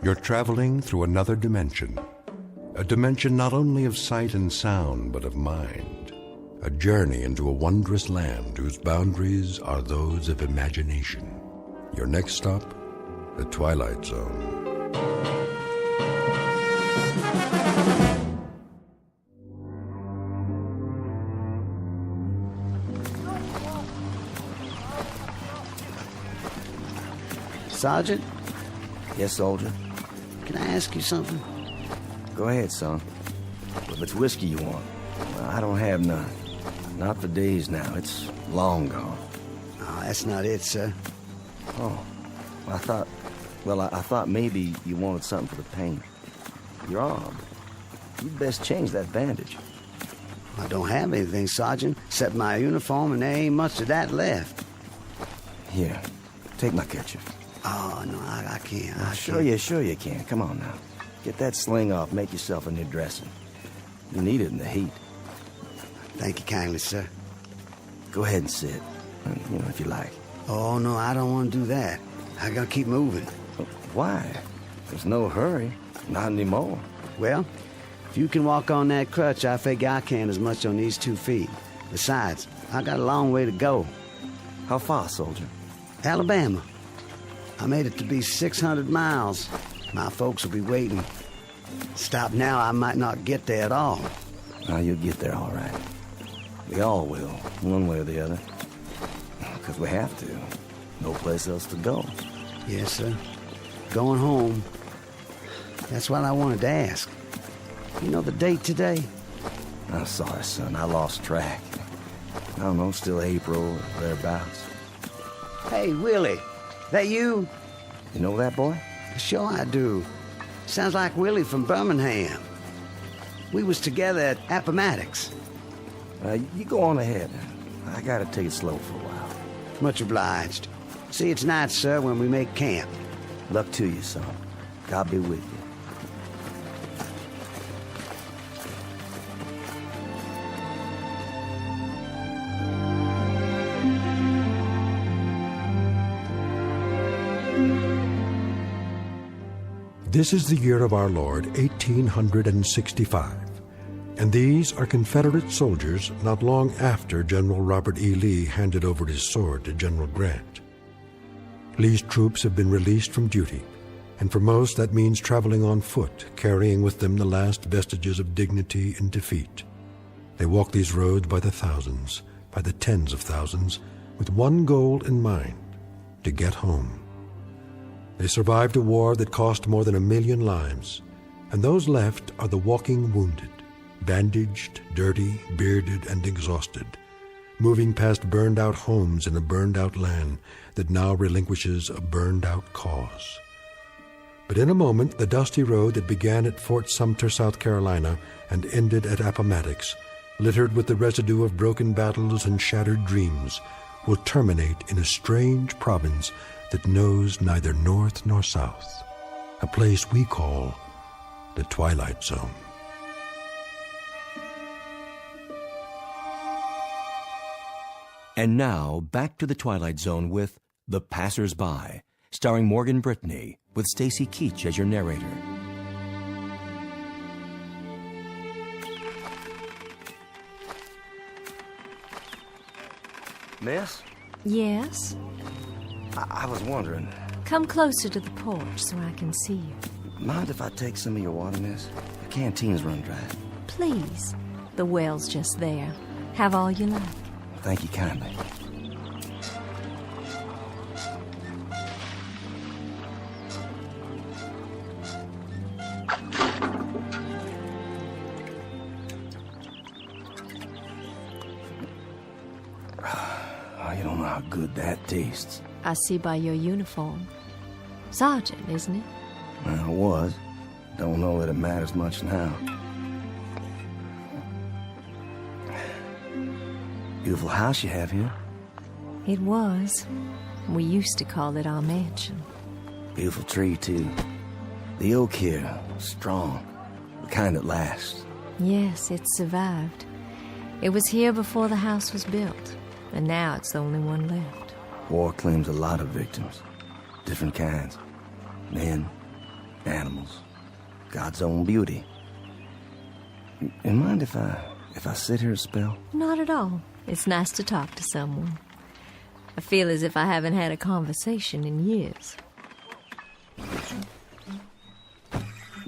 You're traveling through another dimension. A dimension not only of sight and sound, but of mind. A journey into a wondrous land whose boundaries are those of imagination. Your next stop, the Twilight Zone. Sergeant? Yes, soldier? Can I ask you something? Go ahead, son. If it's whiskey you want, well, I don't have none. Not for days now. It's long gone. Oh, that's not it, sir. Oh, I thought maybe you wanted something for the pain. Your arm. You'd best change that bandage. I don't have anything, Sergeant, except my uniform, and there ain't much of that left. Here, take my kerchief. Oh, no, I can't. Sure you can. Come on now. Get that sling off, make yourself a new dressing. You need it in the heat. Thank you kindly, sir. Go ahead and sit, if you like. Oh, no, I don't want to do that. I gotta keep moving. Why? There's no hurry. Not anymore. Well, if you can walk on that crutch, I figure I can as much on these 2 feet. Besides, I got a long way to go. How far, soldier? Alabama. I made it to be 600 miles. My folks will be waiting. Stop now, I might not get there at all. Now, you'll get there all right. We all will, one way or the other. Because we have to. No place else to go. Yes, sir. Going home. That's what I wanted to ask. You know the date today? I'm sorry, son. I lost track. I don't know, still April or thereabouts. Hey, Willie. That you? You know that boy? Sure I do. Sounds like Willie from Birmingham. We was together at Appomattox. You go on ahead. I gotta take it slow for a while. Much obliged. See, it's night, sir, when we make camp. Luck to you, son. God be with you. This is the year of our Lord, 1865, and these are Confederate soldiers not long after General Robert E. Lee handed over his sword to General Grant. Lee's troops have been released from duty, and for most that means traveling on foot, carrying with them the last vestiges of dignity and defeat. They walk these roads by the thousands, by the tens of thousands, with one goal in mind, to get home. They survived a war that cost more than 1 million lives, and those left are the walking wounded, bandaged, dirty, bearded, and exhausted, moving past burned-out homes in a burned-out land that now relinquishes a burned-out cause. But in a moment, the dusty road that began at Fort Sumter, South Carolina, and ended at Appomattox, littered with the residue of broken battles and shattered dreams, will terminate in a strange province that knows neither north nor south, a place we call the Twilight Zone. And now, back to the Twilight Zone with The Passers-By, starring Morgan Brittany, with Stacy Keach as your narrator. Miss? Yes? I was wondering. Come closer to the porch so I can see you. Mind if I take some of your water, miss? The canteen's run dry. Please. The well's just there. Have all you like. Thank you kindly. Oh, you don't know how good that tastes. I see by your uniform. Sergeant, isn't it? Well, I was. Don't know that it matters much now. Beautiful house you have here. It was. We used to call it our mansion. Beautiful tree, too. The oak here, strong. The kind that lasts. Yes, it survived. It was here before the house was built, and now it's the only one left. War claims a lot of victims. Different kinds. Men, animals, God's own beauty. You mind if I sit here a spell? Not at all. It's nice to talk to someone. I feel as if I haven't had a conversation in years.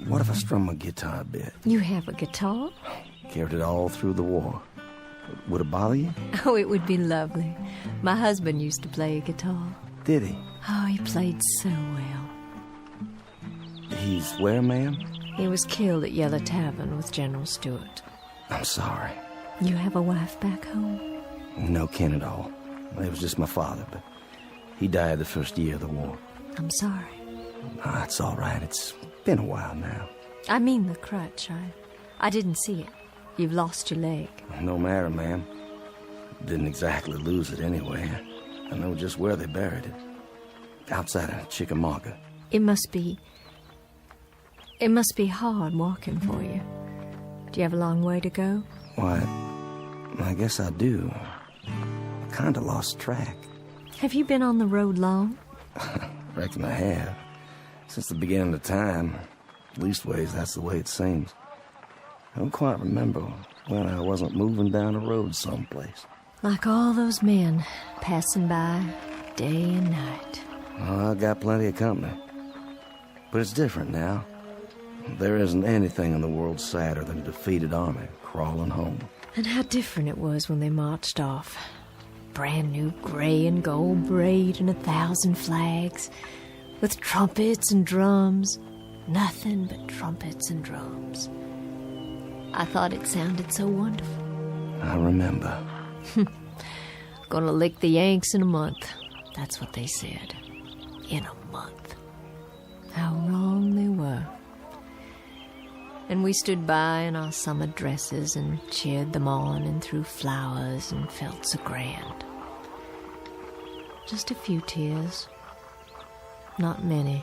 What if I strum my guitar a bit? You have a guitar? Carried it all through the war. Would it bother you? Oh, it would be lovely. My husband used to play a guitar. Did he? Oh, he played so well. He's where, ma'am? He was killed at Yellow Tavern with General Stewart. I'm sorry. You have a wife back home? No kin at all. It was just my father, but he died the first year of the war. I'm sorry. Ah, it's all right. It's been a while now. I mean the crutch. I didn't see it. You've lost your leg. No matter, ma'am. Didn't exactly lose it anyway. I know just where they buried it. Outside of Chickamauga. It must be hard walking for you. Do you have a long way to go? Why, I guess I do. I kind of lost track. Have you been on the road long? Reckon I have. Since the beginning of time. Leastways, that's the way it seems. I don't quite remember when I wasn't moving down the road someplace. Like all those men passing by day and night. Oh, I got plenty of company. But it's different now. There isn't anything in the world sadder than a defeated army crawling home. And how different it was when they marched off. Brand new gray and gold braid and 1,000 flags. With trumpets and drums. Nothing but trumpets and drums. I thought it sounded so wonderful. I remember. Gonna lick the Yanks in a month. That's what they said. In a month. How wrong they were. And we stood by in our summer dresses and cheered them on and threw flowers and felt so grand. Just a few tears. Not many.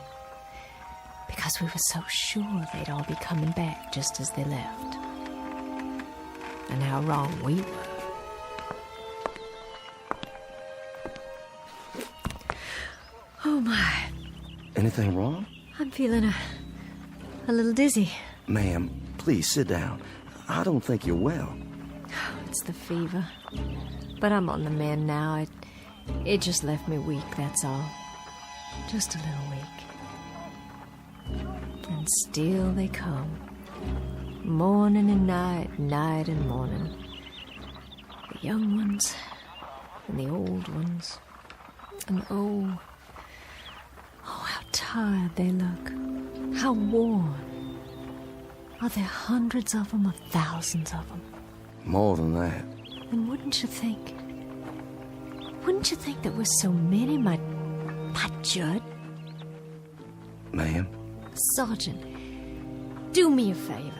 Because we were so sure they'd all be coming back just as they left. And how wrong we were. Oh, my. Anything wrong? I'm feeling a little dizzy. Ma'am, please sit down. I don't think you're well. It's the fever. But I'm on the mend now. It just left me weak, that's all. Just a little weak. And still they come. Morning and night, night and morning. The young ones and the old ones. And oh, how tired they look. How worn. Are there hundreds of them or thousands of them? More than that. And wouldn't you think there were so many, my Judd? Ma'am? Sergeant, do me a favor.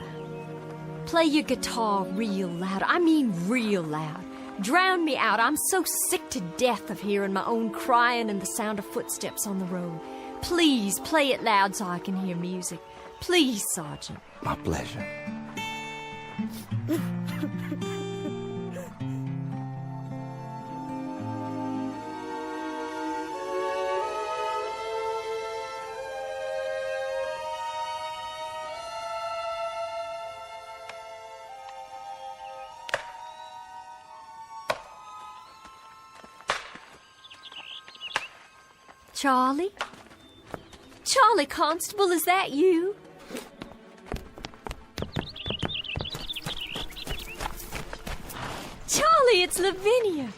Play your guitar real loud. I mean real loud. Drown me out. I'm so sick to death of hearing my own crying and the sound of footsteps on the road. Please play it loud so I can hear music. Please, Sergeant. My pleasure. Charlie? Charlie Constable, is that you? Charlie, it's Lavinia.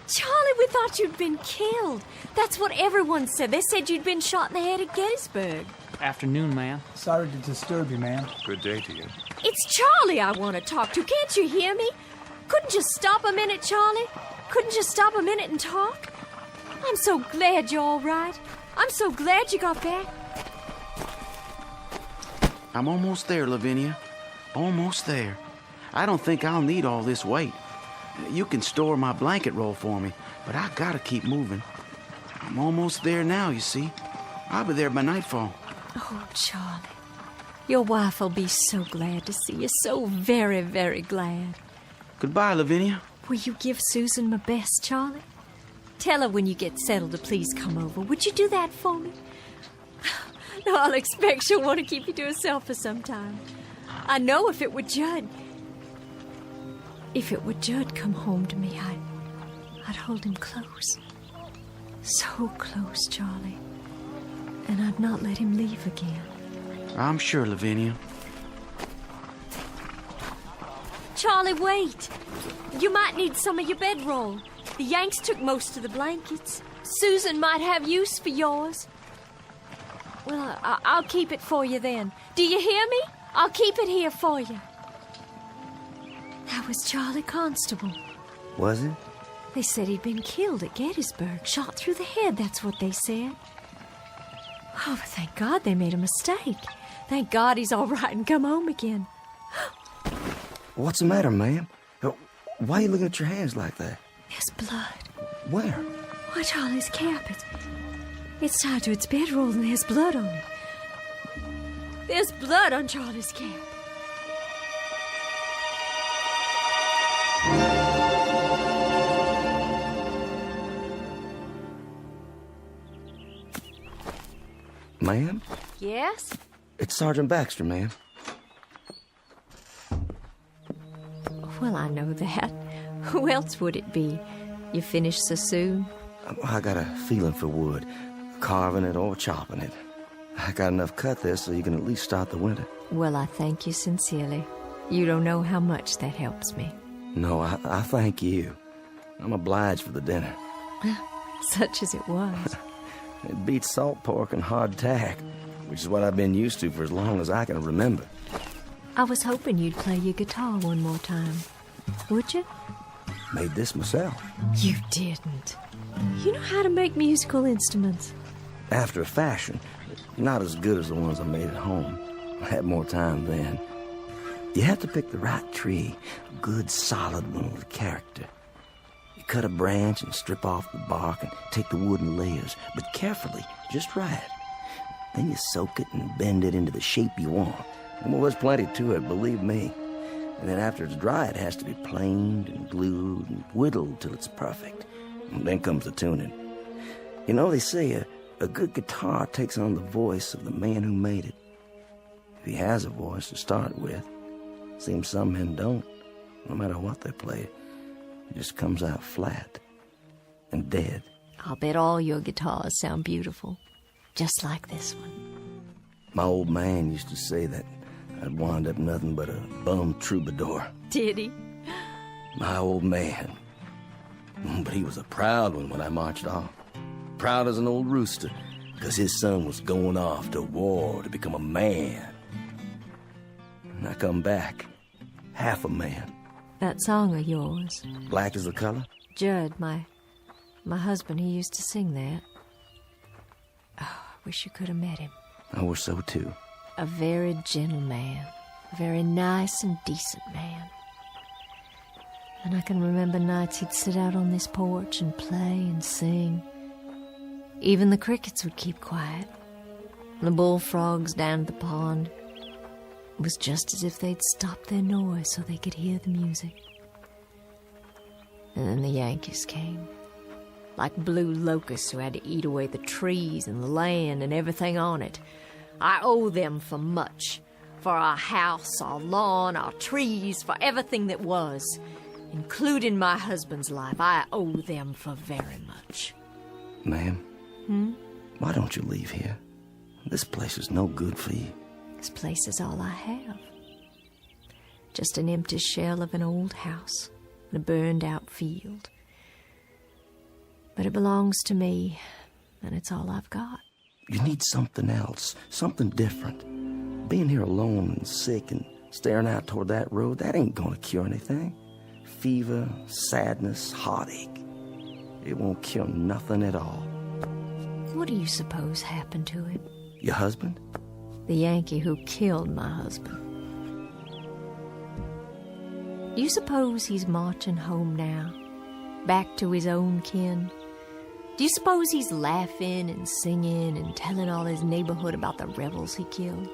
Charlie, we thought you'd been killed. That's what everyone said. They said you'd been shot in the head at Gettysburg. Afternoon, ma'am. Sorry to disturb you, ma'am. Good day to you. It's Charlie I want to talk to. Can't you hear me? Couldn't you stop a minute, Charlie? Couldn't you stop a minute and talk? I'm so glad you're all right. I'm so glad you got back. I'm almost there, Lavinia. Almost there. I don't think I'll need all this weight. You can store my blanket roll for me, but I gotta keep moving. I'm almost there now, you see. I'll be there by nightfall. Oh, Charlie. Your wife will be so glad to see you. So very, very glad. Goodbye, Lavinia. Will you give Susan my best, Charlie? Tell her when you get settled to please come over. Would you do that for me? No, I'll expect she'll want to keep you to herself for some time. I know if it were Judd come home to me, I'd hold him close. So close, Charlie. And I'd not let him leave again. I'm sure, Lavinia. Charlie, wait. You might need some of your bedroll. The Yanks took most of the blankets. Susan might have use for yours. Well, I'll keep it for you then. Do you hear me? I'll keep it here for you. That was Charlie Constable. Was it? They said he'd been killed at Gettysburg, shot through the head, that's what they said. Oh, but thank God they made a mistake. Thank God he's all right and come home again. What's the matter, ma'am? Why are you looking at your hands like that? There's blood. Where? Why, Charlie's cap. It's tied to its bedroll and there's blood on it. There's blood on Charlie's cap. Ma'am? Yes? It's Sergeant Baxter, ma'am. Well, I know that. Who else would it be? You finished so soon? I got a feeling for wood, carving it or chopping it. I got enough cut there so you can at least start the winter. Well, I thank you sincerely. You don't know how much that helps me. No, I thank you. I'm obliged for the dinner. Such as it was. It beats salt pork and hardtack, which is what I've been used to for as long as I can remember. I was hoping you'd play your guitar one more time. Would you? Made this myself. You didn't. You know how to make musical instruments. After a fashion, not as good as the ones I made at home. I had more time then. You have to pick the right tree, a good solid one with character. You cut a branch and strip off the bark and take the wood in layers, but carefully, just right. Then you soak it and bend it into the shape you want. Well, there's plenty to it, believe me. And then after it's dry, it has to be planed and glued and whittled till it's perfect. And then comes the tuning. You know, they say a good guitar takes on the voice of the man who made it. If he has a voice to start with. Seems some men don't. No matter what they play, it just comes out flat and dead. I'll bet all your guitars sound beautiful. Just like this one. My old man used to say that I'd wind up nothing but a bum troubadour. Did he? My old man. But he was a proud one when I marched off. Proud as an old rooster, because his son was going off to war to become a man. And I come back, half a man. That song of yours. Black is the color? Judd, my husband, he used to sing that. Oh, I wish you could have met him. I wish so too. A very gentle man. A very nice and decent man. And I can remember nights he'd sit out on this porch and play and sing. Even the crickets would keep quiet. The bullfrogs down at the pond. It was just as if they'd stopped their noise so they could hear the music. And then the Yankees came. Like blue locusts who had to eat away the trees and the land and everything on it. I owe them for much. For our house, our lawn, our trees, for everything that was. Including my husband's life. I owe them for very much. Ma'am? Why don't you leave here? This place is no good for you. This place is all I have. Just an empty shell of an old house and a burned-out field. But it belongs to me, and it's all I've got. You need something else, something different. Being here alone and sick and staring out toward that road, that ain't gonna cure anything. Fever, sadness, heartache. It won't cure nothing at all. What do you suppose happened to him? Your husband? The Yankee who killed my husband. Do you suppose he's marching home now? Back to his own kin? Do you suppose he's laughing and singing and telling all his neighborhood about the rebels he killed?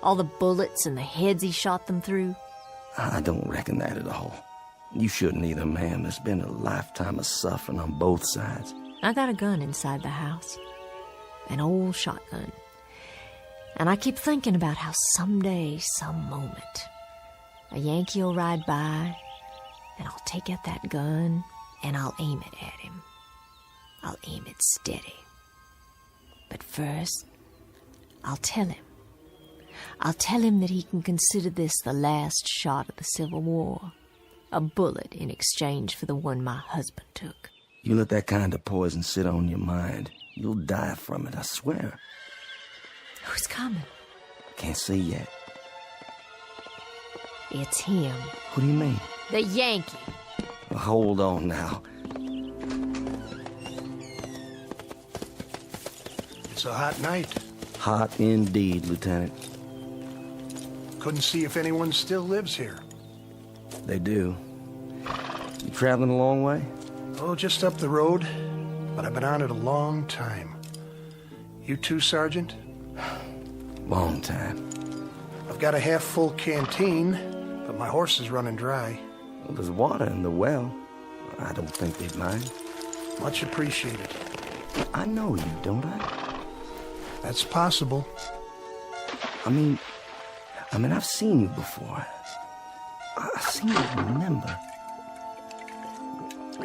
All the bullets and the heads he shot them through? I don't reckon that at all. You shouldn't either, ma'am. There's been a lifetime of suffering on both sides. I got a gun inside the house. An old shotgun. And I keep thinking about how someday, some moment, a Yankee will ride by, and I'll take out that gun, and I'll aim it at him. I'll aim it steady. But first, I'll tell him. I'll tell him that he can consider this the last shot of the Civil War. A bullet in exchange for the one my husband took. You let that kind of poison sit on your mind, you'll die from it, I swear. Who's coming? Can't see yet. It's him. What do you mean? The Yankee. Well, hold on now. It's a hot night. Hot indeed, Lieutenant. Couldn't see if anyone still lives here. They do. You traveling a long way? Oh, just up the road. But I've been on it a long time. You too, Sergeant? Long time. I've got a half-full canteen, but my horse is running dry. Well, there's water in the well. I don't think they'd mind. Much appreciated. I know you, don't I? That's possible. I mean, I've seen you before. I seem to remember.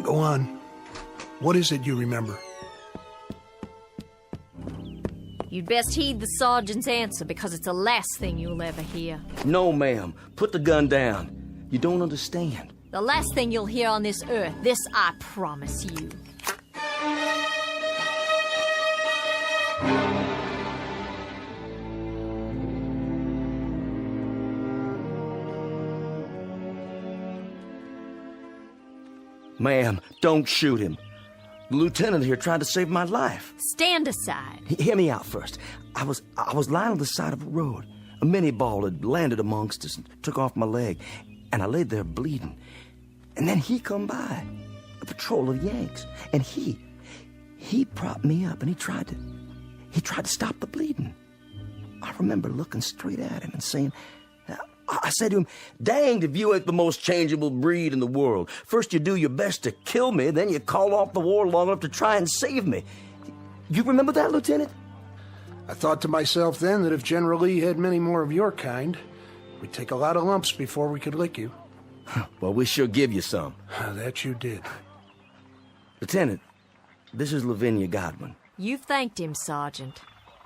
Go on. What is it you remember? You'd best heed the sergeant's answer, because it's the last thing you'll ever hear. No, ma'am. Put the gun down. You don't understand. The last thing you'll hear on this earth. This I promise you. Ma'am, don't shoot him. The lieutenant here tried to save my life. Stand aside. Hear me out first. I was lying on the side of a road. A mini ball had landed amongst us and took off my leg, and I laid there bleeding. And then he come by, a patrol of Yanks, and he propped me up, and he tried to stop the bleeding. I remember looking straight at him and saying, I said to him, danged if you ain't the most changeable breed in the world. First you do your best to kill me, then you call off the war long enough to try and save me. You remember that, Lieutenant? I thought to myself then that if General Lee had many more of your kind, we'd take a lot of lumps before we could lick you. Well, we sure give you some. That you did. Lieutenant, this is Lavinia Godwin. You thanked him, Sergeant.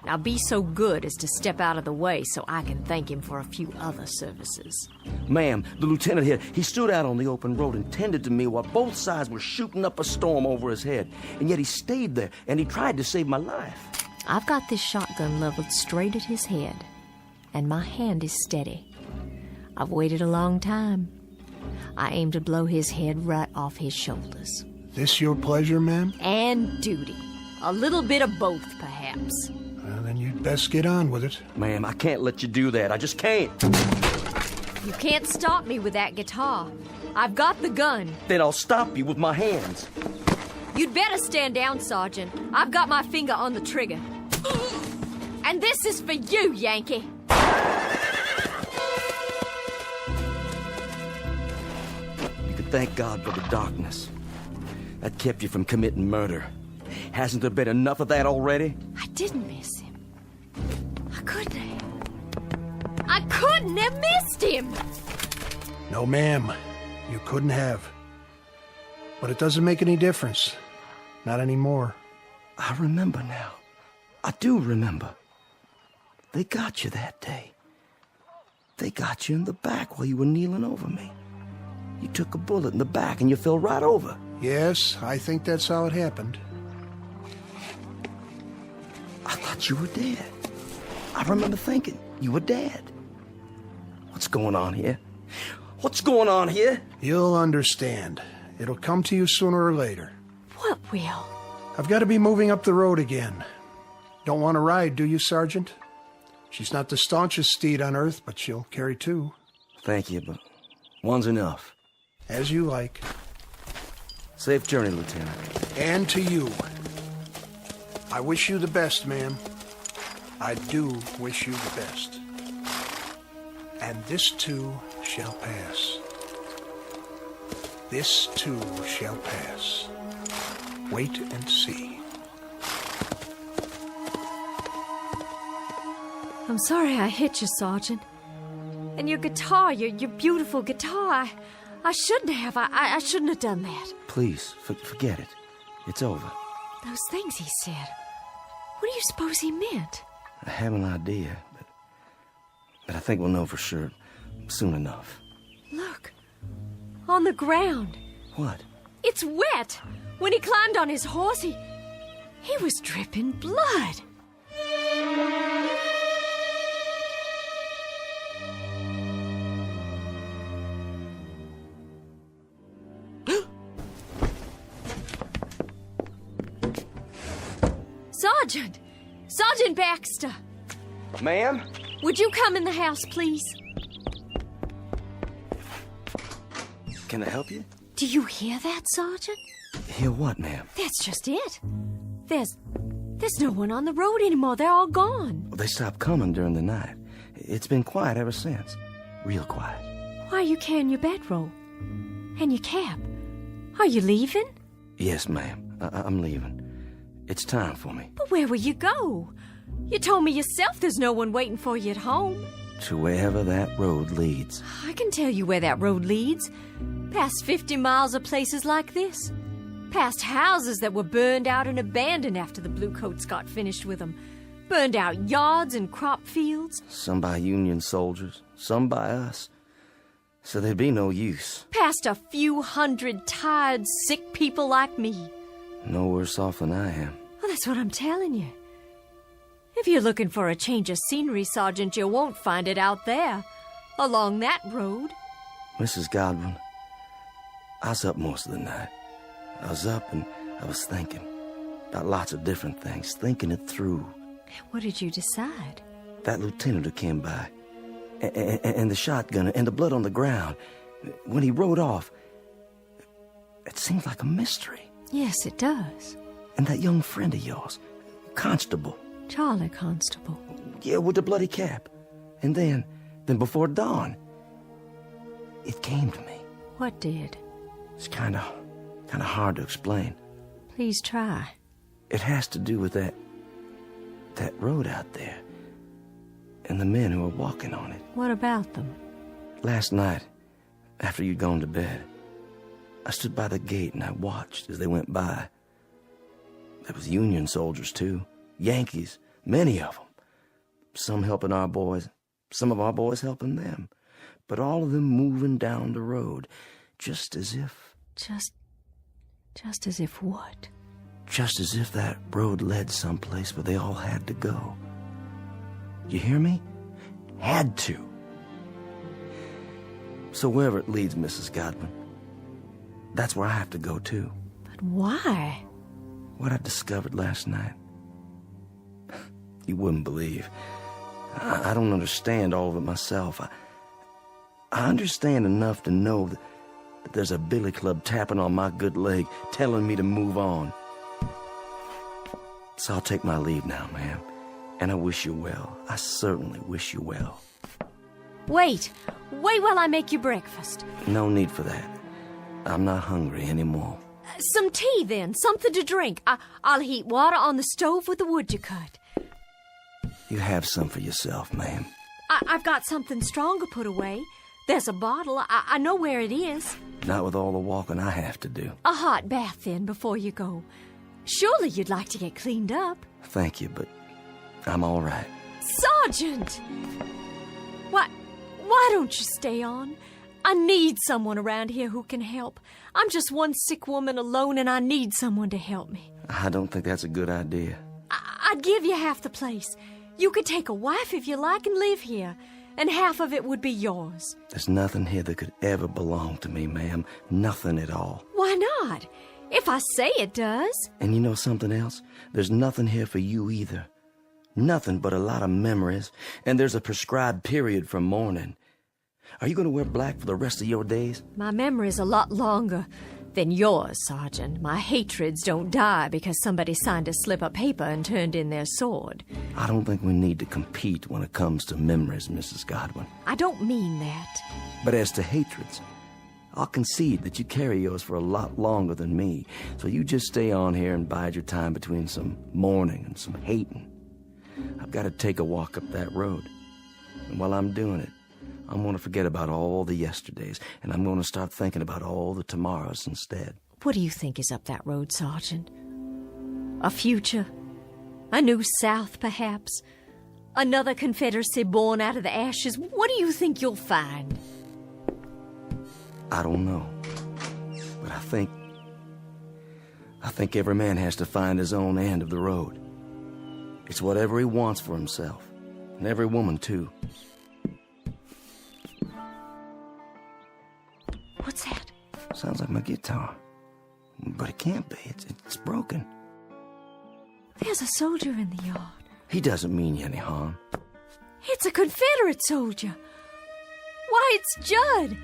Now be so good as to step out of the way so I can thank him for a few other services. Ma'am, the lieutenant here, he stood out on the open road and tended to me while both sides were shooting up a storm over his head. And yet he stayed there, and he tried to save my life. I've got this shotgun leveled straight at his head, and my hand is steady. I've waited a long time. I aim to blow his head right off his shoulders. This your pleasure, ma'am? And duty. A little bit of both, perhaps. Well, then you'd best get on with it. Ma'am, I can't let you do that. I just can't. You can't stop me with that guitar. I've got the gun. Then I'll stop you with my hands. You'd better stand down, Sergeant. I've got my finger on the trigger. And this is for you, Yankee. You could thank God for the darkness. That kept you from committing murder. Hasn't there been enough of that already? I didn't miss him. I couldn't have. I couldn't have missed him. No, ma'am. You couldn't have. But it doesn't make any difference. Not anymore. I remember now. I do remember. They got you that day. They got you in the back while you were kneeling over me. You took a bullet in the back and you fell right over. Yes, I think that's how it happened. I thought you were dead. I remember thinking you were dead. What's going on here? What's going on here? You'll understand. It'll come to you sooner or later. What will? I've got to be moving up the road again. Don't want to ride, do you, Sergeant? She's not the staunchest steed on earth, but she'll carry two. Thank you, but one's enough. As you like. Safe journey, Lieutenant. And to you. I wish you the best, ma'am. I do wish you the best. And this too shall pass. This too shall pass. Wait and see. A I'm sorry I hit you, Sergeant. And your guitar, your beautiful guitar, I shouldn't have. I shouldn't have done that. Please, forget it. It's over. Those things he said. What do you suppose he meant? I have an idea, but I think we'll know for sure soon enough. Look, on the ground. What? It's wet. When he climbed on his horse, he was dripping blood. Sergeant Baxter! Ma'am? Would you come in the house, please? Can I help you? Do you hear that, Sergeant? Hear what, ma'am? That's just it. There's no one on the road anymore. They're all gone. Well, they stopped coming during the night. It's been quiet ever since. Real quiet. Why are you carrying your bedroll? And your cap? Are you leaving? Yes, ma'am. I'm leaving. It's time for me. But where will you go? You told me yourself there's no one waiting for you at home. To wherever that road leads. I can tell you where that road leads. Past 50 miles of places like this. Past houses that were burned out and abandoned after the Bluecoats got finished with them. Burned out yards and crop fields. Some by Union soldiers, some by us. So there'd be no use. Past a few hundred tired, sick people like me. No worse off than I am. Well, that's what I'm telling you. If you're looking for a change of scenery, Sergeant, you won't find it out there. Along that road. Mrs. Godwin, I was up most of the night. I was up and I was thinking about lots of different things, thinking it through. What did you decide? That lieutenant who came by, and the shotgun, and the blood on the ground, when he rode off, it seemed like a mystery. Yes, it does. And that young friend of yours, Constable. Charlie Constable. Yeah, with the bloody cap. And then before dawn, it came to me. What did? It's kind of hard to explain. Please try. It has to do with that road out there, and the men who were walking on it. What about them? Last night, after you'd gone to bed, I stood by the gate and I watched as they went by. There was Union soldiers, too. Yankees, many of them. Some helping our boys, some of our boys helping them. But all of them moving down the road, just as if... Just as if what? Just as if that road led someplace where they all had to go. You hear me? Had to. So wherever it leads, Mrs. Godwin, that's where I have to go, too. But why? What I discovered last night. You wouldn't believe. I don't understand all of it myself. I understand enough to know that there's a billy club tapping on my good leg, telling me to move on. So I'll take my leave now, ma'am. And I wish you well. I certainly wish you well. Wait while I make you breakfast. No need for that. I'm not hungry anymore. Some tea, then. Something to drink. I'll heat water on the stove with the wood you cut. You have some for yourself, ma'am. I've got something stronger put away. There's a bottle. I know where it is. Not with all the walking I have to do. A hot bath, then, before you go. Surely you'd like to get cleaned up. Thank you, but I'm all right. Sergeant! Why don't you stay on? I need someone around here who can help. I'm just one sick woman alone, and I need someone to help me. I don't think that's a good idea. I'd give you half the place. You could take a wife if you like and live here, and half of it would be yours. There's nothing here that could ever belong to me, ma'am. Nothing at all. Why not? If I say it does. And you know something else? There's nothing here for you either. Nothing but a lot of memories, and there's a prescribed period for mourning. Are you going to wear black for the rest of your days? My memory's a lot longer than yours, Sergeant. My hatreds don't die because somebody signed a slip of paper and turned in their sword. I don't think we need to compete when it comes to memories, Mrs. Godwin. I don't mean that. But as to hatreds, I'll concede that you carry yours for a lot longer than me, so you just stay on here and bide your time between some mourning and some hating. I've got to take a walk up that road. And while I'm doing it, I'm going to forget about all the yesterdays, and I'm going to start thinking about all the tomorrows instead. What do you think is up that road, Sergeant? A future? A new South, perhaps? Another Confederacy born out of the ashes? What do you think you'll find? I don't know. But I think every man has to find his own end of the road. It's whatever he wants for himself. And every woman, too. What's that? Sounds like my guitar. But it can't be. It's broken. There's a soldier in the yard. He doesn't mean you any harm. It's a Confederate soldier. Why, it's Judd.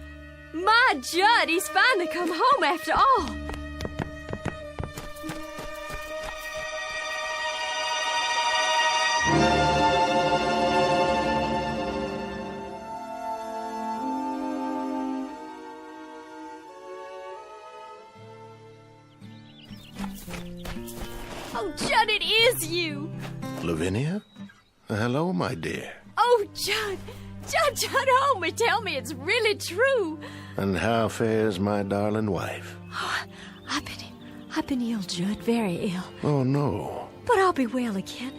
My Judd, he's finally come home after all. Oh, Judd, it is you. Lavinia? Hello, my dear. Oh, Judd, hold me. Tell me it's really true. And how fares my darling wife? Oh, I've been ill, Judd, very ill. Oh, no. But I'll be well again.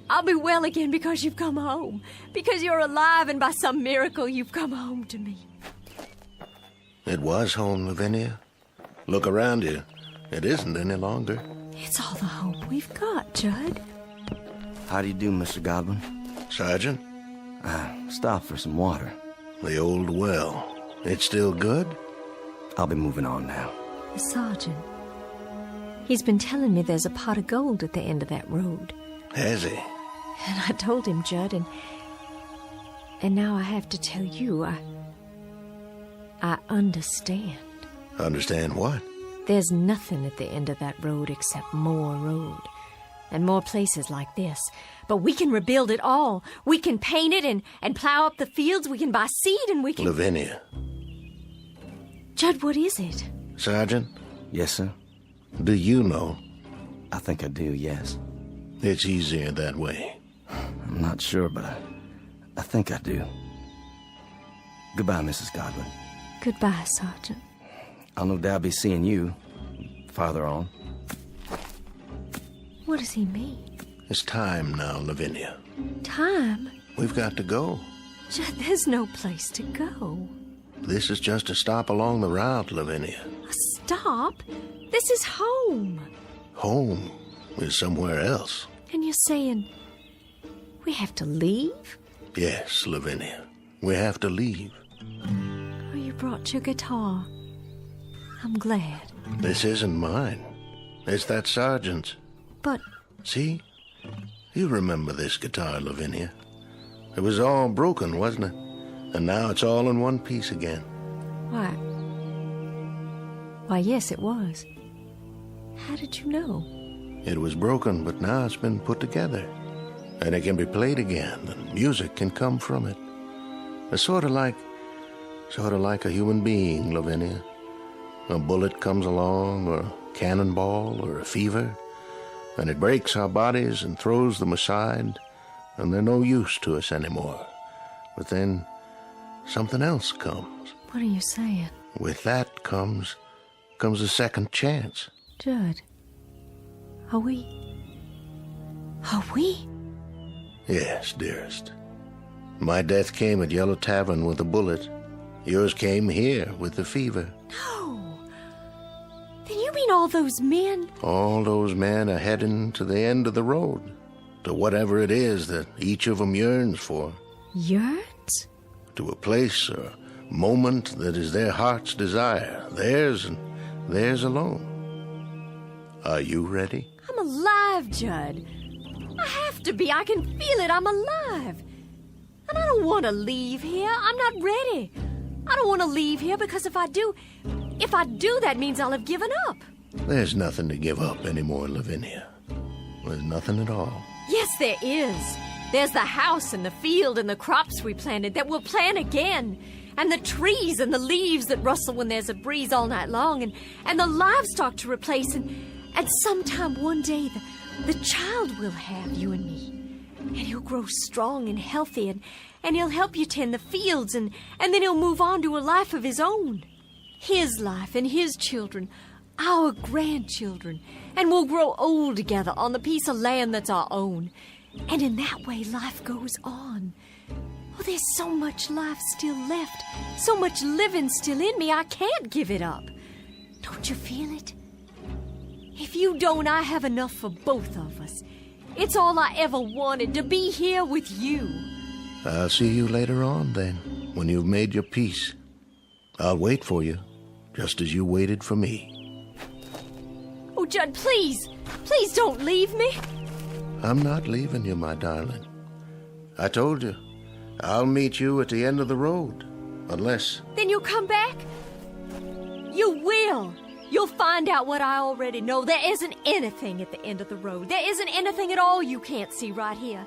I'll be well again because you've come home. Because you're alive and by some miracle you've come home to me. It was home, Lavinia. Look around you. It isn't any longer. It's all the hope we've got, Judd. How do you do, Mr. Godwin? Sergeant? Stop for some water. The old well. It's still good? I'll be moving on now. The sergeant. He's been telling me there's a pot of gold at the end of that road. Has he? And I told him, Judd, and now I have to tell you, I understand. Understand what? There's nothing at the end of that road except more road. And more places like this. But we can rebuild it all. We can paint it and plow up the fields. We can buy seed and we can... Lavinia. Judd, what is it? Sergeant? Yes, sir? Do you know? I think I do, yes. It's easier that way. I'm not sure, but I think I do. Goodbye, Mrs. Godwin. Goodbye, Sergeant. I'll no doubt be seeing you farther on. What does he mean? It's time now, Lavinia. Time? We've got to go. Judd, there's no place to go. This is just a stop along the route, Lavinia. A stop? This is home. Home is somewhere else. And you're saying we have to leave? Yes, Lavinia. We have to leave. Oh, you brought your guitar. I'm glad. This isn't mine. It's that sergeant's. But... See? You remember this guitar, Lavinia. It was all broken, wasn't it? And now it's all in one piece again. Why, yes, it was. How did you know? It was broken, but now it's been put together. And it can be played again, and music can come from it. It's sort of like a human being, Lavinia. A bullet comes along, or a cannonball, or a fever, and it breaks our bodies and throws them aside, and they're no use to us anymore. But then something else comes. What are you saying? With that comes a second chance. Judd, are we? Yes, dearest. My death came at Yellow Tavern with a bullet. Yours came here with the fever. No. Then you mean all those men? All those men are heading to the end of the road, to whatever it is that each of them yearns for. Yearns? To a place or moment that is their heart's desire, theirs and theirs alone. Are you ready? I'm alive, Judd. I have to be. I can feel it. I'm alive. And I don't want to leave here. I'm not ready. I don't want to leave here because if I do, that means I'll have given up. There's nothing to give up anymore, Lavinia. There's nothing at all. Yes, there is. There's the house and the field and the crops we planted that we'll plant again. And the trees and the leaves that rustle when there's a breeze all night long. And the livestock to replace. And sometime one day, the child we'll have, you and me. And he'll grow strong and healthy, and he'll help you tend the fields, and then he'll move on to a life of his own. His life and his children, our grandchildren, and we'll grow old together on the piece of land that's our own. And in that way, life goes on. Oh, there's so much life still left, so much living still in me, I can't give it up. Don't you feel it? If you don't, I have enough for both of us. It's all I ever wanted, to be here with you. I'll see you later on, then, when you've made your peace. I'll wait for you, just as you waited for me. Oh, Judd, please don't leave me. I'm not leaving you, my darling. I told you, I'll meet you at the end of the road, unless... Then you'll come back? You will. You'll find out what I already know. There isn't anything at the end of the road. There isn't anything at all you can't see right here.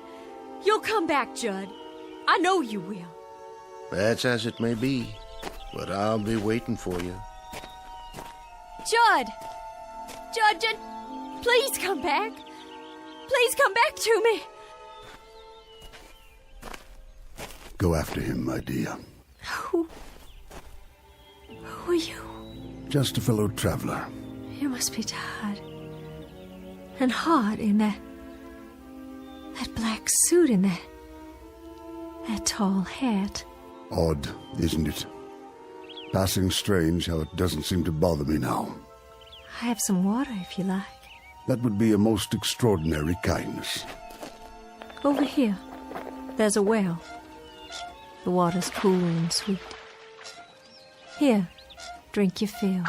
You'll come back, Judd. I know you will. That's as it may be, but I'll be waiting for you. Judd, please come back. Please come back to me. Go after him, my dear. Who are you? Just a fellow traveler. You must be tired. And hot in that black suit and that tall hat. Odd, isn't it? Passing strange how it doesn't seem to bother me now. I have some water if you like. That would be a most extraordinary kindness. Over here, there's a well. The water's cool and sweet. Here, drink your fill.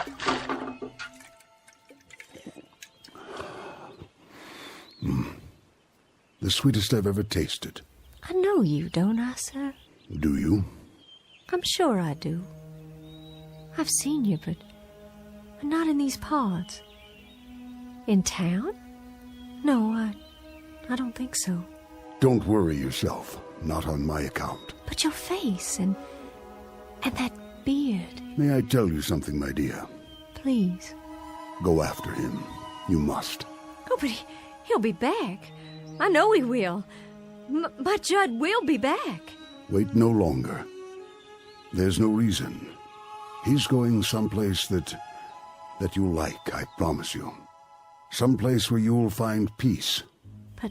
The sweetest I've ever tasted. I know you, don't I, sir? Do you? I'm sure I do. I've seen you, but not in these parts. In town? No, I don't think so. Don't worry yourself. Not on my account. But your face and that beard. May I tell you something, my dear? Please. Go after him. You must. Oh, but he'll be back. I know he will. My Judd will be back. Wait no longer. There's no reason. He's going someplace that you'll like, I promise you. Someplace where you'll find peace. But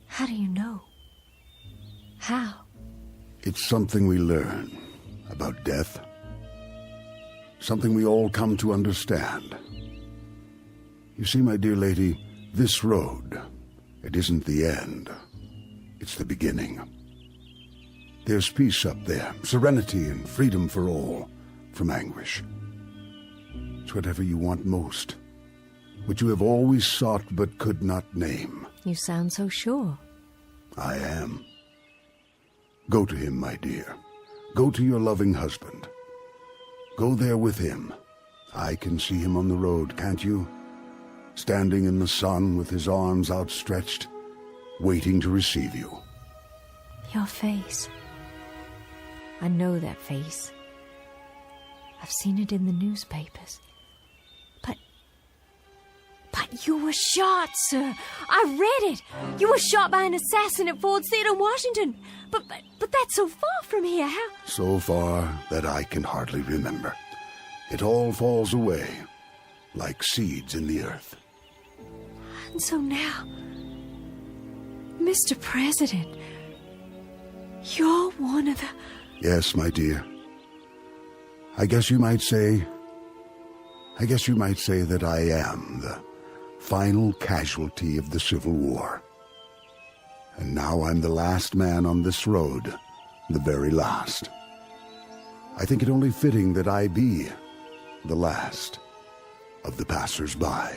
how do you know? How? It's something we learn about death. Something we all come to understand. You see, my dear lady, this road, it isn't the end. It's the beginning. There's peace up there, serenity and freedom for all, from anguish. It's whatever you want most, what you have always sought but could not name. You sound so sure. I am. Go to him, my dear. Go to your loving husband. Go there with him. I can see him on the road, can't you? Standing in the sun with his arms outstretched, waiting to receive you. Your face. I know that face. I've seen it in the newspapers. But you were shot, sir. I read it. You were shot by an assassin at Ford's Theater in Washington. But that's so far from here. How? So far that I can hardly remember. It all falls away, like seeds in the earth. And so now, Mr. President, you're one of the... Yes, my dear. I guess you might say that I am the final casualty of the Civil War. And now I'm the last man on this road, the very last. I think it only fitting that I be the last of the passers-by.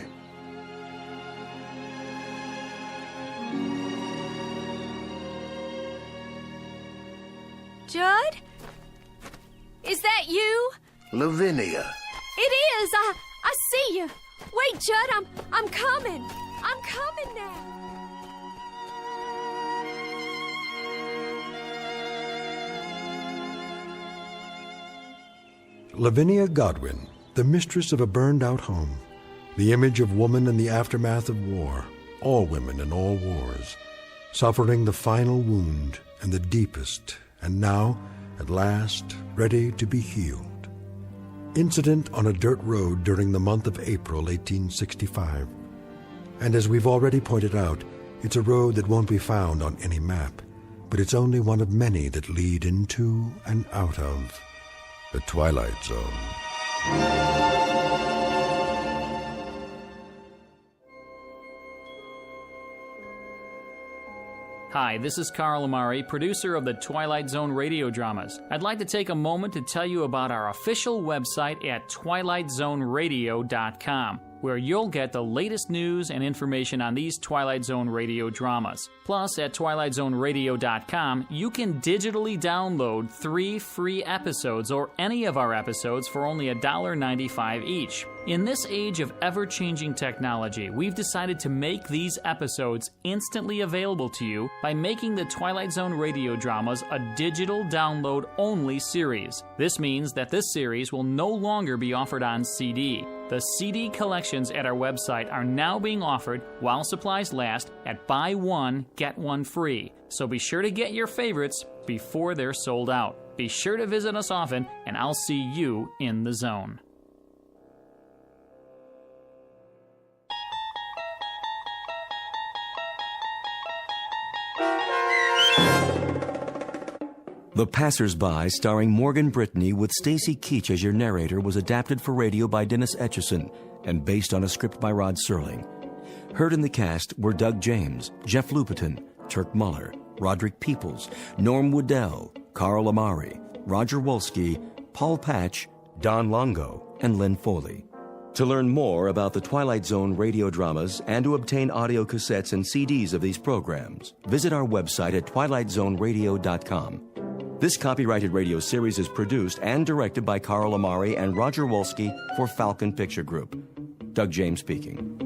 Judd? Is that you? Lavinia. It is. I see you. Wait, Judd, I'm coming. I'm coming now. Lavinia Godwin, the mistress of a burned-out home, the image of woman in the aftermath of war, all women in all wars, suffering the final wound and the deepest, and now, at last, ready to be healed. Incident on a dirt road during the month of April 1865. And as we've already pointed out, it's a road that won't be found on any map, but it's only one of many that lead into and out of the Twilight Zone. Hi, this is Carl Amari, producer of the Twilight Zone radio dramas. I'd like to take a moment to tell you about our official website at twilightzoneradio.com, where you'll get the latest news and information on these Twilight Zone radio dramas. Plus, at twilightzoneradio.com, you can digitally download 3 free episodes or any of our episodes for only $1.95 each. In this age of ever-changing technology, we've decided to make these episodes instantly available to you by making the Twilight Zone radio dramas a digital download-only series. This means that this series will no longer be offered on CD. The CD collections at our website are now being offered while supplies last at buy one, get one free. So be sure to get your favorites before they're sold out. Be sure to visit us often, and I'll see you in the zone. The Passers-By, starring Morgan Brittany with Stacy Keach as your narrator, was adapted for radio by Dennis Etchison and based on a script by Rod Serling. Heard in the cast were Doug James, Jeff Lupetin, Turk Muller, Roderick Peoples, Norm Woodell, Carl Amari, Roger Wolski, Paul Patch, Don Longo, and Lynn Foley. To learn more about the Twilight Zone radio dramas and to obtain audio cassettes and CDs of these programs, visit our website at twilightzoneradio.com. This copyrighted radio series is produced and directed by Carl Amari and Roger Wolski for Falcon Picture Group. Doug James speaking.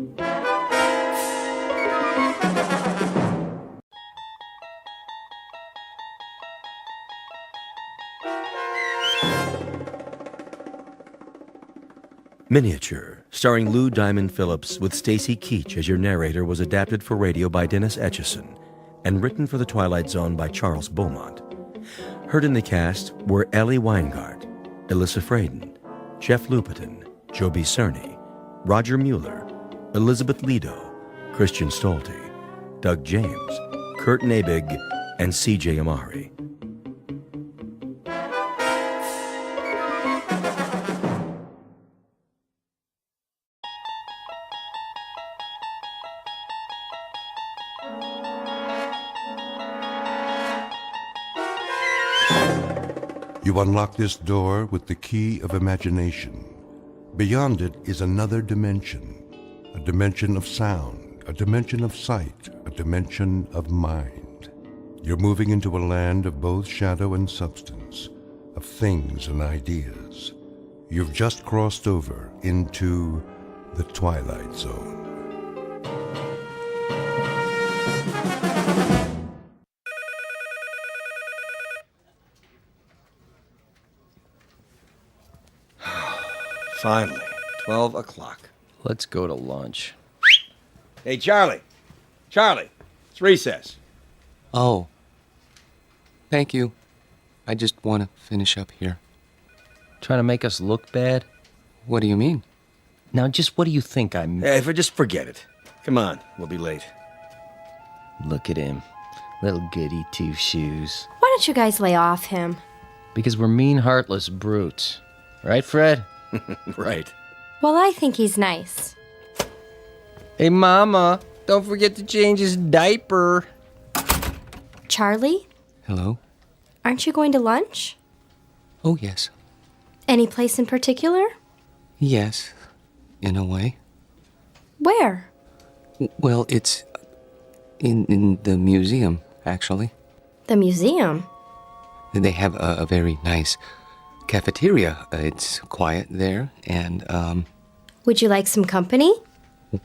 Miniature, starring Lou Diamond Phillips with Stacy Keach as your narrator, was adapted for radio by Dennis Etchison and written for the Twilight Zone by Charles Beaumont. Heard in the cast were Ellie Weingart, Alyssa Fraden, Jeff Lupetin, Joby Cerny, Roger Mueller, Elizabeth Lido, Christian Stolte, Doug James, Kurt Nabig, and C.J. Amari. You unlock this door with the key of imagination. Beyond it is another dimension, a dimension of sound, a dimension of sight, a dimension of mind. You're moving into a land of both shadow and substance, of things and ideas. You've just crossed over into the Twilight Zone. Finally, 12 o'clock. Let's go to lunch. Hey, Charlie! Charlie! It's recess. Oh. Thank you. I just want to finish up here. Trying to make us look bad? What do you mean? Now, just what do you think I'm... Hey, just forget it. Come on, we'll be late. Look at him. Little goody two-shoes. Why don't you guys lay off him? Because we're mean, heartless brutes. Right, Fred? Right. Well, I think he's nice. Hey, Mama, don't forget to change his diaper. Charlie? Hello? Aren't you going to lunch? Oh, yes. Any place in particular? Yes, in a way. Where? Well, it's in the museum, actually. The museum? They have a very nice cafeteria. It's quiet there, and, Would you like some company?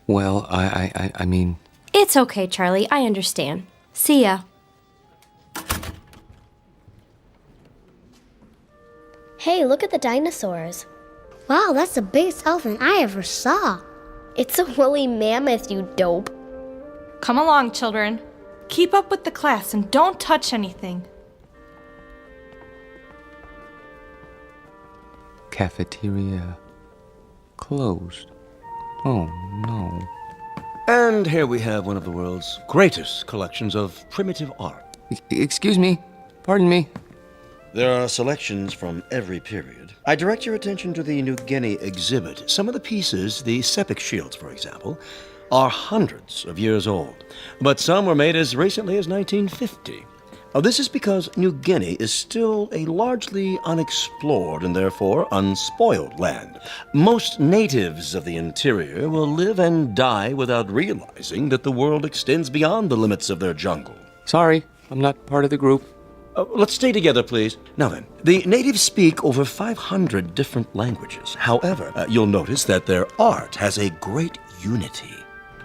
Well, I mean... It's okay, Charlie. I understand. See ya. Hey, look at the dinosaurs. Wow, that's the biggest elephant I ever saw. It's a woolly mammoth, you dope. Come along, children. Keep up with the class and don't touch anything. Cafeteria closed. Oh, no. And here we have one of the world's greatest collections of primitive art. Excuse me. Pardon me. There are selections from every period. I direct your attention to the New Guinea exhibit. Some of the pieces, the sepik shields, for example, are hundreds of years old, but some were made as recently as 1950. This is because New Guinea is still a largely unexplored and therefore unspoiled land. Most natives of the interior will live and die without realizing that the world extends beyond the limits of their jungle. Sorry, I'm not part of the group. Let's stay together, please. Now then, the natives speak over 500 different languages. However, you'll notice that their art has a great unity.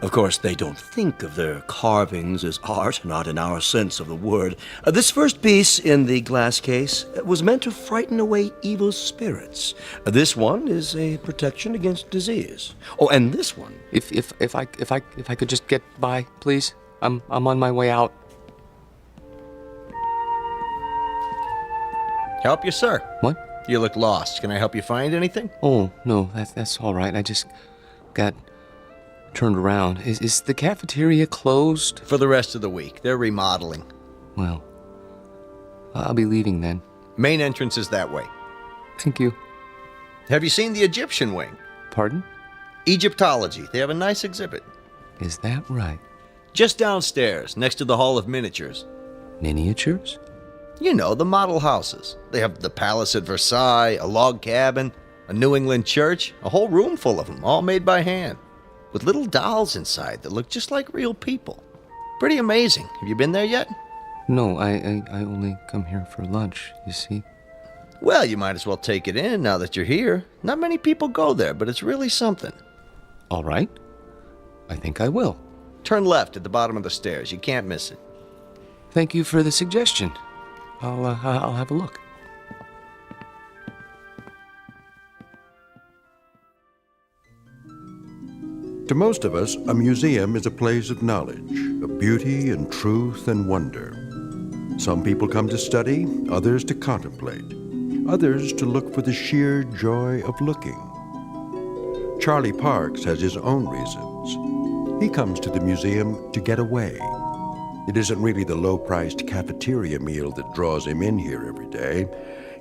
Of course, they don't think of their carvings as art, not in our sense of the word. This first piece in the glass case was meant to frighten away evil spirits. This one is a protection against disease. Oh, and this one. If I could just get by, please. I'm on my way out. Help you, sir. What? You look lost. Can I help you find anything? Oh, no, that's all right. I just got turned around. Is the cafeteria closed? For the rest of the week. They're remodeling. Well, I'll be leaving then. Main entrance is that way. Thank you. Have you seen the Egyptian wing? Pardon? Egyptology. They have a nice exhibit. Is that right? Just downstairs, next to the Hall of Miniatures. Miniatures? You know, the model houses. They have the palace at Versailles, a log cabin, a New England church, a whole room full of them, all made by hand, with little dolls inside that look just like real people. Pretty amazing. Have you been there yet? No, I only come here for lunch, you see. Well, you might as well take it in now that you're here. Not many people go there, but it's really something. All right. I think I will. Turn left at the bottom of the stairs. You can't miss it. Thank you for the suggestion. I'll have a look. To most of us, a museum is a place of knowledge, of beauty and truth and wonder. Some people come to study, others to contemplate, others to look for the sheer joy of looking. Charlie Parks has his own reasons. He comes to the museum to get away. It isn't really the low-priced cafeteria meal that draws him in here every day.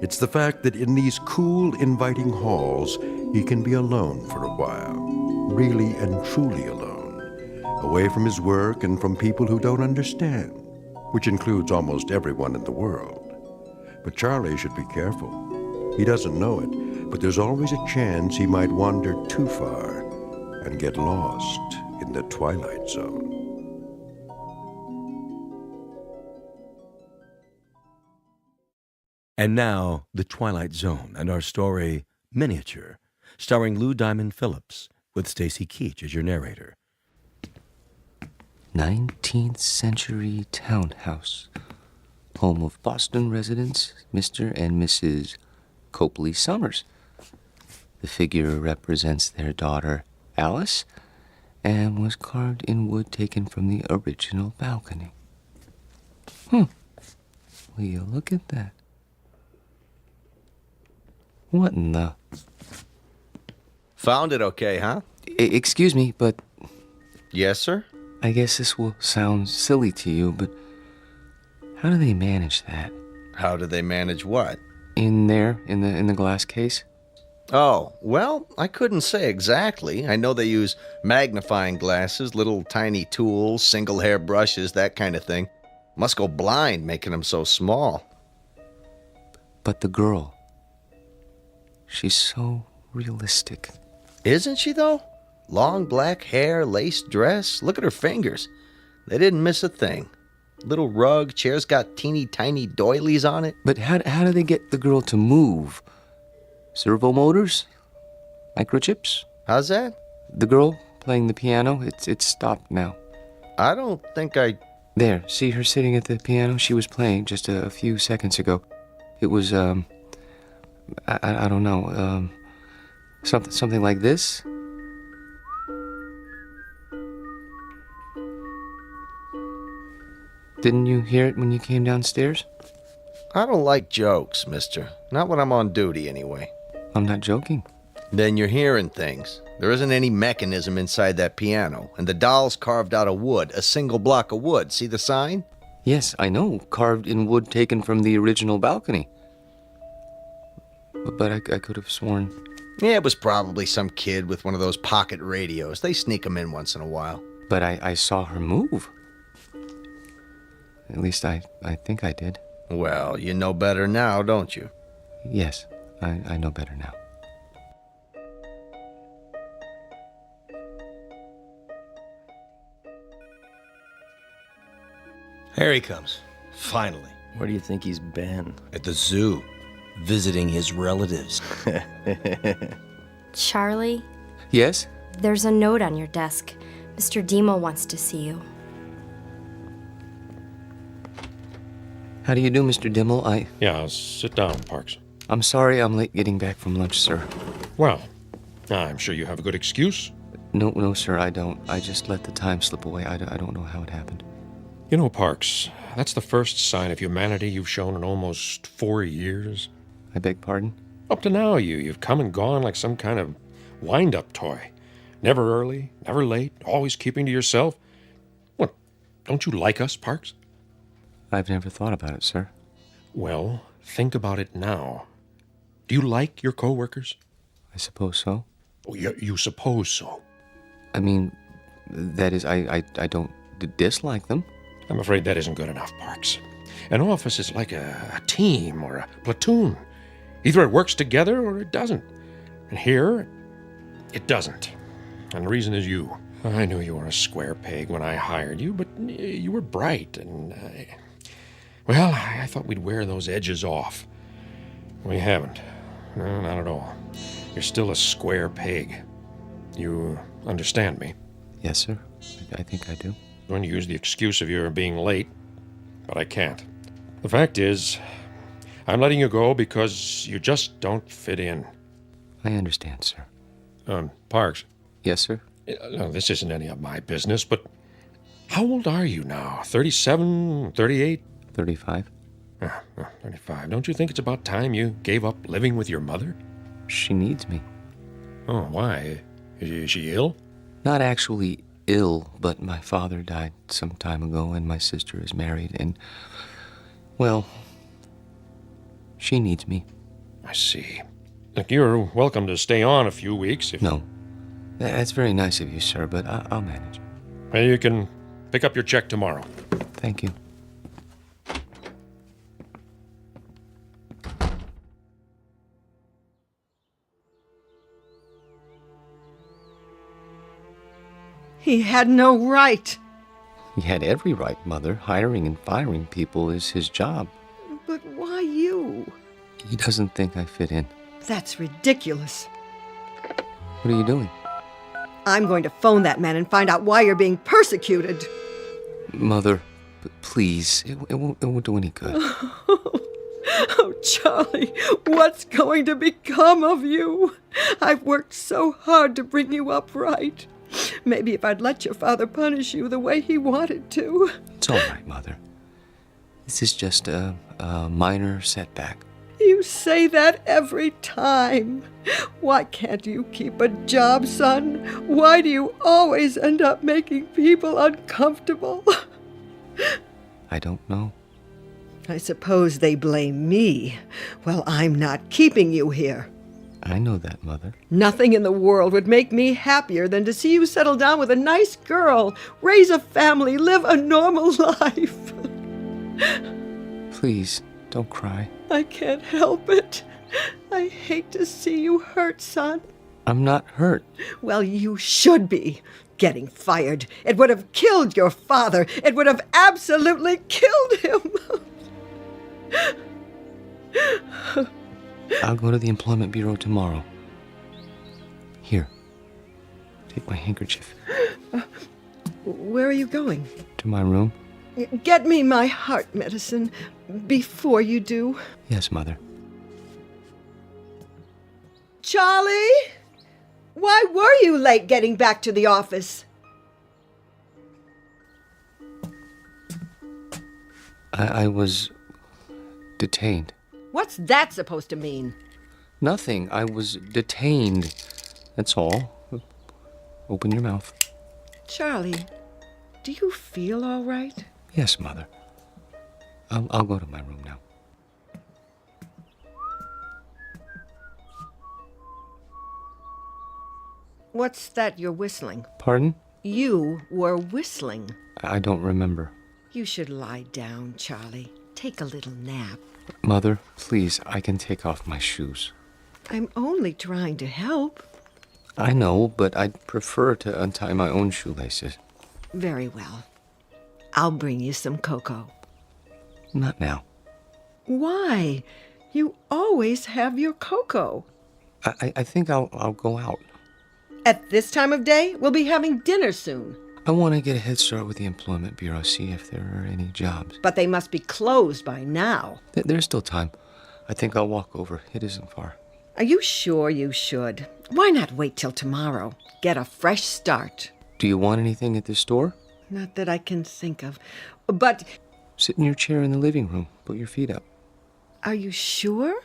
It's the fact that in these cool, inviting halls, he can be alone for a while, really and truly alone, away from his work and from people who don't understand, which includes almost everyone in the world. But Charlie should be careful. He doesn't know it, but there's always a chance he might wander too far and get lost in the Twilight Zone. And now, The Twilight Zone and our story, Miniature, starring Lou Diamond Phillips, with Stacy Keach as your narrator. 19th century townhouse, home of Boston residents Mr. and Mrs. Copley Summers. The figure represents their daughter, Alice, and was carved in wood taken from the original balcony. Will you look at that? What in the... Found it okay, huh? Excuse me, but... Yes, sir? I guess this will sound silly to you, but how do they manage that? How do they manage what? In there, in the glass case? Oh, well, I couldn't say exactly. I know they use magnifying glasses, little tiny tools, single hair brushes, that kind of thing. Must go blind making them so small. But the girl... she's so realistic. Isn't she, though? Long black hair, lace dress. Look at her fingers. They didn't miss a thing. Little rug, chair's got teeny tiny doilies on it. But how do they get the girl to move? Servo motors? Microchips? How's that? The girl playing the piano, it's stopped now. I don't think I... There, see her sitting at the piano? She was playing just a few seconds ago. It was, I don't know, something like this? Didn't you hear it when you came downstairs? I don't like jokes, mister. Not when I'm on duty, anyway. I'm not joking. Then you're hearing things. There isn't any mechanism inside that piano, and the doll's carved out of wood, a single block of wood. See the sign? Yes, I know. Carved in wood taken from the original balcony. But I could have sworn... Yeah, it was probably some kid with one of those pocket radios. They sneak them in once in a while. But I saw her move. At least I think I did. Well, you know better now, don't you? Yes, I know better now. Here he comes. Finally. Where do you think he's been? At the zoo. Visiting his relatives. Charlie, Yes? there's a note on your desk. Mr. Demo wants to see you. How do you do, Mr. Dimmel? Yeah, sit down, Parks. I'm sorry I'm late getting back from lunch, sir. Well, I'm sure you have a good excuse. No, sir, I don't. I just let the time slip away. I don't know how it happened. You know, Parks, that's the first sign of humanity you've shown in almost 4 years. I beg pardon? Up to now, you've come and gone like some kind of wind-up toy. Never early, never late, always keeping to yourself. What, don't you like us, Parks? I've never thought about it, sir. Well, think about it now. Do you like your co-workers? I suppose so. Oh, you suppose so? I mean, that is, I don't dislike them. I'm afraid that isn't good enough, Parks. An office is like a team or a platoon. Either it works together or it doesn't. And here, it doesn't. And the reason is you. I knew you were a square peg when I hired you, but you were bright, and I thought we'd wear those edges off. We haven't. No, not at all. You're still a square peg. You understand me? Yes, sir. I think I do. I'm going to use the excuse of your being late, but I can't. The fact is, I'm letting you go because you just don't fit in. I understand, sir. Parks. Yes, sir? No, this isn't any of my business, but how old are you now? 37, 38? 35. 35. Don't you think it's about time you gave up living with your mother? She needs me. Oh, why? Is she ill? Not actually ill, but my father died some time ago, and my sister is married, and, well, she needs me. I see. Look, you're welcome to stay on a few weeks if... No. That's very nice of you, sir, but I'll manage. Well, you can pick up your check tomorrow. Thank you. He had no right. He had every right, Mother. Hiring and firing people is his job. But why you? He doesn't think I fit in. That's ridiculous. What are you doing? I'm going to phone that man and find out why you're being persecuted. Mother, please, it won't do any good. Oh, Charlie, what's going to become of you? I've worked so hard to bring you up right. Maybe if I'd let your father punish you the way he wanted to. It's all right, Mother. This is just a minor setback. You say that every time. Why can't you keep a job, son? Why do you always end up making people uncomfortable? I don't know. I suppose they blame me. Well, I'm not keeping you here. I know that, Mother. Nothing in the world would make me happier than to see you settle down with a nice girl, raise a family, live a normal life. Please, don't cry. I can't help it. I hate to see you hurt, son. I'm not hurt. Well, you should be. Getting fired. It would have killed your father. It would have absolutely killed him. I'll go to the Employment Bureau tomorrow. Here, take my handkerchief. Where are you going? To my room? Get me my heart medicine before you do. Yes, Mother. Charlie? Why were you late getting back to the office? I was detained. What's that supposed to mean? Nothing. I was detained. That's all. Open your mouth. Charlie, do you feel all right? Yes, Mother. I'll go to my room now. What's that you're whistling? Pardon? You were whistling. I don't remember. You should lie down, Charlie. Take a little nap. Mother, please, I can take off my shoes. I'm only trying to help. I know, but I'd prefer to untie my own shoelaces. Very well. I'll bring you some cocoa. Not now. Why? You always have your cocoa. I think I'll go out. At this time of day, we'll be having dinner soon. I want to get a head start with the Employment Bureau, see if there are any jobs. But they must be closed by now. There's still time. I think I'll walk over. It isn't far. Are you sure you should? Why not wait till tomorrow? Get a fresh start. Do you want anything at the store? Not that I can think of. But... Sit in your chair in the living room. Put your feet up. Are you sure?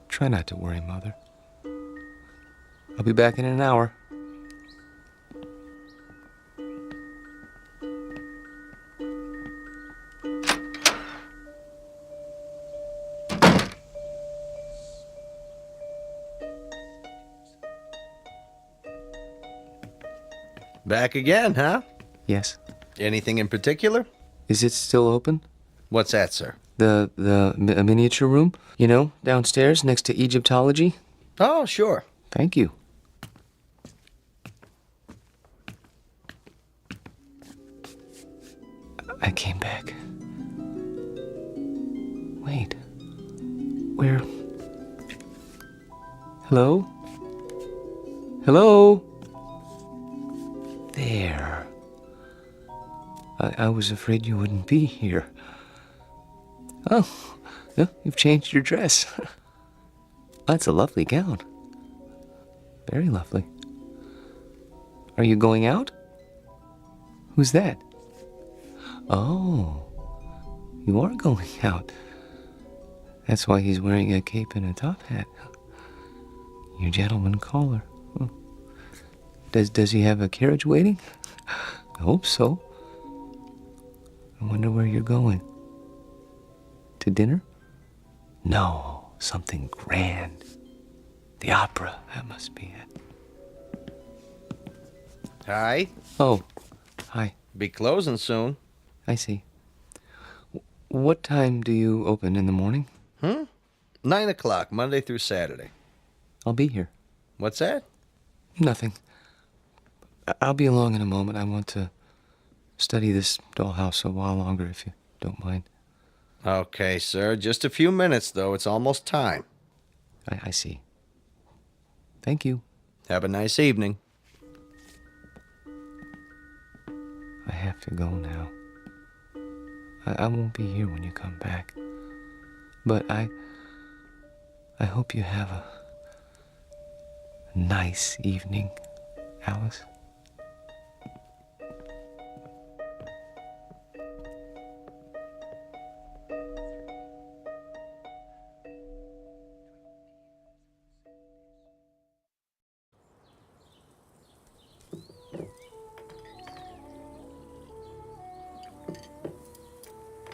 Try not to worry, Mother. I'll be back in an hour. Back again, huh? Yes. Anything in particular? Is it still open? What's that, sir? A miniature room? You know, downstairs next to Egyptology? Oh, sure. Thank you. I came back. Wait. Where? Hello? Hello? There. I was afraid you wouldn't be here. Oh, no, you've changed your dress. That's a lovely gown. Very lovely. Are you going out? Who's that? Oh, you are going out. That's why he's wearing a cape and a top hat. Your gentleman caller. Oh. Does he have a carriage waiting? I hope so. I wonder where you're going. To dinner? No, something grand. The opera, that must be it. Hi. Oh, hi. Be closing soon. I see. What time do you open in the morning? 9 o'clock, Monday through Saturday. I'll be here. What's that? Nothing. I'll be along in a moment. I want to study this dollhouse a while longer, if you don't mind. Okay, sir. Just a few minutes, though. It's almost time. I see. Thank you. Have a nice evening. I have to go now. I won't be here when you come back. But I hope you have a nice evening, Alice.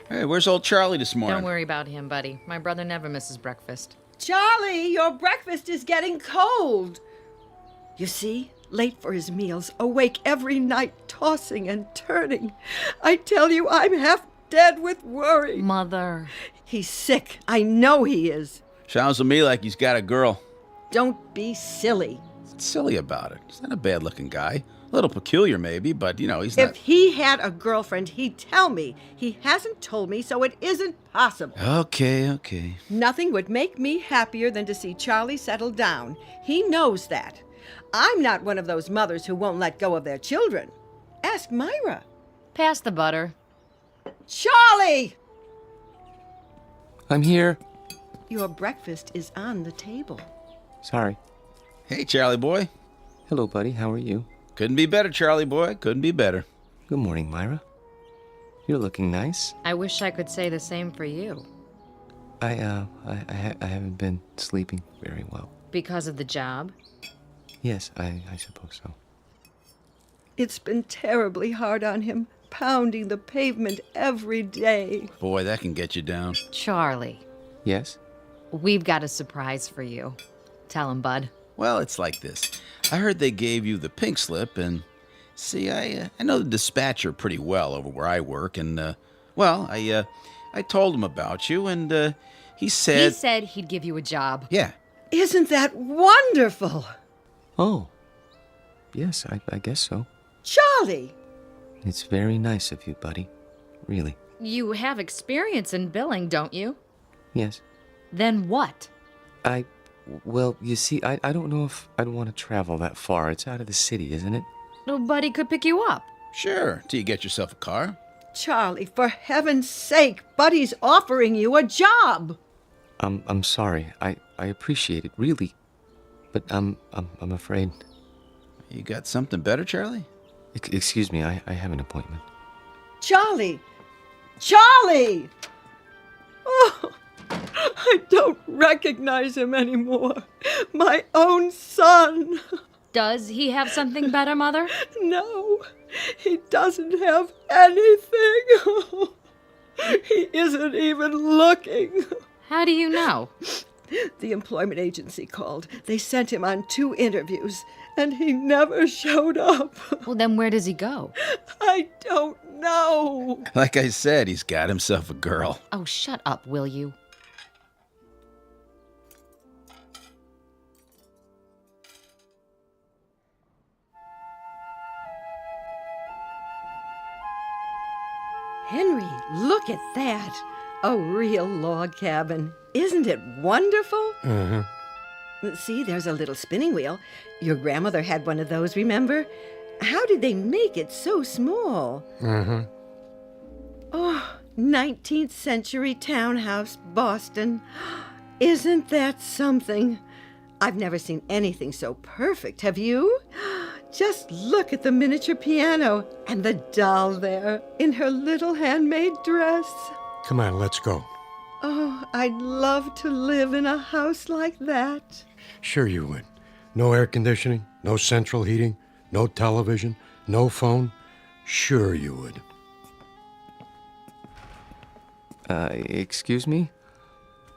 Hey, where's old Charlie this morning? Don't worry about him, buddy. My brother never misses breakfast. Charlie, your breakfast is getting cold. You see, late for his meals, awake every night, tossing and turning. I tell you, I'm half dead with worry. Mother. He's sick. I know he is. Sounds to me like he's got a girl. Don't be silly. What's silly about it? He's not a bad-looking guy. A little peculiar, maybe, but, you know, he's not... If he had a girlfriend, he'd tell me. He hasn't told me, so it isn't possible. Okay. Nothing would make me happier than to see Charlie settle down. He knows that. I'm not one of those mothers who won't let go of their children. Ask Myra. Pass the butter. Charlie! I'm here. Your breakfast is on the table. Sorry. Hey, Charlie boy. Hello, buddy. How are you? Couldn't be better, Charlie boy. Couldn't be better. Good morning, Myra. You're looking nice. I wish I could say the same for you. I haven't been sleeping very well. Because of the job? Yes, I suppose so. It's been terribly hard on him, pounding the pavement every day. Boy, that can get you down. Charlie. Yes? We've got a surprise for you. Tell him, bud. Well, it's like this. I heard they gave you the pink slip, and see, I know the dispatcher pretty well over where I work, and, I told him about you, and, he said... He said he'd give you a job. Yeah. Isn't that wonderful? Oh. Yes, I guess so. Charlie! It's very nice of you, buddy. Really. You have experience in billing, don't you? Yes. Then what? Well, you see, I don't know if I'd want to travel that far. It's out of the city, isn't it? Nobody could pick you up. Sure, till you get yourself a car. Charlie, for heaven's sake, Buddy's offering you a job. I'm sorry. I appreciate it, really. But I'm afraid. You got something better, Charlie? Excuse me, I have an appointment. Charlie! Charlie! Oh, I don't recognize him anymore. My own son. Does he have something better, Mother? No, he doesn't have anything. He isn't even looking. How do you know? The employment agency called. They sent him on 2 interviews, and he never showed up. Well, then where does he go? I don't know. Like I said, he's got himself a girl. Oh, shut up, will you? Henry, look at that. A real log cabin. Isn't it wonderful? Uh-huh. See, there's a little spinning wheel. Your grandmother had one of those, remember? How did they make it so small? Uh-huh. Oh, 19th century townhouse, Boston. Isn't that something? I've never seen anything so perfect, have you? Just look at the miniature piano and the doll there in her little handmade dress. Come on, let's go. Oh, I'd love to live in a house like that. Sure you would. No air conditioning, no central heating, no television, no phone. Sure you would. Excuse me?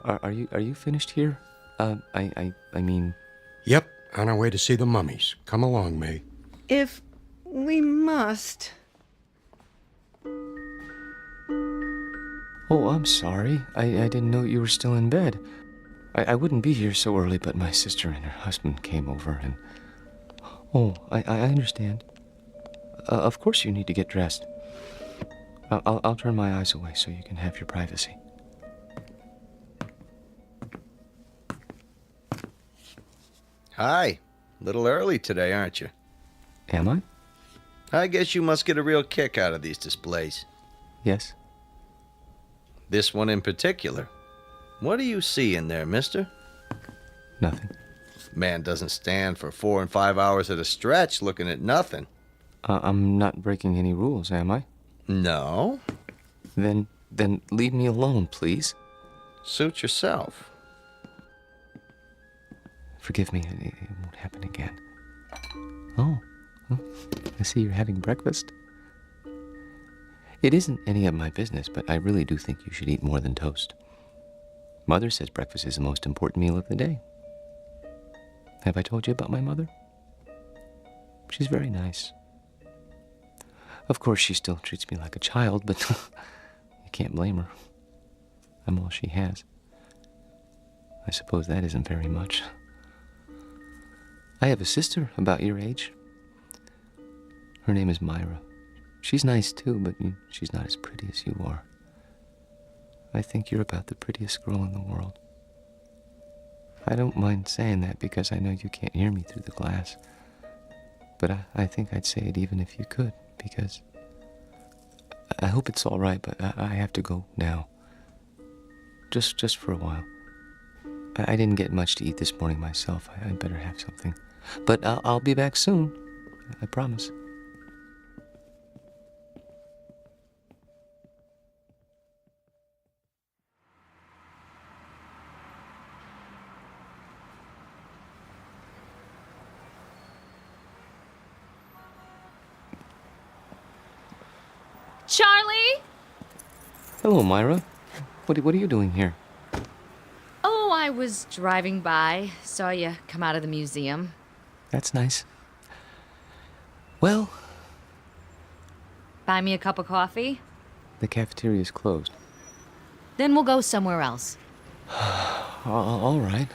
Are you finished here? I mean... Yep, on our way to see the mummies. Come along, May. If we must. Oh, I'm sorry. I didn't know you were still in bed. I wouldn't be here so early, but my sister and her husband came over and... Oh, I understand. Of course you need to get dressed. I'll turn my eyes away so you can have your privacy. Hi. A little early today, aren't you? Am I? I guess you must get a real kick out of these displays. Yes. This one in particular. What do you see in there, mister? Nothing. Man doesn't stand for 4 and 5 hours at a stretch looking at nothing. I'm not breaking any rules, am I? No. Then leave me alone, please. Suit yourself. Forgive me, it won't happen again. Oh, I see you're having breakfast. It isn't any of my business, but I really do think you should eat more than toast. Mother says breakfast is the most important meal of the day. Have I told you about my mother? She's very nice. Of course, she still treats me like a child, but you can't blame her. I'm all she has. I suppose that isn't very much. I have a sister about your age. Her name is Myra. She's nice too, but she's not as pretty as you are. I think you're about the prettiest girl in the world. I don't mind saying that because I know you can't hear me through the glass. But I think I'd say it even if you could, because I hope it's all right, but I have to go now. Just for a while. I didn't get much to eat this morning myself. I'd better have something. But I'll be back soon. I promise. Charlie? Hello, Myra. What are you doing here? Oh, I was driving by. Saw you come out of the museum. That's nice. Well, Buy me a cup of coffee? the cafeteria's closed. Then we'll go somewhere else. All right.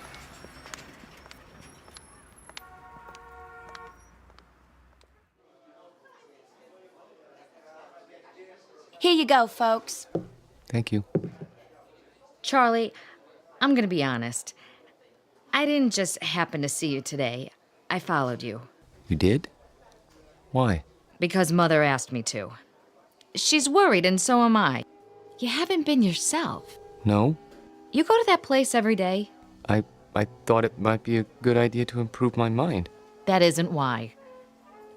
Here you go, folks. Thank you. Charlie, I'm gonna be honest. I didn't just happen to see you today. I followed you. You did? Why? Because Mother asked me to. She's worried, and so am I. You haven't been yourself. No? You go to that place every day? I thought it might be a good idea to improve my mind. That isn't why.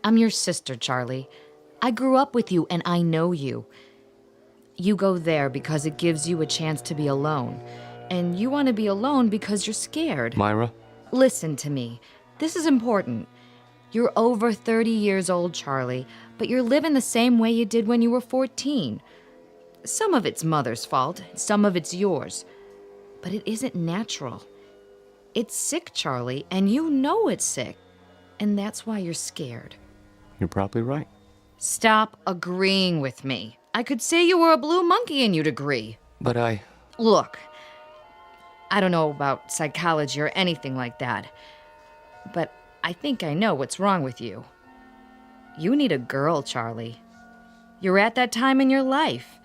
I'm your sister, Charlie. I grew up with you, and I know you. You go there because it gives you a chance to be alone. And you want to be alone because you're scared. Myra? Listen to me. This is important. You're over 30 years old, Charlie, but you're living the same way you did when you were 14. Some of it's Mother's fault, some of it's yours. But it isn't natural. It's sick, Charlie, and you know it's sick. And that's why you're scared. You're probably right. Stop agreeing with me. I could say you were a blue monkey and you'd agree. But Look, I don't know about psychology or anything like that, but I think I know what's wrong with you. You need a girl, Charlie. You're at that time in your life.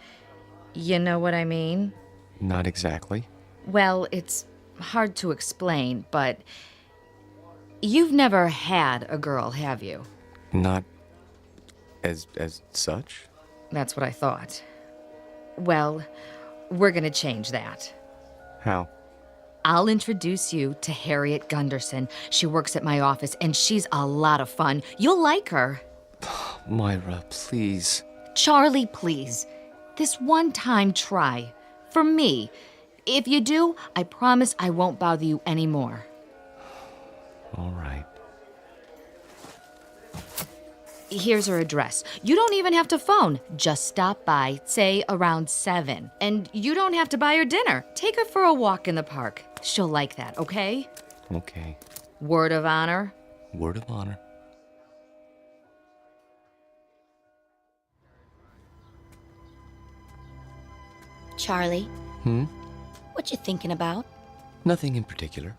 You know what I mean? Not exactly. Well, it's hard to explain, but you've never had a girl, have you? Not as such? That's what I thought. Well, we're gonna change that. How? I'll introduce you to Harriet Gunderson. She works at my office, and she's a lot of fun. You'll like her. Myra, please. Charlie, please. This one time, try. For me. If you do, I promise I won't bother you anymore. All right. Here's her address. You don't even have to phone. Just stop by, say around 7. And you don't have to buy her dinner. Take her for a walk in the park. She'll like that, okay? Okay. Word of honor? Word of honor. Charlie, Hmm? what you thinking about? Nothing in particular.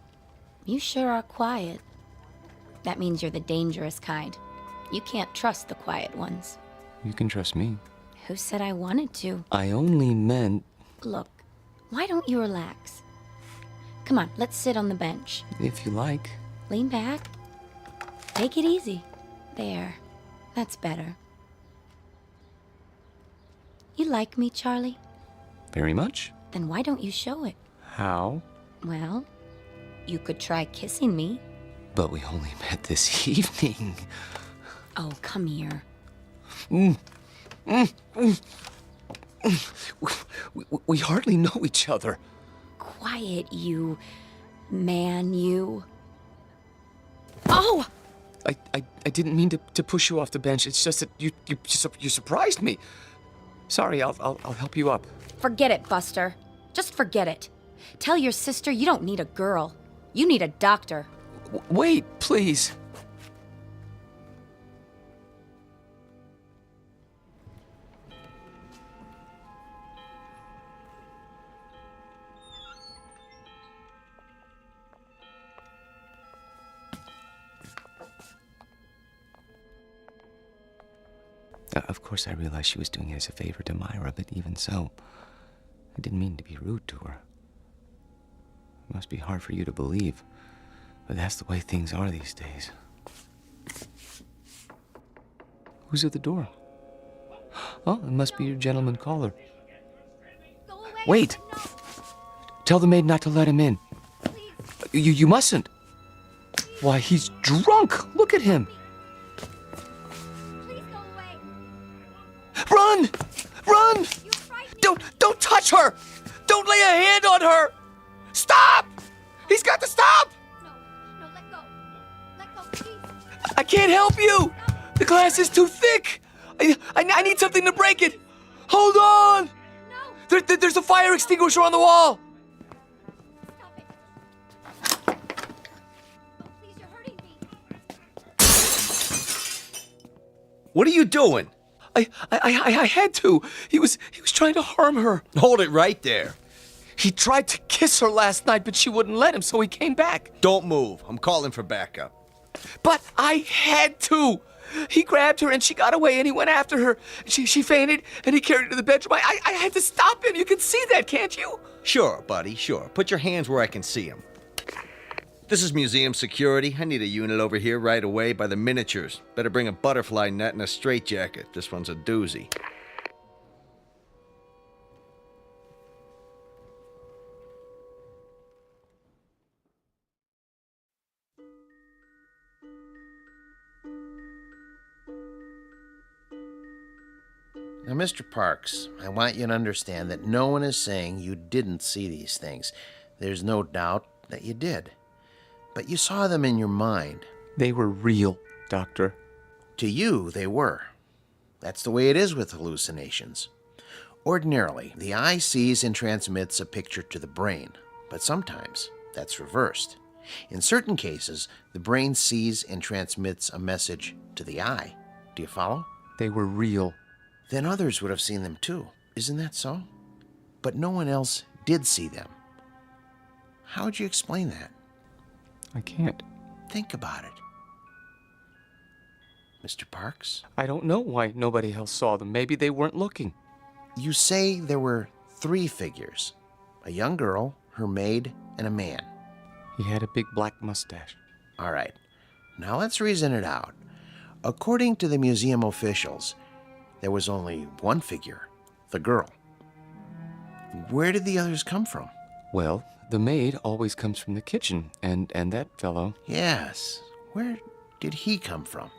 You sure are quiet. That means you're the dangerous kind. You can't trust the quiet ones. You can trust me. Who said I wanted to? I only meant... Look, why don't you relax? Come on, let's sit on the bench. If you like. Lean back. Take it easy. There. That's better. You like me, Charlie? Very much. Then why don't you show it? How? Well, you could try kissing me. But we only met this evening. Oh, come here. We hardly know each other. Quiet, you man, you. Oh! I didn't mean to push you off the bench. It's just that you surprised me. Sorry, I'll help you up. Forget it, Buster. Just forget it. Tell your sister you don't need a girl. You need a doctor. Wait, please. Of course, I realized she was doing it as a favor to Myra, but even so, I didn't mean to be rude to her. It must be hard for you to believe, but that's the way things are these days. Who's at the door? Oh, it must be your gentleman caller. Wait! Tell the maid not to let him in. You mustn't. Why, he's drunk! Look at him! Run! Run! Don't touch her! Don't lay a hand on her! Stop! He's got to stop! No, let go. Let go, please. I can't help you! The glass is too thick! I need something to break it! Hold on! No! There's a fire extinguisher on the wall! What are you doing? I had to. He was trying to harm her. Hold it right there. He tried to kiss her last night, but she wouldn't let him, so he came back. Don't move. I'm calling for backup. But I had to. He grabbed her and she got away and he went after her. She fainted and he carried her to the bedroom. I had to stop him. You can see that, can't you? Sure, buddy, sure. Put your hands where I can see them. This is museum security. I need a unit over here right away by the miniatures. Better bring a butterfly net and a straitjacket. This one's a doozy. Now, Mr. Parks, I want you to understand that no one is saying you didn't see these things. There's no doubt that you did. But you saw them in your mind. They were real, Doctor. To you, they were. That's the way it is with hallucinations. Ordinarily, the eye sees and transmits a picture to the brain, but sometimes that's reversed. In certain cases, the brain sees and transmits a message to the eye. Do you follow? They were real. Then others would have seen them too. Isn't that so? But no one else did see them. How would you explain that? I can't. Think about it. Mr. Parks? I don't know why nobody else saw them. Maybe they weren't looking. You say there were 3 figures. A young girl, her maid, and a man. He had a big black mustache. All right. Now let's reason it out. According to the museum officials, there was only one figure, the girl. Where did the others come from? Well, the maid always comes from the kitchen, and that fellow... Yes. Where did he come from?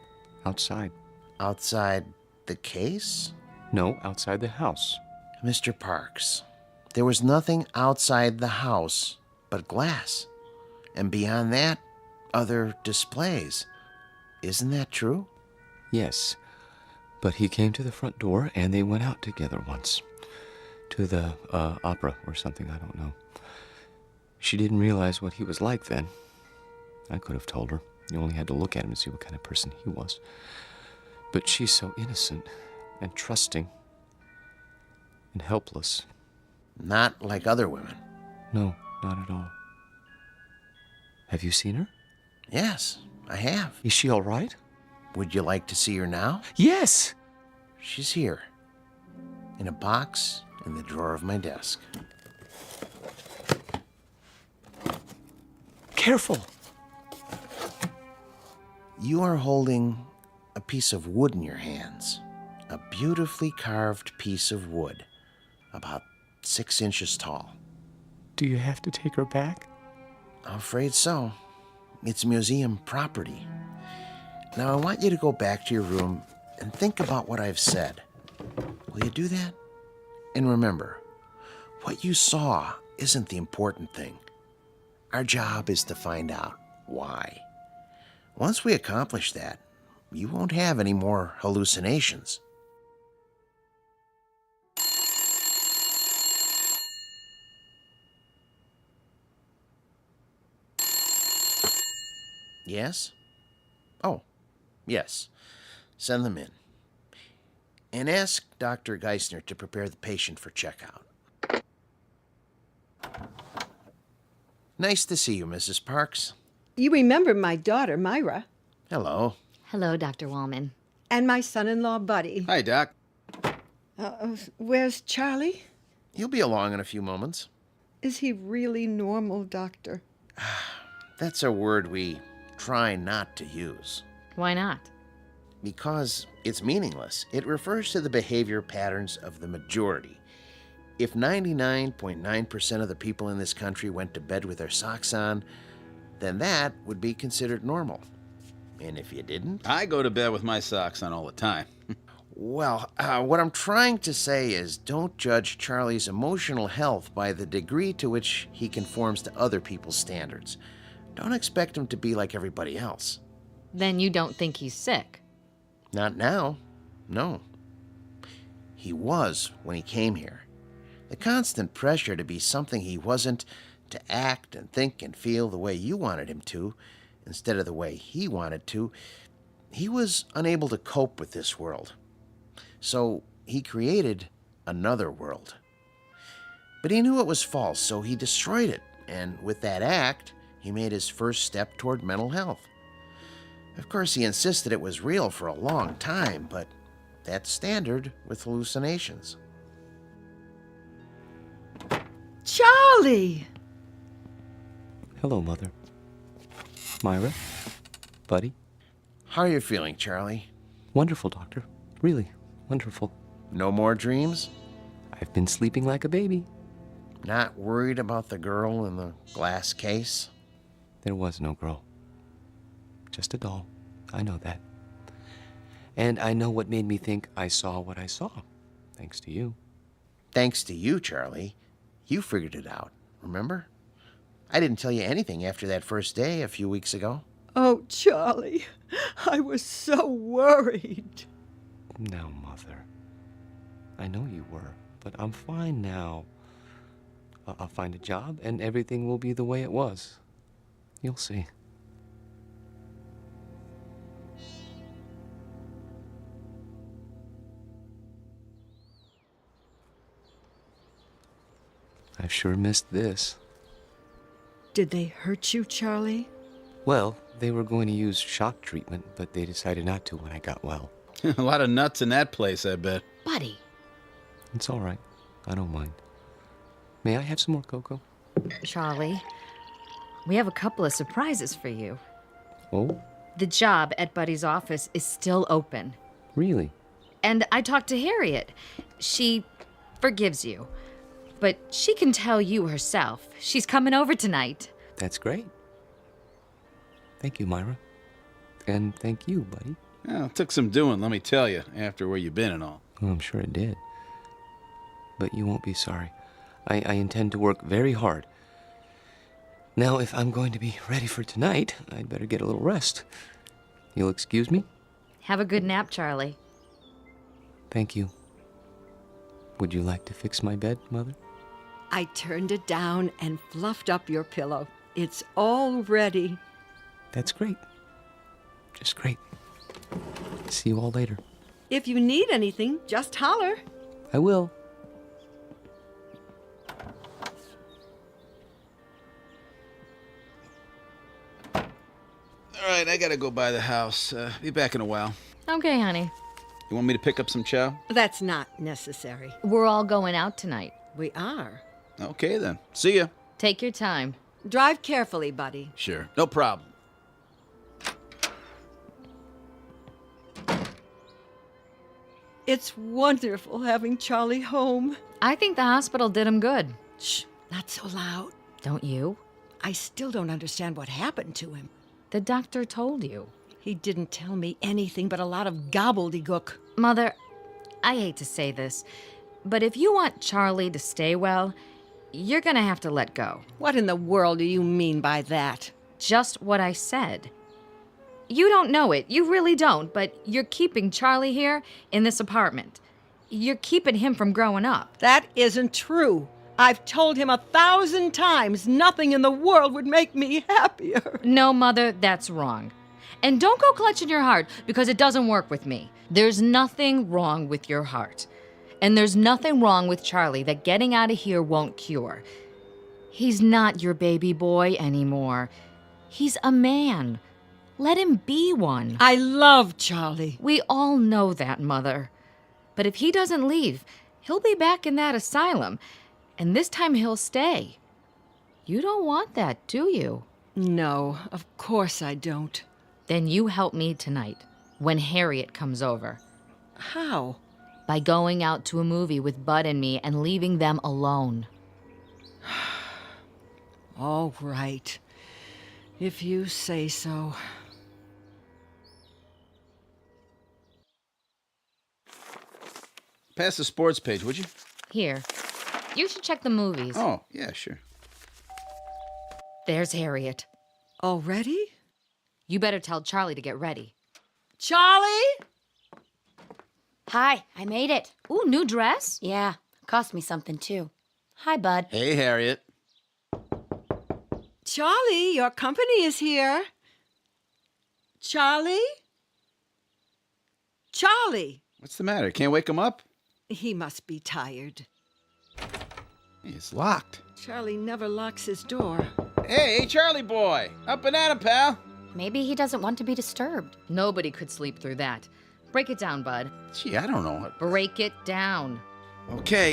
Outside. Outside the case? No, outside the house. Mr. Parks, there was nothing outside the house but glass. And beyond that, other displays. Isn't that true? Yes. But he came to the front door, and they went out together once. To the opera or something, I don't know. She didn't realize what he was like then. I could have told her. You only had to look at him to see what kind of person he was. But she's so innocent and trusting and helpless. Not like other women. No, not at all. Have you seen her? Yes, I have. Is she all right? Would you like to see her now? Yes! She's here. In a box in the drawer of my desk. Careful! You are holding a piece of wood in your hands. A beautifully carved piece of wood. About 6 inches tall. Do you have to take her back? I'm afraid so. It's museum property. Now I want you to go back to your room and think about what I've said. Will you do that? And remember, what you saw isn't the important thing. Our job is to find out why. Once we accomplish that, you won't have any more hallucinations. Yes? Oh, yes. Send them in. And ask Dr. Geisner to prepare the patient for checkout. Nice to see you, Mrs. Parks. You remember my daughter, Myra. Hello. Hello, Dr. Wallman. And my son-in-law, Buddy. Hi, Doc. Where's Charlie? He'll be along in a few moments. Is he really normal, Doctor? That's a word we try not to use. Why not? Because it's meaningless. It refers to the behavior patterns of the majority. If 99.9% of the people in this country went to bed with their socks on, then that would be considered normal. And if you didn't... I go to bed with my socks on all the time. Well, what I'm trying to say is don't judge Charlie's emotional health by the degree to which he conforms to other people's standards. Don't expect him to be like everybody else. Then you don't think he's sick? Not now. No. he was when he came here. The constant pressure to be something he wasn't, to act and think and feel the way you wanted him to, instead of the way he wanted to, he was unable to cope with this world. So he created another world. But he knew it was false, so he destroyed it, and with that act, he made his first step toward mental health. Of course, he insisted it was real for a long time, but that's standard with hallucinations. Charlie! Hello, Mother. Myra? Buddy? How are you feeling, Charlie? Wonderful, Doctor. Really wonderful. No more dreams? I've been sleeping like a baby. Not worried about the girl in the glass case? There was no girl. Just a doll. I know that. And I know what made me think I saw what I saw. Thanks to you. Thanks to you, Charlie. You figured it out, remember? I didn't tell you anything after that first day a few weeks ago. Oh, Charlie, I was so worried. No, Mother. I know you were, but I'm fine now. I'll find a job and everything will be the way it was. You'll see. I've sure missed this. Did they hurt you, Charlie? Well, they were going to use shock treatment, but they decided not to when I got well. A lot of nuts in that place, I bet. Buddy. It's all right. I don't mind. May I have some more cocoa? Charlie, we have a couple of surprises for you. Oh? The job at Buddy's office is still open. Really? And I talked to Harriet. She forgives you. But she can tell you herself. She's coming over tonight. That's great. Thank you, Myra. And thank you, Buddy. Well, it took some doing, let me tell you, after where you've been and all. Well, I'm sure it did. But you won't be sorry. I intend to work very hard. Now, if I'm going to be ready for tonight, I'd better get a little rest. You'll excuse me? Have a good nap, Charlie. Thank you. Would you like to fix my bed, Mother? I turned it down and fluffed up your pillow. It's all ready. That's great. Just great. See you all later. If you need anything, just holler. I will. All right, I gotta go by the house. Be back in a while. Okay, honey. You want me to pick up some chow? That's not necessary. We're all going out tonight. We are. Okay, then. See ya. Take your time. Drive carefully, buddy. Sure. No problem. It's wonderful having Charlie home. I think the hospital did him good. Shh, not so loud. Don't you? I still don't understand what happened to him. The doctor told you. He didn't tell me anything but a lot of gobbledygook. Mother, I hate to say this, but if you want Charlie to stay well, you're gonna have to let go. What in the world do you mean by that? Just what I said. You don't know it, you really don't, but you're keeping Charlie here in this apartment. You're keeping him from growing up. That isn't true. I've told him 1,000 times nothing in the world would make me happier. No, Mother, that's wrong. And don't go clutching your heart, because it doesn't work with me. There's nothing wrong with your heart. And there's nothing wrong with Charlie that getting out of here won't cure. He's not your baby boy anymore. He's a man. Let him be one. I love Charlie. We all know that, Mother. But if he doesn't leave, he'll be back in that asylum. And this time he'll stay. You don't want that, do you? No, of course I don't. Then you help me tonight, when Harriet comes over. How? By going out to a movie with Bud and me and leaving them alone. All right. If you say so. Pass the sports page, would you? Here. You should check the movies. Oh, yeah, sure. There's Harriet. Already? You better tell Charlie to get ready. Charlie? Hi, I made it. Ooh, new dress? Yeah, cost me something too. Hi, bud. Hey, Harriet. Charlie, your company is here. Charlie? Charlie! What's the matter? Can't wake him up? He must be tired. It's locked. Charlie never locks his door. Hey, Charlie boy. Up and at him, pal. Maybe he doesn't want to be disturbed. Nobody could sleep through that. Break it down, bud. Gee, I don't know. Break it down. Okay.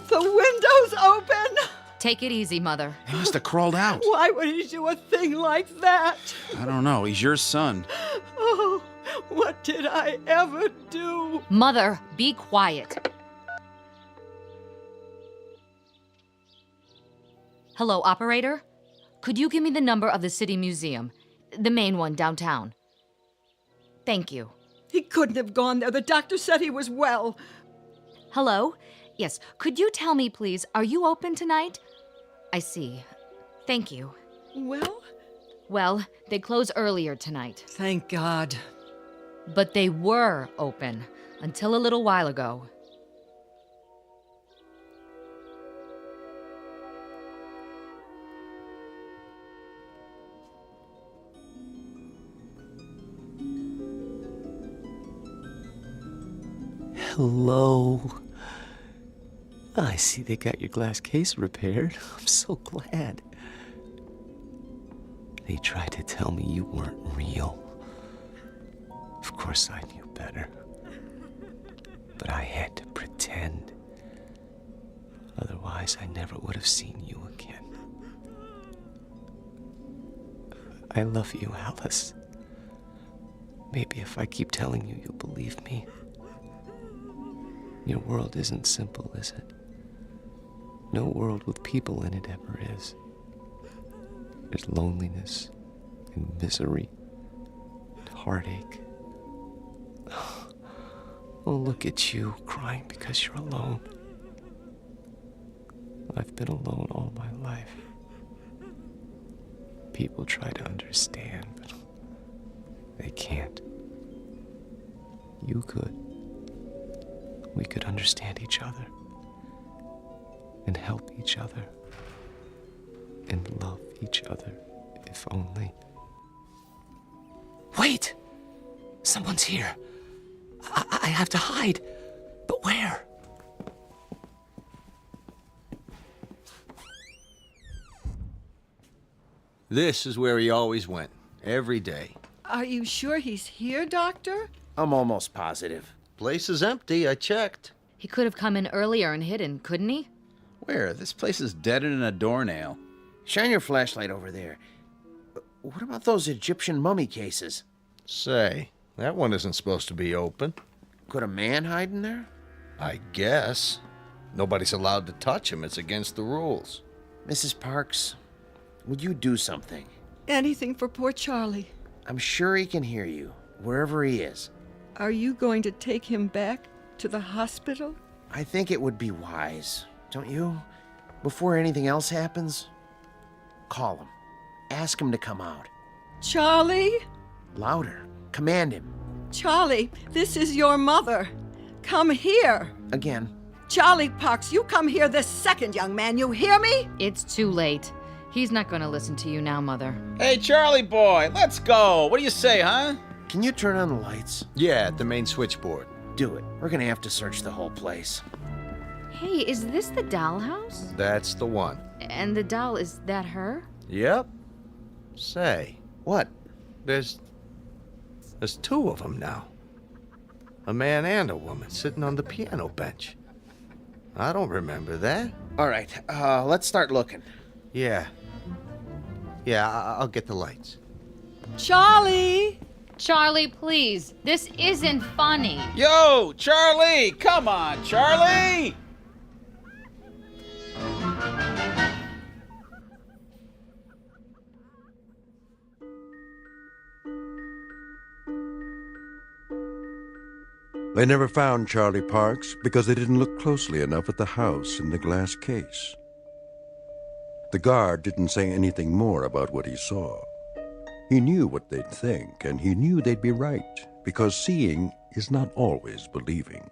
The window's open! Take it easy, Mother. He must have crawled out. Why would he do a thing like that? I don't know. He's your son. Oh, what did I ever do? Mother, be quiet. Hello, operator? Could you give me the number of the City Museum? The main one downtown. Thank you. He couldn't have gone there. The doctor said he was well. Hello? Yes, could you tell me, please, are you open tonight? I see. Thank you. Well? Well, they close earlier tonight. Thank God. But they were open until a little while ago. Hello. I see they got your glass case repaired. I'm so glad. They tried to tell me you weren't real. Of course I knew better. But I had to pretend. Otherwise, I never would have seen you again. I love you, Alice. Maybe if I keep telling you, you'll believe me. Your world isn't simple, is it? No world with people in it ever is. There's loneliness and misery and heartache. Oh, look at you, crying because you're alone. I've been alone all my life. People try to understand, but they can't. You could. We could understand each other and help each other and love each other, if only. Wait! Someone's here. I have to hide. But where? This is where he always went, every day. Are you sure he's here, Doctor? I'm almost positive. Place is empty, I checked. He could have come in earlier and hidden, couldn't he? Where? This place is deader than a doornail. Shine your flashlight over there. What about those Egyptian mummy cases? Say, that one isn't supposed to be open. Could a man hide in there? I guess. Nobody's allowed to touch him. It's against the rules. Mrs. Parks, would you do something? Anything for poor Charlie. I'm sure he can hear you, wherever he is. Are you going to take him back to the hospital? I think it would be wise, don't you? Before anything else happens, call him. Ask him to come out. Charlie? Louder. Command him. Charlie, this is your mother. Come here. Again. Charlie Parks, you come here this second, young man. You hear me? It's too late. He's not going to listen to you now, Mother. Hey, Charlie boy, let's go. What do you say, huh? Can you turn on the lights? Yeah, at the main switchboard. Do it. We're gonna have to search the whole place. Hey, is this the doll house? That's the one. And the doll, is that her? Yep. Say. What? There's two of them now. A man and a woman sitting on the piano bench. I don't remember that. All right, let's start looking. Yeah. Yeah, I'll get the lights. Charlie! Charlie, please. This isn't funny. Yo, Charlie! Come on, Charlie! They never found Charlie Parks because they didn't look closely enough at the house in the glass case. The guard didn't say anything more about what he saw. He knew what they'd think, and he knew they'd be right, because seeing is not always believing.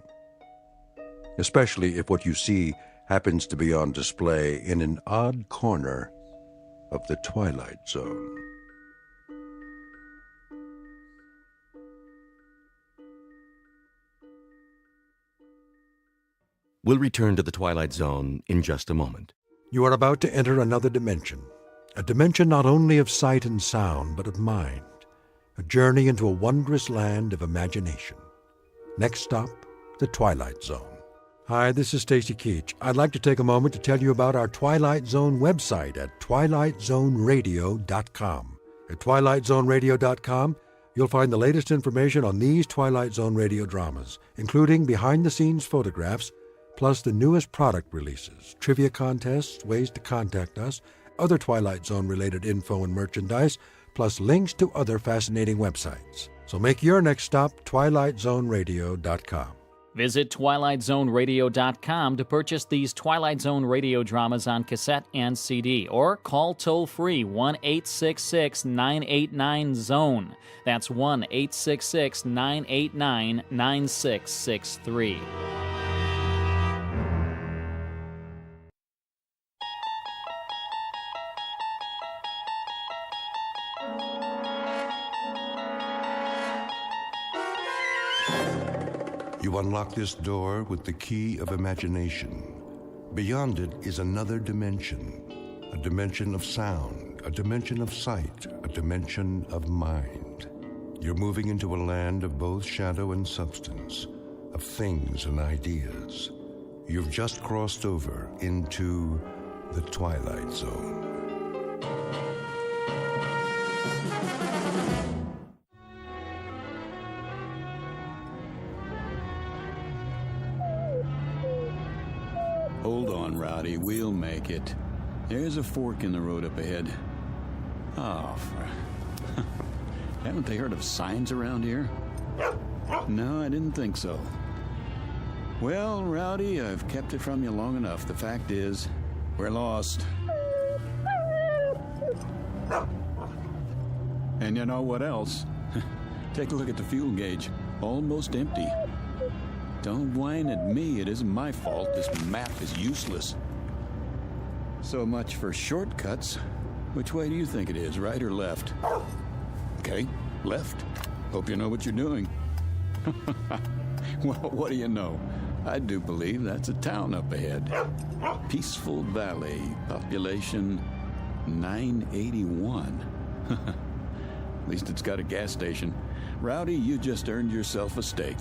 Especially if what you see happens to be on display in an odd corner of the Twilight Zone. We'll return to the Twilight Zone in just a moment. You are about to enter another dimension, a dimension not only of sight and sound, but of mind, a journey into a wondrous land of imagination. Next stop, the Twilight Zone. Hi, this is Stacy Keach. I'd like to take a moment to tell you about our Twilight Zone website at twilightzoneradio.com. At twilightzoneradio.com, you'll find the latest information on these Twilight Zone radio dramas, including behind-the-scenes photographs, plus the newest product releases, trivia contests, ways to contact us, other Twilight Zone-related info and merchandise, plus links to other fascinating websites. So make your next stop twilightzoneradio.com. Visit twilightzoneradio.com to purchase these Twilight Zone radio dramas on cassette and CD, or call toll-free 1-866-989-ZONE. That's 1-866-989-9663. You unlock this door with the key of imagination. Beyond it is another dimension, a dimension of sound, a dimension of sight, a dimension of mind. You're moving into a land of both shadow and substance, of things and ideas. You've just crossed over into the Twilight Zone. Hold on, Rowdy. We'll make it. There's a fork in the road up ahead. Oh, haven't they heard of signs around here? No, I didn't think so. Well, Rowdy, I've kept it from you long enough. The fact is, we're lost. And you know what else? Take a look at the fuel gauge. Almost empty. Don't whine at me. It isn't my fault. This map is useless. So much for shortcuts. Which way do you think it is, right or left? Okay, left. Hope you know what you're doing. Well, what do you know? I do believe that's a town up ahead. Peaceful Valley, population 981. At least it's got a gas station. Rowdy, you just earned yourself a steak.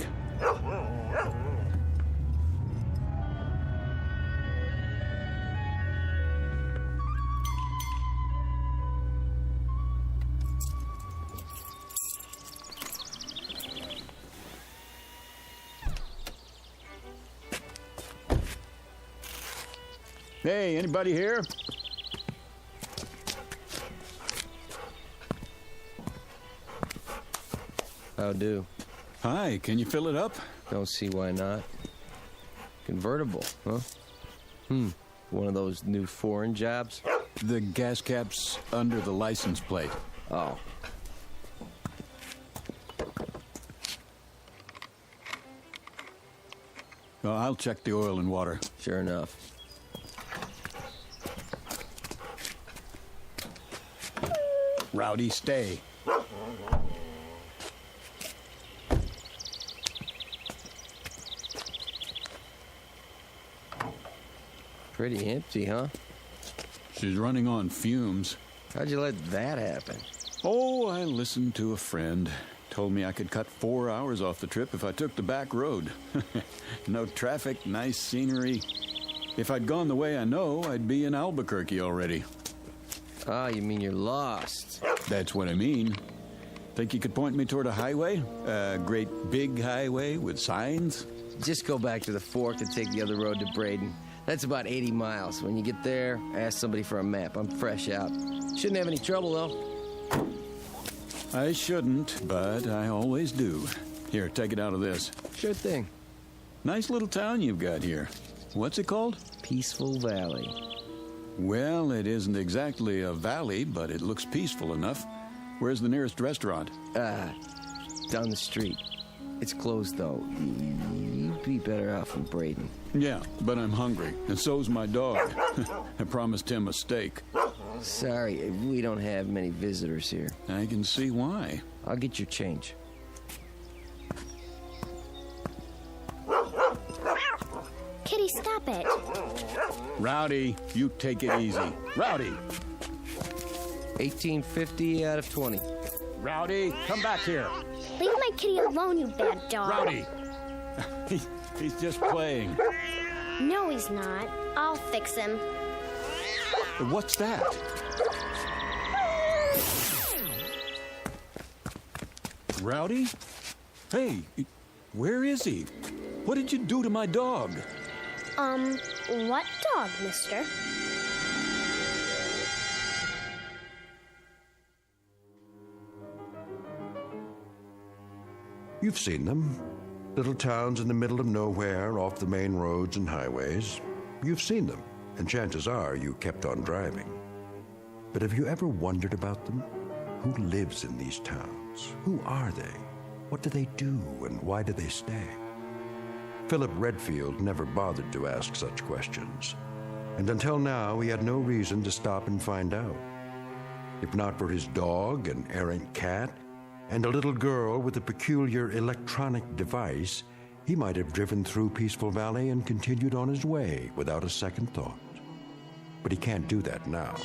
Hey, anybody here? How do? Hi, can you fill it up? Don't see why not. Convertible, huh? One of those new foreign jobs? The gas cap's under the license plate. Oh. Well, I'll check the oil and water. Sure enough. Rowdy, stay. Pretty empty, huh? She's running on fumes. How'd you let that happen? Oh, I listened to a friend. Told me I could cut 4 hours off the trip if I took the back road. No traffic, nice scenery. If I'd gone the way I know, I'd be in Albuquerque already. Ah, you mean you're lost? That's what I mean. Think you could point me toward a highway? A great big highway with signs? Just go back to the fork and take the other road to Braden. That's about 80 miles. When you get there, ask somebody for a map. I'm fresh out. Shouldn't have any trouble, though. I shouldn't, but I always do. Here, take it out of this. Sure thing. Nice little town you've got here. What's it called? Peaceful Valley. Well, it isn't exactly a valley, but it looks peaceful enough. Where's the nearest restaurant? Down the street. It's closed, though. You'd be better off in Braden. Yeah, but I'm hungry, and so's my dog. I promised him a steak. Sorry, we don't have many visitors here. I can see why. I'll get your change. Kitty, stop it. Rowdy, you take it easy. Rowdy! 1850 out of 20. Rowdy, come back here. Leave my kitty alone, you bad dog. Rowdy! He's just playing. No, he's not. I'll fix him. What's that? Rowdy? Hey, where is he? What did you do to my dog? What dog, mister? You've seen them. Little towns in the middle of nowhere, off the main roads and highways. You've seen them, and chances are you kept on driving. But have you ever wondered about them? Who lives in these towns? Who are they? What do they do, and why do they stay? Philip Redfield never bothered to ask such questions, and until now he had no reason to stop and find out. If not for his dog, an errant cat, and a little girl with a peculiar electronic device, he might have driven through Peaceful Valley and continued on his way without a second thought. But he can't do that now,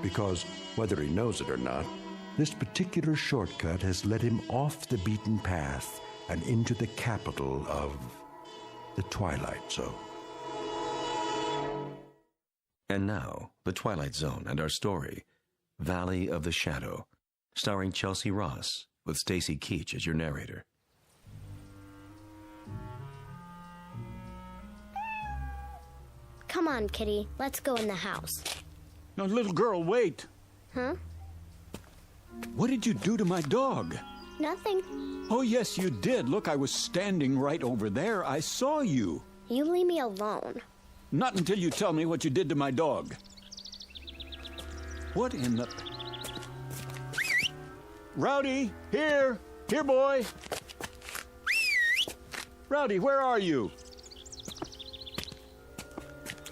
because, whether he knows it or not, this particular shortcut has led him off the beaten path and into the capital of the Twilight Zone. And now, the Twilight Zone and our story, Valley of the Shadow, starring Chelsea Ross, with Stacy Keach as your narrator. Come on, Kitty. Let's go in the house. No, little girl, wait. Huh? What did you do to my dog? Nothing. Oh, yes, you did. Look, I was standing right over there. I saw you. You leave me alone. Not until you tell me what you did to my dog. What in the... Rowdy, here! Here, boy! Rowdy, where are you?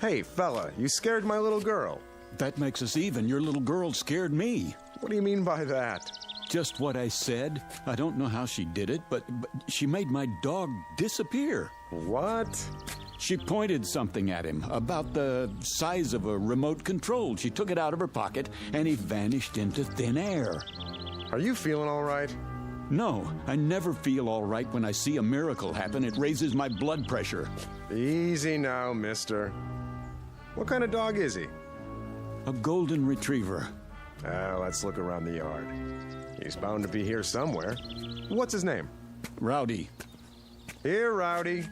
Hey, fella, you scared my little girl. That makes us even. Your little girl scared me. What do you mean by that? Just what I said. I don't know how she did it, but she made my dog disappear. What? She pointed something at him about the size of a remote control. She took it out of her pocket, and he vanished into thin air. Are you feeling all right? No, I never feel all right when I see a miracle happen. It raises my blood pressure. Easy now, mister. What kind of dog is he? A golden retriever. Let's look around the yard. He's bound to be here somewhere. What's his name? Rowdy. Here, Rowdy.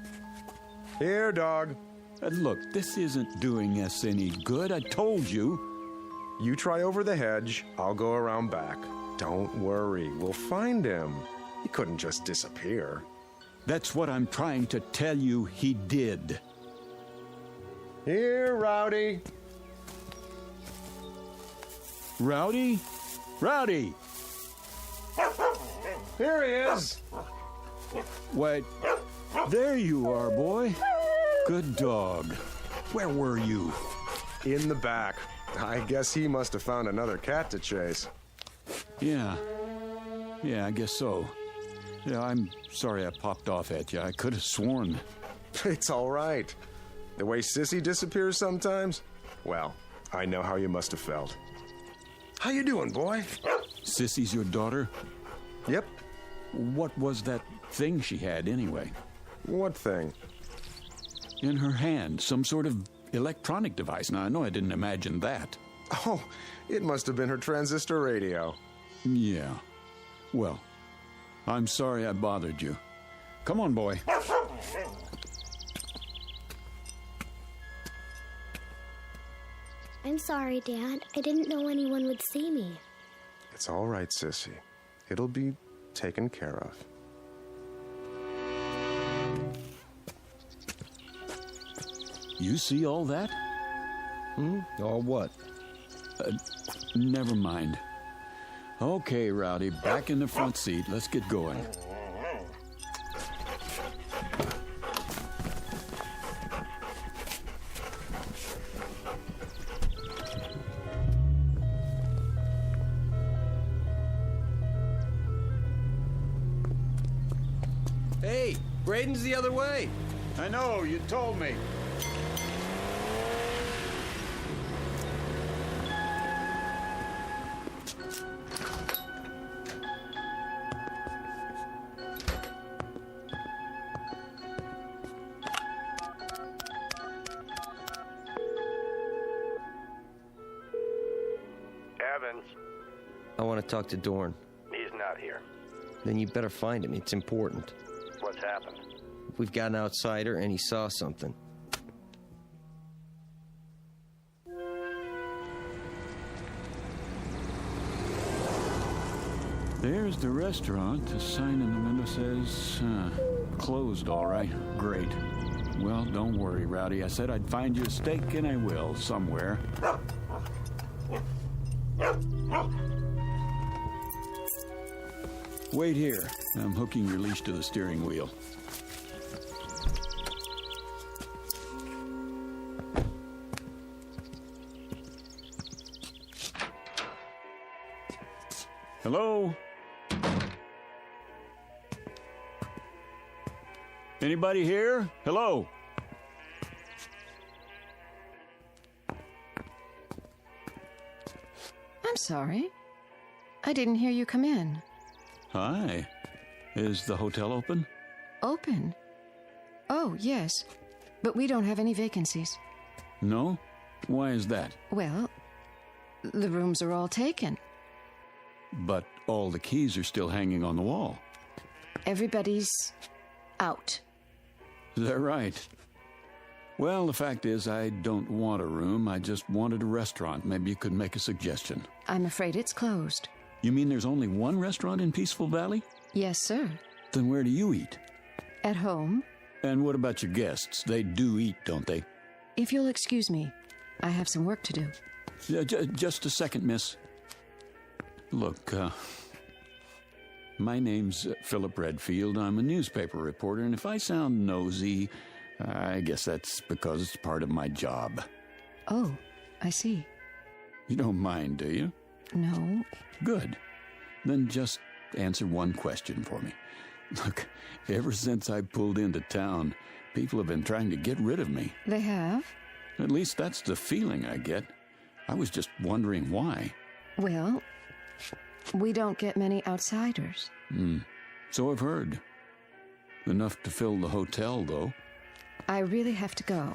Here, dog. Look, this isn't doing us any good. I told you. You try over the hedge. I'll go around back. Don't worry. We'll find him. He couldn't just disappear. That's what I'm trying to tell you he did. Here, Rowdy. Rowdy? Rowdy! Here he is. Wait, there you are, boy. Good dog. Where were you? In the back. I guess he must have found another cat to chase. Yeah, I guess so. Yeah, I'm sorry I popped off at you. I could have sworn. It's all right. The way Sissy disappears sometimes? Well, I know how you must have felt. How you doing, boy? Sissy's your daughter? Yep. What was that thing she had, anyway? What thing? In her hand, some sort of electronic device. Now, I know I didn't imagine that. Oh, it must have been her transistor radio. Yeah. Well, I'm sorry I bothered you. Come on, boy. I'm sorry, Dad. I didn't know anyone would see me. It's all right, Sissy. It'll be taken care of. You see all that? All what? Never mind. Okay, Rowdy, back in the front seat. Let's get going. Hey, Braden's the other way. I know, you told me. Evans, I want to talk to Dorn. he's not here. Then you better find him. It's important. What's happened? We've got an outsider, and he saw something. There's the restaurant. The sign in the window says, closed, all right. Great. Well, don't worry, Rowdy. I said I'd find you a steak, and I will, somewhere. Wait here. I'm hooking your leash to the steering wheel. Hello? Anybody here? Hello? I'm sorry. I didn't hear you come in. Hi. Is the hotel open? Open? Oh, yes. But we don't have any vacancies. No? Why is that? Well, the rooms are all taken. But all the keys are still hanging on the wall. Everybody's out. Is that right? Well, the fact is, I don't want a room. I just wanted a restaurant. Maybe you could make a suggestion. I'm afraid it's closed. You mean there's only one restaurant in Peaceful Valley? Yes, sir. Then where do you eat? At home. And what about your guests? They do eat, don't they? If you'll excuse me, I have some work to do. Just a second, miss. Look, my name's Philip Redfield. I'm a newspaper reporter, and if I sound nosy, I guess that's because it's part of my job. Oh, I see. You don't mind, do you? No. Good. Then just answer one question for me. Look, ever since I pulled into town, people have been trying to get rid of me. They have? At least that's the feeling I get. I was just wondering why. Well, we don't get many outsiders. So I've heard. Enough to fill the hotel, though. I really have to go.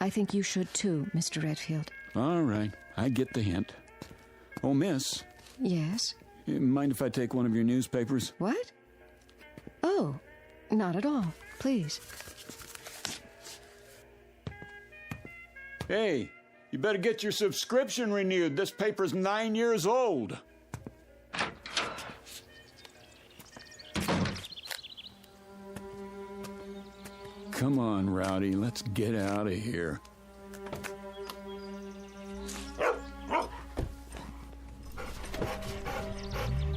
I think you should too, Mr. Redfield. All right, I get the hint. Oh, miss. Yes? Mind if I take one of your newspapers? What? Oh, not at all. Please. Hey, you better get your subscription renewed. This paper's 9 years old. Come on, Rowdy, let's get out of here.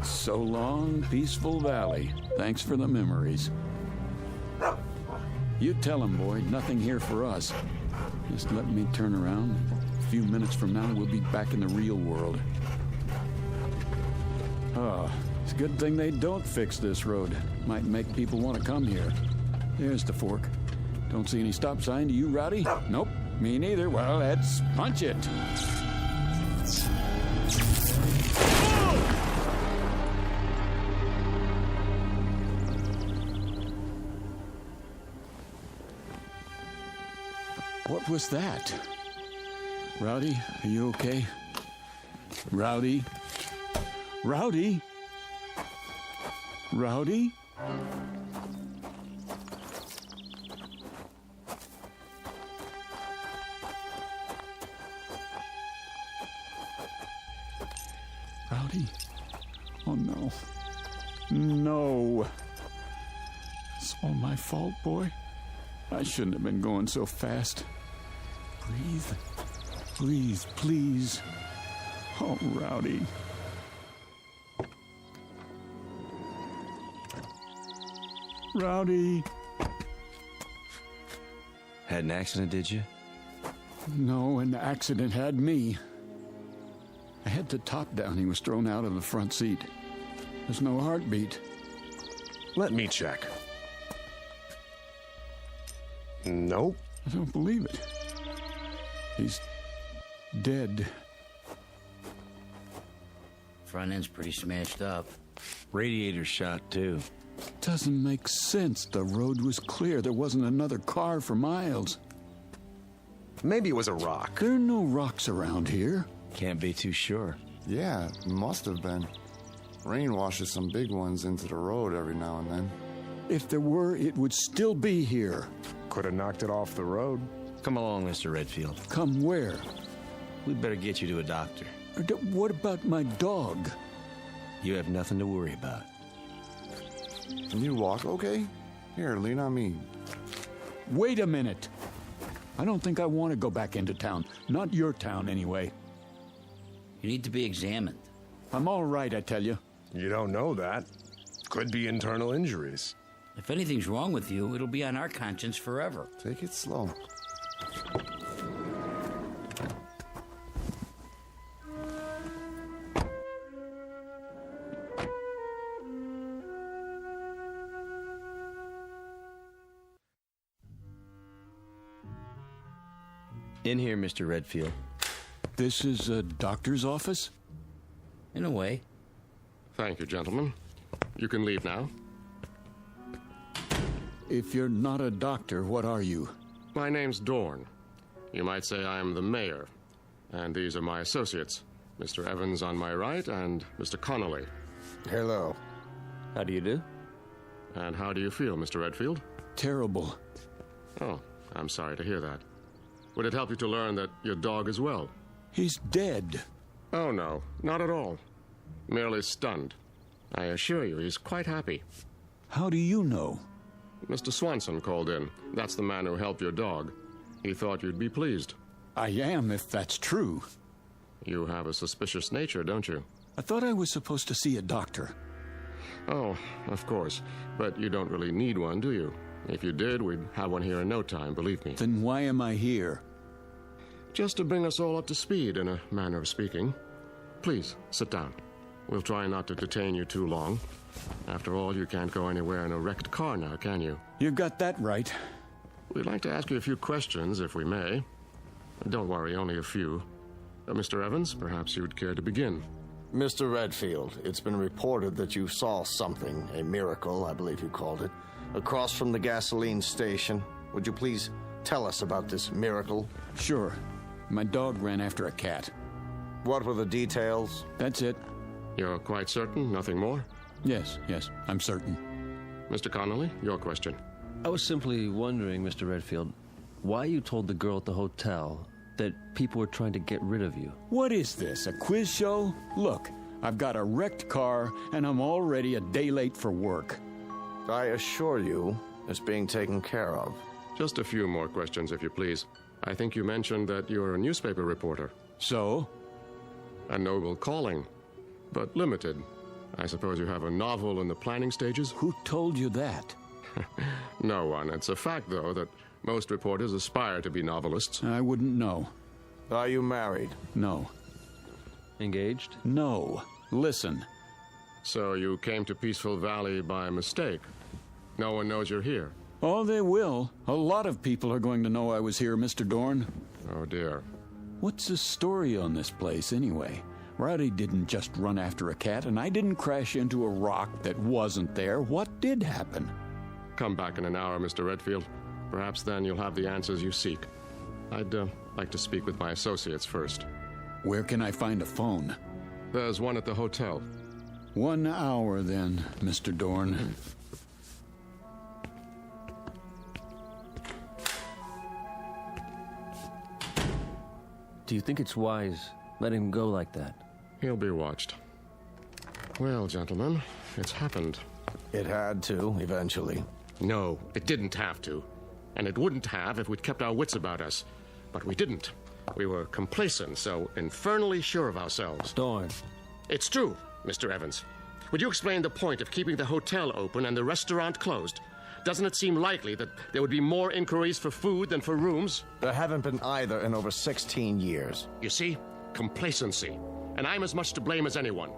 So long, Peaceful Valley. Thanks for the memories. You tell him, boy, nothing here for us. Just let me turn around. A few minutes from now, we'll be back in the real world. Oh, it's a good thing they don't fix this road. Might make people want to come here. There's the fork. Don't see any stop sign. Do you, Rowdy? Nope, me neither. Well, let's punch it. What was that? Rowdy, are you okay? Rowdy? Rowdy? Rowdy? Rowdy? Oh, no. No. It's all my fault, boy. I shouldn't have been going so fast. Breathe. Breathe, please. Oh, Rowdy. Rowdy. Had an accident, did you? No, an accident had me. I had the top down. He was thrown out of the front seat. There's no heartbeat. Let me check. Nope. I don't believe it. He's dead. Front end's pretty smashed up. Radiator shot, too. Doesn't make sense. The road was clear. There wasn't another car for miles. Maybe it was a rock. There are no rocks around here. Can't be too sure. Yeah, must have been. Rain washes some big ones into the road every now and then. If there were, it would still be here. Could have knocked it off the road. Come along, Mr. Redfield. Come where? We'd better get you to a doctor. What about my dog? You have nothing to worry about. Can you walk okay? Here, lean on me. Wait a minute. I don't think I want to go back into town. Not your town, anyway. You need to be examined. I'm all right, I tell you. You don't know that. Could be internal injuries. If anything's wrong with you, it'll be on our conscience forever. Take it slow. In here, Mr. Redfield. This is a doctor's office? In a way. Thank you, gentlemen. You can leave now. If you're not a doctor, what are you? My name's Dorn. You might say I am the mayor. And these are my associates, Mr. Evans on my right and Mr. Connolly. Hello. How do you do? And how do you feel, Mr. Redfield? Terrible. Oh, I'm sorry to hear that. Would it help you to learn that your dog is well? He's dead. Oh, no, not at all. Merely stunned. I assure you, he's quite happy. How do you know? Mr. Swanson called in. That's the man who helped your dog. He thought you'd be pleased. I am, if that's true. You have a suspicious nature, don't you? I thought I was supposed to see a doctor. Oh, of course. But you don't really need one, do you? If you did, we'd have one here in no time, believe me. Then why am I here? Just to bring us all up to speed, in a manner of speaking. Please, sit down. We'll try not to detain you too long. After all, you can't go anywhere in a wrecked car now, can you? You got that right. We'd like to ask you a few questions, if we may. Don't worry, only a few. Mr. Evans, perhaps you'd care to begin. Mr. Redfield, it's been reported that you saw something, a miracle, I believe you called it, across from the gasoline station. Would you please tell us about this miracle? Sure. My dog ran after a cat. What were the details? That's it. You're quite certain? Nothing more? Yes, I'm certain. Mr. Connolly, your question. I was simply wondering, Mr. Redfield, why you told the girl at the hotel that people were trying to get rid of you. What is this, a quiz show? Look, I've got a wrecked car, and I'm already a day late for work. I assure you, it's being taken care of. Just a few more questions, if you please. I think you mentioned that you're a newspaper reporter. So? A noble calling, but limited. I suppose you have a novel in the planning stages? Who told you that? No one. It's a fact, though, that most reporters aspire to be novelists. I wouldn't know. Are you married? No. Engaged? No. Listen. So you came to Peaceful Valley by mistake? No one knows you're here? Oh, they will. A lot of people are going to know I was here, Mr. Dorn. Oh, dear. What's the story on this place, anyway? Rowdy didn't just run after a cat, and I didn't crash into a rock that wasn't there. What did happen? Come back in an hour, Mr. Redfield. Perhaps then you'll have the answers you seek. I'd like to speak with my associates first. Where can I find a phone? There's one at the hotel. 1 hour, then, Mr. Dorn. Do you think it's wise letting him go like that? He'll be watched. Well, gentlemen, it's happened. It had to, eventually. No, it didn't have to. And it wouldn't have if we'd kept our wits about us. But we didn't. We were complacent, so infernally sure of ourselves. Dorn. It's true, Mr. Evans. Would you explain the point of keeping the hotel open and the restaurant closed? Doesn't it seem likely that there would be more inquiries for food than for rooms? There haven't been either in over 16 years. You see? Complacency. And I'm as much to blame as anyone.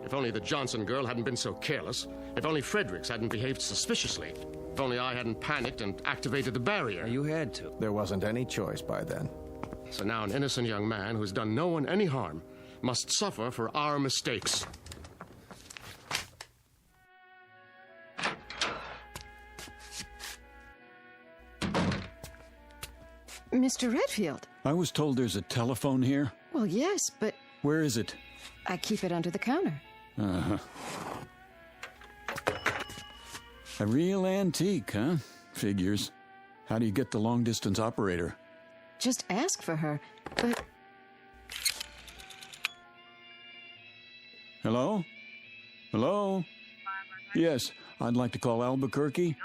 If only the Johnson girl hadn't been so careless. If only Fredericks hadn't behaved suspiciously. If only I hadn't panicked and activated the barrier. You had to. There wasn't any choice by then. So now an innocent young man who's done no one any harm must suffer for our mistakes. Mr. Redfield. I was told there's a telephone here. Well, yes, but Where is it? I keep it under the counter. Uh-huh. A real antique, huh? Figures. How do you get the long-distance operator? Just ask for her, but... Hello? Hello? Yes, I'd like to call Albuquerque.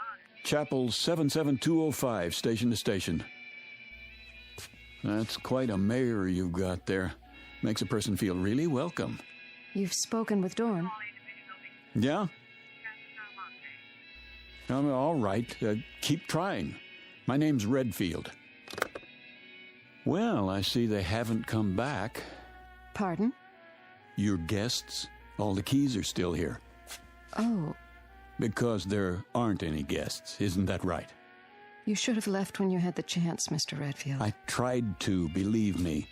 Chapel 77205, station to station. That's quite a mayor you've got there. Makes a person feel really welcome. You've spoken with Dawn. Yeah? All right. Keep trying. My name's Redfield. Well, I see they haven't come back. Pardon? Your guests? All the keys are still here. Oh. Because there aren't any guests, isn't that right? You should have left when you had the chance, Mr. Redfield. I tried to, believe me.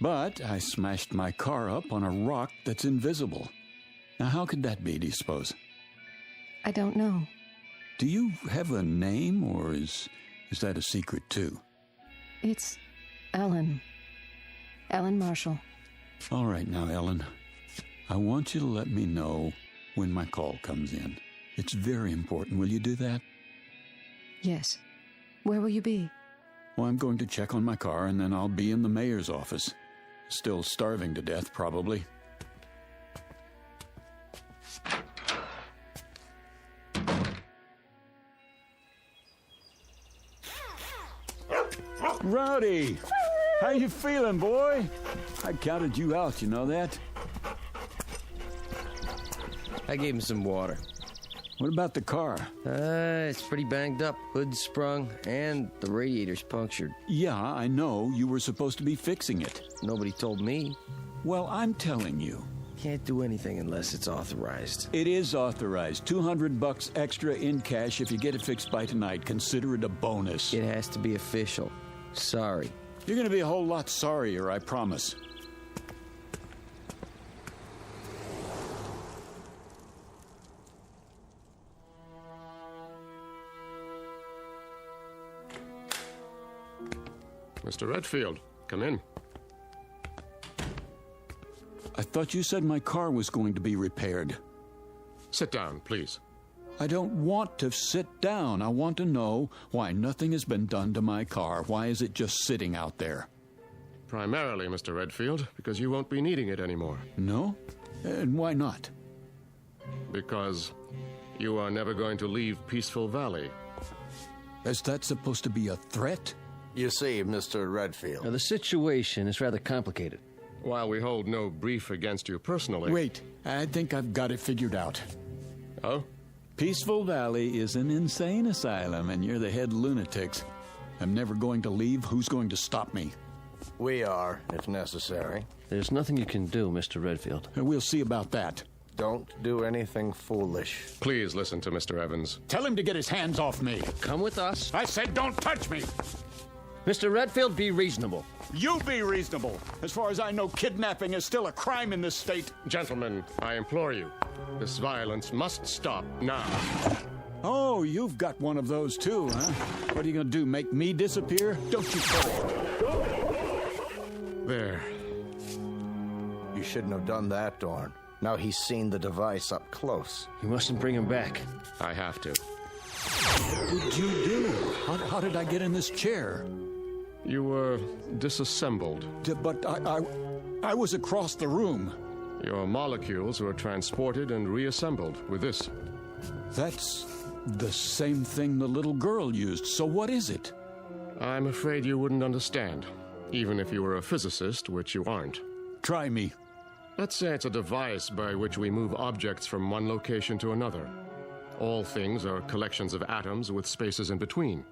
But I smashed my car up on a rock that's invisible. Now, how could that be, do you suppose? I don't know. Do you have a name, or is that a secret, too? It's Ellen. Ellen Marshall. All right now, Ellen. I want you to let me know when my call comes in. It's very important. Will you do that? Yes. Where will you be? Well, I'm going to check on my car, and then I'll be in the mayor's office. Still starving to death, probably. Rowdy! How you feeling, boy? I counted you out, you know that? I gave him some water. What about the car? It's pretty banged up. Hood's sprung, and the radiator's punctured. Yeah, I know. You were supposed to be fixing it. Nobody told me. Well, I'm telling you. Can't do anything unless it's authorized. It is authorized. $200 extra in cash if you get it fixed by tonight. Consider it a bonus. It has to be official. Sorry. You're going to be a whole lot sorrier, I promise. Mr. Redfield, come in. I thought you said my car was going to be repaired. Sit down, please. I don't want to sit down. I want to know why nothing has been done to my car. Why is it just sitting out there? Primarily, Mr. Redfield, because you won't be needing it anymore. No? And why not? Because you are never going to leave Peaceful Valley. Is that supposed to be a threat? You see, Mr. Redfield. Now, the situation is rather complicated. While we hold no brief against you personally... Wait, I think I've got it figured out. Oh? Peaceful Valley is an insane asylum, and you're the head lunatics. I'm never going to leave. Who's going to stop me? We are, if necessary. There's nothing you can do, Mr. Redfield. We'll see about that. Don't do anything foolish. Please listen to Mr. Evans. Tell him to get his hands off me. Come with us. I said don't touch me. Mr. Redfield, be reasonable. You be reasonable. As far as I know, kidnapping is still a crime in this state. Gentlemen, I implore you. This violence must stop now. Oh, you've got one of those too, huh? What are you going to do, make me disappear? Don't you There. You shouldn't have done that, Dorn. Now he's seen the device up close. You mustn't bring him back. I have to. What did you do? How did I get in this chair? You were disassembled. But I was across the room. Your molecules were transported and reassembled with this. That's the same thing the little girl used. So what is it? I'm afraid you wouldn't understand, even if you were a physicist, which you aren't. Try me. Let's say it's a device by which we move objects from one location to another. All things are collections of atoms with spaces in between.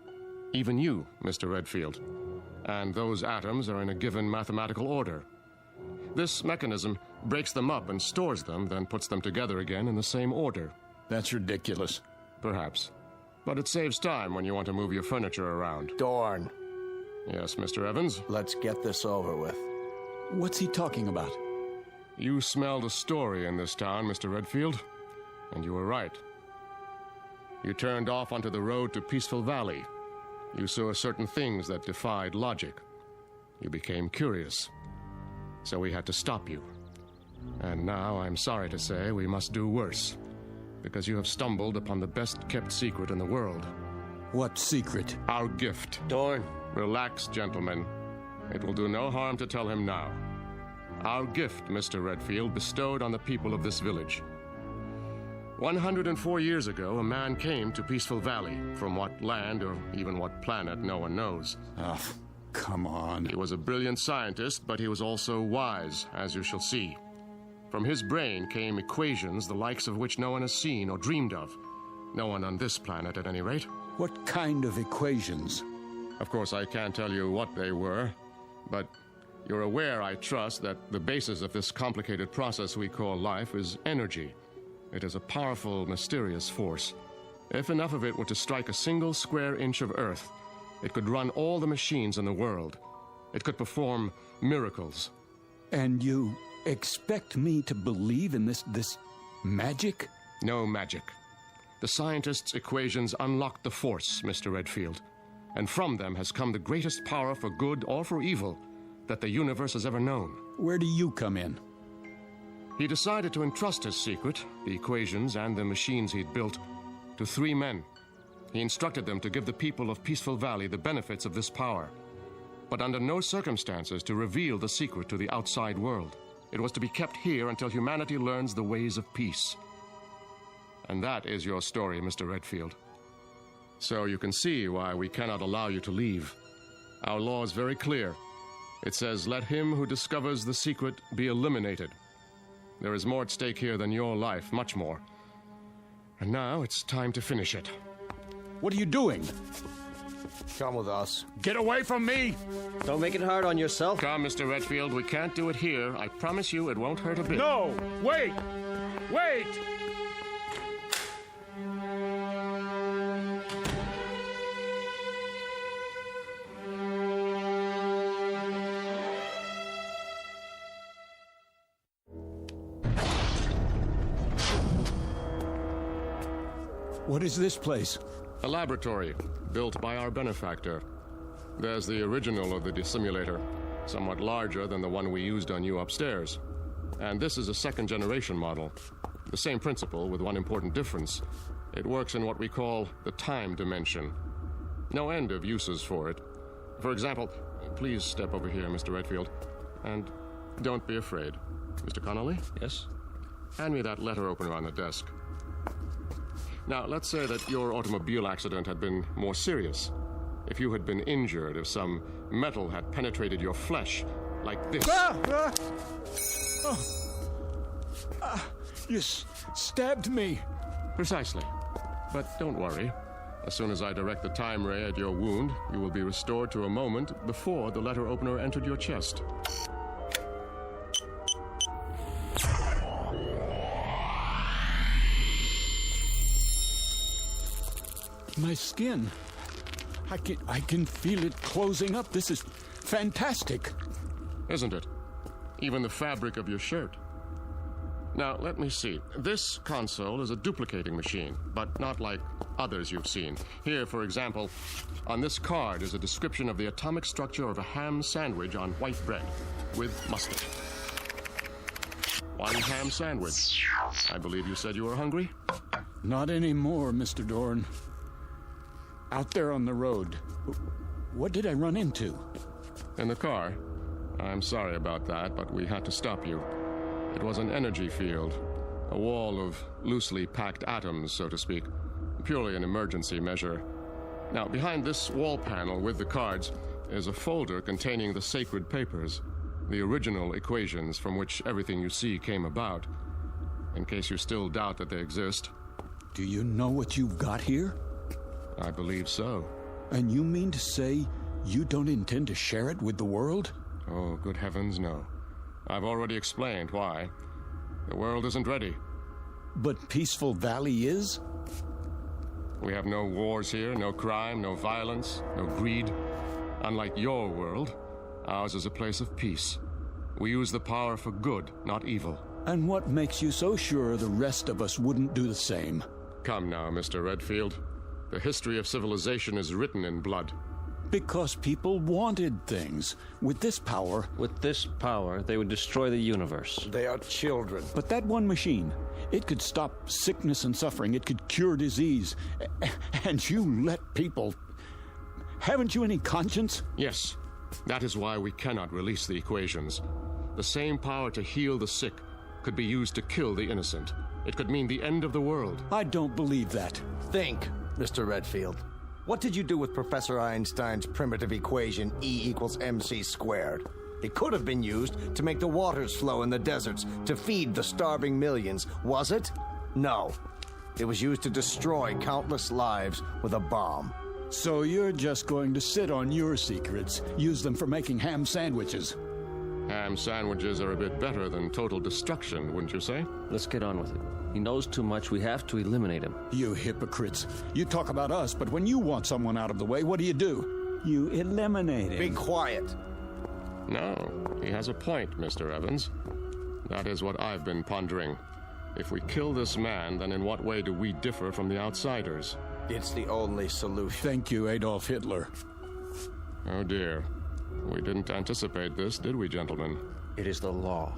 Even you, Mr. Redfield. And those atoms are in a given mathematical order. This mechanism breaks them up and stores them, then puts them together again in the same order. That's ridiculous. Perhaps. But it saves time when you want to move your furniture around. Dorn. Yes, Mr. Evans? Let's get this over with. What's he talking about? You smelled a story in this town, Mr. Redfield. And you were right. You turned off onto the road to Peaceful Valley. You saw certain things that defied logic. You became curious. So we had to stop you. And now, I'm sorry to say, we must do worse. Because you have stumbled upon the best-kept secret in the world. What secret? Our gift. Dorn. Relax, gentlemen. It will do no harm to tell him now. Our gift, Mr. Redfield, bestowed on the people of this village. 104 years ago, a man came to Peaceful Valley. From what land or even what planet, no one knows. Oh, come on. He was a brilliant scientist, but he was also wise, as you shall see. From his brain came equations the likes of which no one has seen or dreamed of. No one on this planet, at any rate. What kind of equations? Of course, I can't tell you what they were, but you're aware, I trust, that the basis of this complicated process we call life is energy. It is a powerful, mysterious force. If enough of it were to strike a single square inch of Earth, it could run all the machines in the world. It could perform miracles. And you expect me to believe in this magic? No magic. The scientists' equations unlocked the force, Mr. Redfield. And from them has come the greatest power for good or for evil that the universe has ever known. Where do you come in? He decided to entrust his secret, the equations and the machines he'd built, to 3 men. He instructed them to give the people of Peaceful Valley the benefits of this power, but under no circumstances to reveal the secret to the outside world. It was to be kept here until humanity learns the ways of peace. And that is your story, Mr. Redfield. So you can see why we cannot allow you to leave. Our law is very clear. It says, let him who discovers the secret be eliminated. There is more at stake here than your life, much more. And now it's time to finish it. What are you doing? Come with us. Get away from me! Don't make it hard on yourself. Come, Mr. Redfield, we can't do it here. I promise you it won't hurt a bit. No! Wait! Wait! What is this place? A laboratory, built by our benefactor. There's the original of the dissimulator, somewhat larger than the one we used on you upstairs. And this is a second-generation model. The same principle, with one important difference. It works in what we call the time dimension. No end of uses for it. For example, please step over here, Mr. Redfield. And don't be afraid. Mr. Connolly? Yes? Hand me that letter opener on the desk. Now, let's say that your automobile accident had been more serious. If you had been injured, if some metal had penetrated your flesh, like this. You stabbed me. Precisely. But don't worry. As soon as I direct the time ray at your wound, you will be restored to a moment before the letter opener entered your chest. My skin. I can feel it closing up. This is fantastic. Isn't it? Even the fabric of your shirt. Now, let me see. This console is a duplicating machine, but not like others you've seen. Here, for example, on this card is a description of the atomic structure of a ham sandwich on white bread with mustard. One ham sandwich. I believe you said you were hungry? Not anymore, Mr. Dorn. Out there on the road, what did I run into? In the car. I'm sorry about that, but we had to stop you. It was an energy field, a wall of loosely packed atoms, so to speak. Purely an emergency measure. Now, behind this wall panel with the cards is a folder containing the sacred papers, the original equations from which everything you see came about, in case you still doubt that they exist. Do you know what you've got here? I believe so. And you mean to say you don't intend to share it with the world? Oh, good heavens, no. I've already explained why. The world isn't ready. But Peaceful Valley is? We have no wars here, no crime, no violence, no greed. Unlike your world, ours is a place of peace. We use the power for good, not evil. And what makes you so sure the rest of us wouldn't do the same? Come now, Mr. Redfield. The history of civilization is written in blood. Because people wanted things. With this power... With this power, they would destroy the universe. They are children. But that one machine, it could stop sickness and suffering. It could cure disease. And you let people... Haven't you any conscience? Yes. That is why we cannot release the equations. The same power to heal the sick could be used to kill the innocent. It could mean the end of the world. I don't believe that. Think, Mr. Redfield. What did you do with Professor Einstein's primitive equation E = mc squared? It could have been used to make the waters flow in the deserts to feed the starving millions, was it? No. It was used to destroy countless lives with a bomb. So you're just going to sit on your secrets, use them for making ham sandwiches. Ham sandwiches are a bit better than total destruction, wouldn't you say? Let's get on with it. He knows too much. We have to eliminate him. You hypocrites. You talk about us, but when you want someone out of the way, what do? You eliminate him. Be quiet. No, he has a point, Mr. Evans. That is what I've been pondering. If we kill this man, then in what way do we differ from the outsiders? It's the only solution. Thank you, Adolf Hitler. Oh dear. We didn't anticipate this, did we, gentlemen? It is the law.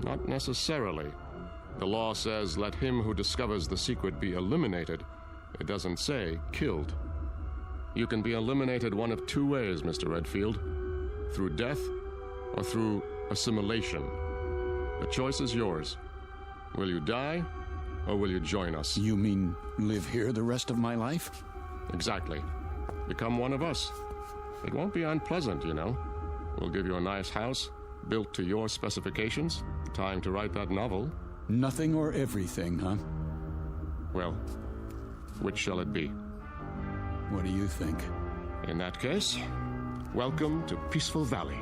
Not necessarily. The law says, let him who discovers the secret be eliminated. It doesn't say killed. You can be eliminated one of two ways, Mr. Redfield. Through death or through assimilation. The choice is yours. Will you die or will you join us? You mean live here the rest of my life? Exactly. Become one of us. It won't be unpleasant, you know. We'll give you a nice house, built to your specifications. Time to write that novel. Nothing or everything, huh? Well, which shall it be? What do you think? In that case, welcome to Peaceful Valley.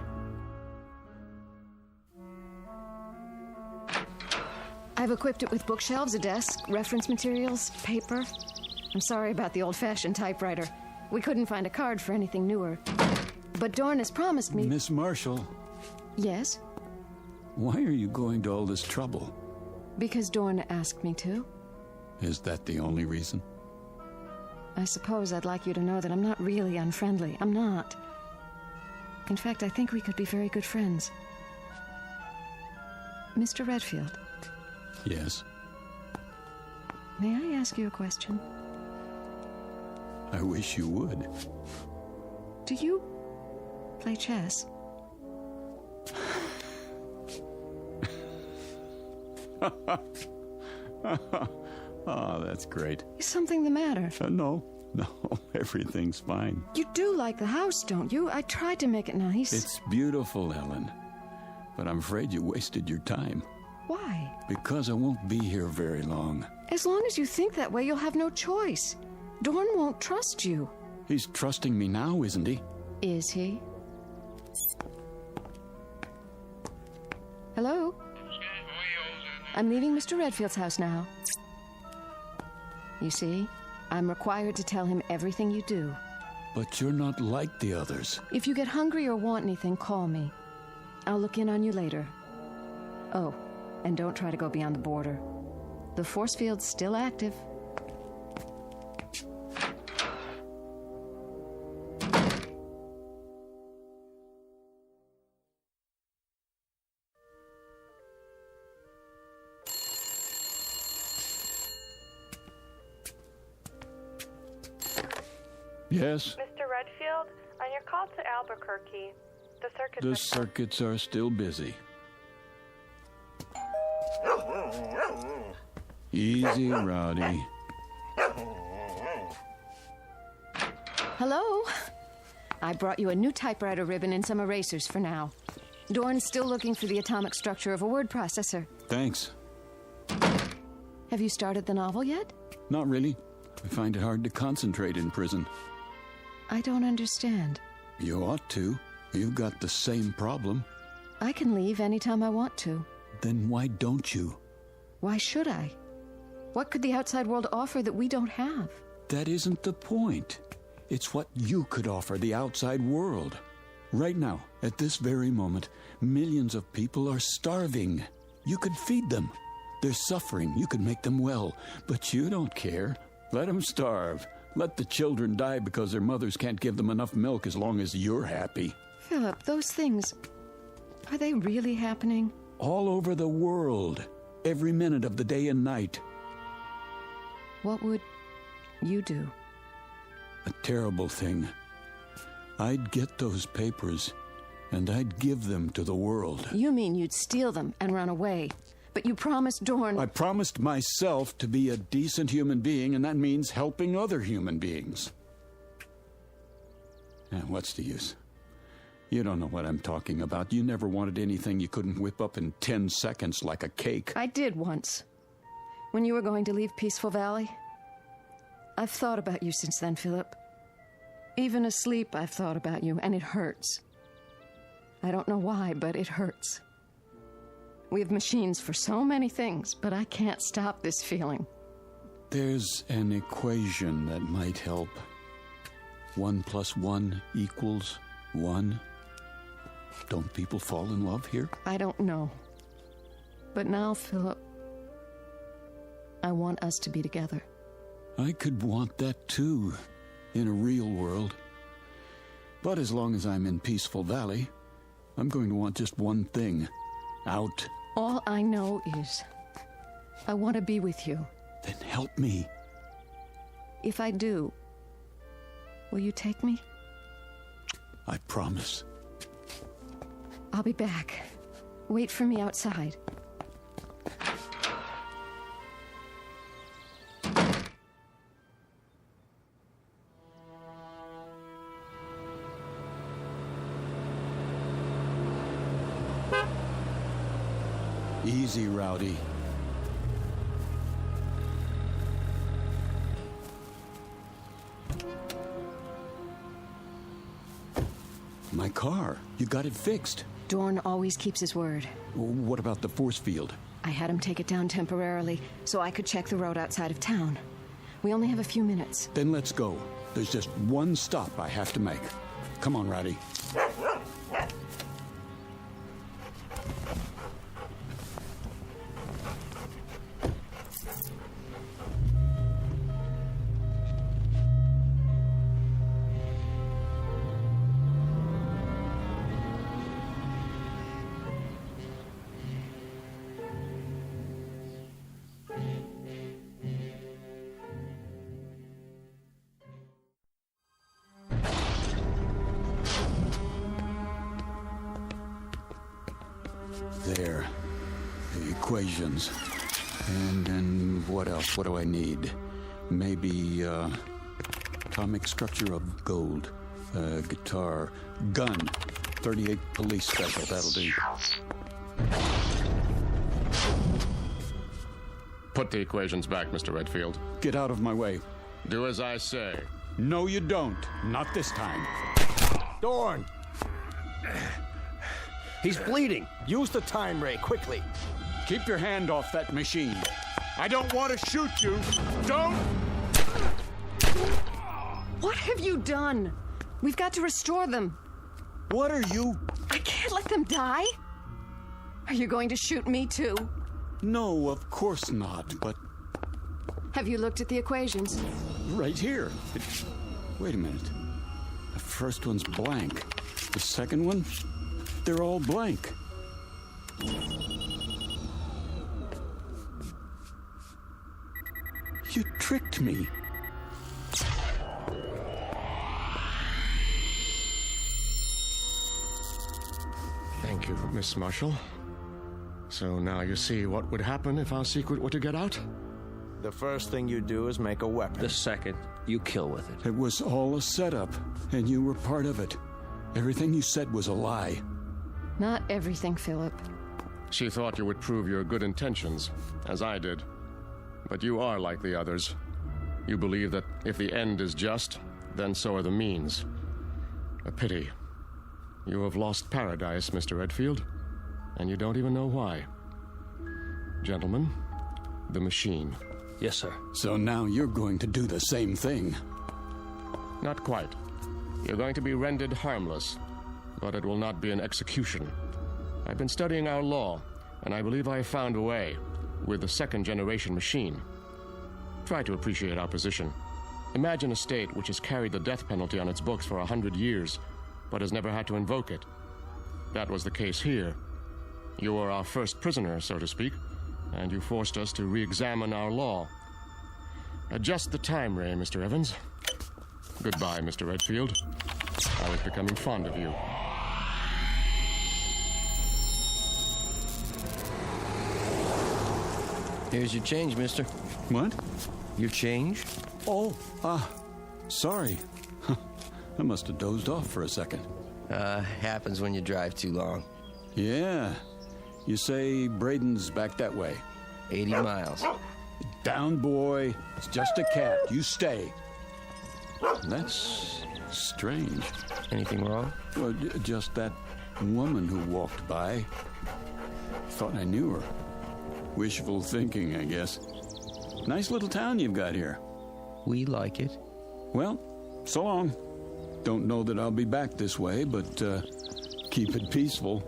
I've equipped it with bookshelves, a desk, reference materials, paper. I'm sorry about the old-fashioned typewriter. We couldn't find a card for anything newer. But Dorn has promised me... Miss Marshall. Yes? Why are you going to all this trouble? Because Dorn asked me to. Is that the only reason? I suppose I'd like you to know that I'm not really unfriendly. I'm not. In fact, I think we could be very good friends. Mr. Redfield. Yes? May I ask you a question? I wish you would. Do you play chess? Oh, that's great. Is something the matter? No, everything's fine. You do like the house, don't you? I tried to make it nice. It's beautiful, Ellen. But I'm afraid you wasted your time. Why? Because I won't be here very long. As long as you think that way, you'll have no choice. Dorn won't trust you. He's trusting me now, isn't he? Is he? Hello? I'm leaving Mr. Redfield's house now. You see, I'm required to tell him everything you do. But you're not like the others. If you get hungry or want anything, call me. I'll look in on you later. Oh, and don't try to go beyond the border. The force field's still active. Yes? Mr. Redfield, on your call to Albuquerque, the circuits are still busy. Easy, Rowdy. Hello? I brought you a new typewriter ribbon and some erasers for now. Dorn's still looking for the atomic structure of a word processor. Thanks. Have you started the novel yet? Not really. I find it hard to concentrate in prison. I don't understand. You ought to. You've got the same problem. I can leave anytime I want to. Then why don't you? Why should I? What could the outside world offer that we don't have? That isn't the point. It's what you could offer the outside world. Right now, at this very moment, millions of people are starving. You could feed them. They're suffering. You could make them well. But you don't care. Let them starve. Let the children die because their mothers can't give them enough milk as long as you're happy. Philip, those things, are they really happening? All over the world. Every minute of the day and night. What would you do? A terrible thing. I'd get those papers, and I'd give them to the world. You mean you'd steal them and run away? But you promised Dorn... I promised myself to be a decent human being, and that means helping other human beings. And what's the use? You don't know what I'm talking about. You never wanted anything you couldn't whip up in 10 seconds like a cake. I did once. When you were going to leave Peaceful Valley. I've thought about you since then, Philip. Even asleep, I've thought about you, and it hurts. I don't know why, but it hurts. We have machines for so many things, but I can't stop this feeling. There's an equation that might help. 1 + 1 = 1. Don't people fall in love here? I don't know. But now, Philip, I want us to be together. I could want that too, in a real world. But as long as I'm in Peaceful Valley, I'm going to want just one thing. Out. All I know is I want to be with you. Then help me. If I do, will you take me? I promise. I'll be back. Wait for me outside. Easy, Rowdy. My car. You got it fixed. Dorn always keeps his word. What about the force field? I had him take it down temporarily so I could check the road outside of town. We only have a few minutes. Then let's go. There's just one stop I have to make. Come on, Rowdy. There. The equations. And then what else? What do I need? Maybe, atomic structure of gold. Guitar. Gun. 38 police special. That'll do. Put the equations back, Mr. Redfield. Get out of my way. Do as I say. No, you don't. Not this time. Dorn! He's bleeding. Use the time ray, quickly. Keep your hand off that machine. I don't want to shoot you. Don't! What have you done? We've got to restore them. What are you? I can't let them die. Are you going to shoot me too? No, of course not, but... Have you looked at the equations? Right here. Wait a minute. The first one's blank. The second one? They're all blank. You tricked me. Thank you, Miss Marshall. So now you see what would happen if our secret were to get out? The first thing you do is make a weapon. The second, you kill with it. It was all a setup, and you were part of it. Everything you said was a lie. Not everything, Philip. She thought you would prove your good intentions, as I did. But you are like the others, You believe that if the end is just, then so are the means. A pity. You have lost paradise, Mr. Redfield, and you don't even know why. Gentlemen, the machine. Yes, sir. So now you're going to do the same thing. Not quite. You're going to be rendered harmless, but it will not be an execution. I've been studying our law, and I believe I have found a way with the second-generation machine. Try to appreciate our position. Imagine a state which has carried the death penalty on its books for 100 years, but has never had to invoke it. That was the case here. You were our first prisoner, so to speak, and you forced us to re-examine our law. Adjust the time ray, Mr. Evans. Goodbye, Mr. Redfield. I was becoming fond of you. Here's your change, mister. What? Your change? Oh, sorry. I must have dozed off for a second. Happens when you drive too long. Yeah. You say Braden's back that way. 80 miles. Down, boy. It's just a cat. You stay. That's strange. Anything wrong? Well, just that woman who walked by. Thought I knew her. Wishful thinking, I guess. Nice little town you've got here. We like it. Well, so long. Don't know that I'll be back this way, but keep it peaceful.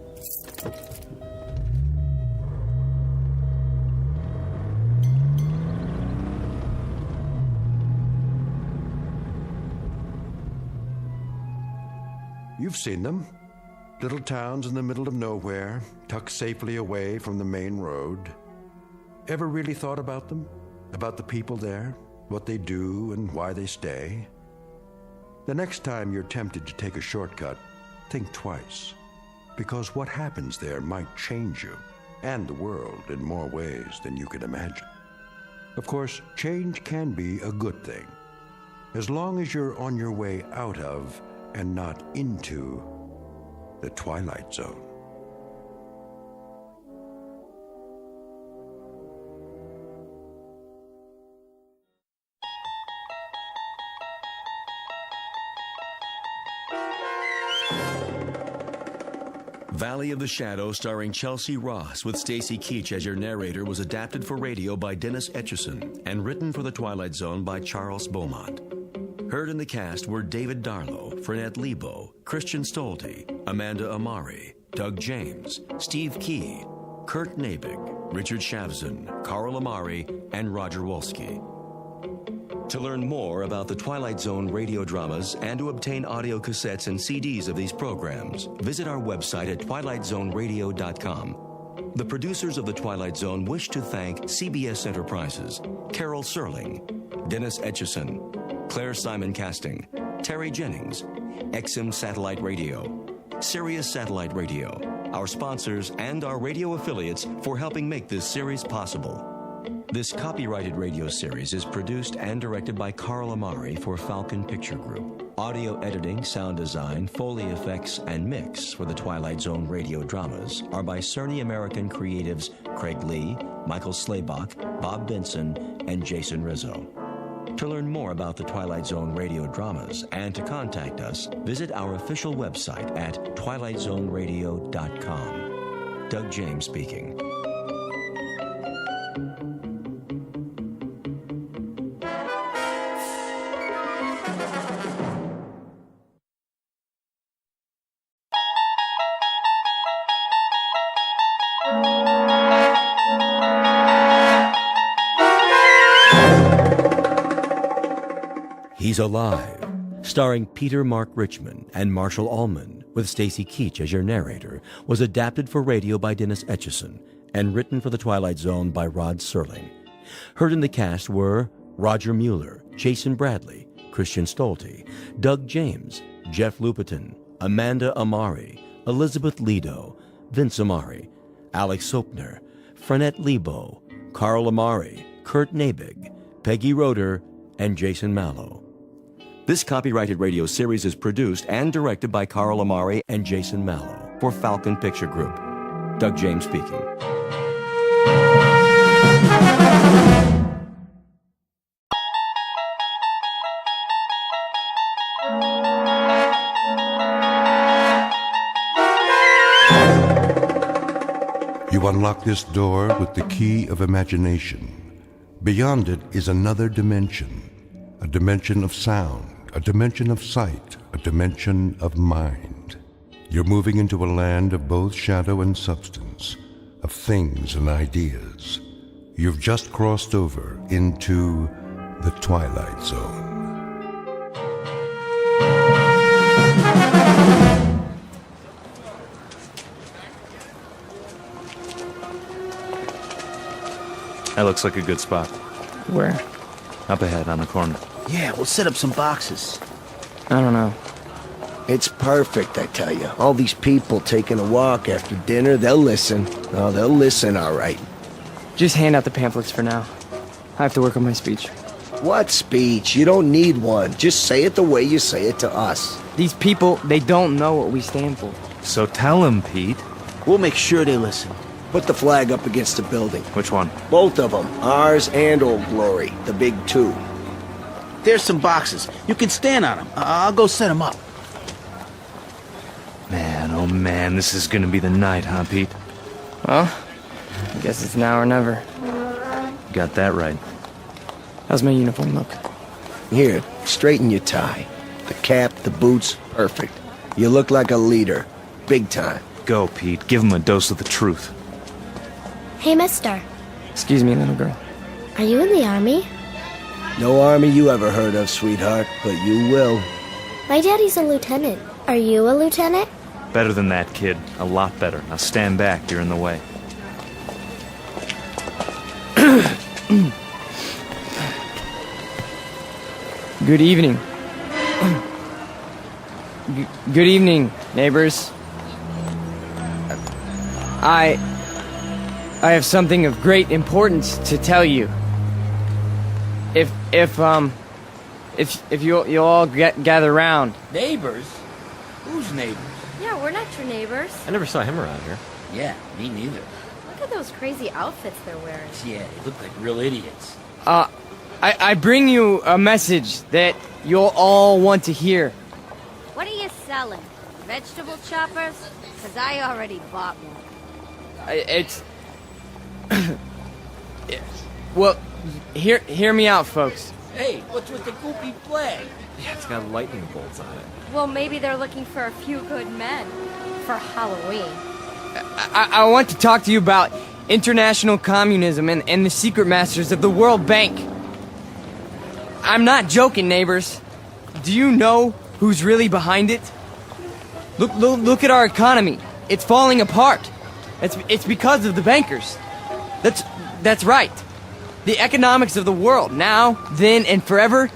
You've seen them. Little towns in the middle of nowhere, tucked safely away from the main road. Ever really thought about them? About the people there? What they do and why they stay? The next time you're tempted to take a shortcut, think twice. Because what happens there might change you and the world in more ways than you can imagine. Of course, change can be a good thing, as long as you're on your way out of and not into the Twilight Zone. Valley of the Shadow, starring Chelsea Ross with Stacy Keach as your narrator, was adapted for radio by Dennis Etchison and written for The Twilight Zone by Charles Beaumont. Heard in the cast were David Darlow, Frenette Lebo, Christian Stolte, Amanda Amari, Doug James, Steve Key, Kurt Nabig, Richard Shavzin, Carl Amari, and Roger Wolski. To learn more about the Twilight Zone radio dramas and to obtain audio cassettes and CDs of these programs, visit our website at twilightzoneradio.com. The producers of The Twilight Zone wish to thank CBS Enterprises, Carol Serling, Dennis Etchison, Claire Simon Casting, Terry Jennings, XM Satellite Radio, Sirius Satellite Radio, our sponsors and our radio affiliates for helping make this series possible. This copyrighted radio series is produced and directed by Carl Amari for Falcon Picture Group. Audio editing, sound design, Foley effects, and mix for the Twilight Zone radio dramas are by Cerny American creatives Craig Lee, Michael Slaybach, Bob Benson, and Jason Rizzo. To learn more about the Twilight Zone radio dramas and to contact us, visit our official website at twilightzoneradio.com. Doug James speaking. He's Alive, starring Peter Mark Richmond and Marshall Allman, with Stacy Keach as your narrator, was adapted for radio by Dennis Etchison and written for The Twilight Zone by Rod Serling. Heard in the cast were Roger Mueller, Jason Bradley, Christian Stolte, Doug James, Jeff Lupiton, Amanda Amari, Elizabeth Lido, Vince Amari, Alex Sopner, Frenette Lebo, Carl Amari, Kurt Nabig, Peggy Roeder, and Jason Mallow. This copyrighted radio series is produced and directed by Carl Amari and Jason Mallow for Falcon Picture Group. Doug James speaking. You unlock this door with the key of imagination. Beyond it is another dimension, a dimension of sound, a dimension of sight, a dimension of mind. You're moving into a land of both shadow and substance, of things and ideas. You've just crossed over into the Twilight Zone. That looks like a good spot. Where? Up ahead on the corner. Yeah, we'll set up some boxes. I don't know. It's perfect, I tell you. All these people taking a walk after dinner, they'll listen. Oh, they'll listen, all right. Just hand out the pamphlets for now. I have to work on my speech. What speech? You don't need one. Just say it the way you say it to us. These people, they don't know what we stand for. So tell them, Pete. We'll make sure they listen. Put the flag up against the building. Which one? Both of them. Ours and Old Glory. The big two. There's some boxes. You can stand on them. I'll go set them up. Man, oh man, this is gonna be the night, huh, Pete? Well, I guess it's now or never. Got that right. How's my uniform look? Here, straighten your tie. The cap, the boots, perfect. You look like a leader. Big time. Go, Pete. Give him a dose of the truth. Hey, mister. Excuse me, little girl. Are you in the army? No army you ever heard of, sweetheart, but you will. My daddy's a lieutenant. Are you a lieutenant? Better than that, kid. A lot better. Now stand back. You're in the way. Good evening. Good evening, neighbors. I have something of great importance to tell you. If you'll all gather round. Neighbors? Who's neighbors? Yeah, we're not your neighbors. I never saw him around here. Yeah, me neither. Look at those crazy outfits they're wearing. Yeah, they look like real idiots. I bring you a message that you'll all want to hear. What are you selling? Vegetable choppers? Because I already bought one. It's... Well, hear me out, folks. Hey, what's with the goopy flag? Yeah, it's got lightning bolts on it. Well, maybe they're looking for a few good men for Halloween. I want to talk to you about international communism and the secret masters of the World Bank. I'm not joking, neighbors. Do you know who's really behind it? Look at our economy. It's falling apart. It's because of the bankers. That's right. The economics of the world, now, then, and forever,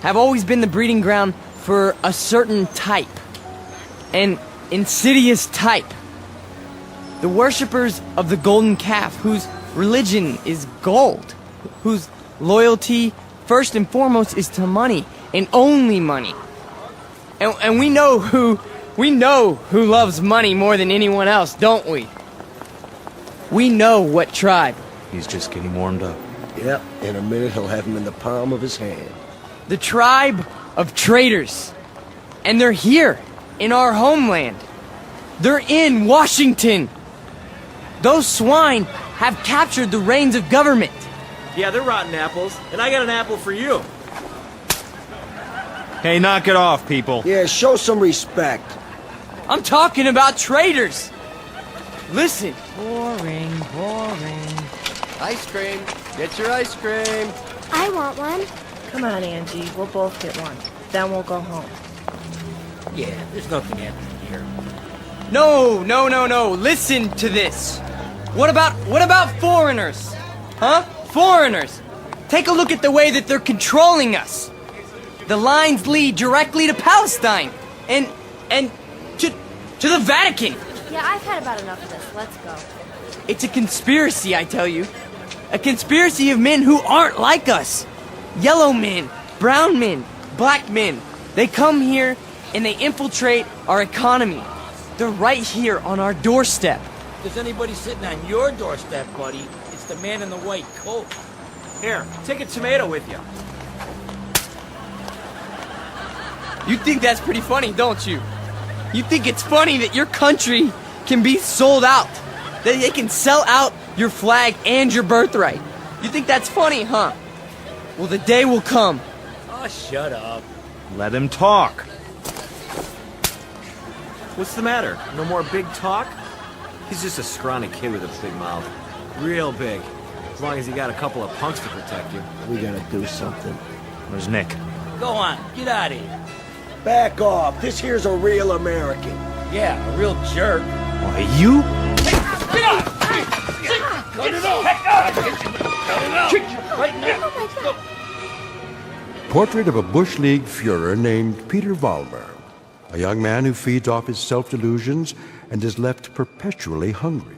have always been the breeding ground for a certain type. An insidious type. The worshippers of the golden calf, whose religion is gold, whose loyalty, first and foremost, is to money, and only money. And we know who loves money more than anyone else, don't we? We know what tribe. He's just getting warmed up. Yep, in a minute he'll have him in the palm of his hand. The tribe of traitors. And they're here, in our homeland. They're in Washington. Those swine have captured the reins of government. Yeah, they're rotten apples, and I got an apple for you. Hey, knock it off, people. Yeah, show some respect. I'm talking about traitors. Listen. Boring. Ice cream. Get your ice cream. I want one. Come on, Angie. We'll both get one. Then we'll go home. Yeah, there's nothing happening here. No. Listen to this. What about foreigners? Huh? Foreigners. Take a look at the way that they're controlling us. The lines lead directly to Palestine and to the Vatican. Yeah, I've had about enough of this. Let's go. It's a conspiracy, I tell you. A conspiracy of men who aren't like us. Yellow men, brown men, black men. They come here and they infiltrate our economy. They're right here on our doorstep. If there's anybody sitting on your doorstep, buddy, it's the man in the white coat. Here, take a tomato with you. You think that's pretty funny, don't you? You think it's funny that your country can be sold out They can sell out your flag and your birthright. You think that's funny, huh? Well, the day will come. Oh, shut up. Let him talk. What's the matter? No more big talk? He's just a scrawny kid with a big mouth. Real big. As long as you got a couple of punks to protect you. We gotta do something. Where's Nick? Go on, get out of here. Back off. This here's a real American. Yeah, a real jerk. Why, you? Get out! Cut it off! Cut it off! Right now! Portrait of a Bush League Führer named Peter Vollmer, a young man who feeds off his self-delusions and is left perpetually hungry.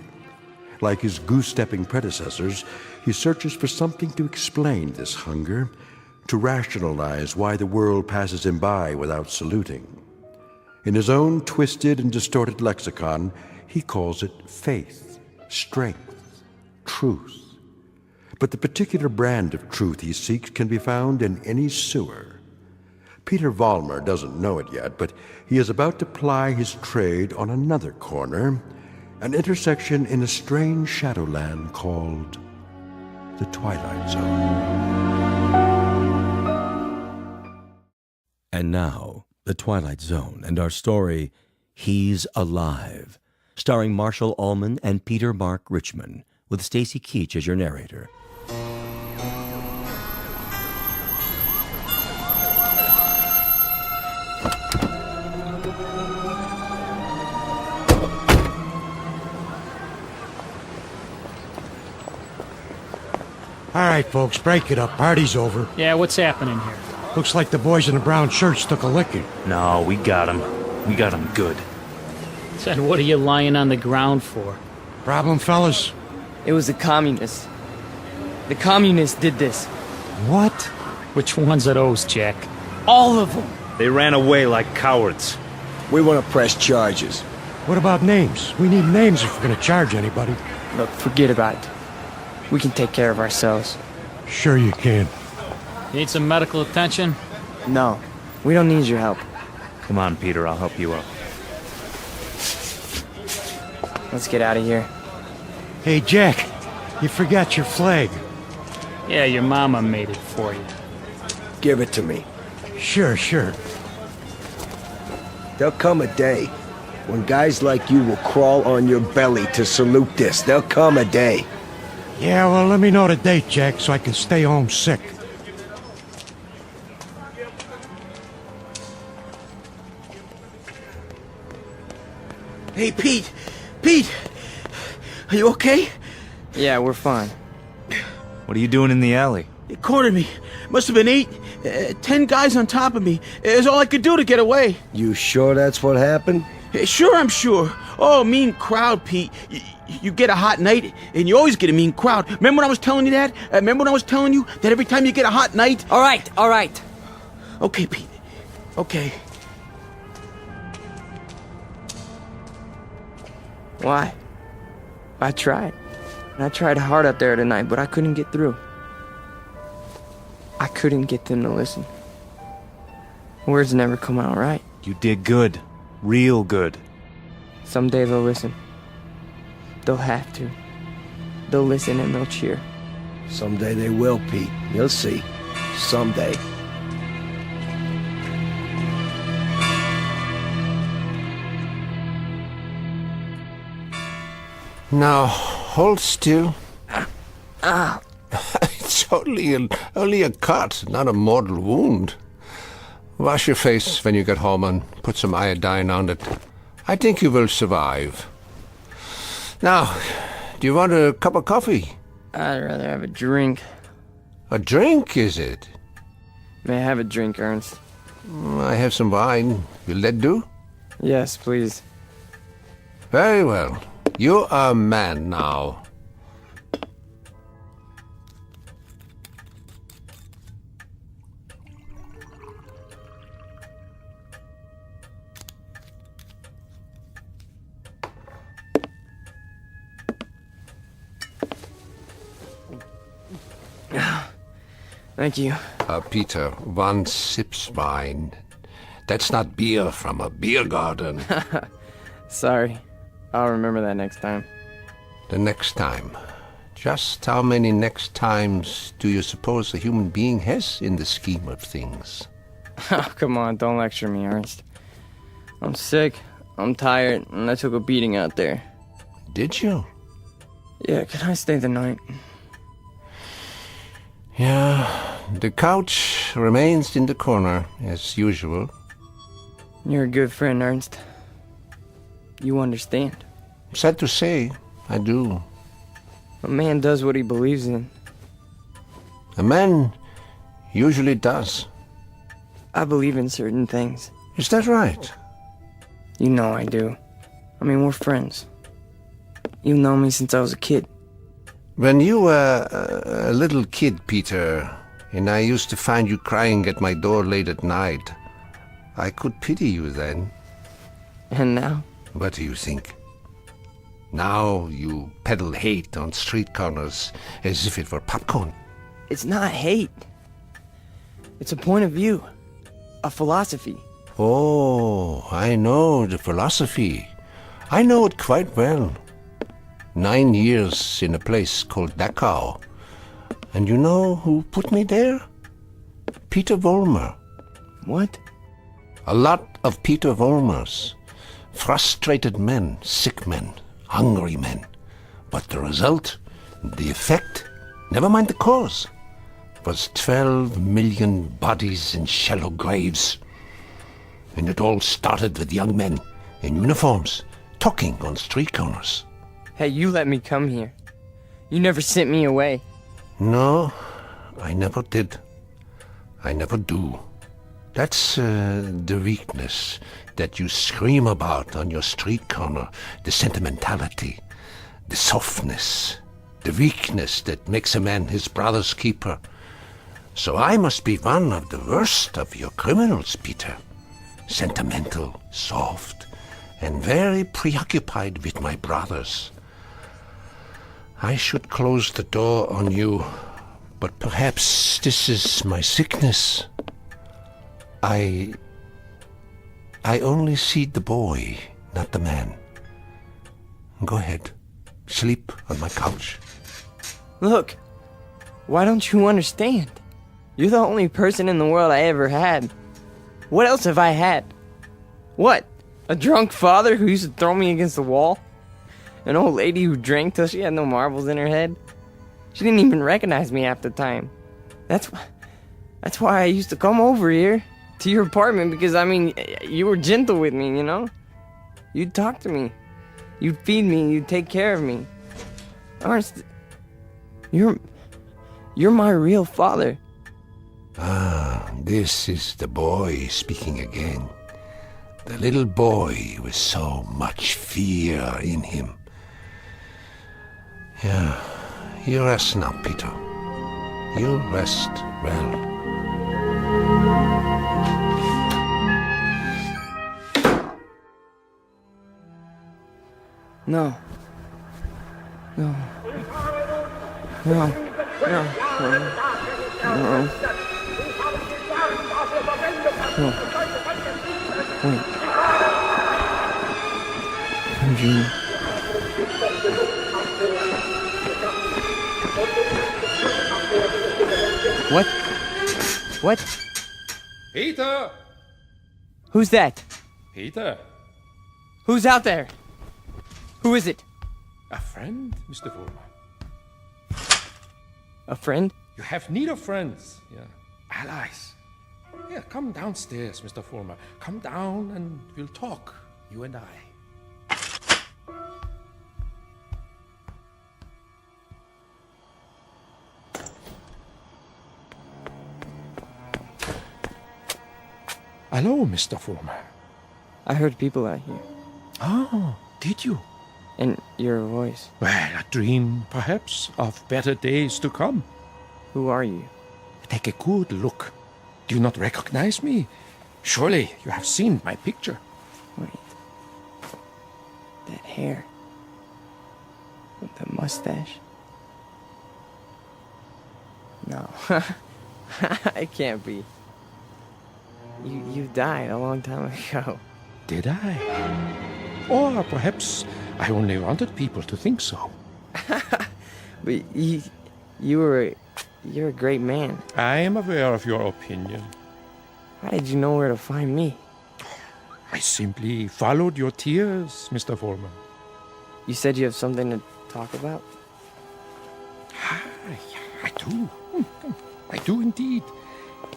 Like his goose-stepping predecessors, he searches for something to explain this hunger, to rationalize why the world passes him by without saluting. In his own twisted and distorted lexicon, he calls it faith, strength, truth. But the particular brand of truth he seeks can be found in any sewer. Peter Vollmer doesn't know it yet, but he is about to ply his trade on another corner, an intersection in a strange shadowland called the Twilight Zone. And now, the Twilight Zone and our story, He's Alive, starring Marshall Allman and Peter Mark Richmond, with Stacy Keach as your narrator. All right, folks, break it up. Party's over. Yeah, what's happening here? Looks like the boys in the brown shirts took a licking. No, we got him. We got him good. Said, what are you lying on the ground for? Problem, fellas? It was the communists. The communists did this. What? Which ones are those, Jack? All of them. They ran away like cowards. We want to press charges. What about names? We need names if we're going to charge anybody. Look, forget about it. We can take care of ourselves. Sure you can. Need some medical attention? No, we don't need your help. Come on, Peter, I'll help you up. Let's get out of here. Hey, Jack, you forgot your flag. Yeah, your mama made it for you. Give it to me. Sure. There'll come a day when guys like you will crawl on your belly to salute this. There'll come a day. Yeah, well, let me know the date, Jack, so I can stay home sick. Hey, Pete! Pete! Are you okay? Yeah, we're fine. What are you doing in the alley? They cornered me. Must have been 10 guys on top of me. It was all I could do to get away. You sure that's what happened? Sure, I'm sure. Oh, mean crowd, Pete. You get a hot night, and you always get a mean crowd. Remember when I was telling you that? Remember when I was telling you that every time you get a hot night... All right. Okay, Pete. Okay. Why? I tried. And I tried hard out there tonight, but I couldn't get through. I couldn't get them to listen. Words never come out right. You did good. Real good. Someday they'll listen. They'll have to. They'll listen and they'll cheer. Someday they will, Pete. You'll see. Someday. Now, hold still. It's only a cut, not a mortal wound. Wash your face when you get home and put some iodine on it. I think you will survive. Now, do you want a cup of coffee? I'd rather have a drink. A drink, is it? May I have a drink, Ernst? I have some wine. Will that do? Yes, please. Very well. You are a man now. Thank you. Peter, one sips wine. That's not beer from a beer garden. Sorry. I'll remember that next time. The next time. Just how many next times do you suppose a human being has in the scheme of things? Oh, come on, don't lecture me, Ernst. I'm sick, I'm tired, and I took a beating out there. Did you? Yeah, can I stay the night? Yeah, the couch remains in the corner, as usual. You're a good friend, Ernst. You understand. Sad to say, I do. A man does what he believes in. A man usually does. I believe in certain things. Is that right? You know I do. I mean, we're friends. You know me since I was a kid. When you were a little kid, Peter, and I used to find you crying at my door late at night, I could pity you then. And now? What do you think? Now you peddle hate on street corners as if it were popcorn. It's not hate. It's a point of view. A philosophy. Oh, I know the philosophy. I know it quite well. 9 years in a place called Dachau. And you know who put me there? Peter Vollmer. What? A lot of Peter Vollmers. Frustrated men, sick men, hungry men. But the result, the effect, never mind the cause, was 12 million bodies in shallow graves. And it all started with young men in uniforms, talking on street corners. Hey, you let me come here. You never sent me away. No, I never did. I never do. That's the weakness that you scream about on your street corner, the sentimentality, the softness, the weakness that makes a man his brother's keeper. So I must be one of the worst of your criminals, Peter. Sentimental, soft, and very preoccupied with my brothers. I should close the door on you, but perhaps this is my sickness. I only see the boy, not the man. Go ahead. Sleep on my couch. Look, why don't you understand? You're the only person in the world I ever had. What else have I had? What? A drunk father who used to throw me against the wall? An old lady who drank till she had no marbles in her head? She didn't even recognize me half the time. That's why I used to come over here to your apartment, because, I mean, you were gentle with me, you know? You'd talk to me. You'd feed me. You'd take care of me. Ernst, you're my real father. Ah, this is the boy speaking again. The little boy with so much fear in him. Yeah, you rest now, Peter. You rest well. No. No. No. No. No. No. Wait. Eugene. What? What? Peter! Who's that? Peter? Who's out there? Who is it? A friend, Mr. Vollmer. A friend? You have need of friends, yeah. Allies. Yeah, come downstairs, Mr. Vollmer. Come down and we'll talk, you and I. Hello, Mr. Vollmer. I heard people out here. Oh, did you? And your voice. Well, a dream, perhaps, of better days to come. Who are you? Take a good look. Do you not recognize me? Surely you have seen my picture. Wait. That hair. With the mustache. No. I can't be. You died a long time ago. Did I? Or perhaps I only wanted people to think so. But you're a great man. I am aware of your opinion. How did you know where to find me? I simply followed your tears, Mr. Foreman. You said you have something to talk about? I do. I do indeed.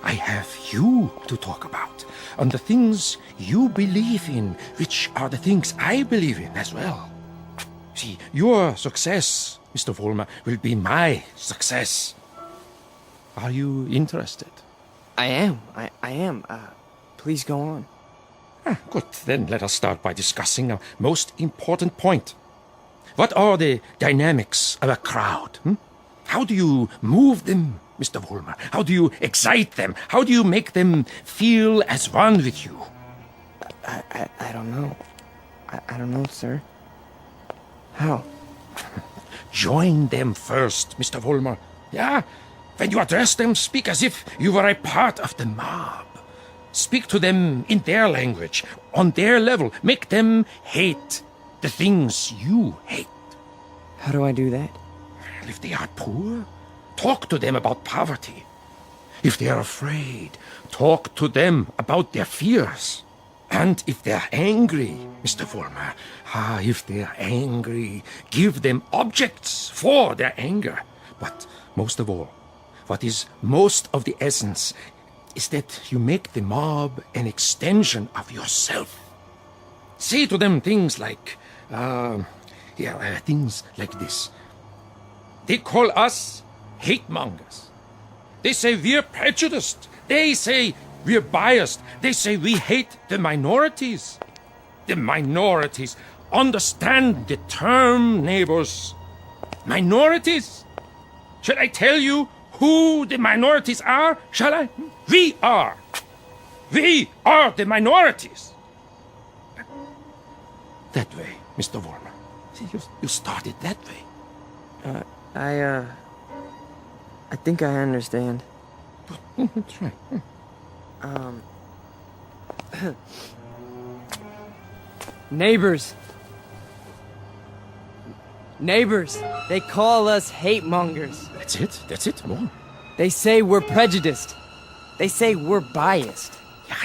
I have you to talk about, and the things you believe in, which are the things I believe in as well. See, your success, Mr. Vollmer, will be my success. Are you interested? I am. I am. Please go on. Good. Then let us start by discussing a most important point. What are the dynamics of a crowd? How do you move them, Mr. Vollmer? How do you excite them? How do you make them feel as one with you? I don't know. I don't know, sir. How? Join them first, Mr. Vollmer. Yeah? When you address them, speak as if you were a part of the mob. Speak to them in their language, on their level. Make them hate the things you hate. How do I do that? If they are poor, talk to them about poverty. If they are afraid, talk to them about their fears. And if they're angry, Mr. Vollmer, if they're angry, give them objects for their anger. But most of all, what is most of the essence is that you make the mob an extension of yourself. Say to them things like, things like this. They call us hate mongers. They say we're prejudiced. They say we're biased. They say we hate the minorities. The minorities. Understand the term, neighbors. Minorities. Should I tell you who the minorities are? Shall I? We are. We are the minorities. That way, Mr. Vollmer. See, you started that way. I think I understand. That's right. Neighbors. Neighbors. They call us hate mongers. That's it. That's it. More. They say we're prejudiced. They say we're biased. Yeah.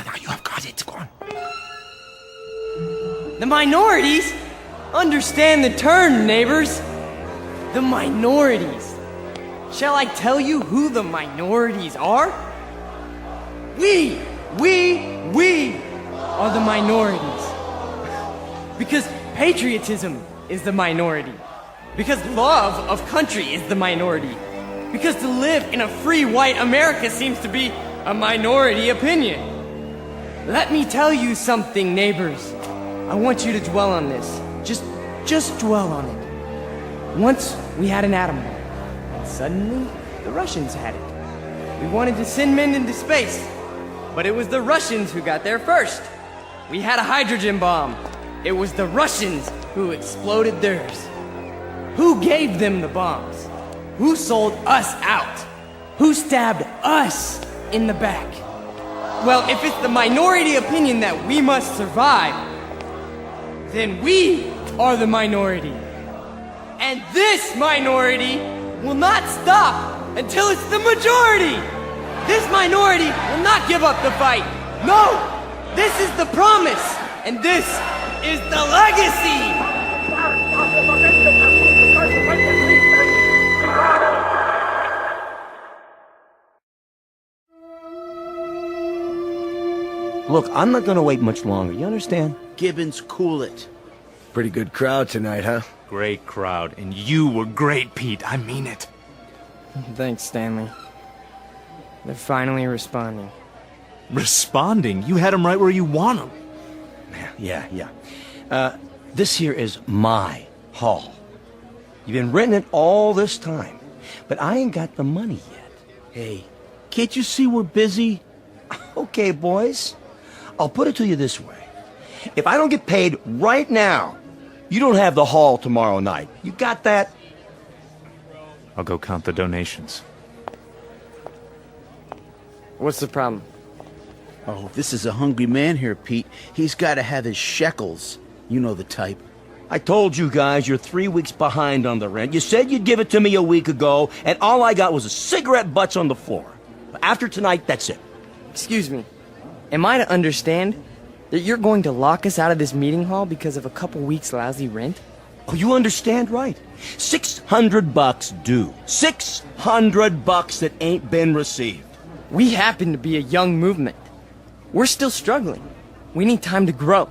Now you have got it. Go on. The minorities? Understand the term, neighbors. The minorities. Shall I tell you who the minorities are? We are the minorities. Because patriotism is the minority. Because love of country is the minority. Because to live in a free white America seems to be a minority opinion. Let me tell you something, neighbors. I want you to dwell on this. Just dwell on it. Once we had an atom bomb, and suddenly the Russians had it. We wanted to send men into space, but it was the Russians who got there first. We had a hydrogen bomb. It was the Russians who exploded theirs. Who gave them the bombs? Who sold us out? Who stabbed us in the back? Well, if it's the minority opinion that we must survive, then we are the minority. And this minority will not stop until it's the majority. This minority will not give up the fight. No, this is the promise, and this is the legacy. Look, I'm not gonna wait much longer, you understand? Gibbons, cool it. Pretty good crowd tonight, huh? Great crowd, and you were great, Pete. I mean it. Thanks, Stanley. They're finally responding. Responding? You had them right where you want them. Yeah. This here is my hall. You've been renting it all this time, but I ain't got the money yet. Hey, can't you see we're busy? Okay, boys. I'll put it to you this way. If I don't get paid right now, you don't have the hall tomorrow night. You got that? I'll go count the donations. What's the problem? Oh, this is a hungry man here, Pete. He's got to have his shekels. You know the type. I told you guys you're 3 weeks behind on the rent. You said you'd give it to me a week ago, and all I got was a cigarette butts on the floor. After tonight, that's it. Excuse me. Am I to understand that you're going to lock us out of this meeting hall because of a couple weeks' lousy rent? Oh, you understand right. $600 due. $600 that ain't been received. We happen to be a young movement. We're still struggling. We need time to grow.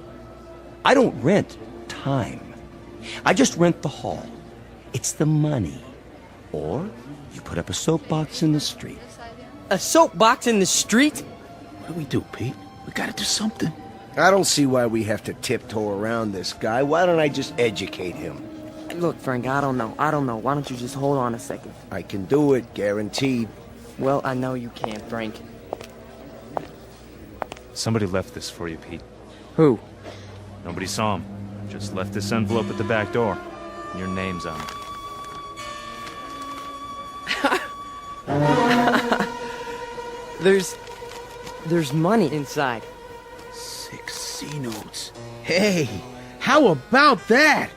I don't rent time. I just rent the hall. It's the money. Or you put up a soapbox in the street. A soapbox in the street? What do we do, Pete? We gotta do something. I don't see why we have to tiptoe around this guy. Why don't I just educate him? Look, Frank, I don't know. Why don't you just hold on a second? I can do it, guaranteed. Well, I know you can, Frank. Somebody left this for you, Pete. Who? Nobody saw him. Just left this envelope at the back door. Your name's on it. There's money inside. 6 C-notes. Hey, how about that?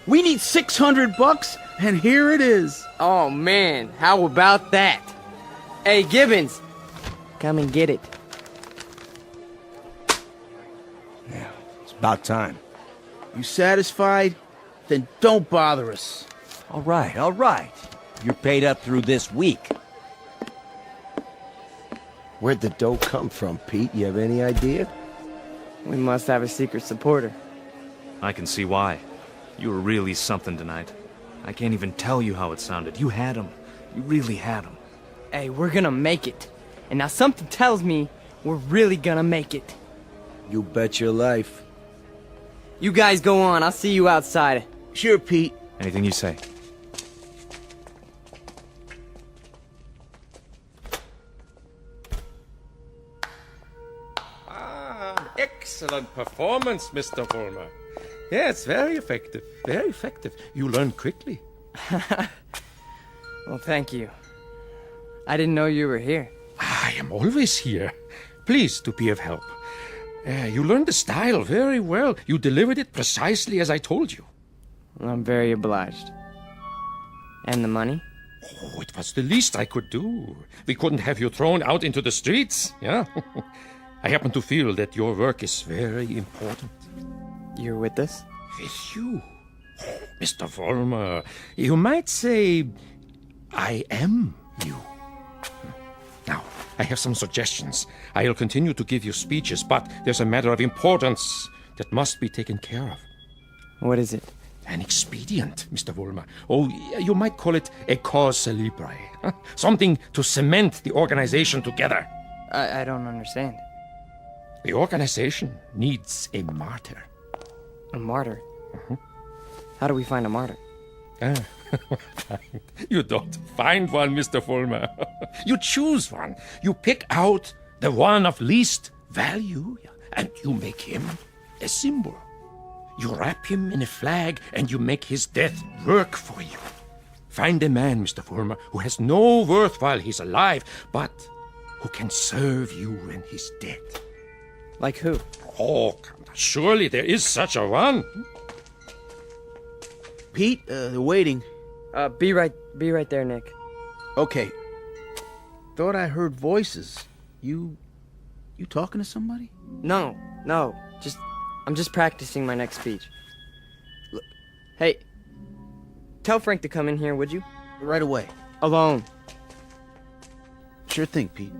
We need $600, and here it is. Oh, man, how about that? Hey, Gibbons, come and get it. Yeah, it's about time. You satisfied? Then don't bother us. All right. You're paid up through this week. Where'd the dough come from, Pete? You have any idea? We must have a secret supporter. I can see why. You were really something tonight. I can't even tell you how it sounded. You had him. You really had him. Hey, we're gonna make it. And now something tells me we're really gonna make it. You bet your life. You guys go on. I'll see you outside. Sure, Pete. Anything you say. Excellent performance, Mr. Vollmer. Yes, very effective. Very effective. You learn quickly. Well, thank you. I didn't know you were here. I am always here. Pleased to be of help. You learned the style very well. You delivered it precisely as I told you. Well, I'm very obliged. And the money? Oh, it was the least I could do. We couldn't have you thrown out into the streets, yeah? I happen to feel that your work is very important. You're with us? With you? Oh, Mr. Vollmer, you might say I am you. Now, I have some suggestions. I'll continue to give you speeches, but there's a matter of importance that must be taken care of. What is it? An expedient, Mr. Vollmer. Oh, you might call it a cause célèbre. Something to cement the organization together. I don't understand. The organization needs a martyr. A martyr? How do we find a martyr? You don't find one, Mr. Vollmer. You choose one. You pick out the one of least value, and you make him a symbol. You wrap him in a flag, and you make his death work for you. Find a man, Mr. Vollmer, who has no worth while he's alive, but who can serve you when he's dead. Like who? Oh, surely there is such a one. Pete, they're waiting. Be right there, Nick. Okay. Thought I heard voices. You talking to somebody? No. I'm just practicing my next speech. Look, hey, tell Frank to come in here, would you? Right away. Alone. Sure thing, Pete.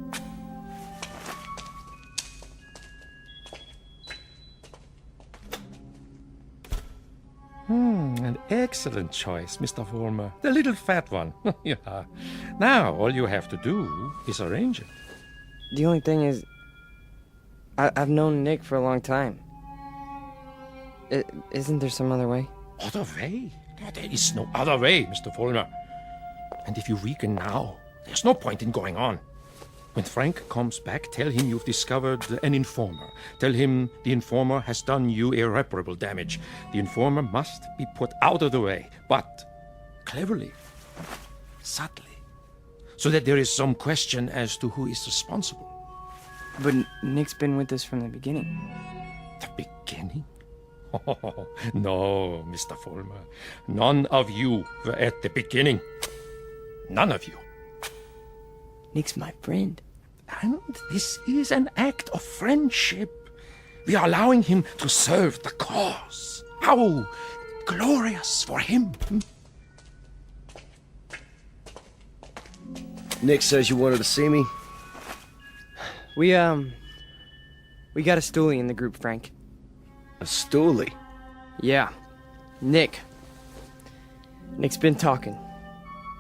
An excellent choice, Mr. Vollmer. The little fat one. Yeah. Now, all you have to do is arrange it. The only thing is, I've known Nick for a long time. Isn't there some other way? Other way? There is no other way, Mr. Vollmer. And if you weaken now, there's no point in going on. When Frank comes back, tell him you've discovered an informer. Tell him the informer has done you irreparable damage. The informer must be put out of the way, but cleverly, subtly, so that there is some question as to who is responsible. But Nick's been with us from the beginning. The beginning? Oh, no, Mr. Fulmer. None of you were at the beginning. None of you. Nick's my friend. And this is an act of friendship. We are allowing him to serve the cause. How glorious for him. Nick says you wanted to see me. We got a stoolie in the group, Frank. A stoolie? Yeah. Nick's been talking.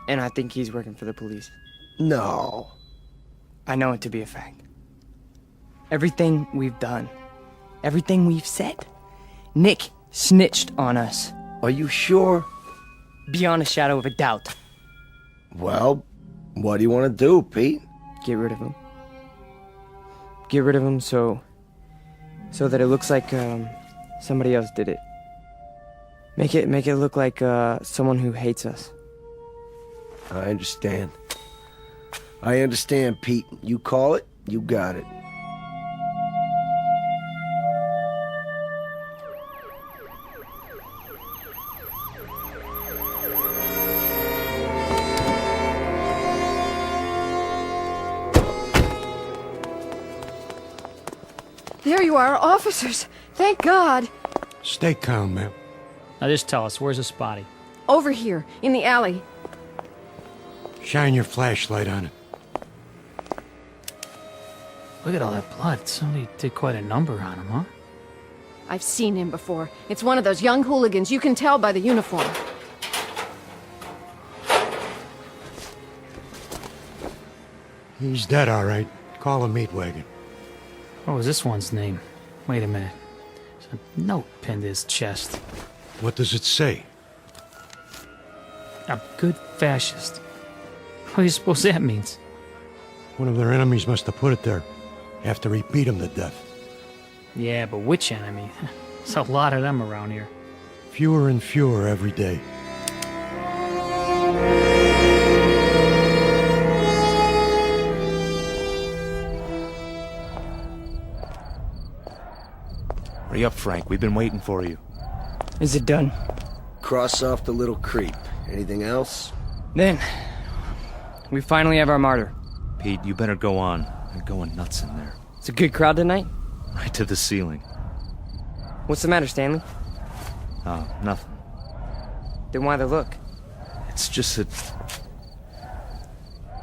And I think he's working for the police. No. I know it to be a fact. Everything we've done, everything we've said, Nick snitched on us. Are you sure? Beyond a shadow of a doubt. Well, what do you want to do, Pete? Get rid of him. Get rid of him so that it looks like somebody else did it. Make it look like someone who hates us. I understand. I understand, Pete. You call it, you got it. There you are, officers. Thank God. Stay calm, ma'am. Now just tell us, where's the spotty? Over here, in the alley. Shine your flashlight on it. Look at all that blood. Somebody did quite a number on him, huh? I've seen him before. It's one of those young hooligans. You can tell by the uniform. He's dead, all right. Call a meat wagon. What was this one's name? Wait a minute. There's a note pinned to his chest. What does it say? A good fascist. What do you suppose that means? One of their enemies must have put it there after he beat him to death. Yeah, but which enemy? There's a lot of them around here. Fewer and fewer every day. Hurry up, Frank. We've been waiting for you. Is it done? Cross off the little creep. Anything else? Then, we finally have our martyr. Pete, you better go on. They're going nuts in there. It's a good crowd tonight? Right to the ceiling. What's the matter, Stanley? Oh, nothing. Then why the look? It's just that...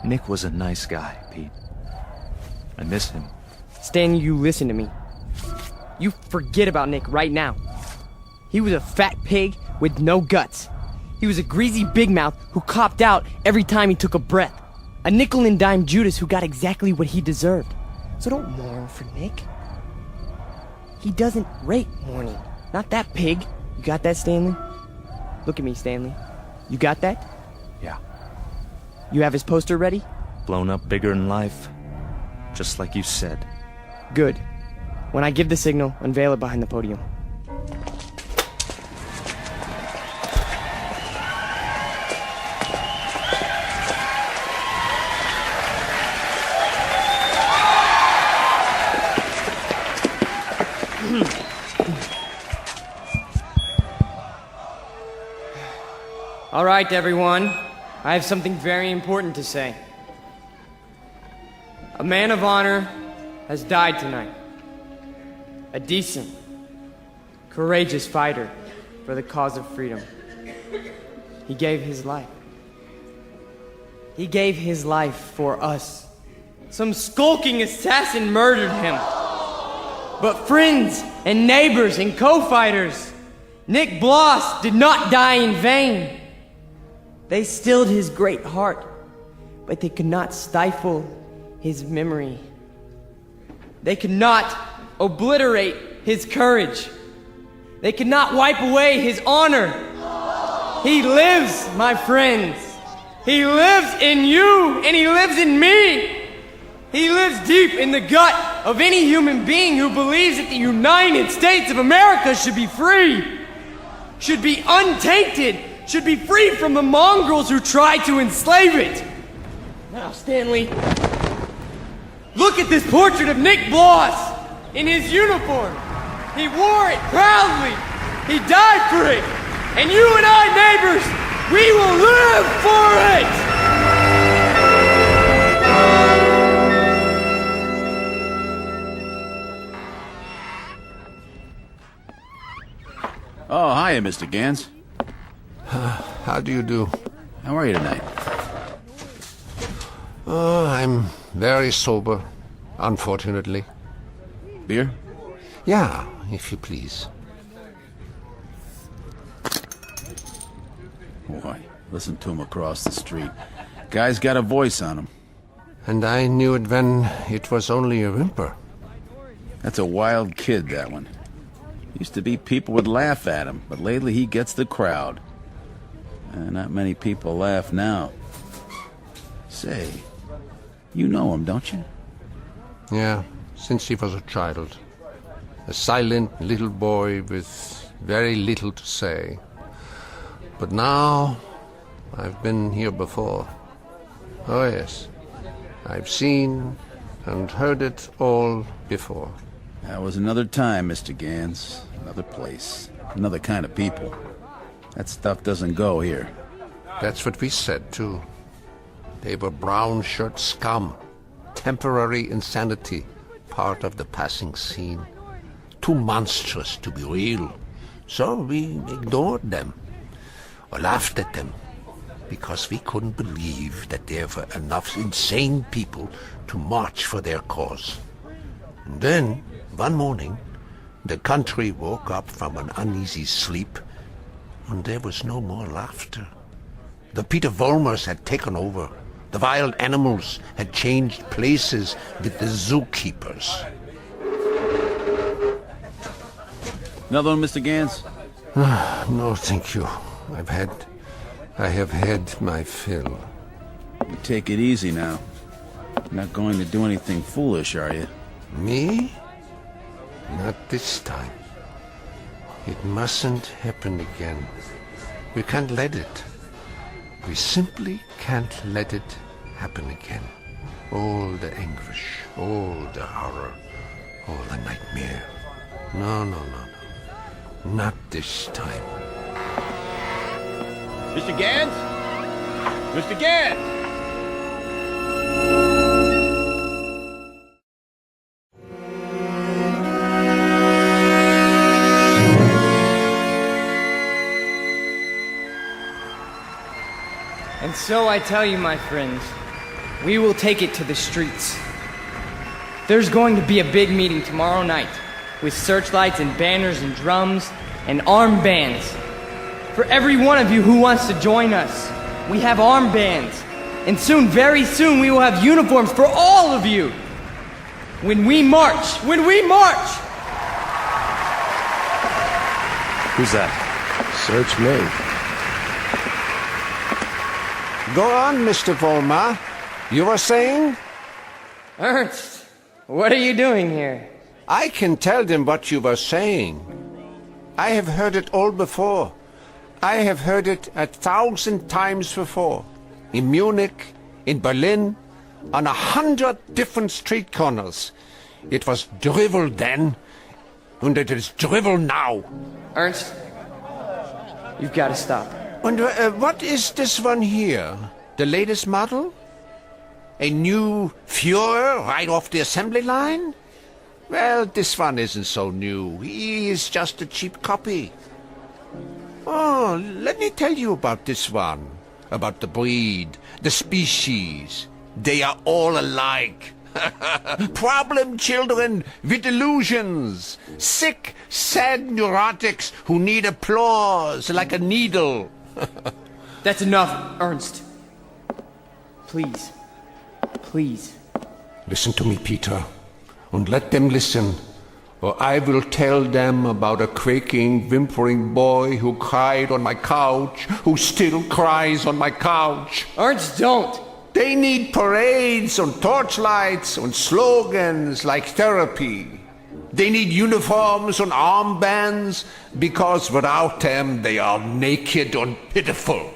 Nick was a nice guy, Pete. I miss him. Stanley, you listen to me. You forget about Nick right now. He was a fat pig with no guts. He was a greasy big mouth who copped out every time he took a breath. A nickel and dime Judas who got exactly what he deserved. So don't mourn for Nick. He doesn't rate mourning. Not that pig. You got that, Stanley? Look at me, Stanley. You got that? Yeah. You have his poster ready? Blown up bigger than life. Just like you said. Good. When I give the signal, unveil it behind the podium. All right, everyone. I have something very important to say. A man of honor has died tonight. A decent, courageous fighter for the cause of freedom. He gave his life. He gave his life for us. Some skulking assassin murdered him. But friends and neighbors and co-fighters, Nick Bloss did not die in vain. They stilled his great heart, but they could not stifle his memory. They could not obliterate his courage. They could not wipe away his honor. He lives, my friends. He lives in you, and he lives in me. He lives deep in the gut of any human being who believes that the United States of America should be free, should be untainted, should be free from the mongrels who try to enslave it. Now, Stanley, look at this portrait of Nick Bloss in his uniform. He wore it proudly, He died for it! And you and I, neighbors, we will live for it! Oh, hiya, Mr. Gans. How do you do? How are you tonight? Oh, I'm very sober, unfortunately. Beer? Yeah, if you please. Boy, listen to him across the street. Guy's got a voice on him. And I knew it when it was only a whimper. That's a wild kid, that one. Used to be people would laugh at him, but lately he gets the crowd. Not many people laugh now. Say, you know him, don't you? Yeah, since he was a child. A silent little boy with very little to say. But now, I've been here before. Oh yes, I've seen and heard it all before. That was another time, Mr. Gans. Another place. Another kind of people. That stuff doesn't go here. That's what we said, too. They were brown shirt scum. Temporary insanity. Part of the passing scene. Too monstrous to be real. So we ignored them. Or laughed at them. Because we couldn't believe that there were enough insane people to march for their cause. And then, one morning, the country woke up from an uneasy sleep, and there was no more laughter. The Peter Volmers had taken over. The wild animals had changed places with the zookeepers. Another one, Mr. Gans? No, thank you. I have had my fill. You take it easy now. You're not going to do anything foolish, are you? Me? Not this time. It mustn't happen again. We can't let it. We simply can't let it happen again. All the anguish, all the horror, all the nightmare. No. Not this time. Mr. Gans? Mr. Gans! And so I tell you, my friends, we will take it to the streets. There's going to be a big meeting tomorrow night with searchlights and banners and drums and armbands. For every one of you who wants to join us, we have armbands. And soon, very soon, we will have uniforms for all of you. When we march! Who's that? Search me. Go on, Mr. Volmar. You were saying? Ernst, what are you doing here? I can tell them what you were saying. I have heard it all before. I have heard it 1,000 times before. In Munich, in Berlin, on 100 different street corners. It was drivel then, and it is drivel now. Ernst, you've got to stop. And what is this one here? The latest model? A new Führer right off the assembly line? Well, this one isn't so new. He is just a cheap copy. Oh, let me tell you about this one. About the breed, the species. They are all alike. Problem children with illusions. Sick, sad neurotics who need applause like a needle. That's enough, Ernst. Please. Listen to me, Peter, and let them listen, or I will tell them about a quaking, whimpering boy who cried on my couch, who still cries on my couch. Ernst, don't! They need parades and torchlights and slogans like therapy. They need uniforms and armbands, because without them they are naked and pitiful.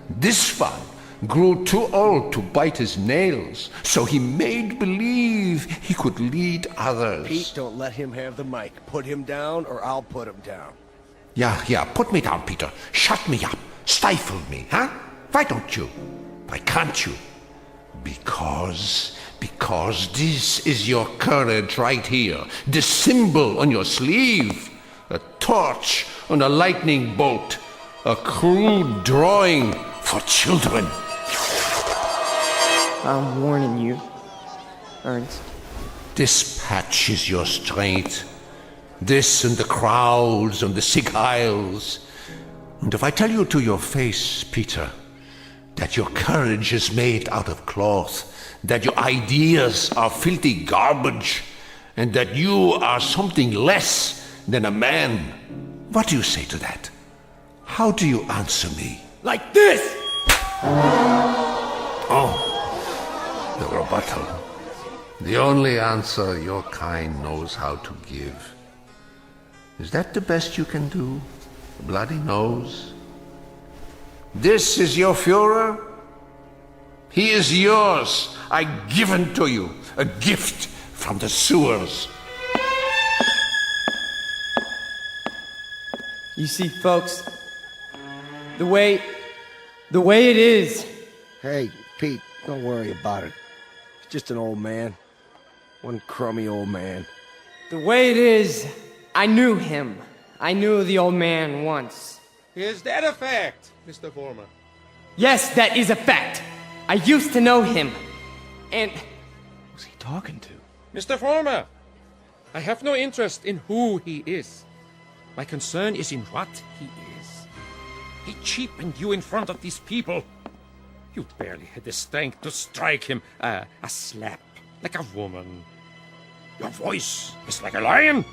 This one grew too old to bite his nails, so he made believe he could lead others. Pete, don't let him have the mic. Put him down, or I'll put him down. Yeah, put me down, Peter. Shut me up. Stifle me, huh? Why don't you? Why can't you? Because this is your courage right here. The symbol on your sleeve. A torch on a lightning bolt. A crude drawing for children. I'm warning you, Ernst. Dispatch is your strength. This and the crowds and the sick isles. And if I tell you to your face, Peter, that your courage is made out of cloth, that your ideas are filthy garbage, and that you are something less than a man, what do you say to that? How do you answer me? Like this! Oh, the rebuttal. The only answer your kind knows how to give. Is that the best you can do? A bloody nose? This is your Führer? He is yours. I give him to you. A gift from the sewers. You see, folks, the way it is. Hey, Pete, don't worry about it. He's just an old man. One crummy old man. The way it is, I knew him. I knew the old man once. Is that a fact, Mr. Former? Yes, that is a fact. I used to know him. And... Who's he talking to? Mr. Former, I have no interest in who he is. My concern is in what he is. He cheapened you in front of these people. You barely had the strength to strike him a slap, like a woman. Your voice is like a lion,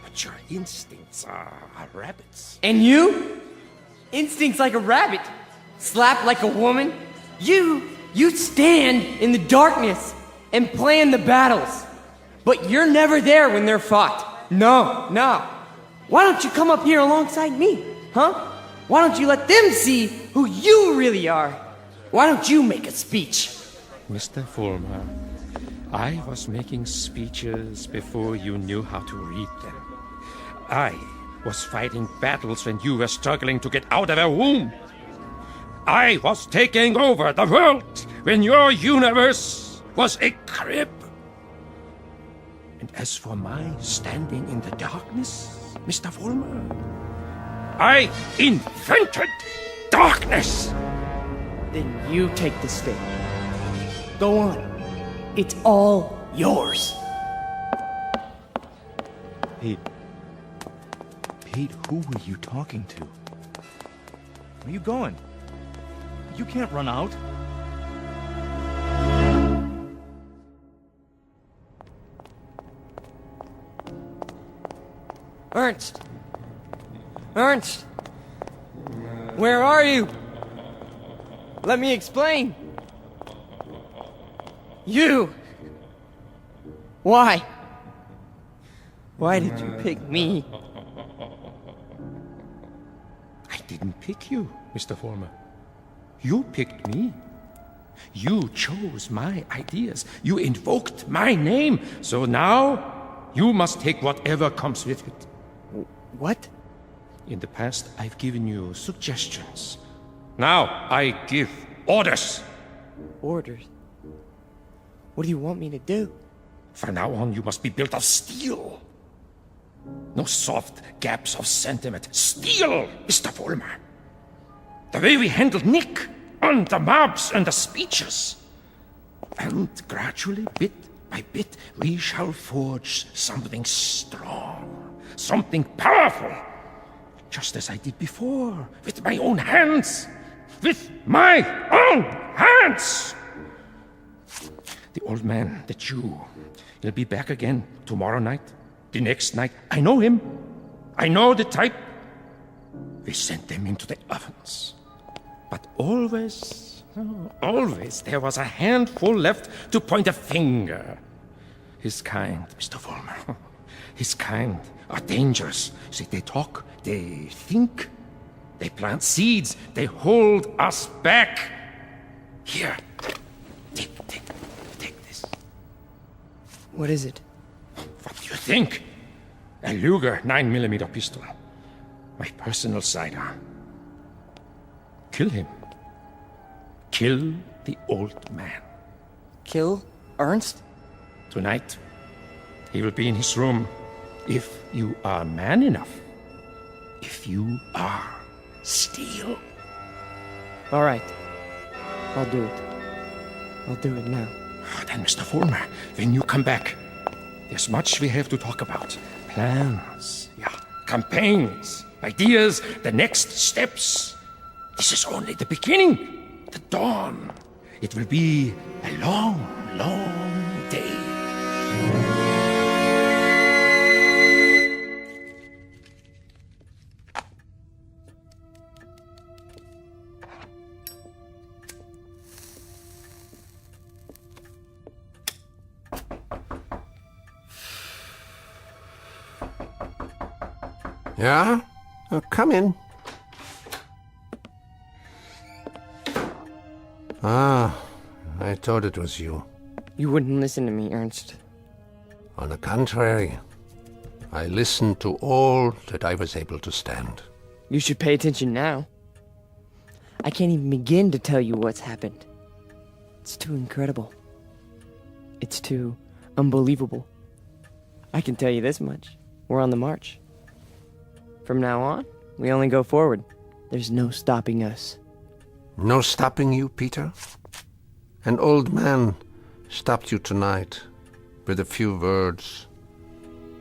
but your instincts are rabbits. And you? Instincts like a rabbit. Slap like a woman. You stand in the darkness and plan the battles. But you're never there when they're fought. No. Why don't you come up here alongside me, huh? Why don't you let them see who you really are? Why don't you make a speech? Mr. Fulmer, I was making speeches before you knew how to read them. I was fighting battles when you were struggling to get out of a womb. I was taking over the world when your universe was a crib. And as for my standing in the darkness, Mr. Fulmer, I invented darkness. Then you take the stage. Go on. It's all yours. Pete, who were you talking to? Where are you going? You can't run out. Ernst! Where are you? Let me explain. You! Why? Why did you pick me? I didn't pick you, Mr. Former. You picked me. You chose my ideas. You invoked my name. So now, you must take whatever comes with it. What? In the past, I've given you suggestions. Now, I give orders. Orders? What do you want me to do? From now on, you must be built of steel. No soft gaps of sentiment. Steel, Mr. Fulmer. The way we handled Nick, and the mobs and the speeches. And gradually, bit by bit, we shall forge something strong, something powerful. Just as I did before, with my own hands. With my own hands! The old man, the Jew, he'll be back again tomorrow night, the next night. I know him. I know the type. We sent them into the ovens. But always, there was a handful left to point a finger. His kind, Mr. Fulmer, his kind are dangerous. See, they talk, they think, they plant seeds, they hold us back. Here, take this. What is it? What do you think? A Luger 9mm pistol. my personal sidearm. Kill him. Kill the old man. Kill Ernst? Tonight, he will be in his room. If you are man enough. If you are steel. All right. I'll do it. I'll do it now. Then, Mr. Fulmer, when you come back, there's much we have to talk about. Plans, campaigns, ideas, the next steps. This is only the beginning, the dawn. It will be a long, long day. Yeah? Come in. Ah, I thought it was you. You wouldn't listen to me, Ernst. On the contrary, I listened to all that I was able to stand. You should pay attention now. I can't even begin to tell you what's happened. It's too incredible. It's too unbelievable. I can tell you this much. We're on the march. From now on, we only go forward. There's no stopping us. No stopping you, Peter? An old man stopped you tonight with a few words.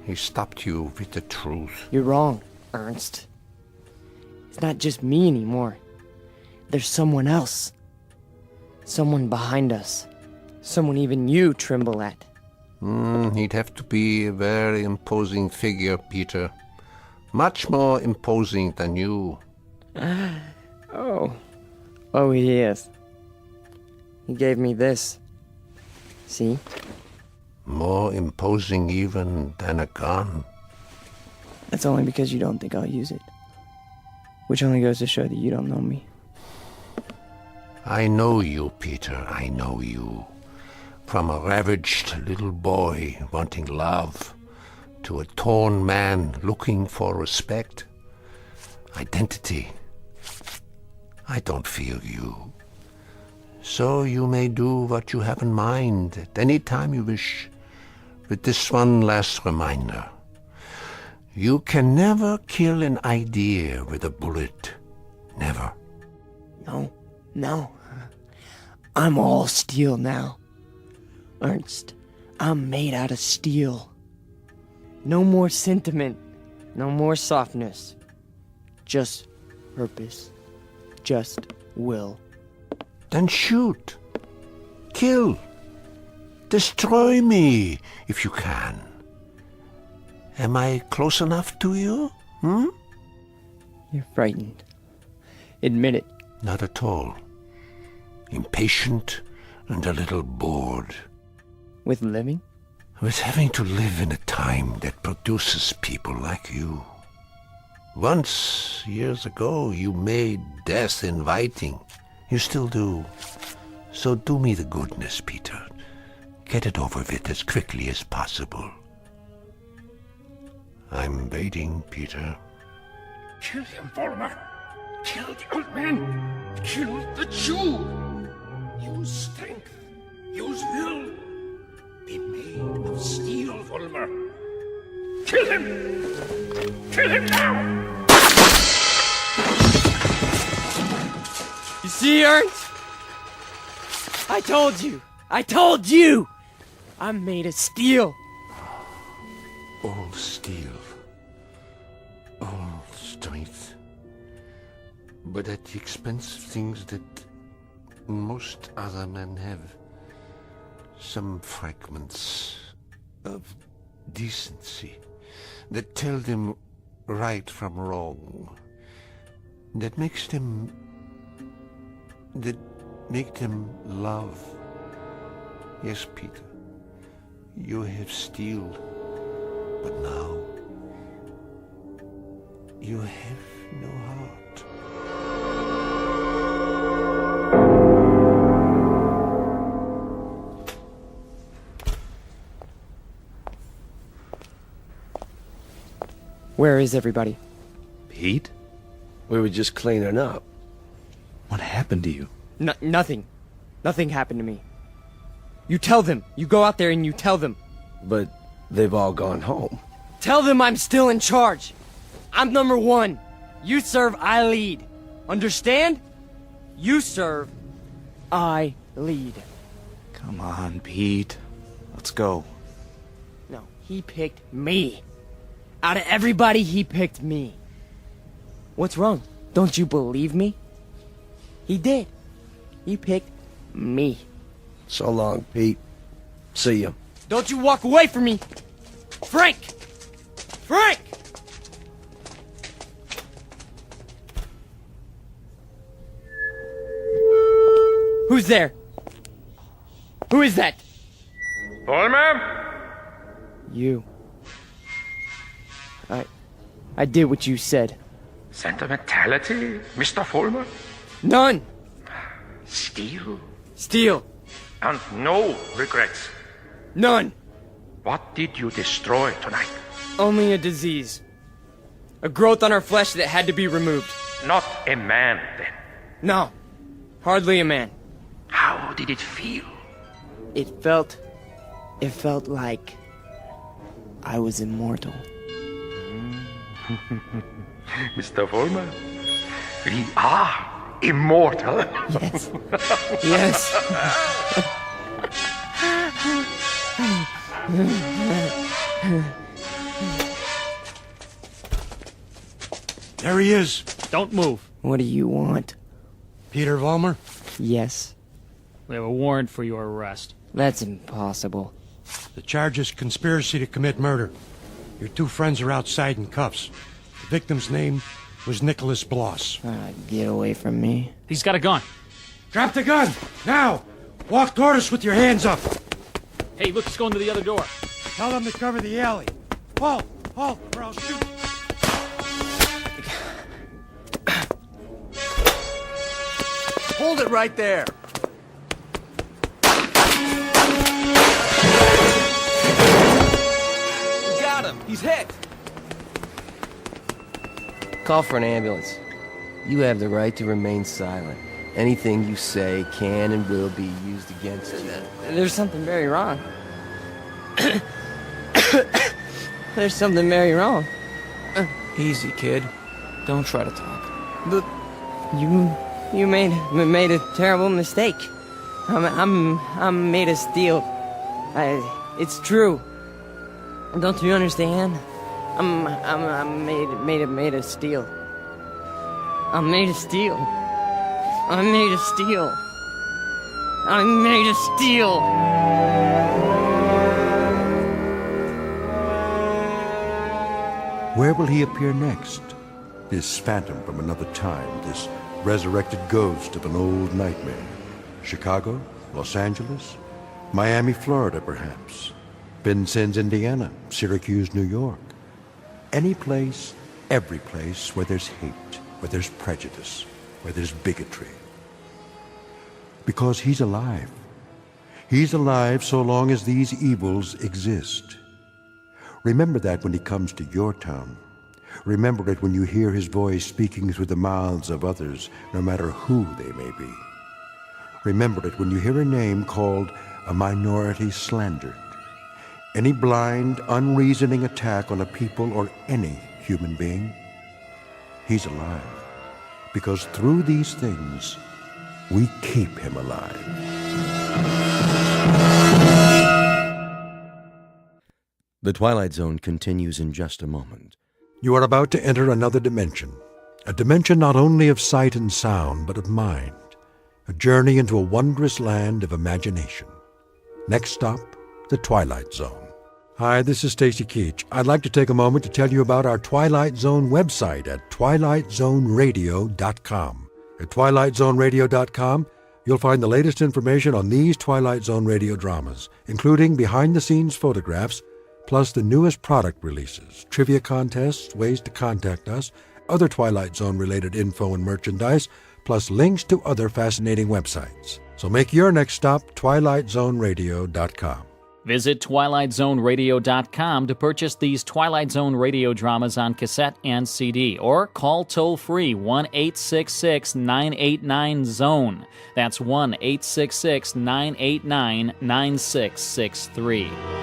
He stopped you with the truth. You're wrong, Ernst. It's not just me anymore. There's someone else. Someone behind us. Someone even you tremble at. He'd have to be a very imposing figure, Peter. Much more imposing than you. Oh, he is. He gave me this. See? More imposing even than a gun. That's only because you don't think I'll use it. Which only goes to show that you don't know me. I know you, Peter, I know you. From a ravaged little boy wanting love to a torn man looking for respect, identity. I don't fear you. So you may do what you have in mind at any time you wish. With this one last reminder. You can never kill an idea with a bullet. Never. No. I'm all steel now. Ernst, I'm made out of steel. No more sentiment. No more softness. Just purpose. Just will. Then shoot. Kill. Destroy me, if you can. Am I close enough to you? You're frightened. Admit it. Not at all. Impatient and a little bored. With living? With having to live in a time that produces people like you. Once, years ago, you made death inviting. You still do. So do me the goodness, Peter. Get it over with as quickly as possible. I'm waiting, Peter. Kill him, Volmer. Kill the old man. Kill the Jew. Use strength. Use will. Be made of steel, Volmer. Kill him! Kill him now! You see, Ernst? I told you! I told you! I'm made of steel. All steel. All strength. But at the expense of things that most other men have. Some fragments of decency that tell them right from wrong. That make them love. Yes, Peter, you have steel, but now you have no heart. Where is everybody? Pete? We were just cleaning up. What happened to you? Nothing. Nothing happened to me. You tell them. You go out there and you tell them. But they've all gone home. Tell them I'm still in charge. I'm number one. You serve, I lead. Understand? You serve, I lead. Come on, Pete. Let's go. No, he picked me. Out of everybody, he picked me. What's wrong? Don't you believe me? He did. He picked me. So long, Pete. See ya. Don't you walk away from me! Frank! Frank! Who's there? Who is that? Vollmer? You. I did what you said. Sentimentality, Mr. Vollmer? None! Steel? Steel. And no regrets? None! What did you destroy tonight? Only a disease. A growth on our flesh that had to be removed. Not a man, then? No. Hardly a man. How did it feel? It felt like I was immortal. Mr. Vollmer, we are immortal. Yes. Yes. There he is. Don't move. What do you want? Peter Vollmer? Yes. We have a warrant for your arrest. That's impossible. The charge is conspiracy to commit murder. Your two friends are outside in cuffs. The victim's name was Nicholas Bloss. Get away from me. He's got a gun. Drop the gun! Now! Walk toward us with your hands up! Hey, look, he's going to the other door. Tell them to cover the alley. Halt! Halt, or I'll shoot! Hold it right there! We got him! He's hit! Call for an ambulance. You have the right to remain silent. Anything you say can and will be used against you. There's something very wrong. There's something very wrong. Easy, kid. Don't try to talk. But you made a terrible mistake. I'm made of steel. It's true. Don't you understand? I'm made of steel. I'm made of steel. I'm made of steel. I'm made of steel. Where will he appear next? This phantom from another time, this resurrected ghost of an old nightmare. Chicago, Los Angeles, Miami, Florida, perhaps. Vincennes, Indiana, Syracuse, New York. Any place, every place where there's hate, where there's prejudice, where there's bigotry. Because he's alive. He's alive so long as these evils exist. Remember that when he comes to your town. Remember it when you hear his voice speaking through the mouths of others, no matter who they may be. Remember it when you hear a name called a minority slandered. Any blind, unreasoning attack on a people or any human being. He's alive. Because through these things, we keep him alive. The Twilight Zone continues in just a moment. You are about to enter another dimension. A dimension not only of sight and sound, but of mind. A journey into a wondrous land of imagination. Next stop, the Twilight Zone. Hi, this is Stacy Keach. I'd like to take a moment to tell you about our Twilight Zone website at twilightzoneradio.com. At twilightzoneradio.com, you'll find the latest information on these Twilight Zone radio dramas, including behind-the-scenes photographs, plus the newest product releases, trivia contests, ways to contact us, other Twilight Zone-related info and merchandise, plus links to other fascinating websites. So make your next stop twilightzoneradio.com. Visit TwilightZoneRadio.com to purchase these Twilight Zone radio dramas on cassette and CD, or call toll-free 1-866-989-ZONE. That's 1-866-989-9663.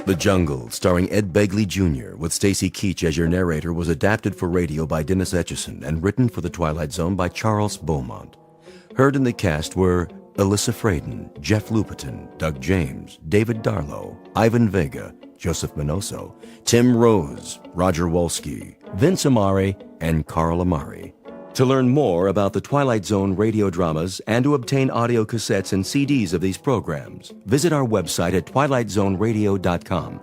The Jungle, starring Ed Begley Jr., with Stacy Keach as your narrator, was adapted for radio by Dennis Etchison and written for The Twilight Zone by Charles Beaumont. Heard in the cast were Alyssa Fraden, Jeff Lupetin, Doug James, David Darlow, Ivan Vega, Joseph Minoso, Tim Rose, Roger Wolski, Vince Amari, and Carl Amari. To learn more about the Twilight Zone radio dramas and to obtain audio cassettes and CDs of these programs, visit our website at twilightzoneradio.com.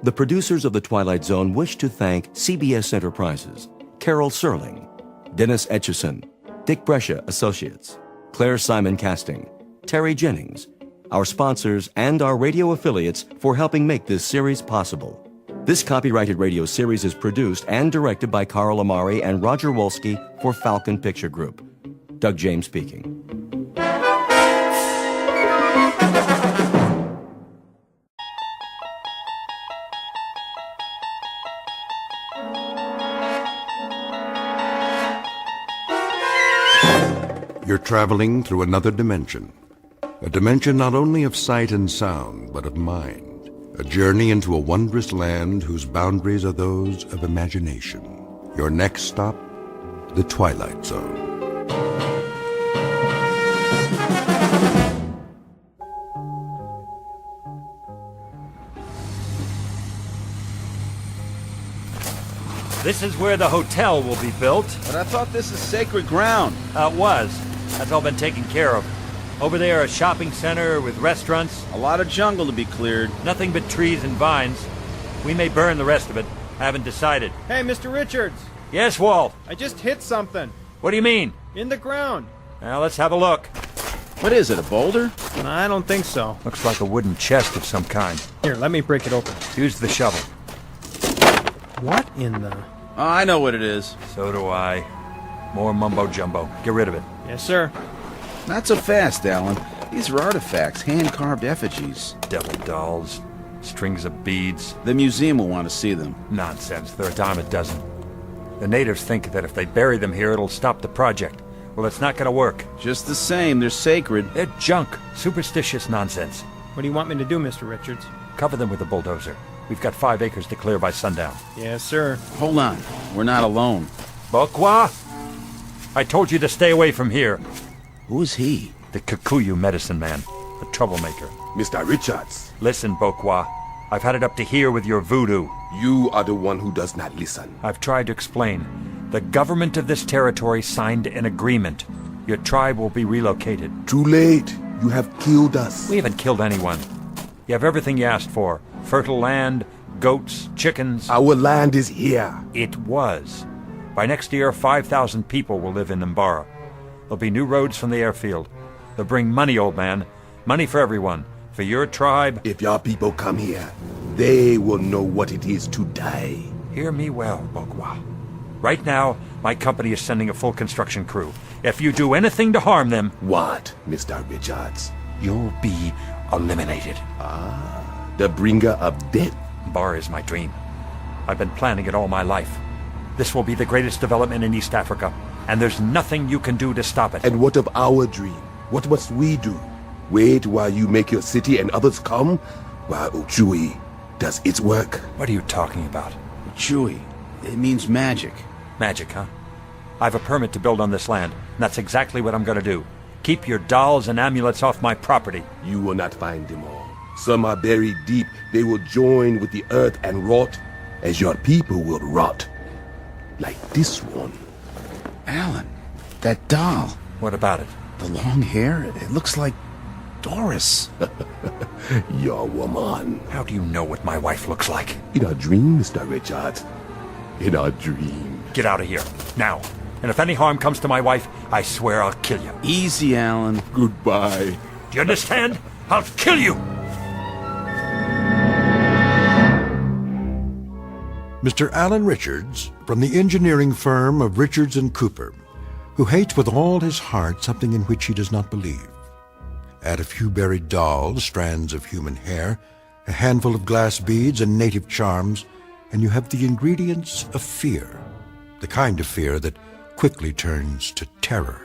The producers of The Twilight Zone wish to thank CBS Enterprises, Carol Serling, Dennis Etchison, Dick Brescia Associates, Claire Simon Casting, Terry Jennings, our sponsors, and our radio affiliates for helping make this series possible. This copyrighted radio series is produced and directed by Carl Amari and Roger Wolski for Falcon Picture Group. Doug James speaking. You're traveling through another dimension. A dimension not only of sight and sound, but of mind. A journey into a wondrous land whose boundaries are those of imagination. Your next stop, the Twilight Zone. This is where the hotel will be built. But I thought this is sacred ground. It was. That's all been taken care of. Over there, a shopping center with restaurants. A lot of jungle to be cleared. Nothing but trees and vines. We may burn the rest of it. I haven't decided. Hey, Mr. Richards. Yes, Walt? I just hit something. What do you mean? In the ground. Now, let's have a look. What is it, a boulder? I don't think so. Looks like a wooden chest of some kind. Here, let me break it open. Use the shovel. What in the... Oh, I know what it is. So do I. More mumbo-jumbo. Get rid of it. Yes, sir. Not so fast, Alan. These are artifacts, hand-carved effigies. Devil dolls, strings of beads. The museum will want to see them. Nonsense. They're a dime a dozen. The natives think that if they bury them here, it'll stop the project. Well, it's not going to work. Just the same, they're sacred. They're junk. Superstitious nonsense. What do you want me to do, Mr. Richards? Cover them with a bulldozer. We've got 5 acres to clear by sundown. Yes, sir. Hold on. We're not alone. Bokwa? I told you to stay away from here. Who is he? The Kikuyu medicine man. A troublemaker. Mr. Richards. Listen, Bokwa. I've had it up to here with your voodoo. You are the one who does not listen. I've tried to explain. The government of this territory signed an agreement. Your tribe will be relocated. Too late. You have killed us. We haven't killed anyone. You have everything you asked for. Fertile land, goats, chickens. Our land is here. It was. By next year, 5,000 people will live in Mbara. There'll be new roads from the airfield. They'll bring money, old man. Money for everyone. For your tribe. If your people come here, they will know what it is to die. Hear me well, Bokwa. Right now, my company is sending a full construction crew. If you do anything to harm them... What, Mr. Richards? You'll be eliminated. The bringer of death? Mbara is my dream. I've been planning it all my life. This will be the greatest development in East Africa, and there's nothing you can do to stop it. And what of our dream? What must we do? Wait while you make your city and others come? While Uchui does its work? What are you talking about? Uchui. It means magic. Magic, huh? I have a permit to build on this land, and that's exactly what I'm going to do. Keep your dolls and amulets off my property. You will not find them all. Some are buried deep. They will join with the earth and rot, as your people will rot. Like this one. Alan, that doll. What about it? The long hair, it looks like Doris. Your woman. How do you know what my wife looks like? In our dream, Mr. Richards. In our dream. Get out of here, now. And if any harm comes to my wife, I swear I'll kill you. Easy, Alan. Goodbye. Do you understand? I'll kill you! Mr. Alan Richards, from the engineering firm of Richards and Cooper, who hates with all his heart something in which he does not believe. Add a few buried dolls, strands of human hair, a handful of glass beads and native charms, and you have the ingredients of fear, the kind of fear that quickly turns to terror.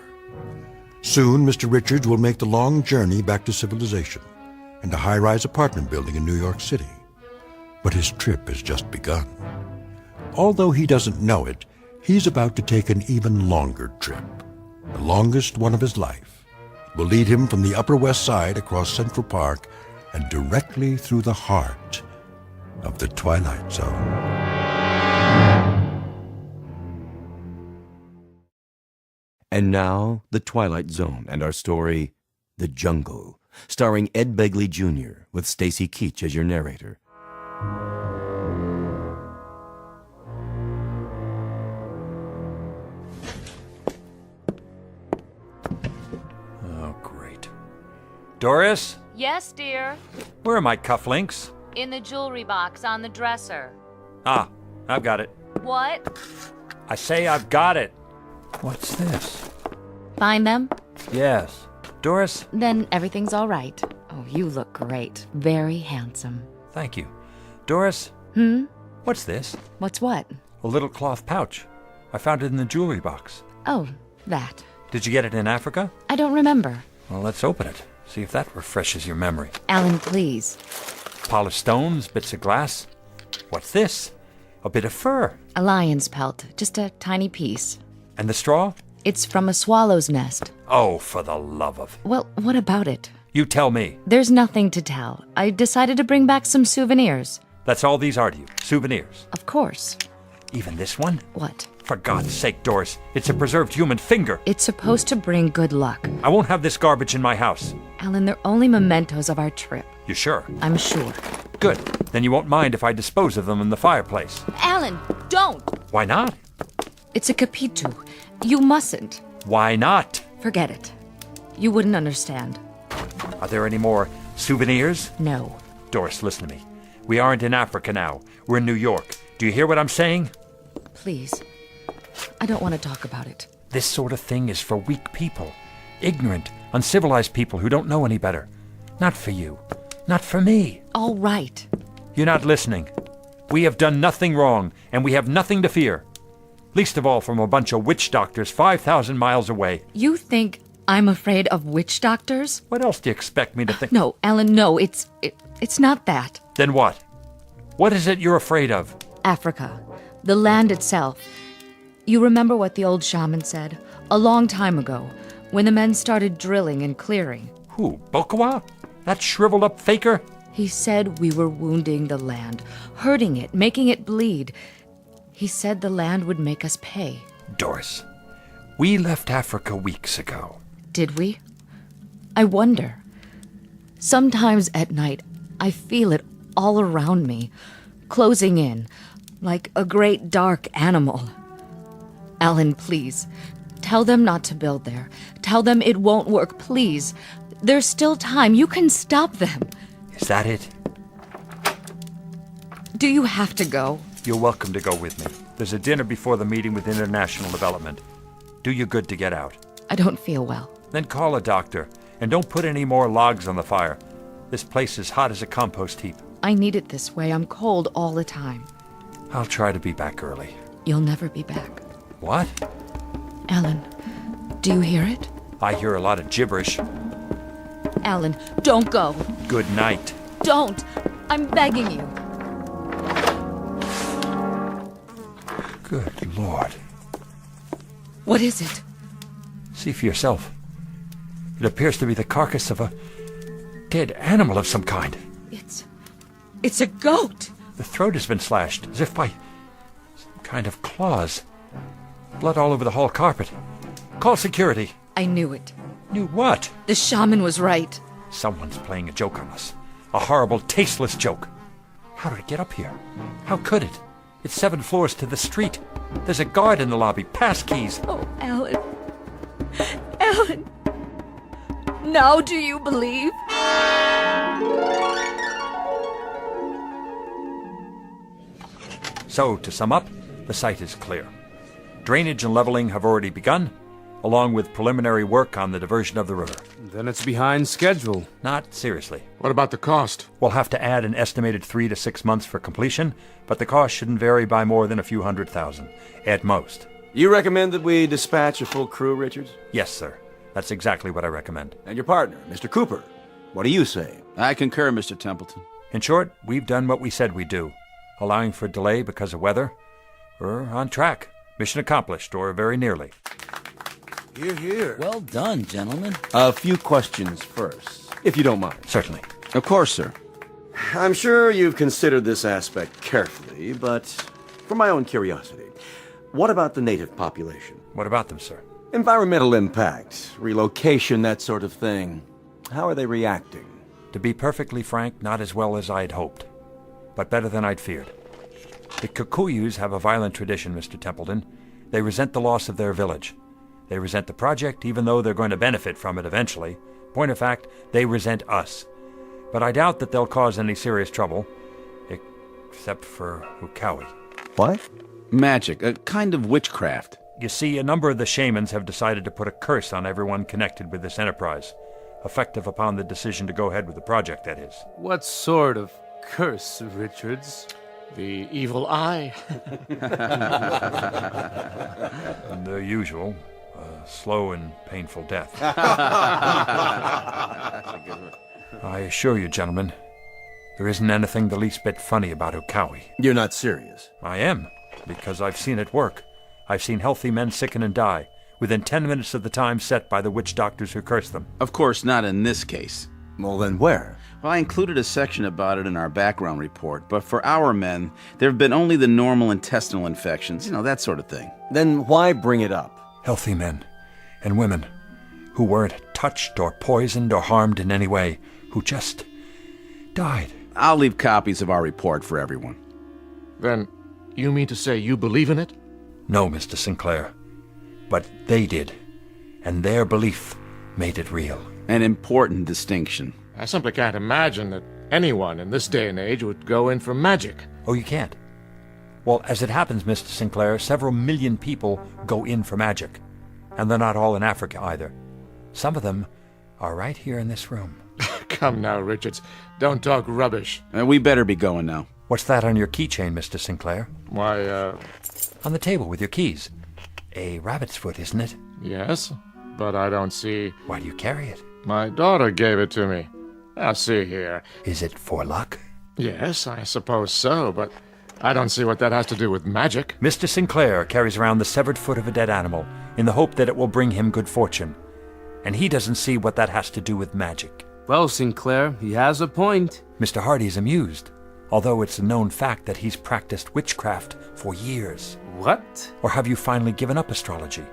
Soon, Mr. Richards will make the long journey back to civilization and a high-rise apartment building in New York City. But his trip has just begun. Although he doesn't know it, he's about to take an even longer trip, the longest one of his life. It will lead him from the Upper West Side across Central Park and directly through the heart of the Twilight Zone. And now, The Twilight Zone and our story, The Jungle, starring Ed Begley Jr., with Stacy Keach as your narrator. Oh, great. Doris? Yes, dear. Where are my cufflinks? In the jewelry box on the dresser. Ah, I've got it. What? I say I've got it. What's this? Find them? Yes. Doris? Then everything's all right. Oh, you look great. Very handsome. Thank you. Doris? What's this? What's what? A little cloth pouch. I found it in the jewelry box. Oh, that. Did you get it in Africa? I don't remember. Well, let's open it. See if that refreshes your memory. Alan, please. Polished stones, bits of glass. What's this? A bit of fur. A lion's pelt. Just a tiny piece. And the straw? It's from a swallow's nest. Oh, for the love of... Well, what about it? You tell me. There's nothing to tell. I decided to bring back some souvenirs. That's all these are to you? Souvenirs? Of course. Even this one? What? For God's sake, Doris, it's a preserved human finger. It's supposed to bring good luck. I won't have this garbage in my house. Alan, they're only mementos of our trip. You sure? I'm sure. Good. Then you won't mind if I dispose of them in the fireplace. Alan, don't! Why not? It's a capitu. You mustn't. Why not? Forget it. You wouldn't understand. Are there any more souvenirs? No. Doris, listen to me. We aren't in Africa now. We're in New York. Do you hear what I'm saying? Please. I don't want to talk about it. This sort of thing is for weak people. Ignorant, uncivilized people who don't know any better. Not for you. Not for me. All right. You're not listening. We have done nothing wrong, and we have nothing to fear. Least of all from a bunch of witch doctors 5,000 miles away. You think I'm afraid of witch doctors? What else do you expect me to think? No, Alan, no. It's not that. Then what? What is it you're afraid of? Africa. The land itself. You remember what the old shaman said? A long time ago, when the men started drilling and clearing. Who, Bokawa? That shriveled-up faker? He said we were wounding the land, hurting it, making it bleed. He said the land would make us pay. Doris, we left Africa weeks ago. Did we? I wonder. Sometimes at night, I feel it all around me, closing in, like a great dark animal. Alan, please, tell them not to build there. Tell them it won't work, please. There's still time. You can stop them. Is that it? Do you have to go? You're welcome to go with me. There's a dinner before the meeting with International Development. Do you good to get out. I don't feel well. Then call a doctor, and don't put any more logs on the fire. This place is hot as a compost heap. I need it this way. I'm cold all the time. I'll try to be back early. You'll never be back. What? Alan, do you hear it? I hear a lot of gibberish. Alan, don't go. Good night. Don't. I'm begging you. Good Lord. What is it? See for yourself. It appears to be the carcass of a dead animal of some kind. It's a goat. The throat has been slashed, as if by some kind of claws. Blood all over the hall carpet. Call security. I knew it. Knew what? The shaman was right. Someone's playing a joke on us. A horrible, tasteless joke. How did it get up here? How could it? It's 7 floors to the street. There's a guard in the lobby. Pass keys. Oh, Alan. Alan. Now do you believe? So, to sum up, the site is clear. Drainage and leveling have already begun, along with preliminary work on the diversion of the river. Then it's behind schedule. Not seriously. What about the cost? We'll have to add an estimated 3 to 6 months for completion, but the cost shouldn't vary by more than a few $100,000, at most. You recommend that we dispatch a full crew, Richards? Yes, sir. That's exactly what I recommend. And your partner, Mr. Cooper, what do you say? I concur, Mr. Templeton. In short, we've done what we said we'd do. Allowing for delay because of weather, we're on track. Mission accomplished, or very nearly. Hear, hear. Well done, gentlemen. A few questions first, if you don't mind. Certainly. Of course, sir. I'm sure you've considered this aspect carefully, but for my own curiosity, what about the native population? What about them, sir? Environmental impact, relocation, that sort of thing. How are they reacting? To be perfectly frank, not as well as I'd hoped, but better than I'd feared. The Kikuyus have a violent tradition, Mr. Templeton. They resent the loss of their village. They resent the project, even though they're going to benefit from it eventually. Point of fact, they resent us. But I doubt that they'll cause any serious trouble, except for Ukawi. What? Magic, a kind of witchcraft. You see, a number of the shamans have decided to put a curse on everyone connected with this enterprise, effective upon the decision to go ahead with the project, that is. What sort of curse, Richards? The evil eye. The usual. Slow and painful death. I assure you, gentlemen, there isn't anything the least bit funny about Ukawi. You're not serious? I am, because I've seen it work. I've seen healthy men sicken and die within 10 minutes of the time set by the witch doctors who cursed them. Of course, not in this case. Well, then where? Well, I included a section about it in our background report, but for our men, there have been only the normal intestinal infections, that sort of thing. Then why bring it up? Healthy men and women who weren't touched or poisoned or harmed in any way, who just died. I'll leave copies of our report for everyone. Then, you mean to say you believe in it? No, Mr. Sinclair. But they did, and their belief made it real. An important distinction. I simply can't imagine that anyone in this day and age would go in for magic. Oh, you can't? Well, as it happens, Mr. Sinclair, several million people go in for magic. And they're not all in Africa either. Some of them are right here in this room. Come now, Richards. Don't talk rubbish. We better be going now. What's that on your keychain, Mr. Sinclair? Why, On the table with your keys. A rabbit's foot, isn't it? Yes, but I don't see... Why do you carry it? My daughter gave it to me. Now, see here. Is it for luck? Yes, I suppose so, but I don't see what that has to do with magic. Mr. Sinclair carries around the severed foot of a dead animal in the hope that it will bring him good fortune. And he doesn't see what that has to do with magic. Well, Sinclair, he has a point. Mr. Hardy's amused, although it's a known fact that he's practiced witchcraft for years. What? Or have you finally given up astrology?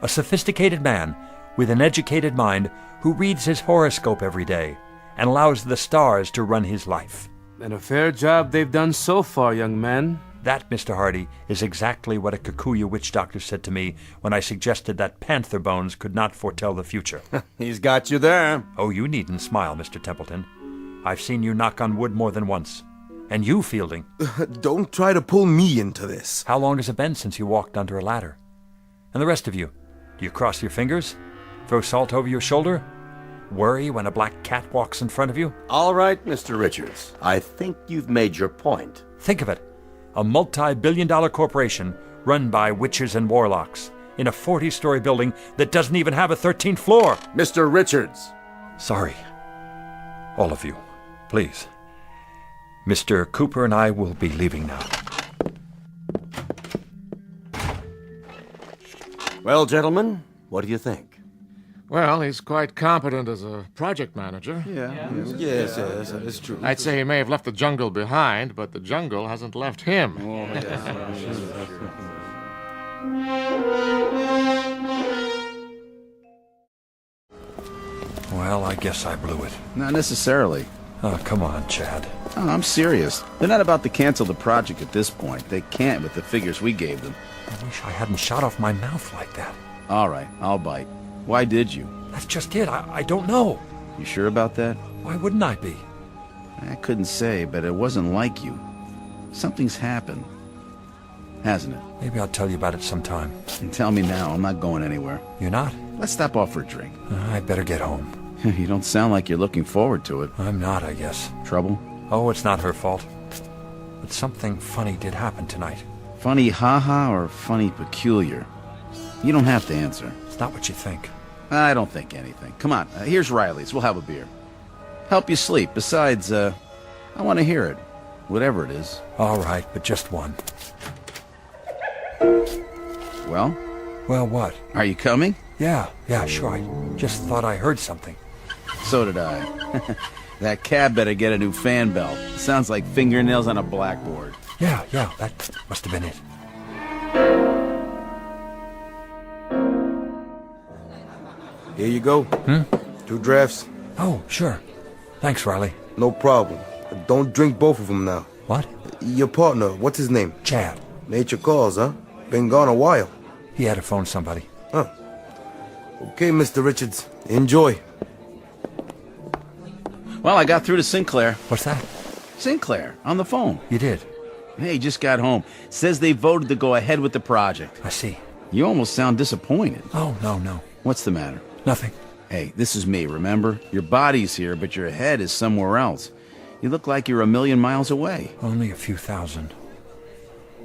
A sophisticated man with an educated mind who reads his horoscope every day and allows the stars to run his life. And a fair job they've done so far, young man. That, Mr. Hardy, is exactly what a Kikuyu witch doctor said to me when I suggested that panther bones could not foretell the future. He's got you there. Oh, you needn't smile, Mr. Templeton. I've seen you knock on wood more than once. And you, Fielding. Don't try to pull me into this. How long has it been since you walked under a ladder? And the rest of you, do you cross your fingers? Throw salt over your shoulder? Worry when a black cat walks in front of you? All right, Mr. Richards. I think you've made your point. Think of it. A multi-billion-dollar corporation run by witches and warlocks in a 40-story building that doesn't even have a 13th floor. Mr. Richards. Sorry. All of you. Please. Mr. Cooper and I will be leaving now. Well, gentlemen, what do you think? Well, he's quite competent as a project manager. Yes, it's true. I'd say he may have left the jungle behind, but the jungle hasn't left him. Well, I guess I blew it. Not necessarily. Oh, come on, Chad. Oh, I'm serious. They're not about to cancel the project at this point. They can't with the figures we gave them. I wish I hadn't shot off my mouth like that. All right, I'll bite. Why did you? That's just it. I don't know. You sure about that? Why wouldn't I be? I couldn't say, but it wasn't like you. Something's happened. hasn't it? Maybe I'll tell you about it sometime. And tell me now. I'm not going anywhere. You're not? Let's stop off for a drink. I better get home. You don't sound like you're looking forward to it. I'm not, I guess. Trouble? Oh, it's not her fault. But something funny did happen tonight. Funny haha or funny peculiar? You don't have to answer. It's not what you think. I don't think anything. Come on, here's Riley's. We'll have a beer. Help you sleep. Besides, I want to hear it. Whatever it is. All right, but just one. Well? Well, what? Are you coming? Yeah, sure. I just thought I heard something. So did I. That cab better get a new fan belt. Sounds like fingernails on a blackboard. Yeah, that must have been it. Here you go. 2 drafts. Oh, sure. Thanks, Riley. No problem. Don't drink both of them now. What? Your partner, what's his name? Chad. Nature calls, huh? Been gone a while. He had to phone somebody. Huh. Okay, Mr. Richards. Enjoy. Well, I got through to Sinclair. What's that? Sinclair, on the phone. You did? Hey, just got home. Says they voted to go ahead with the project. I see. You almost sound disappointed. Oh, no. What's the matter? Nothing. Hey, this is me, remember? Your body's here, but your head is somewhere else. You look like you're a million miles away. Only a few thousand.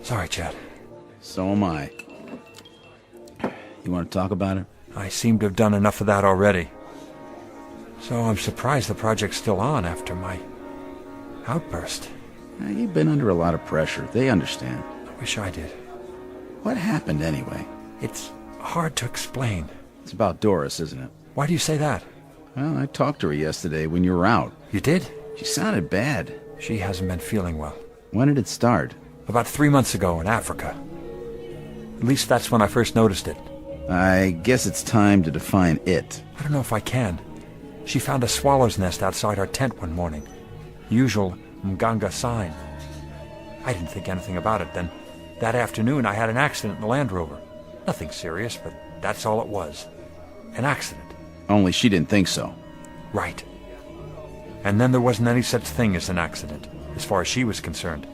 Sorry, Chad. So am I. You want to talk about it? I seem to have done enough of that already. So I'm surprised the project's still on after my outburst. You've been under a lot of pressure. They understand. I wish I did. What happened anyway? It's hard to explain. It's about Doris, isn't it? Why do you say that? Well, I talked to her yesterday when you were out. You did? She sounded bad. She hasn't been feeling well. When did it start? About 3 months ago in Africa. At least that's when I first noticed it. I guess it's time to define it. I don't know if I can. She found a swallow's nest outside our tent one morning. Usual Mganga sign. I didn't think anything about it then. That afternoon I had an accident in the Land Rover. Nothing serious, but that's all it was. An accident. Only she didn't think so. Right. And then there wasn't any such thing as an accident, as far as she was concerned.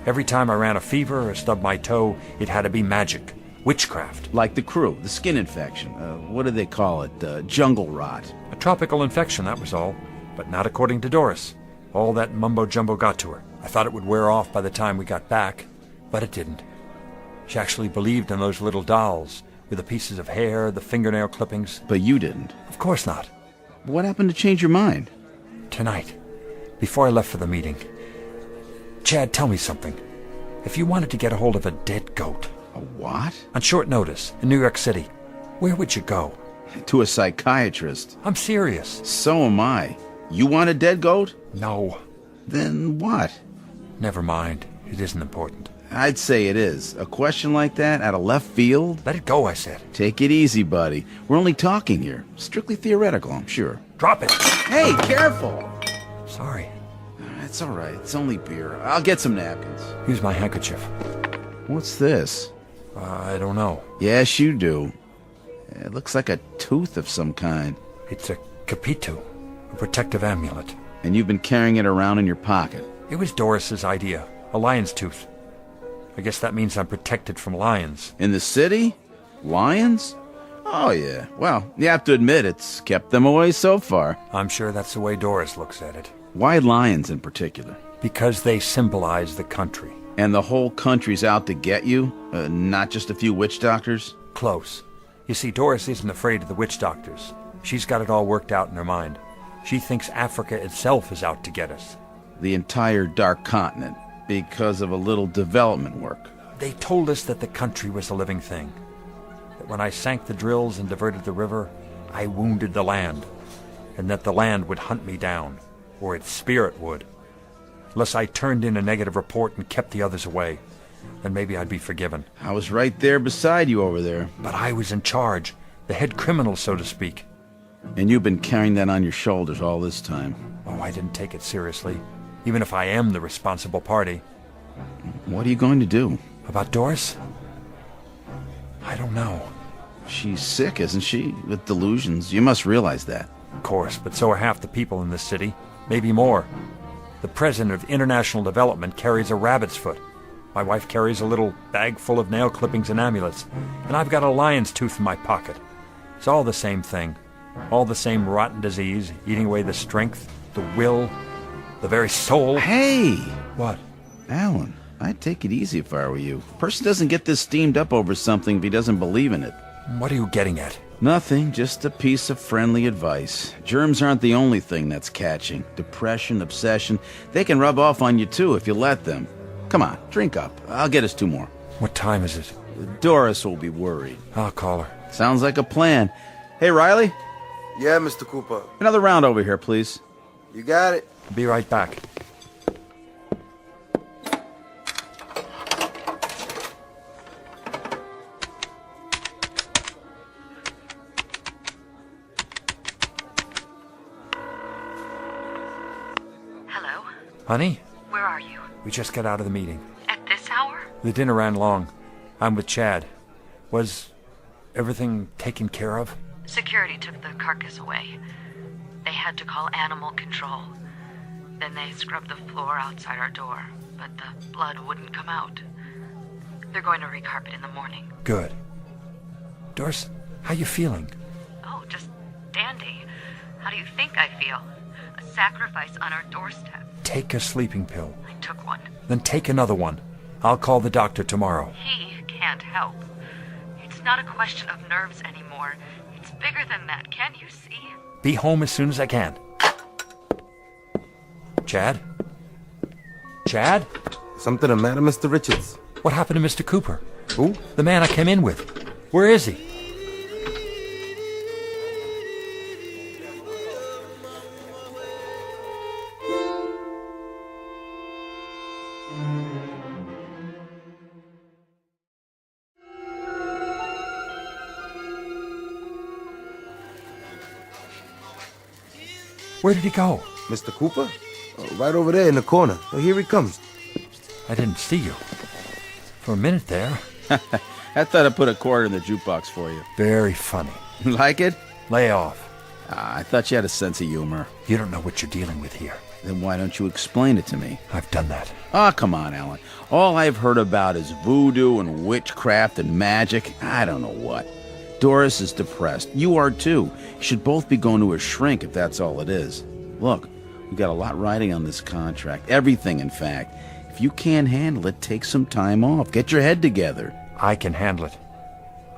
Every time I ran a fever or stubbed my toe, it had to be magic. Witchcraft. Like the crew, the skin infection. What do they call it? Jungle rot. A tropical infection, that was all. But not according to Doris. All that mumbo-jumbo got to her. I thought it would wear off by the time we got back, but it didn't. She actually believed in those little dolls, with the pieces of hair, the fingernail clippings. But you didn't. Of course not. What happened to change your mind? Tonight, before I left for the meeting. Chad, tell me something. If you wanted to get a hold of a dead goat... A what? On short notice, in New York City, where would you go? To a psychiatrist. I'm serious. So am I. You want a dead goat? No. Then what? Never mind. It isn't important. I'd say it is. A question like that out of left field? Let it go, I said. Take it easy, buddy. We're only talking here. Strictly theoretical, I'm sure. Drop it. Hey, careful! Sorry. It's all right. It's only beer. I'll get some napkins. Use my handkerchief. What's this? I don't know. Yes, you do. It looks like a tooth of some kind. It's a capitu, a protective amulet. And you've been carrying it around in your pocket. It was Doris's idea. A lion's tooth. I guess that means I'm protected from lions. In the city? Lions? Oh, yeah. Well, you have to admit it's kept them away so far. I'm sure that's the way Doris looks at it. Why lions in particular? Because they symbolize the country. And the whole country's out to get you? Not just a few witch doctors? Close. You see, Doris isn't afraid of the witch doctors. She's got it all worked out in her mind. She thinks Africa itself is out to get us. The entire dark continent, because of a little development work. They told us that the country was a living thing. That when I sank the drills and diverted the river, I wounded the land. And that the land would hunt me down, or its spirit would. Unless I turned in a negative report and kept the others away. Then maybe I'd be forgiven. I was right there beside you over there. But I was in charge. The head criminal, so to speak. And you've been carrying that on your shoulders all this time. Oh, I didn't take it seriously. Even if I am the responsible party. What are you going to do? About Doris? I don't know. She's sick, isn't she? With delusions. You must realize that. Of course, but so are half the people in this city. Maybe more. The president of International Development carries a rabbit's foot. My wife carries a little bag full of nail clippings and amulets, and I've got a lion's tooth in my pocket. It's all the same thing. All the same rotten disease, eating away the strength, the will, the very soul. Hey! What? Alan, I'd take it easy if I were you. A person doesn't get this steamed up over something if he doesn't believe in it. What are you getting at? Nothing, just a piece of friendly advice. Germs aren't the only thing that's catching. Depression, obsession, they can rub off on you too if you let them. Come on, drink up. I'll get us 2 more. What time is it? Doris will be worried. I'll call her. Sounds like a plan. Hey, Riley? Yeah, Mr. Cooper. Another round over here, please. You got it. I'll be right back. Hello? Honey? Where are you? We just got out of the meeting. At this hour? The dinner ran long. I'm with Chad. Was everything taken care of? Security took the carcass away. They had to call animal control. Then they scrubbed the floor outside our door, but the blood wouldn't come out. They're going to recarpet in the morning. Good. Doris, how you feeling? Oh, just dandy. How do you think I feel? A sacrifice on our doorstep. Take a sleeping pill. I took one. Then take another one. I'll call the doctor tomorrow. He can't help. It's not a question of nerves anymore. It's bigger than that, can't you see? Be home as soon as I can. Chad? Chad? Something the matter, Mr. Richards? What happened to Mr. Cooper? Who? The man I came in with. Where is he? Where did he go? Mr. Cooper? Oh, right over there in the corner. Oh, here he comes. I didn't see you. For a minute there. I thought I put a quarter in the jukebox for you. Very funny. Like it? Lay off. I thought you had a sense of humor. You don't know what you're dealing with here. Then why don't you explain it to me? I've done that. Oh, come on, Alan. All I've heard about is voodoo and witchcraft and magic. I don't know what. Doris is depressed. You are too. You should both be going to a shrink if that's all it is. Look, we got a lot riding on this contract. Everything, in fact. If you can't handle it, take some time off. Get your head together. I can handle it.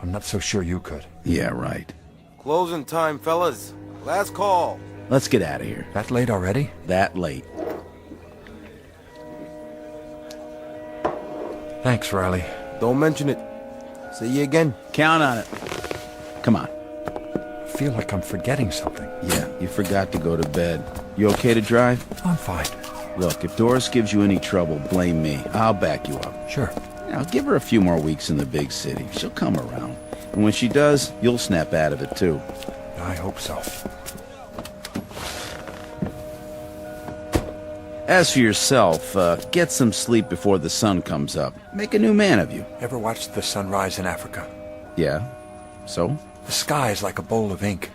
I'm not so sure you could. Yeah, right. Closing time, fellas. Last call. Let's get out of here. That late already? That late. Thanks, Riley. Don't mention it. See you again. Count on it. Come on. I feel like I'm forgetting something. Yeah, you forgot to go to bed. You okay to drive? I'm fine. Look, if Doris gives you any trouble, blame me. I'll back you up. Sure. Now, give her a few more weeks in the big city. She'll come around. And when she does, you'll snap out of it, too. I hope so. As for yourself, get some sleep before the sun comes up. Make a new man of you. Ever watched the sunrise in Africa? Yeah. So? The sky is like a bowl of ink.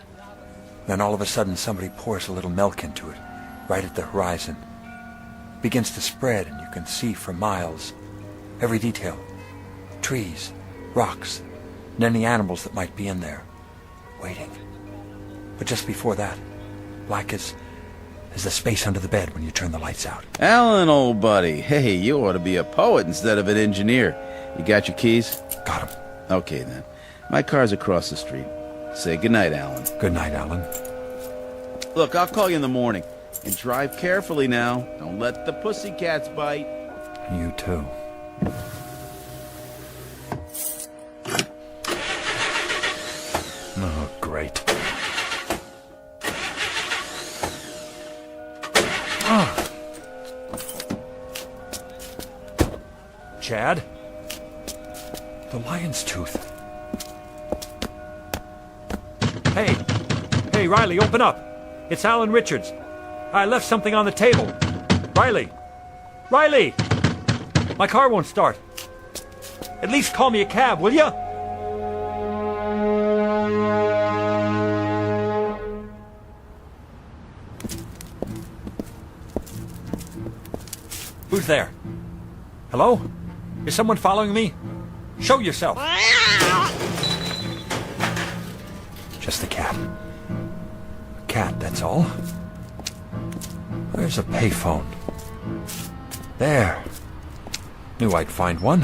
Then all of a sudden somebody pours a little milk into it, right at the horizon. It begins to spread and you can see for miles. Every detail. Trees, rocks, and any animals that might be in there. Waiting. But just before that, black as the space under the bed when you turn the lights out. Alan, old buddy. Hey, you ought to be a poet instead of an engineer. You got your keys? Got 'em. Okay, then. My car's across the street. Say goodnight, Alan. Good night, Alan. Look, I'll call you in the morning. And drive carefully now. Don't let the pussycats bite. You too. Oh, great. Chad? The lion's tooth. Hey! Hey, Riley, open up! It's Alan Richards. I left something on the table. Riley! Riley! My car won't start. At least call me a cab, will ya? Who's there? Hello? Is someone following me? Show yourself. Just a cat. A cat, that's all. Where's a payphone? There. Knew I'd find one.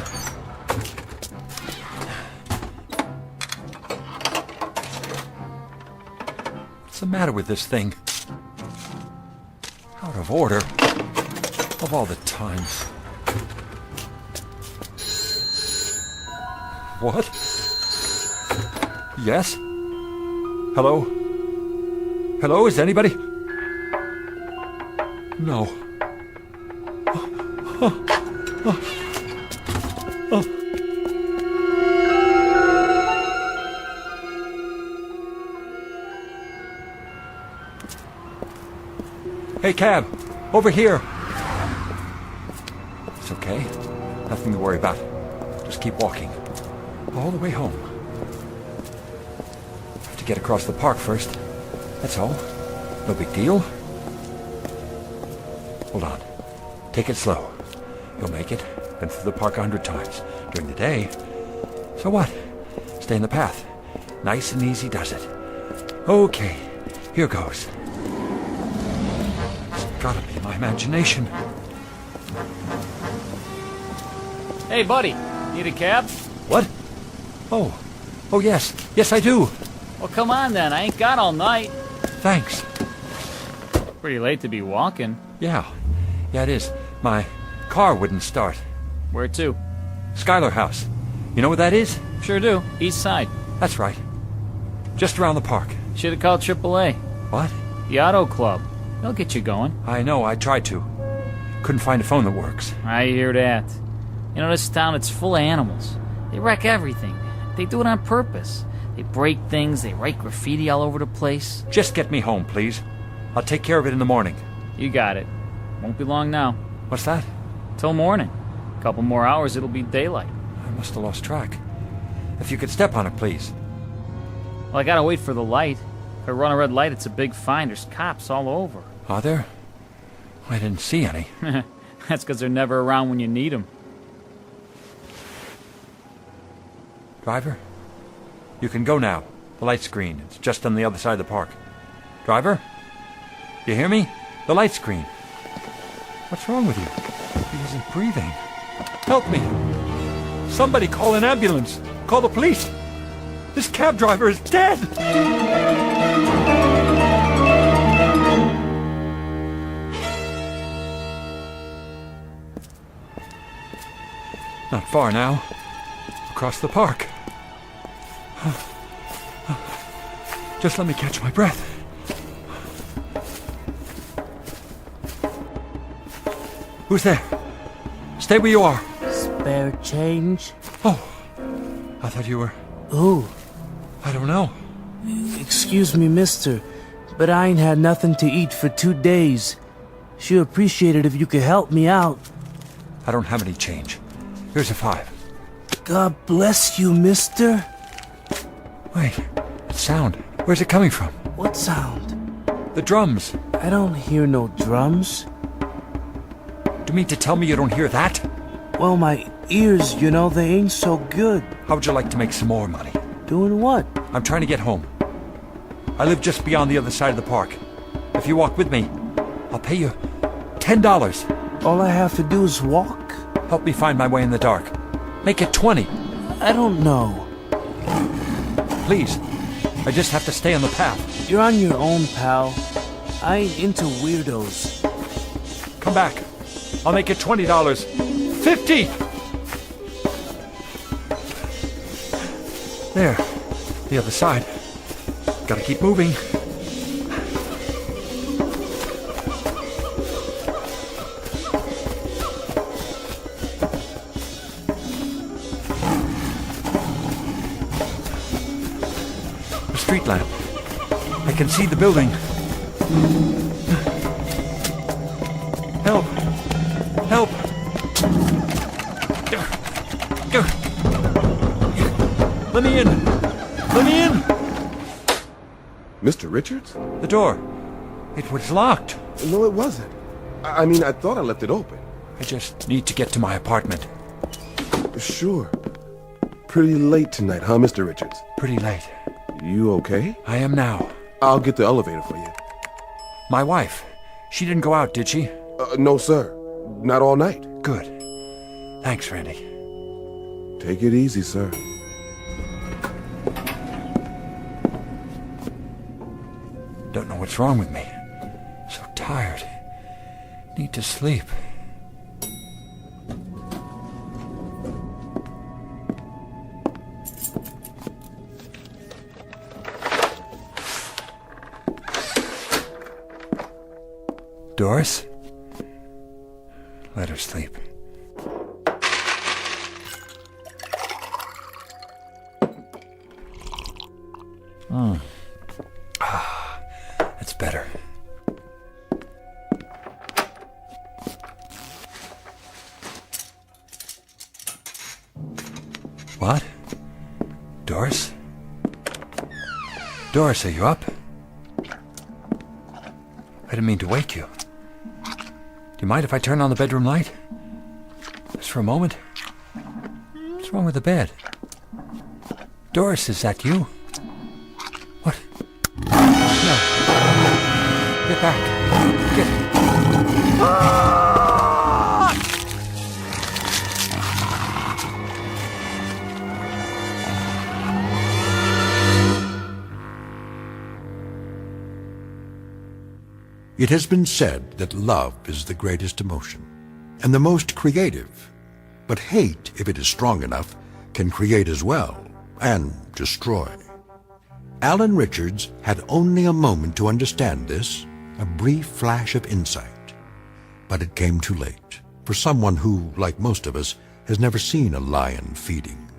What's the matter with this thing? Out of order. Of all the times. What? Yes? Hello? Hello, is anybody? No. Hey, cab! Over here! It's okay. Nothing to worry about. Just keep walking. All the way home. Have to get across the park first. That's all. No big deal. Hold on. Take it slow. You'll make it. Been through the park 100 times. During the day. So what? Stay in the path. Nice and easy does it. Okay. Here goes. It's gotta be my imagination. Hey, buddy. Need a cab? What? Oh, yes. Yes, I do. Well, come on then. I ain't got all night. Thanks. Pretty late to be walking. Yeah, it is. My car wouldn't start. Where to? Schuyler House. You know what that is? Sure do. East side. That's right. Just around the park. Should have called AAA. What? The Auto Club. They'll get you going. I know, I tried to. Couldn't find a phone that works. I hear that. You know, this town, it's full of animals. They wreck everything. They do it on purpose. They break things, they write graffiti all over the place. Just get me home, please. I'll take care of it in the morning. You got it. Won't be long now. What's that? Till morning. A couple more hours, it'll be daylight. I must have lost track. If you could step on it, please. Well, I gotta wait for the light. If I run a red light, it's a big fine. There's cops all over. Are there? I didn't see any. That's because they're never around when you need them. Driver? You can go now. The light screen. It's just on the other side of the park. Driver? You hear me? The light screen. What's wrong with you? He isn't breathing. Help me! Somebody call an ambulance! Call the police! This cab driver is dead! Not far now. Across the park. Just let me catch my breath. Who's there? Stay where you are. Spare change? Oh, I thought you were... Who? I don't know. Excuse me, mister, but I ain't had nothing to eat for 2 days. Sure appreciate it if you could help me out. I don't have any change. Here's a 5. God bless you, mister. Wait, that sound. Where's it coming from? What sound? The drums. I don't hear no drums. Do you mean to tell me you don't hear that? Well, my ears, you know, they ain't so good. How would you like to make some more money? Doing what? I'm trying to get home. I live just beyond the other side of the park. If you walk with me, I'll pay you $10. All I have to do is walk? Help me find my way in the dark. Make it 20. I don't know. Please. I just have to stay on the path. You're on your own, pal. I ain't into weirdos. Come back. I'll make it $20. 50! There. The other side. Gotta keep moving. A street lamp. I can see the building. Help! Help! Let me in! Let me in! Mr. Richards? The door. It was locked. No, it wasn't. I mean, I thought I left it open. I just need to get to my apartment. Sure. Pretty late tonight, huh, Mr. Richards? Pretty late. You okay? I am now. I'll get the elevator for you. My wife. She didn't go out, did she? No, sir. Not all night. Good. Thanks, Randy. Take it easy, sir. Don't know what's wrong with me. So tired. Need to sleep. Doris? Let her sleep. That's better. What? Doris? Doris, are you up? I didn't mean to wake you. Do you mind if I turn on the bedroom light? Just for a moment? What's wrong with the bed? Doris, is that you? What? No. Get back. Get... Ah! It has been said that love is the greatest emotion, and the most creative. But hate, if it is strong enough, can create as well, and destroy. Alan Richards had only a moment to understand this, a brief flash of insight. But it came too late, for someone who, like most of us, has never seen a lion feeding.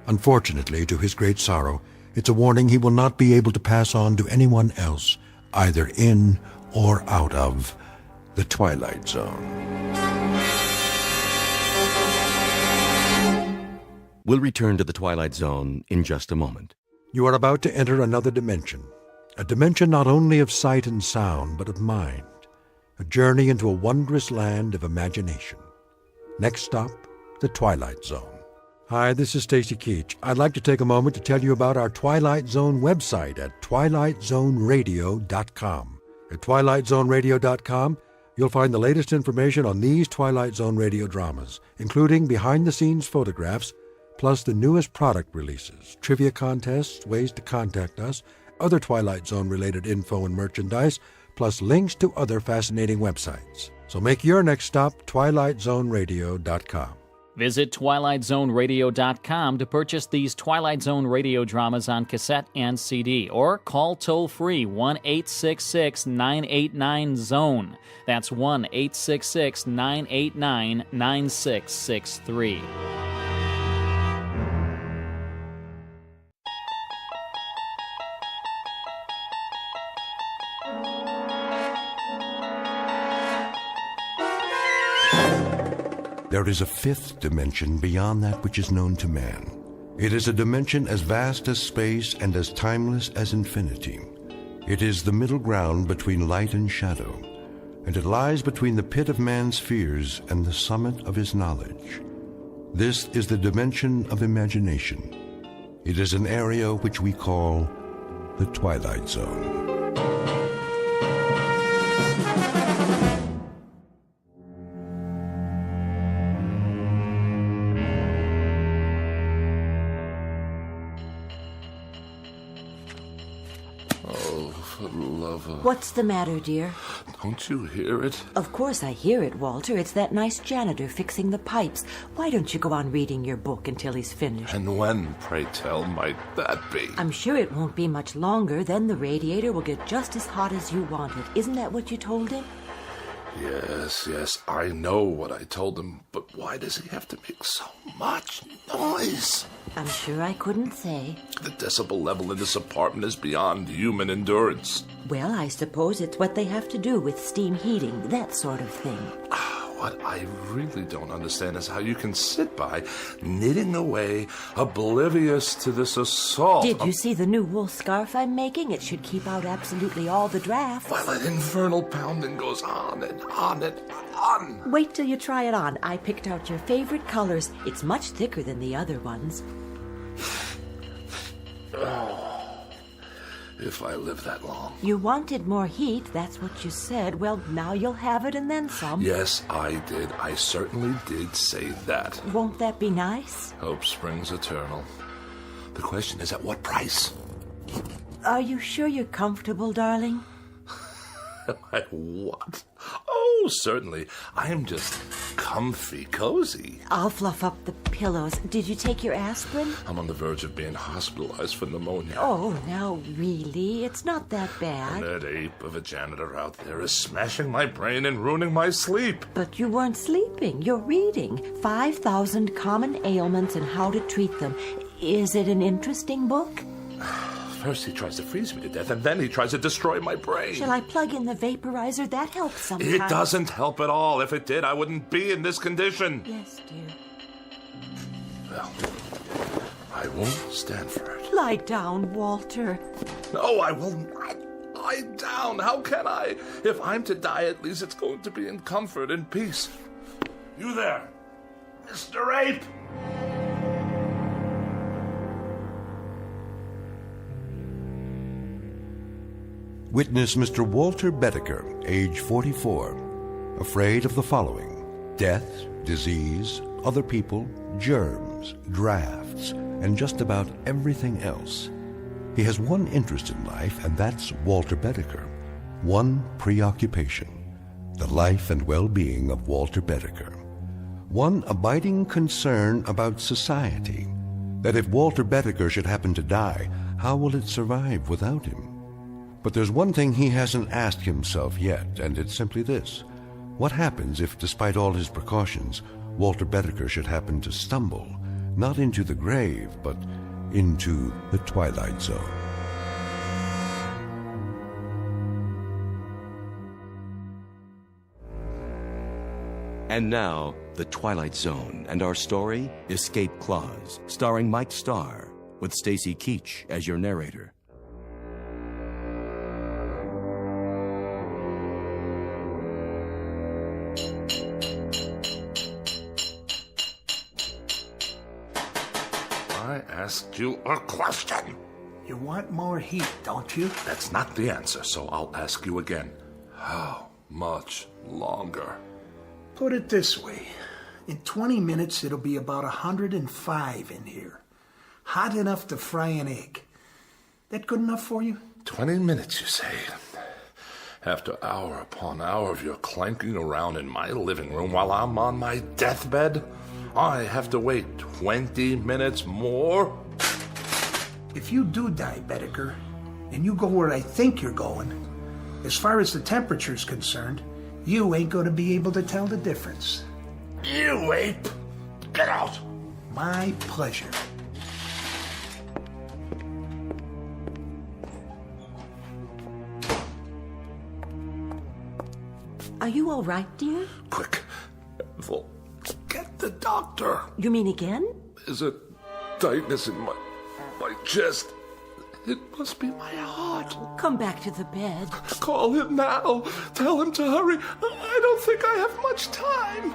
Unfortunately, to his great sorrow, it's a warning he will not be able to pass on to anyone else, either in or out of the Twilight Zone. We'll return to the Twilight Zone in just a moment. You are about to enter another dimension, a dimension not only of sight and sound, but of mind, a journey into a wondrous land of imagination. Next stop, the Twilight Zone. Hi, this is Stacy Keach. I'd like to take a moment to tell you about our Twilight Zone website at twilightzoneradio.com. At twilightzoneradio.com, you'll find the latest information on these Twilight Zone radio dramas, including behind-the-scenes photographs, plus the newest product releases, trivia contests, ways to contact us, other Twilight Zone-related info and merchandise, plus links to other fascinating websites. So make your next stop twilightzoneradio.com. Visit twilightzoneradio.com to purchase these Twilight Zone radio dramas on cassette and CD, or call toll-free 1-866-989-ZONE. That's 1-866-989-9663. There is a fifth dimension beyond that which is known to man. It is a dimension as vast as space and as timeless as infinity. It is the middle ground between light and shadow, and it lies between the pit of man's fears and the summit of his knowledge. This is the dimension of imagination. It is an area which we call the Twilight Zone. What's the matter, dear? Don't you hear it? Of course I hear it, Walter. It's that nice janitor fixing the pipes. Why don't you go on reading your book until he's finished? And when, pray tell, might that be? I'm sure it won't be much longer. Then the radiator will get just as hot as you want it. Isn't that what you told him? Yes, I know what I told him, but why does he have to make so much noise? I'm sure I couldn't say. The decibel level in this apartment is beyond human endurance. Well, I suppose it's what they have to do with steam heating, that sort of thing. What I really don't understand is how you can sit by, knitting away, oblivious to this assault. Did you see the new wool scarf I'm making? It should keep out absolutely all the drafts. While that infernal pounding goes on and on and on. Wait till you try it on. I picked out your favorite colors. It's much thicker than the other ones. If I live that long. You wanted more heat, that's what you said. Well, now you'll have it and then some. Yes, I did. I certainly did say that. Won't that be nice? Hope springs eternal. The question is, at what price? Are you sure you're comfortable, darling? Am I what? Oh, certainly. I am just comfy, cozy. I'll fluff up the pillows. Did you take your aspirin? I'm on the verge of being hospitalized for pneumonia. Oh, now, really? It's not that And bad. that ape of a janitor out there is smashing my brain and ruining my sleep. But you weren't sleeping. You're reading 5,000 Common Ailments and How to Treat Them. Is it an interesting book? First he tries to freeze me to death, and then he tries to destroy my brain. Shall I plug in the vaporizer? That helps sometimes. It doesn't help at all. If it did, I wouldn't be in this condition. Yes, dear. Well, I won't stand for it. Lie down, Walter. No, I will not lie down. How can I? If I'm to die, at least it's going to be in comfort and peace. You there, Mr. Ape! Witness Mr. Walter Bedecker, age 44, afraid of the following: death, disease, other people, germs, drafts, and just about everything else. He has one interest in life, and that's Walter Bedecker. One preoccupation: the life and well-being of Walter Bedecker. One abiding concern about society: that if Walter Bedecker should happen to die, how will it survive without him? But there's one thing he hasn't asked himself yet, and it's simply this: what happens if, despite all his precautions, Walter Bedecker should happen to stumble, not into the grave, but into the Twilight Zone? And now, The Twilight Zone, and our story, Escape Clause, starring Mike Starr, with Stacy Keach as your narrator. I asked you a question. You want more heat, don't you? That's not the answer, so I'll ask you again. How much longer? Put it this way. In 20 minutes, it'll be about 105 in here. Hot enough to fry an egg. That good enough for you? 20 minutes, you say? After hour upon hour of your clanking around in my living room while I'm on my deathbed, I have to wait 20 minutes more? If you do die, Bedecker, and you go where I think you're going, as far as the temperature's concerned, you ain't going to be able to tell the difference. You ape! Get out! My pleasure. Are you all right, dear? Quick, Ethel, get the doctor. You mean again? There's a tightness in my chest. It must be my heart. Come back to the bed. Call him now. Tell him to hurry. I don't think I have much time.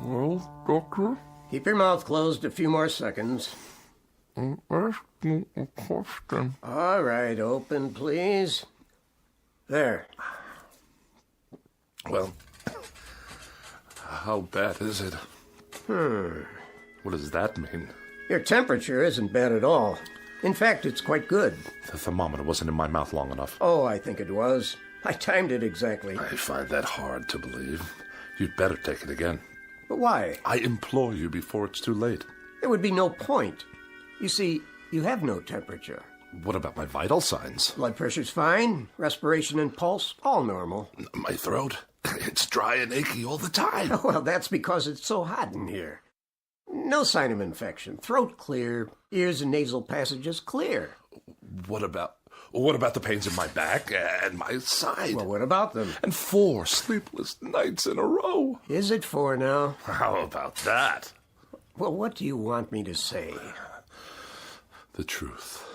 Well, doctor? Keep your mouth closed a few more seconds. I'm asking a question. All right, open, please. There. Well, how bad is it? What does that mean? Your temperature isn't bad at all. In fact, it's quite good. The thermometer wasn't in my mouth long enough. Oh, I think it was. I timed it exactly. I find that hard to believe. You'd better take it again. But why? I implore you before it's too late. There would be no point. You see, you have no temperature. What about my vital signs? Blood pressure's fine. Respiration and pulse, all normal. My throat? It's dry and achy all the time. Well, that's because it's so hot in here. No sign of infection. Throat clear. Ears and nasal passages clear. What about the pains in my back and my side? Well, what about them? And 4 sleepless nights in a row. Is it 4 now? How about that? Well, what do you want me to say? The truth.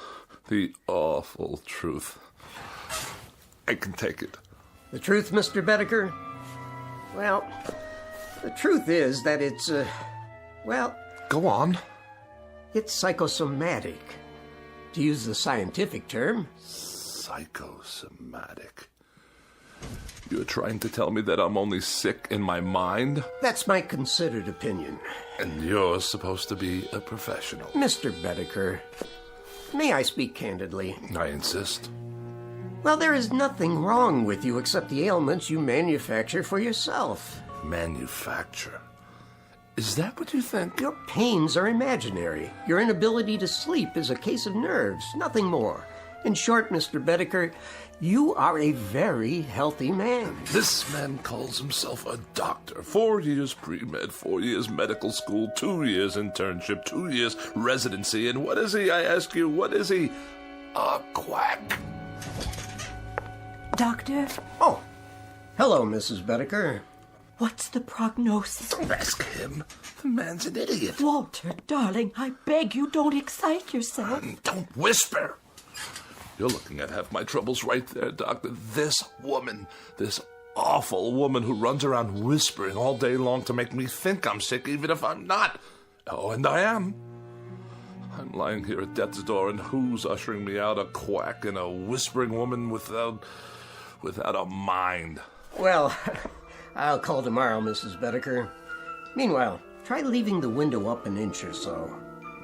The awful truth. I can take it. The truth, Mr. Bedecker? Well, the truth is that it's, Go on. It's psychosomatic. To use the scientific term. Psychosomatic. You're trying to tell me that I'm only sick in my mind? That's my considered opinion. And you're supposed to be a professional. Mr. Bedecker, may I speak candidly? I insist. Well, there is nothing wrong with you except the ailments you manufacture for yourself. Manufacture? Is that what you think? Your pains are imaginary. Your inability to sleep is a case of nerves, nothing more. In short, Mr. Bedecker, you are a very healthy man. This man calls himself a doctor. 4 years pre-med, 4 years medical school, 2 years internship, 2 years residency. And what is he, I ask you, what is he? A quack. Doctor? Oh, hello, Mrs. Bedecker. What's the prognosis? Don't ask him. The man's an idiot. Walter, darling, I beg you, don't excite yourself. Don't whisper. You're looking at half my troubles right there, Doctor. This woman, this awful woman who runs around whispering all day long to make me think I'm sick, even if I'm not. Oh, and I am. I'm lying here at death's door, and who's ushering me out? A quack and a whispering woman without a mind. Well, I'll call tomorrow, Mrs. Bedecker. Meanwhile, try leaving the window up an inch or so.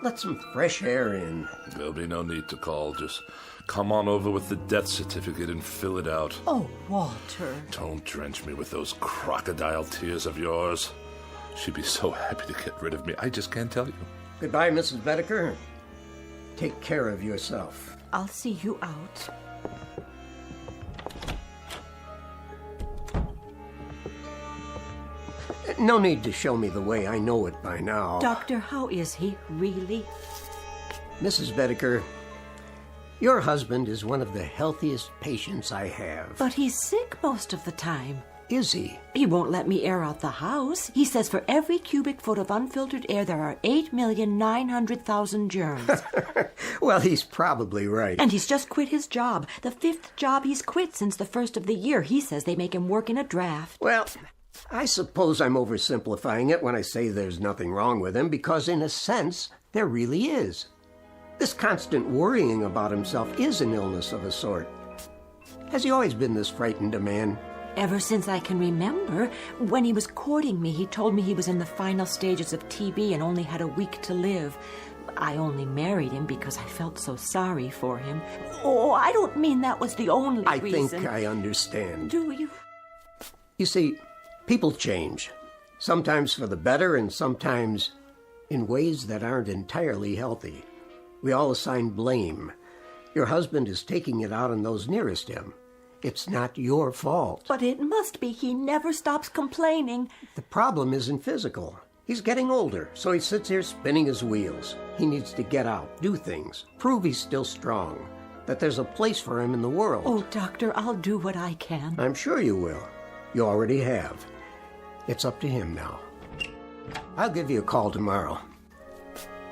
Let some fresh air in. There'll be no need to call. Just come on over with the death certificate and fill it out. Oh, Walter. Don't drench me with those crocodile tears of yours. She'd be so happy to get rid of me. I just can't tell you. Goodbye, Mrs. Bedecker. Take care of yourself. I'll see you out. No need to show me the way. I know it by now. Doctor, how is he, really? Mrs. Bedecker, your husband is one of the healthiest patients I have. But he's sick most of the time. Is he? He won't let me air out the house. He says for every cubic foot of unfiltered air, there are 8,900,000 germs. Well, he's probably right. And he's just quit his job. The 5th job he's quit since the first of the year. He says they make him work in a draft. Well, I suppose I'm oversimplifying it when I say there's nothing wrong with him, because in a sense, there really is. This constant worrying about himself is an illness of a sort. Has he always been this frightened a man? Ever since I can remember. When he was courting me, he told me he was in the final stages of TB and only had a week to live. I only married him because I felt so sorry for him. Oh, I don't mean that was the only reason. I think I understand. Do you? You see, people change. Sometimes for the better and sometimes in ways that aren't entirely healthy. We all assign blame. Your husband is taking it out on those nearest him. It's not your fault. But it must be. He never stops complaining. The problem isn't physical. He's getting older, so he sits here spinning his wheels. He needs to get out, do things, prove he's still strong, that there's a place for him in the world. Oh, Doctor, I'll do what I can. I'm sure you will. You already have. It's up to him now. I'll give you a call tomorrow.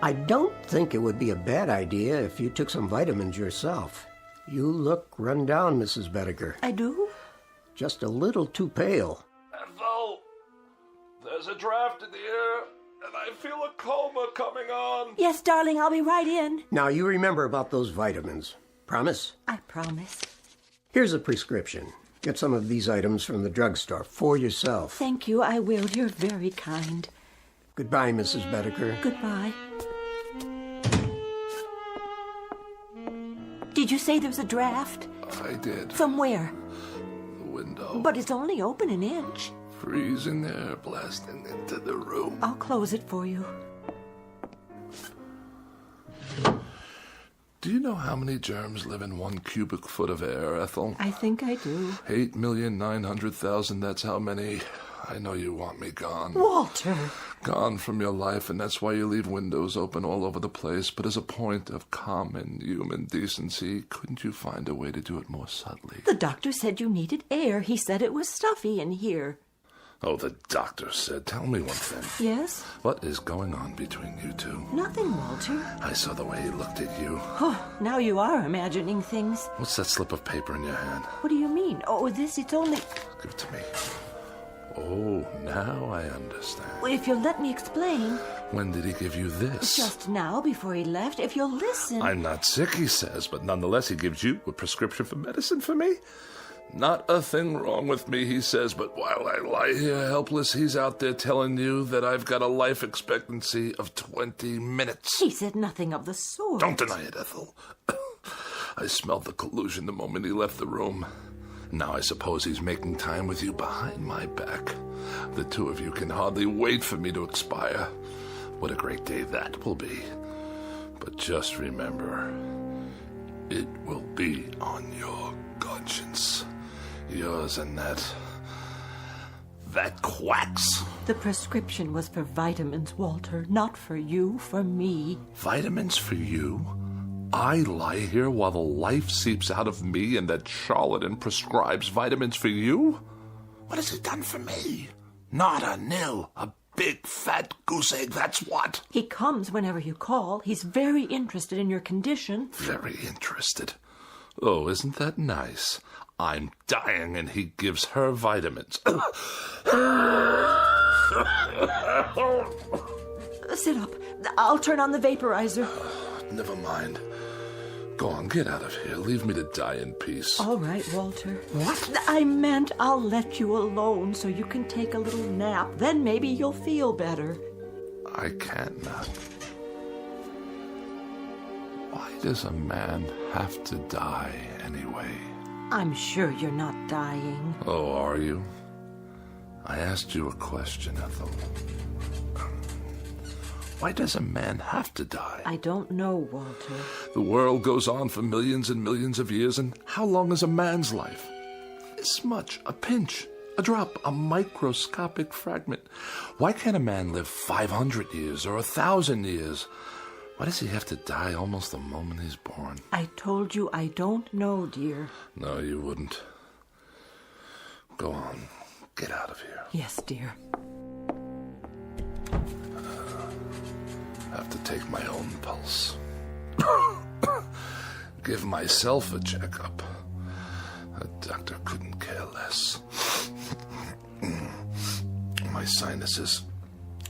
I don't think it would be a bad idea if you took some vitamins yourself. You look run down, Mrs. Bedecker. I do? Just a little too pale. Ethel, there's a draft in the air, and I feel a coma coming on. Yes, darling, I'll be right in. Now, you remember about those vitamins. Promise? I promise. Here's a prescription. Get some of these items from the drugstore for yourself. Thank you, I will. You're very kind. Goodbye, Mrs. Bedecker. Goodbye. Did you say there's a draft? I did. From where? The window. But it's only open an inch. Freezing air blasting into the room. I'll close it for you. Do you know how many germs live in 1 cubic foot of air, Ethel? I think I do. 8,900,000, that's how many. I know you want me gone. Walter! Gone from your life, and that's why you leave windows open all over the place. But as a point of common human decency, couldn't you find a way to do it more subtly? The doctor said you needed air. He said it was stuffy in here. Oh, the doctor said. Tell me one thing. Yes? What is going on between you two? Nothing, Walter. I saw the way he looked at you. Oh, now you are imagining things. What's that slip of paper in your hand? What do you mean? Oh, it's only... Give it to me. Oh, now I understand. Well, if you'll let me explain... When did he give you this? Just now, before he left. If you'll listen... I'm not sick, he says, but nonetheless he gives you a prescription for medicine for me? Not a thing wrong with me, he says, but while I lie here helpless, he's out there telling you that I've got a life expectancy of 20 minutes. He said nothing of the sort. Don't deny it, Ethel. I smelled the collusion the moment he left the room. Now I suppose he's making time with you behind my back. The two of you can hardly wait for me to expire. What a great day that will be. But just remember, it will be on your conscience. Yours and that quacks. The prescription was for vitamins, Walter, not for you, for me. Vitamins for you? I lie here while the life seeps out of me and that charlatan prescribes vitamins for you? What has he done for me? Not a nil. A big fat goose egg, that's what. He comes whenever you call. He's very interested in your condition. Very interested. Oh, isn't that nice? I'm dying and he gives her vitamins. Sit up. I'll turn on the vaporizer. Never mind. Go on, get out of here. Leave me to die in peace. All right, Walter. What? I meant I'll let you alone so you can take a little nap. Then maybe you'll feel better. I can't not. Why does a man have to die anyway? I'm sure you're not dying. Oh, are you? I asked you a question, Ethel. Why does a man have to die? I don't know, Walter. The world goes on for millions and millions of years, and how long is a man's life? This much, a pinch, a drop, a microscopic fragment. Why can't a man live 500 years or 1,000 years? Why does he have to die almost the moment he's born? I told you I don't know, dear. No, you wouldn't. Go on. Get out of here. Yes, dear. I have to take my own pulse. Give myself a checkup. A doctor couldn't care less. My sinuses.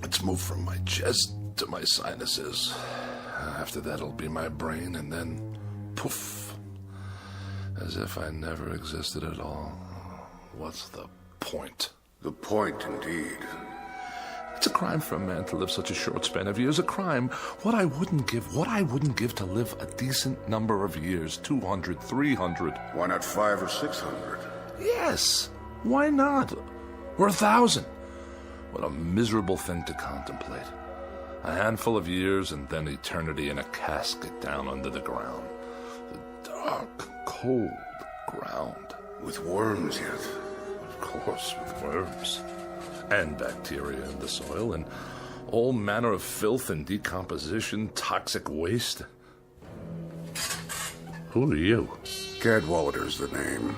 It's moved from my chest to my sinuses. After that, it'll be my brain, and then poof. As if I never existed at all. What's the point? The point, indeed. It's a crime for a man to live such a short span of years. A crime. What I wouldn't give to live a decent number of years. 200, 300. Why not 500 or 600? Yes. Why not? Or 1,000. What a miserable thing to contemplate. A handful of years and then eternity in a casket down under the ground. The dark, cold ground. With worms yet? Of course, with worms. And bacteria in the soil, and all manner of filth and decomposition, toxic waste. Who are you? Cadwallader's the name.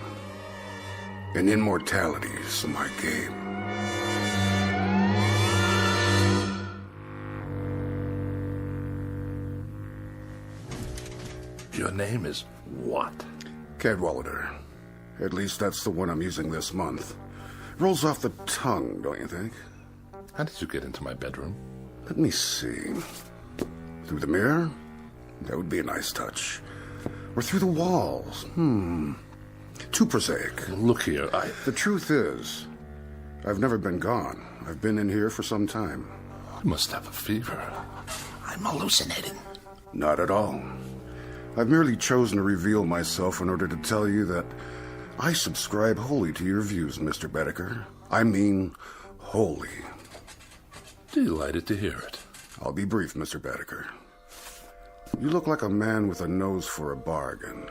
And immortality's my game. Your name is what? Cadwallader. At least that's the one I'm using this month. Rolls off the tongue, don't you think? How did you get into my bedroom? Let me see. Through the mirror? That would be a nice touch. Or through the walls? Too prosaic. Look here, The truth is, I've never been gone. I've been in here for some time. I must have a fever. I'm hallucinating. Not at all. I've merely chosen to reveal myself in order to tell you that I subscribe wholly to your views, Mr. Bedecker. I mean, wholly. Delighted to hear it. I'll be brief, Mr. Bedecker. You look like a man with a nose for a bargain.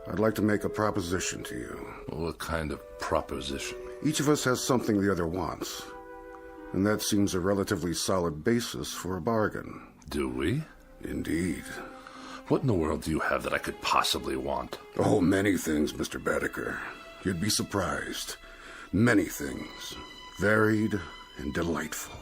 I'd like to make a proposition to you. What kind of proposition? Each of us has something the other wants. And that seems a relatively solid basis for a bargain. Do we? Indeed. What in the world do you have that I could possibly want? Oh, many things, Mr. Bedecker. You'd be surprised. Many things. Varied and delightful.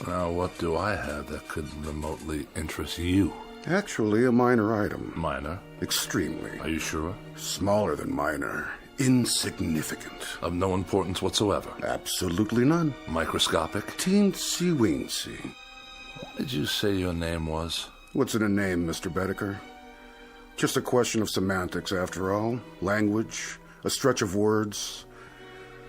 Now, what do I have that could remotely interest you? Actually, a minor item. Minor? Extremely. Are you sure? Smaller than minor. Insignificant. Of no importance whatsoever? Absolutely none. Microscopic? Teensy-weensy. What did you say your name was? What's in a name, Mr. Bedecker? Just a question of semantics, after all. Language, a stretch of words.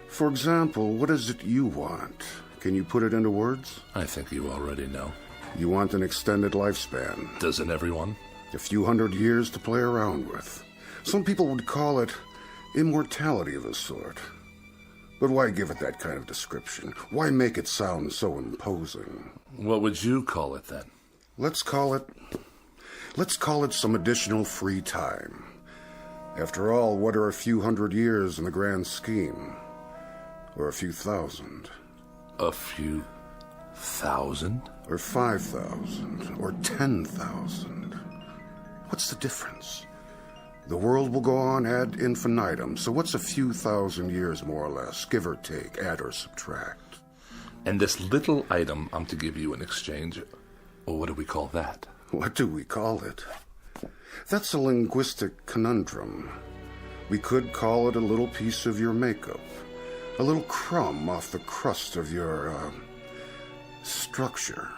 For example, what is it you want? Can you put it into words? I think you already know. You want an extended lifespan. Doesn't everyone? A few hundred years to play around with. Some people would call it immortality of a sort. But why give it that kind of description? Why make it sound so imposing? What would you call it then? Let's call it some additional free time. After all, what are a few hundred years in the grand scheme? Or a few thousand? A few thousand? Or 5,000? Or 10,000? What's the difference? The world will go on ad infinitum, so what's a few thousand years more or less, give or take, add or subtract? And this little item I'm to give you in exchange, or what do we call that? What do we call it? That's a linguistic conundrum. We could call it a little piece of your makeup, a little crumb off the crust of your, structure,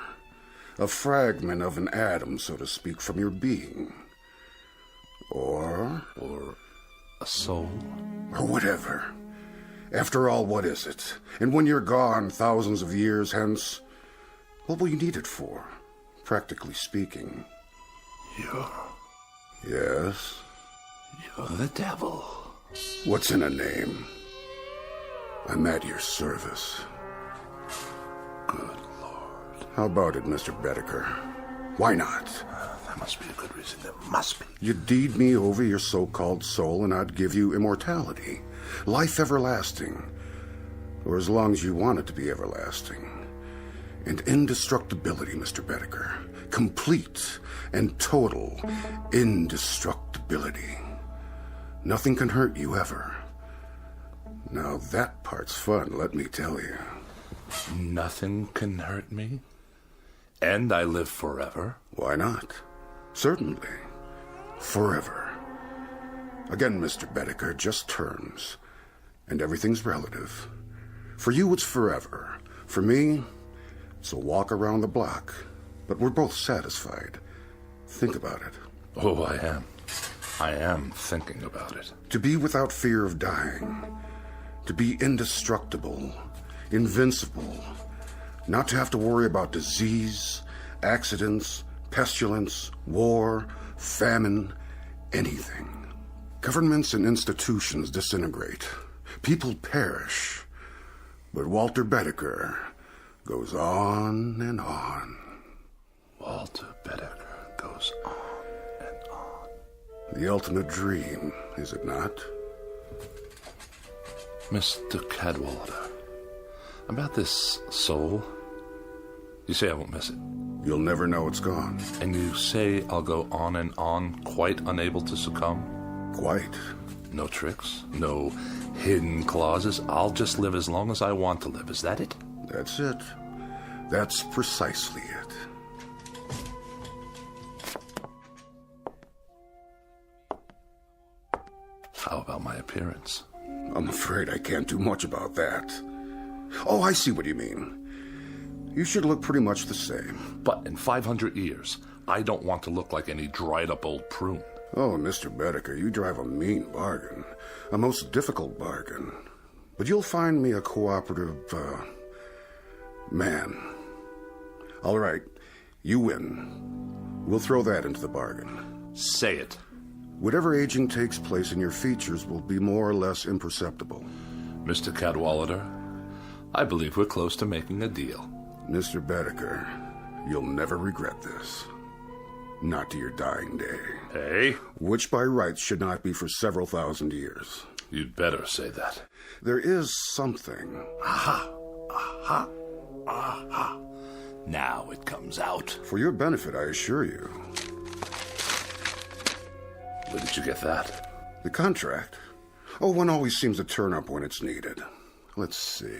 a fragment of an atom, so to speak, from your being. Or a soul? Or whatever. After all, what is it? And when you're gone, thousands of years hence, what will you need it for, practically speaking? Yes? You're the devil. What's in a name? I'm at your service. Good Lord. How about it, Mr. Bedecker? Why not? There must be a good reason. There must be. You'd deed me over your so-called soul, and I'd give you immortality. Life everlasting. Or as long as you want it to be everlasting. And indestructibility, Mr. Bedecker. Complete and total indestructibility. Nothing can hurt you ever. Now that part's fun, let me tell you. Nothing can hurt me? And I live forever? Why not? Certainly. Forever. Again, Mr. Bedecker, just terms. And everything's relative. For you, it's forever. For me, it's a walk around the block. But we're both satisfied. Think about it. Oh, I am. I am thinking about it. To be without fear of dying. To be indestructible. Invincible. Not to have to worry about disease, accidents, pestilence, war, famine, anything. Governments and institutions disintegrate. People perish. But Walter Bedecker goes on and on. Walter Bedecker goes on and on. The ultimate dream, is it not? Mr. Cadwallader, about this soul, you say I won't miss it. You'll never know it's gone. And you say I'll go on and on, quite unable to succumb? Quite. No tricks, no hidden clauses. I'll just live as long as I want to live. Is that it? That's it. That's precisely it. How about my appearance? I'm afraid I can't do much about that. Oh, I see what you mean. You should look pretty much the same. But in 500 years, I don't want to look like any dried-up old prune. Oh, Mr. Bedecker, you drive a mean bargain. A most difficult bargain. But you'll find me a cooperative, man. All right, you win. We'll throw that into the bargain. Say it. Whatever aging takes place in your features will be more or less imperceptible. Mr. Cadwallader, I believe we're close to making a deal. Mr. Bedecker, you'll never regret this. Not to your dying day. Hey? Which by rights should not be for several thousand years. You'd better say that. There is something. Aha! Aha! Aha. Now it comes out. For your benefit, I assure you. Where did you get that? The contract? Oh, one always seems to turn up when it's needed. Let's see.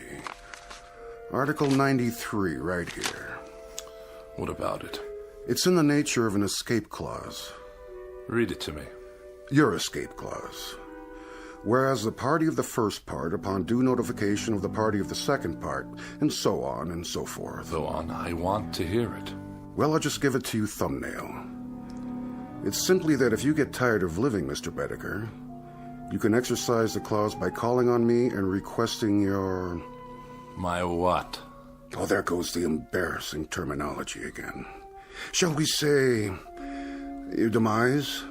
Article 93, right here. What about it? It's in the nature of an escape clause. Read it to me. Your escape clause. Whereas the party of the first part, upon due notification of the party of the second part, and so on and so forth. Go on, I want to hear it. Well, I'll just give it to you thumbnail. It's simply that if you get tired of living, Mr. Bedecker, you can exercise the clause by calling on me and requesting your... My what? Oh, there goes the embarrassing terminology again. Shall we say, your demise?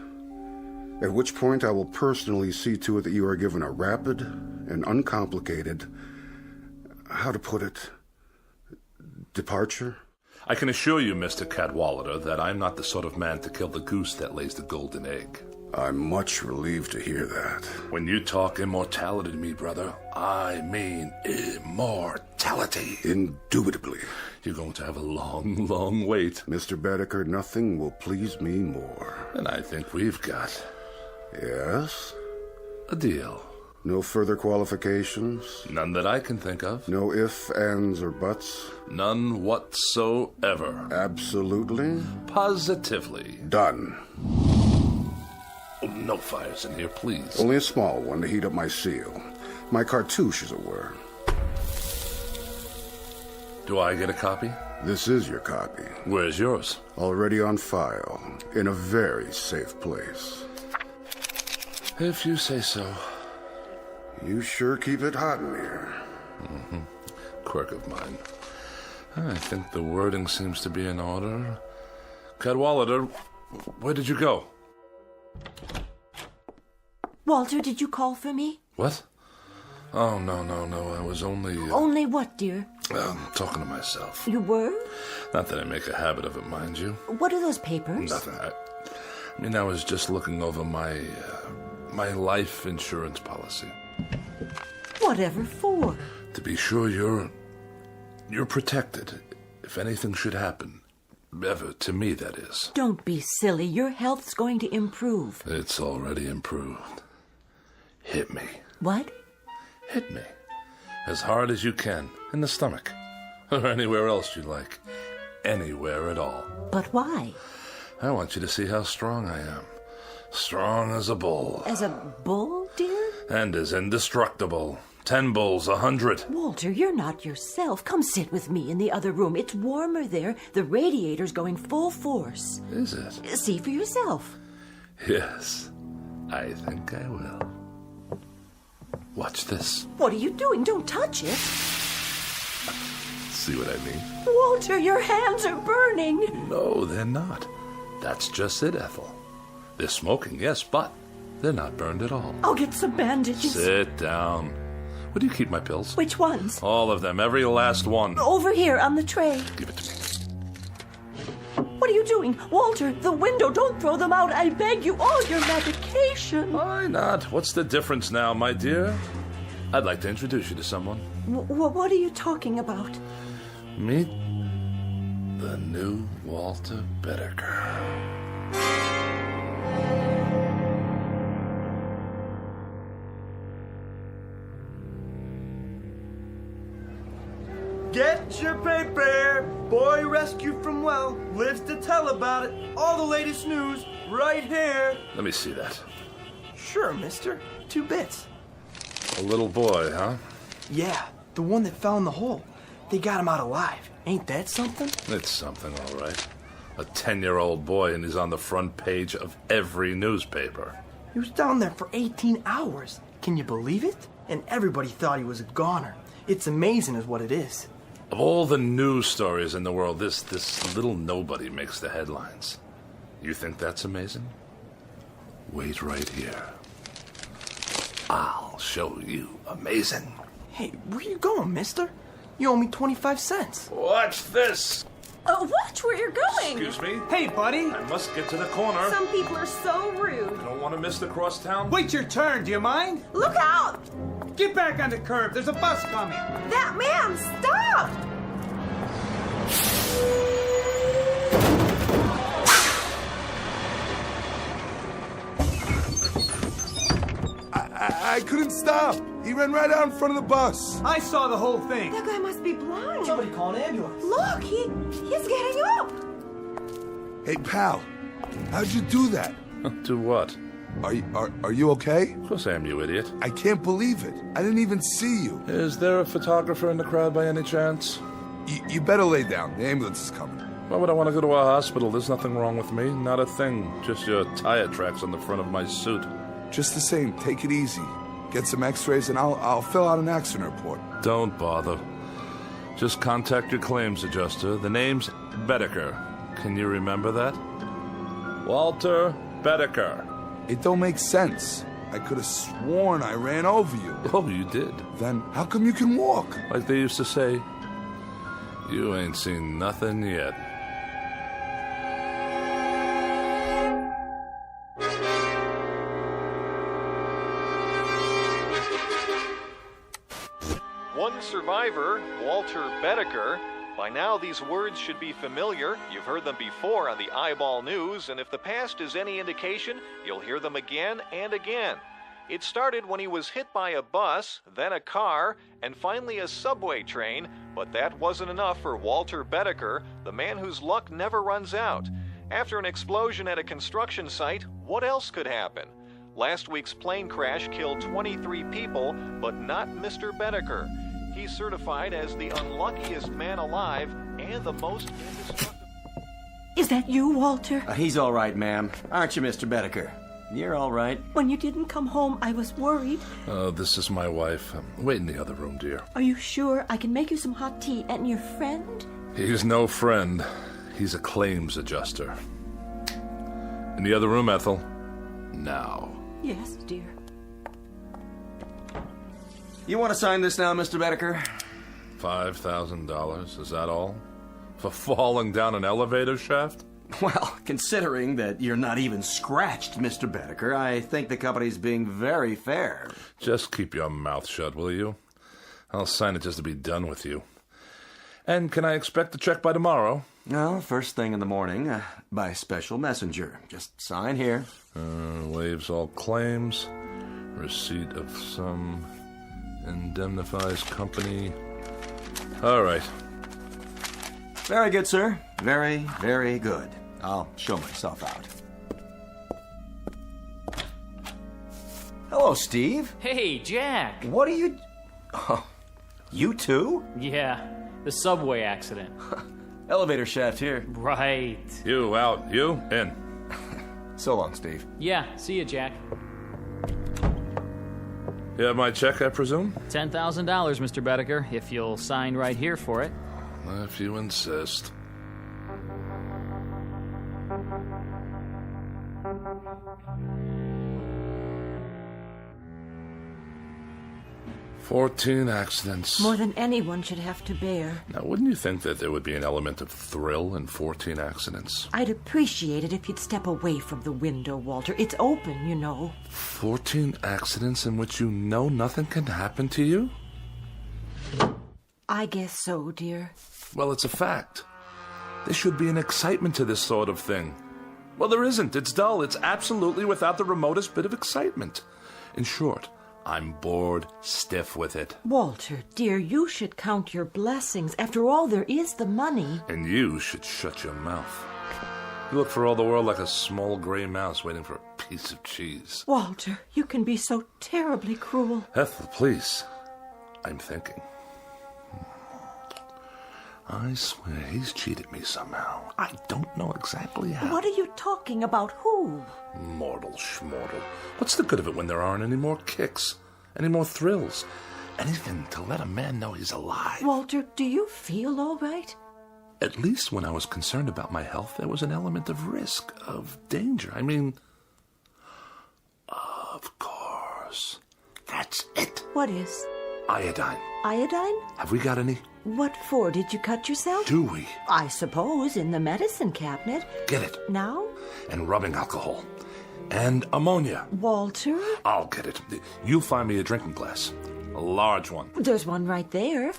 At which point I will personally see to it that you are given a rapid and uncomplicated, how to put it, departure? I can assure you, Mr. Cadwallader, that I'm not the sort of man to kill the goose that lays the golden egg. I'm much relieved to hear that. When you talk immortality to me, brother, I mean immortality. Indubitably. You're going to have a long, long wait. Mr. Bedecker, nothing will please me more. And I think we've got... Yes? A deal. No further qualifications? None that I can think of. No ifs, ands, or buts? None whatsoever. Absolutely? Positively. Done. Oh, no fires in here, please. Only a small one to heat up my seal. My cartouche, as it were. Do I get a copy? This is your copy. Where's yours? Already on file, in a very safe place. If you say so. You sure keep it hot in here. Mm-hmm. Quirk of mine. I think the wording seems to be in order. Cadwallader, where did you go? Walter, did you call for me? What? Oh, no. I was only... Only what, dear? Talking to myself. You were? Not that I make a habit of it, mind you. What are those papers? Nothing. I was just looking over my life insurance policy. Whatever for? To be sure you're protected if anything should happen. Ever, to me, that is. Don't be silly. Your health's going to improve. It's already improved. Hit me. What? Hit me. As hard as you can. In the stomach. Or anywhere else you like. Anywhere at all. But why? I want you to see how strong I am. Strong as a bull. As a bull, dear? And as indestructible. 10 bulls, 100. Walter, you're not yourself. Come sit with me in the other room. It's warmer there. The radiator's going full force. Is it? See for yourself. Yes, I think I will. Watch this. What are you doing? Don't touch it. See what I mean? Walter, your hands are burning. No, they're not. That's just it, Ethel. They're smoking, yes, but they're not burned at all. I'll get some bandages. Sit down. Where do you keep my pills? Which ones? All of them, every last one. Over here on the tray. Give it to me. What are you doing? Walter, the window, don't throw them out. I beg you, all your medication. Why not? What's the difference now, my dear? I'd like to introduce you to someone. What are you talking about? Meet the new Walter Bedecker. Get your paper! Boy rescued from well, lives to tell about it. All the latest news, right here. Let me see that. Sure, mister. 2 bits. A little boy, huh? Yeah, the one that fell in the hole. They got him out alive. Ain't that something? It's something, all right. A 10-year-old boy, and he's on the front page of every newspaper. He was down there for 18 hours. Can you believe it? And everybody thought he was a goner. It's amazing is what it is. Of all the news stories in the world, this little nobody makes the headlines. You think that's amazing? Wait right here. I'll show you amazing. Hey, where you going, mister? You owe me 25 cents. Watch this. Watch where you're going. Excuse me? Hey, buddy. I must get to the corner. Some people are so rude. I don't want to miss the crosstown. Wait your turn, do you mind? Look out! Get back on the curb. There's a bus coming. That man, stop! I couldn't stop. He ran right out in front of the bus. I saw the whole thing. That guy must be blind. Somebody call an ambulance. Look, he's getting up. Hey, pal, how'd you do that? Do what? Are you okay? Of course I am, you idiot. I can't believe it. I didn't even see you. Is there a photographer in the crowd by any chance? You better lay down. The ambulance is coming. Why would I want to go to a hospital? There's nothing wrong with me. Not a thing. Just your tire tracks on the front of my suit. Just the same, take it easy. Get some x-rays and I'll fill out an accident report. Don't bother. Just contact your claims adjuster. The name's Bedecker. Can you remember that? Walter Bedecker. It don't make sense. I could have sworn I ran over you. Oh, you did? Then how come you can walk? Like they used to say, you ain't seen nothing yet. One survivor, Walter Bedecker. By now, these words should be familiar. You've heard them before on the Eyeball News, and if the past is any indication, you'll hear them again and again. It started when he was hit by a bus, then a car, and finally a subway train, but that wasn't enough for Walter Bedecker, the man whose luck never runs out. After an explosion at a construction site, what else could happen? Last week's plane crash killed 23 people, but not Mr. Bedecker. He's certified as the unluckiest man alive and the most indestructible. Is that you, Walter? He's all right, ma'am. Aren't you, Mr. Bedecker? You're all right. When you didn't come home, I was worried. This is my wife. Wait in the other room, dear. Are you sure? I can make you some hot tea. And your friend? He's no friend. He's a claims adjuster. In the other room, Ethel. Now. Yes, dear. You want to sign this now, Mr. Bedecker? $5,000, is that all? For falling down an elevator shaft? Well, considering that you're not even scratched, Mr. Bedecker, I think the company's being very fair. Just keep your mouth shut, will you? I'll sign it just to be done with you. And can I expect the check by tomorrow? No, first thing in the morning, by special messenger. Just sign here. Waives all claims. Receipt of sum. Indemnifies company. All right. Very good, sir. Very, very good. I'll show myself out. Hello, Steve. Hey, Jack. What are you... Oh, you too? Yeah, the subway accident. Elevator shaft here. Right. You out, you in. So long, Steve. Yeah, see you, Jack. You have my check, I presume? $10,000, Mr. Bedecker, if you'll sign right here for it. If you insist. "14 accidents. More than anyone should have to bear. Now, wouldn't you think that there would be an element of thrill in 14 accidents? I'd appreciate it if you'd step away from the window, Walter. It's open, you know. 14 accidents in which you know nothing can happen to you? I guess so, dear. Well, it's a fact. There should be an excitement to this sort of thing. Well, there isn't. It's dull. It's absolutely without the remotest bit of excitement. In short, I'm bored stiff with it. Walter, dear, you should count your blessings. After all, there is the money. And you should shut your mouth. You look for all the world like a small gray mouse waiting for a piece of cheese. Walter, you can be so terribly cruel. Ethel, please. I'm thinking. I swear he's cheated me somehow. I don't know exactly how. What are you talking about? Who? Mortal schmortal. What's the good of it when there aren't any more kicks? Any more thrills? Anything to let a man know he's alive. Walter, do you feel all right? At least when I was concerned about my health, there was an element of risk, of danger. I mean, of course. That's it. What is? Iodine. Iodine? Have we got any? What for? Did you cut yourself? Do we? I suppose in the medicine cabinet. Get it. Now? And rubbing alcohol. And ammonia. Walter? I'll get it. You find me a drinking glass. A large one. There's one right there.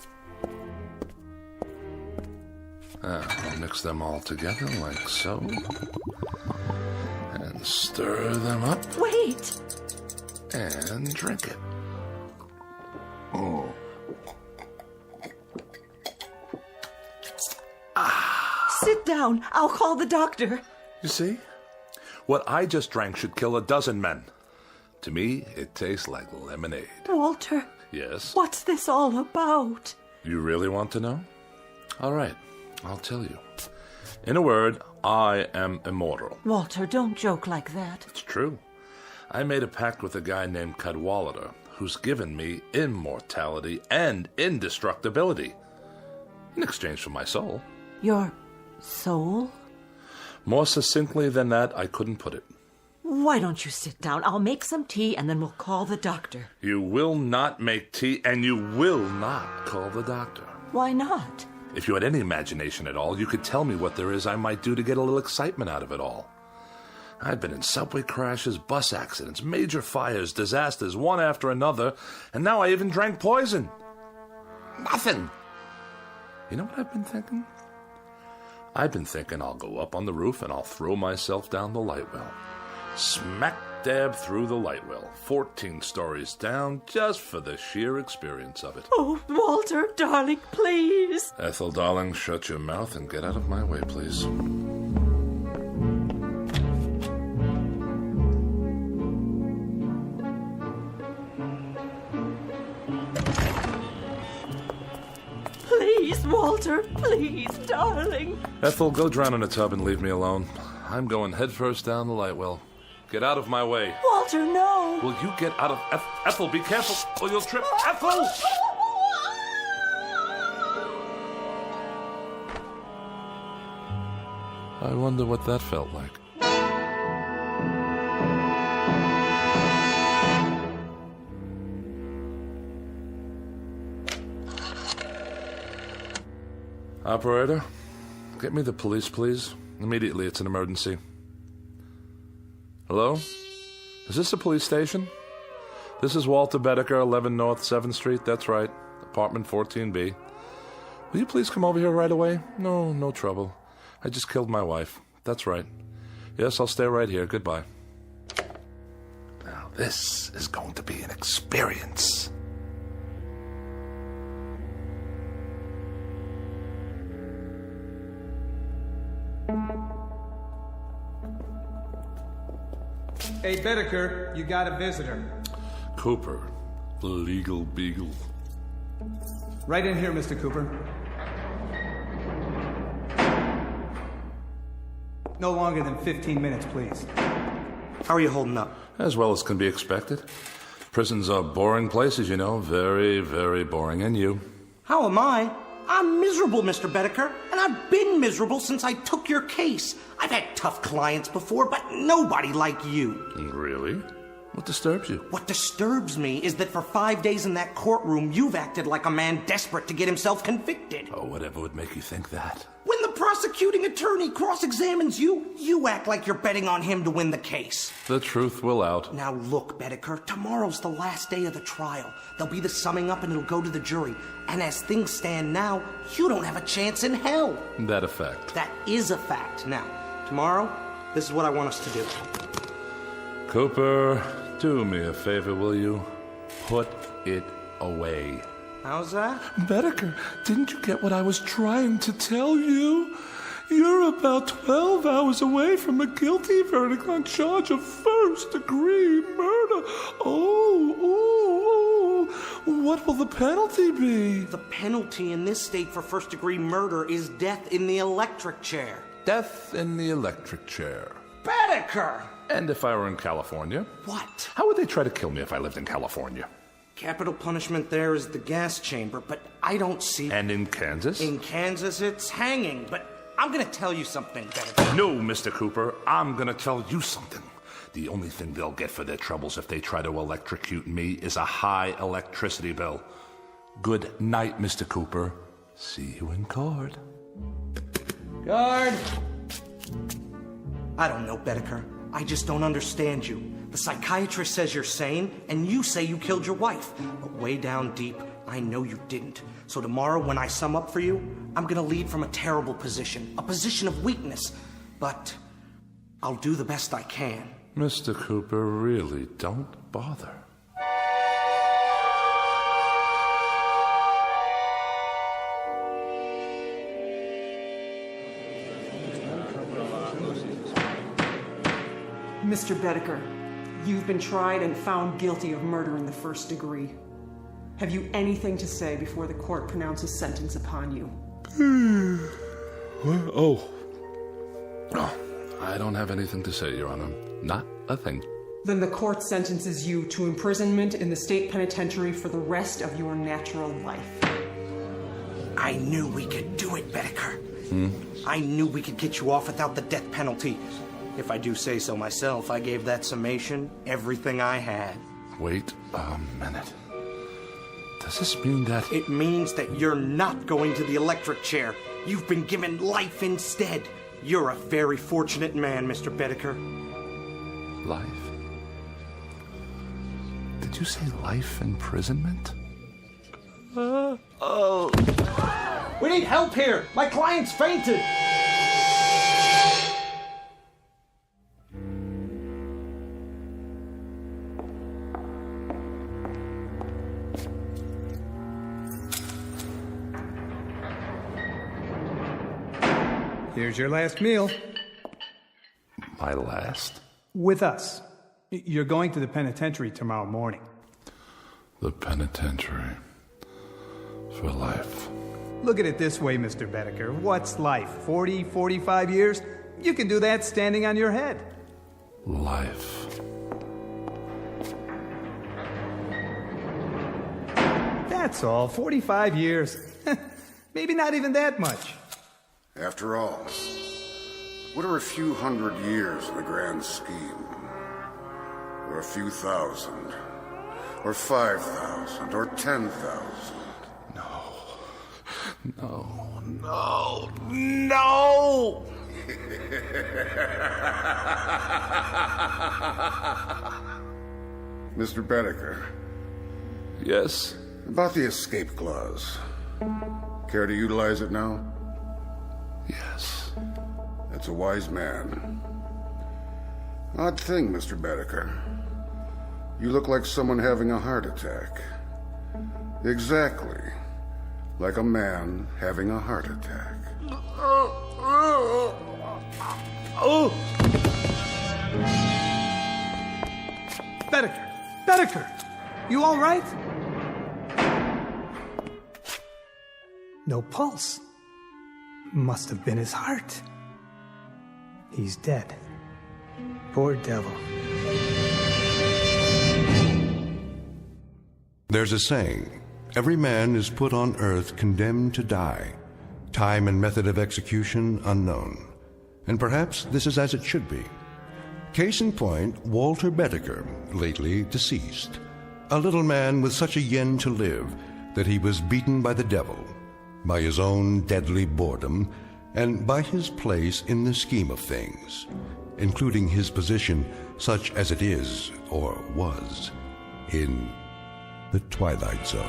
I'll mix them all together like so. And stir them up. Wait! and drink it. Oh. Sit down. I'll call the doctor. You see? What I just drank should kill a dozen men. To me, it tastes like lemonade. Walter. Yes? What's this all about? You really want to know? All right, I'll tell you. In a word, I am immortal. Walter, don't joke like that. It's true. I made a pact with a guy named Cadwallader, who's given me immortality and indestructibility in exchange for my soul. Your soul? More succinctly than that, I couldn't put it. Why don't you sit down? I'll make some tea and then we'll call the doctor. You will not make tea and you will not call the doctor. Why not? If you had any imagination at all, you could tell me what there is I might do to get a little excitement out of it all. I've been in subway crashes, bus accidents, major fires, disasters, one after another, and now I even drank poison. Nothing. You know what I've been thinking? I've been thinking I'll go up on the roof and I'll throw myself down the light well. Smack dab through the light well, 14 stories down, just for the sheer experience of it. Oh, Walter, darling, please. Ethel, darling, shut your mouth and get out of my way, please. Please, Walter, please, darling. Ethel, go drown in a tub and leave me alone. I'm going headfirst down the light well. Get out of my way. Walter, no. Will you get out of... Ethel, be careful or you'll trip. Ethel! I wonder what that felt like. Operator, get me the police, please. Immediately, it's an emergency. Hello? Is this a police station? This is Walter Bedecker, 11 North 7th Street. That's right. Apartment 14B. Will you please come over here right away? No trouble. I just killed my wife. That's right. Yes, I'll stay right here. Goodbye. Now, this is going to be an experience. Hey, Bedecker, you got a visitor. Cooper, the legal beagle. Right in here, Mr. Cooper. No longer than 15 minutes, please. How are you holding up? As well as can be expected. Prisons are boring places, you know. Very, very boring. And you? How am I? I'm miserable, Mr. Bedecker, and I've been miserable since I took your case. I've had tough clients before, but nobody like you. Really? What disturbs you? What disturbs me is that for 5 days in that courtroom, you've acted like a man desperate to get himself convicted. Oh, whatever would make you think that? When the prosecuting attorney cross-examines you, you act like you're betting on him to win the case. The truth will out. Now look, Bedecker, tomorrow's the last day of the trial. There'll be the summing up and it'll go to the jury. And as things stand now, you don't have a chance in hell. That a fact? That is a fact. Now, tomorrow, this is what I want us to do. Cooper, do me a favor, will you? Put it away. How's that? Bedecker, didn't you get what I was trying to tell you? You're about 12 hours away from a guilty verdict on charge of first-degree murder. What will the penalty be? The penalty in this state for first-degree murder is death in the electric chair. Death in the electric chair. Bedecker! And if I were in California? What? How would they try to kill me if I lived in California? Capital punishment there is the gas chamber, but I don't see... And in Kansas? In Kansas, it's hanging, but I'm gonna tell you something, Bedecker. No, Mr. Cooper, I'm gonna tell you something. The only thing they'll get for their troubles if they try to electrocute me is a high electricity bill. Good night, Mr. Cooper. See you in court. Guard! I don't know, Bedecker. I just don't understand you. The psychiatrist says you're sane, and you say you killed your wife. But way down deep, I know you didn't. So tomorrow, when I sum up for you, I'm gonna lead from a terrible position, a position of weakness. But I'll do the best I can. Mr. Cooper, really, don't bother. Mr. Bedecker, you've been tried and found guilty of murder in the first degree. Have you anything to say before the court pronounces sentence upon you? What? Oh, I don't have anything to say, Your Honor. Not a thing. Then the court sentences you to imprisonment in the state penitentiary for the rest of your natural life. I knew we could do it, Bedecker. I knew we could get you off without the death penalty. If I do say so myself, I gave that summation everything I had. Wait a minute. Does this mean that... It means that you're not going to the electric chair. You've been given life instead. You're a very fortunate man, Mr. Bedecker. Life? Did you say life imprisonment? We need help here! My client's fainted! Here's your last meal. My last? With us. You're going to the penitentiary tomorrow morning. The penitentiary. For life. Look at it this way, Mr. Bedecker. What's life? 40, 45 years? You can do that standing on your head. Life. That's all. 45 years. Maybe not even that much. After all, what are a few hundred years in the grand scheme? Or a few thousand? Or 5,000? Or 10,000? No. Mr. Bedecker. Yes? About the escape clause. Care to utilize it now? Yes. That's a wise man. Odd thing, Mr. Bedecker. You look like someone having a heart attack. Exactly. Like a man having a heart attack. Bedecker! You all right? No pulse. Must have been his heart. He's dead. Poor devil. There's a saying, every man is put on earth condemned to die, time and method of execution unknown. And perhaps this is as it should be. Case in point, Walter Bedecker, lately deceased. A little man with such a yen to live that he was beaten by the devil, by his own deadly boredom, and by his place in the scheme of things, including his position, such as it is, or was, in the Twilight Zone.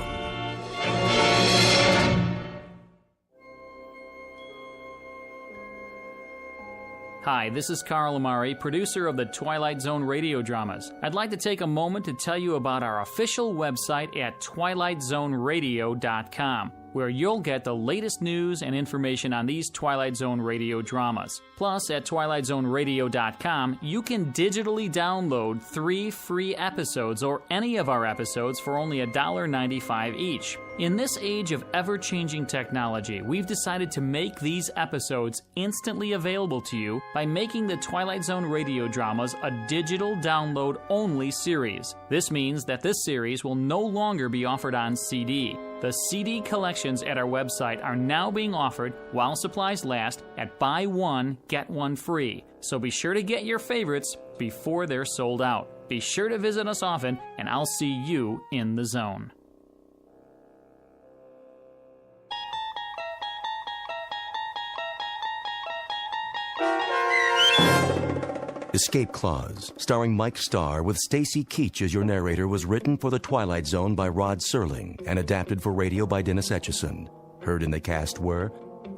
Hi, this is Carl Amari, producer of the Twilight Zone radio dramas. I'd like to take a moment to tell you about our official website at twilightzoneradio.com, where you'll get the latest news and information on these Twilight Zone radio dramas. Plus, at twilightzoneradio.com, you can digitally download 3 free episodes or any of our episodes for only $1.95 each. In this age of ever-changing technology, we've decided to make these episodes instantly available to you by making the Twilight Zone radio dramas a digital download-only series. This means that this series will no longer be offered on CD. The CD collections at our website are now being offered while supplies last at buy one, get one free. So be sure to get your favorites before they're sold out. Be sure to visit us often, and I'll see you in the zone. Escape Clause, starring Mike Starr with Stacy Keach as your narrator, was written for The Twilight Zone by Rod Serling and adapted for radio by Dennis Etchison. Heard in the cast were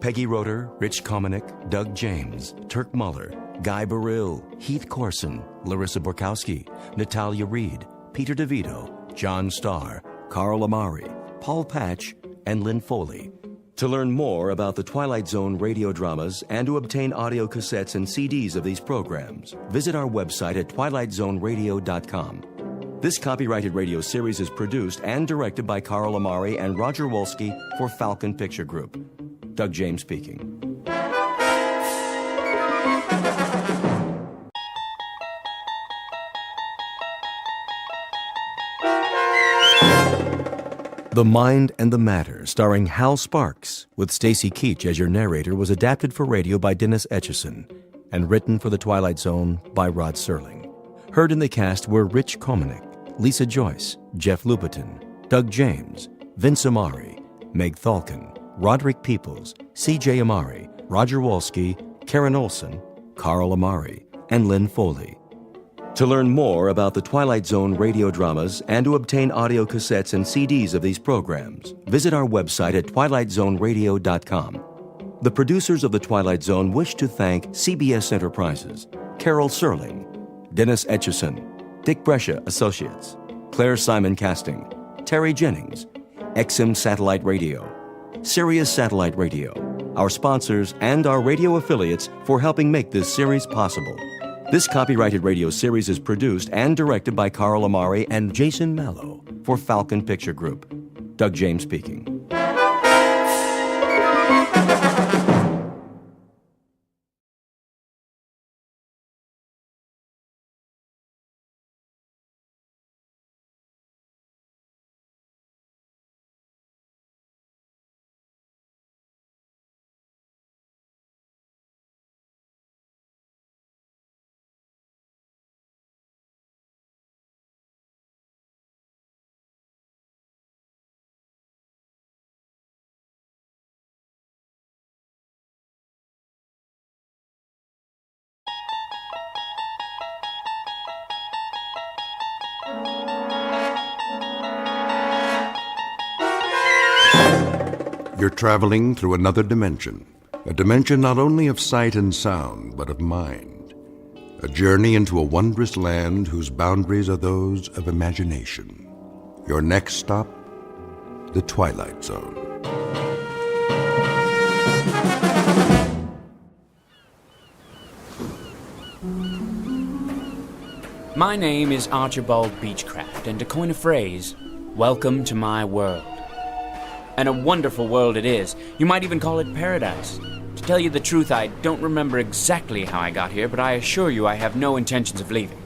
Peggy Roeder, Rich Kominick, Doug James, Turk Muller, Guy Burrill, Heath Corson, Larissa Borkowski, Natalia Reed, Peter DeVito, John Starr, Carl Amari, Paul Patch, and Lynn Foley. To learn more about the Twilight Zone radio dramas and to obtain audio cassettes and CDs of these programs, visit our website at twilightzoneradio.com. This copyrighted radio series is produced and directed by Carl Amari and Roger Wolski for Falcon Picture Group. Doug James speaking. The Mind and the Matter, starring Hal Sparks, with Stacy Keach as your narrator, was adapted for radio by Dennis Etchison and written for The Twilight Zone by Rod Serling. Heard in the cast were Rich Kominick, Lisa Joyce, Jeff Lupetin, Doug James, Vince Amari, Meg Thalken, Roderick Peoples, C.J. Amari, Roger Wolski, Karen Olson, Carl Amari, and Lynn Foley. To learn more about the Twilight Zone radio dramas and to obtain audio cassettes and CDs of these programs, visit our website at twilightzoneradio.com. The producers of The Twilight Zone wish to thank CBS Enterprises, Carol Serling, Dennis Etchison, Dick Brescia Associates, Claire Simon Casting, Terry Jennings, XM Satellite Radio, Sirius Satellite Radio, our sponsors, and our radio affiliates for helping make this series possible. This copyrighted radio series is produced and directed by Carl Amari and Jason Mallow for Falcon Picture Group. Doug James speaking. You're traveling through another dimension, a dimension not only of sight and sound, but of mind. A journey into a wondrous land whose boundaries are those of imagination. Your next stop, the Twilight Zone. My name is Archibald Beechcraft, and to coin a phrase, welcome to my world. And a wonderful world it is. You might even call it paradise. To tell you the truth, I don't remember exactly how I got here, but I assure you I have no intentions of leaving.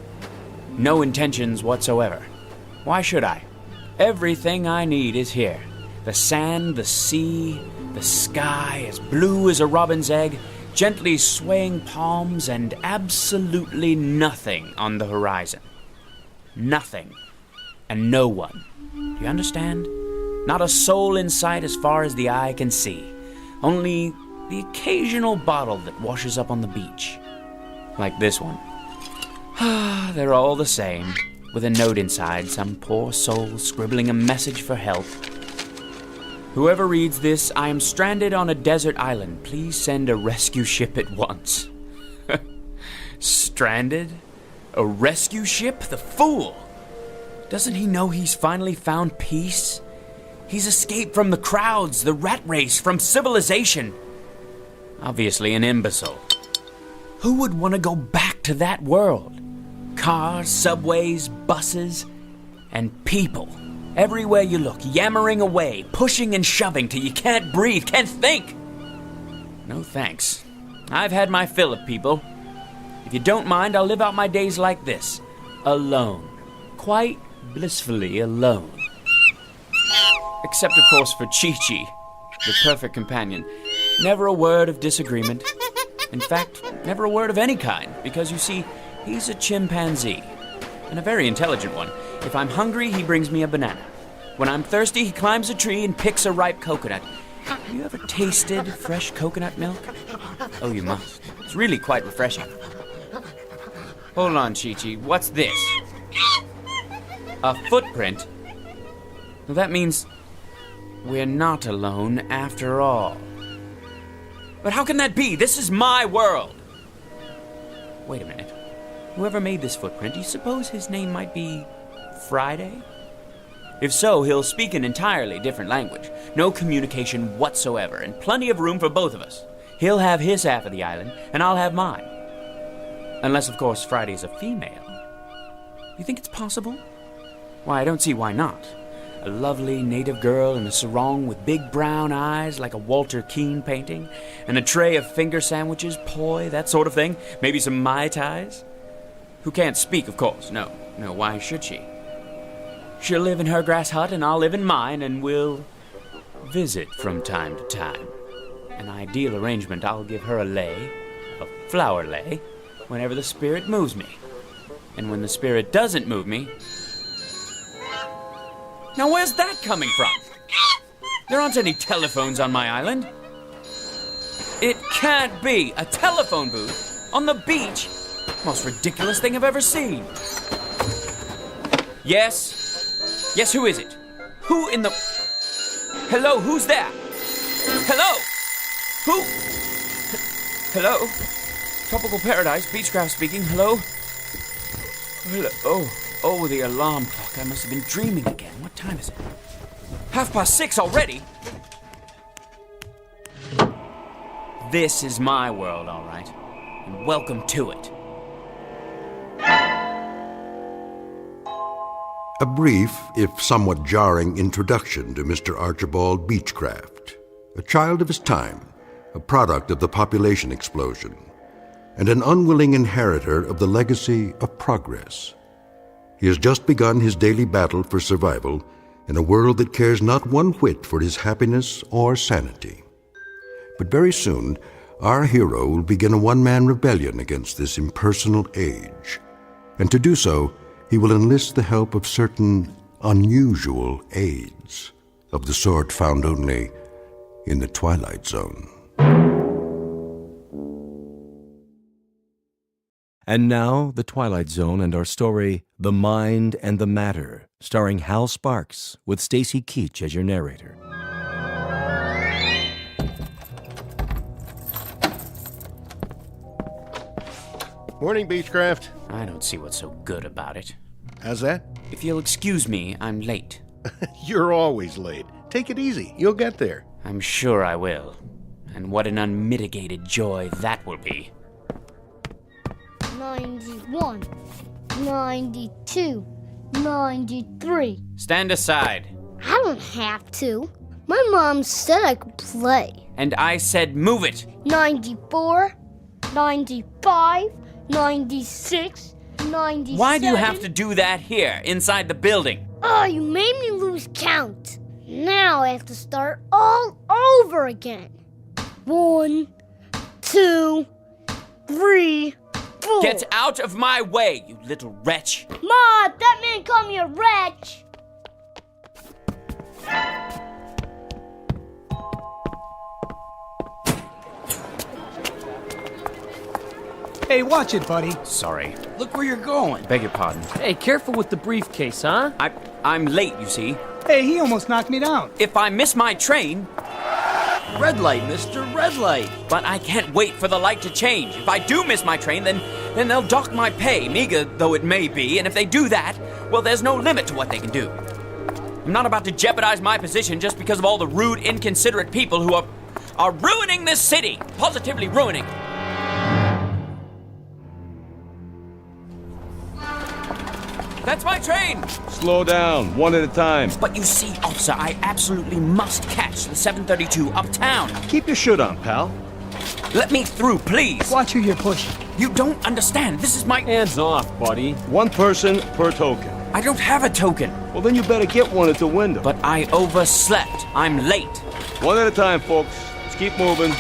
No intentions whatsoever. Why should I? Everything I need is here. The sand, the sea, the sky, as blue as a robin's egg, gently swaying palms, and absolutely nothing on the horizon. Nothing. And no one. Do you understand? Not a soul in sight as far as the eye can see. Only the occasional bottle that washes up on the beach. Like this one. They're all the same, with a note inside, some poor soul scribbling a message for help. Whoever reads this, I am stranded on a desert island. Please send a rescue ship at once. Stranded? A rescue ship? The fool! Doesn't he know he's finally found peace? He's escaped from the crowds, the rat race, from civilization. Obviously an imbecile. Who would want to go back to that world? Cars, subways, buses, and people. Everywhere you look, yammering away, pushing and shoving till you can't breathe, can't think. No thanks. I've had my fill of people. If you don't mind, I'll live out my days like this. Alone. Quite blissfully alone. Except, of course, for Chi-Chi, the perfect companion. Never a word of disagreement. In fact, never a word of any kind, because, you see, he's a chimpanzee. And a very intelligent one. If I'm hungry, he brings me a banana. When I'm thirsty, he climbs a tree and picks a ripe coconut. Have you ever tasted fresh coconut milk? Oh, you must. It's really quite refreshing. Hold on, Chi-Chi. What's this? A footprint? Well, that means we're not alone after all. But how can that be? This is my world. Wait a minute. Whoever made this footprint, do you suppose his name might be Friday? If so, he'll speak an entirely different language. No communication whatsoever, and plenty of room for both of us. He'll have his half of the island, and I'll have mine. Unless, of course, Friday's a female. You think it's possible? Why, I don't see why not. A lovely native girl in a sarong with big brown eyes like a Walter Keane painting, and a tray of finger sandwiches, poi, that sort of thing. Maybe some Mai Tais. Who can't speak, of course. No, why should she? She'll live in her grass hut, and I'll live in mine, and we'll visit from time to time. An ideal arrangement, I'll give her a lei, a flower lei, whenever the spirit moves me. And when the spirit doesn't move me... Now where's that coming from? There aren't any telephones on my island. It can't be! A telephone booth? On the beach? Most ridiculous thing I've ever seen. Yes? Yes, who is it? Who in the... Hello, who's there? Hello? Who? Hello? Tropical Paradise, Beechcraft speaking. Hello? Hello? Oh, the alarm clock. I must have been dreaming again. What time is it? 6:30 already? This is my world, all right. And welcome to it. A brief, if somewhat jarring, introduction to Mr. Archibald Beechcraft, a child of his time, a product of the population explosion, and an unwilling inheritor of the legacy of progress. He has just begun his daily battle for survival in a world that cares not one whit for his happiness or sanity. But very soon, our hero will begin a one-man rebellion against this impersonal age, and to do so, he will enlist the help of certain unusual aids, of the sort found only in the Twilight Zone. And now, The Twilight Zone and our story, The Mind and the Matter, starring Hal Sparks, with Stacy Keach as your narrator. Morning, Beechcraft. I don't see what's so good about it. How's that? If you'll excuse me, I'm late. You're always late. Take it easy. You'll get there. I'm sure I will. And what an unmitigated joy that will be. 91, 92, 93. Stand aside. I don't have to. My mom said I could play. And I said move it. 94, 95, 96, 97. Why do you have to do that here, inside the building? Oh, you made me lose count. Now I have to start all over again. 1, 2, 3, 4. Get out of my way, you little wretch. Ma, that man called me a wretch. Hey, watch it, buddy. Sorry. Look where you're going. Beg your pardon. Hey, careful with the briefcase, huh? I'm late, you see. Hey, he almost knocked me down. If I miss my train... Red light, mister, red light. But I can't wait for the light to change. If I do miss my train, then they'll dock my pay, meager though it may be. And if they do that, well, there's no limit to what they can do. I'm not about to jeopardize my position just because of all the rude, inconsiderate people who are ruining this city. Positively ruining. That's my train! Slow down, one at a time. But you see, officer, I absolutely must catch the 732 uptown. Keep your shirt on, pal. Let me through, please. Watch who you're pushing. You don't understand. This is my... Hands off, buddy. One person per token. I don't have a token. Well, then you better get one at the window. But I overslept. I'm late. One at a time, folks. Let's keep moving.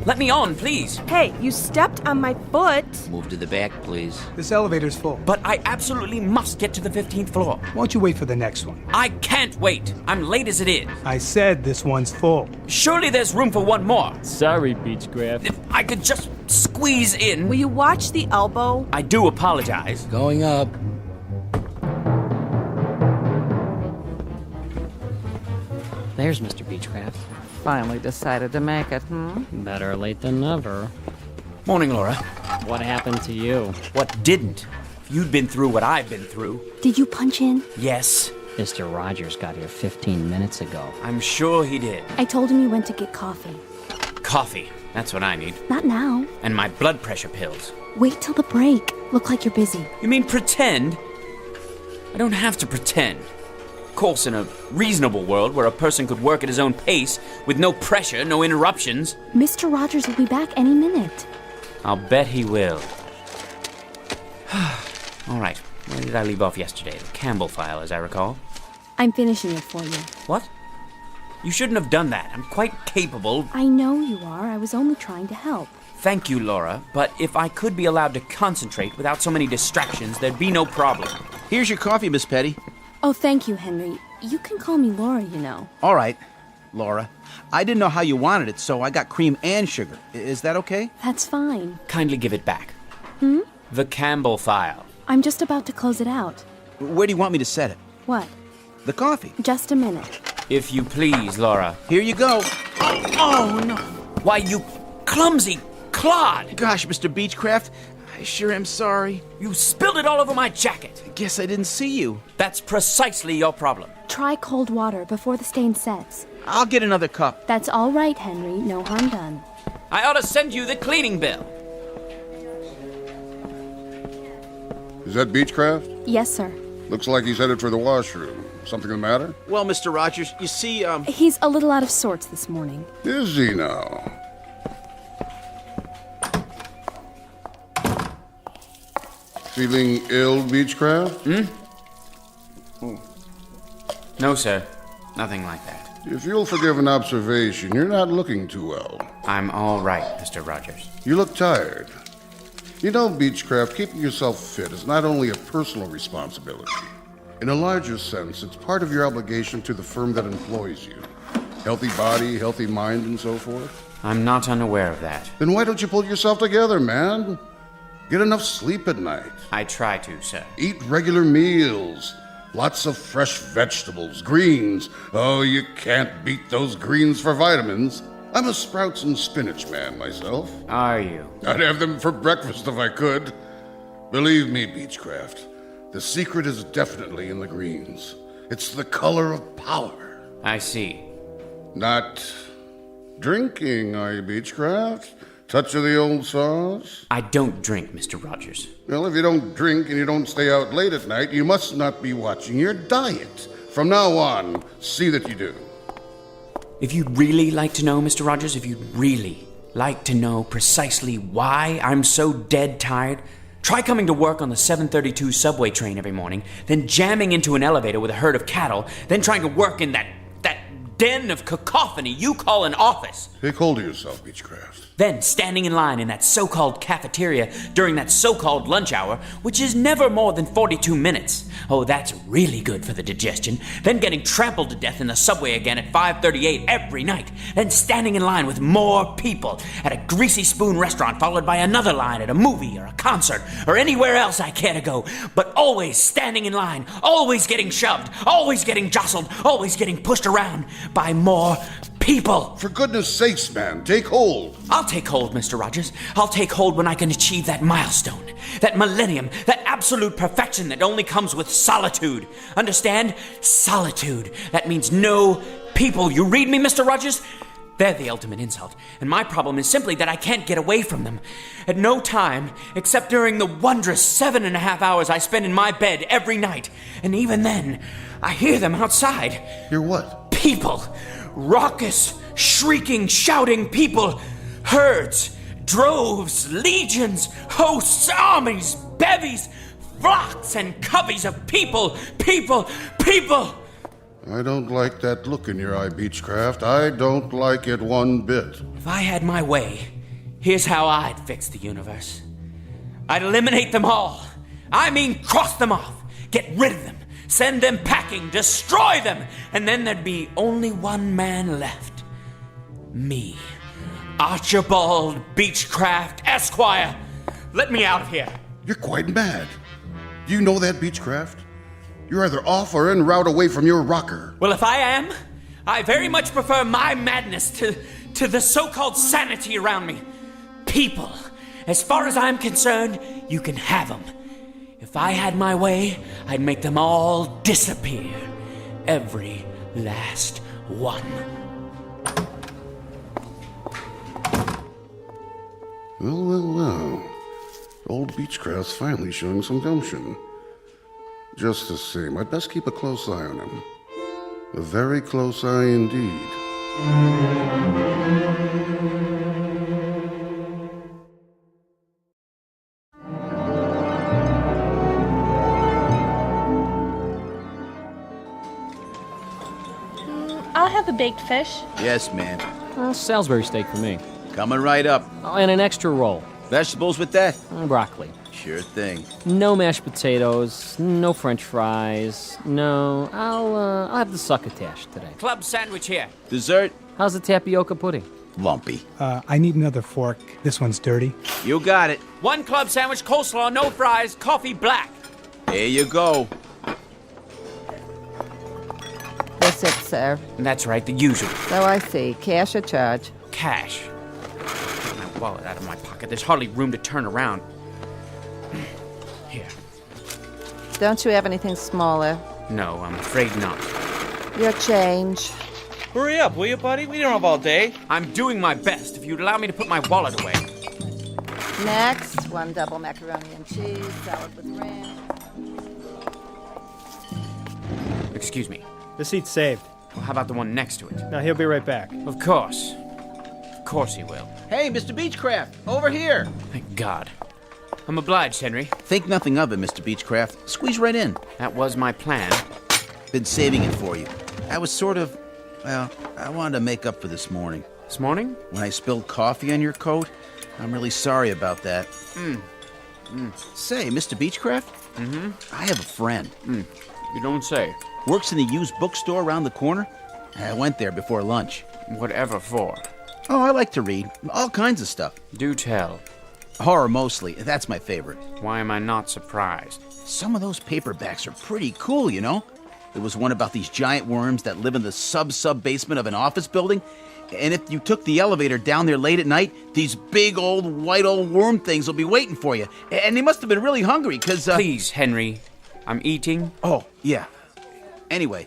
Let me on, please. Hey, you stepped on my foot. Move to the back, please. This elevator's full. But I absolutely must get to the 15th floor. Why don't you wait for the next one? I can't wait. I'm late as it is. I said this one's full. Surely there's room for one more. Sorry, Beechcraft. If I could just squeeze in. Will you watch the elbow? I do apologize. Going up. There's Mr. Beechcraft. Finally decided to make it, Better late than never. Morning, Laura. What happened to you? What didn't? If you'd been through what I've been through. Did you punch in? Yes. Mr. Rogers got here 15 minutes ago. I'm sure he did. I told him you went to get coffee. Coffee. That's what I need. Not now. And my blood pressure pills. Wait till the break. Look like you're busy. You mean pretend? I don't have to pretend. Of course, in a reasonable world where a person could work at his own pace, with no pressure, no interruptions. Mr. Rogers will be back any minute. I'll bet he will. All right, where did I leave off yesterday? The Campbell file, as I recall. I'm finishing it for you. What? You shouldn't have done that. I'm quite capable. I know you are. I was only trying to help. Thank you, Laura, but if I could be allowed to concentrate without so many distractions, there'd be no problem. Here's your coffee, Miss Petty. Oh, thank you, Henry. You can call me Laura, you know. All right, Laura. I didn't know how you wanted it, so I got cream and sugar. Is that okay? That's fine. Kindly give it back. Hmm? The Campbell file. I'm just about to close it out. Where do you want me to set it? What? The coffee. Just a minute. If you please, Laura. Here you go. Oh, no. Why, you clumsy clod! Gosh, Mr. Beechcraft, I sure am sorry. You spilled it all over my jacket. Guess I didn't see you. That's precisely your problem. Try cold water before the stain sets. I'll get another cup. That's all right, Henry. No harm done. I ought to send you the cleaning bill. Is that Beechcraft? Yes, sir. Looks like he's headed for the washroom. Something the matter? Well, Mr. Rogers, you see, He's a little out of sorts this morning. Is he now? Feeling ill, Beechcraft? No, sir. Nothing like that. If you'll forgive an observation, you're not looking too well. I'm all right, Mr. Rogers. You look tired. You know, Beechcraft, keeping yourself fit is not only a personal responsibility. In a larger sense, it's part of your obligation to the firm that employs you. Healthy body, healthy mind, and so forth. I'm not unaware of that. Then why don't you pull yourself together, man? Get enough sleep at night. I try to, sir. Eat regular meals. Lots of fresh vegetables, greens. Oh, you can't beat those greens for vitamins. I'm a sprouts and spinach man myself. Are you? I'd have them for breakfast if I could. Believe me, Beechcraft, the secret is definitely in the greens. It's the color of power. I see. Not drinking, are you, Beechcraft? Touch of the old sauce? I don't drink, Mr. Rogers. Well, if you don't drink and you don't stay out late at night, you must not be watching your diet. From now on, see that you do. If you'd really like to know, Mr. Rogers, if you'd really like to know precisely why I'm so dead tired, try coming to work on the 732 subway train every morning, then jamming into an elevator with a herd of cattle, then trying to work in that den of cacophony you call an office. Take hold of yourself, Beechcraft. Then standing in line in that so-called cafeteria during that so-called lunch hour, which is never more than 42 minutes. Oh, that's really good for the digestion. Then getting trampled to death in the subway again at 5:38 every night. Then standing in line with more people at a Greasy Spoon restaurant, followed by another line at a movie or a concert or anywhere else I care to go. But always standing in line, always getting shoved, always getting jostled, always getting pushed around by more people. For goodness sakes, man, take hold. I'll take hold, Mr. Rogers. I'll take hold when I can achieve that milestone, that millennium, that absolute perfection that only comes with solitude. Understand? Solitude. That means no people. You read me, Mr. Rogers? They're the ultimate insult, and my problem is simply that I can't get away from them. At no time, except during the wondrous 7.5 hours I spend in my bed every night. And even then, I hear them outside. Hear what? People. Raucous, shrieking, shouting people. Herds, droves, legions, hosts, armies, bevies, flocks and coveys of people. I don't like that look in your eye, Beechcraft. I don't like it one bit. If I had my way, here's how I'd fix the universe. I'd eliminate them all. I mean, cross them off. Get rid of them. Send them packing. Destroy them. And then there'd be only one man left. Me. Archibald Beechcraft, Esquire. Let me out of here. You're quite mad. Do you know that, Beechcraft? You're either off or en route away from your rocker. Well, if I am, I very much prefer my madness to the so-called sanity around me. People, as far as I'm concerned, you can have them. If I had my way, I'd make them all disappear. Every last one. Well. Old Beechcraft's finally showing some gumption. Just the same, I'd best keep a close eye on him. A very close eye indeed. I'll have a baked fish. Yes, ma'am. Salisbury steak for me. Coming right up. Oh, and an extra roll. Vegetables with that? Broccoli. Sure thing. No mashed potatoes, no french fries, no... I'll have the succotash today. Club sandwich here. Dessert? How's the tapioca pudding? Lumpy. I need another fork. This one's dirty. You got it. 1 club sandwich, coleslaw, no fries, coffee black. There you go. That's it, sir. That's right, the usual. So I see. Cash or charge? Cash. Get my wallet out of my pocket. There's hardly room to turn around. Here. Don't you have anything smaller? No, I'm afraid not. Your change. Hurry up, will you, buddy? We don't have all day. I'm doing my best. If you'd allow me to put my wallet away. Next, 1 double macaroni and cheese, salad with ranch. Excuse me. The seat's saved. Well, how about the one next to it? Now, he'll be right back. Of course. Of course he will. Hey, Mr. Beechcraft, over here. Thank God. I'm obliged, Henry. Think nothing of it, Mr. Beechcraft. Squeeze right in. That was my plan. Been saving it for you. I was sort of, well, I wanted to make up for this morning. This morning? When I spilled coffee on your coat. I'm really sorry about that. Say, Mr. Beechcraft? I have a friend. You don't say. Works in the used bookstore around the corner. I went there before lunch. Whatever for? Oh, I like to read. All kinds of stuff. Do tell. Horror mostly. That's my favorite. Why am I not surprised? Some of those paperbacks are pretty cool, you know? There was one about these giant worms that live in the sub-basement of an office building. And if you took the elevator down there late at night, these big white old worm things will be waiting for you. And they must have been really hungry, because... Please, Henry. I'm eating. Oh, yeah. Anyway,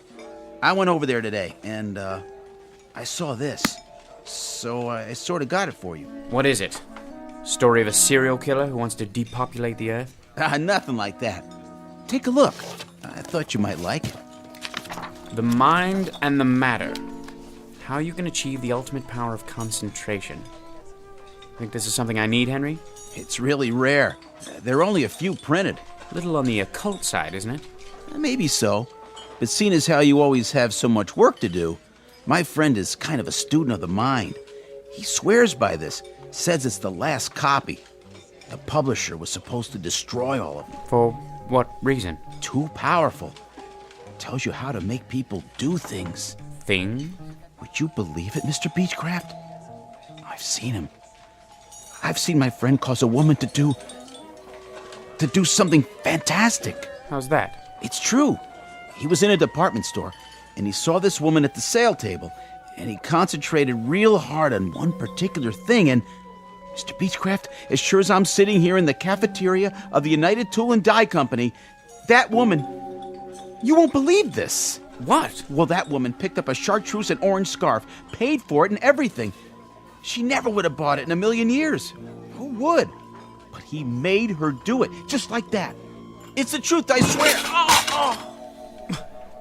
I went over there today, and I saw this. So I sort of got it for you. What is it? Story of a serial killer who wants to depopulate the earth? Nothing like that. Take a look. I thought you might like it. The mind and the matter. How you can achieve the ultimate power of concentration. Think this is something I need, Henry? It's really rare. There are only a few printed. A little on the occult side, isn't it? Maybe so. But seeing as how you always have so much work to do, my friend is kind of a student of the mind. He swears by this, says it's the last copy. The publisher was supposed to destroy all of them. For what reason? Too powerful. Tells you how to make people do things. Things? Would you believe it, Mr. Beechcraft? I've seen him. I've seen my friend cause a woman to do something fantastic. How's that? It's true. He was in a department store, and he saw this woman at the sale table, and he concentrated real hard on one particular thing, and Mr. Beechcraft, as sure as I'm sitting here in the cafeteria of the United Tool and Die Company, that woman, you won't believe this. What? Well, that woman picked up a chartreuse and orange scarf, paid for it and everything. She never would have bought it in a million years. Who would? But he made her do it, just like that. It's the truth, I swear.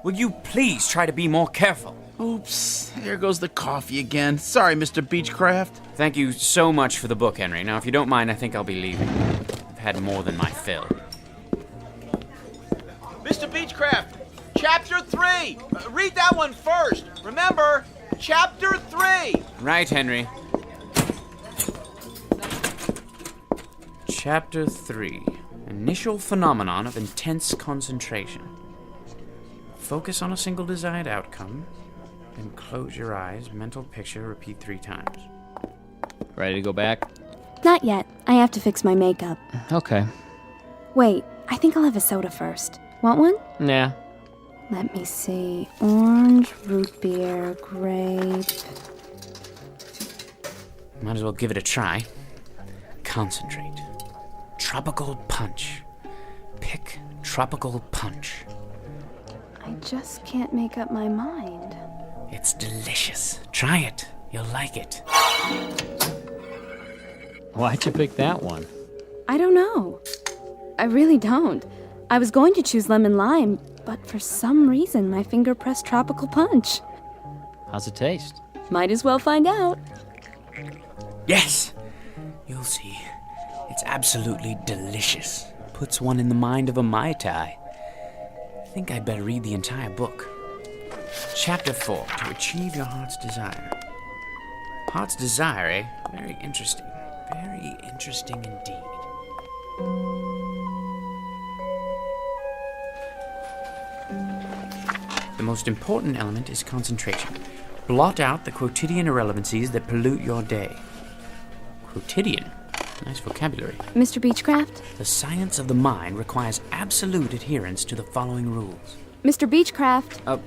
Will you please try to be more careful? Oops, there goes the coffee again. Sorry, Mr. Beechcraft. Thank you so much for the book, Henry. Now, if you don't mind, I think I'll be leaving. I've had more than my fill. Mr. Beechcraft, Chapter 3. Read that one first. Remember, Chapter 3. Right, Henry. Chapter 3. Initial phenomenon of intense concentration. Focus on a single desired outcome, then close your eyes, mental picture, repeat 3 times. Ready to go back? Not yet. I have to fix my makeup. Okay. Wait, I think I'll have a soda first. Want one? Nah. Let me see. Orange, root beer, grape. Might as well give it a try. Concentrate. Tropical punch. Pick tropical punch. I just can't make up my mind. It's delicious. Try it. You'll like it. Why'd you pick that one? I don't know. I really don't. I was going to choose lemon lime, but for some reason my finger pressed tropical punch. How's it taste? Might as well find out. Yes! You'll see. It's absolutely delicious. Puts one in the mind of a Mai Tai. I think I'd better read the entire book. Chapter 4, To Achieve Your Heart's Desire. Heart's Desire, eh? Very interesting. Very interesting indeed. The most important element is concentration. Blot out the quotidian irrelevancies that pollute your day. Quotidian? Nice vocabulary. Mr. Beechcraft? The science of the mind requires absolute adherence to the following rules. Mr. Beechcraft?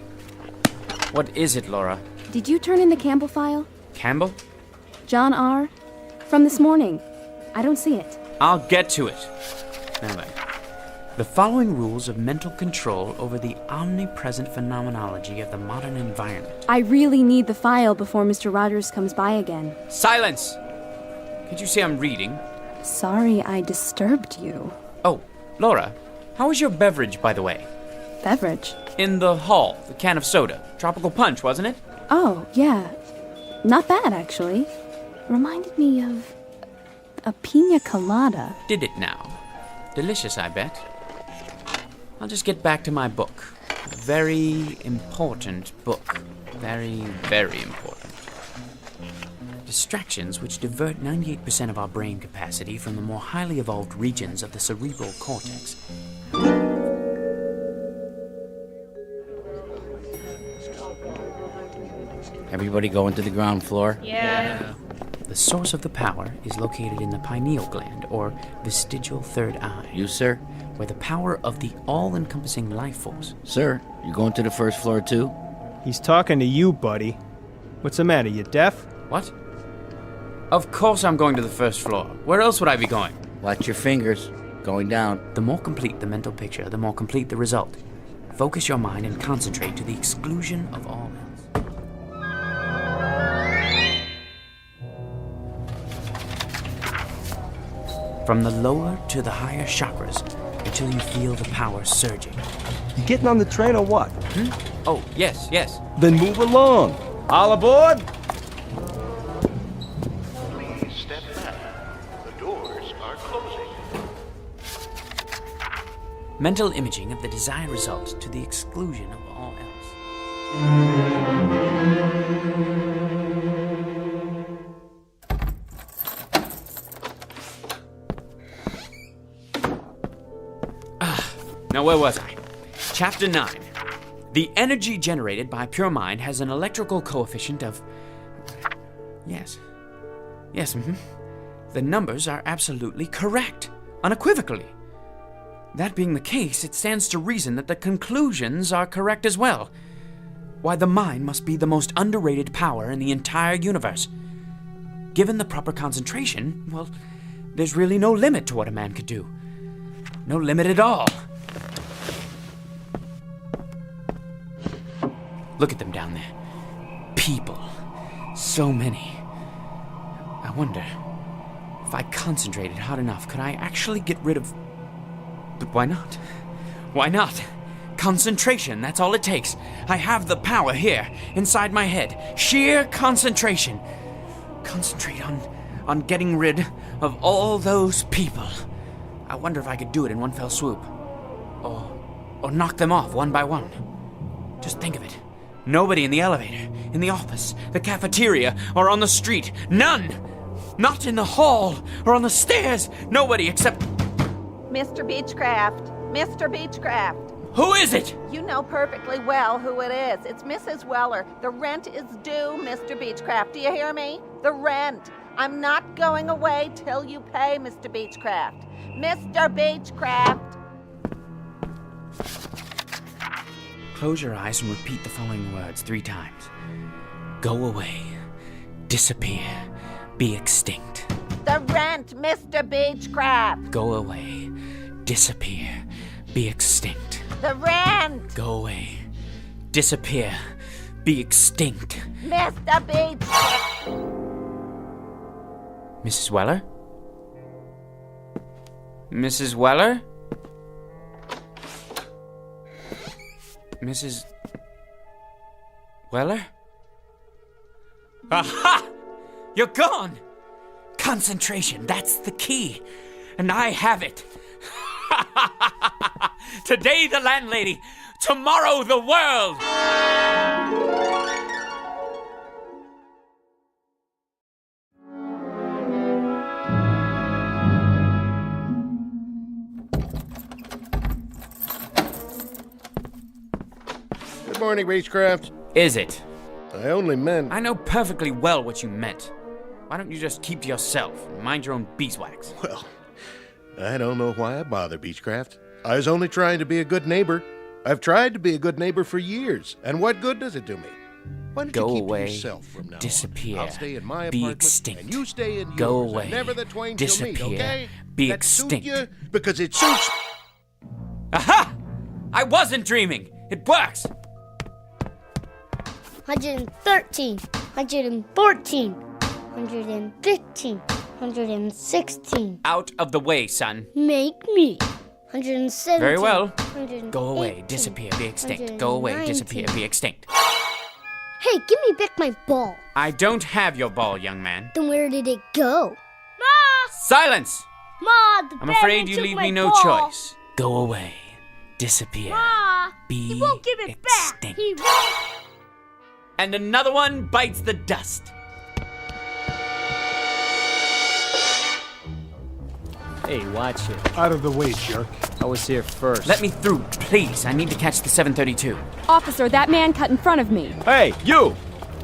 What is it, Laura? Did you turn in the Campbell file? Campbell? John R. From this morning. I don't see it. I'll get to it. Now then. The following rules of mental control over the omnipresent phenomenology of the modern environment. I really need the file before Mr. Rogers comes by again. Silence! Can't you see I'm reading? Sorry I disturbed you. Oh, Laura, how was your beverage, by the way? Beverage? In the hall, the can of soda. Tropical punch, wasn't it? Oh, yeah. Not bad, actually. Reminded me of a pina colada. Did it now? Delicious, I bet. I'll just get back to my book. A very important book. Very, very important. Distractions which divert 98% of our brain capacity from the more highly evolved regions of the cerebral cortex. Everybody going to the ground floor? Yeah. The source of the power is located in the pineal gland, or vestigial third eye. You, sir? Where the power of the all-encompassing life force. Sir, you going to the first floor too? He's talking to you, buddy. What's the matter, you deaf? What? Of course I'm going to the first floor. Where else would I be going? Watch your fingers. Going down. The more complete the mental picture, the more complete the result. Focus your mind and concentrate to the exclusion of all else. From the lower to the higher chakras, until you feel the power surging. You getting on the train or what? Oh, yes. Then move along. All aboard? Please step back. The doors are closing. Mental imaging of the desired result to the exclusion of all else. Now, where was I? Chapter 9. The energy generated by pure mind has an electrical coefficient of... Yes, The numbers are absolutely correct, unequivocally. That being the case, it stands to reason that the conclusions are correct as well. Why, the mind must be the most underrated power in the entire universe. Given the proper concentration, well, there's really no limit to what a man could do. No limit at all. Look at them down there. People. So many. I wonder, if I concentrated hard enough, could I actually get rid of... But why not? Why not? Concentration, that's all it takes. I have the power here, inside my head. Sheer concentration. Concentrate on getting rid of all those people. I wonder if I could do it in one fell swoop. Or knock them off one by one. Just think of it. Nobody in the elevator, in the office, the cafeteria, or on the street. None! Not in the hall or on the stairs. Nobody except... Mr. Beechcraft. Mr. Beechcraft. Who is it? You know perfectly well who it is. It's Mrs. Weller. The rent is due, Mr. Beechcraft. Do you hear me? The rent. I'm not going away till you pay, Mr. Beechcraft. Mr. Beechcraft. close your eyes and repeat the following words 3 times. Go away. Disappear. Be extinct. The rent, Mr. Beechcraft. Go away. Disappear. Be extinct. The rent. Go away. Disappear. Be extinct. Mr. Beechcraft. Mrs. Weller? Mrs. Weller? Mrs. Weller? Aha! You're gone! Concentration, that's the key. And I have it. Today the landlady, tomorrow the world! Good morning, Beechcraft. Is it? I only meant... I know perfectly well what you meant. Why don't you just keep to yourself and mind your own beeswax? Well, I don't know why I bother, Beechcraft. I was only trying to be a good neighbor. I've tried to be a good neighbor for years, and what good does it do me? Why don't Go you keep away, to yourself from now disappear, on? I'll stay in my be apartment, extinct. and you stay in Go yours, away, and never the twain disappear, shall meet, okay? be That extinct. Suit you because it suits... Aha! I wasn't dreaming. It works. 113, 114, 115, 116. Out of the way, son. Make me. 117. Very well. 118, Go away, disappear, be extinct. Go away, disappear, be extinct. Hey, give me back my ball. I don't have your ball, young man. Then where did it go? Ma! Silence! Ma, the I'm afraid bandit you took leave my me no ball. choice. Go away, disappear, Ma! be He won't give it extinct. back. He won't. And another one bites the dust. Hey, watch it. Out of the way, jerk. I was here first. Let me through, please. I need to catch the 732. Officer, that man cut in front of me. Hey, you!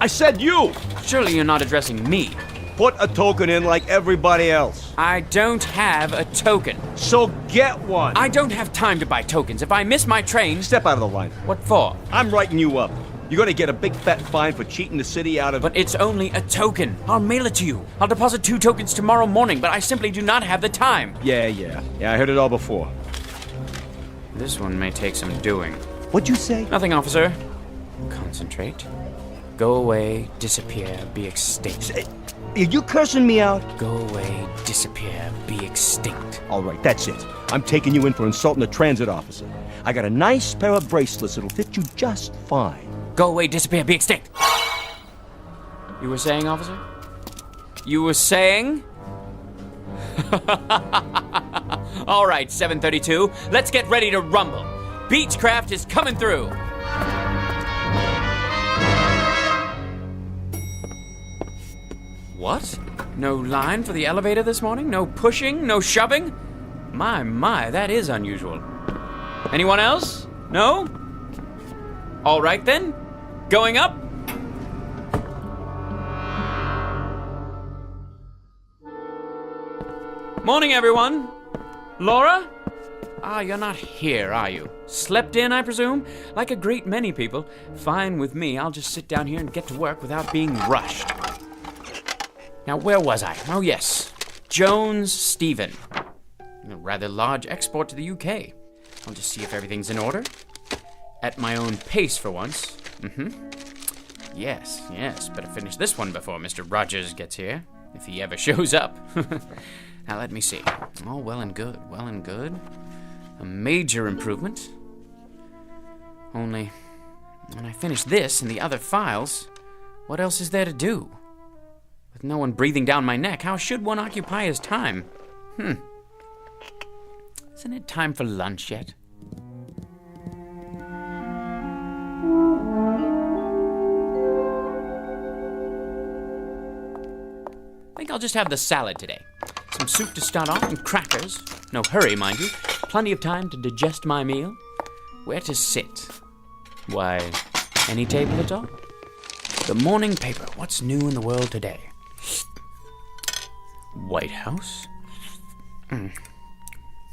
I said you! Surely you're not addressing me. Put a token in like everybody else. I don't have a token. So get one. I don't have time to buy tokens. If I miss my train... Step out of the line. What for? I'm writing you up. You're gonna get a big fat fine for cheating the city out of... But it's only a token. I'll mail it to you. I'll deposit 2 tokens tomorrow morning, but I simply do not have the time. Yeah, I heard it all before. This one may take some doing. What'd you say? Nothing, officer. Concentrate. Go away, disappear, be extinct. Are you cursing me out? Go away, disappear, be extinct. All right, that's it. I'm taking you in for insulting a transit officer. I got a nice pair of bracelets that'll fit you just fine. Go away, disappear, be extinct. You were saying, officer? You were saying? All right, 732. Let's get ready to rumble. Beechcraft is coming through. What? No line for the elevator this morning? No pushing? No shoving? My, that is unusual. Anyone else? No? All right then. Going up? Morning, everyone. Laura? You're not here, are you? Slept in, I presume? Like a great many people. Fine with me. I'll just sit down here and get to work without being rushed. Now, where was I? Oh, yes. Jones Stephen. A rather large export to the UK. I'll just see if everything's in order. At my own pace for once. Yes. Better finish this one before Mr. Rogers gets here. If he ever shows up. Now, let me see. Oh, well and good. A major improvement. Only, when I finish this and the other files, what else is there to do? With no one breathing down my neck, how should one occupy his time? Isn't it time for lunch yet? I think I'll just have the salad today. Some soup to start off and crackers. No hurry, mind you. Plenty of time to digest my meal. Where to sit? Why, any table at all? The morning paper. What's new in the world today? White House.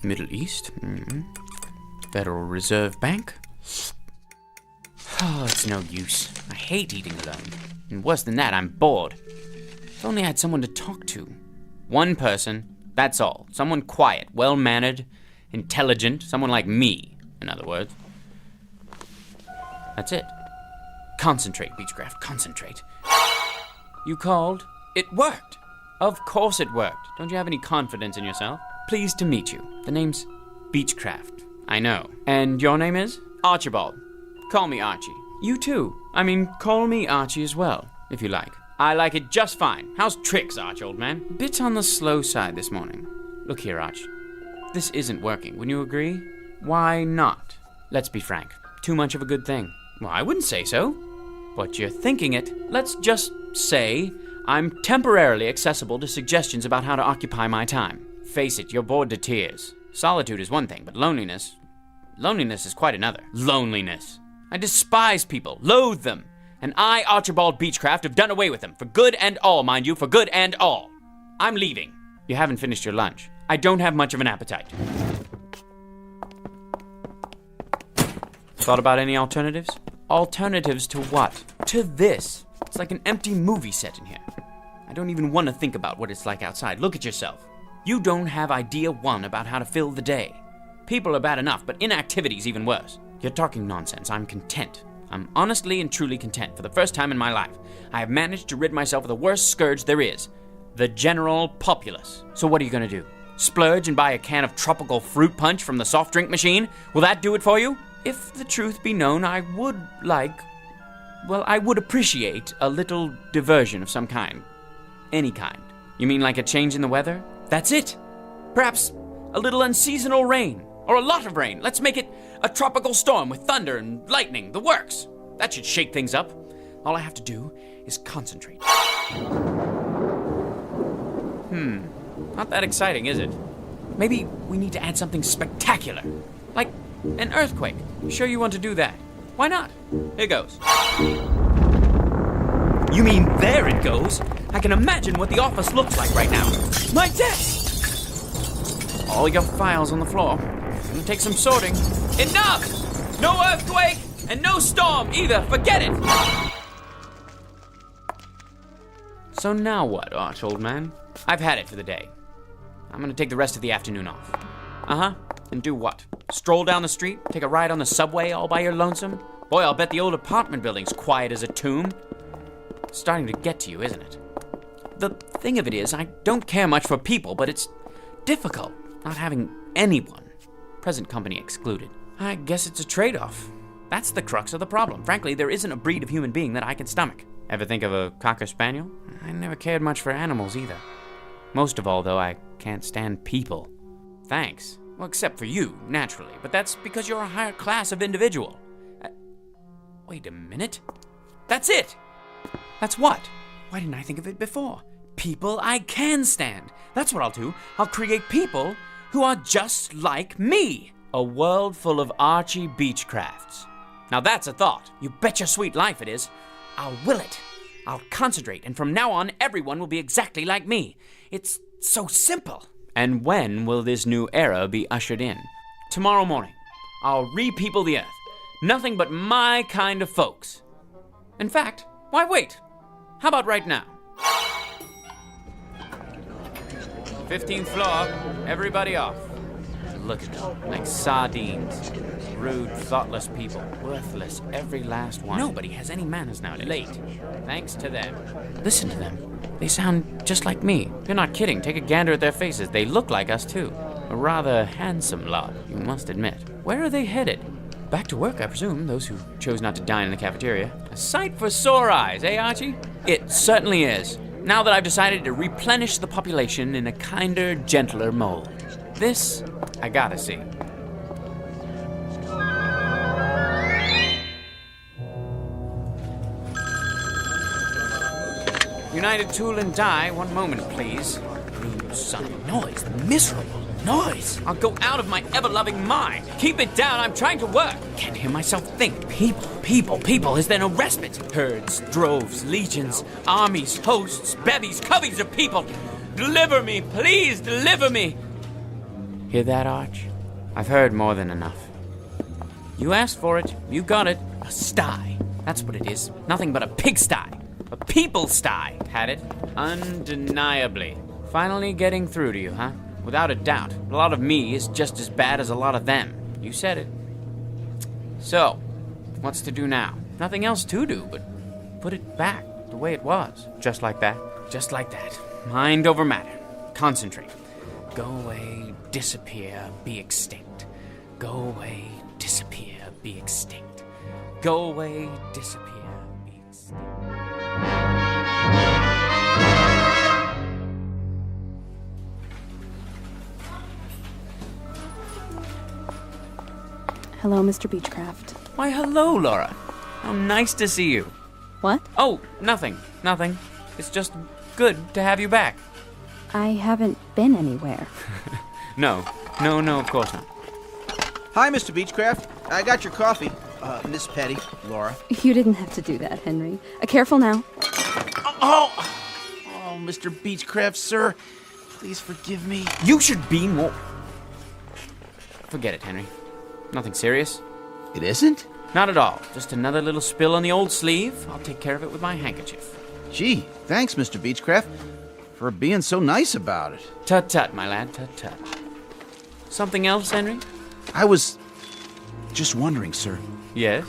Middle East. Federal Reserve Bank. Oh, it's no use. I hate eating alone. And worse than that, I'm bored. If only I had someone to talk to. One person, that's all. Someone quiet, well-mannered, intelligent, someone like me, in other words. That's it. Concentrate, Beechcraft, concentrate. You called? It worked! Of course it worked. Don't you have any confidence in yourself? Pleased to meet you. The name's Beechcraft. I know. And your name is? Archibald. Call me Archie. You too. I mean, call me Archie as well, if you like. I like it just fine. How's tricks, Arch, old man? Bit on the slow side this morning. Look here, Arch. This isn't working. Wouldn't you agree? Why not? Let's be frank. Too much of a good thing. Well, I wouldn't say so. But you're thinking it. Let's just say I'm temporarily accessible to suggestions about how to occupy my time. Face it, you're bored to tears. Solitude is one thing, but loneliness is quite another. Loneliness. I despise people, loathe them. And I, Archibald Beechcraft, have done away with them. For good and all, mind you, for good and all. I'm leaving. You haven't finished your lunch. I don't have much of an appetite. Thought about any alternatives? Alternatives to what? To this. It's like an empty movie set in here. I don't even want to think about what it's like outside. Look at yourself. You don't have idea one about how to fill the day. People are bad enough, but inactivity's even worse. You're talking nonsense. I'm content. I'm honestly and truly content. For the first time in my life, I have managed to rid myself of the worst scourge there is. The general populace. So what are you going to do? Splurge and buy a can of tropical fruit punch from the soft drink machine? Will that do it for you? If the truth be known, I would appreciate a little diversion of some kind. Any kind. You mean like a change in the weather? That's it. Perhaps a little unseasonal rain. Or a lot of rain. Let's make it a tropical storm with thunder and lightning. The works. That should shake things up. All I have to do is concentrate. Not that exciting, is it? Maybe we need to add something spectacular. Like an earthquake. You sure you want to do that? Why not? Here goes. You mean there it goes? I can imagine what the office looks like right now. My desk! All your files on the floor. Gonna take some sorting. Enough! No earthquake and no storm either. Forget it! So now what, Arch, old man? I've had it for the day. I'm gonna take the rest of the afternoon off. Uh-huh. And do what? Stroll down the street? Take a ride on the subway all by your lonesome? Boy, I'll bet the old apartment building's quiet as a tomb. It's starting to get to you, isn't it? The thing of it is, I don't care much for people, but it's difficult not having anyone. Present company excluded. I guess it's a trade-off. That's the crux of the problem. Frankly, there isn't a breed of human being that I can stomach. Ever think of a Cocker Spaniel? I never cared much for animals either. Most of all, though, I can't stand people. Thanks. Well, except for you, naturally. But that's because you're a higher class of individual. Wait a minute. That's it! That's what? Why didn't I think of it before? People I can stand. That's what I'll do. I'll create people who are just like me. A world full of Archie Beechcrafts. Now that's a thought. You bet your sweet life it is. I'll will it. I'll concentrate, and from now on, everyone will be exactly like me. It's so simple. And when will this new era be ushered in? Tomorrow morning. I'll re-people the earth. Nothing but my kind of folks. In fact, why wait? How about right now? 15th floor, everybody off. Look at them, like sardines. Rude, thoughtless people. Worthless, every last one. Nobody has any manners nowadays. Late, thanks to them. Listen to them. They sound just like me. You're not kidding. Take a gander at their faces. They look like us, too. A rather handsome lot, you must admit. Where are they headed? Back to work, I presume, those who chose not to dine in the cafeteria. A sight for sore eyes, eh, Archie? It certainly is. Now that I've decided to replenish the population in a kinder, gentler mold. This, I gotta see. United Tool and Die, one moment, please. Rude son of noise, miserable noise. I'll go out of my ever-loving mind. Keep it down, I'm trying to work. Can't hear myself think. People, is there no respite? Herds, droves, legions, armies, hosts, bevies, coveys of people. Deliver me, please, deliver me. Hear that, Arch? I've heard more than enough. You asked for it, you got it. A sty. That's what it is. Nothing but a pigsty. A people sty. Had it? Undeniably. Finally getting through to you, huh? Without a doubt. A lot of me is just as bad as a lot of them. You said it. So, what's to do now? Nothing else to do but put it back the way it was. Just like that? Just like that. Mind over matter. Concentrate. Go away, disappear, be extinct. Go away, disappear, be extinct. Go away, disappear, be extinct. Hello, Mr. Beechcraft. Why, hello, Laura. How nice to see you. What? Oh, nothing. It's just good to have you back. I haven't been anywhere. No, of course not. Hi, Mr. Beechcraft. I got your coffee. Miss Petty, Laura. You didn't have to do that, Henry. Careful now. Oh, Mr. Beechcraft, sir. Please forgive me. You should be more... Forget it, Henry. Nothing serious. It isn't? Not at all. Just another little spill on the old sleeve. I'll take care of it with my handkerchief. Gee, thanks, Mr. Beechcraft, for being so nice about it. Tut-tut, my lad, tut-tut. Something else, Henry? I was just wondering, sir. Yes?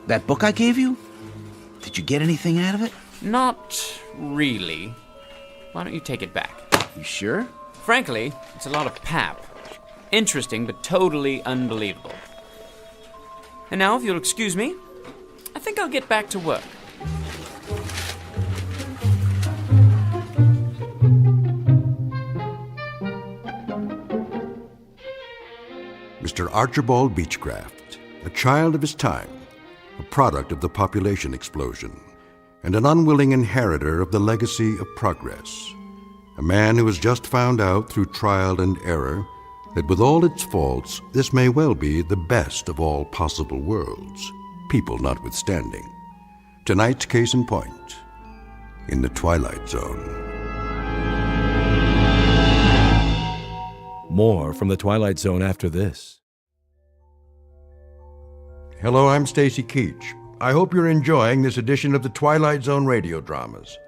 That book I gave you? Did you get anything out of it? Not really. Why don't you take it back? You sure? Frankly, it's a lot of pap. Interesting, but totally unbelievable. And now, if you'll excuse me, I think I'll get back to work. Mr. Archibald Beechcraft, a child of his time, a product of the population explosion, and an unwilling inheritor of the legacy of progress. A man who has just found out through trial and error that with all its faults, this may well be the best of all possible worlds, people notwithstanding. Tonight's case in point, in the Twilight Zone. More from the Twilight Zone after this. Hello, I'm Stacy Keach. I hope you're enjoying this edition of the Twilight Zone radio dramas.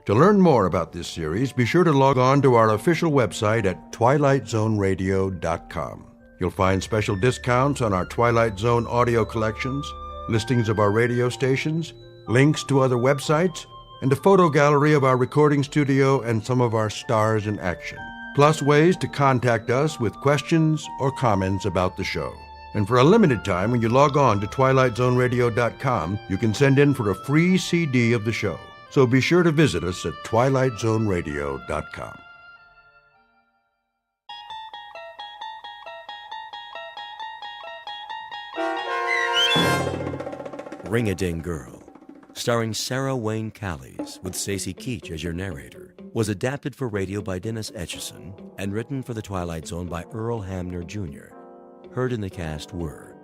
To learn more about this series, be sure to log on to our official website at twilightzoneradio.com. You'll find special discounts on our Twilight Zone audio collections, listings of our radio stations, links to other websites, and a photo gallery of our recording studio and some of our stars in action. Plus ways to contact us with questions or comments about the show. And for a limited time, when you log on to twilightzoneradio.com, you can send in for a free CD of the show. So be sure to visit us at twilightzoneradio.com. Ring-a-Ding Girl, starring Sarah Wayne Callies with Stacy Keach as your narrator, was adapted for radio by Dennis Etchison and written for the Twilight Zone by Earl Hamner Jr. Heard in the cast were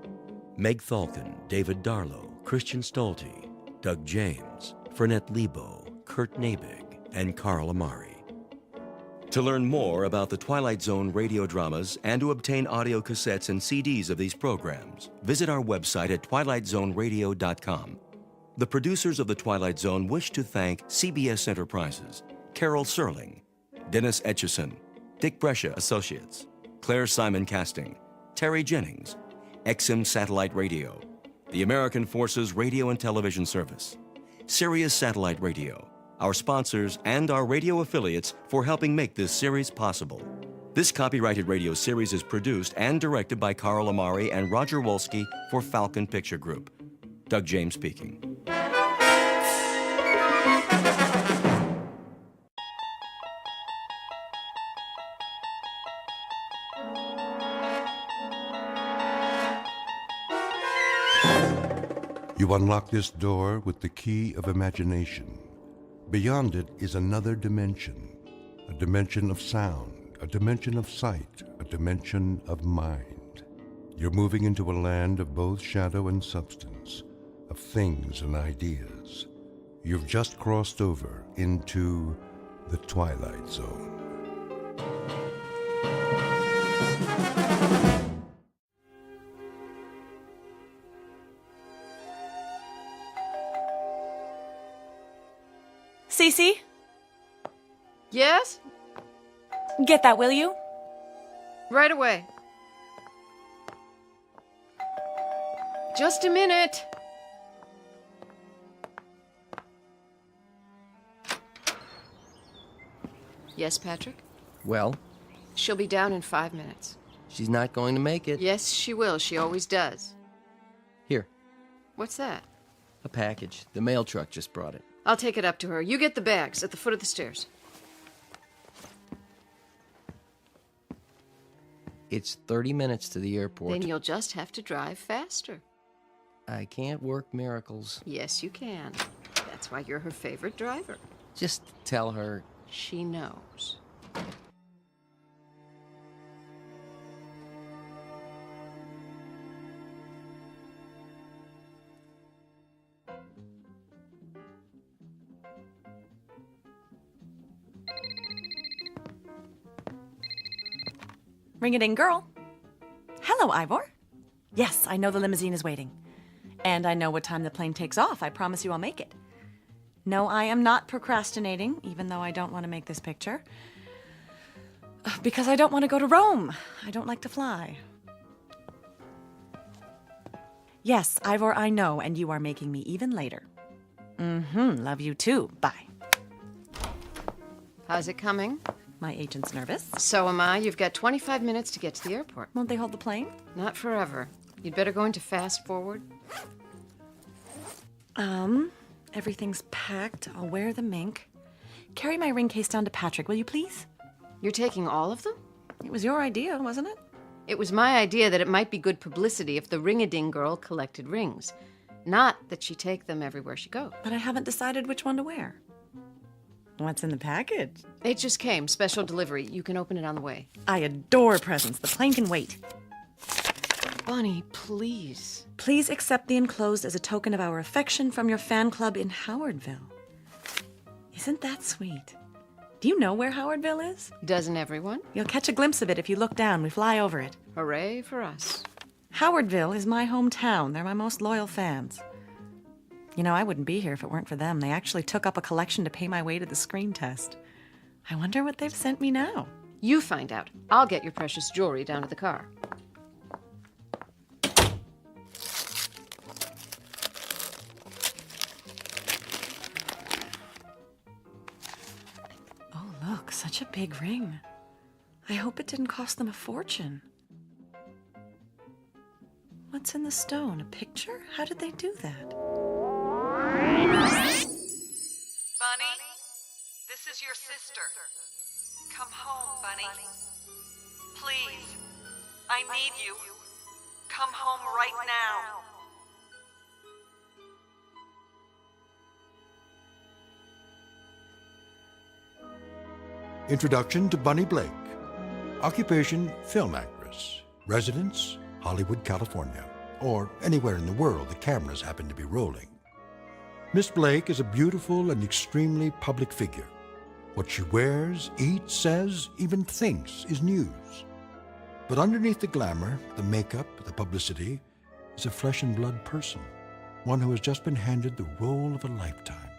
Meg Thalken, David Darlow, Christian Stolte, Doug James, Fernette Lebo, Kurt Nabig, and Carl Amari. To learn more about the Twilight Zone radio dramas and to obtain audio cassettes and CDs of these programs, visit our website at twilightzoneradio.com. The producers of The Twilight Zone wish to thank CBS Enterprises, Carol Serling, Dennis Etchison, Dick Brescia Associates, Claire Simon Casting, Terry Jennings, XM Satellite Radio, the American Forces Radio and Television Service, Sirius Satellite Radio, our sponsors, and our radio affiliates for helping make this series possible. This copyrighted radio series is produced and directed by Carl Amari and Roger Wolski for Falcon Picture Group. Doug James speaking. You unlock this door with the key of imagination. Beyond it is another dimension, a dimension of sound, a dimension of sight, a dimension of mind. You're moving into a land of both shadow and substance, of things and ideas. You've just crossed over into the Twilight Zone. Stacy? Yes? Get that, will you? Right away. Just a minute. Yes, Patrick? Well, She'll be down in 5 minutes. she's not going to make it. Yes, she will. She always does. Here, What's that? a package. The mail truck just brought it. I'll take it up to her. You get the bags at the foot of the stairs. It's 30 minutes to the airport. Then you'll just have to drive faster. I can't work miracles. Yes, you can. That's why you're her favorite driver. Just tell her. She knows. Ring-a-ding girl. Hello, Ivor. Yes, I know the limousine is waiting. And I know what time the plane takes off. I promise you I'll make it. No, I am not procrastinating, even though I don't want to make this picture. Because I don't want to go to Rome. I don't like to fly. Yes, Ivor, I know, and you are making me even later. Love you too. Bye. How's it coming? My agent's nervous. So am I. You've got 25 minutes to get to the airport. Won't they hold the plane? Not forever. You'd better go into fast forward. Everything's packed. I'll wear the mink. Carry my ring case down to Patrick, will you please? You're taking all of them? It was your idea, wasn't it? It was my idea that it might be good publicity if the ring-a-ding girl collected rings. Not that she take them everywhere she goes. But I haven't decided which one to wear. What's in the package? It just came. Special delivery. You can open it on the way. I adore presents. The plane can wait. Bunny, please. Please accept the enclosed as a token of our affection from your fan club in Howardville. Isn't that sweet? Do you know where Howardville is? Doesn't everyone? You'll catch a glimpse of it if you look down. We fly over it. Hooray for us. Howardville is my hometown. They're my most loyal fans. You know, I wouldn't be here if it weren't for them. They actually took up a collection to pay my way to the screen test. I wonder what they've sent me now. You find out. I'll get your precious jewelry down to the car. Oh, look, such a big ring. I hope it didn't cost them a fortune. What's in the stone? A picture? How did they do that? Bunny, this is your sister. Come home, Bunny. Please, I need you. Come home right now. Introduction to Bunny Blake. Occupation, film actress. Residence, Hollywood, California. Or anywhere in the world the cameras happen to be rolling. Miss Blake is a beautiful and extremely public figure. What she wears, eats, says, even thinks is news. But underneath the glamour, the makeup, the publicity, is a flesh and blood person. One who has just been handed the role of a lifetime.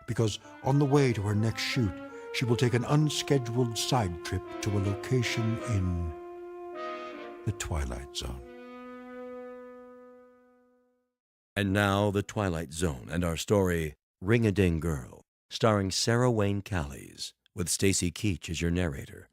Because on the way to her next shoot, she will take an unscheduled side trip to a location in the Twilight Zone. And now, The Twilight Zone and our story, Ring-a-Ding Girl, starring Sarah Wayne Callies, with Stacy Keach as your narrator.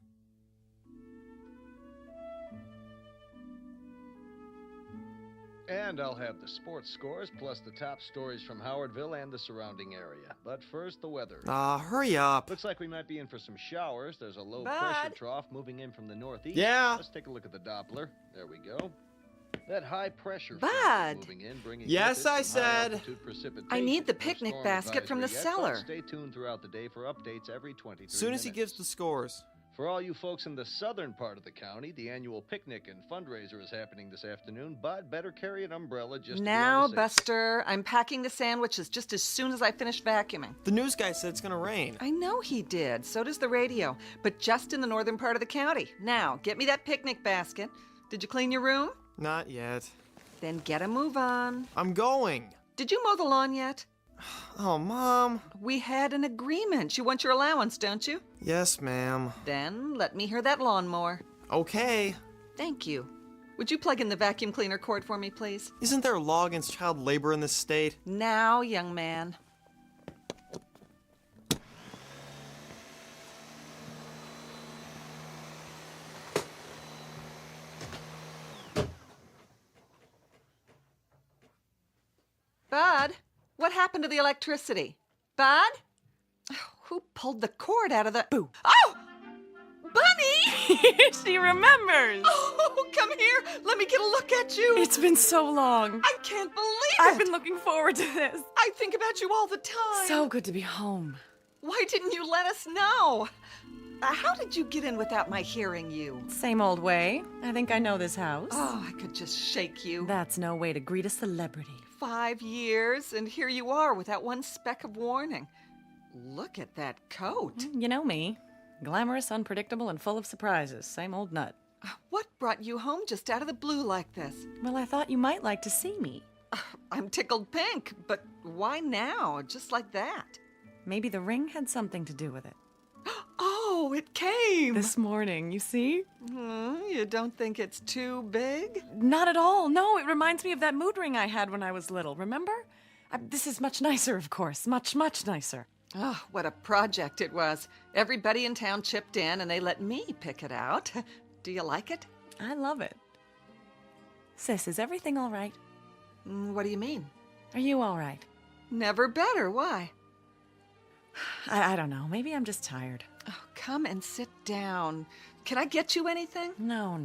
And I'll have the sports scores plus the top stories from Howardville and the surrounding area. But first, the weather. Hurry up. Looks like we might be in for some showers. There's a low Bud. pressure trough moving in from the northeast. Yeah. Let's take a look at the Doppler. There we go. That high pressure Bud. front is moving in, bringing Yes, with it I some high said. altitude precipitation. I need the No picnic storm basket from the advisory yet, but cellar. Stay tuned throughout the day for updates every 23 Soon as he minutes. gives the scores. For all you folks in the southern part of the county, the annual picnic and fundraiser is happening this afternoon. Bud, better carry an umbrella just Now, to be on the safe. Buster, I'm packing the sandwiches just as soon as I finish vacuuming. The news guy said it's gonna rain. I know he did. So does the radio. But just in the northern part of the county. Now, get me that picnic basket. Did you clean your room? Not yet. Then get a move on. I'm going. Did you mow the lawn yet? Oh, Mom. We had an agreement. You want your allowance, don't you? Yes, ma'am. Then let me hear that lawnmower. Okay. Thank you. Would you plug in the vacuum cleaner cord for me, please? Isn't there a law against child labor in this state? Now, young man. Bud, what happened to the electricity? Bud? Who pulled the cord out of the... Boo. Oh! Bunny! She remembers. Oh, come here. Let me get a look at you. It's been so long. I can't believe I've it. been looking forward to this. I think about you all the time. So good to be home. Why didn't you let us know? How did you get in without my hearing you? Same old way. I think I know this house. Oh, I could just shake you. That's no way to greet a celebrity. 5 years, and here you are without one speck of warning. Look at that coat. You know me. Glamorous, unpredictable, and full of surprises. Same old nut. What brought you home just out of the blue like this? Well, I thought you might like to see me. I'm tickled pink, but why now, just like that? Maybe the ring had something to do with it. Oh, it came! This morning, you see? You don't think it's too big? Not at all. No, it reminds me of that mood ring I had when I was little, remember? This is much nicer, of course. Much, much nicer. Oh, what a project it was. Everybody in town chipped in, and they let me pick it out. Do you like it? I love it. Sis, is everything all right? What do you mean? Are you all right? Never better. Why? I don't know. Maybe I'm just tired. Oh, come and sit down. Can I get you anything? No.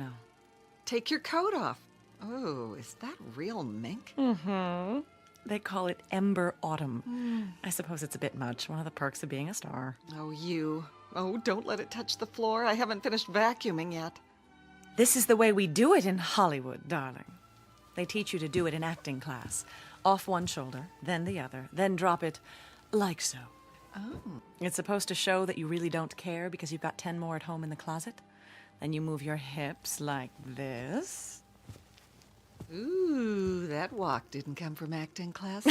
Take your coat off. Oh, is that real mink? Mm-hmm. They call it Ember Autumn. I suppose it's a bit much. One of the perks of being a star. Oh, you. Oh, don't let it touch the floor. I haven't finished vacuuming yet. This is the way we do it in Hollywood, darling. They teach you to do it in acting class. Off one shoulder, then the other, then drop it like so. Oh. It's supposed to show that you really don't care because you've got 10 more at home in the closet. Then you move your hips like this. Ooh, that walk didn't come from acting class.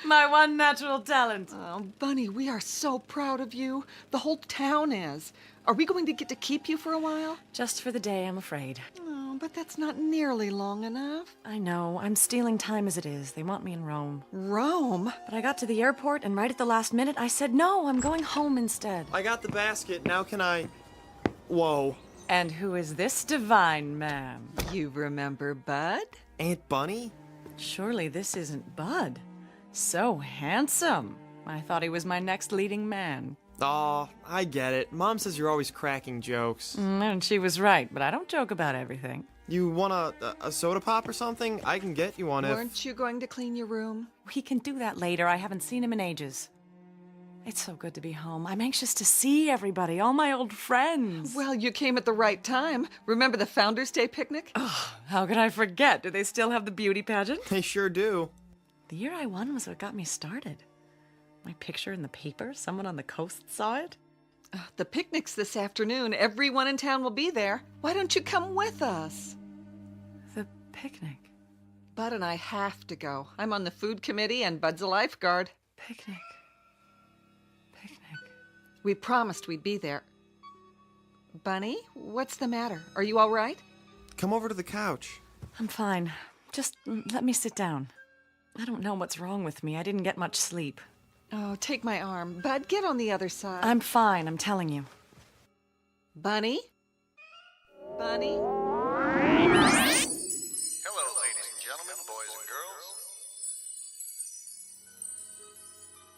My one natural talent. Oh, Bunny, we are so proud of you. The whole town is. Are we going to get to keep you for a while? Just for the day, I'm afraid. Oh, but that's not nearly long enough. I know. I'm stealing time as it is. They want me in Rome. Rome? But I got to the airport, and right at the last minute, I said, no, I'm going home instead. I got the basket. Now can I... Whoa. And who is this divine man? You remember Bud? Aunt Bunny? Surely this isn't Bud. So handsome. I thought he was my next leading man. Aw, I get it. Mom says you're always cracking jokes. And she was right, but I don't joke about everything. You want a soda pop or something? I can get you one if... Weren't you going to clean your room? We can do that later. I haven't seen him in ages. It's so good to be home. I'm anxious to see everybody, all my old friends. Well, you came at the right time. Remember the Founders' Day picnic? Oh, how could I forget? Do they still have the beauty pageant? They sure do. The year I won was what got me started. My picture in the paper, someone on the coast saw it. The picnic's this afternoon. Everyone in town will be there. Why don't you come with us? The picnic? Bud and I have to go. I'm on the food committee and Bud's a lifeguard. Picnic. We promised we'd be there. Bunny, what's the matter? Are you all right? Come over to the couch. I'm fine. Just let me sit down. I don't know what's wrong with me. I didn't get much sleep. Oh, take my arm. Bud, get on the other side. I'm fine, I'm telling you. Bunny? Bunny? Hello, ladies and gentlemen, boys and girls.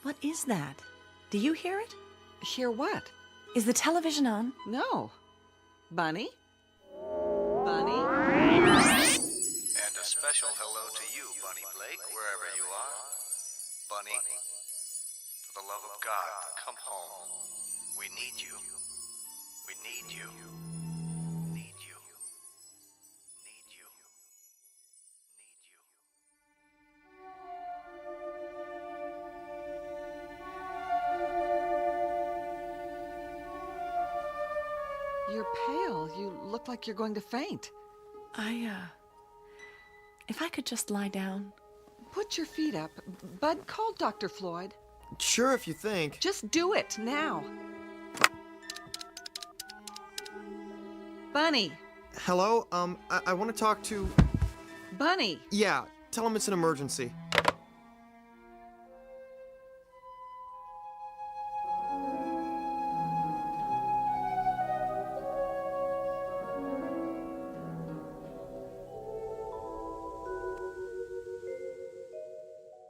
What is that? Do you hear it? Hear what? Is the television on? No. Bunny? Bunny? And a special hello to you, Bunny Blake, wherever you are. Bunny, for the love of God, come home. We need you. We need you. Need you. Need you. Need you. You're pale. You look like you're going to faint. If I could just lie down, Put your feet up. Bud, call Dr. Floyd. Sure, if you think. Just do it, now. Bunny. Hello? I want to talk to... Bunny. Yeah, tell him it's an emergency.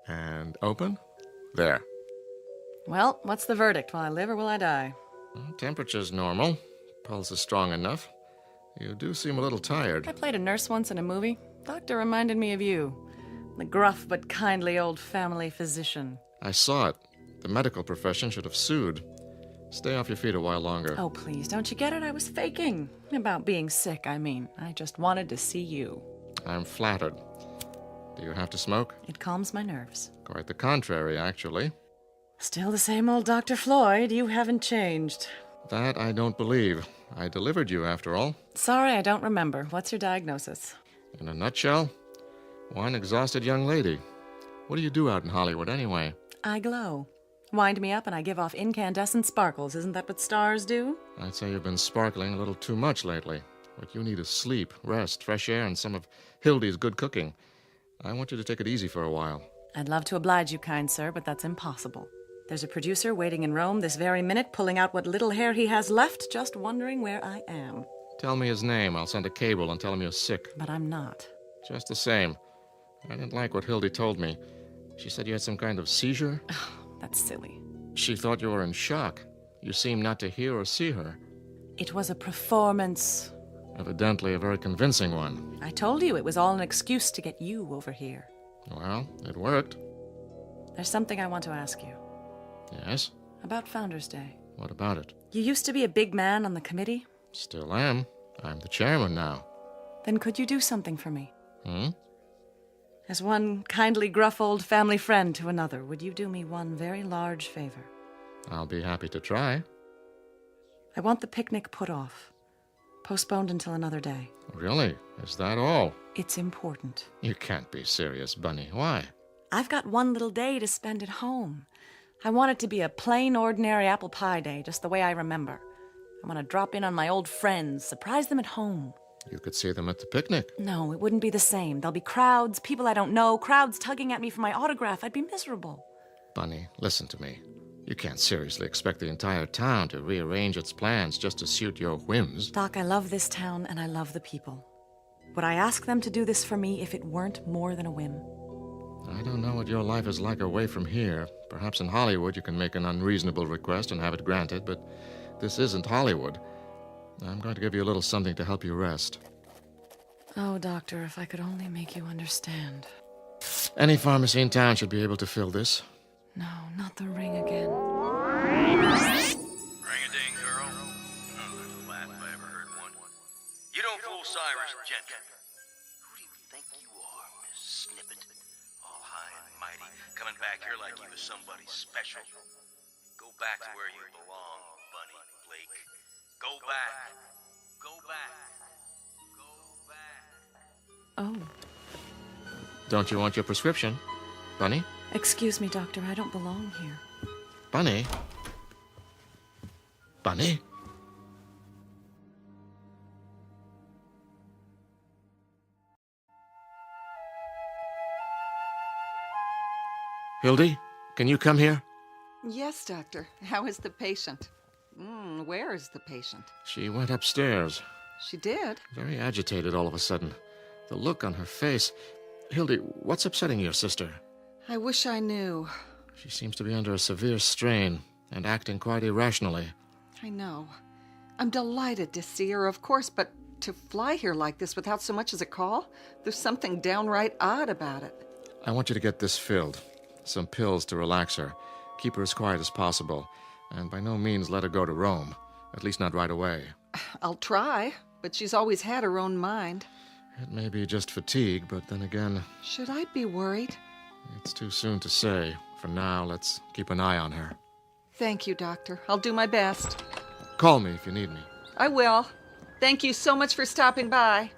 And open. There. Well, what's the verdict? Will I live or will I die? Temperature's normal. Pulse is strong enough. You do seem a little tired. I played a nurse once in a movie. Doctor reminded me of you. The gruff but kindly old family physician. I saw it. The medical profession should have sued. Stay off your feet a while longer. Oh, please, don't you get it? I was faking. About being sick, I mean. I just wanted to see you. I'm flattered. Do you have to smoke? It calms my nerves. Quite the contrary, actually. Still the same old Dr. Floyd. You haven't changed. That I don't believe. I delivered you, after all. Sorry, I don't remember. What's your diagnosis? In a nutshell, one exhausted young lady. What do you do out in Hollywood, anyway? I glow. Wind me up and I give off incandescent sparkles. Isn't that what stars do? I'd say you've been sparkling a little too much lately. What you need is sleep, rest, fresh air, and some of Hildy's good cooking. I want you to take it easy for a while. I'd love to oblige you, kind sir, but that's impossible. There's a producer waiting in Rome this very minute, pulling out what little hair he has left, just wondering where I am. Tell me his name. I'll send a cable and tell him you're sick. But I'm not. Just the same. I didn't like what Hildy told me. She said you had some kind of seizure. That's silly. She thought you were in shock. You seemed not to hear or see her. It was a performance. Evidently a very convincing one. I told you it was all an excuse to get you over here. Well, it worked. There's something I want to ask you. Yes? About Founders Day. What about it? You used to be a big man on the committee. Still am. I'm the chairman now. Then could you do something for me? Hmm? As one kindly gruff old family friend to another, would you do me one very large favor? I'll be happy to try. I want the picnic put off. Postponed until another day. Really? Is that all? It's important. You can't be serious, Bunny. Why? I've got one little day to spend at home. I want it to be a plain, ordinary apple pie day, just the way I remember. I want to drop in on my old friends, surprise them at home. You could see them at the picnic. No, it wouldn't be the same. There'll be crowds, people I don't know, crowds tugging at me for my autograph. I'd be miserable. Bunny, listen to me. You can't seriously expect the entire town to rearrange its plans just to suit your whims. Doc, I love this town and I love the people. Would I ask them to do this for me if it weren't more than a whim? I don't know what your life is like away from here. Perhaps in Hollywood you can make an unreasonable request and have it granted, but this isn't Hollywood. I'm going to give you a little something to help you rest. Oh, Doctor, if I could only make you understand. Any pharmacy in town should be able to fill this. No, not the ring again. Ring-a-ding, girl. That's the last I ever heard one. You don't fool Cyrus, gentlemen. Who do you think you are, Miss Snippet? All high and mighty, coming back here like you was somebody special. Go back to where you belong, Bunny Blake. Go back. Go back. Go back. Oh. Don't you want your prescription, Bunny? Excuse me, Doctor, I don't belong here. Bunny? Bunny? Hildy, can you come here? Yes, Doctor. How is the patient? Where is the patient? She went upstairs. She did? Very agitated all of a sudden. The look on her face. Hildy, what's upsetting your sister? I wish I knew. She seems to be under a severe strain and acting quite irrationally. I know. I'm delighted to see her, of course, but to fly here like this without so much as a call? There's something downright odd about it. I want you to get this filled. Some pills to relax her. Keep her as quiet as possible. And by no means let her go to Rome. At least not right away. I'll try, but she's always had her own mind. It may be just fatigue, but then again... Should I be worried? It's too soon to say. For now, let's keep an eye on her. Thank you, Doctor. I'll do my best. Call me if you need me. I will. Thank you so much for stopping by.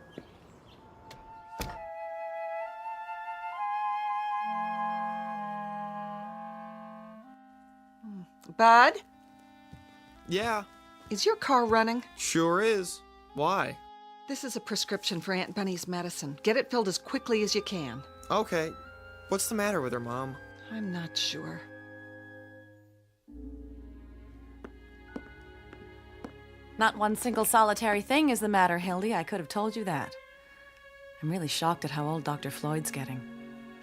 Bud? Yeah. Is your car running? Sure is. Why? This is a prescription for Aunt Bunny's medicine. Get it filled as quickly as you can. Okay. What's the matter with her, Mom? I'm not sure. Not one single solitary thing is the matter, Hildy. I could have told you that. I'm really shocked at how old Dr. Floyd's getting.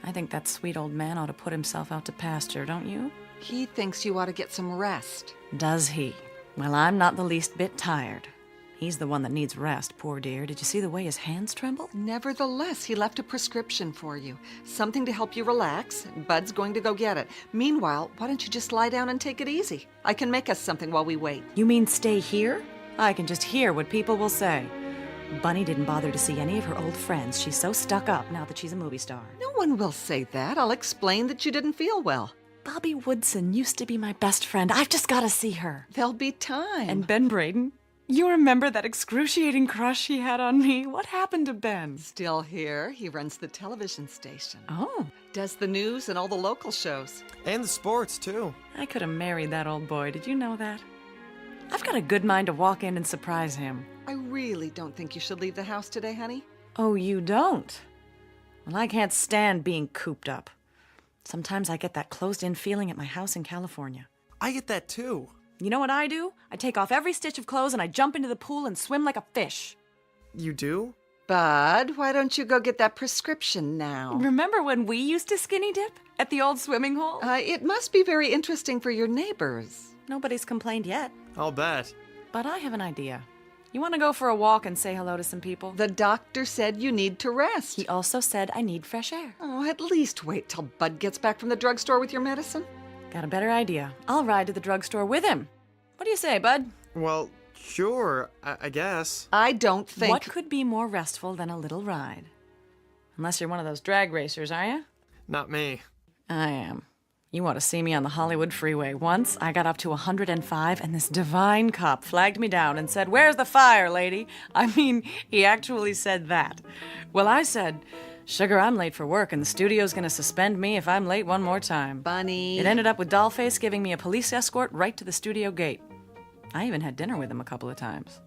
I think that sweet old man ought to put himself out to pasture, don't you? He thinks you ought to get some rest. Does he? Well, I'm not the least bit tired. He's the one that needs rest, poor dear. Did you see the way his hands tremble? Nevertheless, he left a prescription for you. Something to help you relax. Bud's going to go get it. Meanwhile, why don't you just lie down and take it easy? I can make us something while we wait. You mean stay here? I can just hear what people will say. Bunny didn't bother to see any of her old friends. She's so stuck up now that she's a movie star. No one will say that. I'll explain that you didn't feel well. Bobby Woodson used to be my best friend. I've just got to see her. There'll be time. And Ben Braden? You remember that excruciating crush he had on me? What happened to Ben? Still here. He runs the television station. Oh. Does the news and all the local shows. And the sports, too. I could have married that old boy. Did you know that? I've got a good mind to walk in and surprise him. I really don't think you should leave the house today, honey. Oh, you don't? Well, I can't stand being cooped up. Sometimes I get that closed-in feeling at my house in California. I get that, too. You know what I do? I take off every stitch of clothes and I jump into the pool and swim like a fish. You do? Bud, why don't you go get that prescription now? Remember when we used to skinny dip at the old swimming hole? It must be very interesting for your neighbors. Nobody's complained yet. I'll bet. But I have an idea. You want to go for a walk and say hello to some people? The doctor said you need to rest. He also said I need fresh air. Oh, at least wait till Bud gets back from the drugstore with your medicine. Got a better idea. I'll ride to the drugstore with him. What do you say, Bud? Well, sure, I guess. I don't think... What could be more restful than a little ride? Unless you're one of those drag racers, are you? Not me. I am. You ought to see me on the Hollywood freeway. Once, I got up to 105, and this divine cop flagged me down and said, "Where's the fire, lady?" I mean, he actually said that. Well, I said, "Sugar, I'm late for work, and the studio's going to suspend me if I'm late one more time." Bunny. It ended up with Dollface giving me a police escort right to the studio gate. I even had dinner with him a couple of times.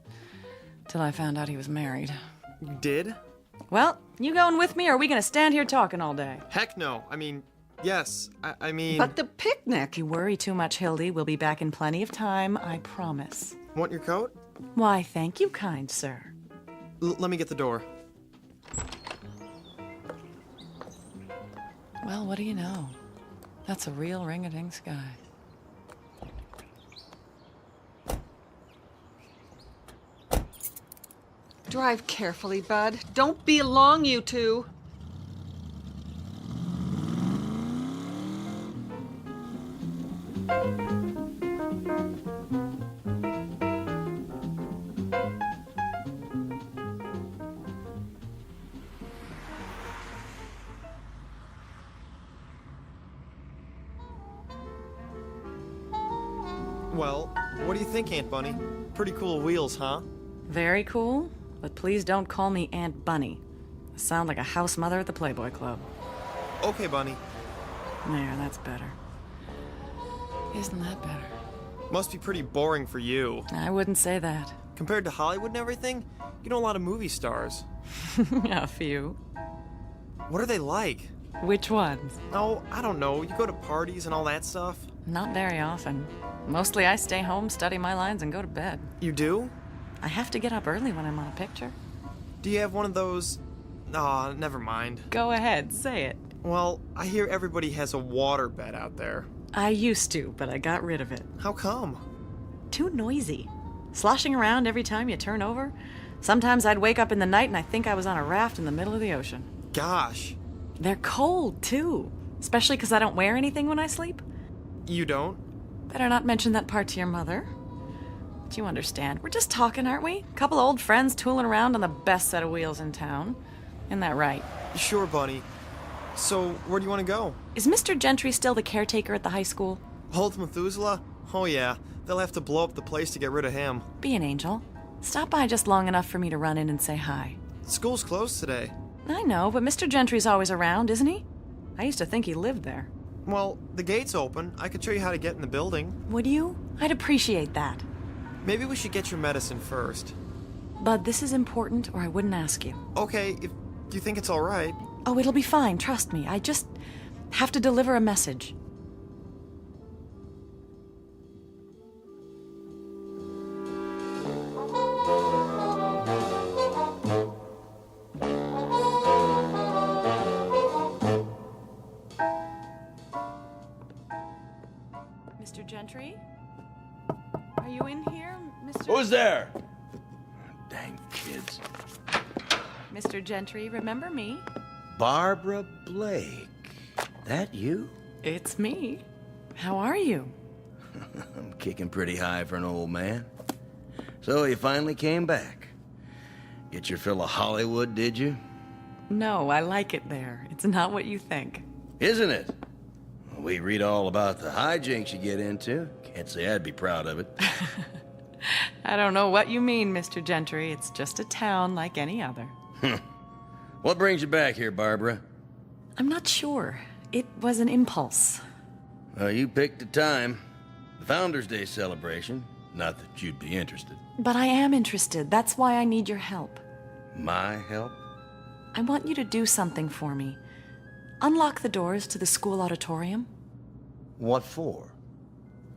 Till I found out he was married. You did? Well, you going with me, or are we going to stand here talking all day? Heck no. I mean, yes. I mean... But the picnic! You worry too much, Hildy. We'll be back in plenty of time, I promise. Want your coat? Why, thank you, kind sir. Let me get the door. Well, what do you know? That's a real ring-a-ding sky. Drive carefully, Bud. Don't be long, you two. Well, what do you think, Aunt Bunny? Pretty cool wheels, huh? Very cool, but please don't call me Aunt Bunny. I sound like a house mother at the Playboy Club. Okay, Bunny. There, that's better. Isn't that better? Must be pretty boring for you. I wouldn't say that. Compared to Hollywood and everything, you know a lot of movie stars. A few. What are they like? Which ones? Oh, I don't know. You go to parties and all that stuff? Not very often. Mostly I stay home, study my lines, and go to bed. You do? I have to get up early when I'm on a picture. Do you have one of those... Aw, never mind. Go ahead, say it. Well, I hear everybody has a water bed out there. I used to, but I got rid of it. How come? Too noisy. Sloshing around every time you turn over. Sometimes I'd wake up in the night and I think I was on a raft in the middle of the ocean. Gosh. They're cold, too. Especially because I don't wear anything when I sleep. You don't? Better not mention that part to your mother. But you understand. We're just talking, aren't we? A couple old friends tooling around on the best set of wheels in town. Isn't that right? Sure, Bunny. So, where do you want to go? Is Mr. Gentry still the caretaker at the high school? Old Methuselah? Oh yeah, they'll have to blow up the place to get rid of him. Be an angel. Stop by just long enough for me to run in and say hi. School's closed today. I know, but Mr. Gentry's always around, isn't he? I used to think he lived there. Well, the gate's open. I could show you how to get in the building. Would you? I'd appreciate that. Maybe we should get your medicine first. Bud, this is important, or I wouldn't ask you. Okay, if you think it's all right. Oh, it'll be fine, trust me. I just have to deliver a message. Mr. Gentry? Are you in here, Mr. Who's there? Dang kids. Mr. Gentry, remember me? Barbara Blake. That you? It's me. How are you? I'm kicking pretty high for an old man. So you finally came back. Get your fill of Hollywood, did you? No, I like it there. It's not what you think. Isn't it? We read all about the hijinks you get into. Can't say I'd be proud of it. I don't know what you mean, Mr. Gentry. It's just a town like any other. What brings you back here, Barbara? I'm not sure. It was an impulse. Well, you picked a time. The Founders' Day celebration. Not that you'd be interested. But I am interested. That's why I need your help. My help? I want you to do something for me. Unlock the doors to the school auditorium. What for?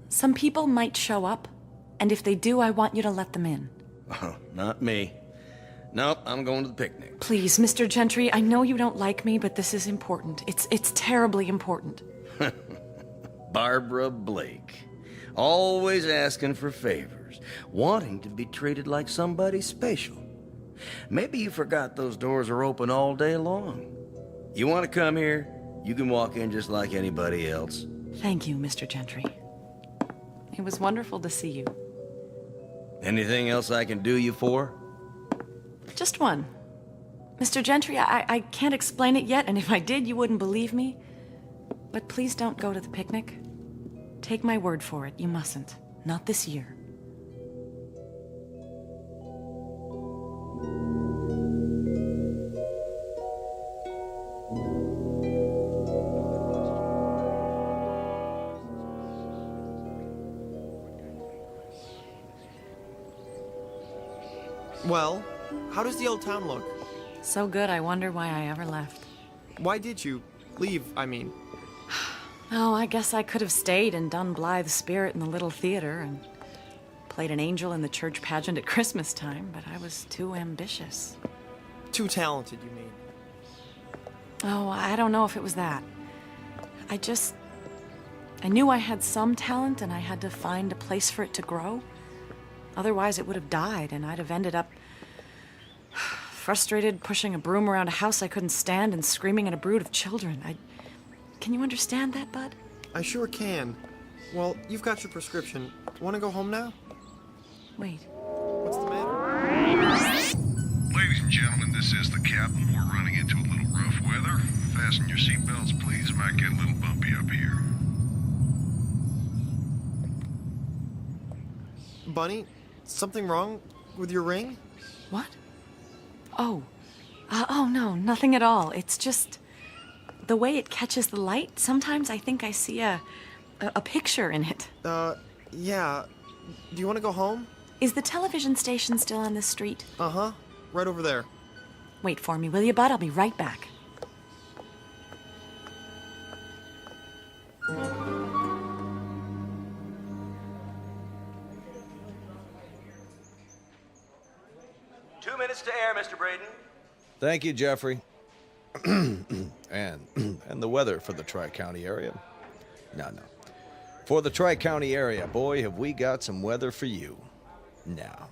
Some people might show up, and if they do, I want you to let them in. Oh, not me. Nope, I'm going to the picnic. Please, Mr. Gentry, I know you don't like me, but this is important. It's terribly important. Barbara Blake. Always asking for favors. Wanting to be treated like somebody special. Maybe you forgot those doors are open all day long. You want to come here, you can walk in just like anybody else. Thank you, Mr. Gentry. It was wonderful to see you. Anything else I can do you for? Just one. Mr. Gentry, I can't explain it yet, and if I did, you wouldn't believe me. But please don't go to the picnic. Take my word for it, you mustn't. Not this year. Well, how does the old town look? So good, I wonder why I ever left. Why did you leave, I mean? Oh, I guess I could have stayed and done Blythe Spirit in the little theater and played an angel in the church pageant at Christmas time, but I was too ambitious. Too talented, you mean? Oh, I don't know if it was that. I knew I had some talent and I had to find a place for it to grow. Otherwise, it would have died, and I'd have ended up frustrated, pushing a broom around a house I couldn't stand and screaming at a brood of children. Can you understand that, Bud? I sure can. Well, you've got your prescription. Want to go home now? Wait. What's the matter? Ladies and gentlemen, this is the captain. We're running into a little rough weather. Fasten your seatbelts, please. It might get a little bumpy up here. Bunny, something wrong with your ring? What? Oh. Oh, no, nothing at all. It's just the way it catches the light. Sometimes I think I see a picture in it. Yeah. Do you want to go home? Is the television station still on this street? Uh-huh. Right over there. Wait for me, will you, Bud? I'll be right back. To air, Mr. Braden. Thank you, Jeffrey. and the weather for the Tri-County area. No. For the Tri-County area, boy, have we got some weather for you. Now,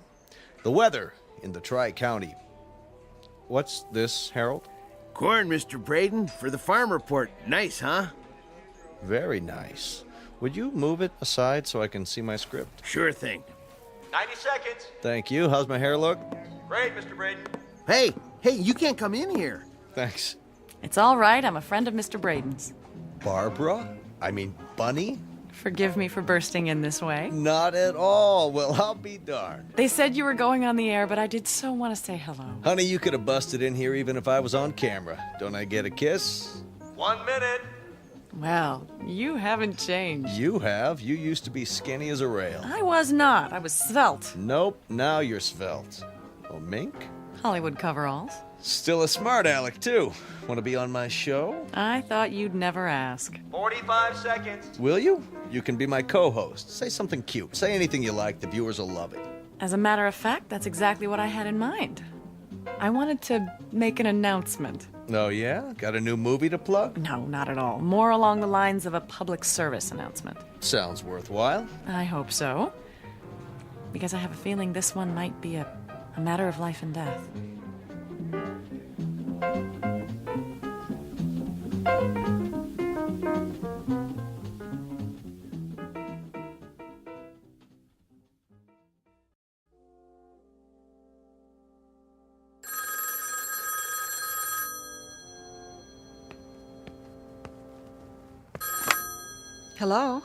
the weather in the Tri-County. What's this, Harold? Corn, Mr. Braden, for the farm report. Nice, huh? Very nice. Would you move it aside so I can see my script? Sure thing. 90 seconds. Thank you. How's my hair look? Great, Mr. Braden. Hey, you can't come in here. Thanks. It's all right. I'm a friend of Mr. Braden's. Barbara? I mean, Bunny? Forgive me for bursting in this way. Not at all. Well, I'll be darned. They said you were going on the air, but I did so want to say hello. Honey, you could have busted in here even if I was on camera. Don't I get a kiss? 1 minute. Well, you haven't changed. You have. You used to be skinny as a rail. I was not. I was svelte. Nope, now you're svelte. Oh, mink? Hollywood coveralls. Still a smart aleck, too. Want to be on my show? I thought you'd never ask. 45 seconds. Will you? You can be my co-host. Say something cute. Say anything you like. The viewers will love it. As a matter of fact, that's exactly what I had in mind. I wanted to make an announcement. Oh, yeah? Got a new movie to plug? No, not at all. More along the lines of a public service announcement. Sounds worthwhile. I hope so. Because I have a feeling this one might be a matter of life and death. Hello?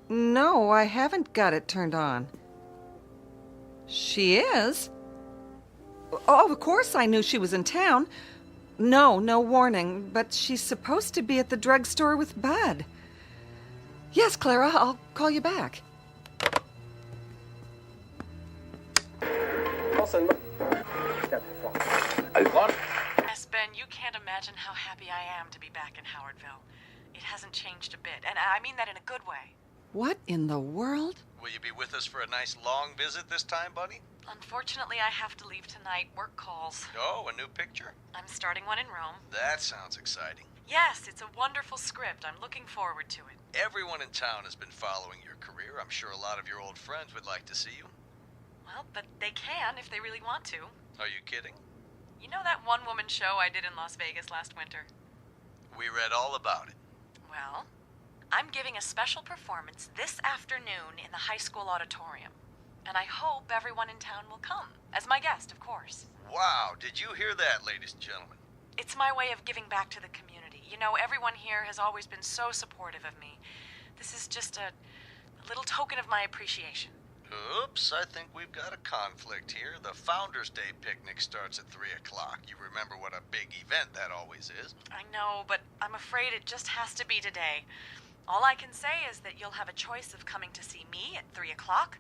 No, I haven't got it turned on. She is? Oh, of course I knew she was in town. No warning, but she's supposed to be at the drugstore with Bud. Yes, Clara, I'll call you back. Yes, Ben, you can't imagine how happy I am to be back in Howardville. It hasn't changed a bit, and I mean that in a good way. What in the world? Will you be with us for a nice long visit this time, buddy? Unfortunately, I have to leave tonight. Work calls. Oh, a new picture? I'm starting one in Rome. That sounds exciting. Yes, it's a wonderful script. I'm looking forward to it. Everyone in town has been following your career. I'm sure a lot of your old friends would like to see you. Well, but they can if they really want to. Are you kidding? You know that one-woman show I did in Las Vegas last winter? We read all about it. Well, I'm giving a special performance this afternoon in the high school auditorium. And I hope everyone in town will come. As my guest, of course. Wow, did you hear that, ladies and gentlemen? It's my way of giving back to the community. You know, everyone here has always been so supportive of me. This is just a little token of my appreciation. Oops, I think we've got a conflict here. The Founders Day picnic starts at 3 o'clock. You remember what a big event that always is. I know, but I'm afraid it just has to be today. All I can say is that you'll have a choice of coming to see me at 3 o'clock,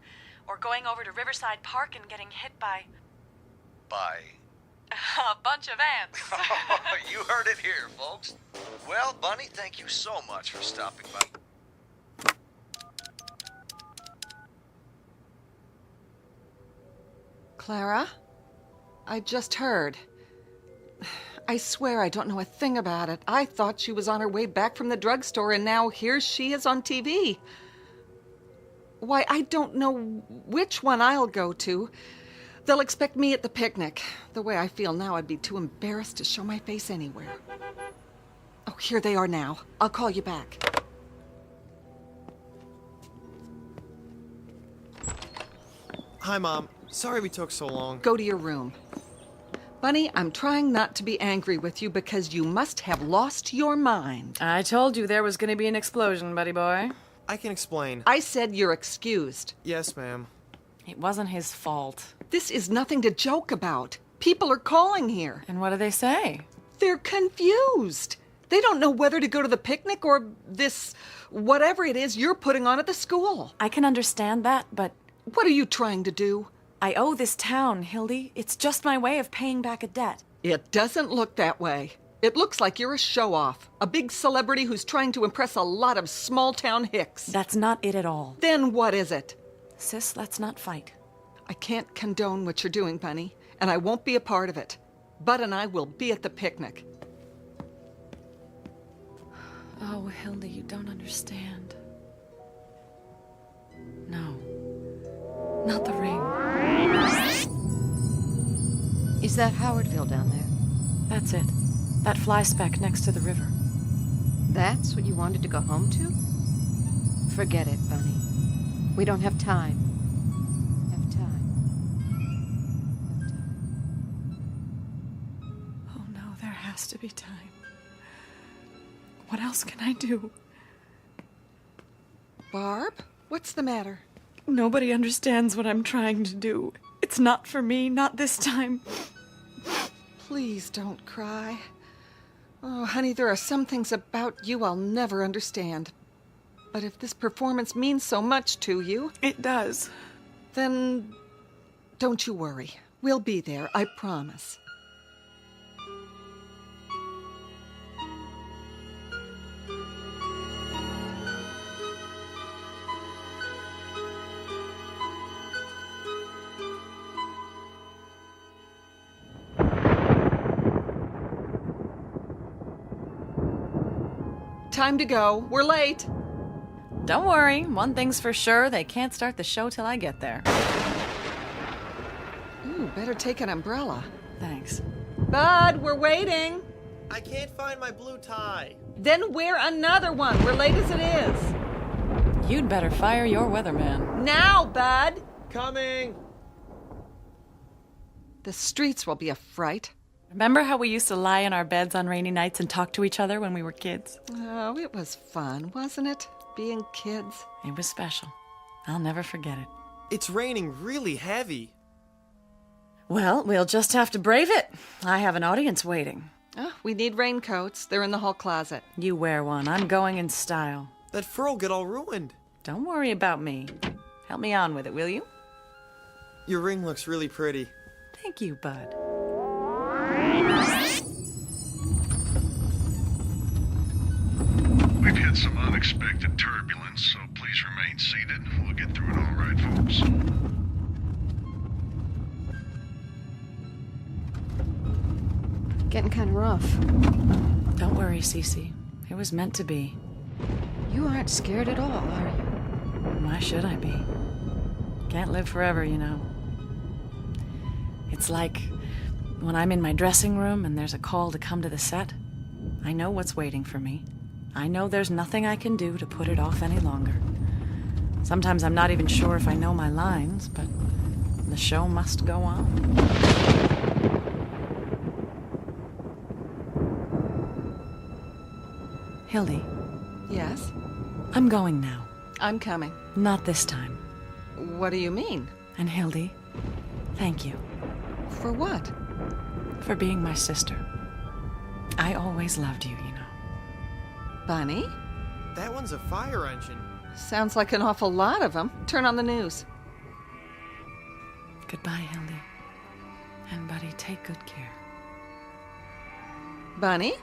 or going over to Riverside Park and getting hit by... By? a bunch of ants. You heard it here, folks. Well, Bunny, thank you so much for stopping by. Clara? I just heard. I swear I don't know a thing about it. I thought she was on her way back from the drugstore, and now here she is on TV. Why, I don't know which one I'll go to. They'll expect me at the picnic. The way I feel now, I'd be too embarrassed to show my face anywhere. Oh, here they are now. I'll call you back. Hi, Mom. Sorry we took so long. Go to your room. Bunny, I'm trying not to be angry with you because you must have lost your mind. I told you there was going to be an explosion, buddy boy. I can explain. I said you're excused. Yes, ma'am. It wasn't his fault. This is nothing to joke about. People are calling here. And what do they say? They're confused. They don't know whether to go to the picnic or this, whatever it is you're putting on at the school. I can understand that, but... What are you trying to do? I owe this town, Hildy. It's just my way of paying back a debt. It doesn't look that way. It looks like you're a show-off, a big celebrity who's trying to impress a lot of small-town hicks. That's not it at all. Then what is it? Sis, let's not fight. I can't condone what you're doing, Bunny, and I won't be a part of it. Bud and I will be at the picnic. Oh, Hildy, you don't understand. No. Not the ring. Is that Howardville down there? That's it. That fly speck next to the river. That's what you wanted to go home to? Forget it, Bunny. We don't have time. Oh no, there has to be time. What else can I do? Barb? What's the matter? Nobody understands what I'm trying to do. It's not for me, not this time. Please don't cry. Oh, honey, there are some things about you I'll never understand. But if this performance means so much to you... It does. Then don't you worry. We'll be there, I promise. Time to go. We're late. Don't worry. One thing's for sure. They can't start the show till I get there. Ooh, better take an umbrella. Thanks. Bud, we're waiting. I can't find my blue tie. Then wear another one. We're late as it is. You'd better fire your weatherman. Now, Bud. Coming. The streets will be a fright. Remember how we used to lie in our beds on rainy nights and talk to each other when we were kids? Oh, it was fun, wasn't it? Being kids. It was special. I'll never forget it. It's raining really heavy. Well, we'll just have to brave it. I have an audience waiting. Oh, we need raincoats. They're in the hall closet. You wear one. I'm going in style. That fur will get all ruined. Don't worry about me. Help me on with it, will you? Your ring looks really pretty. Thank you, Bud. We've had some unexpected turbulence, so please remain seated. We'll get through it all right, folks. Getting kind of rough. Don't worry, Cece. It was meant to be. You aren't scared at all, are you? Why should I be? Can't live forever, you know. It's like when I'm in my dressing room and there's a call to come to the set. I know what's waiting for me. I know there's nothing I can do to put it off any longer. Sometimes I'm not even sure if I know my lines, but the show must go on. Hildy. Yes? I'm going now. I'm coming. Not this time. What do you mean? And Hildy, thank you. For what? For being my sister. I always loved you, you know. Bunny? That one's a fire engine. Sounds like an awful lot of them. Turn on the news. Goodbye, Hildy. And Buddy, take good care. Bunny?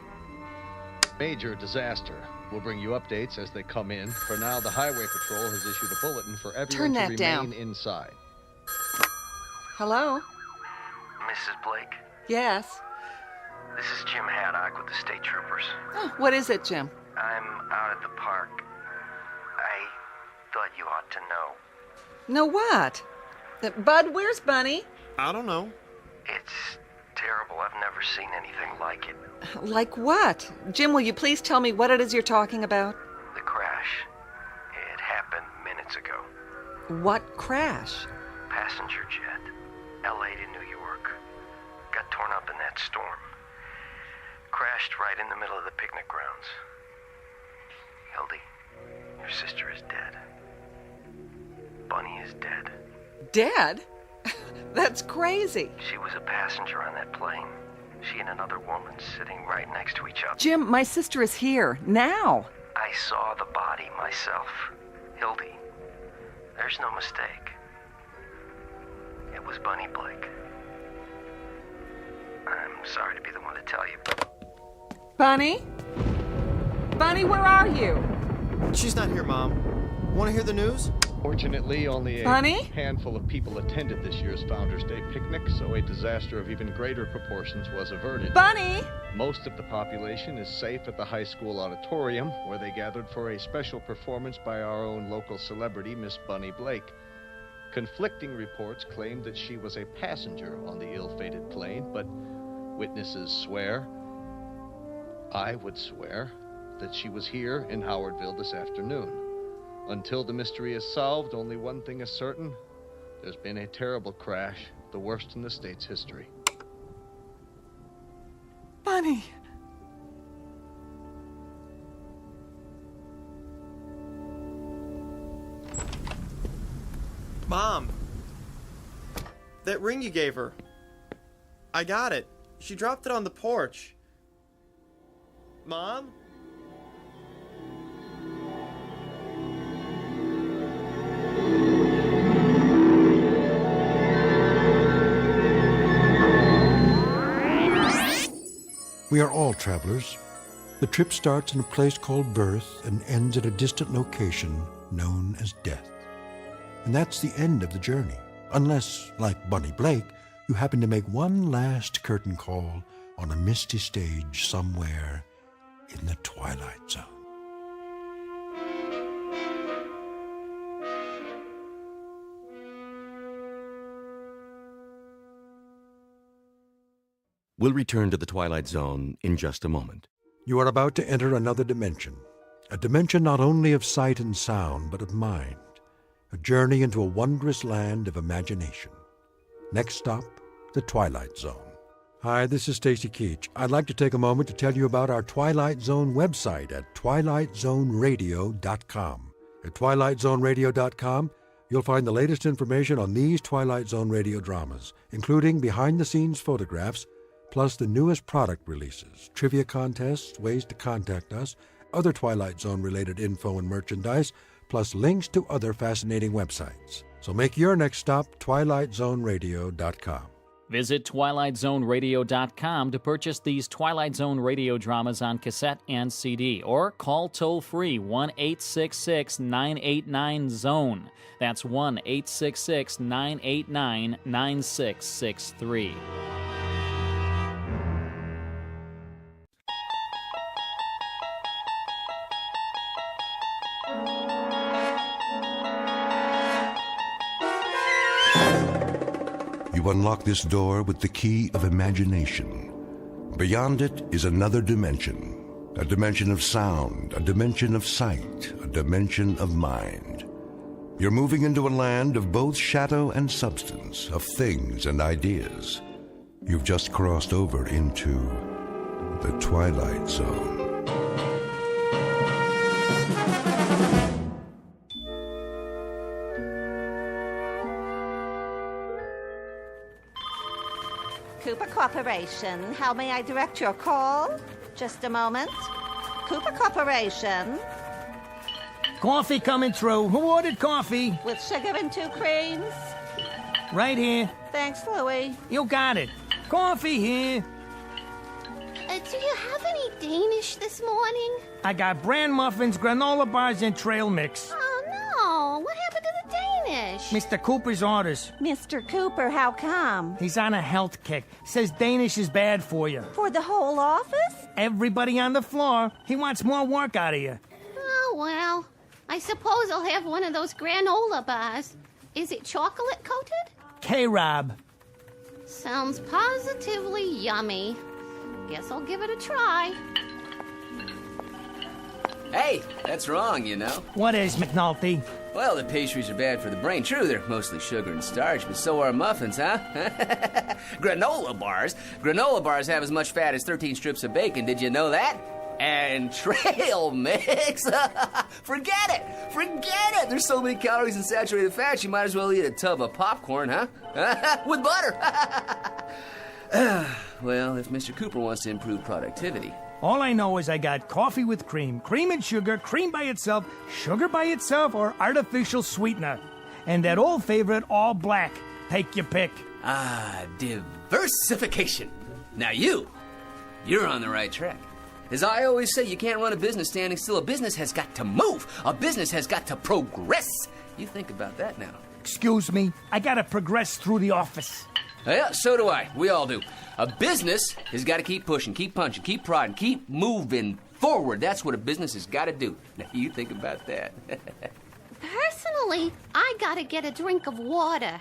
Major disaster. We'll bring you updates as they come in. For now, the Highway Patrol has issued a bulletin for everyone Turn that to down. remain inside. Hello? Mrs. Blake, Yes. this is Jim Haddock with the State Troopers. Oh, what is it, Jim? I'm out at the park. I thought you ought to know. No what? Bud, where's Bunny? I don't know. It's terrible. I've never seen anything like it. Like what? Jim, will you please tell me what it is you're talking about? The crash. It happened minutes ago. What crash? Passenger jet. LA to New York. Got torn up in that storm. Crashed right in the middle of the picnic grounds. Hildy, your sister is dead. Bunny is dead. Dead? That's crazy. She was a passenger on that plane. She and another woman sitting right next to each other. Jim, my sister is here. Now. I saw the body myself. Hildy, there's no mistake. It was Bunny Blake. I'm sorry to be the one to tell you, but... Bunny? Bunny, where are you? She's not here, Mom. Want to hear the news? Fortunately, only a Bunny? handful of people attended this year's Founders Day picnic, so a disaster of even greater proportions was averted. Bunny! Most of the population is safe at the high school auditorium, where they gathered for a special performance by our own local celebrity, Miss Bunny Blake. Conflicting reports claimed that she was a passenger on the ill-fated plane, but witnesses swear, I would swear, that she was here in Howardville this afternoon. Until the mystery is solved, only one thing is certain. There's been a terrible crash, the worst in the state's history. Bunny! Mom! That ring you gave her. I got it. She dropped it on the porch. Mom? We are all travelers. The trip starts in a place called birth and ends at a distant location known as death. And that's the end of the journey, unless, like Bunny Blake, you happen to make one last curtain call on a misty stage somewhere in the Twilight Zone. We'll return to the Twilight Zone in just a moment. You are about to enter another dimension, a dimension not only of sight and sound, but of mind, a journey into a wondrous land of imagination. Next stop, the Twilight Zone. Hi, this is Stacy Keach. I'd like to take a moment to tell you about our Twilight Zone website at twilightzoneradio.com. At twilightzoneradio.com, you'll find the latest information on these Twilight Zone radio dramas, including behind-the-scenes photographs, plus the newest product releases, trivia contests, ways to contact us, other Twilight Zone-related info and merchandise, plus links to other fascinating websites. So make your next stop twilightzoneradio.com. Visit twilightzoneradio.com to purchase these Twilight Zone radio dramas on cassette and CD, or call toll-free 1-866-989-ZONE. That's 1-866-989-9663. You unlock this door with the key of imagination. Beyond it is another dimension. A dimension of sound, a dimension of sight, a dimension of mind. You're moving into a land of both shadow and substance, of things and ideas. You've just crossed over into the Twilight Zone. Cooper Corporation, how may I direct your call? Just a moment. Cooper Corporation. Coffee coming through. Who ordered coffee? With sugar and 2 creams. Right here. Thanks, Louie. You got it. Coffee here. Do you have any Danish this morning? I got bran muffins, granola bars, and trail mix. Oh, no. What happened to the Danish? Mr. Cooper's orders. Mr. Cooper, how come? He's on a health kick. Says Danish is bad for you. For the whole office? Everybody on the floor. He wants more work out of you. Oh, well. I suppose I'll have one of those granola bars. Is it chocolate coated? K-Rob. Sounds positively yummy. Guess I'll give it a try. Hey, that's wrong, you know. What is, McNulty? Well, the pastries are bad for the brain. True, they're mostly sugar and starch, but so are muffins, huh? Granola bars? Granola bars have as much fat as 13 strips of bacon. Did you know that? And trail mix? Forget it! Forget it! There's so many calories in saturated fat, you might as well eat a tub of popcorn, huh? With butter! Well, if Mr. Cooper wants to improve productivity. All I know is I got coffee with cream, cream and sugar, cream by itself, sugar by itself, or artificial sweetener. And that old favorite, all black. Take your pick. Ah, diversification. Now you're on the right track. As I always say, you can't run a business standing still. A business has got to move. A business has got to progress. You think about that now. Excuse me, I gotta progress through the office. Yeah, so do I. We all do. A business has got to keep pushing, keep punching, keep prodding, keep moving forward. That's what a business has got to do. Now, you think about that. Personally, I gotta get a drink of water.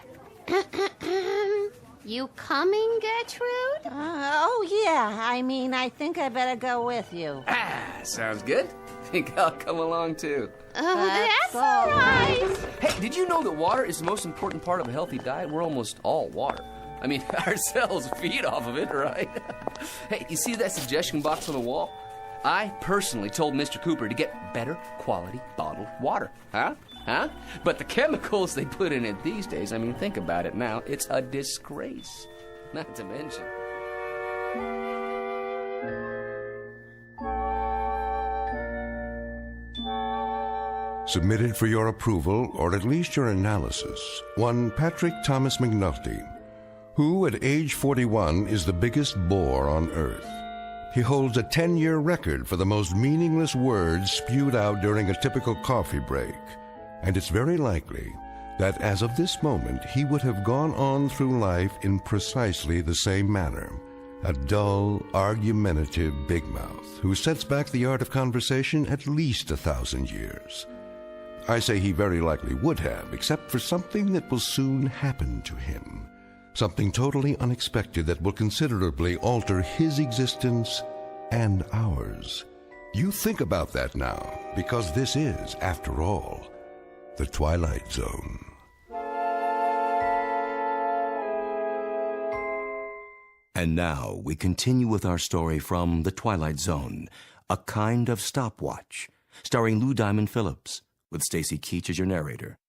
You coming, Gertrude? Oh, yeah. I think I better go with you. Ah, sounds good. Think I'll come along, too. Oh, that's all right. Hey, did you know that water is the most important part of a healthy diet? We're almost all water. I mean, our cells feed off of it, right? Hey, you see that suggestion box on the wall? I personally told Mr. Cooper to get better quality bottled water. Huh? But the chemicals they put in it these days, think about it now. It's a disgrace. Not to mention. Submitted for your approval, or at least your analysis, one Patrick Thomas McNulty, who at age 41 is the biggest bore on Earth. He holds a 10-year record for the most meaningless words spewed out during a typical coffee break, and it's very likely that as of this moment he would have gone on through life in precisely the same manner, a dull, argumentative big mouth who sets back the art of conversation at least 1,000 years. I say he very likely would have, except for something that will soon happen to him. Something totally unexpected that will considerably alter his existence and ours. You think about that now, because this is, after all, the Twilight Zone. And now we continue with our story from The Twilight Zone, A Kind of Stopwatch, starring Lou Diamond Phillips, with Stacy Keach as your narrator.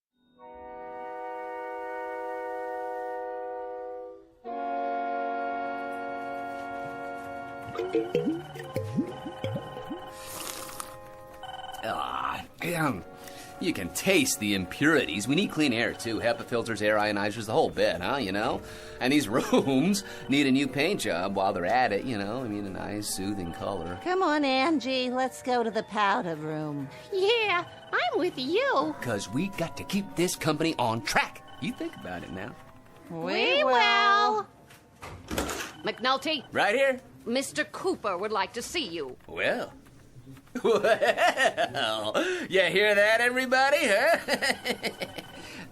You can taste the impurities. We need clean air, too. HEPA filters, air ionizers, the whole bit, huh, you know? And these rooms need a new paint job while they're at it, you know? I mean, a nice, soothing color. Come on, Angie. Let's go to the powder room. Yeah, I'm with you. Because we got to keep this company on track. You think about it now. We will. McNulty? Right here. Mr. Cooper would like to see you. Well, you hear that, everybody, huh?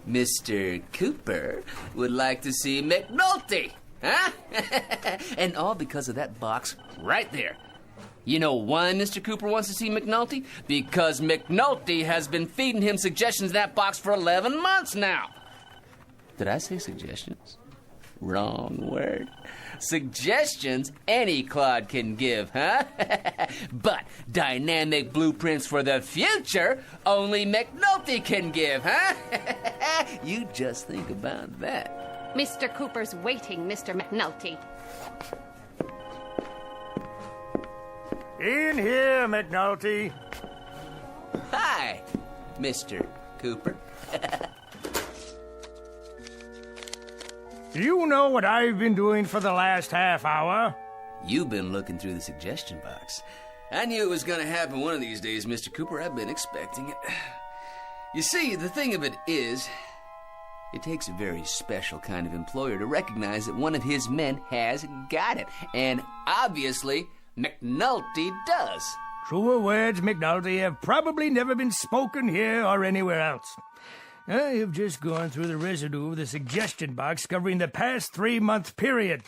Mr. Cooper would like to see McNulty, huh? And all because of that box right there. You know why Mr. Cooper wants to see McNulty? Because McNulty has been feeding him suggestions in that box for 11 months now. Did I say suggestions? Wrong word. Suggestions any clod can give, huh? But dynamic blueprints for the future only McNulty can give, huh? You just think about that. Mr. Cooper's waiting, Mr. McNulty. In here, McNulty. Hi, Mr. Cooper. Do you know what I've been doing for the last half hour? You've been looking through the suggestion box. I knew it was going to happen one of these days, Mr. Cooper. I've been expecting it. You see, the thing of it is, it takes a very special kind of employer to recognize that one of his men has got it. And obviously, McNulty does. Truer words, McNulty, have probably never been spoken here or anywhere else. I have just gone through the residue of the suggestion box covering the past 3-month period.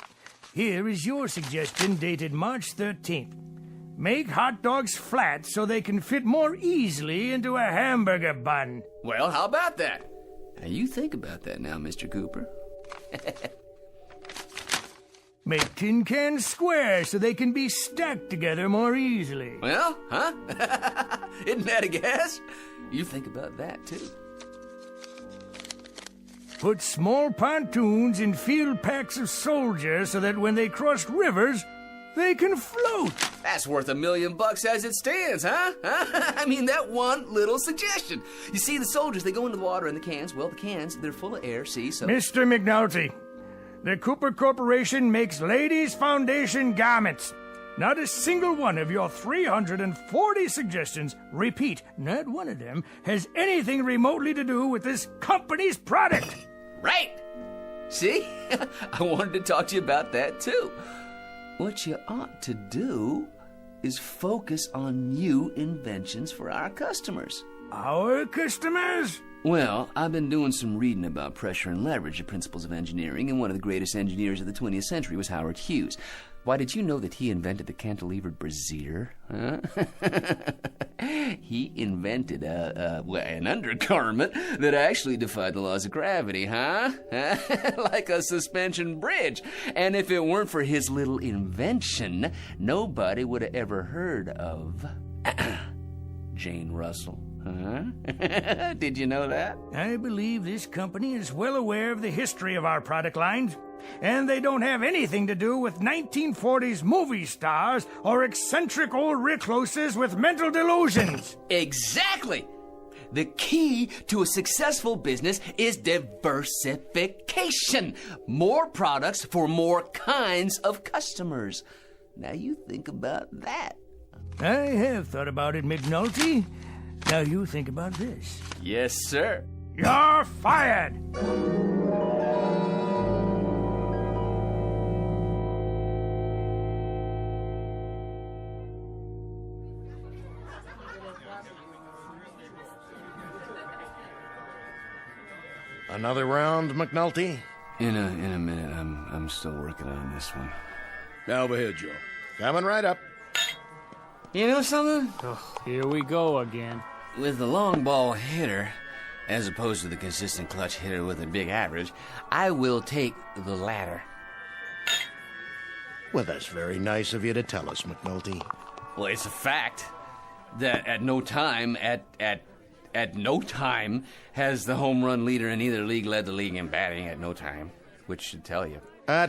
Here is your suggestion dated March 13th. Make hot dogs flat so they can fit more easily into a hamburger bun. Well, how about that? Now, you think about that now, Mr. Cooper. Make tin cans square so they can be stacked together more easily. Well, huh? Isn't that a guess? You think about that, too. Put small pontoons in field packs of soldiers so that when they cross rivers, they can float. That's worth $1 million as it stands, huh? I mean, that one little suggestion. You see, the soldiers, they go into the water in the cans. Well, the cans, they're full of air, see, so... Mr. McNulty, the Cooper Corporation makes ladies' foundation garments. Not a single one of your 340 suggestions, repeat, not one of them, has anything remotely to do with this company's product. Right. See? I wanted to talk to you about that, too. What you ought to do is focus on new inventions for our customers. Our customers? Well, I've been doing some reading about pressure and leverage, the principles of engineering, and one of the greatest engineers of the 20th century was Howard Hughes. Why, did you know that he invented the cantilevered brassiere? Huh? He invented an undergarment that actually defied the laws of gravity, huh? Like a suspension bridge. And if it weren't for his little invention, nobody would have ever heard of Jane Russell. Huh? Did you know that? I believe this company is well aware of the history of our product lines, and they don't have anything to do with 1940s movie stars or eccentric old recluses with mental delusions. Exactly! The key to a successful business is diversification. More products for more kinds of customers. Now you think about that. I have thought about it, McNulty. Now you think about this. Yes, sir. You're fired! Another round, McNulty? In a minute. I'm still working on this one. Over here, Joe. Coming right up. You know something? Oh, here we go again. With the long ball hitter, as opposed to the consistent clutch hitter with a big average, I will take the latter. Well, that's very nice of you to tell us, McNulty. Well, it's a fact that at no time has the home run leader in either league led the league in batting at no time, which should tell you.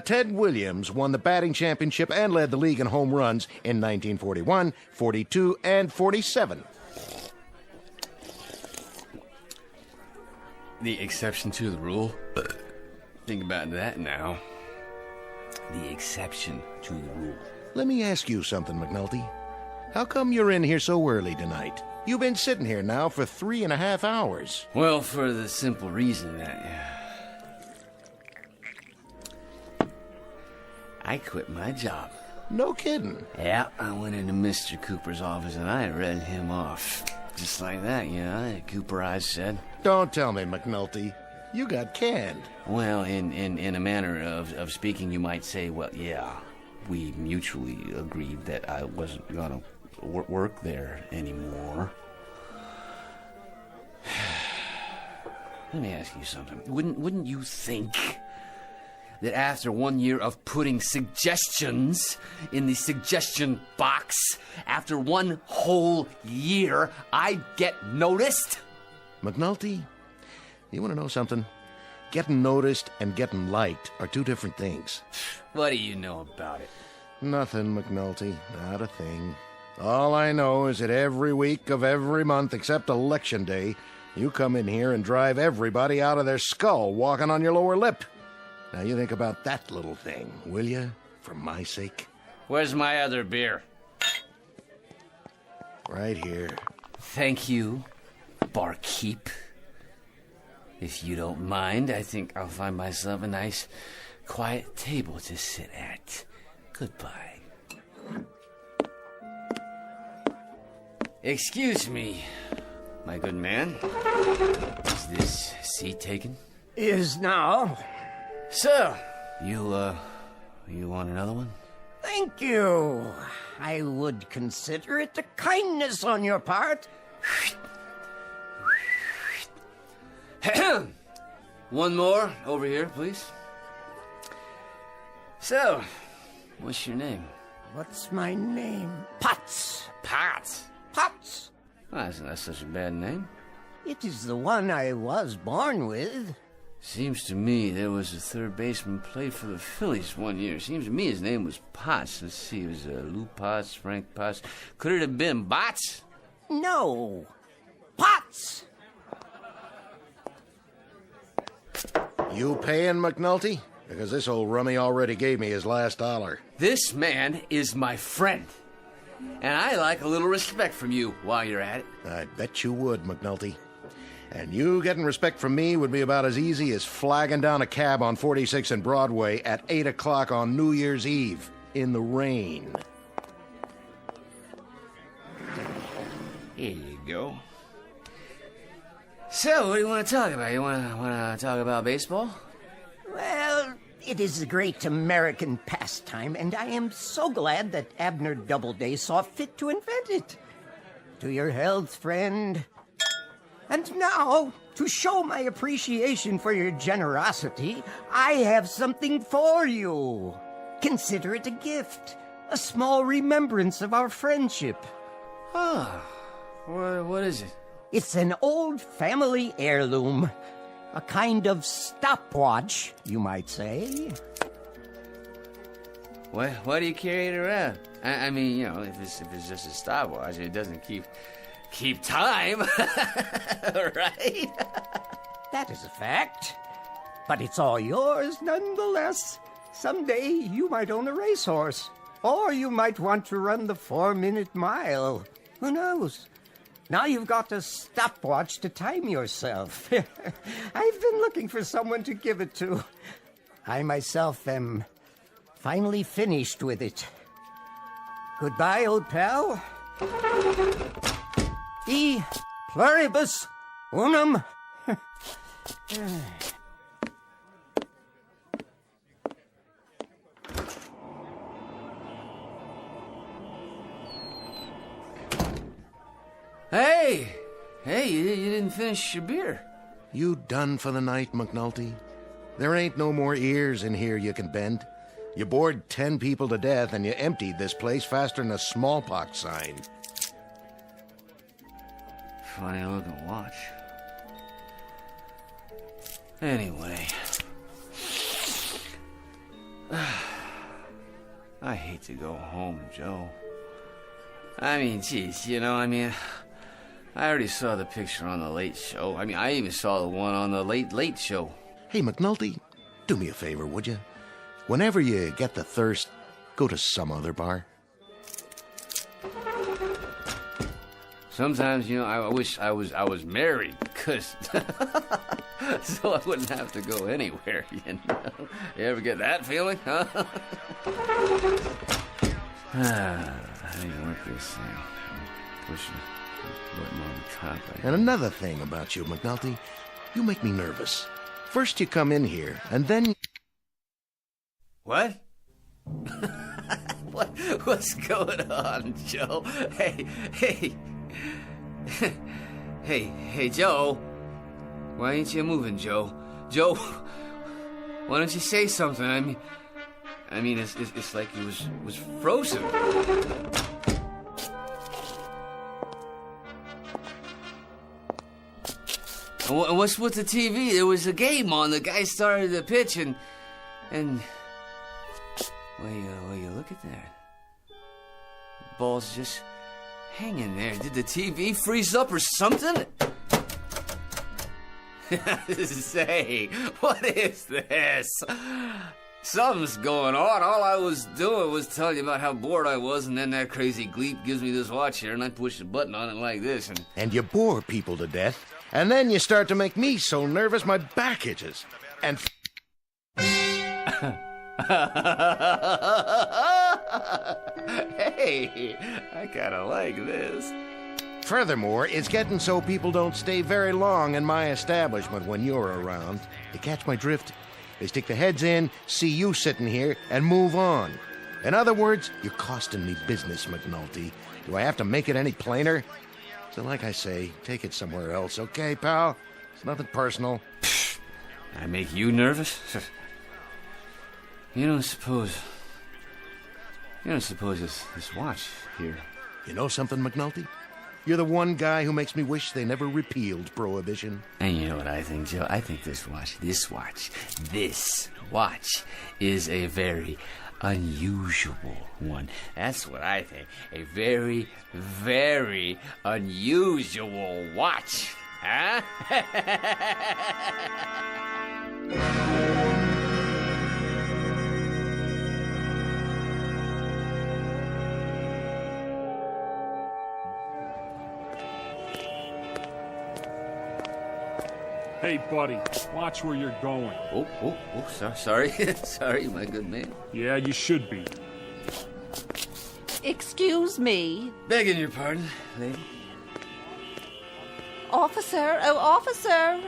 Ted Williams won the batting championship and led the league in home runs in 1941, 42, and 47. The exception to the rule? Think about that now. The exception to the rule. Let me ask you something, McNulty. How come you're in here so early tonight? You've been sitting here now for 3.5 hours. Well, for the simple reason that I quit my job. No kidding. Yeah, I went into Mr. Cooper's office and I read him off. Just like that, Cooper, I said. Don't tell me, McNulty. You got canned. Well, in a manner of speaking, you might say, well, yeah, we mutually agreed that I wasn't gonna work there anymore. Let me ask you something. Wouldn't you think that after 1 year of putting suggestions in the suggestion box, after 1 whole year, I'd get noticed? McNulty, you want to know something? Getting noticed and getting liked are 2 different things. What do you know about it? Nothing, McNulty. Not a thing. All I know is that every week of every month except Election Day, you come in here and drive everybody out of their skull walking on your lower lip. Now you think about that little thing, will you? For my sake. Where's my other beer? Right here. Thank you, barkeep. If you don't mind, I think I'll find myself a nice, quiet table to sit at. Goodbye. Excuse me, my good man. Is this seat taken? Is now. So, you want another one? Thank you. I would consider it a kindness on your part. One more over here, please. So, what's your name? What's my name? Potts. Potts? Potts. Well, that's not such a bad name. It is the one I was born with. Seems to me there was a third baseman played for the Phillies 1 year. Seems to me his name was Potts. Let's see, it was Lou Potts, Frank Potts. Could it have been Bots? No. Potts. You paying, McNulty? Because this old rummy already gave me his last dollar. This man is my friend. And I like a little respect from you while you're at it. I bet you would, McNulty. And you getting respect from me would be about as easy as flagging down a cab on 46 and Broadway at 8 o'clock on New Year's Eve in the rain. Here you go. So, what do you want to talk about? You want to talk about baseball? Well, it is a great American pastime, and I am so glad that Abner Doubleday saw fit to invent it. To your health, friend. And now, to show my appreciation for your generosity, I have something for you. Consider it a gift, a small remembrance of our friendship. Ah, what is it? It's an old family heirloom. A kind of stopwatch, you might say. Why do you carry it around? I mean, if it's just a stopwatch, it doesn't keep keep time, right? That is a fact. But it's all yours nonetheless. Someday you might own a racehorse. Or you might want to run the 4-minute mile. Who knows? Now you've got a stopwatch to time yourself. I've been looking for someone to give it to. I myself am finally finished with it. Goodbye, old pal. E pluribus unum. Hey, you didn't finish your beer. You done for the night, McNulty? There ain't no more ears in here you can bend. You bored 10 people to death and you emptied this place faster than a smallpox sign. Funny looking watch. Anyway. I hate to go home, Joe. I mean, geez, I already saw the picture on the Late Show. I even saw the one on the Late Show. Hey, McNulty, do me a favor, would you? Whenever you get the thirst, go to some other bar. Sometimes, I wish I was married, because so I wouldn't have to go anywhere, You ever get that feeling, huh? How do you work this thing? Pushing button on the top. And another thing about you, McNulty, you make me nervous. First you come in here, and then... What? What's going on, Joe? Hey, Joe. Why ain't you moving, Joe? Joe, why don't you say something? I mean, it's like he was frozen. What's with the TV? There was a game on. The guy started the pitch, and well, you look at that. The ball's just hanging there. Did the TV freeze up or something? Say, what is this? Something's going on. All I was doing was telling you about how bored I was, and then that crazy gleep gives me this watch here, and I push the button on it like this, And you bore people to death, and then you start to make me so nervous my back itches. And... Hey, I kinda like this. Furthermore, it's getting so people don't stay very long in my establishment when you're around. You catch my drift? They stick their heads in, see you sitting here, and move on. In other words, you're costing me business, McNulty. Do I have to make it any plainer? So like I say, take it somewhere else, okay, pal? It's nothing personal. I make you nervous? You don't suppose this watch here... You know something, McNulty? You're the one guy who makes me wish they never repealed Prohibition. And you know what I think, Joe? I think this watch is a very unusual one. That's what I think. A very, very unusual watch. Huh? Hey, buddy, watch where you're going. Sorry. Sorry, my good man. Yeah, you should be. Excuse me. Begging your pardon, lady. Officer, officer.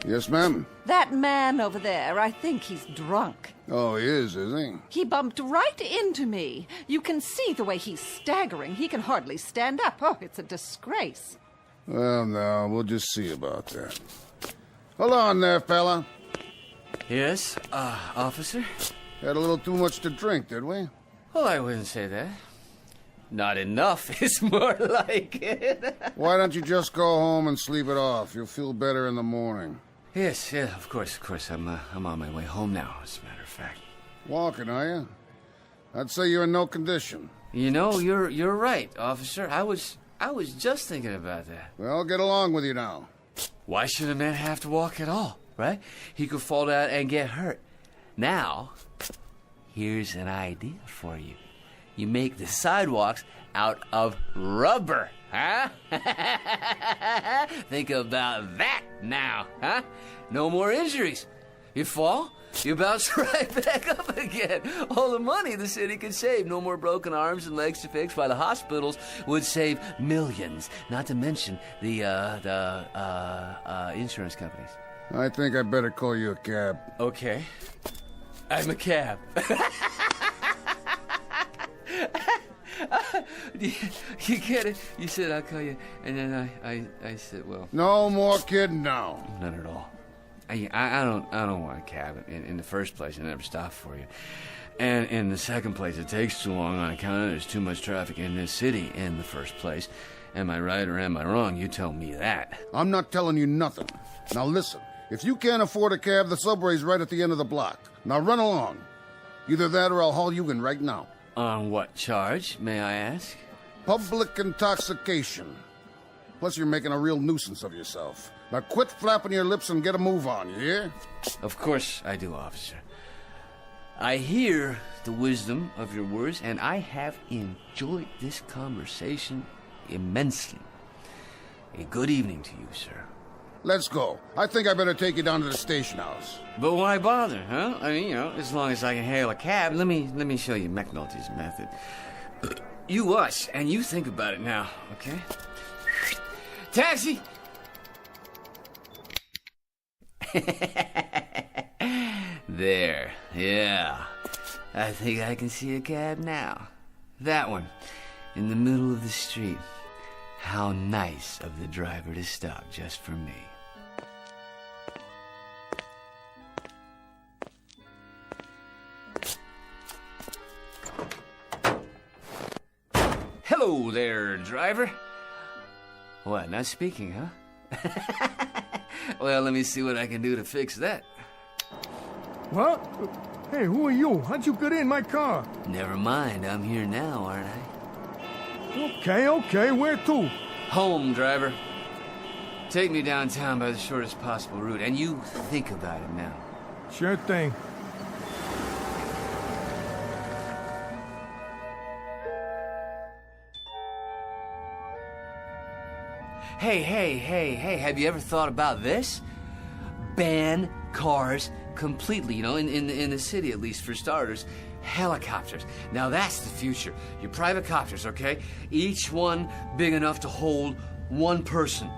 Yes, ma'am? That man over there, I think he's drunk. Oh, he is he? He bumped right into me. You can see the way he's staggering. He can hardly stand up. Oh, it's a disgrace. Well, no, we'll just see about that. Hold on there, fella. Yes, officer? Had a little too much to drink, did we? Well, I wouldn't say that. Not enough is more like it. Why don't you just go home and sleep it off? You'll feel better in the morning. Yes, of course. I'm on my way home now, as a matter of fact. Walking, are you? I'd say you're in no condition. You know, you're right, officer. I was I was just thinking about that. Well, get along with you now. Why should a man have to walk at all, right? He could fall down and get hurt. Now, here's an idea for you. You make the sidewalks out of rubber, huh? Think about that now, huh? No more injuries. You fall, you bounce right back up again. All the money the city could save. No more broken arms and legs to fix, while the hospitals would save millions. Not to mention the insurance companies. I think I better call you a cab. Okay. I'm a cab. You get it? You said I'll call you, and then I said, well. No more kidding now. None at all. I don't want a cab. In the first place, I never stop for you. And in the second place, it takes too long on account of there's too much traffic in this city in the first place. Am I right or am I wrong? You tell me that. I'm not telling you nothing. Now listen, if you can't afford a cab, the subway's right at the end of the block. Now run along. Either that or I'll haul you in right now. On what charge, may I ask? Public intoxication. Plus you're making a real nuisance of yourself. Now quit flapping your lips and get a move on, you hear? Of course I do, officer. I hear the wisdom of your words, and I have enjoyed this conversation immensely. A good evening to you, sir. Let's go. I think I better take you down to the station house. But why bother, huh? I mean, as long as I can hail a cab, let me show you McNulty's method. You watch, and you think about it now, okay? Taxi! There, yeah. I think I can see a cab now. That one, in the middle of the street. How nice of the driver to stop just for me. Hello there, driver. What, not speaking, huh? Well, let me see what I can do to fix that. What? Hey, who are you? How'd you get in my car? Never mind, I'm here now, aren't I? Okay, where to? Home, driver. Take me downtown by the shortest possible route, and you think about it now. Sure thing. Hey, have you ever thought about this? Ban cars completely, in the city at least, for starters. Helicopters. Now that's the future. Your private copters, okay? Each one big enough to hold one person.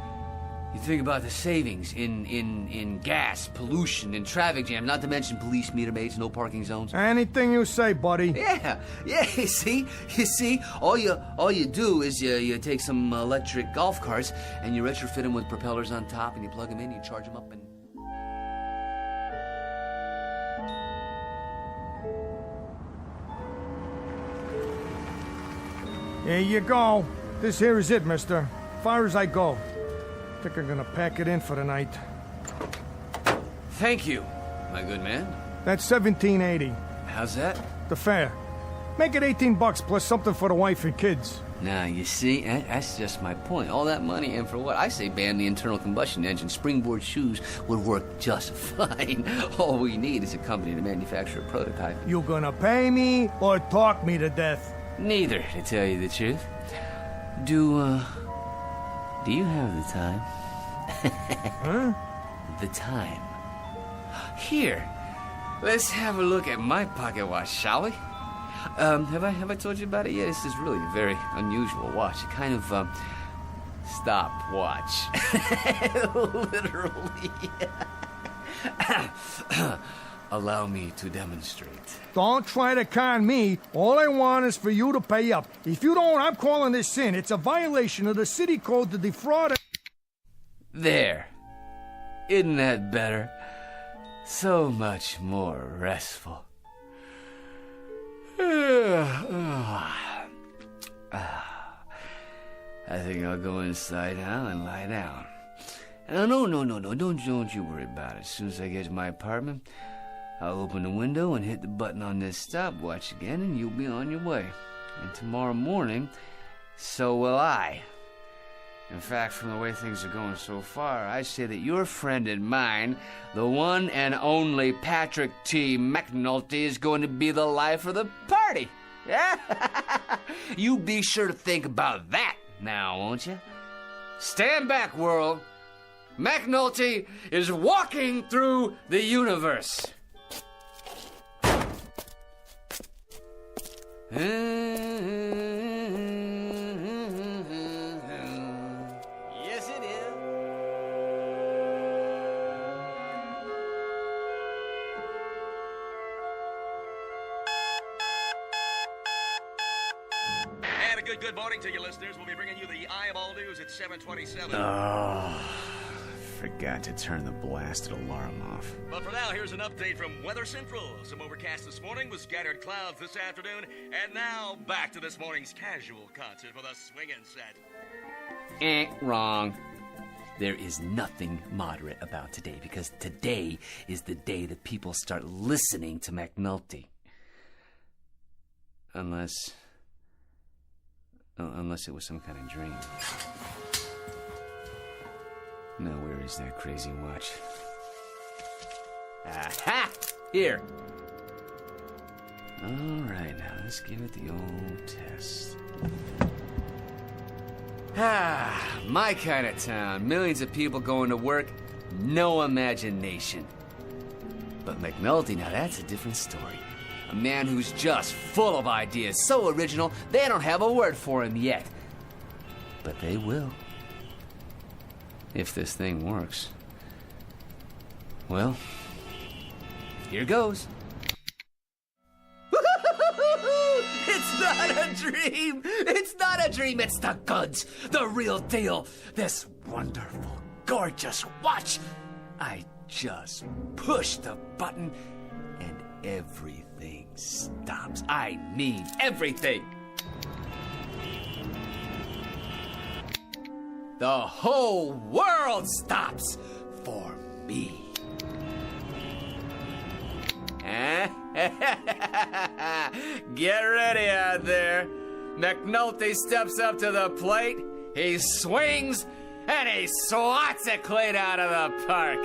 You think about the savings in gas, pollution, and traffic jam, not to mention police meter maids, no parking zones. Anything you say, buddy. Yeah, you see, all you do is you take some electric golf carts and you retrofit them with propellers on top, and you plug them in, you charge them up, and... Here you go. This here is it, mister. Far as I go. Think I'm gonna pack it in for the night. Thank you, my good man. That's $17.80. How's that? The fare. Make it $18 plus something for the wife and kids. Now, you see, that's just my point. All that money, and for what? I say ban the internal combustion engine. Springboard shoes would work just fine. All we need is a company to manufacture a prototype. You gonna pay me or talk me to death? Neither, to tell you the truth. Do you have the time? Huh? The time. Here, let's have a look at my pocket watch, shall we? Have I told you about it yet? This is really a very unusual watch. A kind of, stopwatch. Literally. Allow me to demonstrate. Don't try to con me. All I want is for you to pay up. If you don't, I'm calling this in. It's a violation of the city code to defraud... There. Isn't that better? So much more restful. I think I'll go inside now and lie down. No, don't you worry about it. As soon as I get to my apartment, I'll open the window and hit the button on this stopwatch again, and you'll be on your way. And tomorrow morning, so will I. In fact, from the way things are going so far, I say that your friend and mine, the one and only Patrick T. McNulty, is going to be the life of the party. Yeah? You be sure to think about that now, won't you? Stand back, world. McNulty is walking through the universe. Yes, it is. And a good morning to you, listeners. We'll be bringing you the Eyeball News at 7:27. Oh, forgot to turn the blasted alarm off. But for now, here's an update from Weather Central. Some overcast this morning with scattered clouds this afternoon. And now, back to this morning's casual concert with a swinging set. Wrong. There is nothing moderate about today, because today is the day that people start listening to McNulty. Unless it was some kind of dream. Now, where is that crazy watch? Aha! Here! All right, now let's give it the old test. My kind of town. Millions of people going to work, no imagination. But McNulty, now that's a different story. A man who's just full of ideas, so original, they don't have a word for him yet. But they will. If this thing works. Well, here goes. It's not a dream! It's not a dream! It's the goods! The real deal! This wonderful, gorgeous watch! I just push the button and everything stops. I mean everything! The whole world stops for me. Get ready out there. McNulty steps up to the plate, he swings, and he swats it clean out of the park.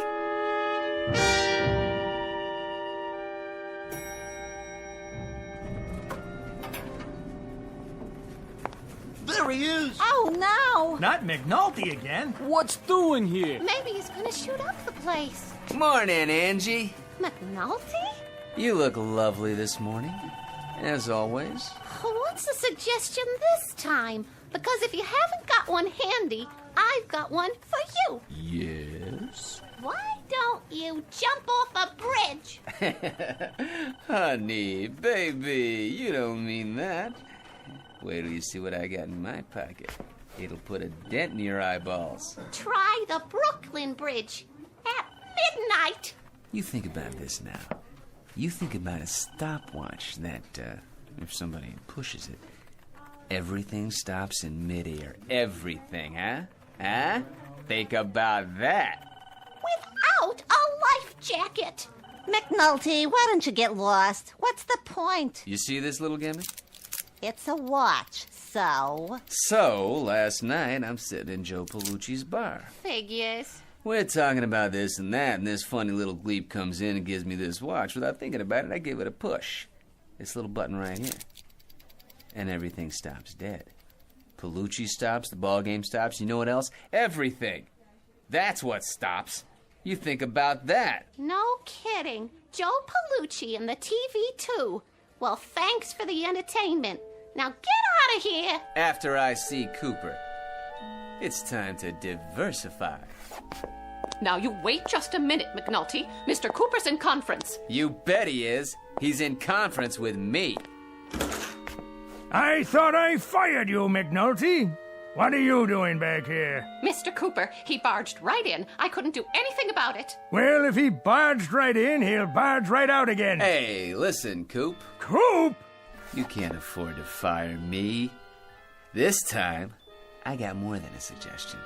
There he is. Oh, no. Not McNulty again. What's doing here? Maybe he's gonna shoot up the place. Morning, Angie. McNulty? You look lovely this morning, as always. What's the suggestion this time? Because if you haven't got one handy, I've got one for you. Yes? Why don't you jump off a bridge? Honey, baby, you don't mean that. Wait till you see what I got in my pocket. It'll put a dent in your eyeballs. Try the Brooklyn Bridge at midnight. You think about this now. You think about a stopwatch that, if somebody pushes it, everything stops in midair. Everything, huh? Huh? Think about that. Without a life jacket. McNulty, why don't you get lost? What's the point? You see this little gimmick? It's a watch, so? So, last night, I'm sitting in Joe Pellucci's bar. Figures. We're talking about this and that, and this funny little gleep comes in and gives me this watch. Without thinking about it, I give it a push. This little button right here. And everything stops dead. Pellucci stops, the ball game stops, you know what else? Everything. That's what stops. You think about that. No kidding. Joe Pellucci and the TV, too. Well, thanks for the entertainment. Now get out of here. After I see Cooper, it's time to diversify. Now, you wait just a minute, McNulty. Mr. Cooper's in conference. You bet he is. He's in conference with me. I thought I fired you, McNulty. What are you doing back here? Mr. Cooper, he barged right in. I couldn't do anything about it. Well, if he barged right in, he'll barge right out again. Hey, listen, Coop. Coop? You can't afford to fire me. This time, I got more than a suggestion.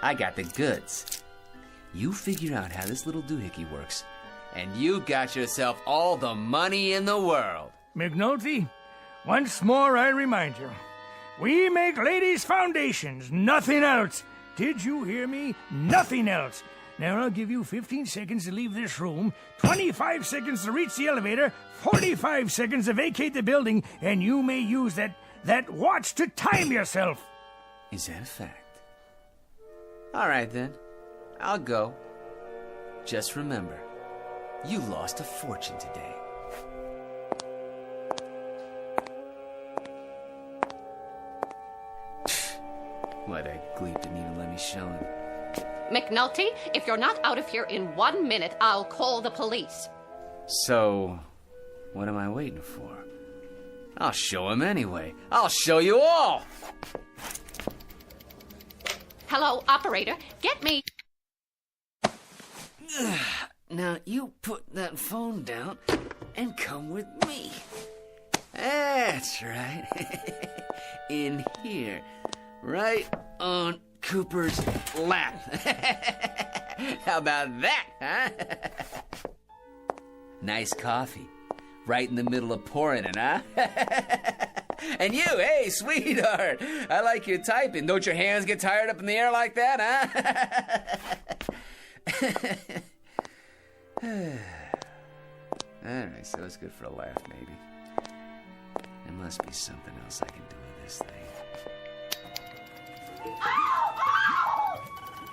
I got the goods. You figure out how this little doohickey works, and you got yourself all the money in the world. McNulty, once more I remind you, we make ladies' foundations, nothing else. Did you hear me? Nothing else. Now I'll give you 15 seconds to leave this room, 25 seconds to reach the elevator, 45 seconds to vacate the building, and you may use that watch to time yourself. Is that a fact? All right, then. I'll go. Just remember, you lost a fortune today. Why, that gleep didn't even let me show him. McNulty, if you're not out of here in 1 minute, I'll call the police. So, what am I waiting for? I'll show him anyway. I'll show you all! Hello, operator. Get me... Now, you put that phone down and come with me. That's right. In here. Right on Cooper's lap. How about that, huh? Nice coffee. Right in the middle of pouring it, huh? And you, hey, sweetheart. I like your typing. Don't your hands get tired up in the air like that, huh? Alright, so it's good for a laugh, maybe. There must be something else I can do with this thing.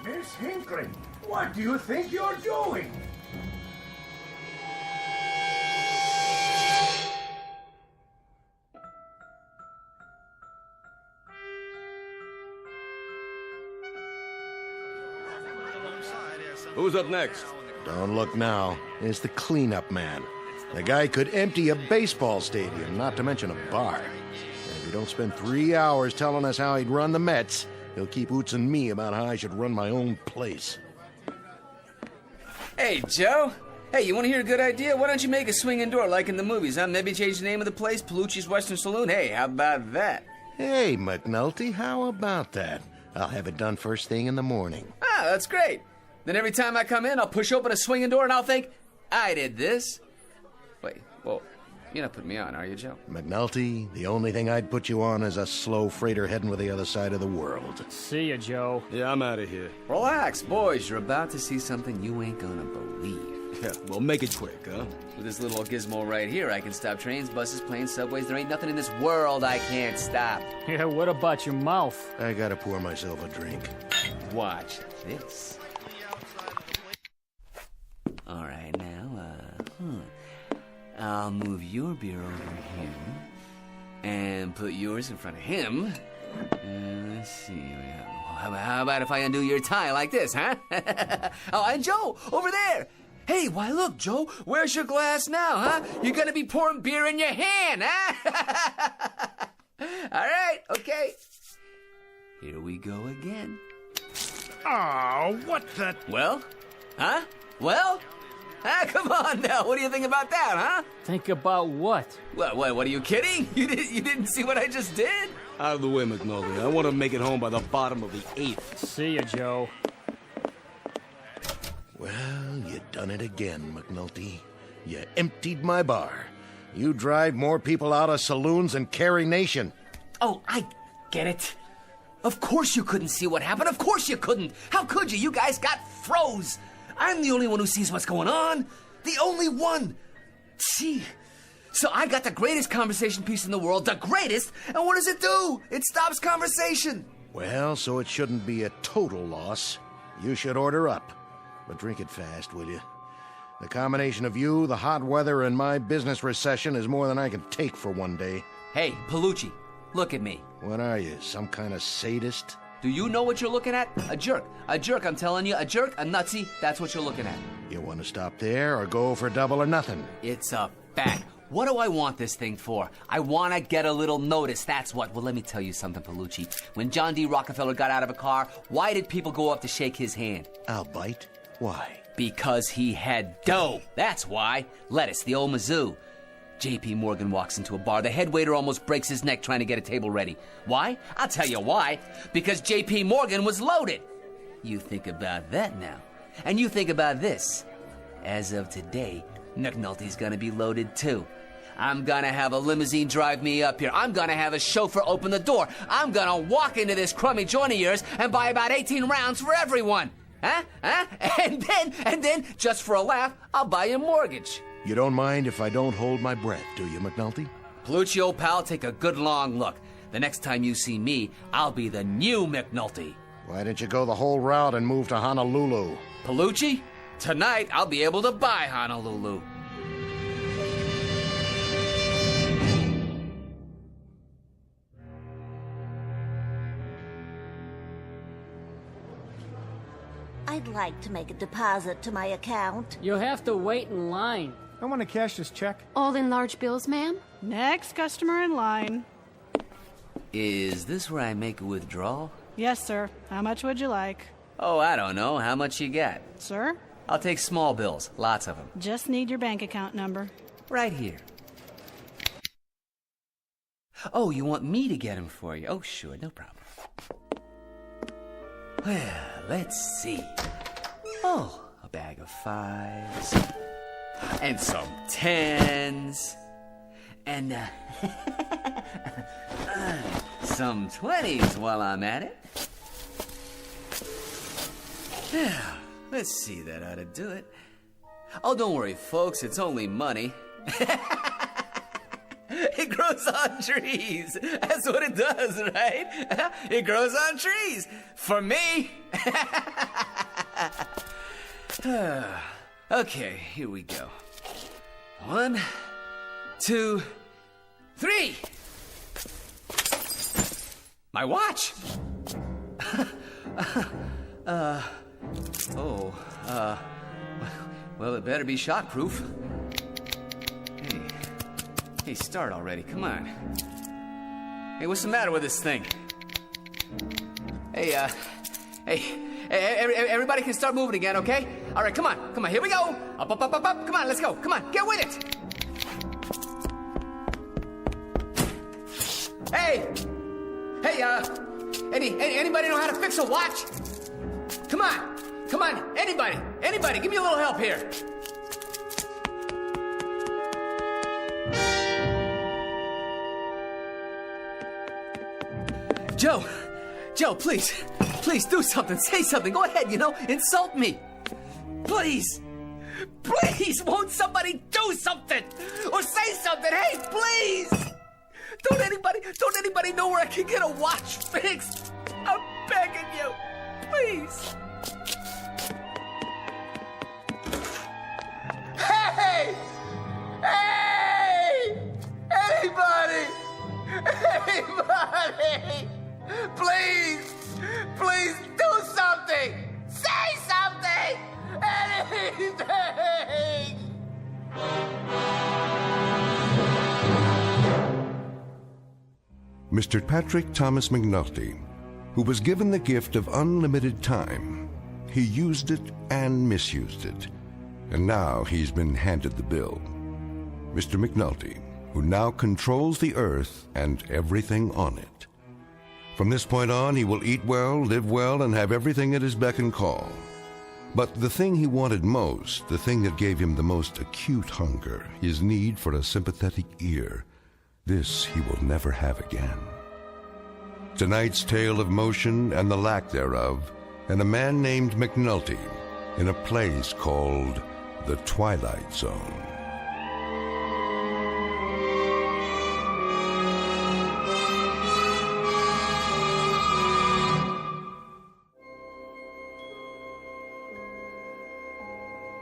Miss Hinkling, what do you think you're doing? Who's up next? Don't look now. It's the cleanup man. The guy could empty a baseball stadium, not to mention a bar. And if you don't spend 3 hours telling us how he'd run the Mets, he'll keep ootsing me about how I should run my own place. Hey, Joe. Hey, you want to hear a good idea? Why don't you make a swinging door like in the movies, huh? Maybe change the name of the place, Palucci's Western Saloon. Hey, how about that? Hey, McNulty, how about that? I'll have it done first thing in the morning. Ah, that's great. Then every time I come in, I'll push open a swinging door and I'll think, I did this. Wait, whoa. You're not putting me on, are you, Joe? McNulty, the only thing I'd put you on is a slow freighter heading for the other side of the world. See ya, Joe. Yeah, I'm out of here. Relax, boys. You're about to see something you ain't gonna believe. Yeah, well, make it quick, huh? With this little gizmo right here, I can stop trains, buses, planes, subways. There ain't nothing in this world I can't stop. Yeah, what about your mouth? I gotta pour myself a drink. Watch this. All right, now, I'll move your beer over here and put yours in front of him. Let's see. How about if I undo your tie like this, huh? Oh, and Joe, over there. Hey, why, look, Joe, where's your glass now, huh? You're gonna be pouring beer in your hand, huh? All right, okay. Here we go again. Oh, what the... Well? Huh? Well? Ah, come on now. What do you think about that, huh? Think about what? What are you kidding? You didn't see what I just did? Out of the way, McNulty. I want to make it home by the bottom of the 8th. See ya, Joe. Well, you done it again, McNulty. You emptied my bar. You drive more people out of saloons than Carey Nation. Oh, I get it. Of course you couldn't see what happened. Of course you couldn't. How could you? You guys got froze. I'm the only one who sees what's going on. The only one. See? So I got the greatest conversation piece in the world, the greatest, and what does it do? It stops conversation. Well, so it shouldn't be a total loss. You should order up. But drink it fast, will you? The combination of you, the hot weather, and my business recession is more than I can take for one day. Hey, Palucci, look at me. What are you, some kind of sadist? Do you know what you're looking at? A jerk. A jerk, I'm telling you. A jerk, a nutsy. That's what you're looking at. You want to stop there or go for double or nothing? It's a fact. What do I want this thing for? I want to get a little notice, that's what. Well, let me tell you something, Palucci. When John D. Rockefeller got out of a car, why did people go up to shake his hand? I'll bite. Why? Because he had dough. That's why. Lettuce, the old Mizzou. J.P. Morgan walks into a bar. The head waiter almost breaks his neck trying to get a table ready. Why? I'll tell you why. Because J.P. Morgan was loaded. You think about that now. And you think about this. As of today, McNulty's gonna be loaded too. I'm gonna have a limousine drive me up here. I'm gonna have a chauffeur open the door. I'm gonna walk into this crummy joint of yours and buy about 18 rounds for everyone. Huh? And then, just for a laugh, I'll buy you a mortgage. You don't mind if I don't hold my breath, do you, McNulty? Palucci, old pal, take a good long look. The next time you see me, I'll be the new McNulty. Why didn't you go the whole route and move to Honolulu? Palucci, tonight I'll be able to buy Honolulu. I'd like to make a deposit to my account. You'll have to wait in line. I want to cash this check. All in large bills, ma'am? Next customer in line. Is this where I make a withdrawal? Yes, sir. How much would you like? Oh, I don't know. How much you got? Sir? I'll take small bills. Lots of them. Just need your bank account number. Right here. Oh, you want me to get them for you? Oh, sure. No problem. Well, let's see. Oh, a bag of 5s. And some 10s. And, some 20s while I'm at it. Yeah, let's see, that ought to do it. Oh, don't worry, folks, it's only money. It grows on trees. That's what it does, right? It grows on trees. For me. Okay, here we go. 1, 2, 3. My watch. Well, it better be shockproof. Hey, start already, come on. Hey, what's the matter with this thing? Hey, everybody can start moving again, okay? All right, come on, here we go. Up, come on, let's go, come on, get with it. Hey, anybody know how to fix a watch? Come on, anybody, give me a little help here. Joe, please do something, say something, go ahead, insult me. Please, won't somebody do something? Or say something, hey, please! Don't anybody know where I can get a watch fixed? I'm begging you, please. Hey! Anybody! Please do something! Say something! Anything! Mr. Patrick Thomas McNulty, who was given the gift of unlimited time, he used it and misused it, and now he's been handed the bill. Mr. McNulty, who now controls the earth and everything on it. From this point on, he will eat well, live well, and have everything at his beck and call. But the thing he wanted most, the thing that gave him the most acute hunger, his need for a sympathetic ear, this he will never have again. Tonight's tale of motion and the lack thereof, and a man named McNulty in a place called the Twilight Zone.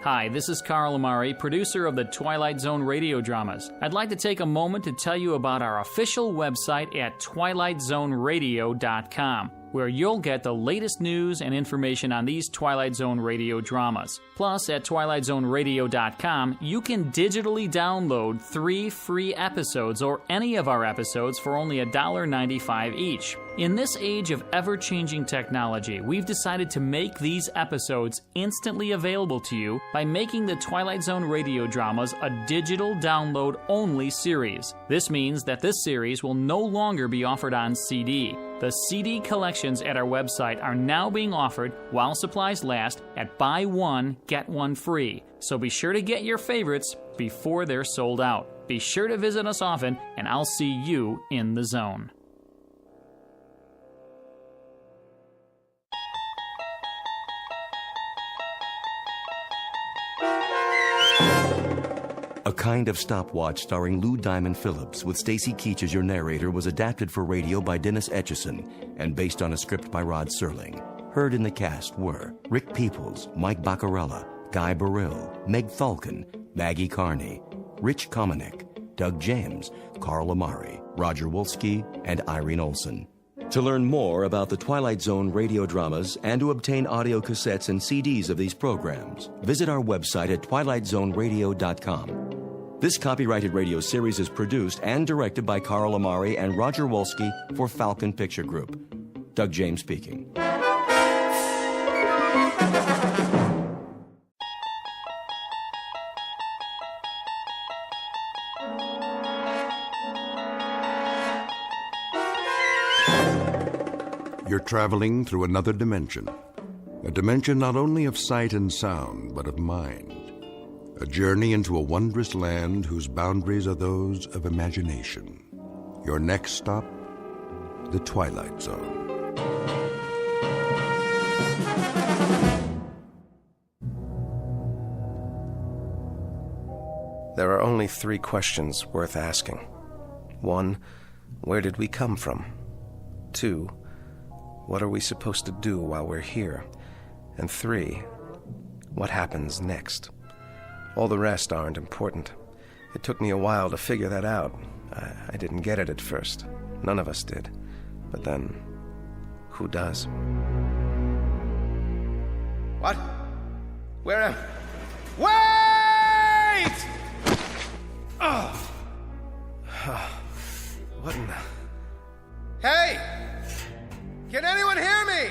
Hi, this is Carl Amari, producer of the Twilight Zone radio dramas. I'd like to take a moment to tell you about our official website at twilightzoneradio.com, where you'll get the latest news and information on these Twilight Zone radio dramas. Plus, at twilightzoneradio.com, you can digitally download 3 free episodes or any of our episodes for only $1.95 each. In this age of ever-changing technology, we've decided to make these episodes instantly available to you by making the Twilight Zone radio dramas a digital download-only series. This means that this series will no longer be offered on CD. The CD collections at our website are now being offered while supplies last at buy one, get one free. So be sure to get your favorites before they're sold out. Be sure to visit us often, and I'll see you in the zone. A Kind of Stopwatch starring Lou Diamond Phillips with Stacy Keach as your narrator was adapted for radio by Dennis Etchison and based on a script by Rod Serling. Heard in the cast were Rick Peoples, Mike Baccarella, Guy Burrill, Meg Thalken, Maggie Carney, Rich Komanek, Doug James, Carl Amari, Roger Wolski, and Irene Olson. To learn more about the Twilight Zone radio dramas and to obtain audio cassettes and CDs of these programs, visit our website at twilightzoneradio.com. This copyrighted radio series is produced and directed by Carl Amari and Roger Wolski for Falcon Picture Group. Doug James speaking. You're traveling through another dimension. A dimension not only of sight and sound, but of mind. A journey into a wondrous land whose boundaries are those of imagination. Your next stop, the Twilight Zone. There are only 3 questions worth asking. 1, where did we come from? 2, what are we supposed to do while we're here? And 3, what happens next? All the rest aren't important. It took me a while to figure that out. I didn't get it at first. None of us did. But then, who does? What? Where am... Wait! Oh! What in the... Hey! Can anyone hear me?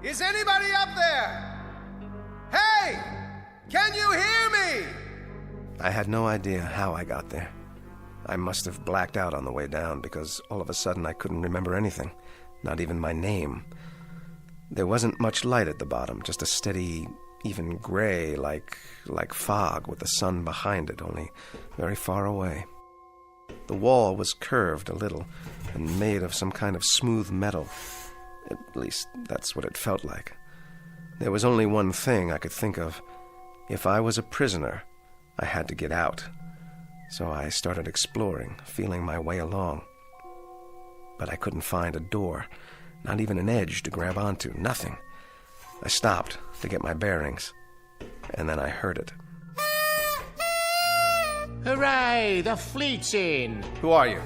Is anybody up there? Hey! Can you hear me? I had no idea how I got there. I must have blacked out on the way down because all of a sudden I couldn't remember anything, not even my name. There wasn't much light at the bottom, just a steady, even gray, like fog with the sun behind it, only very far away. The wall was curved a little and made of some kind of smooth metal. At least that's what it felt like. There was only one thing I could think of. If I was a prisoner, I had to get out. So I started exploring, feeling my way along. But I couldn't find a door, not even an edge to grab onto, nothing. I stopped to get my bearings, and then I heard it. Hooray! The fleet's in! Who are you?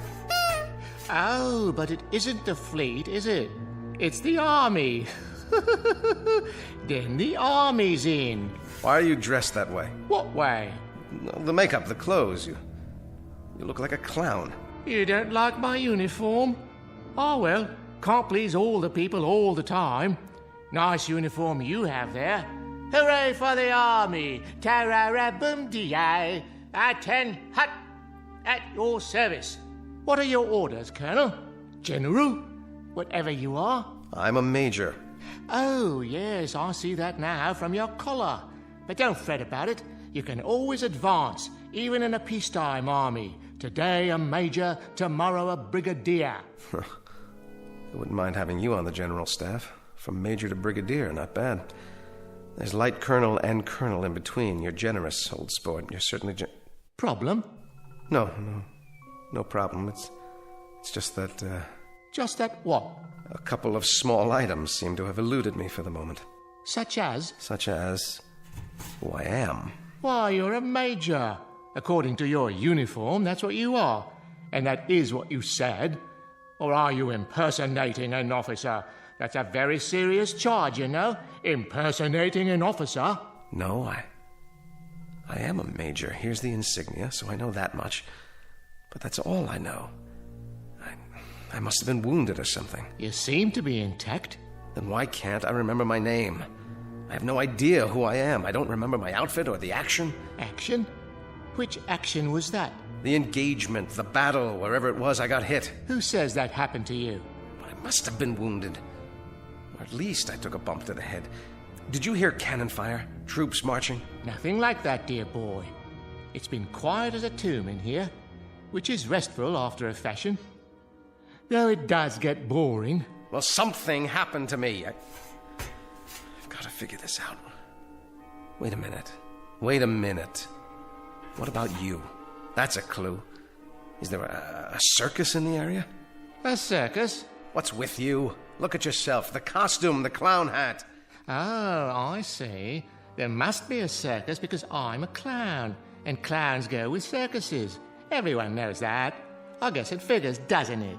Oh, but it isn't the fleet, is it? It's the army. Then the army's in. Why are you dressed that way? What way? The makeup, the clothes. You look like a clown. You don't like my uniform? Oh, well, can't please all the people all the time. Nice uniform you have there. Hooray for the army! Tarara-boom-dee-ay! At-10 hut! At your service. What are your orders, Colonel? General? Whatever you are? I'm a major. Oh, yes, I see that now from your collar. But don't fret about it. You can always advance, even in a peacetime army. Today a major, tomorrow a brigadier. I wouldn't mind having you on the general staff. From major to brigadier, not bad. There's light colonel and colonel in between. You're generous, old sport. You're certainly Problem? No problem. It's just that, Just that what? A couple of small items seem to have eluded me for the moment. Such as? Such as who I am. Why, you're a major. According to your uniform, that's what you are. And that is what you said. Or are you impersonating an officer? That's a very serious charge, you know. Impersonating an officer. No, I am a major. Here's the insignia, so I know that much. But that's all I know. I must have been wounded or something. You seem to be intact. Then why can't I remember my name? I have no idea who I am. I don't remember my outfit or the action. Action? Which action was that? The engagement, the battle, wherever it was I got hit. Who says that happened to you? I must have been wounded. Or at least I took a bump to the head. Did you hear cannon fire? Troops marching? Nothing like that, dear boy. It's been quiet as a tomb in here, which is restful after a fashion. Though it does get boring. Well, something happened to me. I've got to figure this out. Wait a minute. What about you? That's a clue. Is there a circus in the area? A circus? What's with you? Look at yourself. The costume, the clown hat. Oh, I see. There must be a circus because I'm a clown, and clowns go with circuses. Everyone knows that. I guess it figures, doesn't it?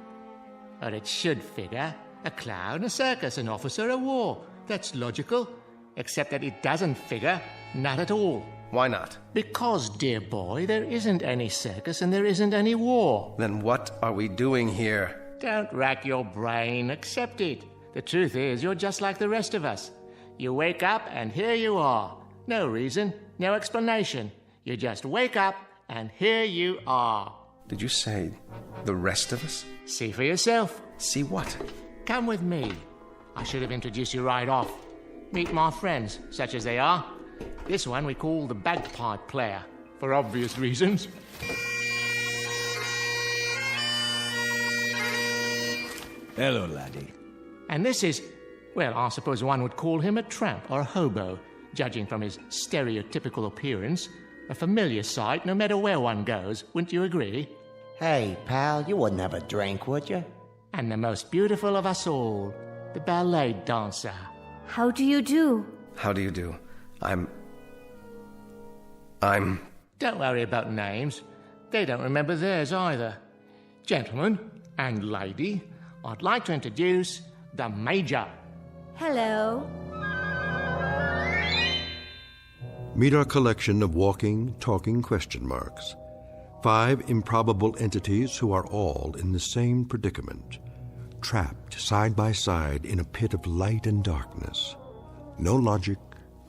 Or it should figure. A clown, a circus, an officer, a war. That's logical. Except that it doesn't figure. Not at all. Why not? Because, dear boy, there isn't any circus and there isn't any war. Then what are we doing here? Don't rack your brain. Accept it. The truth is, you're just like the rest of us. You wake up and here you are. No reason, no explanation. You just wake up and here you are. Did you say the rest of us? See for yourself. See what? Come with me. I should have introduced you right off. Meet my friends, such as they are. This one we call the bagpipe player, for obvious reasons. Hello, laddie. And this is, well, I suppose one would call him a tramp or a hobo, judging from his stereotypical appearance. A familiar sight no matter where one goes, wouldn't you agree? Hey, pal, you wouldn't have a drink, would you? And the most beautiful of us all, the ballet dancer. How do you do? How do you do? I'm... Don't worry about names. They don't remember theirs either. Gentlemen and lady, I'd like to introduce the Major. Hello. Meet our collection of walking, talking question marks. 5 improbable entities who are all in the same predicament, trapped side by side in a pit of light and darkness. No logic,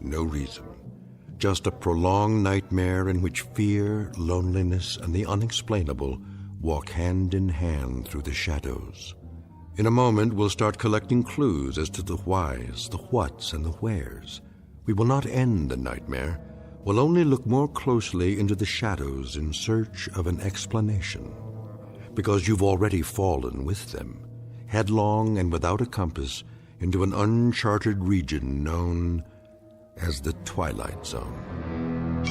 no reason. Just a prolonged nightmare in which fear, loneliness, and the unexplainable walk hand in hand through the shadows. In a moment, we'll start collecting clues as to the whys, the whats, and the wheres. We will not end the nightmare. We'll only look more closely into the shadows in search of an explanation. Because you've already fallen with them, headlong and without a compass, into an uncharted region known as the Twilight Zone.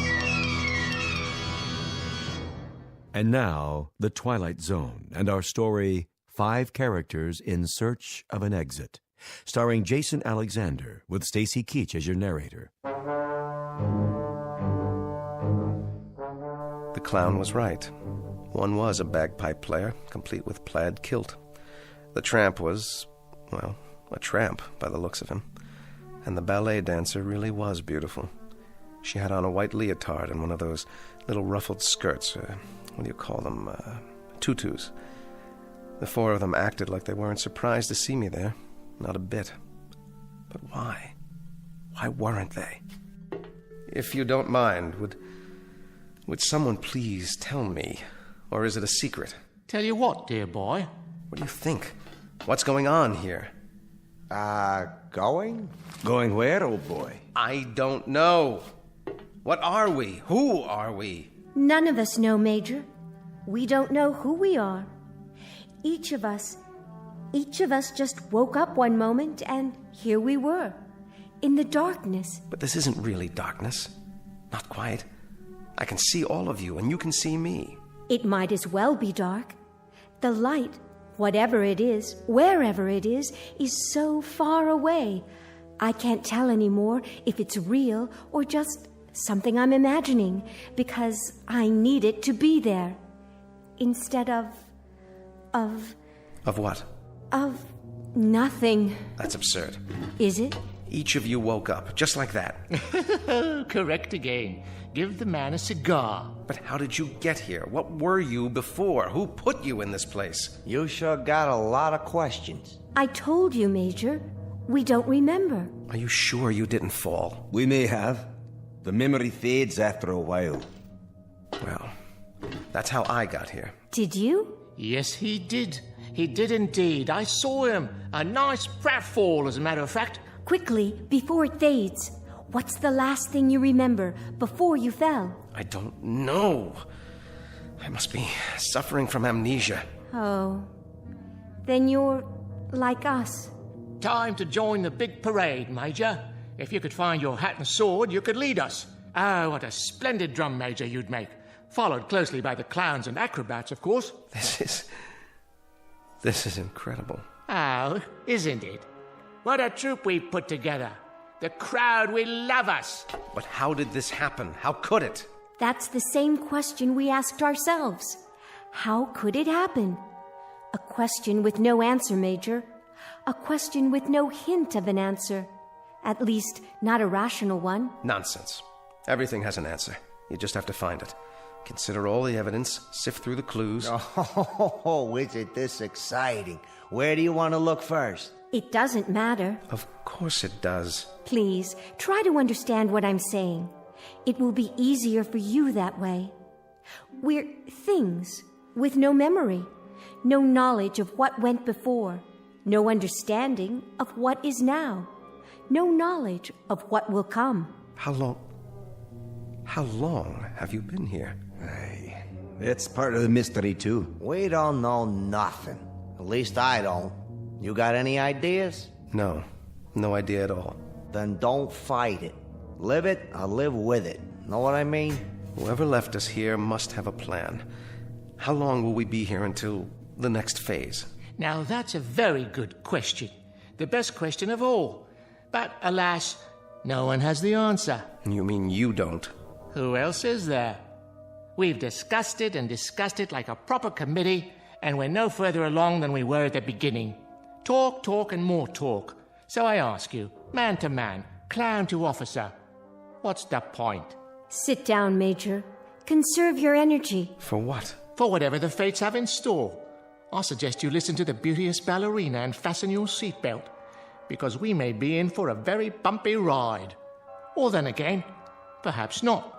And now, the Twilight Zone and our story, 5 Characters in Search of an Exit, starring Jason Alexander with Stacy Keach as your narrator. The clown was right. One was a bagpipe player, complete with plaid kilt. The tramp was, well, a tramp by the looks of him. And the ballet dancer really was beautiful. She had on a white leotard and one of those little ruffled skirts, what do you call them, tutus. The 4 of them acted like they weren't surprised to see me there. Not a bit. But why? Why weren't they? If you don't mind, would someone please tell me? Or is it a secret? Tell you what, dear boy? What do you think? What's going on here? Going? Going where, old boy? I don't know. What are we? Who are we? None of us know, Major. We don't know who we are. Each of us just woke up one moment and here we were, in the darkness. But this isn't really darkness. Not quite. I can see all of you and you can see me. It might as well be dark. The light, whatever it is, wherever it is so far away. I can't tell anymore if it's real or just something I'm imagining, because I need it to be there. Instead of what? Of nothing. That's absurd. Is it? Each of you woke up, just like that. Correct again. Give the man a cigar. But how did you get here? What were you before? Who put you in this place? You sure got a lot of questions. I told you, Major. We don't remember. Are you sure you didn't fall? We may have. The memory fades after a while. Well, that's how I got here. Did you? Yes, he did. He did indeed. I saw him. A nice pratfall, as a matter of fact. Quickly, before it fades. What's the last thing you remember before you fell? I don't know. I must be suffering from amnesia. Oh. Then you're like us. Time to join the big parade, Major. If you could find your hat and sword, you could lead us. Oh, what a splendid drum major you'd make. Followed closely by the clowns and acrobats, of course. This is incredible. Oh, isn't it? What a troupe we've put together. The crowd will love us. But how did this happen? How could it? That's the same question we asked ourselves. How could it happen? A question with no answer, Major. A question with no hint of an answer. At least, not a rational one. Nonsense. Everything has an answer. You just have to find it. Consider all the evidence, sift through the clues. Oh, isn't this exciting? Where do you want to look first? It doesn't matter. Of course it does. Please, try to understand what I'm saying. It will be easier for you that way. We're things with no memory, no knowledge of what went before, no understanding of what is now, no knowledge of what will come. How long have you been here? Hey, it's part of the mystery, too. We don't know nothing. At least I don't. You got any ideas? No idea at all. Then don't fight it. Live it or live with it. Know what I mean? Whoever left us here must have a plan. How long will we be here until the next phase? Now, that's a very good question. The best question of all. But, alas, no one has the answer. You mean you don't? Who else is there? We've discussed it and discussed it like a proper committee, and we're no further along than we were at the beginning. Talk, and more talk. So I ask you, man to man, clown to officer, what's the point? Sit down, Major. Conserve your energy. For what? For whatever the fates have in store. I suggest you listen to the beauteous ballerina and fasten your seatbelt, because we may be in for a very bumpy ride. Or then again, perhaps not.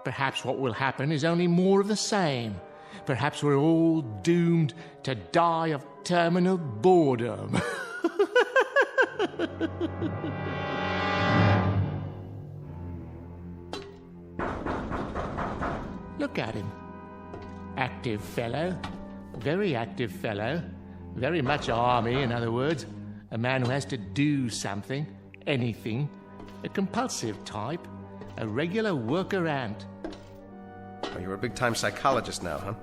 Perhaps what will happen is only more of the same. Perhaps we're all doomed to die of terminal boredom. Look at him. Active fellow. Very active fellow. Very much army, in other words. A man who has to do something, anything. A compulsive type. A regular worker ant. Oh, you're a big-time psychologist now, huh?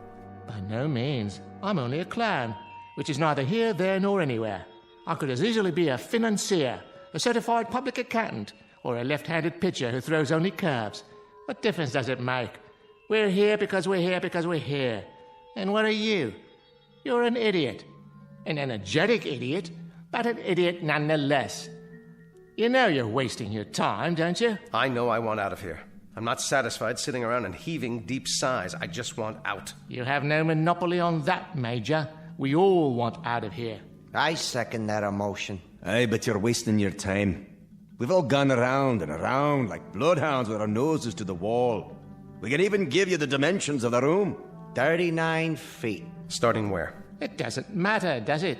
By no means. I'm only a clown, which is neither here, there, nor anywhere. I could as easily be a financier, a certified public accountant, or a left-handed pitcher who throws only curves. What difference does it make? We're here because we're here because we're here. And what are you? You're an idiot. An energetic idiot, but an idiot nonetheless. You know you're wasting your time, don't you? I know I want out of here. I'm not satisfied sitting around and heaving deep sighs. I just want out. You have no monopoly on that, Major. We all want out of here. I second that emotion. Aye, but you're wasting your time. We've all gone around and around like bloodhounds with our noses to the wall. We can even give you the dimensions of the room. 39 feet. Starting where? It doesn't matter, does it?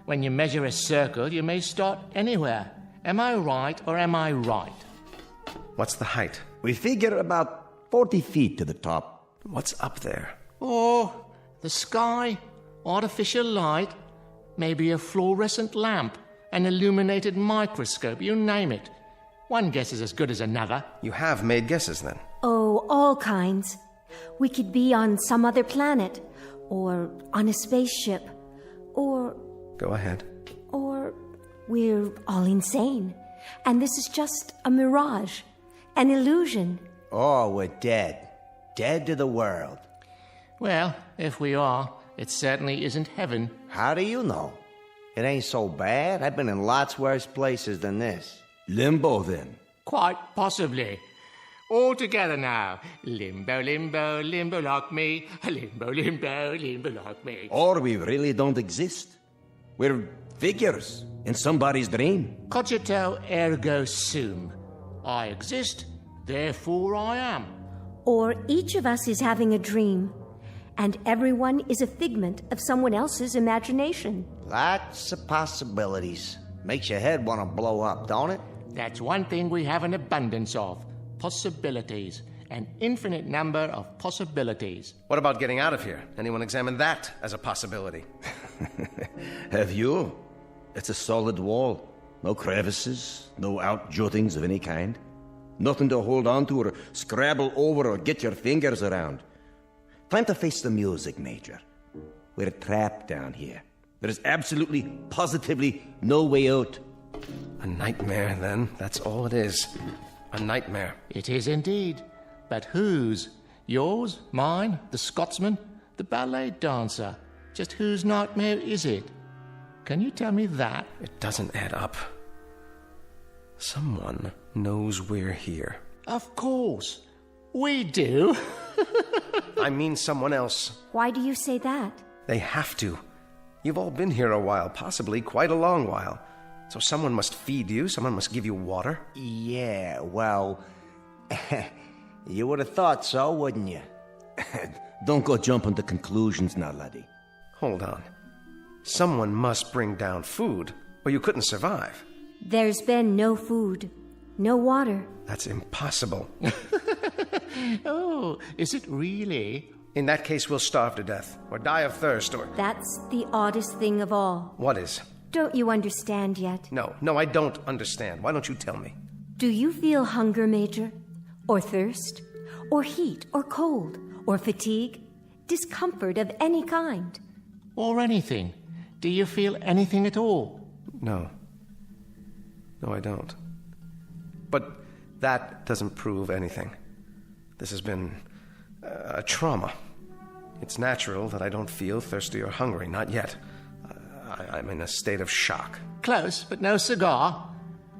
When you measure a circle, you may start anywhere. Am I right or am I right? What's the height? We figure about 40 feet to the top. What's up there? Oh, the sky, artificial light, maybe a fluorescent lamp, an illuminated microscope, you name it. One guess is as good as another. You have made guesses, then? Oh, all kinds. We could be on some other planet, or on a spaceship, or... Go ahead. Or we're all insane, and this is just a mirage, an illusion. Or we're dead. Dead to the world. Well, if we are, it certainly isn't heaven. How do you know? It ain't so bad. I've been in lots worse places than this. Limbo, then? Quite possibly. All together now. Limbo, limbo, limbo like me. Limbo, limbo, limbo like me. Or we really don't exist. We're figures in somebody's dream. Cogito ergo sum. I exist, therefore I am. Or each of us is having a dream, and everyone is a figment of someone else's imagination. Lots of possibilities. Makes your head want to blow up, don't it? That's one thing we have an abundance of. Possibilities. an infinite number of possibilities. What about getting out of here? Anyone examine that as a possibility? Have you? It's a solid wall. No crevices, no outjuttings of any kind. Nothing to hold on to or scrabble over or get your fingers around. Time to face the music, Major. We're trapped down here. There is absolutely, positively no way out. A nightmare, then. That's all it is. A nightmare. It is indeed. But whose? Yours? Mine? The Scotsman? The ballet dancer? Just whose nightmare is it? Can you tell me that? It doesn't add up. Someone knows we're here. Of course. We do. I mean someone else. Why do you say that? They have to. You've all been here a while, possibly quite a long while. So someone must feed you, someone must give you water. Yeah, well, you would have thought so, wouldn't you? Don't go jumping to conclusions now, laddie. Hold on. Someone must bring down food, or you couldn't survive. There's been no food, no water. That's impossible. Oh, is it really? In that case, we'll starve to death, or die of thirst, or... That's the oddest thing of all. What is? Don't you understand yet? No, I don't understand. Why don't you tell me? Do you feel hunger, Major? Or thirst? Or heat? Or cold? Or fatigue? Discomfort of any kind? Or anything? Do you feel anything at all? No. No, I don't. But that doesn't prove anything. This has been a trauma. It's natural that I don't feel thirsty or hungry, not yet. I'm in a state of shock. Close, but no cigar.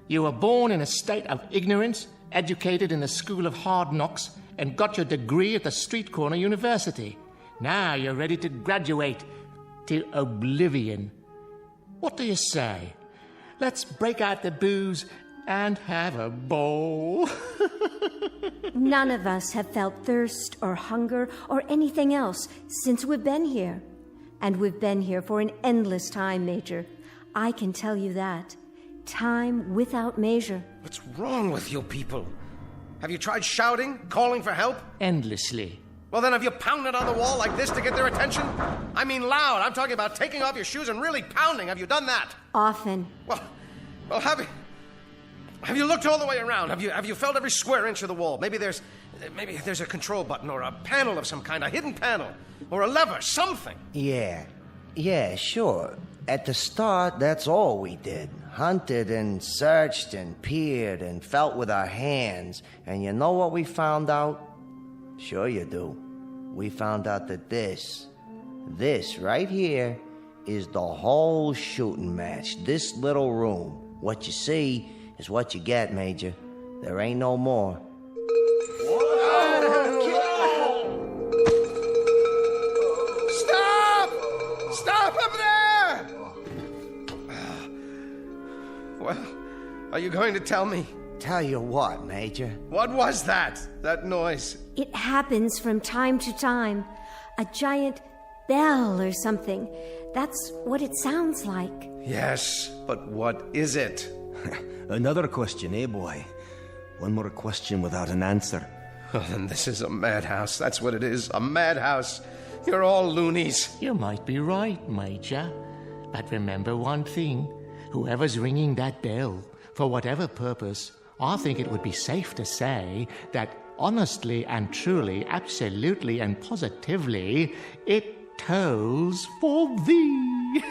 You were born in a state of ignorance, educated in the school of hard knocks, and got your degree at the street corner university. Now you're ready to graduate to oblivion. What do you say? Let's break out the booze and have a bowl. None of us have felt thirst or hunger or anything else since we've been here. And we've been here for an endless time, Major. I can tell you that. Time without measure. What's wrong with you people? Have you tried shouting, calling for help? Endlessly. Well, then have you pounded on the wall like this to get their attention? I mean loud. I'm talking about taking off your shoes and really pounding. Have you done that? Often. Well, have you looked all the way around? Have you felt every square inch of the wall? Maybe there's a control button or a panel of some kind, a hidden panel, or a lever, something. Yeah, sure. At the start, that's all we did. Hunted and searched and peered and felt with our hands. And you know what we found out? Sure you do. We found out that this right here is the whole shooting match. This little room. What you see is what you get, Major. There ain't no more. Stop! Stop up there! Well, are you going to tell me? Tell you what, Major. What was that noise? It happens from time to time. A giant bell or something. That's what it sounds like. Yes, but what is it? Another question, eh, boy? One more question without an answer. Oh, then this is a madhouse. That's what it is, a madhouse. You're all loonies. You might be right, Major. But remember one thing. Whoever's ringing that bell, for whatever purpose, I think it would be safe to say that honestly and truly, absolutely and positively, it tolls for thee.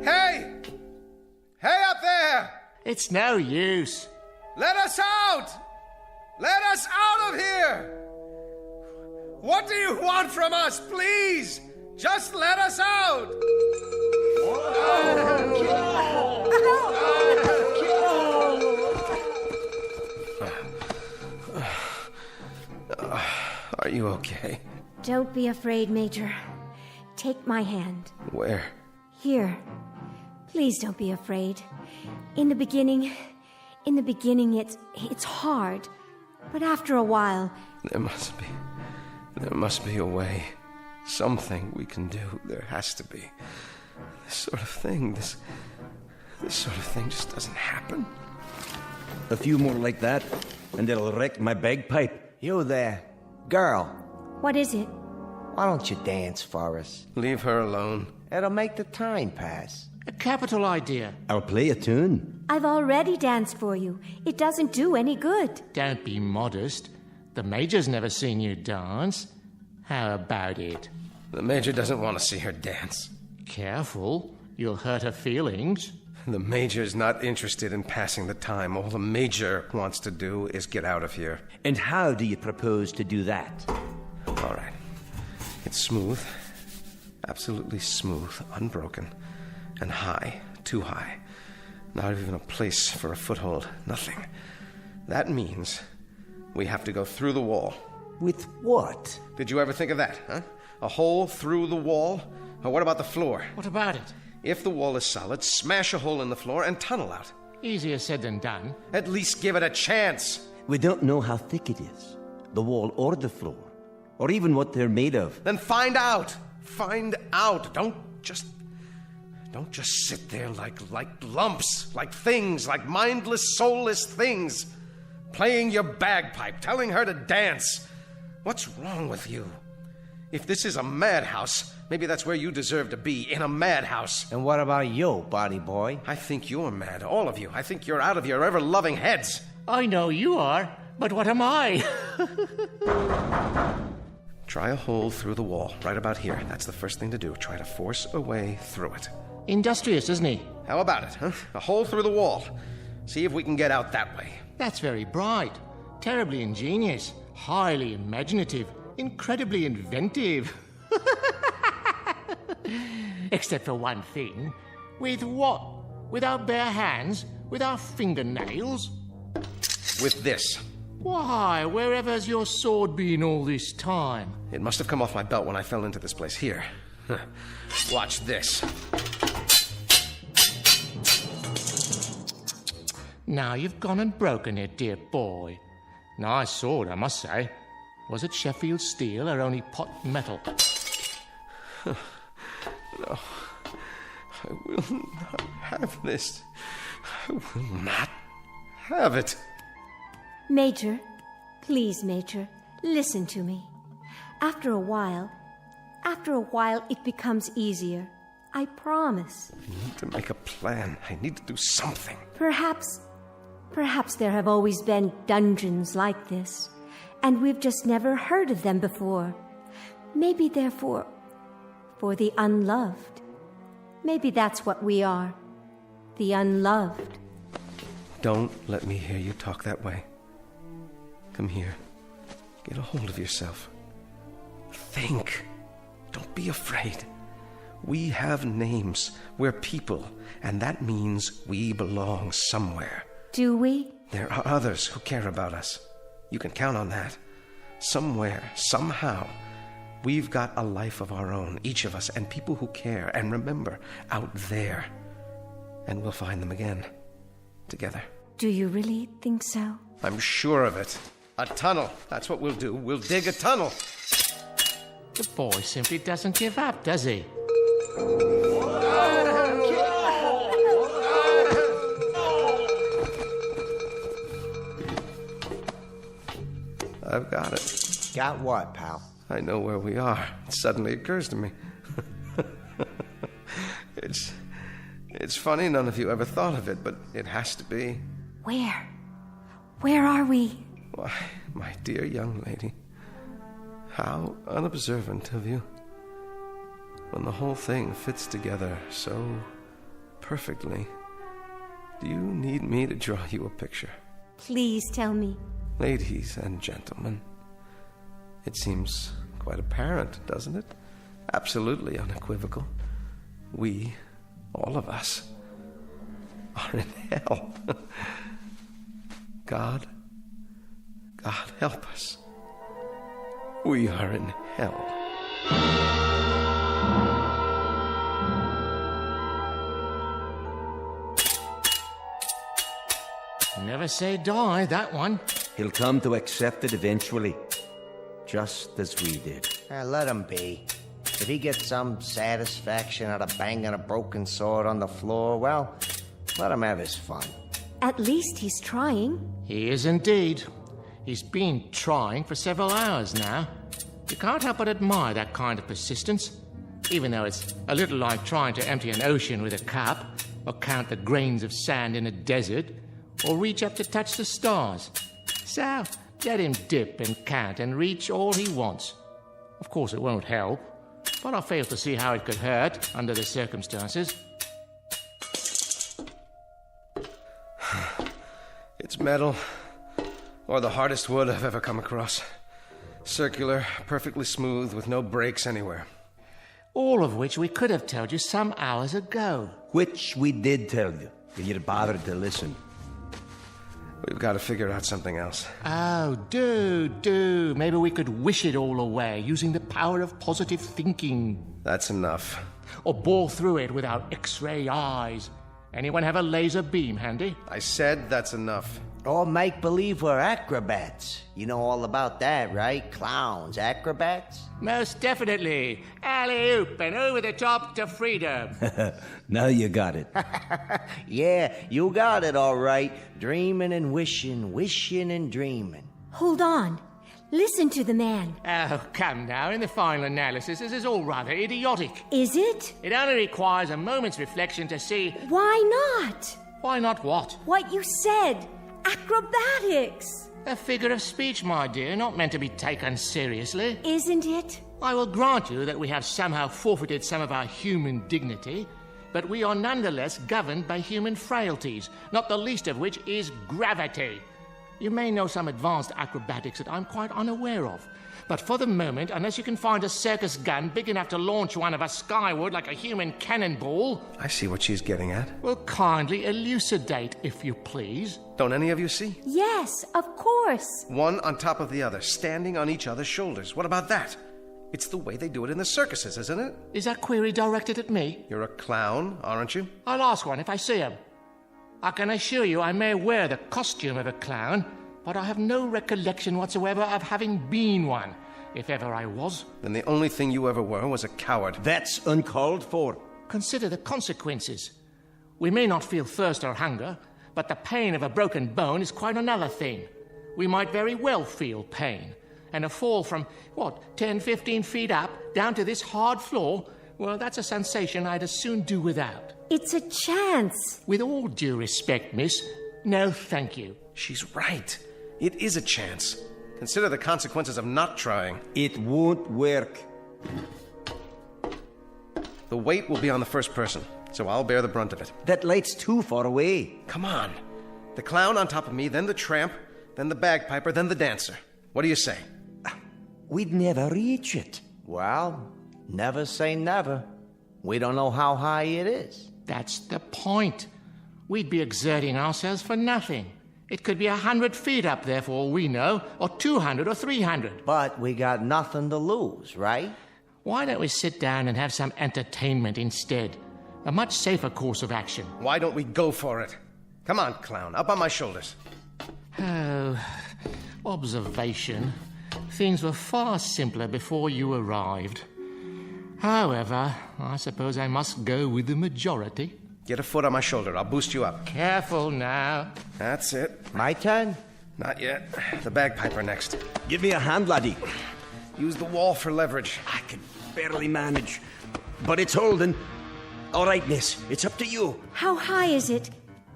Hey! Hey up there! It's no use. Let us out! Let us out of here! What do you want from us, please? Just let us out! Are you okay? Don't be afraid, Major. Take my hand. Where? Here. Please don't be afraid. In the beginning, it's hard. But after a while... There must be a way. Something we can do. There has to be. This sort of thing, this sort of thing just doesn't happen. A few more like that, and it'll wreck my bagpipe. You there. Girl. What is it? Why don't you dance for us? Leave her alone. It'll make the time pass. A capital idea. I'll play a tune. I've already danced for you. It doesn't do any good. Don't be modest. The Major's never seen you dance. How about it? The Major doesn't want to see her dance. Careful. You'll hurt her feelings. The Major's not interested in passing the time. All the Major wants to do is get out of here. And how do you propose to do that? All right. It's smooth. Absolutely smooth, unbroken. And high. Too high. Not even a place for a foothold. Nothing. That means we have to go through the wall. With what? Did you ever think of that, huh? A hole through the wall? Or what about the floor? What about it? If the wall is solid, smash a hole in the floor and tunnel out. Easier said than done. At least give it a chance. We don't know how thick it is. The wall or the floor. Or even what they're made of. Then find out. Find out. Don't just sit there like lumps, like things, like mindless, soulless things. Playing your bagpipe, telling her to dance. What's wrong with you? If this is a madhouse, maybe that's where you deserve to be, in a madhouse. And what about you, body boy? I think you're mad, all of you. I think you're out of your ever-loving heads. I know you are, but what am I? Try a hole through the wall, right about here. That's the first thing to do. Try to force a way through it. Industrious, isn't he? How about it, huh? A hole through the wall. See if we can get out that way. That's very bright. Terribly ingenious. Highly imaginative. Incredibly inventive. Except for one thing. With what? With our bare hands? With our fingernails? With this. Why, wherever's your sword been all this time? It must have come off my belt when I fell into this place. Here. Watch this. Now you've gone and broken it, dear boy. Nice sword, I must say. Was it Sheffield steel or only pot metal? No. I will not have this. I will not have it. Major, please, Major, listen to me. After a while, it becomes easier. I promise. I need to make a plan. I need to do something. Perhaps there have always been dungeons like this, and we've just never heard of them before. Maybe they're for the unloved. Maybe that's what we are. The unloved. Don't let me hear you talk that way. Come here. Get a hold of yourself. Think. Don't be afraid. We have names. We're people, and that means we belong somewhere. Do we? There are others who care about us. You can count on that. Somewhere, somehow, we've got a life of our own, each of us, and people who care and remember out there. And we'll find them again, together. Do you really think so? I'm sure of it. A tunnel. That's what we'll do. We'll dig a tunnel. The boy simply doesn't give up, does he? I've got it. Got what, pal? I know where we are. It suddenly occurs to me. It's funny none of you ever thought of it, but it has to be. Where? Where are we? Why, my dear young lady, how unobservant of you. When the whole thing fits together so perfectly, do you need me to draw you a picture? Please tell me. Ladies and gentlemen, it seems quite apparent, doesn't it? Absolutely unequivocal. We, all of us, are in hell. God help us. We are in hell. Never say die, that one. He'll come to accept it eventually, just as we did. Let him be. If he gets some satisfaction out of banging a broken sword on the floor, well, let him have his fun. At least he's trying. He is indeed. He's been trying for several hours now. You can't help but admire that kind of persistence, even though it's a little like trying to empty an ocean with a cup, or count the grains of sand in a desert, or reach up to touch the stars. So, let him dip and count and reach all he wants. Of course, it won't help, but I fail to see how it could hurt under the circumstances. It's metal, or the hardest wood I've ever come across. Circular, perfectly smooth, with no breaks anywhere. All of which we could have told you some hours ago. Which we did tell you, if you'd bothered to listen. We've got to figure out something else. Oh, do. Maybe we could wish it all away using the power of positive thinking. That's enough. Or bore through it with our X-ray eyes. Anyone have a laser beam handy? I said that's enough. Or make believe we're acrobats. You know all about that, right? Clowns, acrobats? Most definitely. Alley-oop and over the top to freedom. Now you got it. Yeah, you got it all right. Dreaming and wishing, wishing and dreaming. Hold on. Listen to the man. Oh, come now. In the final analysis, this is all rather idiotic. Is it? It only requires a moment's reflection to see... Why not? Why not what? What you said. Acrobatics. A figure of speech, my dear, not meant to be taken seriously. Isn't it? I will grant you that we have somehow forfeited some of our human dignity, but we are nonetheless governed by human frailties, not the least of which is gravity. You may know some advanced acrobatics that I'm quite unaware of, but for the moment, unless you can find a circus gun big enough to launch one of us skyward like a human cannonball... I see what she's getting at. Well, kindly elucidate, if you please. Don't any of you see? Yes, of course. One on top of the other, standing on each other's shoulders. What about that? It's the way they do it in the circuses, isn't it? Is that query directed at me? You're a clown, aren't you? I'll ask one if I see him. I can assure you I may wear the costume of a clown, but I have no recollection whatsoever of having been one, if ever I was. Then the only thing you ever were was a coward. That's uncalled for. Consider the consequences. We may not feel thirst or hunger, but the pain of a broken bone is quite another thing. We might very well feel pain. And a fall from, 10, 15 feet up, down to this hard floor, well, that's a sensation I'd as soon do without. It's a chance. With all due respect, miss, no thank you. She's right. It is a chance. Consider the consequences of not trying. It won't work. The weight will be on the first person, so I'll bear the brunt of it. That light's too far away. Come on. The clown on top of me, then the tramp, then the bagpiper, then the dancer. What do you say? We'd never reach it. Well, never say never. We don't know how high it is. That's the point. We'd be exerting ourselves for nothing. It could be 100 feet up there for all we know, or 200 or 300. But we got nothing to lose, right? Why don't we sit down and have some entertainment instead? A much safer course of action. Why don't we go for it? Come on, clown, up on my shoulders. Oh, observation. Things were far simpler before you arrived. However, I suppose I must go with the majority. Get a foot on my shoulder. I'll boost you up. Careful now. That's it. My turn? Not yet. The bagpiper next. Give me a hand, laddie. Use the wall for leverage. I can barely manage, but it's holding. All right, miss. It's up to you. How high is it?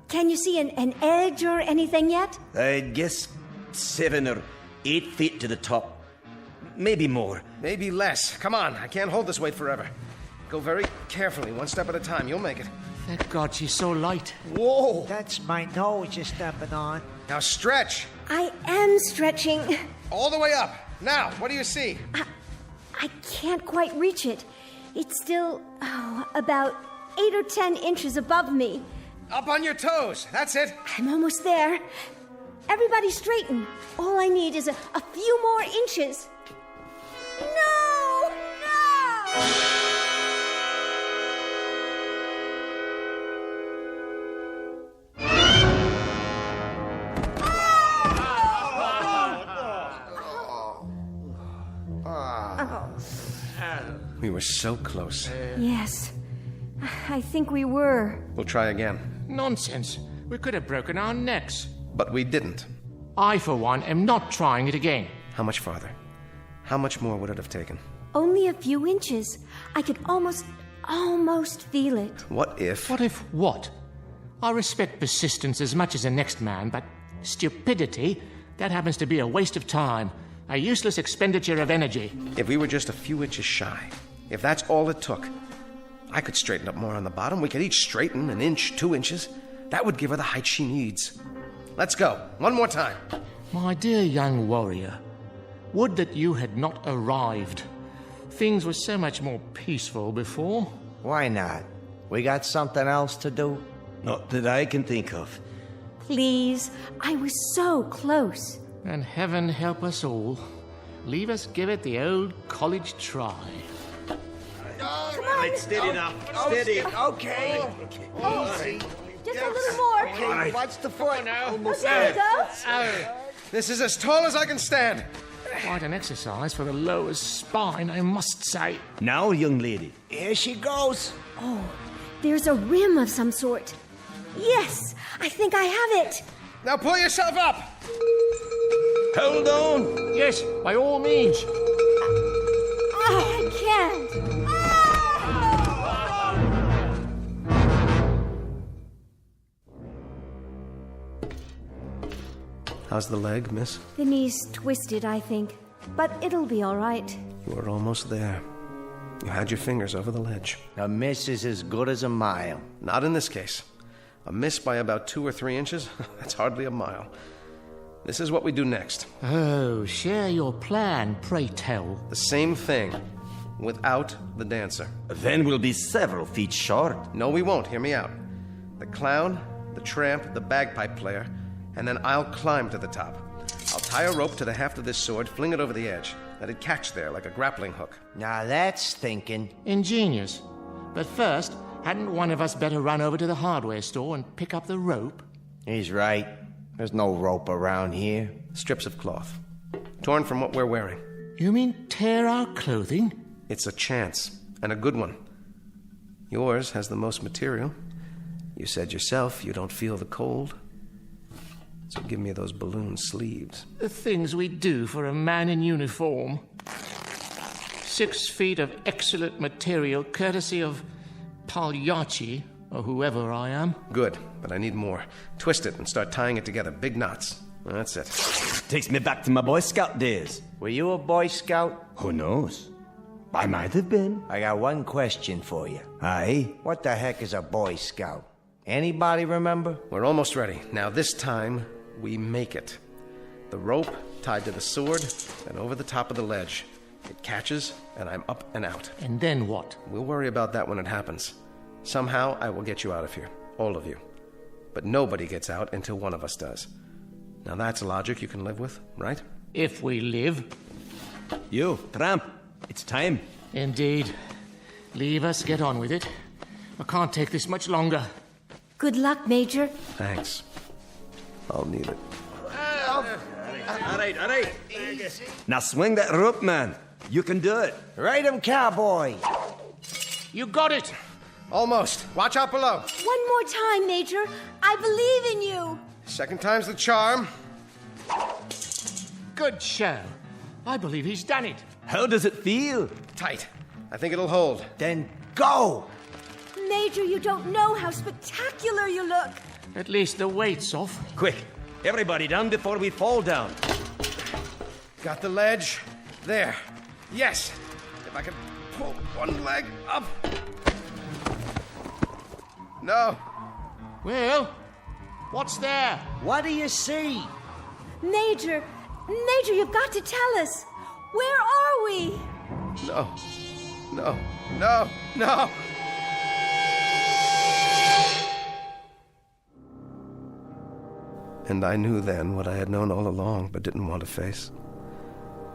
Can you see an edge or anything yet? I'd guess 7 or 8 feet to the top. Maybe more. Maybe less. Come on. I can't hold this weight forever. Go very carefully, one step at a time. You'll make it. Thank God she's so light. Whoa! That's my nose you're stepping on. Now stretch. I am stretching. All the way up. Now, what do you see? I can't quite reach it. It's still, about 8 or 10 inches above me. Up on your toes. That's it. I'm almost there. Everybody straighten. All I need is a few more inches. No! We were so close. Yes, I think we were. We'll try again. Nonsense. We could have broken our necks. But we didn't. I, for one, am not trying it again. How much farther? How much more would it have taken? Only a few inches. I could almost feel it. What if... What if what? I respect persistence as much as the next man, but stupidity, that happens to be a waste of time. A useless expenditure of energy. If we were just a few inches shy, if that's all it took, I could straighten up more on the bottom. We could each straighten an inch, 2 inches. That would give her the height she needs. Let's go. One more time. My dear young warrior, would that you had not arrived. Things were so much more peaceful before. Why not? We got something else to do? Not that I can think of. Please, I was so close. And heaven help us all. Leave us give it the old college try. Come on. Steady now. Steady. Okay. Easy. Just a little more. Okay, watch the foot. There it goes. This is as tall as I can stand. Quite an exercise for the lower spine, I must say. Now, young lady. Here she goes. Oh, there's a rim of some sort. Yes, I think I have it. Now pull yourself up. Hold on. Yes, by all means. I can't. How's the leg, miss? The knee's twisted, I think. But it'll be all right. You were almost there. You had your fingers over the ledge. A miss is as good as a mile. Not in this case. A miss by about 2 or 3 inches? That's hardly a mile. This is what we do next. Oh, share your plan, pray tell. The same thing, without the dancer. Then we'll be several feet short. No, we won't. Hear me out. The clown, the tramp, the bagpipe player, and then I'll climb to the top. I'll tie a rope to the haft of this sword, fling it over the edge. Let it catch there like a grappling hook. Now that's thinking. Ingenious. But first, hadn't one of us better run over to the hardware store and pick up the rope? He's right. There's no rope around here. Strips of cloth. Torn from what we're wearing. You mean tear our clothing? It's a chance, and a good one. Yours has the most material. You said yourself you don't feel the cold. So give me those balloon sleeves. The things we do for a man in uniform. 6 feet of excellent material, courtesy of Jockey, or whoever I am. Good, but I need more. Twist it and start tying it together. Big knots. That's it. Takes me back to my Boy Scout days. Were you a Boy Scout? Who knows? I might have been. I got one question for you. Aye? What the heck is a Boy Scout? Anybody remember? We're almost ready. Now this time, we make it. The rope tied to the sword and over the top of the ledge. It catches, and I'm up and out. And then what? We'll worry about that when it happens. Somehow, I will get you out of here. All of you. But nobody gets out until one of us does. Now that's logic you can live with, right? If we live. You, tramp. It's time. Indeed. Leave us get on with it. I can't take this much longer. Good luck, Major. Thanks. I'll need it. All right. Now swing that rope, man. You can do it. Ride him, cowboy. You got it. Almost. Watch out below. One more time, Major. I believe in you. Second time's the charm. Good show. I believe he's done it. How does it feel? Tight. I think it'll hold. Then go. Major, you don't know how spectacular you look. At least the weight's off. Quick, everybody down before we fall down. Got the ledge. There. Yes. If I can pull one leg up. No. Well, what's there? What do you see? Major, you've got to tell us. Where are we? No. And I knew then what I had known all along but didn't want to face.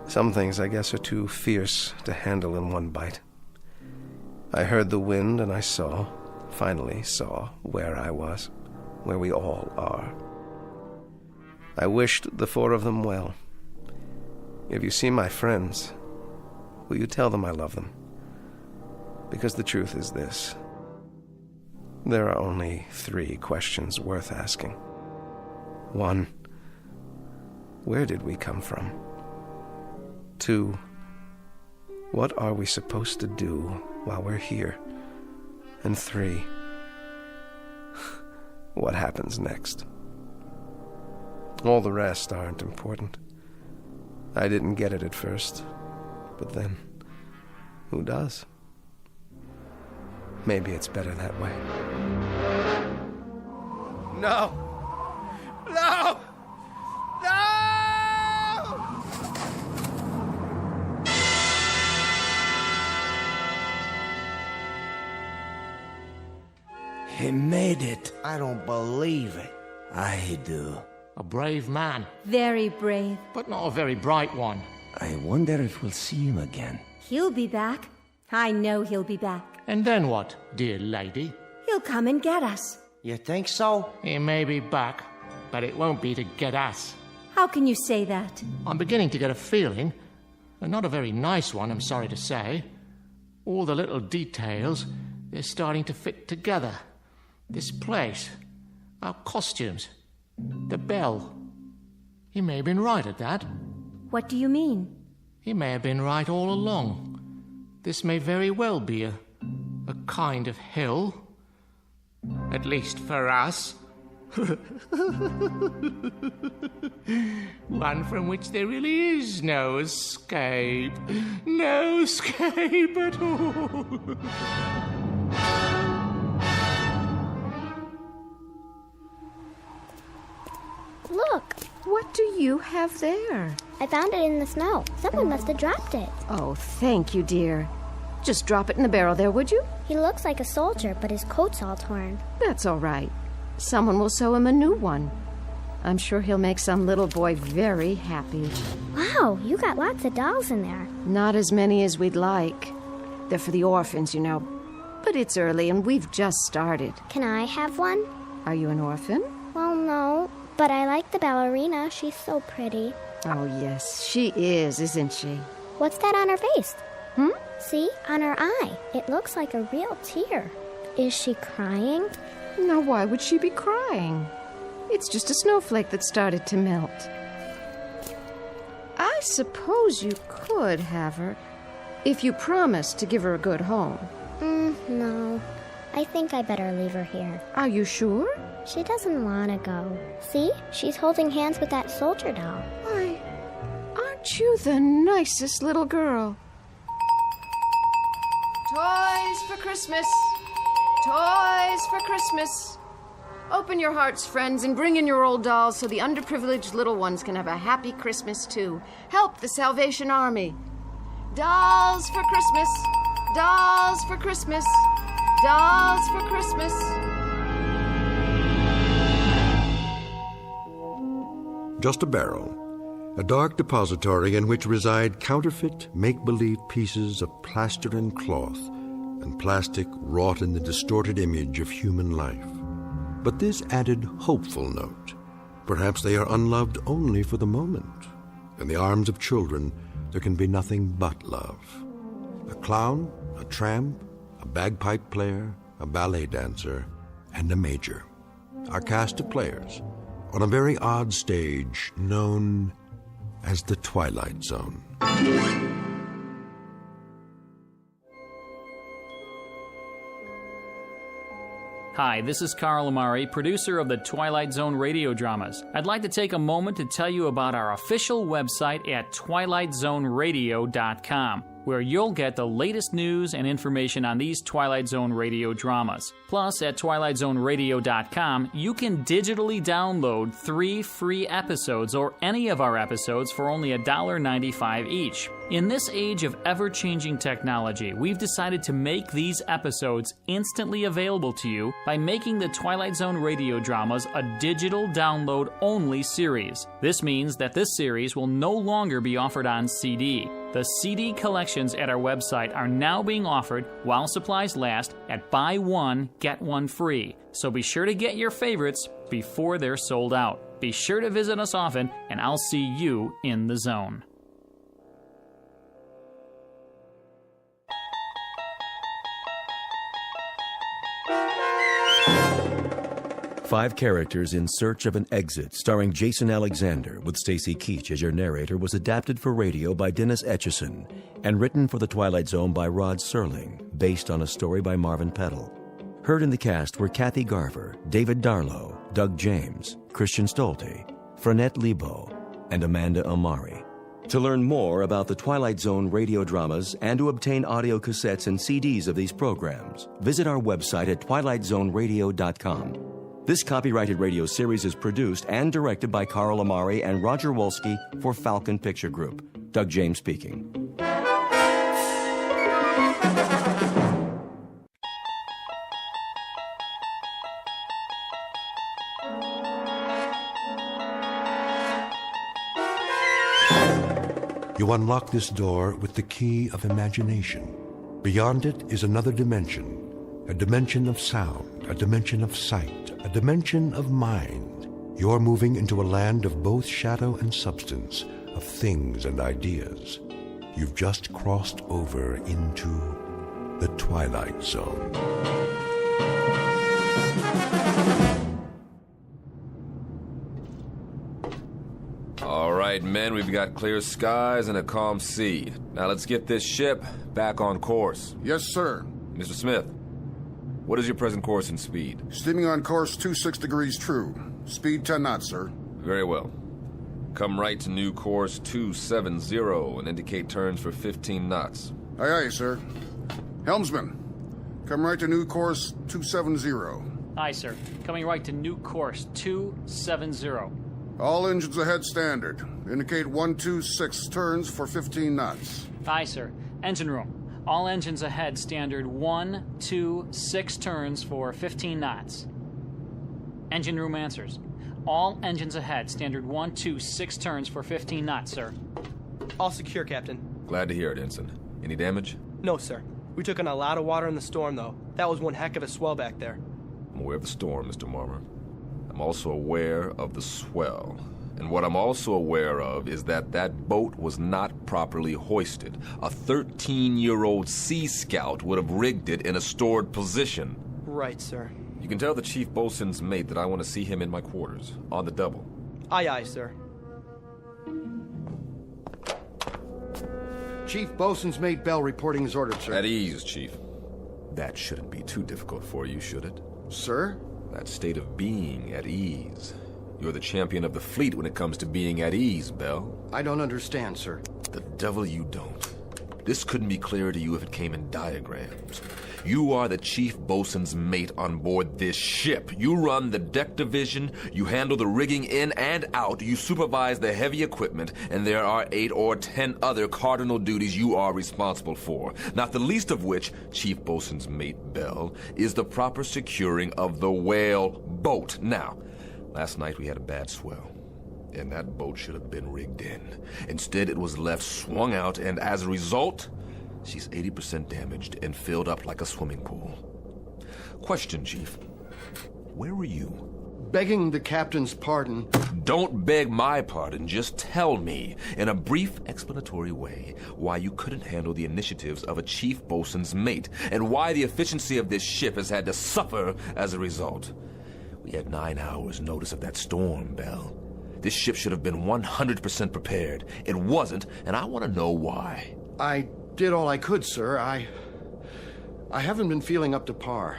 Some things, I guess, are too fierce to handle in one bite. I heard the wind and I finally saw where I was, where we all are. I wished the 4 of them well. If you see my friends, will you tell them I love them? Because the truth is this. There are only 3 questions worth asking. 1, where did we come from? 2, what are we supposed to do while we're here? And 3, what happens next? All the rest aren't important. I didn't get it at first, but then, who does? Maybe it's better that way. No! No! No! He made it. I don't believe it. I do. A brave man, Very brave. but not a very bright one. I wonder if we'll see him again. He'll be back. I know he'll be back. And then what, dear lady? He'll come and get us. You think so? He may be back, but it won't be to get us. How can you say that? I'm beginning to get a feeling, and not a very nice one, I'm sorry to say. All the little details, they're starting to fit together. This place, our costumes, the bell. He may have been right at that. What do you mean? He may have been right all along. This may very well be a kind of hill. At least for us. One from which there really is no escape. No escape at all. Look. What do you have there? I found it in the snow. Someone must have dropped it. Oh, thank you, dear. Just drop it in the barrel there, would you? He looks like a soldier, but his coat's all torn. That's all right. Someone will sew him a new one. I'm sure he'll make some little boy very happy. Wow, you got lots of dolls in there. Not as many as we'd like. They're for the orphans, you know. But it's early and we've just started. Can I have one? Are you an orphan? Well, no, but I like the ballerina. She's so pretty. Oh, yes, she is, isn't she? What's that on her face? See, on her eye. It looks like a real tear. Is she crying? Now, why would she be crying? It's just a snowflake that started to melt. I suppose you could have her, if you promise to give her a good home. No. I think I better leave her here. Are you sure? She doesn't want to go. See? She's holding hands with that soldier doll. Why, aren't you the nicest little girl? Toys for Christmas! Toys for Christmas! Open your hearts, friends, and bring in your old dolls so the underprivileged little ones can have a happy Christmas, too. Help the Salvation Army. Dolls for Christmas! Dolls for Christmas! Dolls for Christmas! Just a barrel, a dark depository in which reside counterfeit, make-believe pieces of plaster and cloth and plastic wrought in the distorted image of human life. But this added hopeful note. Perhaps they are unloved only for the moment. In the arms of children, there can be nothing but love. A clown, a tramp, a bagpipe player, a ballet dancer, and a major. Our cast of players on a very odd stage known as the Twilight Zone. Hi, this is Carl Amari, producer of the Twilight Zone radio dramas. I'd like to take a moment to tell you about our official website at twilightzoneradio.com, where you'll get the latest news and information on these Twilight Zone radio dramas. Plus, at twilightzoneradio.com, you can digitally download 3 free episodes or any of our episodes for only $1.95 each. In this age of ever-changing technology, we've decided to make these episodes instantly available to you by making the Twilight Zone radio dramas a digital download-only series. This means that this series will no longer be offered on CD. The CD collections at our website are now being offered while supplies last at buy one, get one free. So be sure to get your favorites before they're sold out. Be sure to visit us often, and I'll see you in the zone. 5 characters in search of an exit, starring Jason Alexander with Stacy Keach as your narrator, was adapted for radio by Dennis Etchison and written for The Twilight Zone by Rod Serling, based on a story by Marvin Peddle. Heard in the cast were Kathy Garver, David Darlow, Doug James, Christian Stolte, Frenette Lebo, and Amanda Amari. To learn more about the Twilight Zone radio dramas and to obtain audio cassettes and CDs of these programs, visit our website at twilightzoneradio.com. This copyrighted radio series is produced and directed by Carl Amari and Roger Wolski for Falcon Picture Group. Doug James speaking. You unlock this door with the key of imagination. Beyond it is another dimension, a dimension of sound, a dimension of sight, a dimension of mind. You're moving into a land of both shadow and substance, of things and ideas. You've just crossed over into the Twilight Zone. All right, men, we've got clear skies and a calm sea. Now let's get this ship back on course. Yes, sir. Mr. Smith, what is your present course and speed? Steaming on course 26 degrees true. Speed 10 knots, sir. Very well. Come right to new course 270 and indicate turns for 15 knots. Aye, aye, sir. Helmsman, come right to new course 270. Aye, sir. Coming right to new course 270. All engines ahead standard. Indicate 126 turns for 15 knots. Aye, sir. Engine room. All engines ahead standard 126 turns for 15 knots. Engine room answers. All engines ahead standard 126 turns for 15 knots, sir. All secure, Captain. Glad to hear it, Ensign. Any damage? No, sir. We took in a lot of water in the storm, though. That was one heck of a swell back there. I'm aware of the storm, Mr. Marmer. I'm also aware of the swell. And what I'm also aware of is that that boat was not properly hoisted. A 13-year-old Sea Scout would have rigged it in a stored position. Right, sir. You can tell the chief boatswain's mate that I want to see him in my quarters, on the double. Aye, aye, sir. Chief Bosun's mate Bell reporting his orders, sir. At ease, Chief. That shouldn't be too difficult for you, should it? Sir? That state of being at ease. You're the champion of the fleet when it comes to being at ease, Bell. I don't understand, sir. The devil you don't. This couldn't be clearer to you if it came in diagrams. You are the chief bosun's mate on board this ship. You run the deck division, you handle the rigging in and out, you supervise the heavy equipment, and there are 8 or 10 other cardinal duties you are responsible for, not the least of which, chief bosun's mate Bell, is the proper securing of the whale boat. Now, last night we had a bad swell, and that boat should have been rigged in. Instead, it was left swung out, and as a result, she's 80% damaged and filled up like a swimming pool. Question, Chief. Where were you? Begging the captain's pardon. Don't beg my pardon. Just tell me, in a brief explanatory way, why you couldn't handle the initiatives of a chief bosun's mate, and why the efficiency of this ship has had to suffer as a result. We had 9 hours notice of that storm, Bell. This ship should have been 100% prepared. It wasn't, and I want to know why. I did all I could, sir. I haven't been feeling up to par.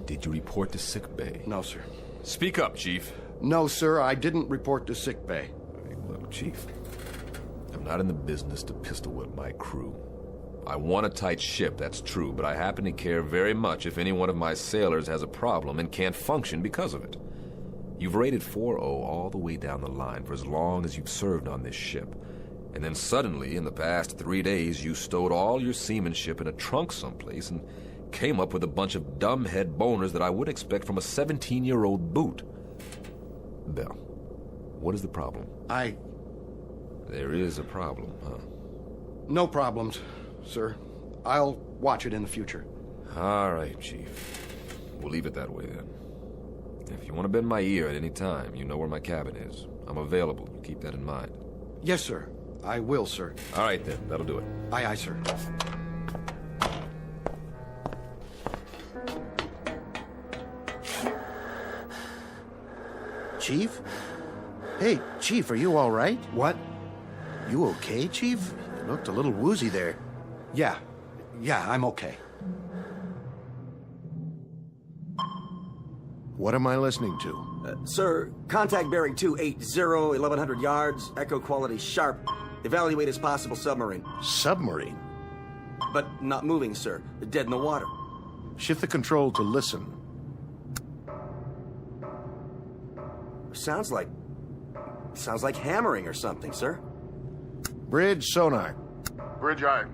Did you report to sickbay? No, sir. Speak up, Chief. No, sir, I didn't report to sickbay. Look, Chief, I'm not in the business to pistol whip my crew. I want a tight ship, that's true, but I happen to care very much if any one of my sailors has a problem and can't function because of it. You've rated 4-0 all the way down the line for as long as you've served on this ship. And then suddenly, in the past 3 days, you stowed all your seamanship in a trunk someplace and came up with a bunch of dumbhead boners that I would expect from a 17-year-old boot. Bell, what is the problem? There is a problem, huh? No problems, sir. I'll watch it in the future. All right, Chief. We'll leave it that way, then. If you want to bend my ear at any time, you know where my cabin is. I'm available. Keep that in mind. Yes, sir. I will, sir. All right, then. That'll do it. Aye, aye, sir. Chief? Hey, Chief, are you all right? What? You okay, Chief? You looked a little woozy there. Yeah, I'm okay. What am I listening to? Sir, contact bearing 280, 1100 yards, echo quality sharp. Evaluate as possible submarine. Submarine? But not moving, sir. Dead in the water. Shift the control to listen. Sounds like hammering or something, sir. Bridge sonar. Bridge eye.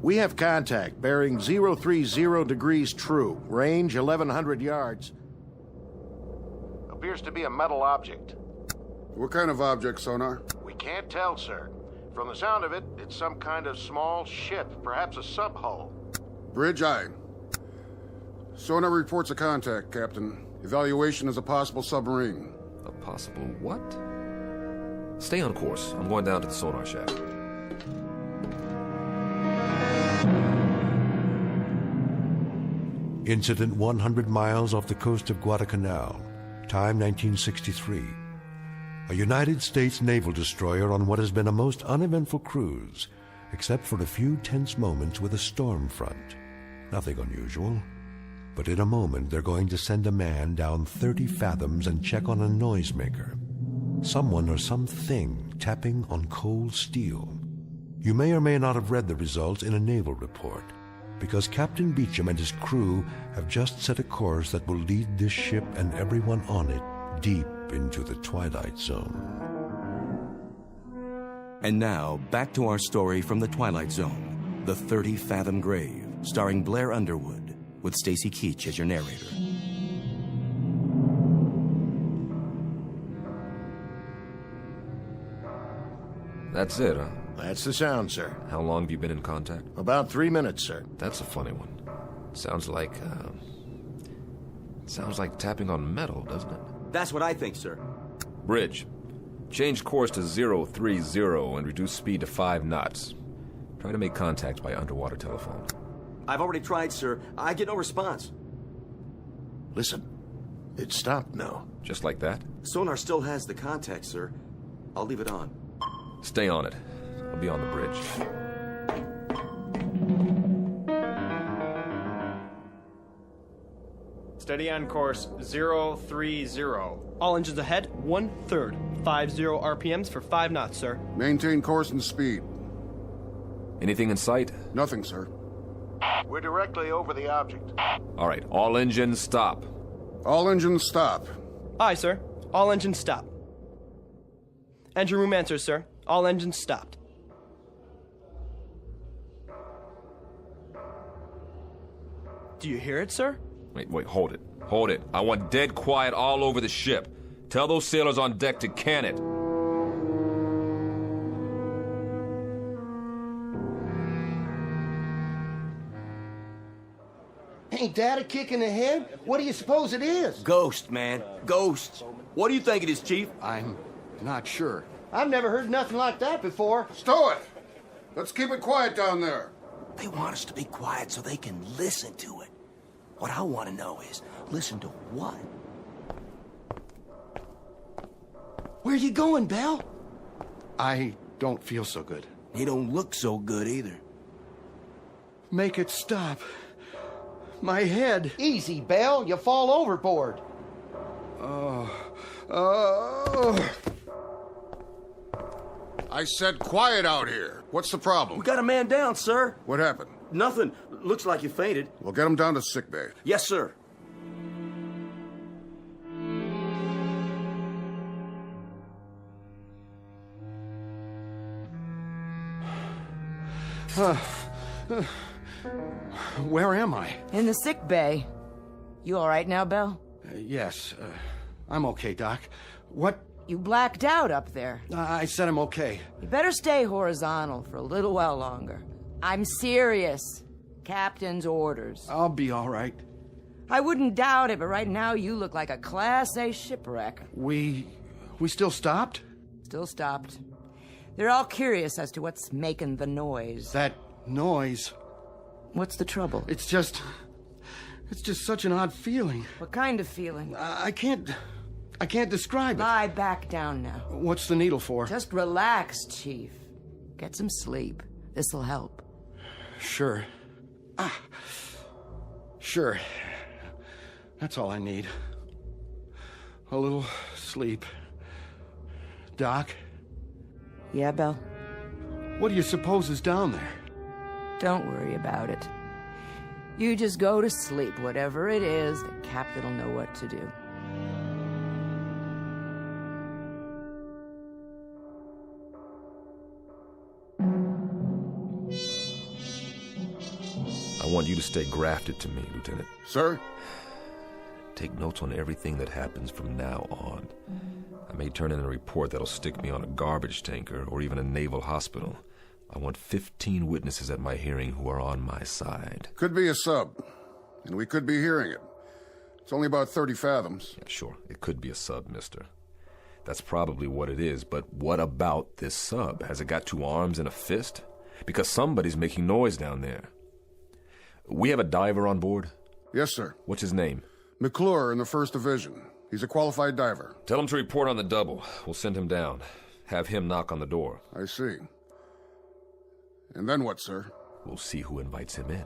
We have contact, bearing 030 degrees true, range 1100 yards. Appears to be a metal object. What kind of object, sonar? We can't tell, sir. From the sound of it, it's some kind of small ship, perhaps a sub-hull. Bridge eye. Sonar reports a contact, Captain. Evaluation is a possible submarine. A possible what? Stay on course. I'm going down to the sonar shack. Incident 100 miles off the coast of Guadalcanal. Time 1963. A United States naval destroyer on what has been a most uneventful cruise, except for a few tense moments with a storm front. Nothing unusual. But in a moment, they're going to send a man down 30 fathoms and check on a noisemaker. Someone or something tapping on cold steel. You may or may not have read the results in a naval report, because Captain Beecham and his crew have just set a course that will lead this ship and everyone on it deep into the Twilight Zone. And now, back to our story from the Twilight Zone, The 30-Fathom Grave, starring Blair Underwood, with Stacy Keach as your narrator. That's it, huh? That's the sound, sir. How long have you been in contact? About 3 minutes, sir. That's a funny one. Sounds like tapping on metal, doesn't it? That's what I think, sir. Bridge. Change course to 030 and reduce speed to 5 knots. Try to make contact by underwater telephone. I've already tried, sir. I get no response. Listen. It stopped now. Just like that? Sonar still has the contact, sir. I'll leave it on. Stay on it. I'll be on the bridge. Steady on course 030. All engines ahead, 1/3. 50 RPMs for 5 knots, sir. Maintain course and speed. Anything in sight? Nothing, sir. We're directly over the object. All right, all engines stop. All engines stop. Aye, sir. All engines stop. Engine room answers, sir. All engines stopped. Do you hear it, sir? Wait, hold it. Hold it. I want dead quiet all over the ship. Tell those sailors on deck to can it. Ain't that a kick in the head? What do you suppose it is? Ghost, man. Ghosts. What do you think it is, Chief? I'm not sure. I've never heard nothing like that before. Stow it! Let's keep it quiet down there. They want us to be quiet so they can listen to it. What I want to know is, listen to what? Where you going, Belle? I don't feel so good. You don't look so good either. Make it stop. My head. Easy, Belle. You fall overboard. I said quiet out here. What's the problem? We got a man down, sir. What happened? Nothing. Looks like you fainted. We'll get him down to sickbay. Yes, sir. Where am I? In the sick bay. You all right now, Belle? Yes. I'm okay, Doc. What? You blacked out up there. I said I'm okay. You better stay horizontal for a little while longer. I'm serious. Captain's orders. I'll be all right. I wouldn't doubt it, but right now you look like a Class A shipwreck. We still stopped? Still stopped. They're all curious as to what's making the noise. That noise? What's the trouble? It's just such an odd feeling. What kind of feeling? I can't I can't describe it. Lie back down now. What's the needle for? Just relax, Chief. Get some sleep. This'll help. Sure. Sure. That's all I need. A little sleep. Doc? Yeah, Belle? What do you suppose is down there? Don't worry about it. You just go to sleep. Whatever it is, the captain will know what to do. I want you to stay grafted to me, Lieutenant. Sir? Take notes on everything that happens from now on. I may turn in a report that'll stick me on a garbage tanker or even a naval hospital. I want 15 witnesses at my hearing who are on my side. Could be a sub, and we could be hearing it. It's only about 30 fathoms. Yeah, sure, it could be a sub, mister. That's probably what it is, but what about this sub? Has it got 2 arms and a fist? Because somebody's making noise down there. We have a diver on board? Yes, sir. What's his name? McClure in the 1st Division. He's a qualified diver. Tell him to report on the double. We'll send him down. Have him knock on the door. I see. And then what, sir? We'll see who invites him in.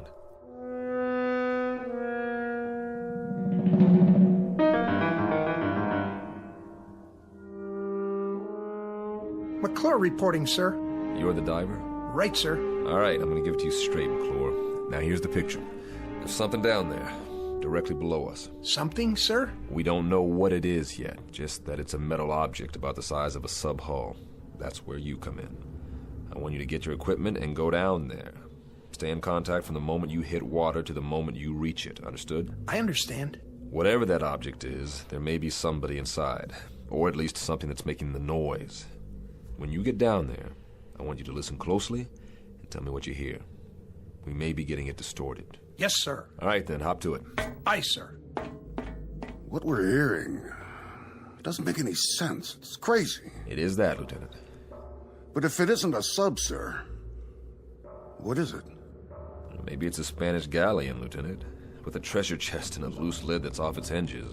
McClure reporting, sir. You're the diver? Right, sir. All right, I'm going to give it to you straight, McClure. Now here's the picture. There's something down there, directly below us. Something, sir? We don't know what it is yet, just that it's a metal object about the size of a sub-hull. That's where you come in. I want you to get your equipment and go down there. Stay in contact from the moment you hit water to the moment you reach it, understood? I understand. Whatever that object is, there may be somebody inside, or at least something that's making the noise. When you get down there, I want you to listen closely and tell me what you hear. We may be getting it distorted. Yes, sir. All right, then, hop to it. Aye, sir. What we're hearing doesn't make any sense. It's crazy. It is that, Lieutenant. But if it isn't a sub, sir, what is it? Maybe it's a Spanish galleon, Lieutenant, with a treasure chest and a loose lid that's off its hinges.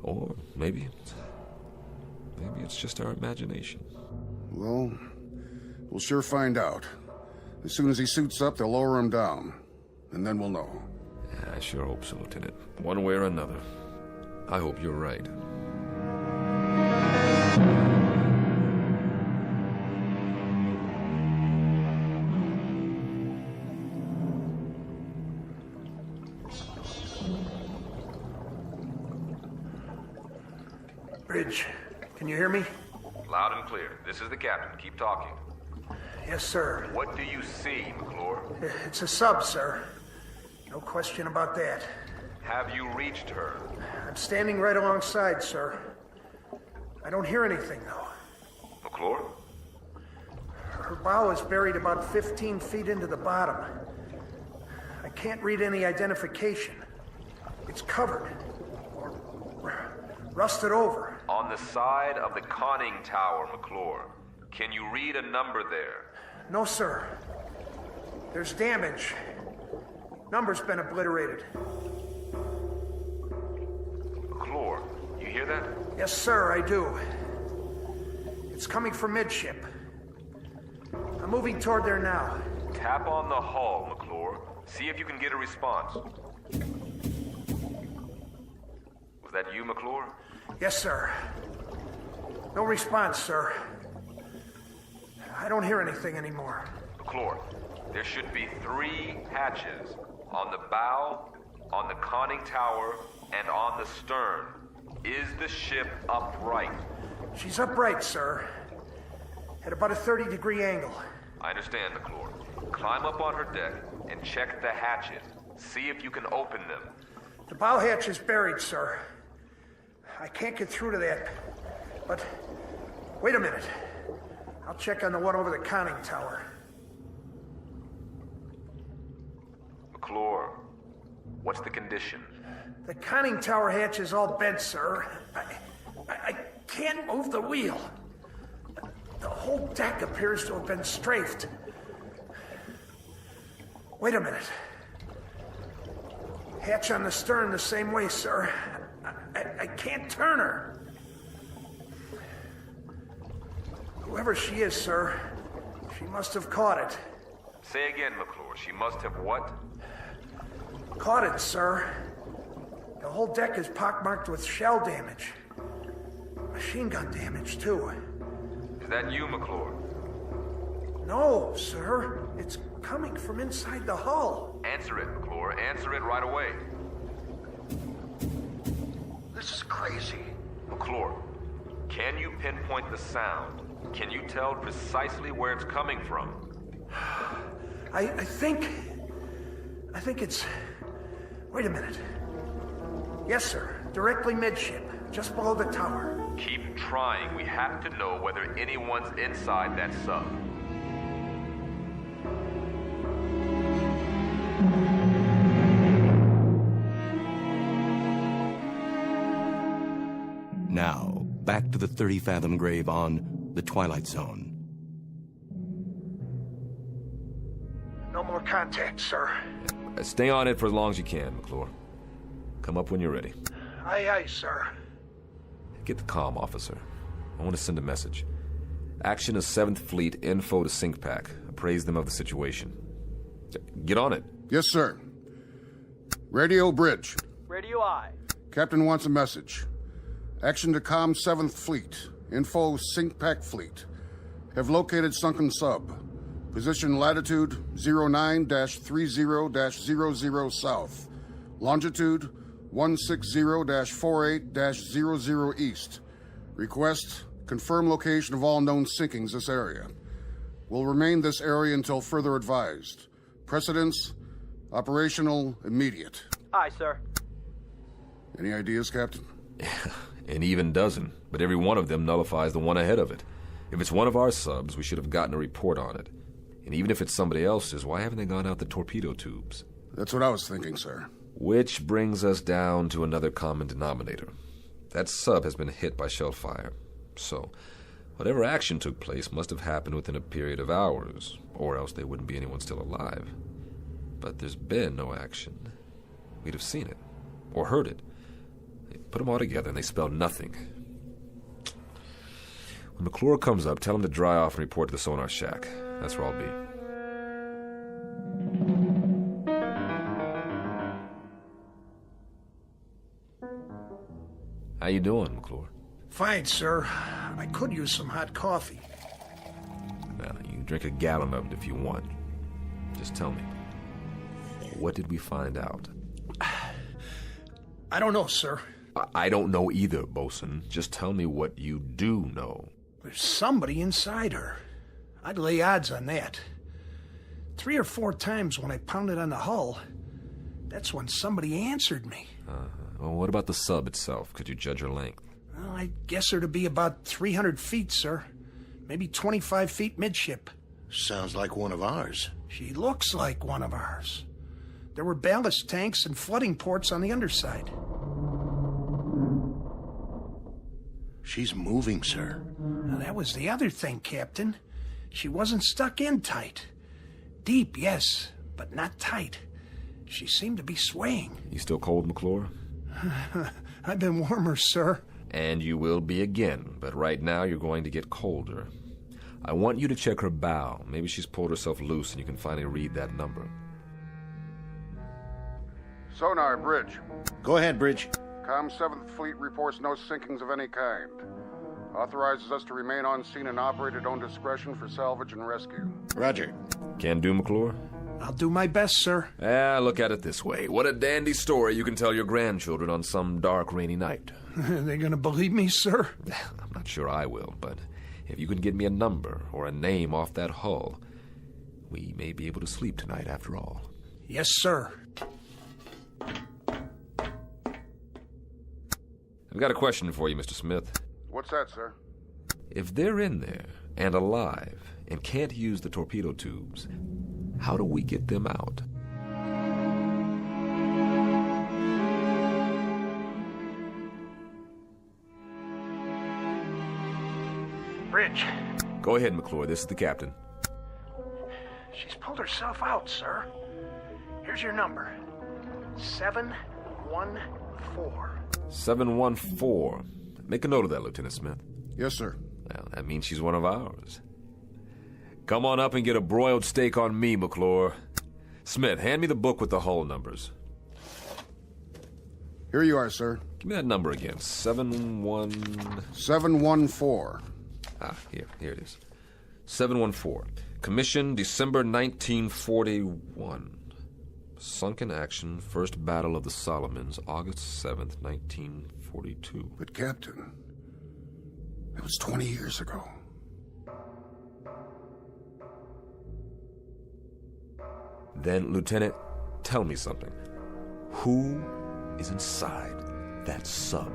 Or maybe it's just our imagination. Well, we'll sure find out. As soon as he suits up, they'll lower him down. And then we'll know. I sure hope so, Lieutenant. One way or another. I hope you're right. Bridge, can you hear me? Loud and clear. This is the captain. Keep talking. Yes, sir. What do you see, McClure? It's a sub, sir. No question about that. Have you reached her? I'm standing right alongside, sir. I don't hear anything, though. McClure? Her bow is buried about 15 feet into the bottom. I can't read any identification. It's covered. Or rusted over. On the side of the conning tower, McClure. Can you read a number there? No, sir. There's damage. Number's been obliterated. McClure, you hear that? Yes, sir, I do. It's coming from midship. I'm moving toward there now. Tap on the hull, McClure. See if you can get a response. Was that you, McClure? Yes, sir. No response, sir. I don't hear anything anymore. McClure, there should be 3 hatches. On the bow, on the conning tower, and on the stern. Is the ship upright? She's upright, sir. At about a 30-degree angle. I understand, McClure. Climb up on her deck and check the hatches. See if you can open them. The bow hatch is buried, sir. I can't get through to that. But wait a minute. I'll check on the one over the conning tower. McClure, what's the condition? The conning tower hatch is all bent, sir. I can't move the wheel. The whole deck appears to have been strafed. Wait a minute. Hatch on the stern the same way, sir. I can't turn her. Whoever she is, sir, she must have caught it. Say again, McClure. She must have what? Caught it, sir. The whole deck is pockmarked with shell damage. Machine gun damage, too. Is that you, McClure? No, sir. It's coming from inside the hull. Answer it, McClure. Answer it right away. This is crazy. McClure, can you pinpoint the sound? Can you tell precisely where it's coming from? I think it's... Wait a minute. Yes, sir. Directly midship, just below the tower. Keep trying. We have to know whether anyone's inside that sub. Now, back to the 30-fathom grave on the Twilight Zone. No more contact, sir. Stay on it for as long as you can, McClure. Come up when you're ready. Aye, aye, sir. Get the comm, officer. I want to send a message. Action is 7th Fleet, info to SyncPack. Appraise them of the situation. Get on it. Yes, sir. Radio bridge. Radio I. Captain wants a message. Action to comm 7th Fleet. Info SyncPack Fleet. Have located sunken sub. Position latitude 09-30-00 south. Longitude 160-48-00 east. Request, confirm location of all known sinkings this area. Will remain this area until further advised. Precedence, operational, immediate. Aye, sir. Any ideas, Captain? An even dozen, but every one of them nullifies the one ahead of it. If it's one of our subs, we should have gotten a report on it. And even if it's somebody else's, why haven't they gone out the torpedo tubes? That's what I was thinking, sir. Which brings us down to another common denominator. That sub has been hit by shell fire. So, whatever action took place must have happened within a period of hours, or else there wouldn't be anyone still alive. But there's been no action. We'd have seen it, or heard it. They put them all together and they spell nothing. When McClure comes up, tell him to dry off and report to the sonar shack. That's where I'll be. How you doing, McClure? Fine, sir. I could use some hot coffee. Well, you can drink a gallon of it if you want. Just tell me. What did we find out? I don't know, sir. I don't know either, Bosun. Just tell me what you do know. There's somebody inside her. I'd lay odds on that. 3 or 4 times when I pounded on the hull, that's when somebody answered me. Well, what about the sub itself? Could you judge her length? Well, I guess her to be about 300 feet, sir. Maybe 25 feet midship. Sounds like one of ours. She looks like one of ours. There were ballast tanks and flooding ports on the underside. She's moving, sir. Now, that was the other thing, Captain. She wasn't stuck in tight. Deep, yes, but not tight. She seemed to be swaying. You still cold, McClure? I've been warmer, sir. And you will be again, but right now you're going to get colder. I want you to check her bow. Maybe she's pulled herself loose and you can finally read that number. Sonar, bridge. Go ahead, bridge. Com 7th Fleet reports no sinkings of any kind. Authorizes us to remain on scene and operate at own discretion for salvage and rescue. Roger. Can do, McClure? I'll do my best, sir. Look at it this way. What a dandy story you can tell your grandchildren on some dark, rainy night. They gonna believe me, sir? I'm not sure I will, but if you can get me a number or a name off that hull, we may be able to sleep tonight after all. Yes, sir. I've got a question for you, Mr. Smith. What's that, sir? If they're in there and alive and can't use the torpedo tubes, how do we get them out? Bridge. Go ahead, McClure. This is the captain. She's pulled herself out, sir. Here's your number. 714. 714. Make a note of that, Lieutenant Smith. Yes, sir. Well, that means she's one of ours. Come on up and get a broiled steak on me, McClure. Smith, hand me the book with the hull numbers. Here you are, sir. Give me that number again. 714. Here it is. 714. Commission December 1941. Sunk in action, First Battle of the Solomons, August 7th, 1942. But, Captain, that was 20 years ago. Then, Lieutenant, tell me something. Who is inside that sub?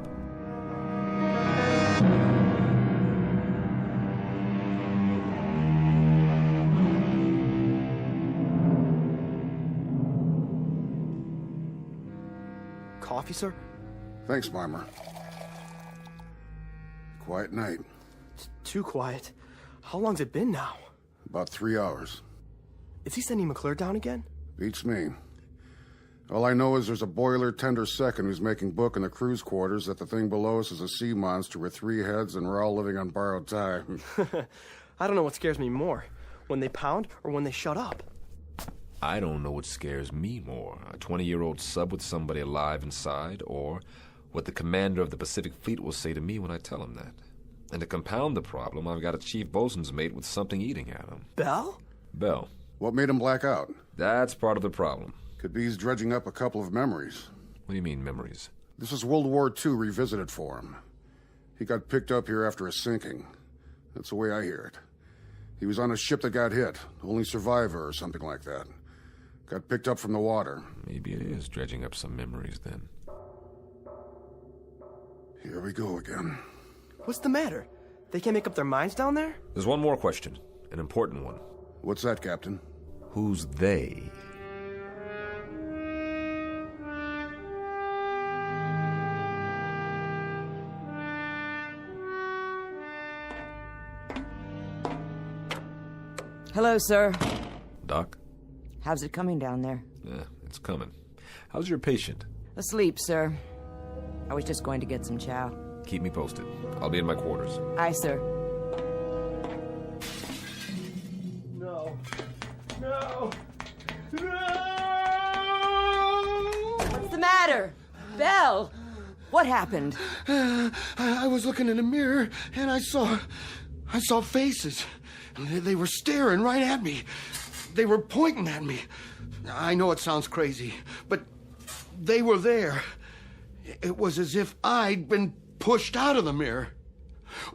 Coffee, sir? Thanks, Marmer. Quiet night. It's too quiet. How long's it been now? About 3 hours. Is he sending McClure down again? Beats me. All I know is there's a boiler tender second who's making book in the crew's quarters that the thing below us is a sea monster with 3 heads and we're all living on borrowed time. I don't know what scares me more, when they pound or when they shut up. I don't know what scares me more, a 20-year-old sub with somebody alive inside, or what the commander of the Pacific Fleet will say to me when I tell him that. And to compound the problem, I've got a chief bosun's mate with something eating at him. Bell? Bell. What made him black out? That's part of the problem. Could be he's dredging up a couple of memories. What do you mean, memories? This is World War II revisited for him. He got picked up here after a sinking. That's the way I hear it. He was on a ship that got hit, only survivor or something like that. Got picked up from the water. Maybe it is dredging up some memories, then. Here we go again. What's the matter? They can't make up their minds down there? There's one more question, an important one. What's that, Captain? Who's they? Hello, sir. Doc? How's it coming down there? Yeah, it's coming. How's your patient? Asleep, sir. I was just going to get some chow. Keep me posted. I'll be in my quarters. Aye, sir. No. No! No! What's the matter? Belle! What happened? I was looking in a mirror and I saw faces. They were staring right at me. They were pointing at me. I know it sounds crazy, but they were there. It was as if I'd been pushed out of the mirror.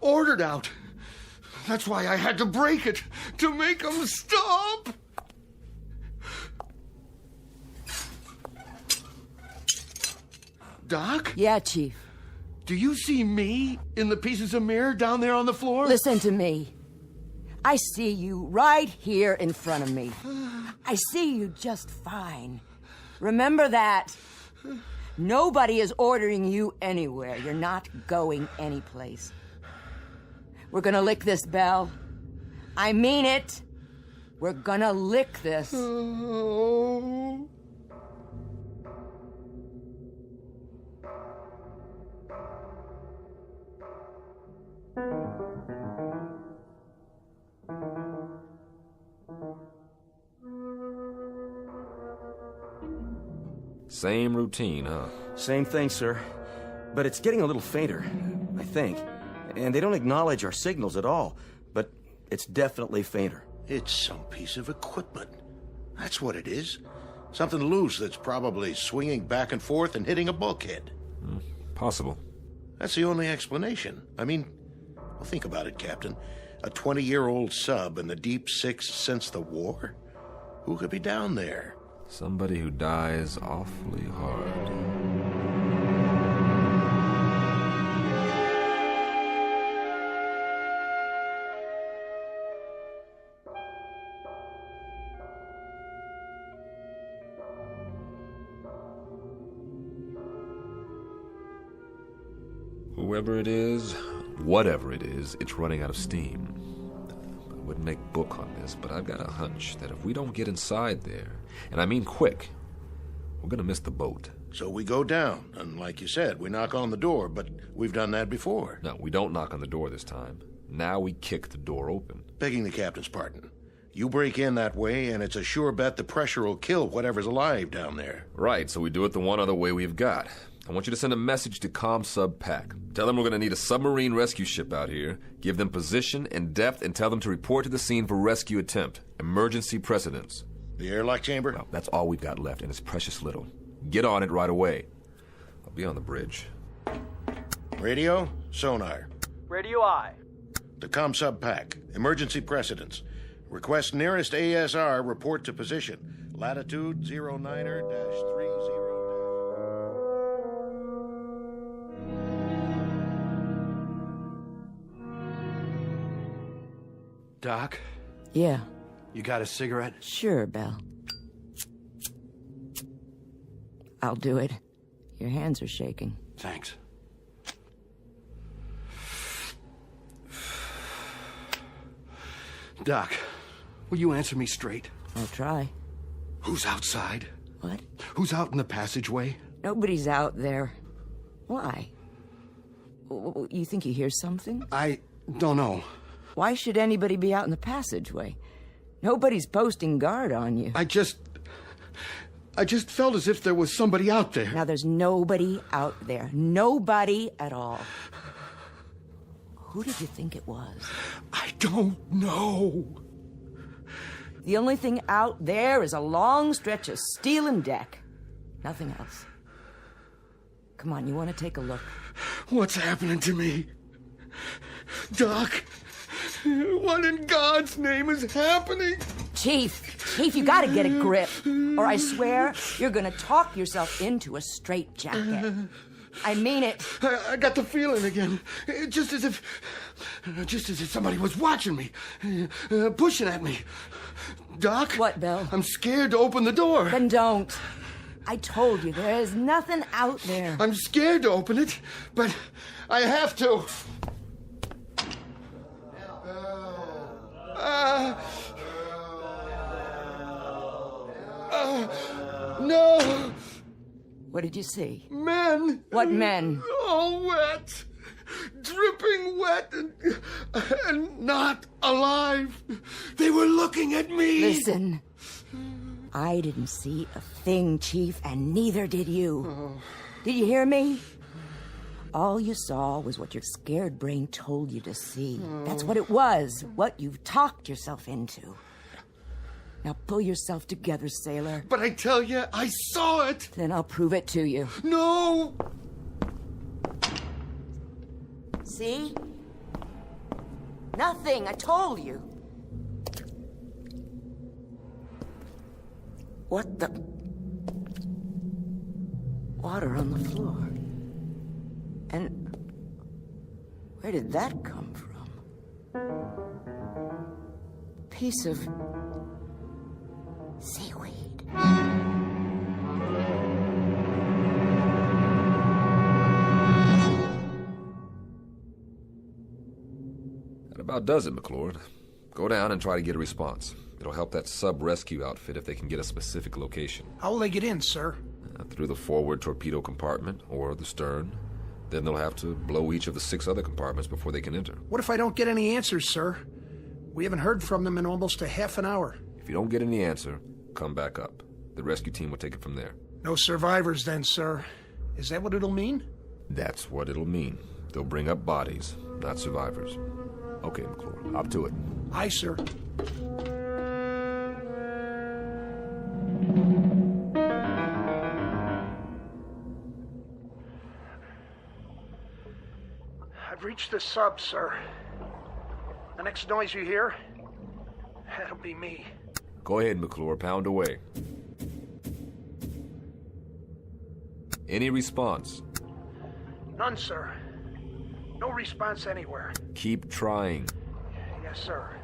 Ordered out. That's why I had to break it, to make them stop. Doc? Yeah, Chief. Do you see me in the pieces of mirror down there on the floor? Listen to me. I see you right here in front of me. I see you just fine. Remember that. Nobody is ordering you anywhere. You're not going anyplace. We're gonna lick this, Belle. I mean it. We're gonna lick this. Oh. Same routine, huh? Same thing, sir. But it's getting a little fainter, I think. And they don't acknowledge our signals at all. But it's definitely fainter. It's some piece of equipment. That's what it is. Something loose that's probably swinging back and forth and hitting a bulkhead. Possible. That's the only explanation. I mean, well, think about it, Captain. A 20-year-old sub in the deep six since the war? Who could be down there? Somebody who dies awfully hard. Whoever it is, whatever it is, it's running out of steam. I wouldn't make book on this, but I've got a hunch that if we don't get inside there, and I mean quick, we're gonna miss the boat. So we go down, and like you said, we knock on the door, but we've done that before. No, we don't knock on the door this time. Now we kick the door open. Begging the captain's pardon. You break in that way, and it's a sure bet the pressure will kill whatever's alive down there. Right, so we do it the one other way we've got. I want you to send a message to ComSub Pack. Tell them we're going to need a submarine rescue ship out here. Give them position and depth, and tell them to report to the scene for rescue attempt. Emergency precedence. The airlock chamber? Well, that's all we've got left, and it's precious little. Get on it right away. I'll be on the bridge. Radio, sonar. Radio I. The ComSub Pack. Emergency precedence. Request nearest ASR, report to position. Latitude 09er-30. Doc? Yeah. You got a cigarette? Sure, Belle. I'll do it. Your hands are shaking. Thanks. Doc, will you answer me straight? I'll try. Who's outside? What? Who's out in the passageway? Nobody's out there. Why? You think you hear something? I don't know. Why should anybody be out in the passageway? Nobody's posting guard on you. I just felt as if there was somebody out there. Now, there's nobody out there. Nobody at all. Who did you think it was? I don't know. The only thing out there is a long stretch of steel and deck. Nothing else. Come on, you want to take a look? What's happening to me? Doc, what in God's name is happening? Chief, you gotta get a grip, or I swear you're gonna talk yourself into a straitjacket. I mean it. I got the feeling again. Just as if somebody was watching me, pushing at me. Doc? What, Bill? I'm scared to open the door. Then don't. I told you, there is nothing out there. I'm scared to open it, but I have to. No! What did you see? Men! What men? All wet. Dripping wet and not alive. They were looking at me. Listen. I didn't see a thing, Chief, and neither did you. Oh. Did you hear me? All you saw was what your scared brain told you to see. That's what it was, what you've talked yourself into. Now pull yourself together, sailor. But I tell you, I saw it. Then I'll prove it to you. No! See? Nothing, I told you. What the... Water on the floor. And where did that come from? Piece of seaweed. That about does it, McClure. Go down and try to get a response. It'll help that sub-rescue outfit if they can get a specific location. How will they get in, sir? Through the forward torpedo compartment or the stern. Then they'll have to blow each of the 6 other compartments before they can enter. What if I don't get any answers, sir? We haven't heard from them in almost a half an hour. If you don't get any answer, come back up. The rescue team will take it from there. No survivors then, sir. Is that what it'll mean? That's what it'll mean. They'll bring up bodies, not survivors. Okay, McClure, up to it. Aye, sir. I've reached the sub, sir. The next noise you hear, that'll be me. Go ahead, McClure, pound away. Any response? None, sir. No response anywhere. Keep trying. Yes, sir.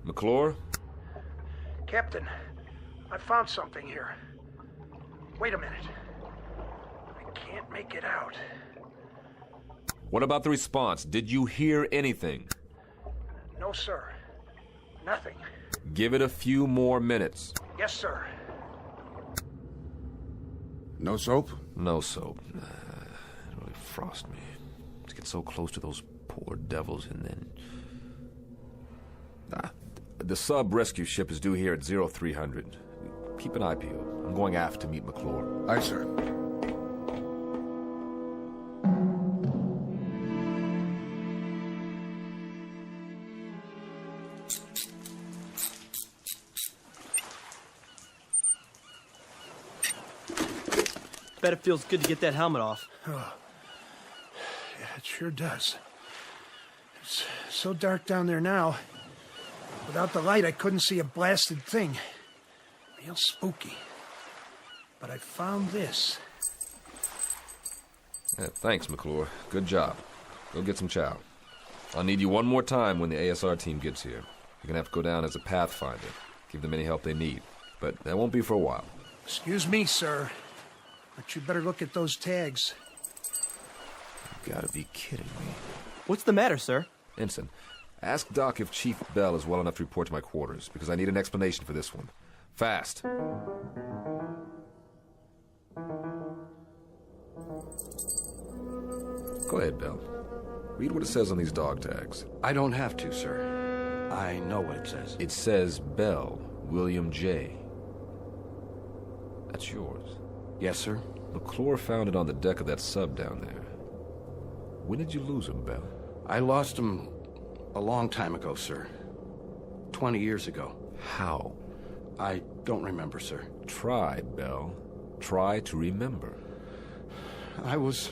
McClure? Captain, I found something here. Wait a minute. I can't make it out. What about the response? Did you hear anything? No, sir. Nothing. Give it a few more minutes. Yes, sir. No soap? No soap. It really frosts me to get so close to those poor devils and then... The sub rescue ship is due here at 0300. Keep an eye peeled. I'm going aft to meet McClure. Aye, sir. Bet it feels good to get that helmet off. Oh. Yeah, it sure does. It's so dark down there now. Without the light, I couldn't see a blasted thing. Real spooky. But I found this. Yeah, thanks, McClure. Good job. Go get some chow. I'll need you one more time when the ASR team gets here. You're gonna have to go down as a pathfinder. Give them any help they need. But that won't be for a while. Excuse me, sir. But you better look at those tags. You gotta be kidding me. What's the matter, sir? Ensign, ask Doc if Chief Bell is well enough to report to my quarters, because I need an explanation for this one. Fast. Go ahead, Bell. Read what it says on these dog tags. I don't have to, sir. I know what it says. It says Bell, William J. That's yours. Yes, sir. McClure found it on the deck of that sub down there. When did you lose him, Bell? I lost him a long time ago, sir. 20 years ago. How? I don't remember, sir. Try, Bell. Try to remember. I was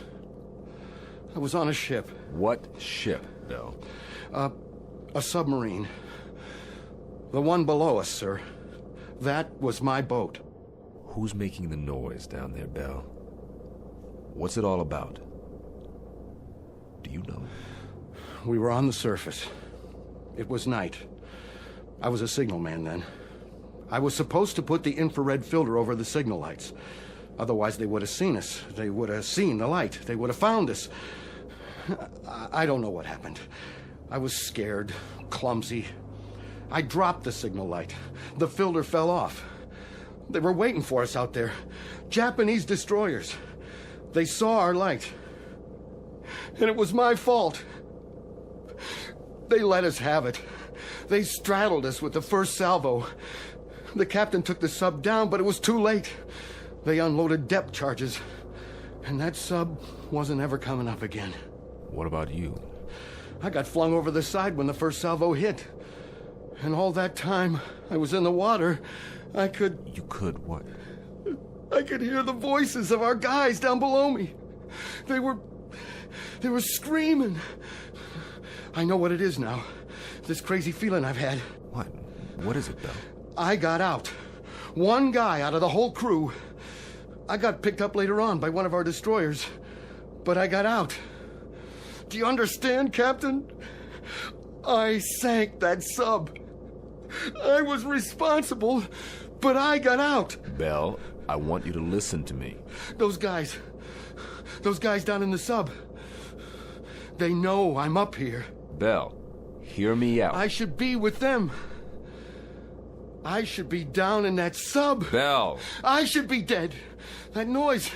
on a ship. What ship, Bell? A submarine. The one below us, sir. That was my boat. Who's making the noise down there, Bell? What's it all about? Do you know? We were on the surface. It was night. I was a signalman then. I was supposed to put the infrared filter over the signal lights. Otherwise, they would have seen us. They would have seen the light. They would have found us. I don't know what happened. I was scared, clumsy. I dropped the signal light. The filter fell off. They were waiting for us out there. Japanese destroyers. They saw our light. And it was my fault. They let us have it. They straddled us with the first salvo. The captain took the sub down, but it was too late. They unloaded depth charges. And that sub wasn't ever coming up again. What about you? I got flung over the side when the first salvo hit. And all that time I was in the water, I could... You could what? I could hear the voices of our guys down below me. They were screaming. I know what it is now. This crazy feeling I've had. What? What is it, Bell? I got out. One guy out of the whole crew. I got picked up later on by one of our destroyers. But I got out. Do you understand, Captain? I sank that sub. I was responsible, but I got out. Bell, I want you to listen to me. Those guys down in the sub, they know I'm up here. Bell, hear me out. I should be with them. I should be down in that sub. Bell. I should be dead. That noise,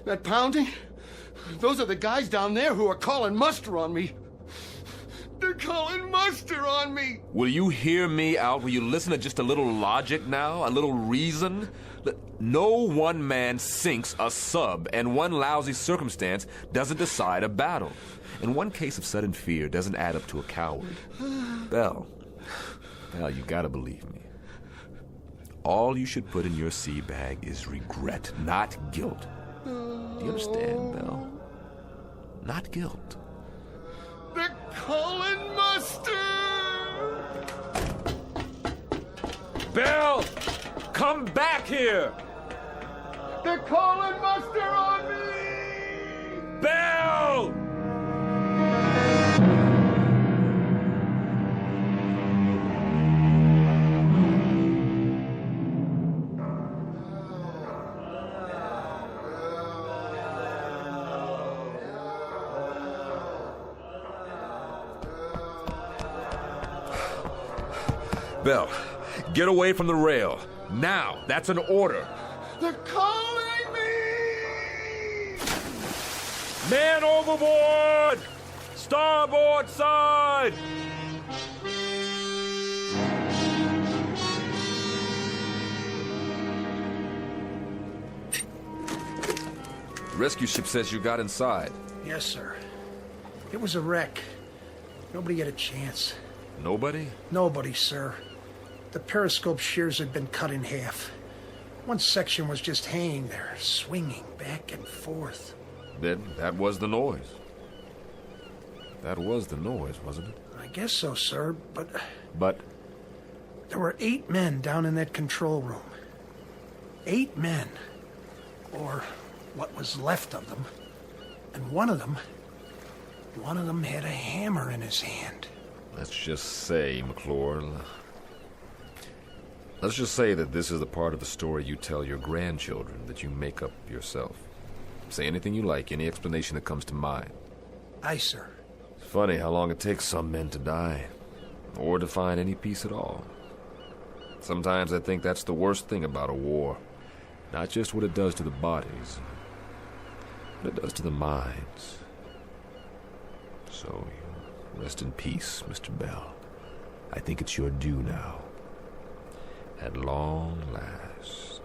that pounding, those are the guys down there who are calling muster on me. They're calling muster on me. Will you hear me out? Will you listen to just a little logic now? A little reason? No one man sinks a sub, and one lousy circumstance doesn't decide a battle. And one case of sudden fear doesn't add up to a coward. Bell, you gotta believe me. All you should put in your sea bag is regret, not guilt. Do you understand, Bell? Not guilt. They're calling muster! Bell! Come back here! They're calling muster on me! Bell! Bell, get away from the rail. Now! That's an order! They're calling me! Man overboard! Starboard side! The rescue ship says you got inside. Yes, sir. It was a wreck. Nobody had a chance. Nobody? Nobody, sir. The periscope shears had been cut in half. One section was just hanging there, swinging back and forth. Then that was the noise. That was the noise, wasn't it? I guess so, sir, but... But? There were 8 men down in that control room. 8 men. Or what was left of them. And one of them had a hammer in his hand. Let's just say, McClure... Let's just say that this is the part of the story you tell your grandchildren that you make up yourself. Say anything you like, any explanation that comes to mind. Aye, sir. It's funny how long it takes some men to die, or to find any peace at all. Sometimes I think that's the worst thing about a war. Not just what it does to the bodies, but it does to the minds. So, you rest in peace, Mr. Bell. I think it's your due now. At long last,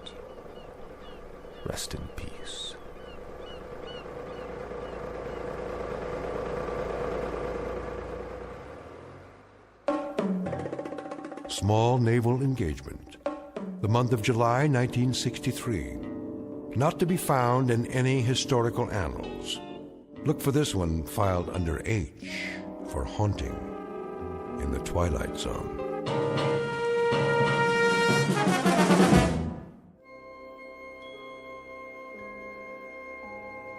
rest in peace. Small naval engagement. The month of July 1963. Not to be found in any historical annals. Look for this one filed under H for haunting in the Twilight Zone.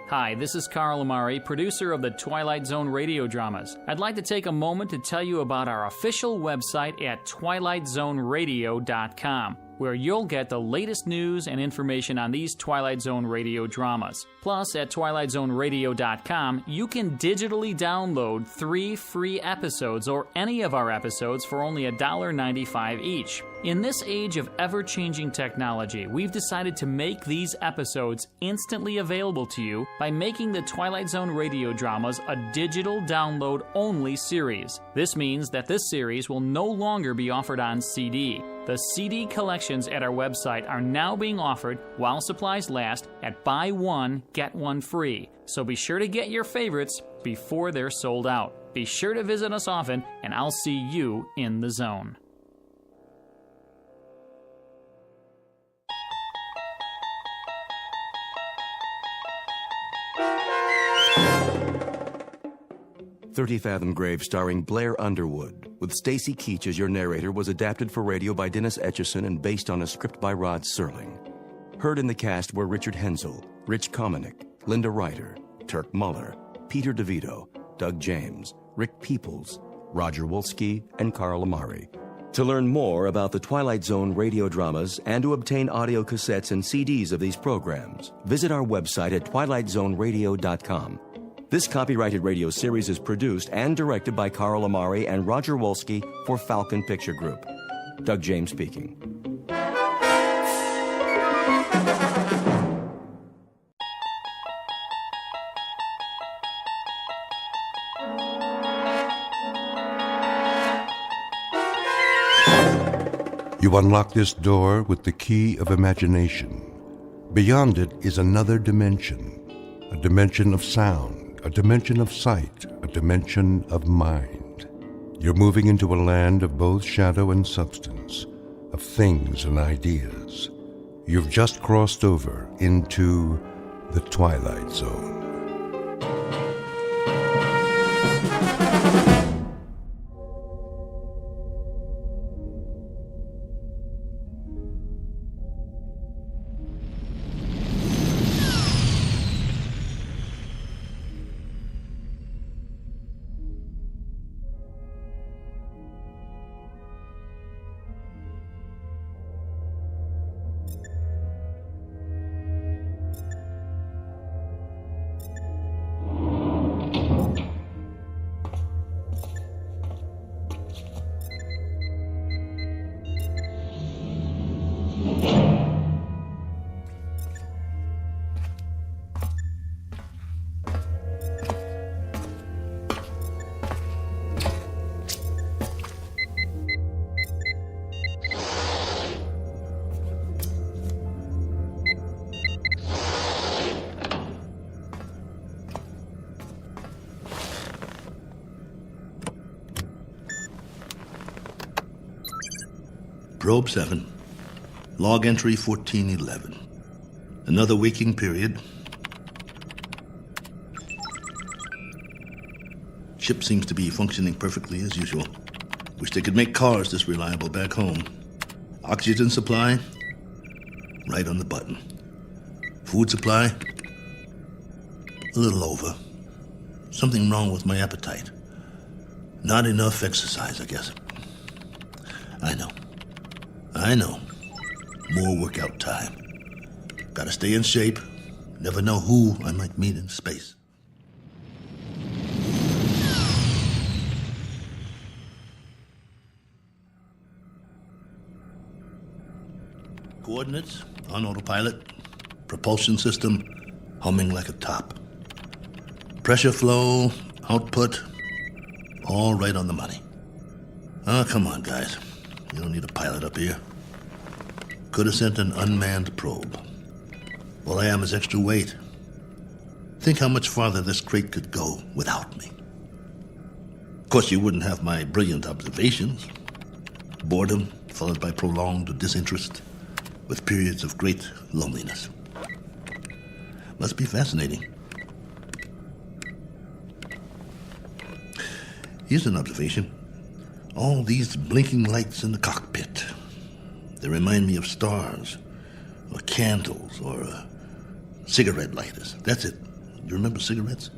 Hi, this is Carl Amari, producer of the Twilight Zone radio dramas. I'd like to take a moment to tell you about our official website at twilightzoneradio.com, where you'll get the latest news and information on these Twilight Zone radio dramas. Plus, at twilightzoneradio.com, you can digitally download 3 free episodes or any of our episodes for only $1.95 each. In this age of ever-changing technology, we've decided to make these episodes instantly available to you by making the Twilight Zone radio dramas a digital download-only series. This means that this series will no longer be offered on CD. The CD collections at our website are now being offered while supplies last at buy one, get one free. So be sure to get your favorites before they're sold out. Be sure to visit us often, and I'll see you in the zone. "30 Fathom Grave" starring Blair Underwood, with Stacy Keach as your narrator, was adapted for radio by Dennis Etchison and based on a script by Rod Serling. Heard in the cast were Richard Hensel, Rich Kominick, Linda Ryder, Turk Muller, Peter DeVito, Doug James, Rick Peoples, Roger Wolski, and Carl Amari. To learn more about the Twilight Zone radio dramas and to obtain audio cassettes and CDs of these programs, visit our website at twilightzoneradio.com. This copyrighted radio series is produced and directed by Carl Amari and Roger Wolski for Falcon Picture Group. Doug James speaking. You unlock this door with the key of imagination. Beyond it is another dimension, a dimension of sound, a dimension of sight, a dimension of mind. You're moving into a land of both shadow and substance, of things and ideas. You've just crossed over into the Twilight Zone. Probe 7. Log entry 1411. Another waking period. Ship seems to be functioning perfectly as usual. Wish they could make cars this reliable back home. Oxygen supply, right on the button. Food supply, a little over. Something wrong with my appetite. Not enough exercise, I guess. I know. More workout time. Gotta stay in shape. Never know who I might meet in space. Coordinates on autopilot. Propulsion system humming like a top. Pressure flow, output, all right on the money. Oh, come on, guys. You don't need a pilot up here. Could have sent an unmanned probe. All I am is extra weight. Think how much farther this crate could go without me. Of course, you wouldn't have my brilliant observations. Boredom followed by prolonged disinterest, with periods of great loneliness. Must be fascinating. Here's an observation. All these blinking lights in the cockpit. They remind me of stars, or candles, or cigarette lighters. That's it. You remember cigarettes?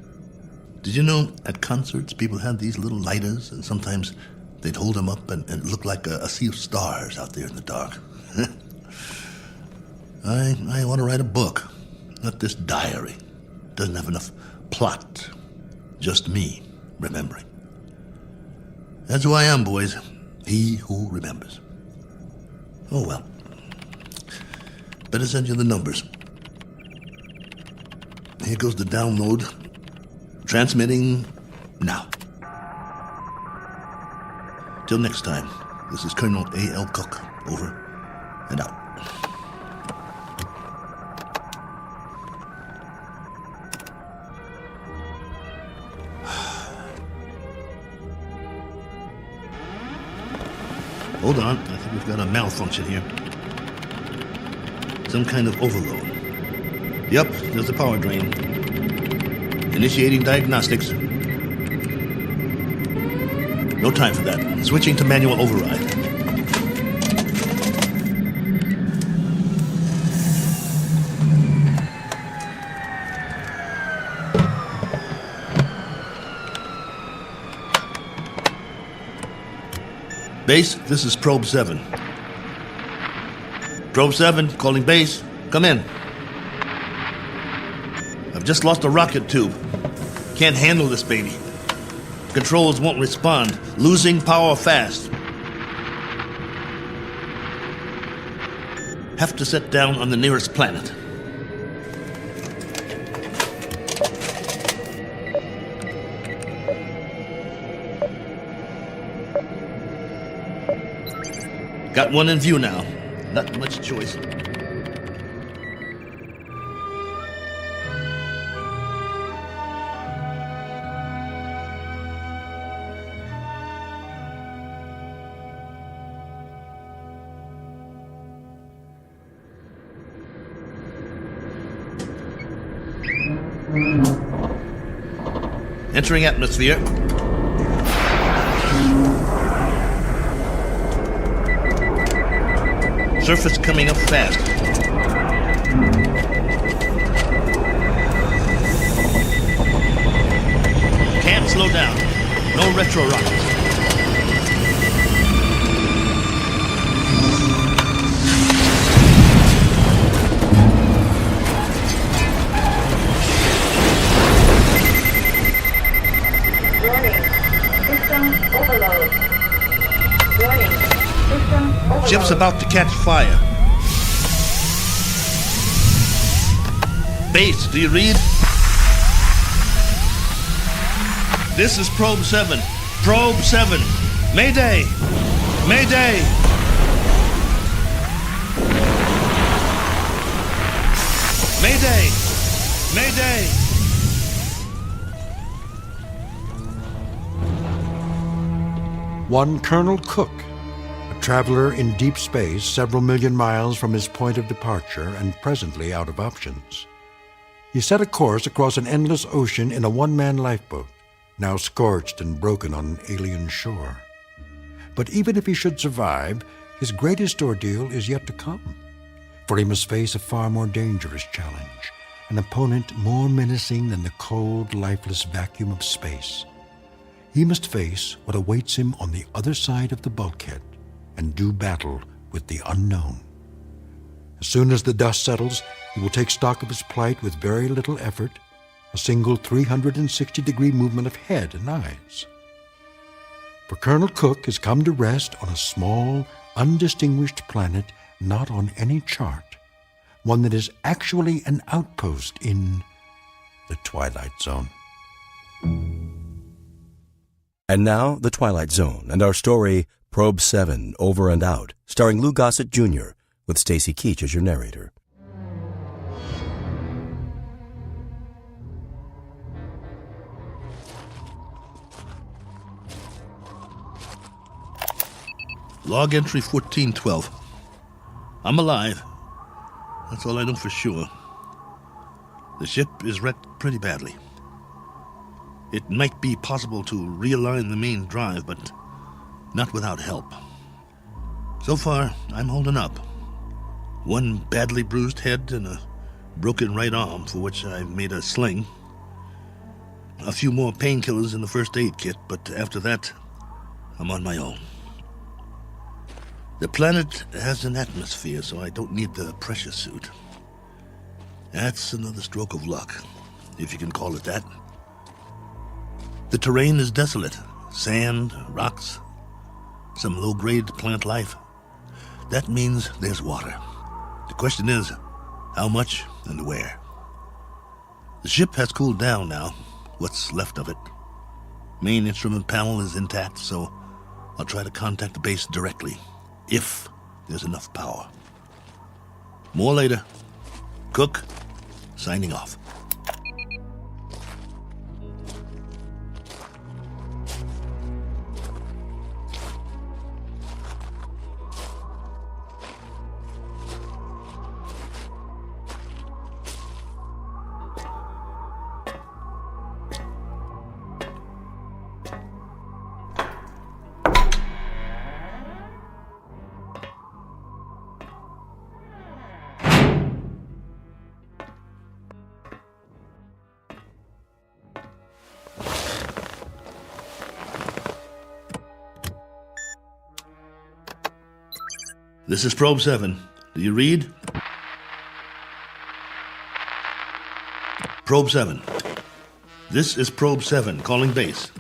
Did you know at concerts people had these little lighters, and sometimes they'd hold them up and it looked like a sea of stars out there in the dark? I want to write a book, not this diary. Doesn't have enough plot. Just me remembering. That's who I am, boys. He who remembers. Oh, well. Better send you the numbers. Here goes the download. Transmitting now. Till next time, this is Colonel A.L. Cook. Over and out. Hold on, I think we've got a malfunction here. Some kind of overload. Yep, there's a power drain. Initiating diagnostics. No time for that. Switching to manual override. Base, this is Probe 7. Probe 7, calling base. Come in. I've just lost a rocket tube. Can't handle this baby. Controls won't respond. Losing power fast. Have to set down on the nearest planet. Got one in view now. Not much choice. Entering atmosphere. Surface coming up fast. Can't slow down. No retro rockets. Warning. System overload. Warning. System overload. Ship's about to catch fire. Base, do you read? This is Probe 7. Probe 7. Mayday! Mayday! Mayday! Mayday! One Colonel Cook, a traveler in deep space several million miles from his point of departure and presently out of options. He set a course across an endless ocean in a one-man lifeboat, now scorched and broken on an alien shore. But even if he should survive, his greatest ordeal is yet to come, for he must face a far more dangerous challenge, an opponent more menacing than the cold, lifeless vacuum of space. He must face what awaits him on the other side of the bulkhead and do battle with the unknown. As soon as the dust settles, he will take stock of his plight with very little effort, a single 360-degree movement of head and eyes. For Colonel Cook has come to rest on a small, undistinguished planet not on any chart, one that is actually an outpost in the Twilight Zone. And now, The Twilight Zone and our story, Probe 7, Over and Out, starring Lou Gossett Jr., with Stacy Keach as your narrator. Log entry 1412. I'm alive. That's all I know for sure. The ship is wrecked pretty badly. It might be possible to realign the main drive, but not without help. So far, I'm holding up. One badly bruised head and a broken right arm for which I've made a sling. A few more painkillers in the first aid kit, but after that, I'm on my own. The planet has an atmosphere, so I don't need the pressure suit. That's another stroke of luck, if you can call it that. The terrain is desolate. Sand, rocks, some low-grade plant life. That means there's water. The question is, how much and where? The ship has cooled down now, what's left of it. Main instrument panel is intact, so I'll try to contact the base directly, if there's enough power. More later. Cook, signing off. This is Probe 7. Do you read? Probe 7. This is Probe 7, calling base.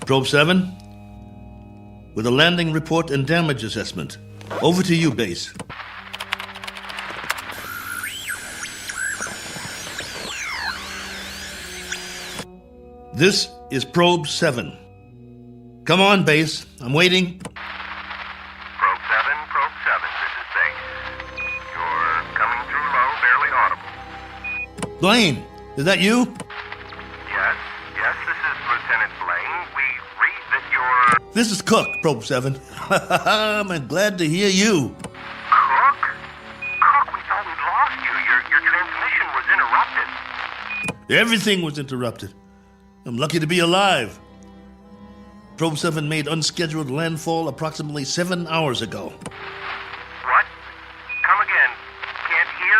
Probe 7, with a landing report and damage assessment. Over to you, base. This is Probe 7. Come on, base. I'm waiting. Blaine, is that you? Yes, this is Lieutenant Blaine. We read that you're... This is Cook, Probe 7. I'm glad to hear you. Cook? Cook, we thought we'd lost you. Your transmission was interrupted. Everything was interrupted. I'm lucky to be alive. Probe 7 made unscheduled landfall approximately 7 hours ago. What? Come again. Can't hear.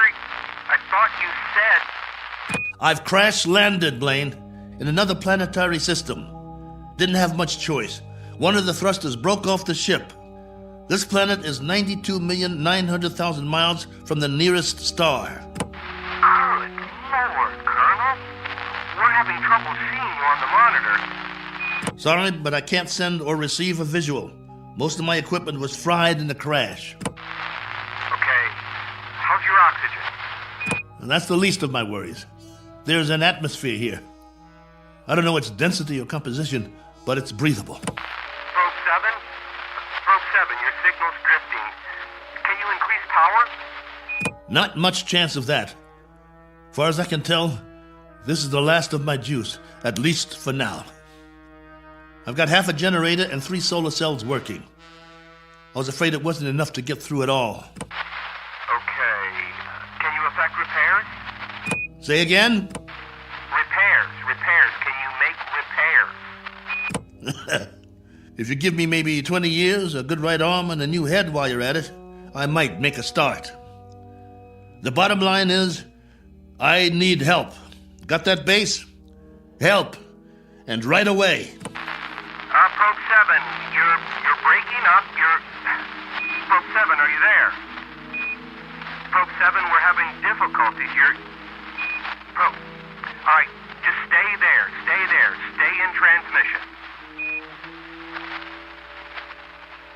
I thought you said... I've crash-landed, Blaine, in another planetary system. Didn't have much choice. One of the thrusters broke off the ship. This planet is 92,900,000 miles from the nearest star. Good Lord, Colonel. We're having trouble seeing you on the monitor. Sorry, but I can't send or receive a visual. Most of my equipment was fried in the crash. Okay. How's your oxygen? And that's the least of my worries. There's an atmosphere here. I don't know its density or composition, but it's breathable. Probe 7? Probe 7, your signal's drifting. Can you increase power? Not much chance of that. Far as I can tell, this is the last of my juice, at least for now. I've got half a generator and 3 solar cells working. I was afraid it wasn't enough to get through it all. Okay. Can you effect repairs? Say again? Repairs. Can you make repairs? If you give me maybe 20 years, a good right arm, and a new head while you're at it, I might make a start. The bottom line is, I need help. Got that, Base? Help. And right away. Probe 7, you're breaking up. Probe 7, are you there? Probe 7, we're having difficulties. Probe. All right, just stay there. Stay in transmission.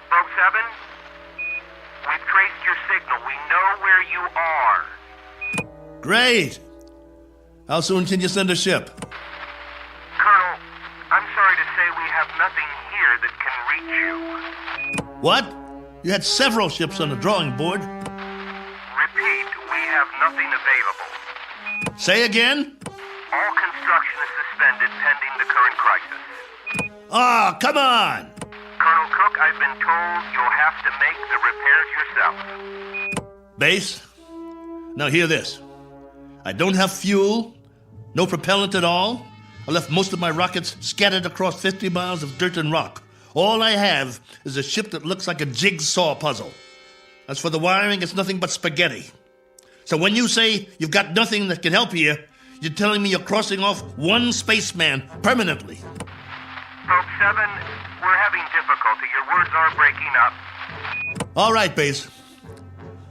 Probe 7, we've traced your signal. We know where you are. Great. How soon can you send a ship? Colonel, I'm sorry to say we have nothing here that can reach you. What? You had several ships on the drawing board. Repeat, we have nothing available. Say again? All construction is suspended pending the current crisis. Ah, come on! Colonel Cook, I've been told you'll have to make the repairs yourself. Base, now hear this. I don't have fuel, no propellant at all. I left most of my rockets scattered across 50 miles of dirt and rock. All I have is a ship that looks like a jigsaw puzzle. As for the wiring, it's nothing but spaghetti. So when you say you've got nothing that can help you, you're telling me you're crossing off one spaceman permanently. Probe 7, we're having difficulty. Your words are breaking up. All right, Base.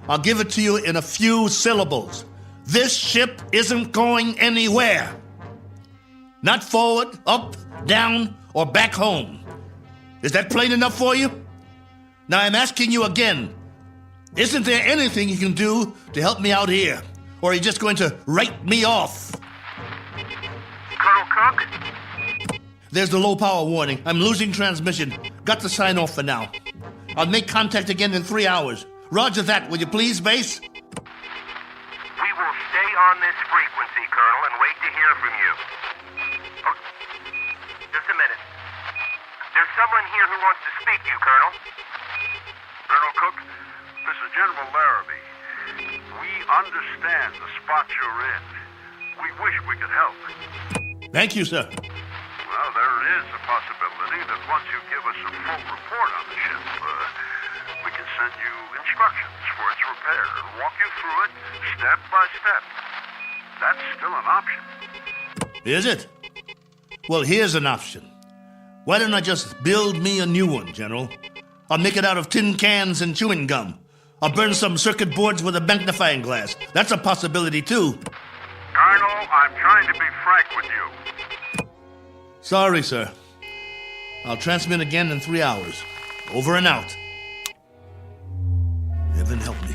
I'll give it to you in a few syllables. This ship isn't going anywhere. Not forward, up, down, or back home. Is that plain enough for you? Now I'm asking you again. Isn't there anything you can do to help me out here? Or are you just going to write me off? Colonel Cook? There's the low power warning. I'm losing transmission. Got to sign off for now. I'll make contact again in 3 hours. Roger that, will you please, Base? We will stay on this frequency, Colonel, and wait to hear from you. Oh, just a minute. There's someone here who wants to speak to you, Colonel. Colonel Cook, this is General Larrabee. We understand the spot you're in. We wish we could help. Thank you, sir. Well, there is a possibility that once you give us a full report on the ship, we can send you instructions for its repair and walk you through it step by step. That's still an option. Is it? Well, here's an option. Why don't I just build me a new one, General? I'll make it out of tin cans and chewing gum. I'll burn some circuit boards with a magnifying glass. That's a possibility, too. Colonel, I'm trying to be frank with you. Sorry, sir. I'll transmit again in 3 hours. Over and out. Heaven help me.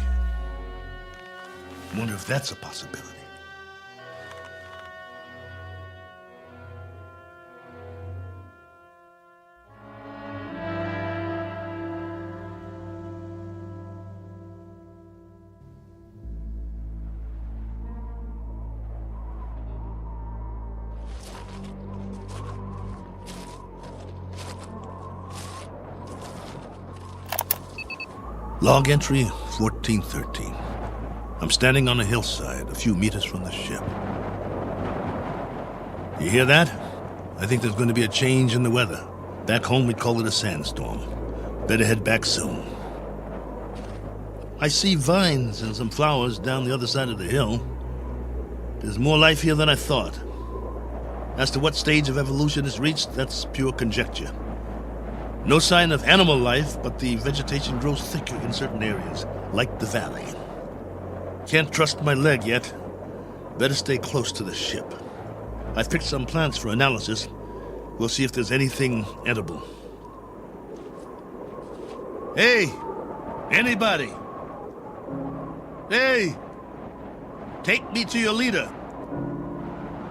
Wonder if that's a possibility. Log entry 1413. I'm standing on a hillside a few meters from the ship. You hear that? I think there's going to be a change in the weather. Back home we'd call it a sandstorm. Better head back soon. I see vines and some flowers down the other side of the hill. There's more life here than I thought. As to what stage of evolution it's reached, that's pure conjecture. No sign of animal life, but the vegetation grows thicker in certain areas, like the valley. Can't trust my leg yet. Better stay close to the ship. I've picked some plants for analysis. We'll see if there's anything edible. Hey! Anybody! Hey! Take me to your leader.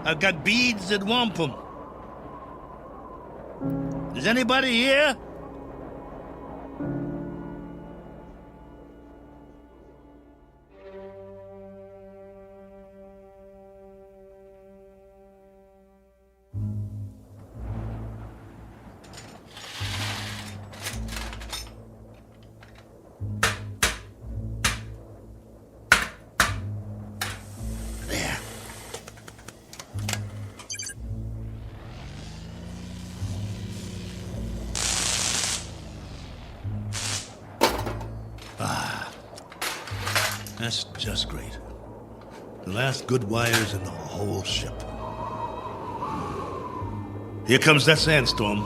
I've got beads and wampum. Is anybody here? That's just great. The last good wires in the whole ship. Here comes that sandstorm.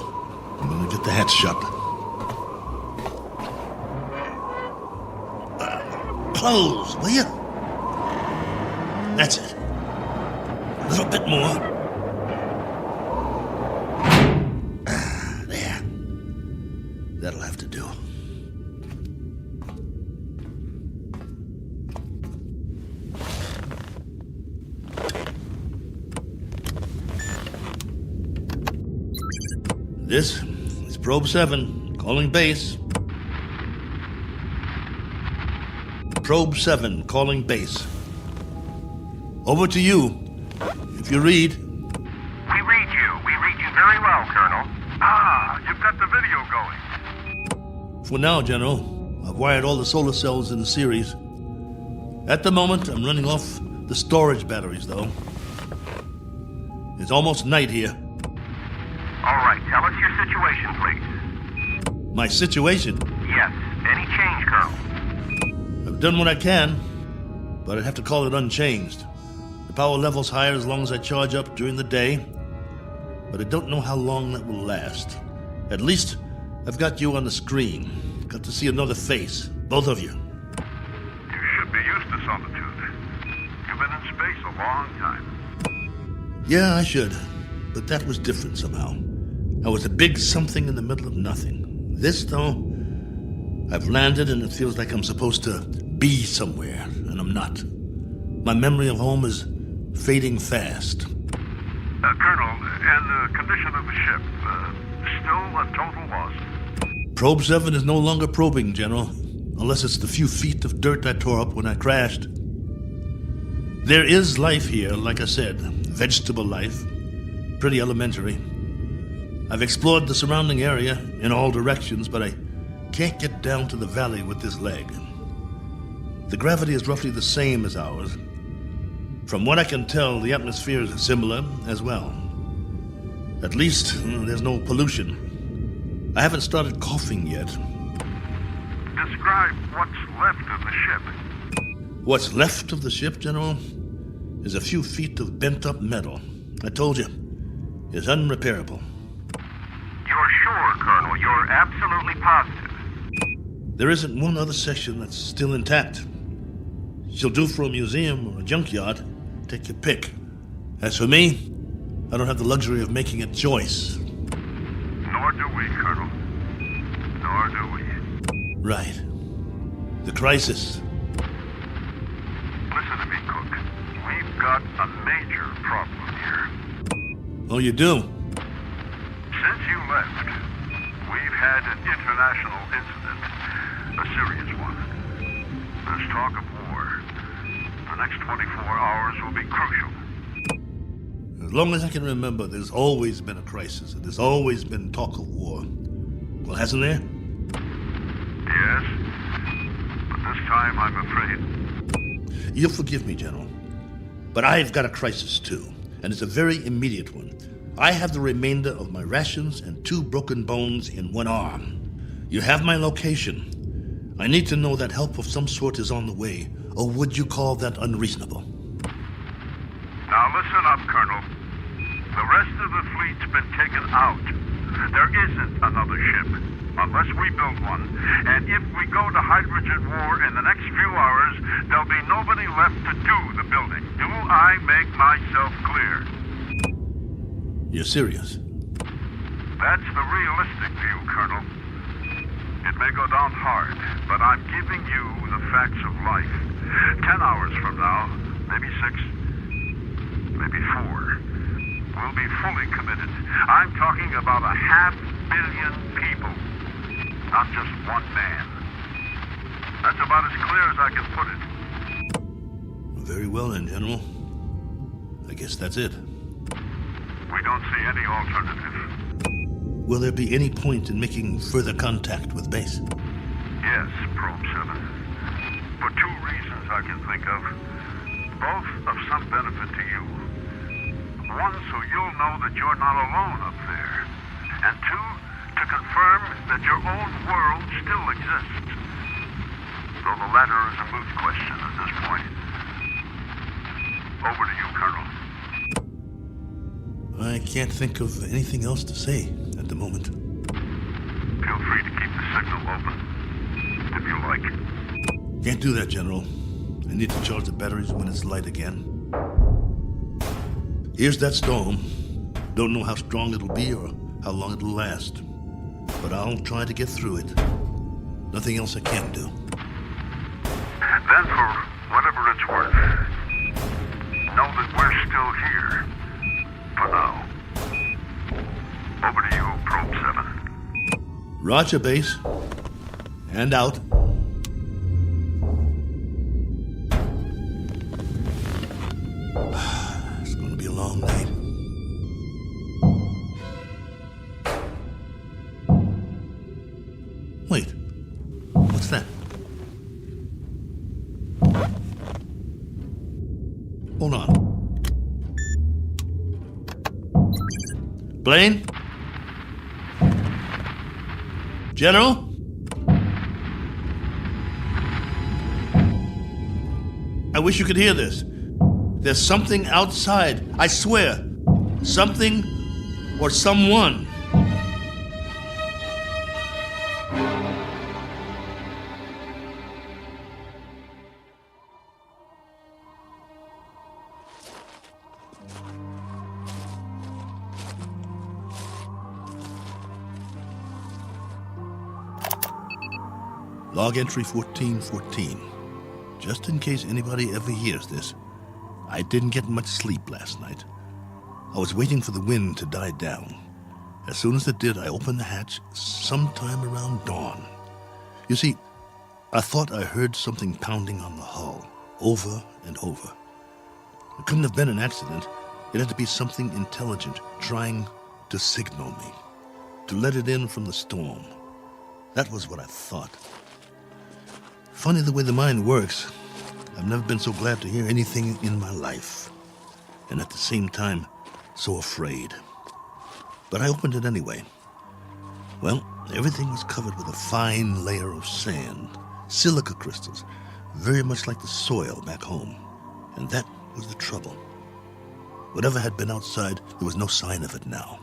I'm gonna get the hatch shut. Close, will you? That's it. A little bit more. There. That'll have to do. This is Probe 7, calling base. Probe 7, calling base. Over to you. If you read. We read you. We read you very well, Colonel. Ah, you've got the video going. For now, General, I've wired all the solar cells in the series. At the moment, I'm running off the storage batteries, though. It's almost night here. All right, tell us your situation, please. My situation? Yes. Any change, Colonel? I've done what I can, but I'd have to call it unchanged. The power level's higher as long as I charge up during the day, but I don't know how long that will last. At least, I've got you on the screen. Got to see another face, both of you. You should be used to solitude. You've been in space a long time. Yeah, I should, but that was different somehow. I was a big something in the middle of nothing. This, though, I've landed and it feels like I'm supposed to be somewhere, and I'm not. My memory of home is fading fast. Colonel, and the condition of the ship, still a total loss? Probe 7 is no longer probing, General, unless it's the few feet of dirt I tore up when I crashed. There is life here, like I said, vegetable life, pretty elementary. I've explored the surrounding area in all directions, but I can't get down to the valley with this leg. The gravity is roughly the same as ours. From what I can tell, the atmosphere is similar as well. At least, there's no pollution. I haven't started coughing yet. Describe what's left of the ship. What's left of the ship, General, is a few feet of bent-up metal. I told you, it's unrepairable. You're sure, Colonel? You're absolutely positive? There isn't one other section that's still intact. She'll do for a museum or a junkyard. Take your pick. As for me, I don't have the luxury of making a choice. Nor do we, Colonel. Nor do we. Right. The crisis. Listen to me, Cook. We've got a major problem here. Oh, you do? Since you left, we've had an international incident. A serious one. There's talk of war. The next 24 hours will be crucial. As long as I can remember, there's always been a crisis, and there's always been talk of war. Well, hasn't there? Yes, but this time I'm afraid. You'll forgive me, General, but I've got a crisis too, and it's a very immediate one. I have the remainder of my rations and 2 broken bones in one arm. You have my location. I need to know that help of some sort is on the way, or would you call that unreasonable? Now listen up, Colonel. The rest of the fleet's been taken out. There isn't another ship, unless we build one. And if we go to hydrogen war in the next few hours, there'll be nobody left to do the building. Do I make myself clear? You're serious? That's the realistic view, Colonel. It may go down hard, but I'm giving you the facts of life. 10 hours from now, maybe 6, maybe 4, we'll be fully committed. I'm talking about 500 million people, not just one man. That's about as clear as I can put it. Very well then, General. I guess that's it. We don't see any alternative. Will there be any point in making further contact with base? Yes, Probe 7. For 2 reasons I can think of. Both of some benefit to you. One, so you'll know that you're not alone up there. And 2, to confirm that your own world still exists. though the latter is a moot question at this point. Over to you, Colonel. I can't think of anything else to say at the moment. Feel free to keep the signal open, if you like. Can't do that, General. I need to charge the batteries when it's light again. Here's that storm. Don't know how strong it'll be or how long it'll last. But I'll try to get through it. Nothing else I can do. Then, for whatever it's worth, know that we're still here. For now. Over to you, Probe 7. Roger, base. And out. It's going to be a long night. Wait. What's that? Hold on. Blaine? General? I wish you could hear this. There's something outside, I swear. Something or someone. Log entry 1414. Just in case anybody ever hears this, I didn't get much sleep last night. I was waiting for the wind to die down. As soon as it did, I opened the hatch sometime around dawn. You see, I thought I heard something pounding on the hull, over and over. It couldn't have been an accident. It had to be something intelligent trying to signal me, to let it in from the storm. That was what I thought. Funny the way the mind works. I've never been so glad to hear anything in my life. And at the same time, so afraid. But I opened it anyway. Well, everything was covered with a fine layer of sand, silica crystals, very much like the soil back home. And that was the trouble. Whatever had been outside, there was no sign of it now.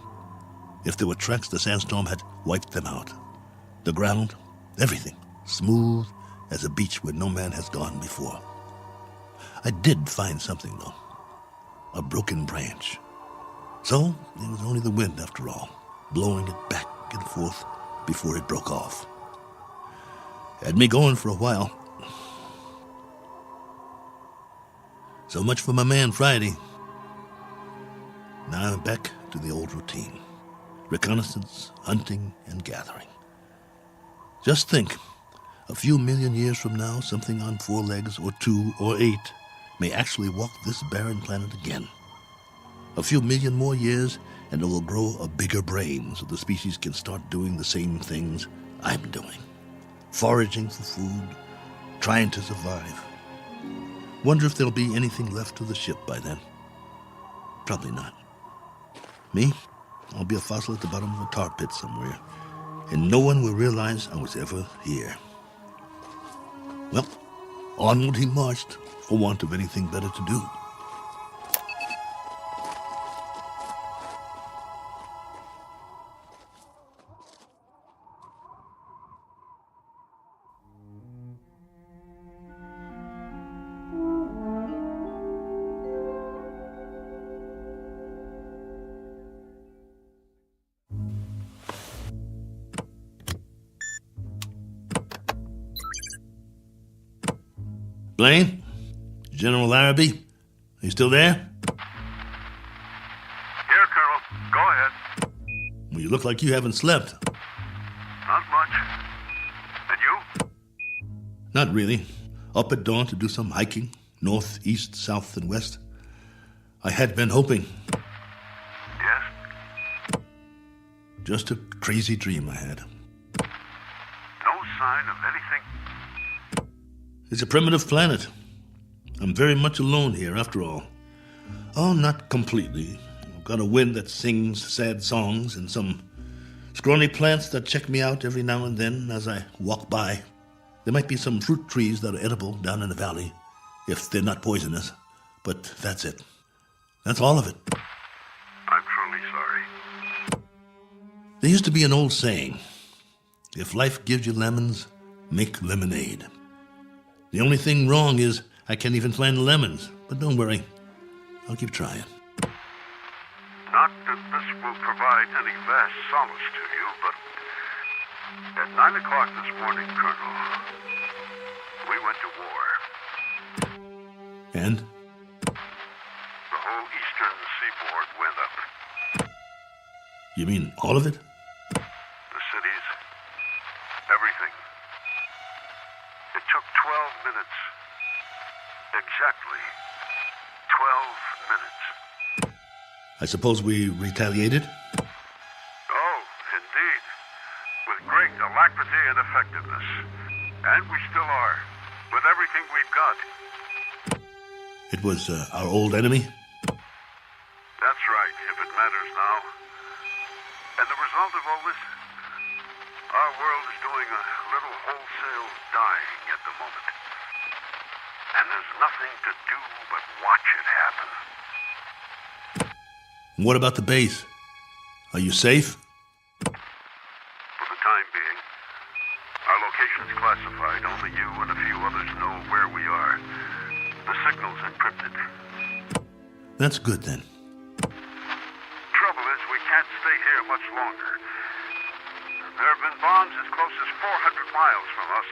If there were tracks, the sandstorm had wiped them out. The ground, everything, smooth as a beach where no man has gone before. I did find something, though. A broken branch. So, it was only the wind, after all, blowing it back and forth before it broke off. Had me going for a while. So much for my man Friday. Now I'm back to the old routine. Reconnaissance, hunting, and gathering. Just think, a few million years from now, something on 4 legs, or 2, or 8, may actually walk this barren planet again. A few million more years, and it will grow a bigger brain so the species can start doing the same things I'm doing. Foraging for food, trying to survive. Wonder if there'll be anything left of the ship by then. Probably not. Me? I'll be a fossil at the bottom of a tar pit somewhere, and no one will realize I was ever here. Well, onward he marched, for want of anything better to do. Blaine? General Larrabee? Are you still there? Here, Colonel. Go ahead. Well, you look like you haven't slept. Not much. And you? Not really. Up at dawn to do some hiking, north, east, south, and west. I had been hoping. Yes? Just a crazy dream I had. No sign of anything? It's a primitive planet. I'm very much alone here, after all. Oh, not completely. I've got a wind that sings sad songs and some scrawny plants that check me out every now and then as I walk by. There might be some fruit trees that are edible down in the valley, if they're not poisonous, but that's it. That's all of it. I'm truly sorry. There used to be an old saying, if life gives you lemons, make lemonade. The only thing wrong is I can't even find the lemons, but don't worry, I'll keep trying. Not that this will provide any vast solace to you, but at 9 o'clock this morning, Colonel, we went to war. And? The whole eastern seaboard went up. You mean all of it? The cities, everything. It took 12 minutes. Exactly 12 minutes. I suppose we retaliated? Oh, indeed. With great alacrity and effectiveness. And we still are. With everything we've got. It was our old enemy? That's right, if it matters now. And the result of all this? Our world is doing a little wholesale dying at the moment. And there's nothing to do but watch it happen. What about the base? Are you safe? For the time being. Our location's classified. Only you and a few others know where we are. The signal's encrypted. That's good then. Trouble is, we can't stay here much longer. There have been bombs as close as 400 miles from us,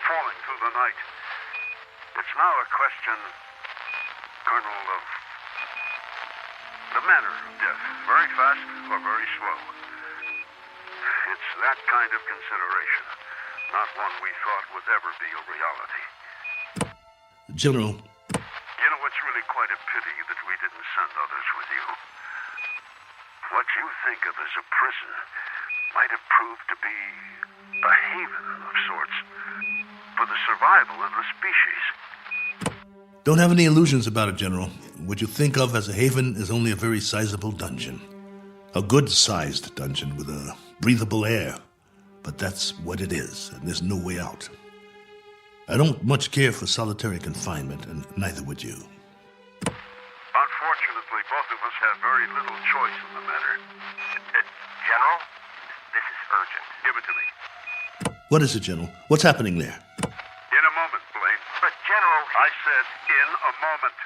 falling through the night. It's now a question, Colonel, of the manner of death. Very fast or very slow. It's that kind of consideration, not one we thought would ever be a reality. General. You know, it's really quite a pity that we didn't send others with you. What you think of as a prison might have proved to be a haven of sorts for the survival of the species. Don't have any illusions about it, General. What you think of as a haven is only a very sizable dungeon. A good-sized dungeon with a breathable air. But that's what it is, and there's no way out. I don't much care for solitary confinement, and neither would you. Unfortunately, both of us have very little choice in the matter. General, this is urgent. Give it to me. What is it, General? What's happening there? In a moment, Blaine. But, General... I said in a moment.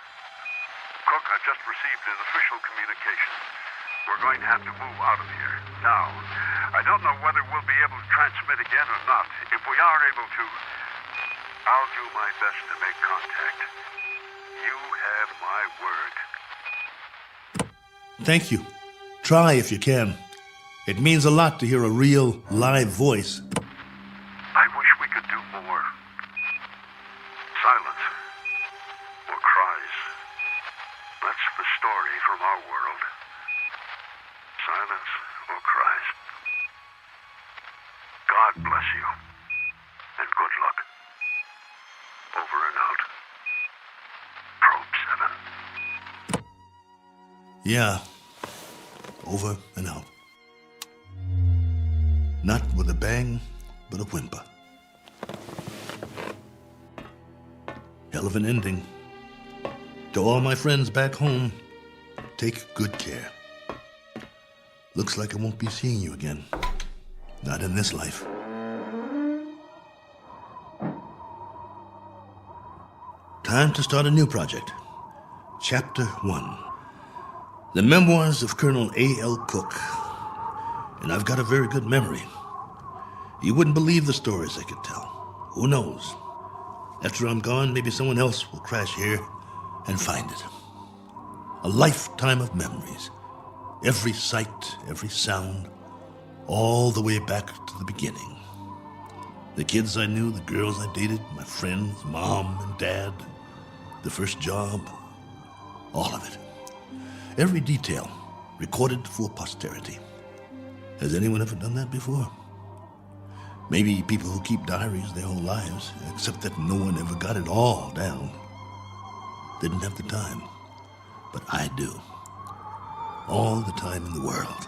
Cook, I've just received an official communication. We're going to have to move out of here. Now, I don't know whether we'll be able to transmit again or not. If we are able to, I'll do my best to make contact. You have my word. Thank you. Try if you can. It means a lot to hear a real, live voice. I wish we could do more. Silence. Or cries. That's the story from our world. Silence or cries. God bless you. And good luck. Over and out. Probe 7. Yeah. Over and out. Not with a bang, but a whimper. Hell of an ending. To all my friends back home, take good care. Looks like I won't be seeing you again. Not in this life. Time to start a new project. Chapter 1. The Memoirs of Colonel A.L. Cook. And I've got a very good memory. You wouldn't believe the stories I could tell. Who knows? After I'm gone, maybe someone else will crash here and find it. A lifetime of memories. Every sight, every sound, all the way back to the beginning. The kids I knew, the girls I dated, my friends, mom and dad, the first job, all of it. Every detail recorded for posterity. Has anyone ever done that before? Maybe people who keep diaries their whole lives, except that no one ever got it all down. Didn't have the time, but I do. All the time in the world.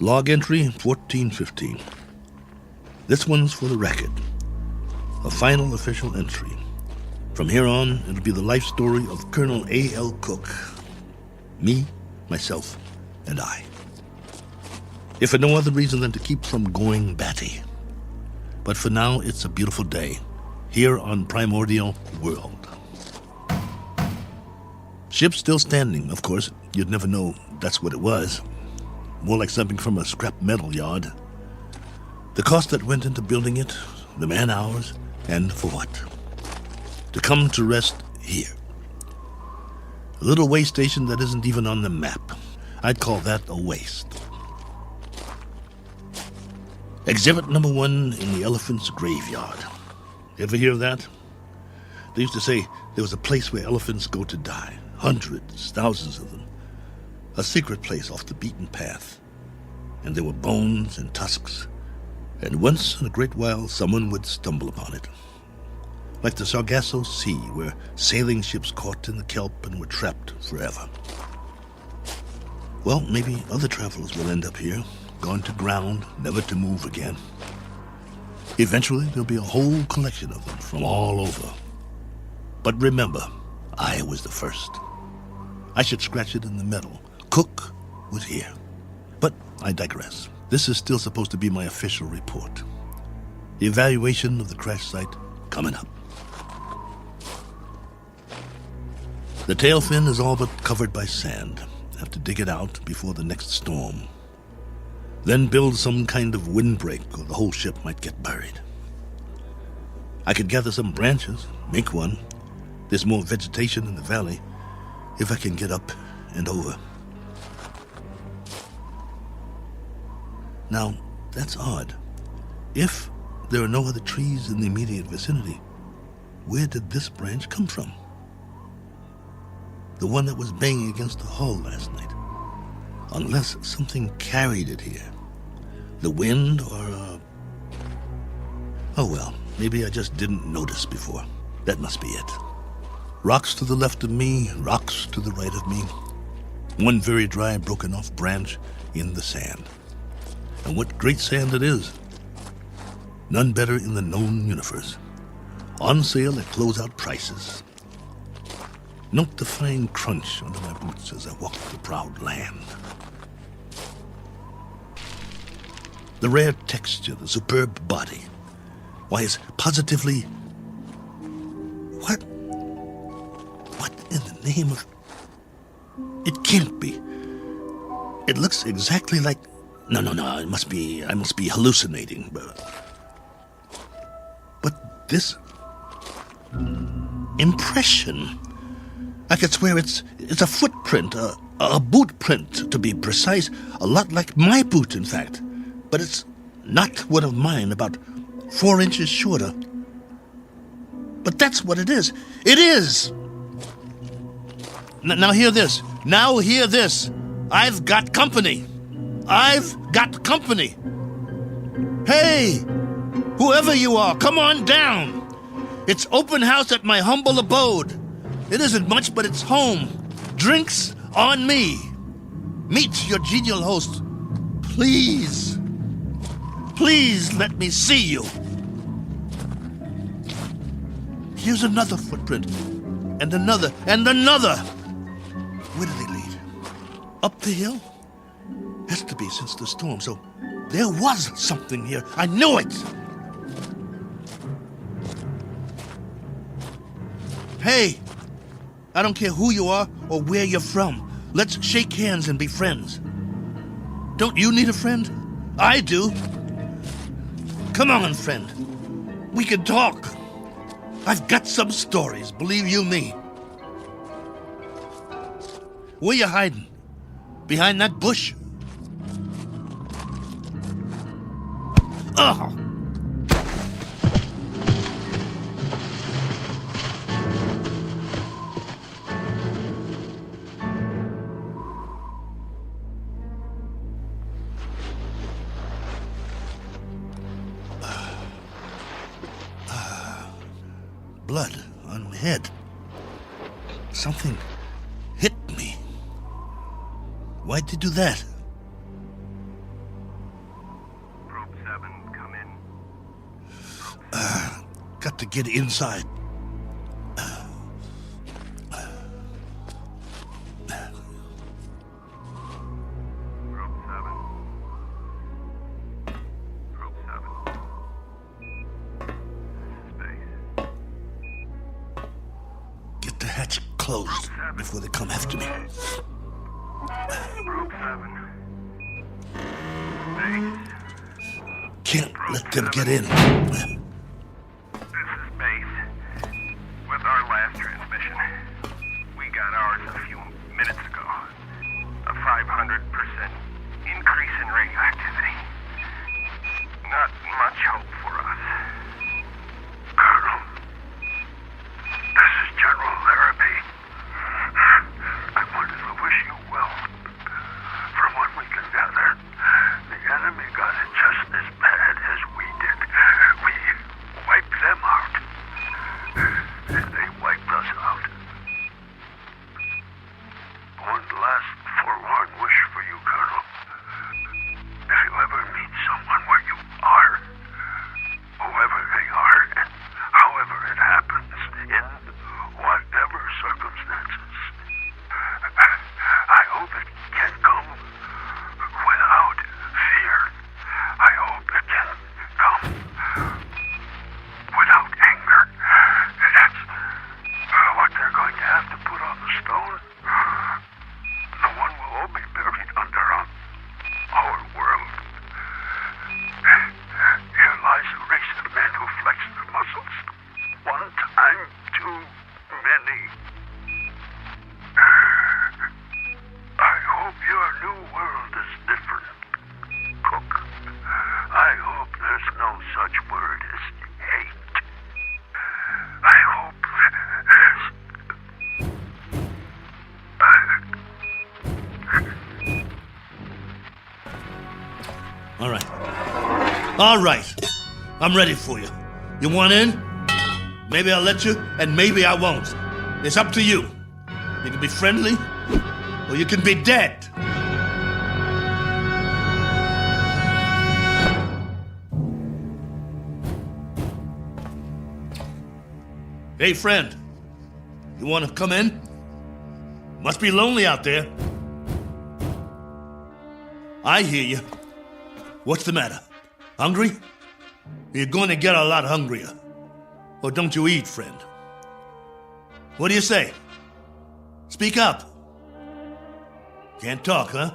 Log entry 1415. This one's for the record. A final official entry. From here on, it'll be the life story of Colonel A.L. Cook. Me, myself, and I. If for no other reason than to keep from going batty. But for now, it's a beautiful day, here on Primordial World. Ship's still standing, of course. You'd never know that's what it was. More like something from a scrap metal yard. The cost that went into building it, the man-hours, and for what? To come to rest here. A little way station that isn't even on the map. I'd call that a waste. Exhibit number 1 in the elephant's graveyard. Ever hear of that? They used to say there was a place where elephants go to die. Hundreds, thousands of them. A secret place off the beaten path. And there were bones and tusks. And once in a great while, someone would stumble upon it. Like the Sargasso Sea, where sailing ships caught in the kelp and were trapped forever. Well, maybe other travelers will end up here, gone to ground, never to move again. Eventually, there'll be a whole collection of them from all over. But remember, I was the first. I should scratch it in the metal. Cook was here. But I digress. This is still supposed to be my official report. The evaluation of the crash site coming up. The tail fin is all but covered by sand. Have to dig it out before the next storm. Then build some kind of windbreak or the whole ship might get buried. I could gather some branches, make one. There's more vegetation in the valley if I can get up and over. Now, that's odd. If there are no other trees in the immediate vicinity, where did this branch come from? The one that was banging against the hull last night. Unless something carried it here. The wind or Oh well, maybe I just didn't notice before. That must be it. Rocks to the left of me, rocks to the right of me. One very dry, broken off branch in the sand. And what great sand it is. None better in the known universe. On sale at closeout prices. Note the fine crunch under my boots as I walk the proud land. The rare texture, the superb body. Why, it's positively... What in the name of... It can't be. It looks exactly like... No, I must be hallucinating. But this... impression... I could swear it's a footprint, a boot print, to be precise. A lot like my boot, in fact. But it's not one of mine, about 4 inches shorter. But that's what it is. It is! Now hear this. Now hear this. I've got company. I've got company. Hey! Whoever you are, come on down. It's open house at my humble abode. It isn't much, but it's home. Drinks on me. Meet your genial host. Please. Please let me see you. Here's another footprint. And another. And another. Where do they lead? Up the hill? Has to be since the storm, so there was something here. I knew it. Hey. I don't care who you are or where you're from. Let's shake hands and be friends. Don't you need a friend? I do. Come on, friend. We can talk. I've got some stories, believe you me. Where you hiding? Behind that bush? Oh! Blood on my head. Something hit me. Why'd they do that? Got to get inside. Get the hatch closed before they come after me. Can't let them get in. This is Base. With our last transmission, we got ours a few minutes ago. A 500% increase in radioactivity. Not much hope for us. Colonel, this is General Larrabee. I wanted to wish you well. From what we can gather, the enemy got it just as bad as we did. We wiped them out. And they wiped us out. One last forlorn wish for you, Colonel. If you ever meet someone where you are, whoever they are, and however it happens, in whatever circumstances, I hope it can come without fear. I hope it can come without anger. That's what they're going to have to put on the stone. The one we'll all be buried under on our world. Here lies a race of men who flex their muscles. One time too many. I hope your new world is different, Cook. I hope there's no such word as hate. I hope there's... All right. I'm ready for you. You want in? Maybe I'll let you, and maybe I won't. It's up to you. You can be friendly, or you can be dead. Hey, friend. You want to come in? Must be lonely out there. I hear you. What's the matter? Hungry? You're going to get a lot hungrier. Or don't you eat, friend? What do you say? Speak up. Can't talk, huh?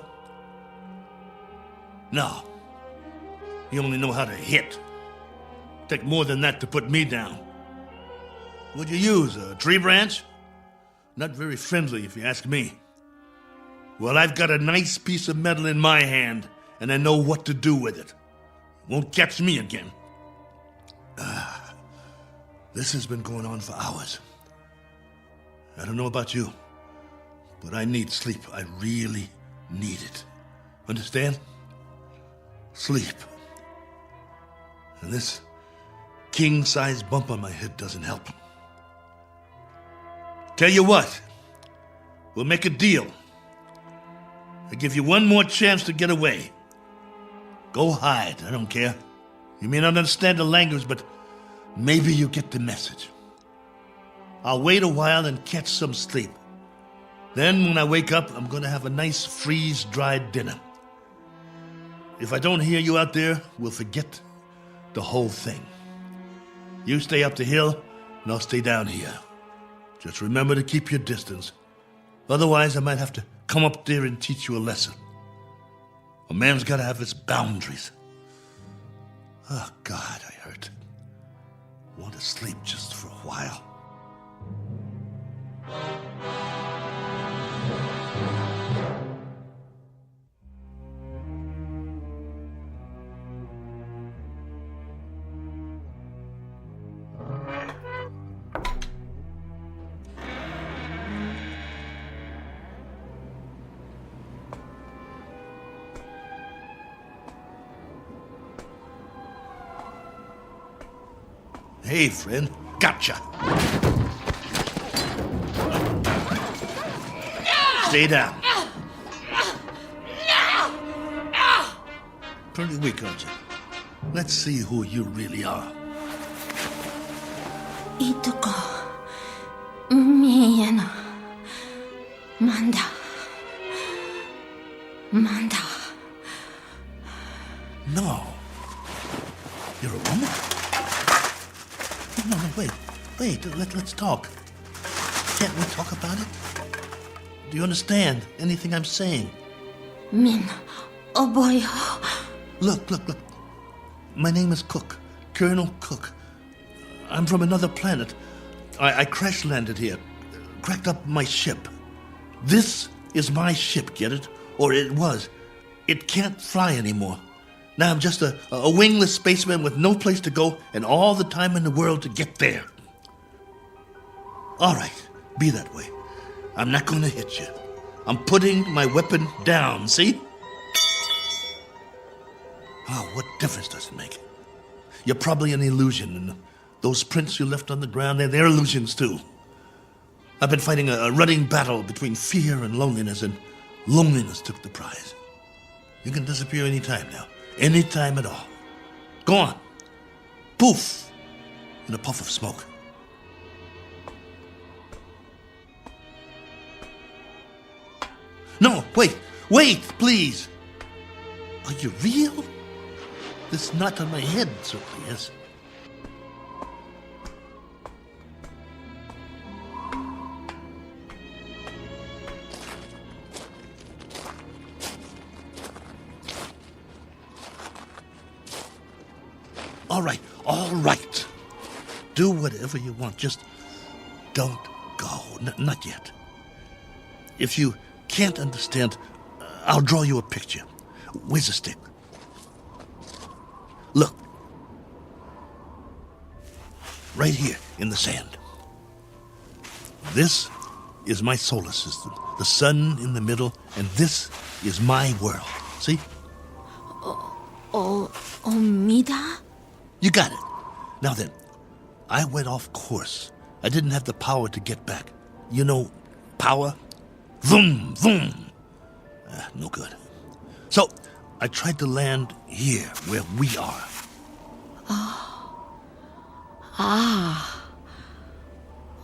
No. You only know how to hit. Take more than that to put me down. What'd you use, a tree branch? Not very friendly, if you ask me. Well, I've got a nice piece of metal in my hand, and I know what to do with it. Won't catch me again. This has been going on for hours. I don't know about you, but I need sleep. I really need it. Understand? Sleep. And this king-size bump on my head doesn't help. Tell you what, we'll make a deal. I give you one more chance to get away. Go hide, I don't care. You may not understand the language, but maybe you get the message. I'll wait a while and catch some sleep. Then when I wake up, I'm going to have a nice freeze-dried dinner. If I don't hear you out there, we'll forget the whole thing. You stay up the hill, and I'll stay down here. Just remember to keep your distance. Otherwise, I might have to come up there and teach you a lesson. A man's got to have his boundaries. Oh, God, I hurt. I want to sleep just for a while. Hey, friend. Gotcha. Stay down. Pretty weak, aren't you? Let's see who you really are. Ituko. Miyena. Manda. Manda. No. You're a woman? No, wait. Let's talk. Can't we talk about it? Do you understand anything I'm saying? Min. Oh boy. Look. My name is Cook. Colonel Cook. I'm from another planet. I crash landed here. Cracked up my ship. This is my ship, get it? Or it was. It can't fly anymore. Now I'm just a wingless spaceman with no place to go and all the time in the world to get there. All right, be that way. I'm not going to hit you. I'm putting my weapon down, see? Oh, what difference does it make? You're probably an illusion, and those prints you left on the ground, they're illusions too. I've been fighting a running battle between fear and loneliness took the prize. You can disappear any time now. Any time at all. Go on. Poof! In a puff of smoke. No, wait, please. Are you real? This knot on my head certainly is. All right. Do whatever you want. Just don't go. Not yet. If you can't understand, I'll draw you a picture. Where's the stick? Look. Right here in the sand. This is my solar system. The sun in the middle, and this is my world. See? Omida? You got it. Now then, I went off course. I didn't have the power to get back. You know, power? Vroom, vroom. No good. So, I tried to land here, where we are.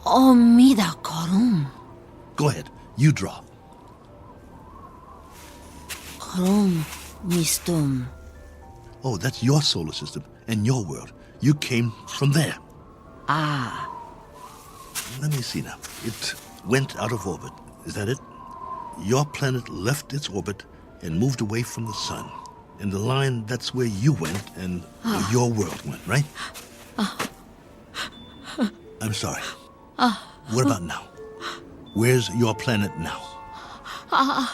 Omida korum. Go ahead, you draw. Korum mistum. Oh, that's your solar system and your world. You came from there. Let me see now. It went out of orbit. Is that it? Your planet left its orbit and moved away from the sun. And the line, that's where you went and where your world went, right? I'm sorry. What about now? Where's your planet now? I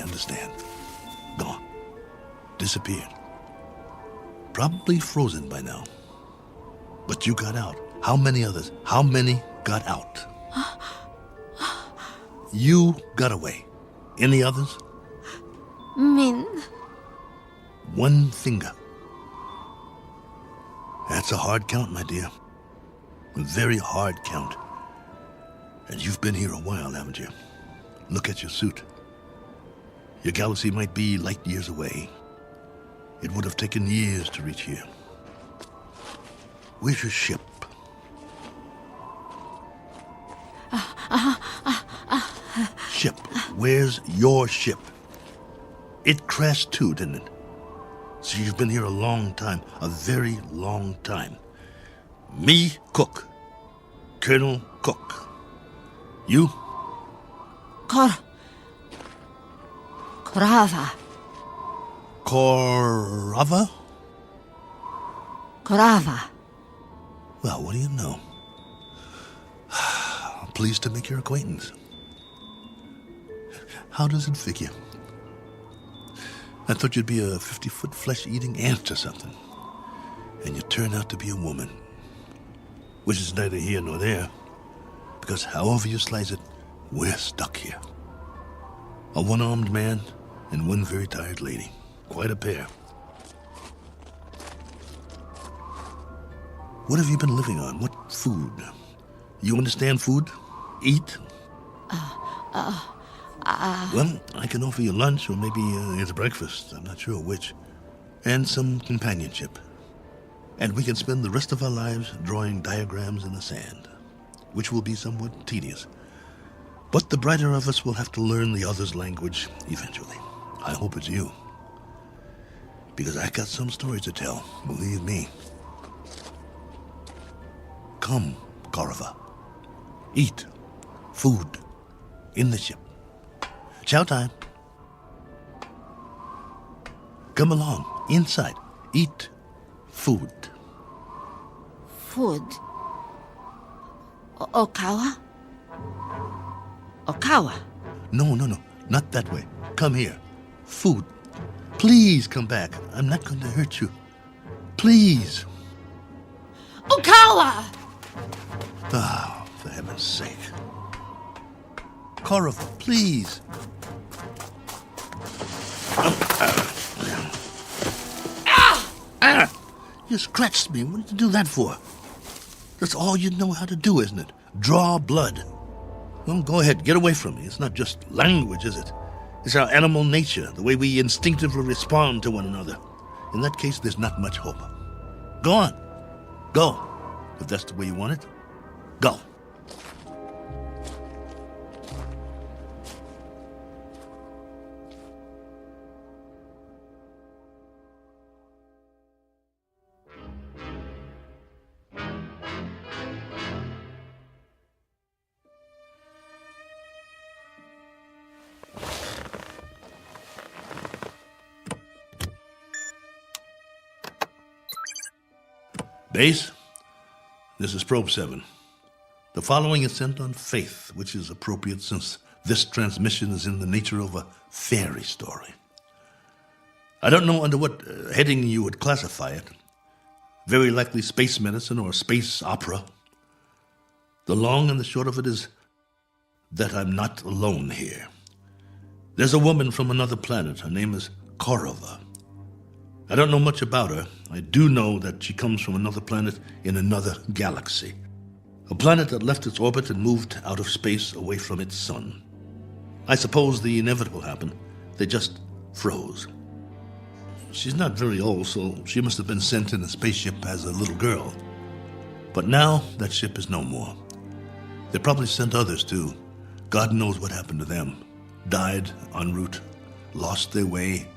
understand. Gone. Disappeared. Probably frozen by now. But you got out. How many others? How many got out? You got away. Any others? Min. One finger. That's a hard count, my dear. A very hard count. And you've been here a while, haven't you? Look at your suit. Your galaxy might be light years away. It would have taken years to reach here. Where's your ship? Ship. Where's your ship? It crashed too, didn't it? So you've been here a long time. A very long time. Me, Cook. Colonel Cook. You? Korava. Korava? Korava. Well, what do you know? I'm pleased to make your acquaintance. How does it figure? I thought you'd be a 50-foot flesh-eating ant or something. And you turn out to be a woman. Which is neither here nor there. Because however you slice it, we're stuck here. A one-armed man and one very tired lady. Quite a pair. What have you been living on? What food? You understand food? Eat? Well, I can offer you lunch or maybe it's breakfast. I'm not sure which. And some companionship. And we can spend the rest of our lives drawing diagrams in the sand, which will be somewhat tedious. But the brighter of us will have to learn the other's language eventually. I hope it's you. Because I got some stories to tell, believe me. Come, Korova. Eat. Food. In the ship. Chow time. Come along. Inside. Eat. Food. Food. Okawa? Okawa? No. Not that way. Come here. Food. Please come back. I'm not going to hurt you. Please. Okawa! Oh, for heaven's sake. Korova, please. You scratched me. What did you do that for? That's all you know how to do, isn't it? Draw blood. Well, go ahead. Get away from me. It's not just language, is it? It's our animal nature, the way we instinctively respond to one another. In that case, there's not much hope. Go on. Go. If that's the way you want it, go. Base, this is Probe 7. The following is sent on faith, which is appropriate since this transmission is in the nature of a fairy story. I don't know under what heading you would classify it. Very likely space medicine or space opera. The long and the short of it is that I'm not alone here. There's a woman from another planet. Her name is Korova. I don't know much about her. I do know that she comes from another planet in another galaxy. A planet that left its orbit and moved out of space away from its sun. I suppose the inevitable happened. They just froze. She's not very old, so she must have been sent in a spaceship as a little girl. But now that ship is no more. They probably sent others too. God knows what happened to them. Died en route, lost their way,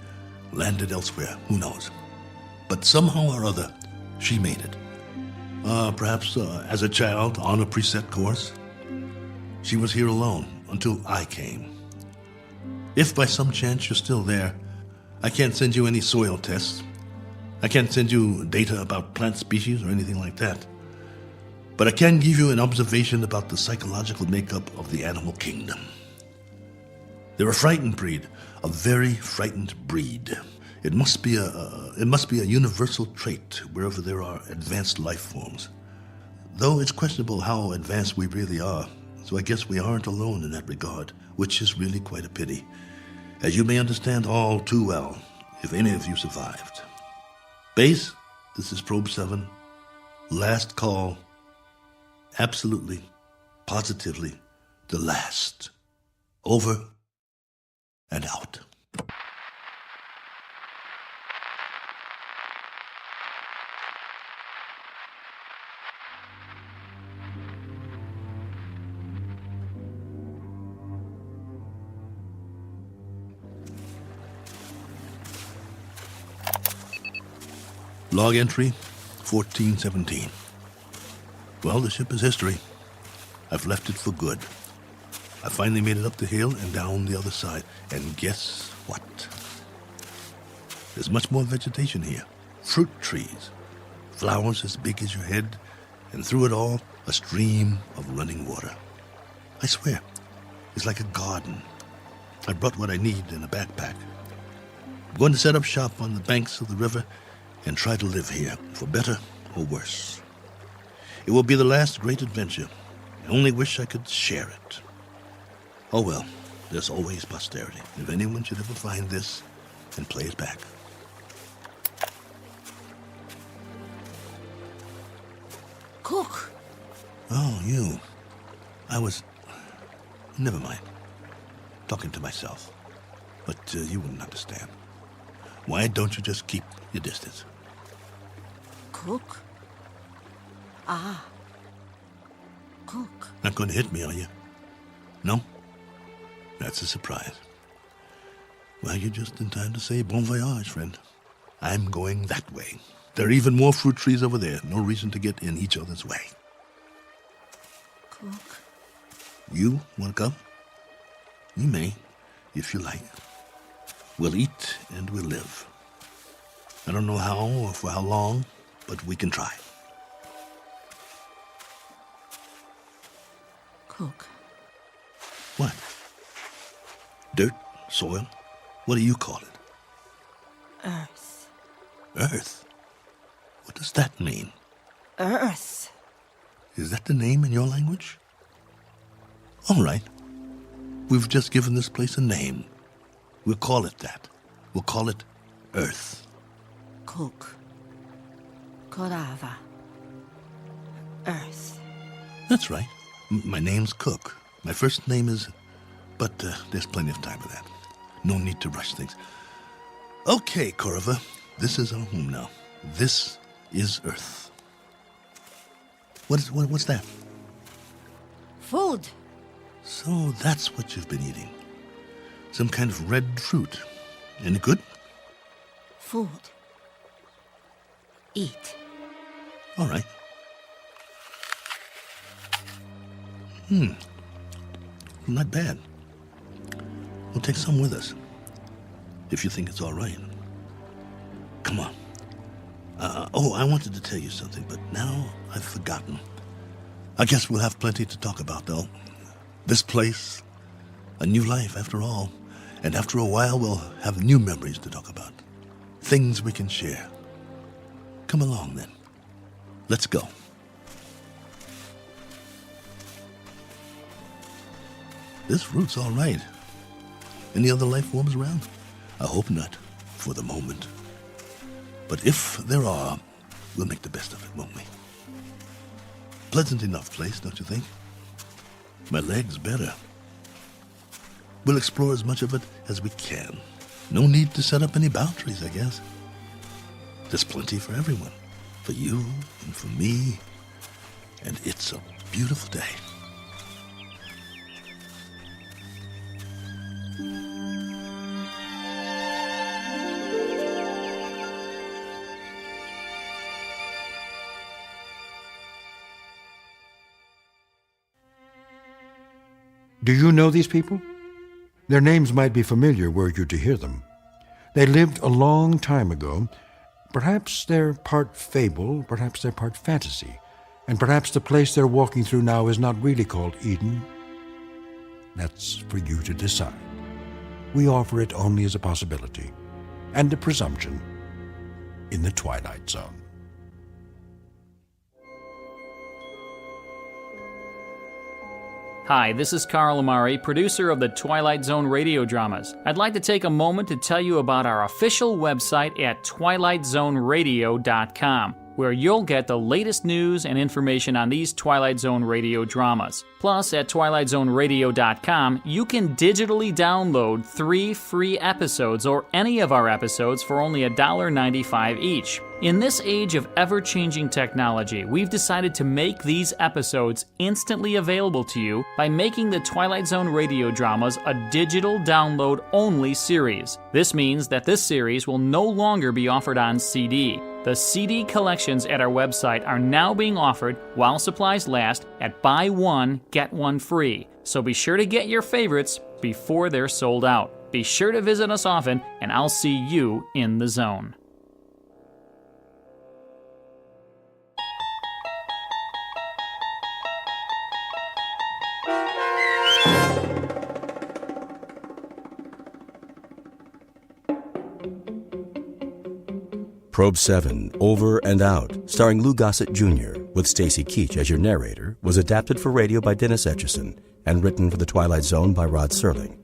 landed elsewhere, who knows. But somehow or other, she made it. Perhaps as a child on a preset course. She was here alone until I came. If by some chance you're still there, I can't send you any soil tests. I can't send you data about plant species or anything like that. But I can give you an observation about the psychological makeup of the animal kingdom. They're a frightened breed, a very frightened breed. It must be a universal trait wherever there are advanced life forms. Though it's questionable how advanced we really are, so I guess we aren't alone in that regard, which is really quite a pity, as you may understand all too well, if any of you survived. Base, this is Probe 7. Last call. Absolutely, positively, the last. Over and out. Log entry 1417. Well, the ship is history. I've left it for good. I finally made it up the hill and down the other side. And guess what? There's much more vegetation here. Fruit trees. Flowers as big as your head. And through it all, a stream of running water. I swear, it's like a garden. I brought what I need in a backpack. I'm going to set up shop on the banks of the river and try to live here, for better or worse. It will be the last great adventure. I only wish I could share it. Oh well, there's always posterity, if anyone should ever find this and play it back. Cook. Oh, you. Never mind. Talking to myself. But you wouldn't understand. Why don't you just keep your distance? Cook? Ah. Cook. Not going to hit me, are you? No? That's a surprise. Well, you're just in time to say bon voyage, friend. I'm going that way. There are even more fruit trees over there. No reason to get in each other's way. Cook. You want to come? You may, if you like. We'll eat and we'll live. I don't know how or for how long, but we can try. Cook. What? Dirt? Soil? What do you call it? Earth. Earth? What does that mean? Earth. Is that the name in your language? All right. We've just given this place a name. We'll call it that. We'll call it Earth. Cook. Korava. Earth. That's right. My name's Cook. My first name is... But there's plenty of time for that. No need to rush things. Okay, Korava. This is our home now. This is Earth. What's that? Food. So that's what you've been eating. Some kind of red fruit. Any good? Food. Eat. All right. Not bad. We'll take some with us. If you think it's all right. Come on. I wanted to tell you something, but now I've forgotten. I guess we'll have plenty to talk about, though. This place, a new life after all. And after a while, we'll have new memories to talk about. Things we can share. Come along, then. Let's go. This fruit's all right. Any other life forms around? I hope not, for the moment. But if there are, we'll make the best of it, won't we? Pleasant enough place, don't you think? My leg's better. We'll explore as much of it as we can. No need to set up any boundaries, I guess. There's plenty for everyone. For you and for me. And it's a beautiful day. Do you know these people? Their names might be familiar were you to hear them. They lived a long time ago. Perhaps they're part fable, perhaps they're part fantasy, and perhaps the place they're walking through now is not really called Eden. That's for you to decide. We offer it only as a possibility and a presumption in the Twilight Zone. Hi, this is Carl Amari, producer of the Twilight Zone radio dramas. I'd like to take a moment to tell you about our official website at twilightzoneradio.com, where you'll get the latest news and information on these Twilight Zone radio dramas. Plus, at twilightzoneradio.com, you can digitally download 3 free episodes or any of our episodes for only $1.95 each. In this age of ever-changing technology, we've decided to make these episodes instantly available to you by making the Twilight Zone radio dramas a digital download-only series. This means that this series will no longer be offered on CD. The CD collections at our website are now being offered, while supplies last, at buy one, get one free. So be sure to get your favorites before they're sold out. Be sure to visit us often, and I'll see you in the zone. Probe 7, Over and Out, starring Lou Gossett Jr., with Stacy Keach as your narrator, was adapted for radio by Dennis Etchison and written for The Twilight Zone by Rod Serling.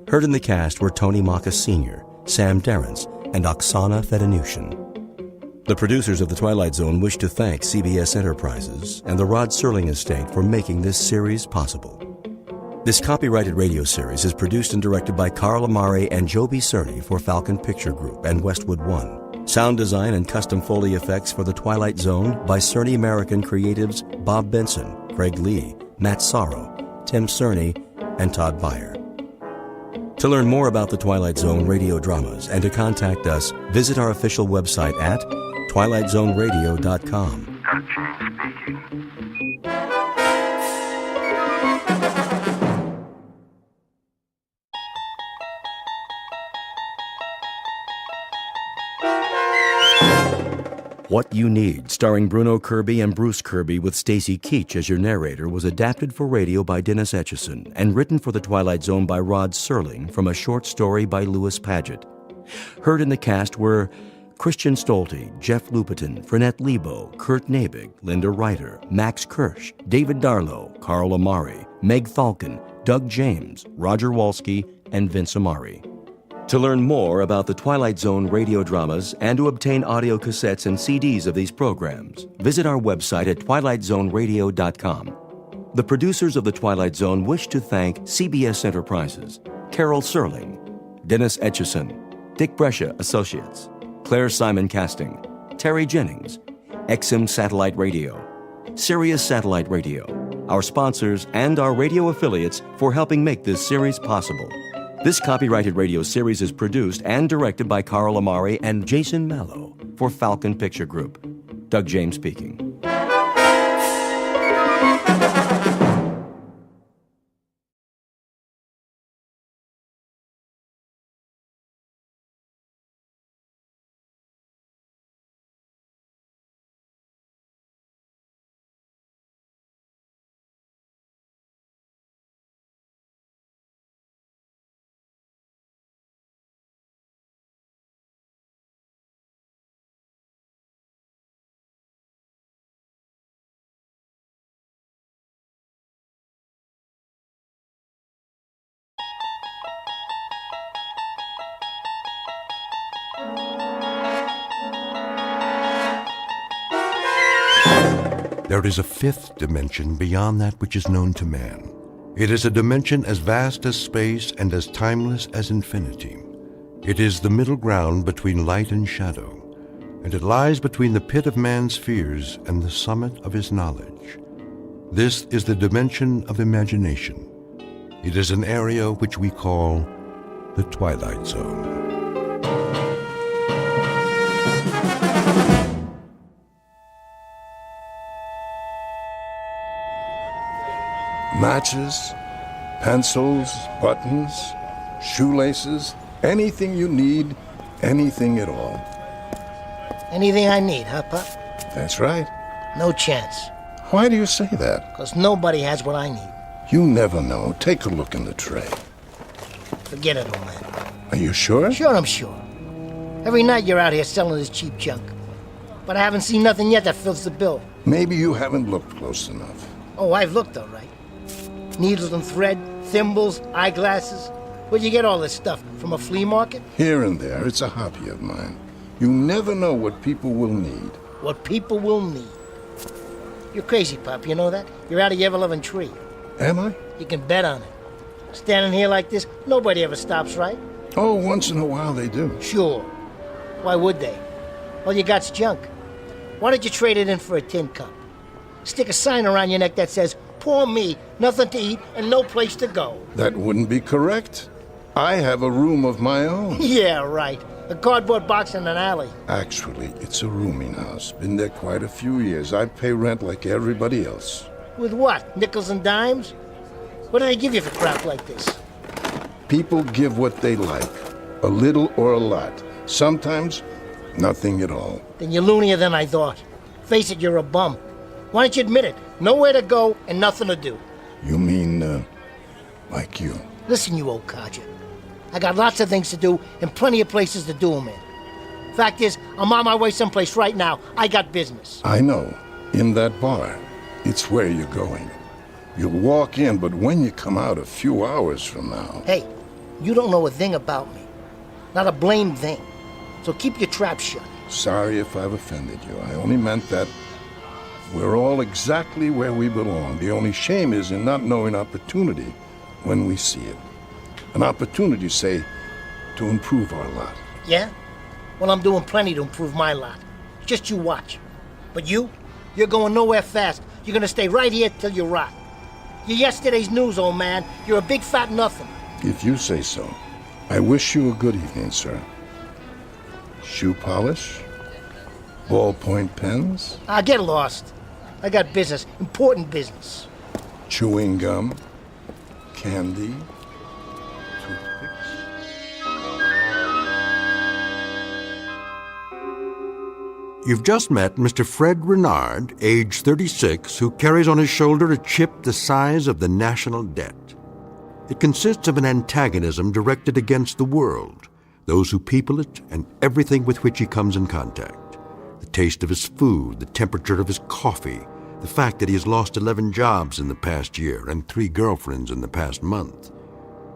Heard in the cast were Tony Maka Sr., Sam Derrence, and Oksana Fedanushin. The producers of The Twilight Zone wish to thank CBS Enterprises and the Rod Serling estate for making this series possible. This copyrighted radio series is produced and directed by Carl Amari and Joe B. Cerny for Falcon Picture Group and Westwood One. Sound design and custom Foley effects for The Twilight Zone by Cerny American creatives Bob Benson, Craig Lee, Matt Sorrow, Tim Cerny, and Todd Beyer. To learn more about the Twilight Zone radio dramas and to contact us, visit our official website at twilightzoneradio.com. James speaking. What You Need, starring Bruno Kirby and Bruce Kirby with Stacy Keach as your narrator, was adapted for radio by Dennis Etchison and written for The Twilight Zone by Rod Serling from a short story by Louis Paget. Heard in the cast were Christian Stolte, Jeff Lupiton, Frenette Lebo, Kurt Nabig, Linda Ryder, Max Kirsch, David Darlow, Carl Amari, Meg Falcon, Doug James, Roger Walski, and Vince Amari. To learn more about the Twilight Zone radio dramas and to obtain audio cassettes and CDs of these programs, visit our website at twilightzoneradio.com. The producers of The Twilight Zone wish to thank CBS Enterprises, Carol Serling, Dennis Etchison, Dick Brescia Associates, Claire Simon Casting, Terry Jennings, XM Satellite Radio, Sirius Satellite Radio, our sponsors, and our radio affiliates for helping make this series possible. This copyrighted radio series is produced and directed by Carl Amari and Jason Mallow for Falcon Picture Group. Doug James speaking. There is a fifth dimension beyond that which is known to man. It is a dimension as vast as space and as timeless as infinity. It is the middle ground between light and shadow, and it lies between the pit of man's fears and the summit of his knowledge. This is the dimension of imagination. It is an area which we call the Twilight Zone. Matches, pencils, buttons, shoelaces, anything you need, anything at all. Anything I need, huh, Pop? That's right. No chance. Why do you say that? Because nobody has what I need. You never know. Take a look in the tray. Forget it, old man. Are you sure? Sure, I'm sure. Every night you're out here selling this cheap junk. But I haven't seen nothing yet that fills the bill. Maybe you haven't looked close enough. Oh, I've looked, all right. Needles and thread, thimbles, eyeglasses. Where'd you get all this stuff? From a flea market? Here and there. It's a hobby of mine. You never know what people will need. What people will need. You're crazy, Pop, you know that? You're out of your ever-loving tree. Am I? You can bet on it. Standing here like this, nobody ever stops, right? Oh, once in a while they do. Sure. Why would they? All you got's junk. Why don't you trade it in for a tin cup? Stick a sign around your neck that says, "Poor me, nothing to eat and no place to go." That wouldn't be correct. I have a room of my own. Yeah, right. A cardboard box in an alley. Actually, it's a rooming house. Been there quite a few years. I pay rent like everybody else. With what? Nickels and dimes? What do they give you for crap like this? People give what they like. A little or a lot. Sometimes, nothing at all. Then you're loonier than I thought. Face it, you're a bum. Why don't you admit it? Nowhere to go and nothing to do. You mean, like you? Listen, you old codger. I got lots of things to do and plenty of places to do them in. Fact is, I'm on my way someplace right now. I got business. I know. In that bar. It's where you're going. You'll walk in, but when you come out a few hours from now... Hey, you don't know a thing about me. Not a blamed thing. So keep your trap shut. Sorry if I've offended you. I only meant that we're all exactly where we belong. The only shame is in not knowing opportunity when we see it. An opportunity, say, to improve our lot. Yeah? Well, I'm doing plenty to improve my lot. Just you watch. But you're going nowhere fast. You're gonna stay right here till you rot. You're yesterday's news, old man. You're a big fat nothing. If you say so. I wish you a good evening, sir. Shoe polish? Ballpoint pens? Get lost. I got business, important business. Chewing gum? Candy? You've just met Mr. Fred Renard, age 36, who carries on his shoulder a chip the size of the national debt. It consists of an antagonism directed against the world, those who people it, and everything with which he comes in contact. The taste of his food, the temperature of his coffee, the fact that he has lost 11 jobs in the past year and 3 girlfriends in the past month.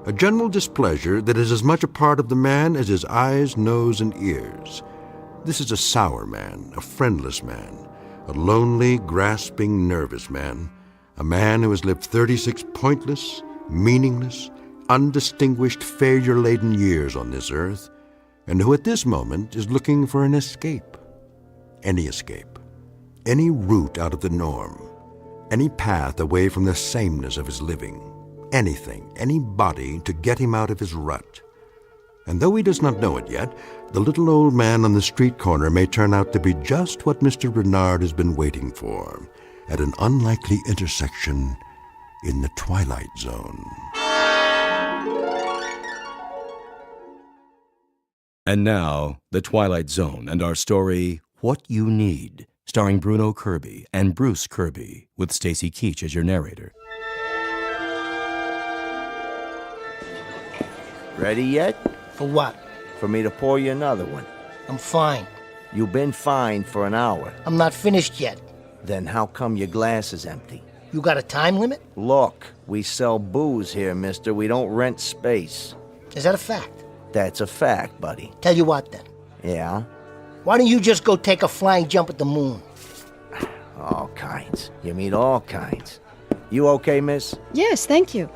A general displeasure that is as much a part of the man as his eyes, nose, and ears. This is a sour man, a friendless man, a lonely, grasping, nervous man, a man who has lived 36 pointless, meaningless, undistinguished, failure-laden years on this earth, and who at this moment is looking for an escape. Any escape. Any route out of the norm. Any path away from the sameness of his living. Anything, anybody to get him out of his rut. And though he does not know it yet, the little old man on the street corner may turn out to be just what Mr. Renard has been waiting for, at an unlikely intersection in the Twilight Zone. And now, The Twilight Zone and our story, What You Need, starring Bruno Kirby and Bruce Kirby, with Stacy Keach as your narrator. Ready yet? For what? For me to pour you another one. I'm fine. You've been fine for an hour. I'm not finished yet. Then how come your glass is empty? You got a time limit? Look, we sell booze here, mister. We don't rent space. Is that a fact? That's a fact, buddy. Tell you what, then. Yeah? Why don't you just go take a flying jump at the moon? All kinds. You mean all kinds. You okay, miss? Yes, thank you.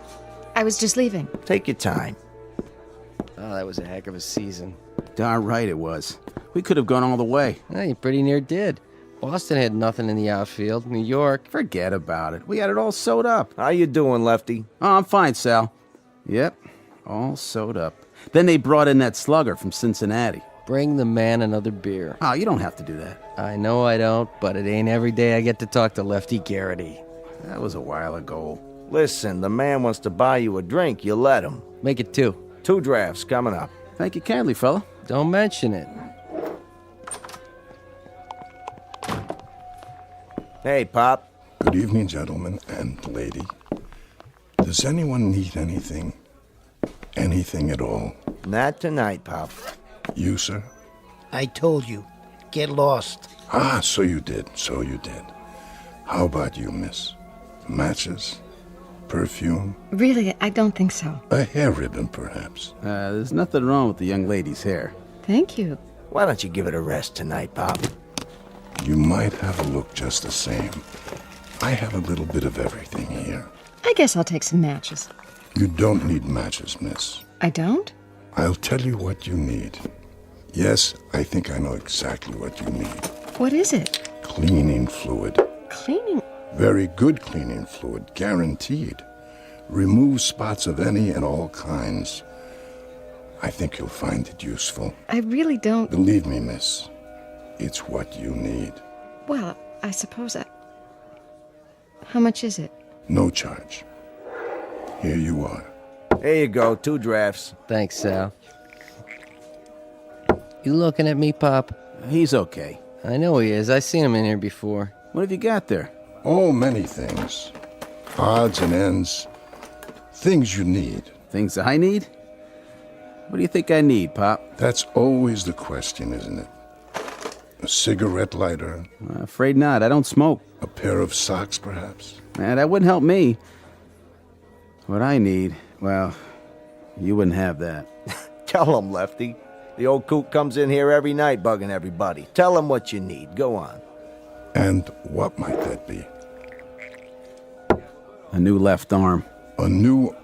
I was just leaving. Take your time. Oh, that was a heck of a season. Darn right it was. We could have gone all the way. You pretty near did. Boston had nothing in the outfield. New York... Forget about it. We had it all sewed up. How you doing, Lefty? Oh, I'm fine, Sal. Yep, all sewed up. Then they brought in that slugger from Cincinnati. Bring the man another beer. Oh, you don't have to do that. I know I don't, but it ain't every day I get to talk to Lefty Garrity. That was a while ago. Listen, the man wants to buy you a drink. You let him. Make it 2. 2 drafts coming up. Thank you kindly, fella. Don't mention it. Hey, Pop. Good evening, gentlemen and lady. Does anyone need anything? Anything at all? Not tonight, Pop. You, sir? I told you. Get lost. Ah, so you did. How about you, miss? Matches? Perfume? Really, I don't think so. A hair ribbon, perhaps? There's nothing wrong with the young lady's hair. Thank you. Why don't you give it a rest tonight, Pop? You might have a look just the same. I have a little bit of everything here. I guess I'll take some matches. You don't need matches, miss. I don't? I'll tell you what you need. Yes, I think I know exactly what you need. What is it? Cleaning fluid. Cleaning? Very good cleaning fluid, guaranteed. Remove spots of any and all kinds. I think you'll find it useful. I really don't... Believe me, miss, it's what you need. Well, I suppose I... How much is it? No charge. Here you are. Here you go, 2 drafts. Thanks, Sal. You looking at me, Pop? He's okay. I know he is. I seen him in here before. What have you got there? Oh, many things. Odds and ends. Things you need. Things I need? What do you think I need, Pop? That's always the question, isn't it? A cigarette lighter? Afraid not. I don't smoke. A pair of socks, perhaps? That wouldn't help me. What I need, well, you wouldn't have that. Tell him, Lefty. The old coot comes in here every night bugging everybody. Tell him what you need. Go on. And what might that be? A new left arm. A new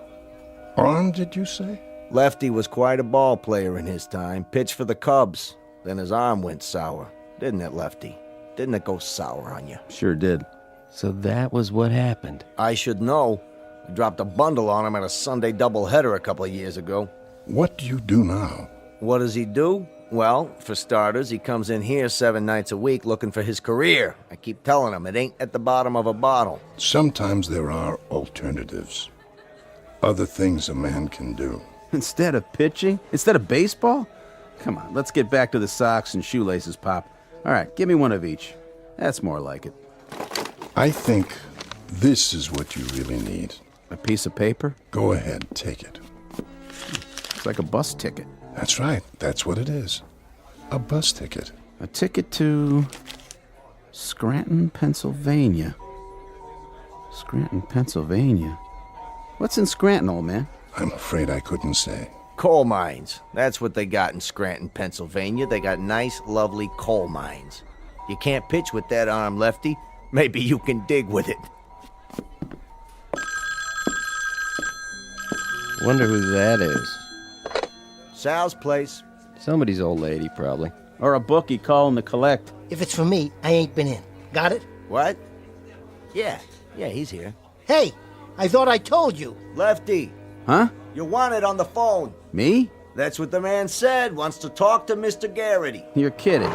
arm, did you say? Lefty was quite a ball player in his time. Pitched for the Cubs. Then his arm went sour, didn't it, Lefty? Didn't it go sour on you? Sure did. So that was what happened. I should know. I dropped a bundle on him at a Sunday doubleheader a couple of years ago. What do you do now? What does he do? Well, for starters, he comes in here 7 nights a week looking for his career. I keep telling him it ain't at the bottom of a bottle. Sometimes there are alternatives. Other things a man can do. Instead of pitching? Instead of baseball? Come on, let's get back to the socks and shoelaces, Pop. All right, give me one of each. That's more like it. I think this is what you really need. A piece of paper? Go ahead, take it. It's like a bus ticket. That's right, that's what it is. A bus ticket. A ticket to Scranton, Pennsylvania. Scranton, Pennsylvania. What's in Scranton, old man? I'm afraid I couldn't say. Coal mines. That's what they got in Scranton, Pennsylvania. They got nice, lovely coal mines. You can't pitch with that arm, Lefty. Maybe you can dig with it. Wonder who that is. Sal's place. Somebody's old lady, probably. Or a bookie calling to collect. If it's for me, I ain't been in. Got it? What? Yeah, he's here. Hey, I thought I told you. Lefty. Huh? You're wanted on the phone. Me? That's what the man said. Wants to talk to Mr. Garrity. You're kidding.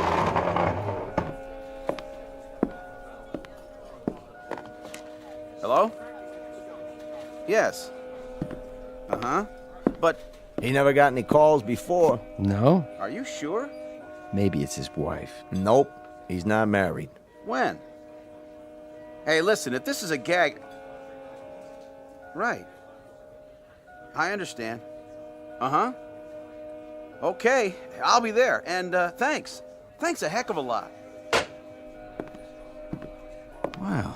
Hello? Yes. Uh-huh. But... He never got any calls before. No? Are you sure? Maybe it's his wife. Nope. He's not married. When? Hey, listen, if this is a gag... Right. I understand. Uh-huh. Okay, I'll be there. And, thanks. Thanks a heck of a lot. Wow.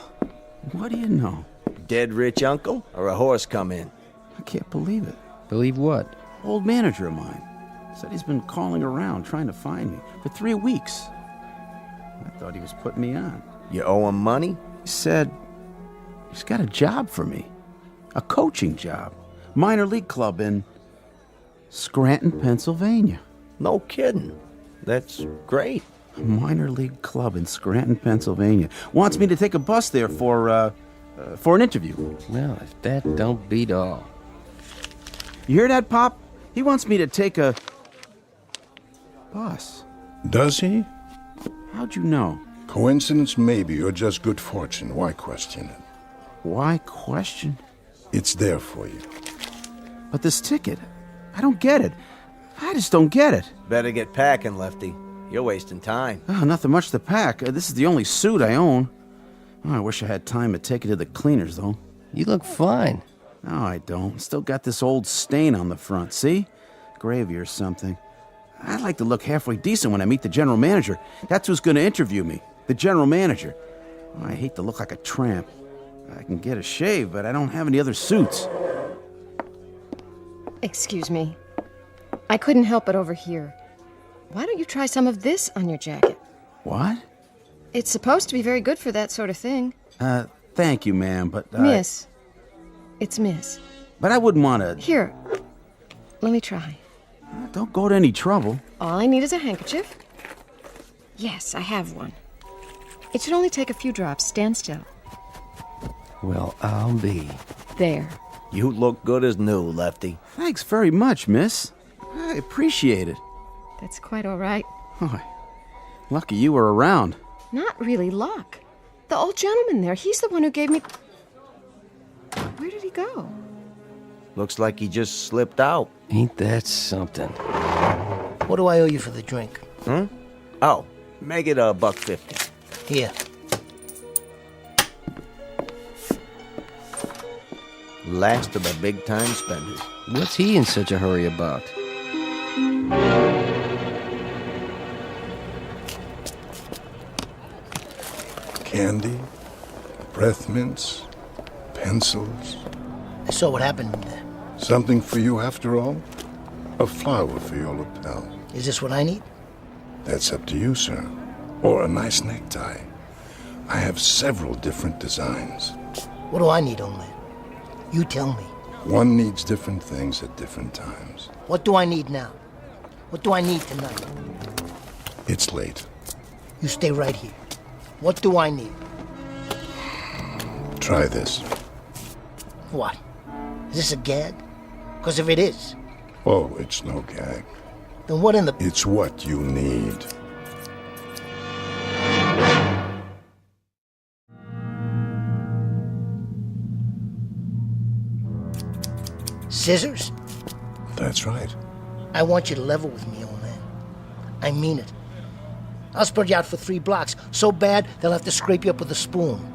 What do you know? Dead rich uncle or a horse come in? I can't believe it. Believe what? Old manager of mine. Said he's been calling around trying to find me for 3 weeks. I thought he was putting me on. You owe him money? He said he's got a job for me. A coaching job. Minor league club in Scranton, Pennsylvania. No kidding. That's great. A minor league club in Scranton, Pennsylvania. Wants me to take a bus there for an interview. Well, if that don't beat all. You hear that, Pop? He wants me to take a bus. Does he? How'd you know? Coincidence maybe, or just good fortune. Why question it? Why question? It's there for you. But this ticket, I don't get it. I just don't get it. Better get packing, Lefty. You're wasting time. Oh, nothing much to pack. This is the only suit I own. Oh, I wish I had time to take it to the cleaners, though. You look fine. No, I don't. Still got this old stain on the front, see? Gravy or something. I'd like to look halfway decent when I meet the general manager. That's who's going to interview me, the general manager. Oh, I hate to look like a tramp. I can get a shave, but I don't have any other suits. Excuse me. I couldn't help but overhear. Why don't you try some of this on your jacket? What? It's supposed to be very good for that sort of thing. Thank you, ma'am, but... Miss. It's Miss. But I wouldn't want to... Here. Let me try. Don't go to any trouble. All I need is a handkerchief. Yes, I have one. It should only take a few drops. Stand still. Well, I'll be. There. You look good as new, Lefty. Thanks very much, miss. I appreciate it. That's quite all right. Oh, lucky you were around. Not really luck. The old gentleman there, he's the one who gave me... Where did he go? Looks like he just slipped out. Ain't that something? What do I owe you for the drink? Oh, make it $1.50. Here. Last of the big-time spenders. What's he in such a hurry about? Candy, breath mints, pencils. I saw what happened in there. Something for you after all? A flower for your lapel. Is this what I need? That's up to you, sir. Or a nice necktie. I have several different designs. What do I need, old man? You tell me. One needs different things at different times. What do I need now? What do I need tonight? It's late. You stay right here. What do I need? Try this. What? Is this a gag? Because if it is... Oh, it's no gag. Then what in the... It's what you need. Scissors? That's right. I want you to level with me, old man. I mean it. I'll spread you out for 3 blocks. So bad, they'll have to scrape you up with a spoon.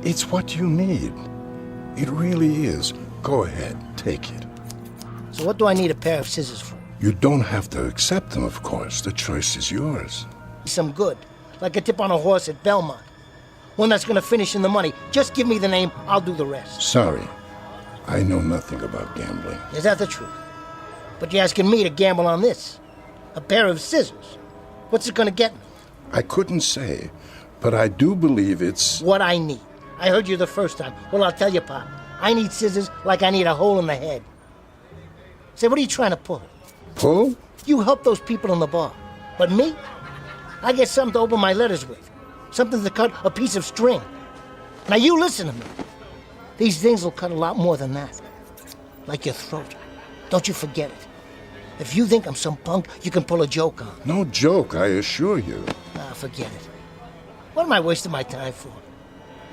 It's what you need. It really is. Go ahead, take it. So what do I need a pair of scissors for? You don't have to accept them, of course. The choice is yours. Some good. Like a tip on a horse at Belmont. One that's gonna finish in the money. Just give me the name, I'll do the rest. Sorry. I know nothing about gambling. Is that the truth? But you're asking me to gamble on this? A pair of scissors? What's it gonna get me? I couldn't say, but I do believe it's... What I need. I heard you the first time. Well, I'll tell you, Pop. I need scissors like I need a hole in the head. Say, what are you trying to pull? Pull? You help those people in the bar. But me? I get something to open my letters with. Something to cut a piece of string. Now you listen to me. These things will cut a lot more than that. Like your throat. Don't you forget it. If you think I'm some punk you can pull a joke on. No joke, I assure you. Ah, forget it. What am I wasting my time for?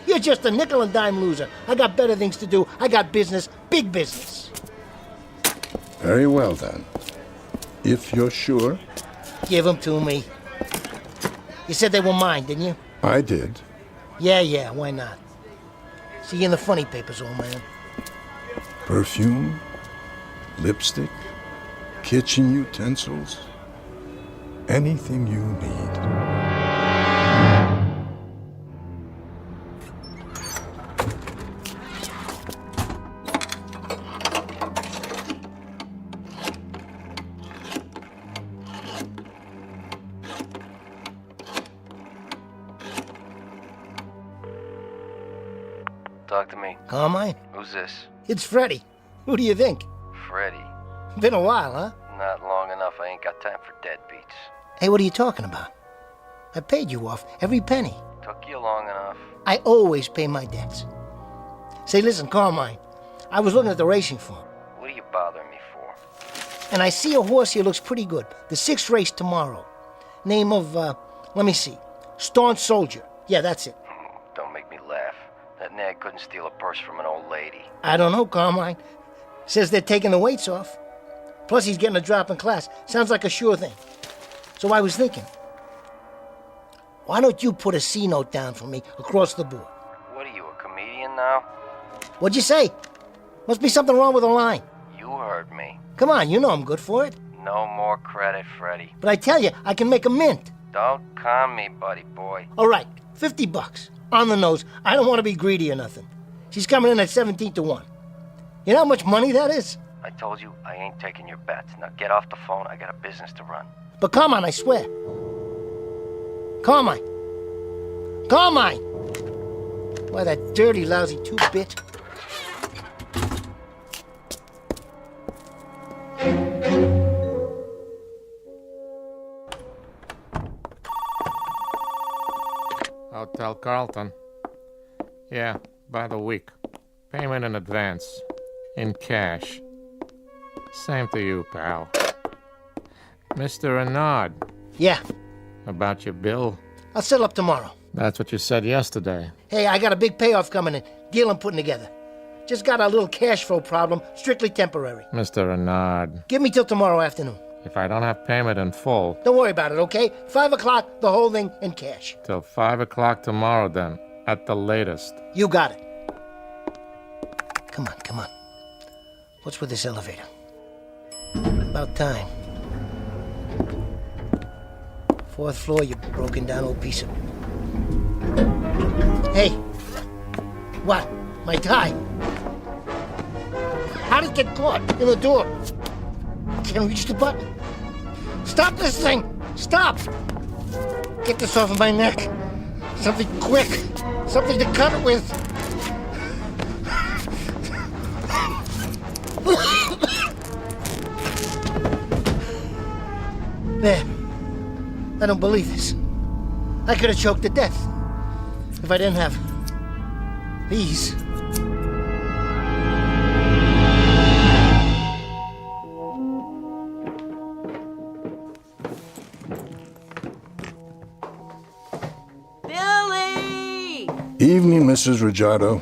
You're just a nickel and dime loser. I got better things to do. I got business, big business. Very well, then. If you're sure. Give them to me. You said they were mine, didn't you? I did. Yeah, why not? See you in the funny papers, old man. Perfume, lipstick, kitchen utensils, anything you need. Talk to me. Carmine? Who's this? It's Freddie. Who do you think? Freddie. Been a while, huh? Not long enough. I ain't got time for deadbeats. Hey, what are you talking about? I paid you off every penny. Took you long enough. I always pay my debts. Say, listen, Carmine, I was looking at the racing form. What are you bothering me for? And I see a horse here looks pretty good. The 6th race tomorrow. Name of, let me see. Staunch Soldier. Yeah, that's it. Don't make me laugh. That nag couldn't steal a purse from an old lady. I don't know, Carmine. Says they're taking the weights off. Plus he's getting a drop in class. Sounds like a sure thing. So I was thinking, why don't you put a C note down for me across the board? What are you, a comedian now? What'd you say? Must be something wrong with the line. You heard me. Come on, you know I'm good for it. No more credit, Freddie. But I tell you, I can make a mint. Don't con me, buddy boy. All right, $50. On the nose. I don't want to be greedy or nothing. She's coming in at 17-1. You know how much money that is? I told you I ain't taking your bets. Now get off the phone. I got a business to run. But Carmine, I swear. Carmine. Carmine! Why, that dirty, lousy 2-bit. Hotel Carlton. Yeah, by the week. Payment in advance. In cash. Same to you, pal. Mr. Renard. Yeah. About your bill? I'll settle up tomorrow. That's what you said yesterday. Hey, I got a big payoff coming in. Deal I'm putting together. Just got a little cash flow problem, strictly temporary. Mr. Renard. Give me till tomorrow afternoon. If I don't have payment in full... Don't worry about it, okay? 5 o'clock, the whole thing in cash. Till 5 o'clock tomorrow, then. At the latest. You got it. Come on. What's with this elevator? About time. 4th floor, you broken down old piece of... Hey! What? My tie? How did it get caught in the door? Can't reach the button. Stop this thing! Stop! Get this off of my neck. Something quick. Something to cut it with. There. I don't believe this. I could have choked to death if I didn't have these. Billy! Evening, Mrs. Rajado.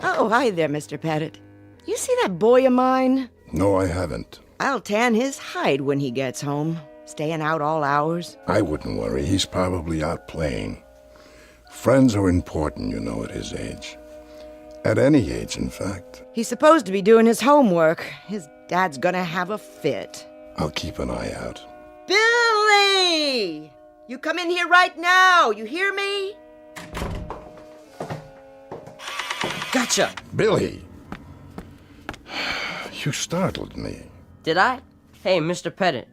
Oh, hi there, Mr. Pettit. You see that boy of mine? No, I haven't. I'll tan his hide when he gets home, staying out all hours. I wouldn't worry. He's probably out playing. Friends are important, you know, at his age. At any age, in fact. He's supposed to be doing his homework. His dad's gonna have a fit. I'll keep an eye out. Billy! You come in here right now, you hear me? Gotcha! Billy! You startled me. Did I? Hey, Mr. Pettit,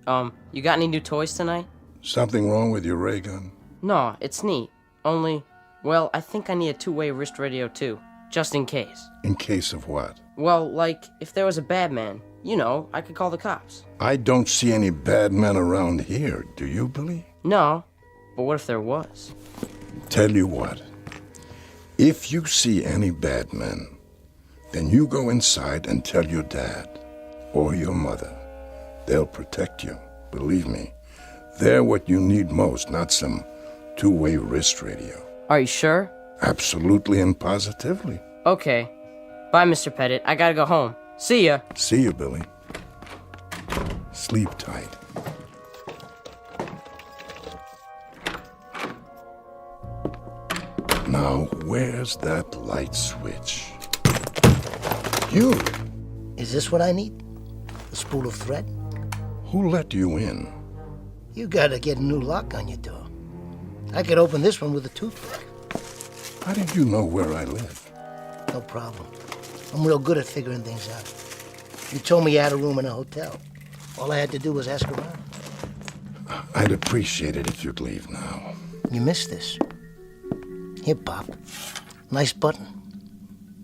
you got any new toys tonight? Something wrong with your ray gun? No, it's neat. Only, well, I think I need a two-way wrist radio too, just in case. In case of what? Well, like, if there was a bad man, you know, I could call the cops. I don't see any bad men around here, do you, Billy? No, but what if there was? Tell you what. If you see any bad men, then you go inside and tell your dad or your mother. They'll protect you, believe me. They're what you need most, not some two-way wrist radio. Are you sure? Absolutely and positively. Okay. Bye, Mr. Pettit. I gotta go home. See ya. See you, Billy. Sleep tight. Now, where's that light switch? You! Is this what I need? A spool of thread? Who let you in? You gotta get a new lock on your door. I could open this one with a toothpick. How did you know where I live? No problem. I'm real good at figuring things out. You told me you had a room in a hotel. All I had to do was ask around. I'd appreciate it if you'd leave now. You missed this. Here, Pop. Nice button.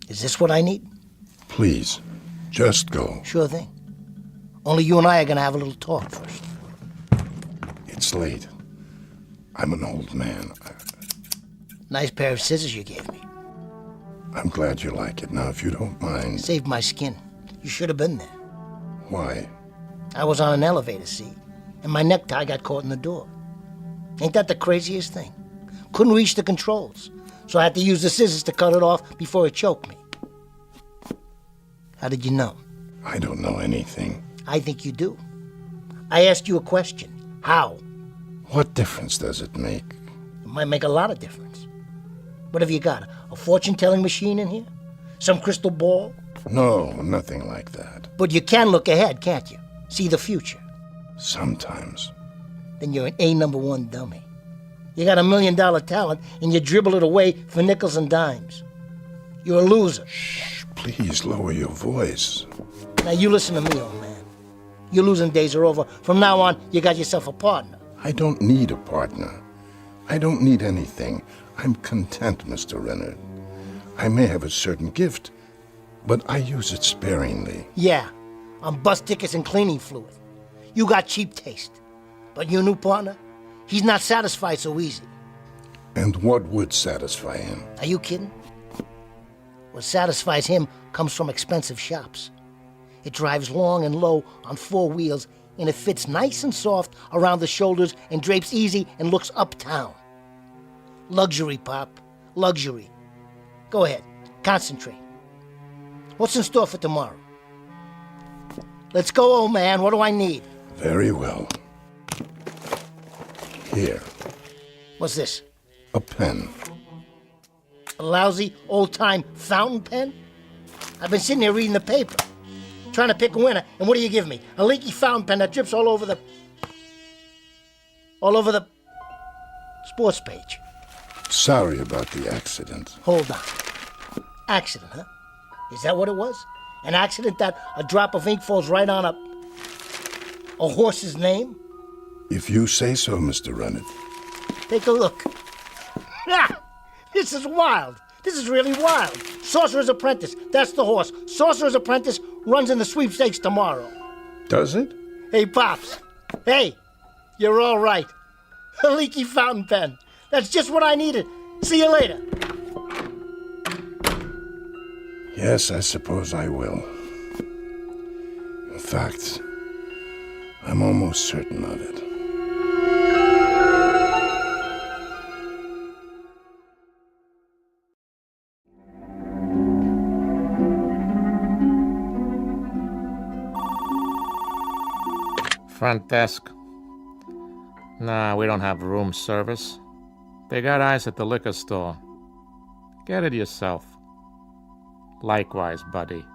Is this what I need? Please, just go. Sure thing. Only you and I are gonna have a little talk first. It's late. I'm an old man. Nice pair of scissors you gave me. I'm glad you like it. Now, if you don't mind... Saved my skin. You should have been there. Why? I was on an elevator seat, and my necktie got caught in the door. Ain't that the craziest thing? Couldn't reach the controls, so I had to use the scissors to cut it off before it choked me. How did you know? I don't know anything. I think you do. I asked you a question. How? What difference does it make? It might make a lot of difference. What have you got? A fortune-telling machine in here? Some crystal ball? No, nothing like that. But you can look ahead, can't you? See the future. Sometimes. Then you're an A1 dummy. You got $1 million talent, and you dribble it away for nickels and dimes. You're a loser. Shh, please lower your voice. Now you listen to me, old man. Your losing days are over. From now on, you got yourself a partner. I don't need a partner. I don't need anything. I'm content, Mr. Renard. I may have a certain gift, but I use it sparingly. Yeah, on bus tickets and cleaning fluid. You got cheap taste. But your new partner, he's not satisfied so easy. And what would satisfy him? Are you kidding? What satisfies him comes from expensive shops. It drives long and low on 4 wheels, and it fits nice and soft around the shoulders and drapes easy and looks uptown. Luxury, Pop. Luxury. Go ahead. Concentrate. What's in store for tomorrow? Let's go, old man. What do I need? Very well. Here. What's this? A pen. A lousy, old-time fountain pen? I've been sitting here reading the paper, trying to pick a winner, and what do you give me? A leaky fountain pen that drips all over the sports page. Sorry about the accident. Hold on. Accident, huh? Is that what it was? An accident that a drop of ink falls right on a horse's name? If you say so, Mr. Renard. Take a look. This is wild. This is really wild. Sorcerer's Apprentice. That's the horse. Sorcerer's Apprentice runs in the sweepstakes tomorrow. Does it? Hey, Pops. Hey, you're all right. A leaky fountain pen. That's just what I needed. See you later. Yes, I suppose I will. In fact, I'm almost certain of it. Front desk. Nah, we don't have room service. They got ice at the liquor store. Get it yourself. Likewise, buddy.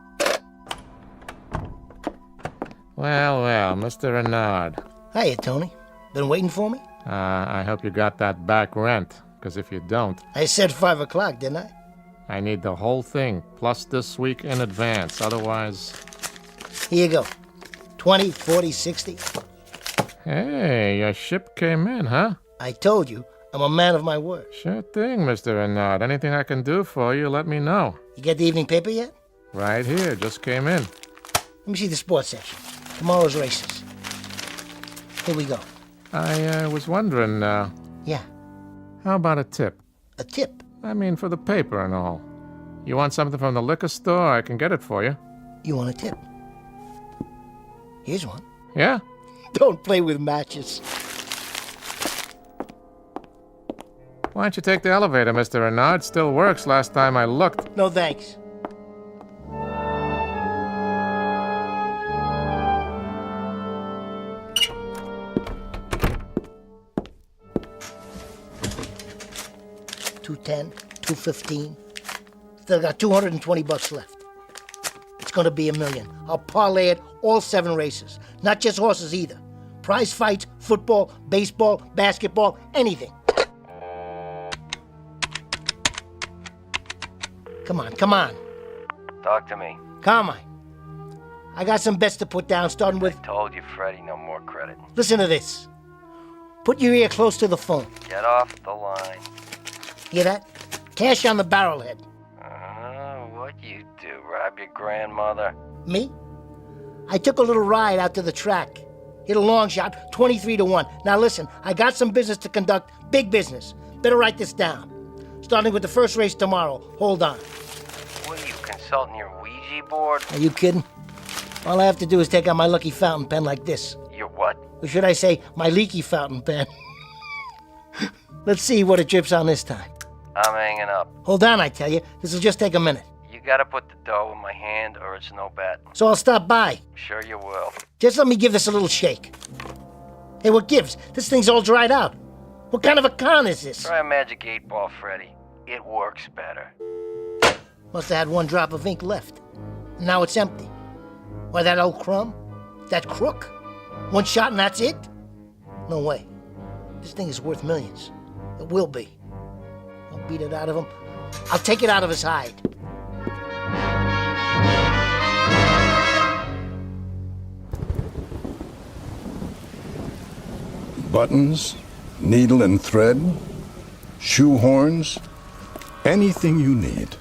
Well, Mr. Renard. Hiya, Tony. Been waiting for me? I hope you got that back rent, because if you don't... I said 5 o'clock, didn't I? I need the whole thing, plus this week in advance, otherwise... Here you go. 20, 40, 60. Hey, your ship came in, huh? I told you, I'm a man of my word. Sure thing, Mr. Renard. Anything I can do for you, let me know. You get the evening paper yet? Right here, just came in. Let me see the sports section. Tomorrow's races. Here we go. I was wondering, Yeah. How about a tip? A tip? I mean, for the paper and all. You want something from the liquor store? I can get it for you. You want a tip? Here's one. Yeah? Don't play with matches. Why don't you take the elevator, Mr. Renard? Still works last time I looked. No thanks. $210, $215. Still got $220 left. It's gonna be $1 million. I'll parlay it all 7 races. Not just horses either. Prize fights, football, baseball, basketball, anything. Come on. Talk to me. Come on. I got some bets to put down, starting with... Told you, Freddie, no more credit. Listen to this. Put your ear close to the phone. Get off the line. Hear that? Cash on the barrelhead. What you do, rob your grandmother? Me? I took a little ride out to the track. Hit a long shot, 23-1. Now listen, I got some business to conduct, big business. Better write this down. Starting with the first race tomorrow. Hold on. What are you, consulting your Ouija board? Are you kidding? All I have to do is take out my lucky fountain pen like this. Your what? Or should I say, my leaky fountain pen? Let's see what it drips on this time. I'm hanging up. Hold on, I tell you. This'll just take a minute. You gotta put the dough in my hand or it's no bet. So I'll stop by. Sure you will. Just let me give this a little shake. Hey, what gives? This thing's all dried out. What kind of a con is this? Try a magic 8-ball, Freddie. It works better. Must have had 1 drop of ink left. Now it's empty. Why, that old crumb? That crook? 1 shot and that's it? No way. This thing is worth millions. It will be. I'll beat it out of him. I'll take it out of his hide. Buttons, needle and thread, shoehorns, anything you need.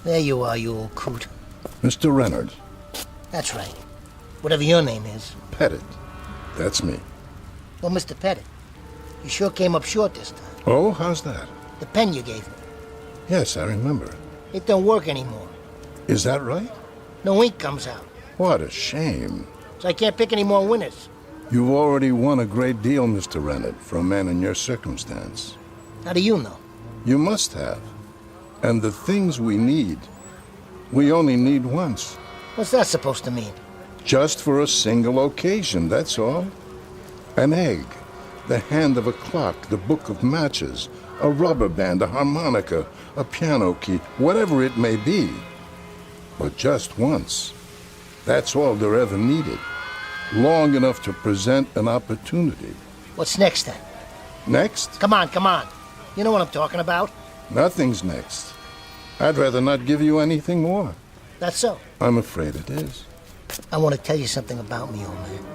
There you are, you old coot. Mr. Renard. That's right. Whatever your name is. Pettit. That's me. Well, Mr. Pettit, you sure came up short this time. Oh, how's that? The pen you gave me. Yes, I remember. It don't work anymore. Is that right? No ink comes out. What a shame. So I can't pick any more winners. You've already won a great deal, Mr. Renard, for a man in your circumstance. How do you know? You must have. And the things we need, we only need once. What's that supposed to mean? Just for a single occasion, that's all. An egg, the hand of a clock, the book of matches, a rubber band, a harmonica, a piano key, whatever it may be. But just once. That's all they're ever needed. Long enough to present an opportunity. What's next, then? Next? Come on. You know what I'm talking about. Nothing's next. I'd rather not give you anything more. That's so. I'm afraid it is. I want to tell you something about me, old man.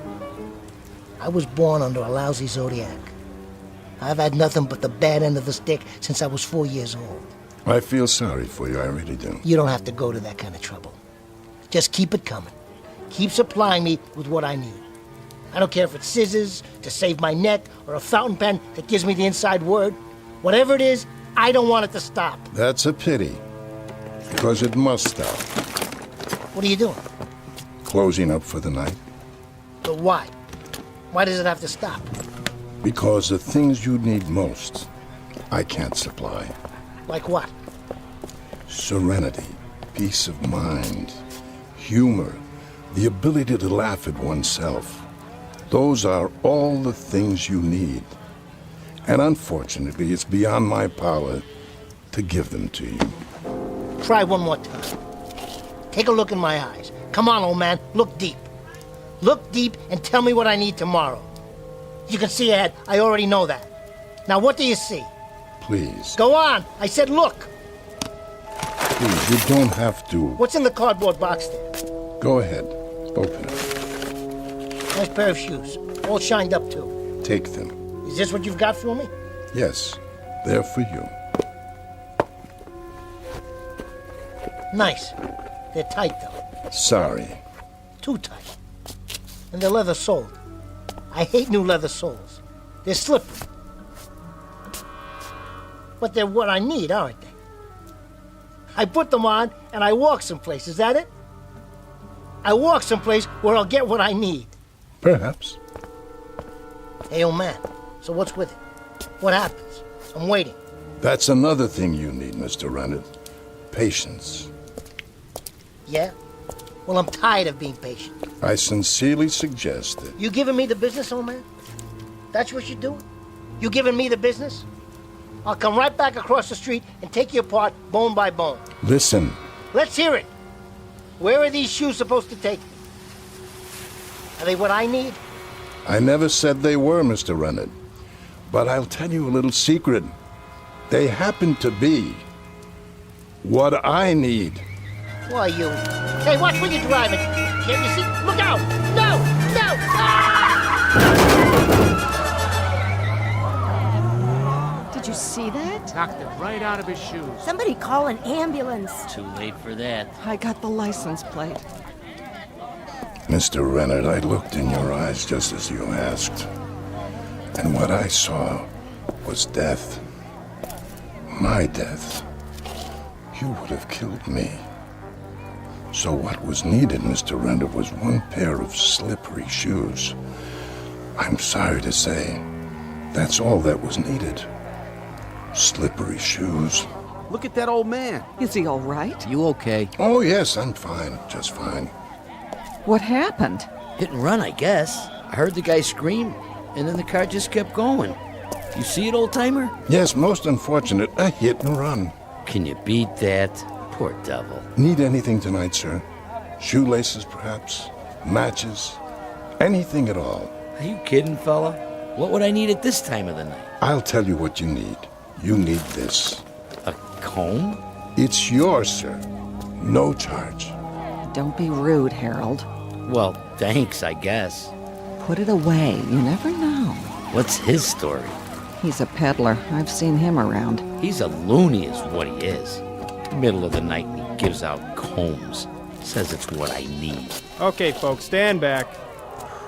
I was born under a lousy zodiac. I've had nothing but the bad end of the stick since I was 4 years old. I feel sorry for you, I really do. You don't have to go to that kind of trouble. Just keep it coming. Keep supplying me with what I need. I don't care if it's scissors to save my neck or a fountain pen that gives me the inside word. Whatever it is, I don't want it to stop. That's a pity, because it must stop. What are you doing? Closing up for the night. But why? Why does it have to stop? Because the things you need most, I can't supply. Like what? Serenity, peace of mind, humor, the ability to laugh at oneself. Those are all the things you need. And unfortunately, it's beyond my power to give them to you. Try one more time. Take a look in my eyes. Come on, old man, look deep. Look deep and tell me what I need tomorrow. You can see ahead. I already know that. Now, what do you see? Please. Go on. I said look. Please, you don't have to. What's in the cardboard box there? Go ahead. Open it. Nice pair of shoes. All shined up, too. Take them. Is this what you've got for me? Yes, they're for you. Nice. They're tight, though. Sorry. Too tight. And they're leather soled. I hate new leather soles. They're slippery. But they're what I need, aren't they? I put them on and I walk someplace. Is that it? I walk someplace where I'll get what I need. Perhaps. Hey, old man. So what's with it? What happens? I'm waiting. That's another thing you need, Mr. Rennet. Patience. Yeah? Well, I'm tired of being patient. I sincerely suggest that... You giving me the business, old man? That's what you're doing? You giving me the business? I'll come right back across the street and take you apart bone by bone. Listen. Let's hear it. Where are these shoes supposed to take me? Are they what I need? I never said they were, Mr. Rennet. But I'll tell you a little secret. They happen to be what I need. Why, you... Hey, watch where you're driving. Can't you see? Look out! No! No! Ah! Did you see that? Knocked it right out of his shoes. Somebody call an ambulance. Too late for that. I got the license plate. Mr. Rennet, I looked in your eyes just as you asked. And what I saw was death. My death. You would have killed me. So what was needed, Mr. Rennet, was one pair of slippery shoes. I'm sorry to say, that's all that was needed. Slippery shoes. Look at that old man. Is he all right? You okay? Oh, yes, I'm fine. Just fine. What happened? Hit and run, I guess. I heard the guy scream, and then the car just kept going. You see it, old-timer? Yes, most unfortunate. A hit and run. Can you beat that? Poor devil. Need anything tonight, sir? Shoelaces, perhaps? Matches? Anything at all? Are you kidding, fella? What would I need at this time of the night? I'll tell you what you need. You need this. A comb? It's yours, sir. No charge. Don't be rude, Harold. Well, thanks, I guess. Put it away. You never know. What's his story? He's a peddler. I've seen him around. He's a loony is what he is. Middle of the night and he gives out combs. Says it's what I need. Okay, folks, stand back.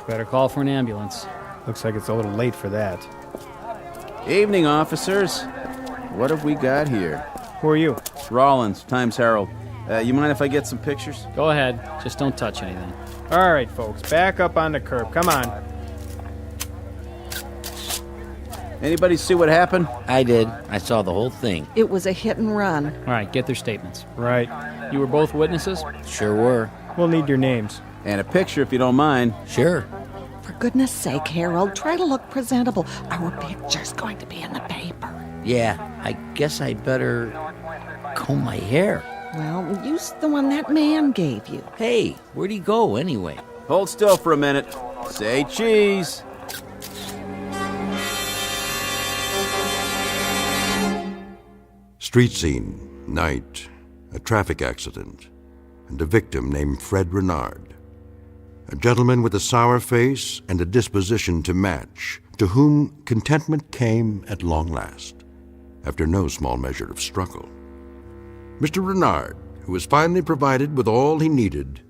Better call for an ambulance. Looks like it's a little late for that. Evening, officers. What have we got here? Who are you? Rollins, Times Herald. You mind if I get some pictures? Go ahead. Just don't touch anything. All right, folks, back up on the curb. Come on. Anybody see what happened? I did. I saw the whole thing. It was a hit and run. All right, get their statements. Right. You were both witnesses? Sure were. We'll need your names. And a picture if you don't mind. Sure. For goodness sake, Harold, try to look presentable. Our picture's going to be in the paper. Yeah, I guess I better comb my hair. Well, use the one that man gave you. Hey, where'd he go anyway? Hold still for a minute. Say cheese. Street scene, night, a traffic accident, and a victim named Fred Renard. A gentleman with a sour face and a disposition to match, to whom contentment came at long last, after no small measure of struggle. Mr. Renard, who was finally provided with all he needed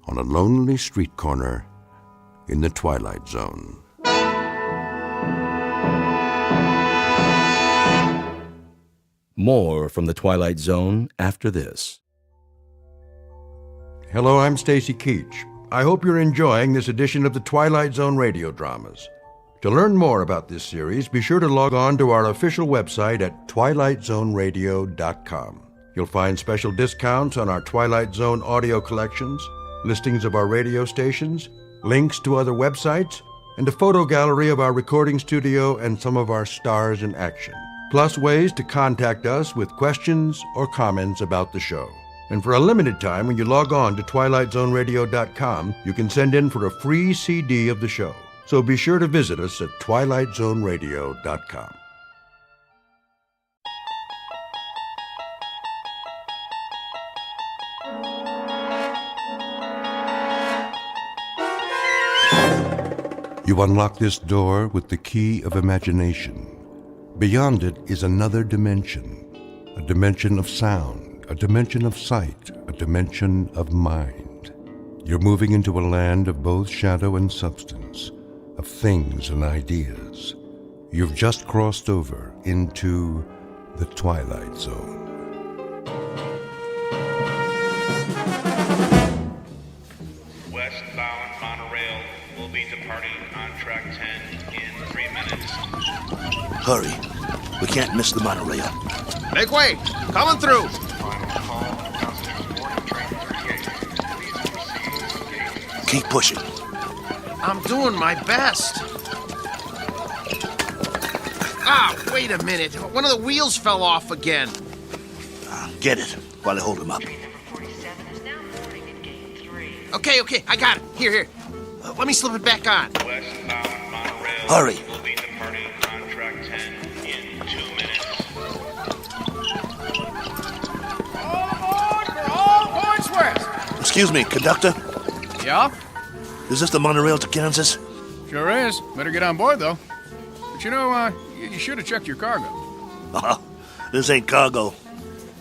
on a lonely street corner in the Twilight Zone. More from the Twilight Zone after this. Hello, I'm Stacy Keach. I hope you're enjoying this edition of the Twilight Zone radio dramas. To learn more about this series, be sure to log on to our official website at twilightzoneradio.com. You'll find special discounts on our Twilight Zone audio collections, listings of our radio stations, links to other websites, and a photo gallery of our recording studio and some of our stars in action. Plus ways to contact us with questions or comments about the show. And for a limited time, when you log on to twilightzoneradio.com, you can send in for a free CD of the show. So be sure to visit us at twilightzoneradio.com. You unlock this door with the key of imagination. Beyond it is another dimension, a dimension of sound, a dimension of sight, a dimension of mind. You're moving into a land of both shadow and substance, of things and ideas. You've just crossed over into the Twilight Zone. Westbound monorail will be departing on track 10 in 3 minutes. Hurry. We can't miss the monorail. Make way! Coming through! Keep pushing. I'm doing my best. Ah, wait a minute. One of the wheels fell off again. Get it while I hold him up. Okay, I got it. Here. Let me slip it back on. Hurry. Will be departing on track 10 in 2 minutes. All aboard for all points west. Excuse me, conductor. Yeah? Is this the monorail to Kansas? Sure is. Better get on board, though. But you know, you should have checked your cargo. This ain't cargo.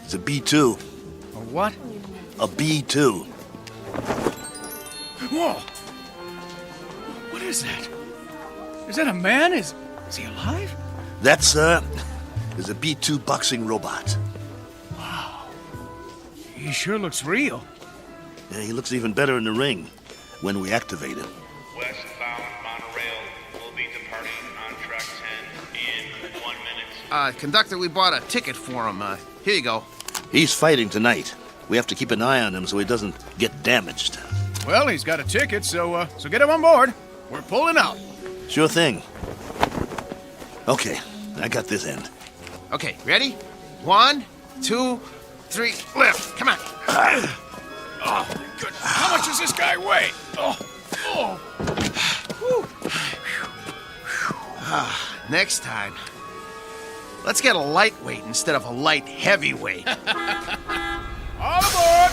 It's a B-2. A what? A B-2. Whoa! What is that? Is that a man? Is he alive? That, sir, is a B-2 boxing robot. Wow. He sure looks real. Yeah, he looks even better in the ring when we activate him. Westbound monorail will be departing on track 10 in 1 minute. Conductor, we bought a ticket for him. Here you go. He's fighting tonight. We have to keep an eye on him so he doesn't get damaged. Well, he's got a ticket, so get him on board. We're pulling out. Sure thing. Okay, I got this end. Okay, ready? 1, 2, 3, lift. Come on. Oh, good. How much does this guy weigh? Next time, let's get a lightweight instead of a light heavyweight. All aboard!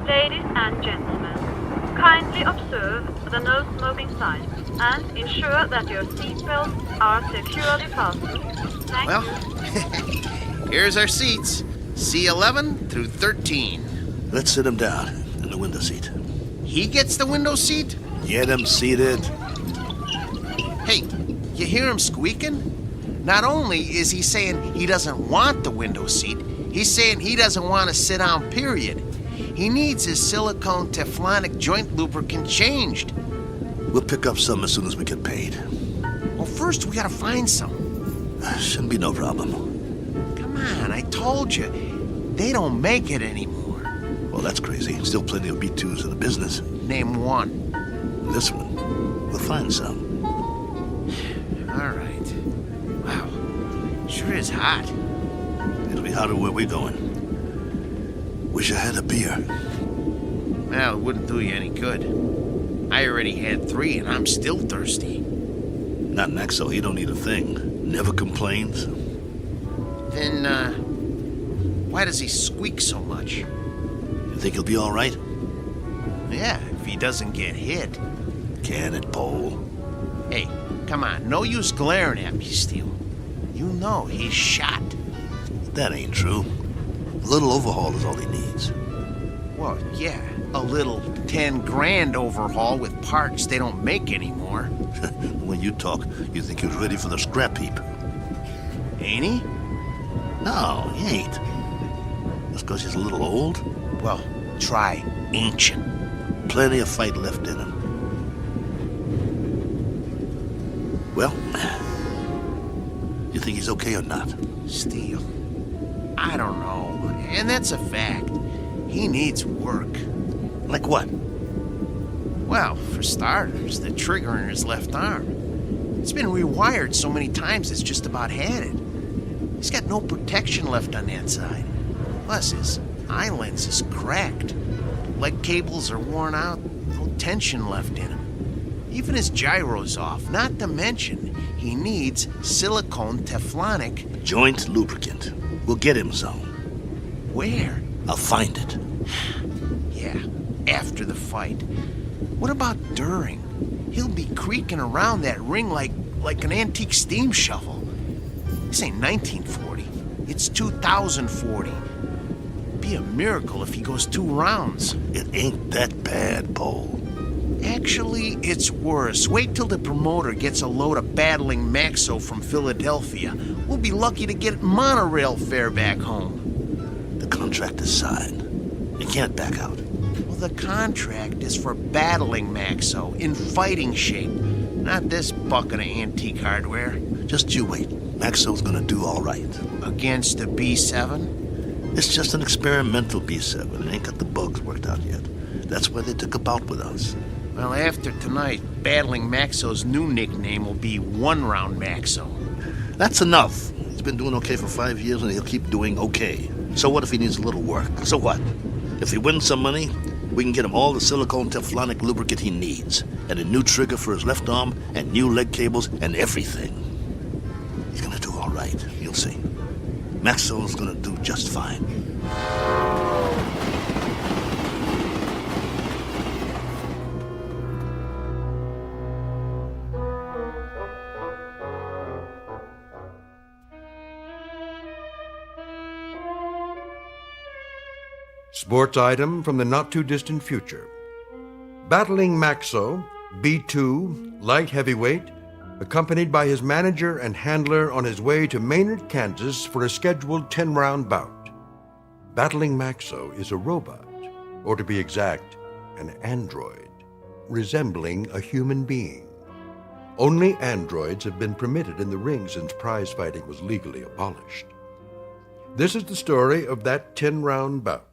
Ladies and gentlemen, kindly observe the no smoking sign and ensure that your seatbelts are securely fastened. Thank Well, you. here's our seats. C11 through 13. Let's sit him down in the window seat. He gets the window seat? Get him seated. Hey, you hear him squeaking? Not only is he saying he doesn't want the window seat, he's saying he doesn't want to sit down, period. He needs his silicone Teflonic joint lubricant changed. We'll pick up some as soon as we get paid. Well, first we gotta find some. Shouldn't be no problem. Come on, I told you. They don't make it anymore. Well, that's crazy. Still plenty of B-2s in the business. Name one. This one. We'll find some. All right. Wow. Sure is hot. It'll be hotter where we're going. Wish I had a beer. Well, it wouldn't do you any good. I already had 3 and I'm still thirsty. Not Maxo, he don't need a thing. Never complains. Then, why does he squeak so much? You think he'll be all right? Yeah, if he doesn't get hit. Can it, Pole? Hey, come on, no use glaring at me, Steele. You know he's shot. That ain't true. A little overhaul is all he needs. Well, yeah, a little 10 grand overhaul with parts they don't make anymore. When you talk, you think he was ready for the scrap heap. Ain't he? No, he ain't. Just because he's a little old? Well, try ancient. Plenty of fight left in him. Well, you think he's okay or not? Steele, I don't know. And that's a fact. He needs work. Like what? Well, for starters, the trigger in his left arm. It's been rewired so many times it's just about had it. He's got no protection left on that side. Plus, his eye lens is cracked. Leg cables are worn out, no tension left in him. Even his gyro's off, not to mention he needs silicone Teflonic joint lubricant. We'll get him some. Where? I'll find it. Yeah, after the fight. What about during? He'll be creaking around that ring like an antique steam shovel. This ain't 1940. It's 2040. Be a miracle if he goes 2 rounds. It ain't that bad, Pole. Actually, it's worse. Wait till the promoter gets a load of battling Maxo from Philadelphia. We'll be lucky to get monorail fare back home. The contract is signed. You can't back out. Well, the contract is for battling Maxo in fighting shape, not this bucket of antique hardware. Just you wait. Maxo's gonna do all right. Against a B7? It's just an experimental B7. It ain't got the bugs worked out yet. That's why they took a bout with us. Well, after tonight, battling Maxo's new nickname will be One Round Maxo. That's enough. He's been doing okay for 5 years and he'll keep doing okay. So what if he needs a little work? So what? If he wins some money, we can get him all the silicone Teflonic lubricant he needs, and a new trigger for his left arm, and new leg cables, and everything. He's gonna do all right. You'll see. Maxwell's gonna do just fine. Sports item from the not-too-distant future. Battling Maxo, B2, light heavyweight, accompanied by his manager and handler on his way to Maynard, Kansas for a scheduled 10-round bout. Battling Maxo is a robot, or to be exact, an android, resembling a human being. Only androids have been permitted in the ring since prize fighting was legally abolished. This is the story of that 10-round bout.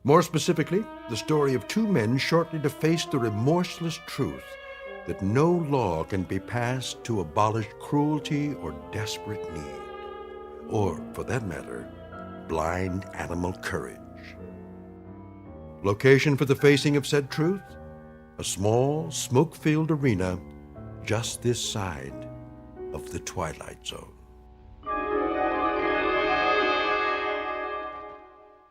More specifically, the story of 2 men shortly to face the remorseless truth that no law can be passed to abolish cruelty or desperate need, or, for that matter, blind animal courage. Location for the facing of said truth? A small, smoke-filled arena just this side of the Twilight Zone.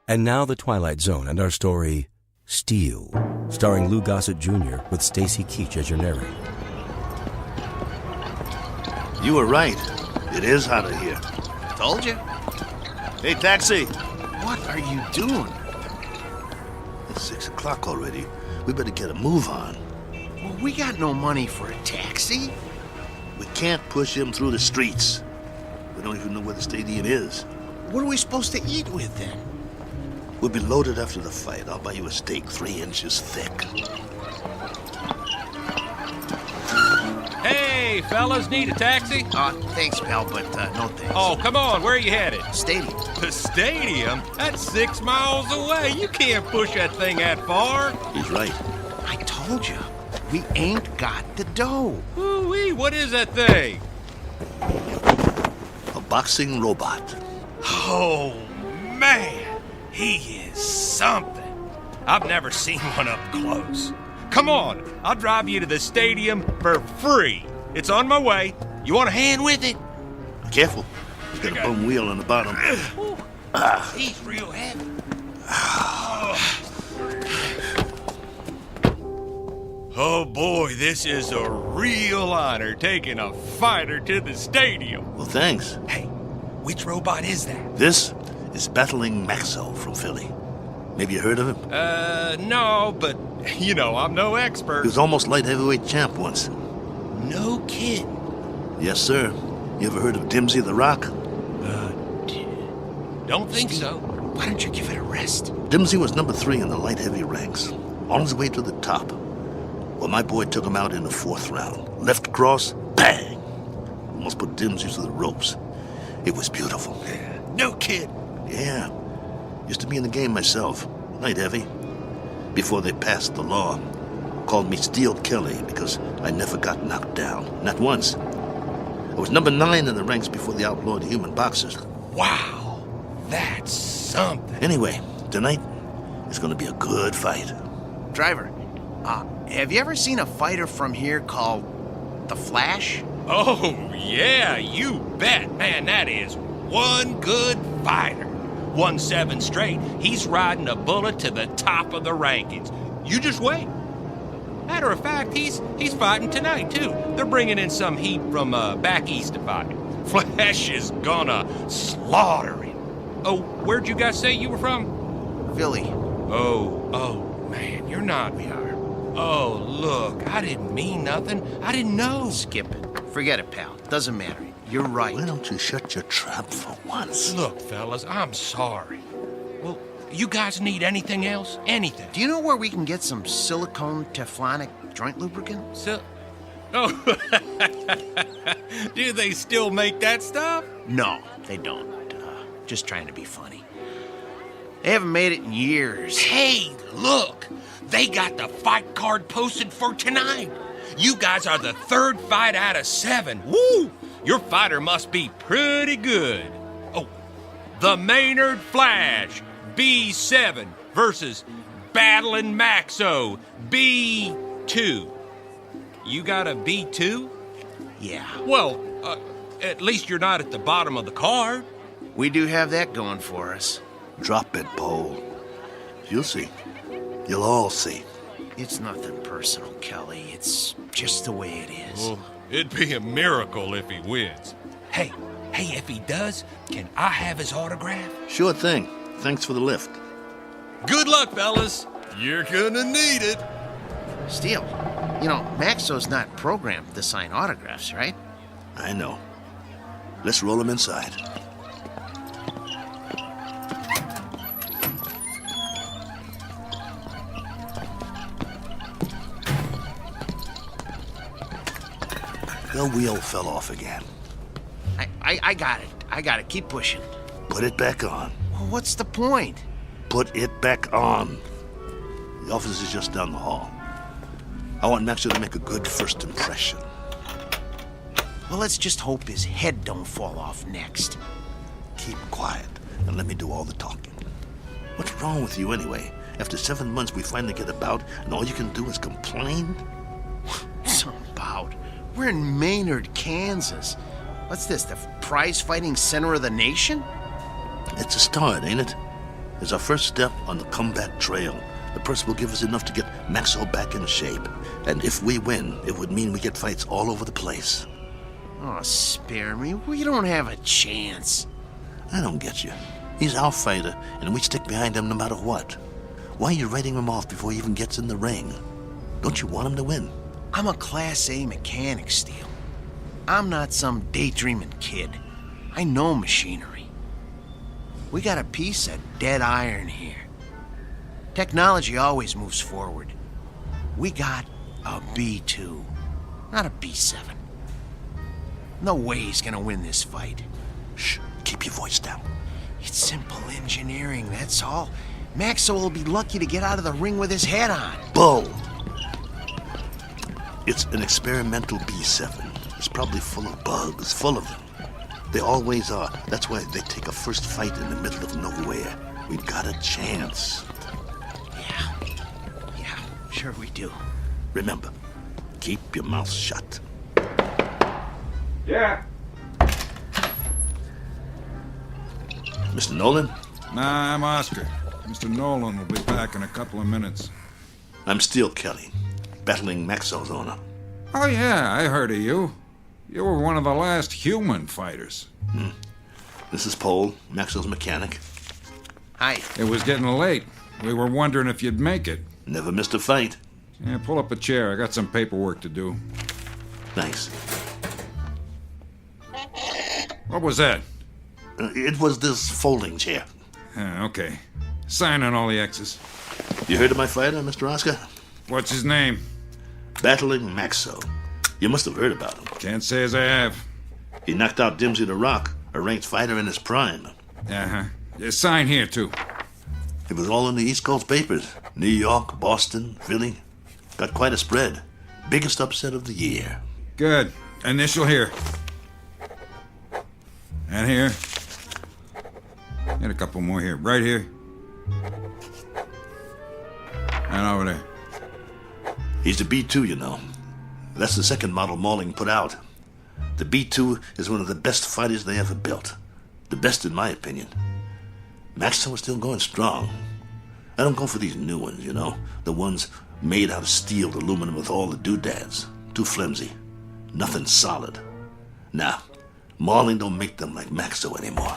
And now the Twilight Zone and our story, Steel, starring Lou Gossett Jr. with Stacy Keach as your narrator. You were right. It is hotter here. Told you. Hey, taxi! What are you doing? It's 6 o'clock already. We better get a move on. Well, we got no money for a taxi. We can't push him through the streets. We don't even know where the stadium is. What are we supposed to eat with then? We'll be loaded after the fight. I'll buy you a steak 3 inches thick. Hey, fellas, need a taxi? Thanks, pal, but no thanks. Oh, come on, where are you headed? Stadium. The stadium? That's 6 miles away. You can't push that thing that far. He's right. I told you, we ain't got the dough. Ooh-wee, what is that thing? A boxing robot. Oh, man. He is something. I've never seen one up close. Come on, I'll drive you to the stadium for free. It's on my way. You want a hand with it? Careful. It's got a bum wheel on the bottom. He's real heavy. Oh boy, this is a real honor taking a fighter to the stadium. Well, thanks. Hey, which robot is that? This is Battling Maxo from Philly. Maybe you heard of him? No, but, you know, I'm no expert. He was almost light heavyweight champ once. No kid. Yes, sir. You ever heard of Dimsy the Rock? Don't think so. Why don't you give it a rest? Dimsy was number 3 in the light heavy ranks, on his way to the top. Well, my boy took him out in the 4th round. Left cross, bang! Almost put Dimsy to the ropes. It was beautiful. No kid. Yeah. Used to be in the game myself. Light heavy. Before they passed the law. Called me Steel Kelly because I never got knocked down. Not once. I was number 9 in the ranks before they outlawed human boxers. Wow. That's something. Anyway, tonight is going to be a good fight. Driver, have you ever seen a fighter from here called The Flash? Oh, yeah, you bet. Man, that is one good fighter. Won 7 straight. He's riding a bullet to the top of the rankings. You just wait. Matter of fact, he's fighting tonight, too. They're bringing in some heat from back east to fight. Flash is gonna slaughter him. Oh, where'd you guys say you were from? Philly. Oh, man, you're not. We are. Oh, look, I didn't mean nothing. I didn't know. Skip it. Forget it, pal. Doesn't matter. You're right. Why don't you shut your trap for once? Look, fellas, I'm sorry. Well, you guys need anything else? Anything? Do you know where we can get some silicone Teflonic joint lubricant? Oh, do they still make that stuff? No, they don't. Just trying to be funny. They haven't made it in years. Hey, look! They got the fight card posted for tonight. You guys are the 3rd fight out of 7. Woo! Your fighter must be pretty good. Oh, the Maynard Flash, B7 versus Battling Maxo, B2. You got a B2? Yeah. Well, at least you're not at the bottom of the card. We do have that going for us. Drop it, Bo. You'll see. You'll all see. It's nothing personal, Kelly. It's just the way it is. Well, it'd be a miracle if he wins. Hey, if he does, can I have his autograph? Sure thing. Thanks for the lift. Good luck, fellas. You're gonna need it. Steele, you know, Maxo's not programmed to sign autographs, right? I know. Let's roll him inside. The wheel fell off again. I got it. I got it. Keep pushing. Put it back on. Well, what's the point? Put it back on. The office is just down the hall. I want Maxo to make a good first impression. Well, let's just hope his head don't fall off next. Keep quiet and let me do all the talking. What's wrong with you anyway? After 7 months, we finally get a bout, and all you can do is complain? Some bout? We're in Maynard, Kansas. What's this, the prize-fighting center of the nation? It's a start, ain't it? It's our first step on the comeback trail. The purse will give us enough to get Maxo back in shape. And if we win, it would mean we get fights all over the place. Oh, spare me. We don't have a chance. I don't get you. He's our fighter, and we stick behind him no matter what. Why are you writing him off before he even gets in the ring? Don't you want him to win? I'm a Class A mechanic, Steele. I'm not some daydreaming kid. I know machinery. We got a piece of dead iron here. Technology always moves forward. We got a B2, not a B7. No way he's gonna win this fight. Shh, keep your voice down. It's simple engineering, that's all. Maxo will be lucky to get out of the ring with his head on. Bull! It's an experimental B7. It's probably full of bugs, full of them. They always are. That's why they take a first fight in the middle of nowhere. We got a chance. Yeah, sure we do. Remember, keep your mouth shut. Yeah. Mr. Nolan? Nah, I'm Oscar. Mr. Nolan will be back in a couple of minutes. I'm Steele Kelly, battling Maxwell's owner. Oh, yeah, I heard of you. You were one of the last human fighters. This is Paul, Maxwell's mechanic. Hi. It was getting late. We were wondering if you'd make it. Never missed a fight. Yeah, pull up a chair. I got some paperwork to do. Thanks. What was that? It was this folding chair. Okay. Sign on all the X's. You heard of my fighter, Mr. Oscar? What's his name? Battling Maxwell. You must have heard about him. Can't say as I have. He knocked out Dimsey the Rock, a ranked fighter in his prime. Uh-huh. Sign here, too. It was all in the East Coast papers. New York, Boston, Philly. Got quite a spread. Biggest upset of the year. Good. Initial here. And here. And a couple more here. Right here. And over there. He's the B2, you know. That's the second model Malling put out. The B2 is one of the best fighters they ever built. The best in my opinion. Maxwell is still going strong. I don't go for these new ones, you know. The ones made out of steel, aluminum with all the doodads. Too flimsy. Nothing solid. Nah, Malling don't make them like Maxwell anymore.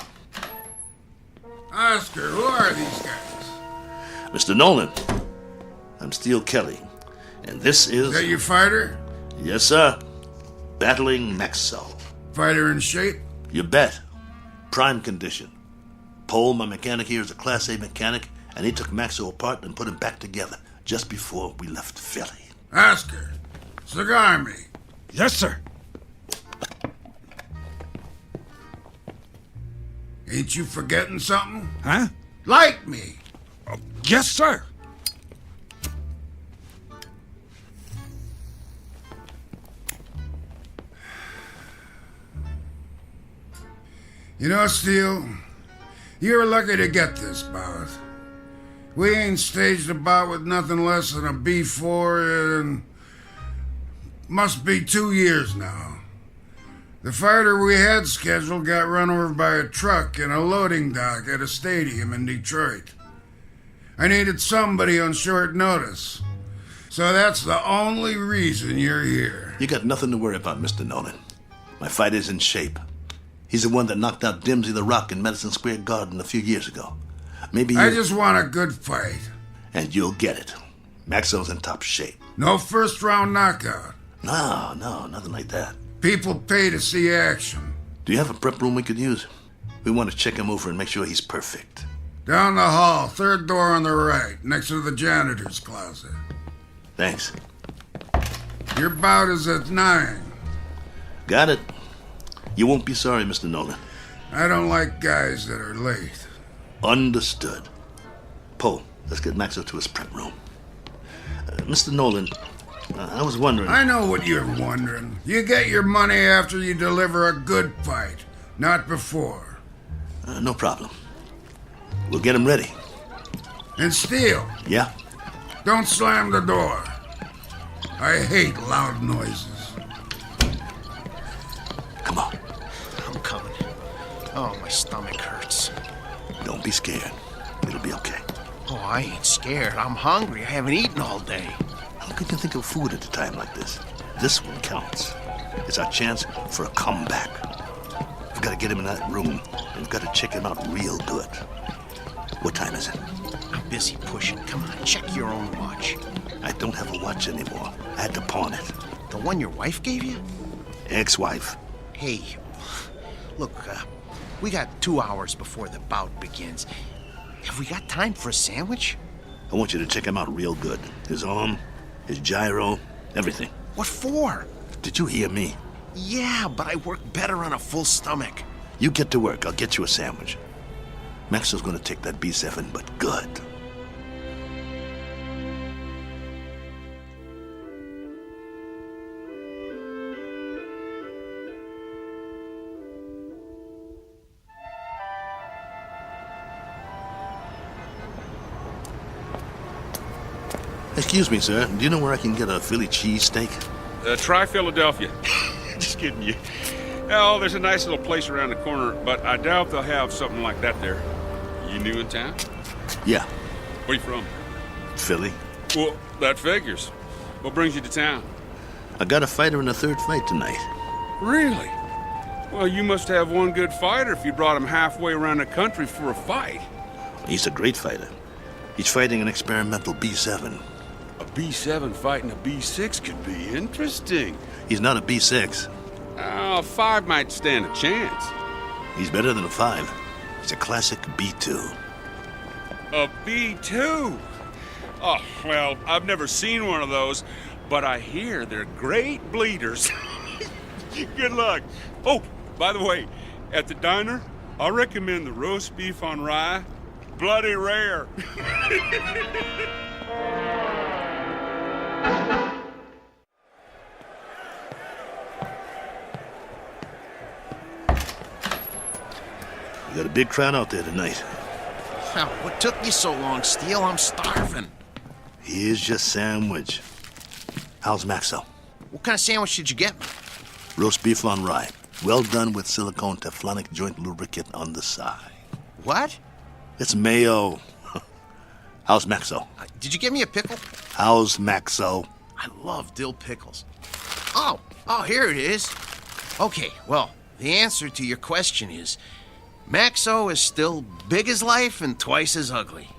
Oscar, who are these guys? Mr. Nolan, I'm Steele Kelly, and this is... Is that your fighter? Yes, sir. Battling Maxwell. Fighter in shape? You bet. Prime condition. Paul, my mechanic here, is a Class A mechanic, and he took Maxwell apart and put him back together just before we left Philly. Oscar, cigar me. Yes, sir. Ain't you forgetting something? Huh? Like me. Oh, yes, sir. You know, Steele, you were lucky to get this bout. We ain't staged a bout with nothing less than a B4 in must be 2 years now. The fighter we had scheduled got run over by a truck in a loading dock at a stadium in Detroit. I needed somebody on short notice. So that's the only reason you're here. You got nothing to worry about, Mr. Nolan. My fighter's in shape. He's the one that knocked out Dimsey the Rock in Madison Square Garden a few years ago. Maybe you... I just want a good fight. And you'll get it. Maxwell's in top shape. No first-round knockout. No, nothing like that. People pay to see action. Do you have a prep room we could use? We want to check him over and make sure he's perfect. Down the hall, third door on the right, next to the janitor's closet. Thanks. Your bout is at 9. Got it. You won't be sorry, Mr. Nolan. I don't like guys that are late. Understood. Poe, let's get Maxwell to his prep room. Mr. Nolan, I was wondering... I know what you're wondering. You get your money after you deliver a good fight, not before. No problem. We'll get him ready. And Steele. Yeah? Don't slam the door. I hate loud noises. Come on. I'm coming. Oh, my stomach hurts. Don't be scared. It'll be okay. Oh, I ain't scared. I'm hungry. I haven't eaten all day. How could you think of food at a time like this? This one counts. It's our chance for a comeback. We've got to get him in that room, and we've got to check him out real good. What time is it? I'm busy pushing. Come on, check your own watch. I don't have a watch anymore. I had to pawn it. The one your wife gave you? Ex-wife. Hey, look, we got 2 hours before the bout begins. Have we got time for a sandwich? I want you to check him out real good. His arm, his gyro, everything. What for? Did you hear me? Yeah, but I work better on a full stomach. You get to work. I'll get you a sandwich. Maxwell's going to take that B7, but good. Excuse me, sir. Do you know where I can get a Philly cheesesteak? Try Philadelphia. Just kidding you. Oh, there's a nice little place around the corner, but I doubt they'll have something like that there. You new in town? Yeah. Where you from? Philly. Well, that figures. What brings you to town? I got a fighter in the third fight tonight. Really? Well, you must have one good fighter if you brought him halfway around the country for a fight. He's a great fighter. He's fighting an experimental B7. A B7 fighting a B6 could be interesting. He's not a B6. A 5 might stand a chance. He's better than a 5. He's a classic B2. A B2? Oh, well, I've never seen one of those, but I hear they're great bleeders. Good luck. Oh, by the way, at the diner, I recommend the roast beef on rye. Bloody rare. We got a big crowd out there tonight. Now, what took you so long, Steele? I'm starving. Here's your sandwich. How's Maxo? What kind of sandwich did you get me? Roast beef on rye. Well done with silicone Teflonic joint lubricant on the side. What? It's mayo. How's Maxo? Did you get me a pickle? How's Maxo? I love dill pickles. Oh, here it is. Okay, well, the answer to your question is Maxo is still big as life and twice as ugly.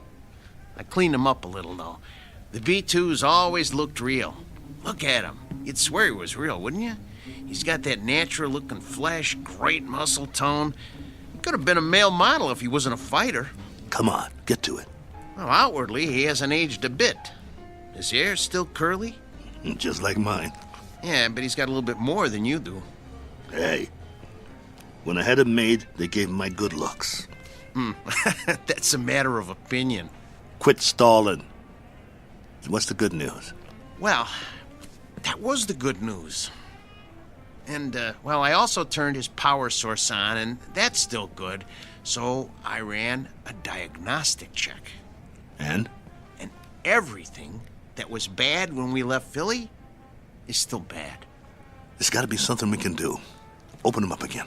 I cleaned him up a little, though. The B2's always looked real. Look at him. You'd swear he was real, wouldn't you? He's got that natural-looking flesh, great muscle tone. He could have been a male model if he wasn't a fighter. Come on, get to it. Well, outwardly, he hasn't aged a bit. His hair's still curly. Just like mine. Yeah, but he's got a little bit more than you do. Hey, when I had him made, they gave him my good looks. That's a matter of opinion. Quit stalling. What's the good news? Well, that was the good news. And, well, I also turned his power source on, and that's still good. So I ran a diagnostic check. And? And everything that was bad when we left Philly is still bad. There's got to be something we can do. Open him up again.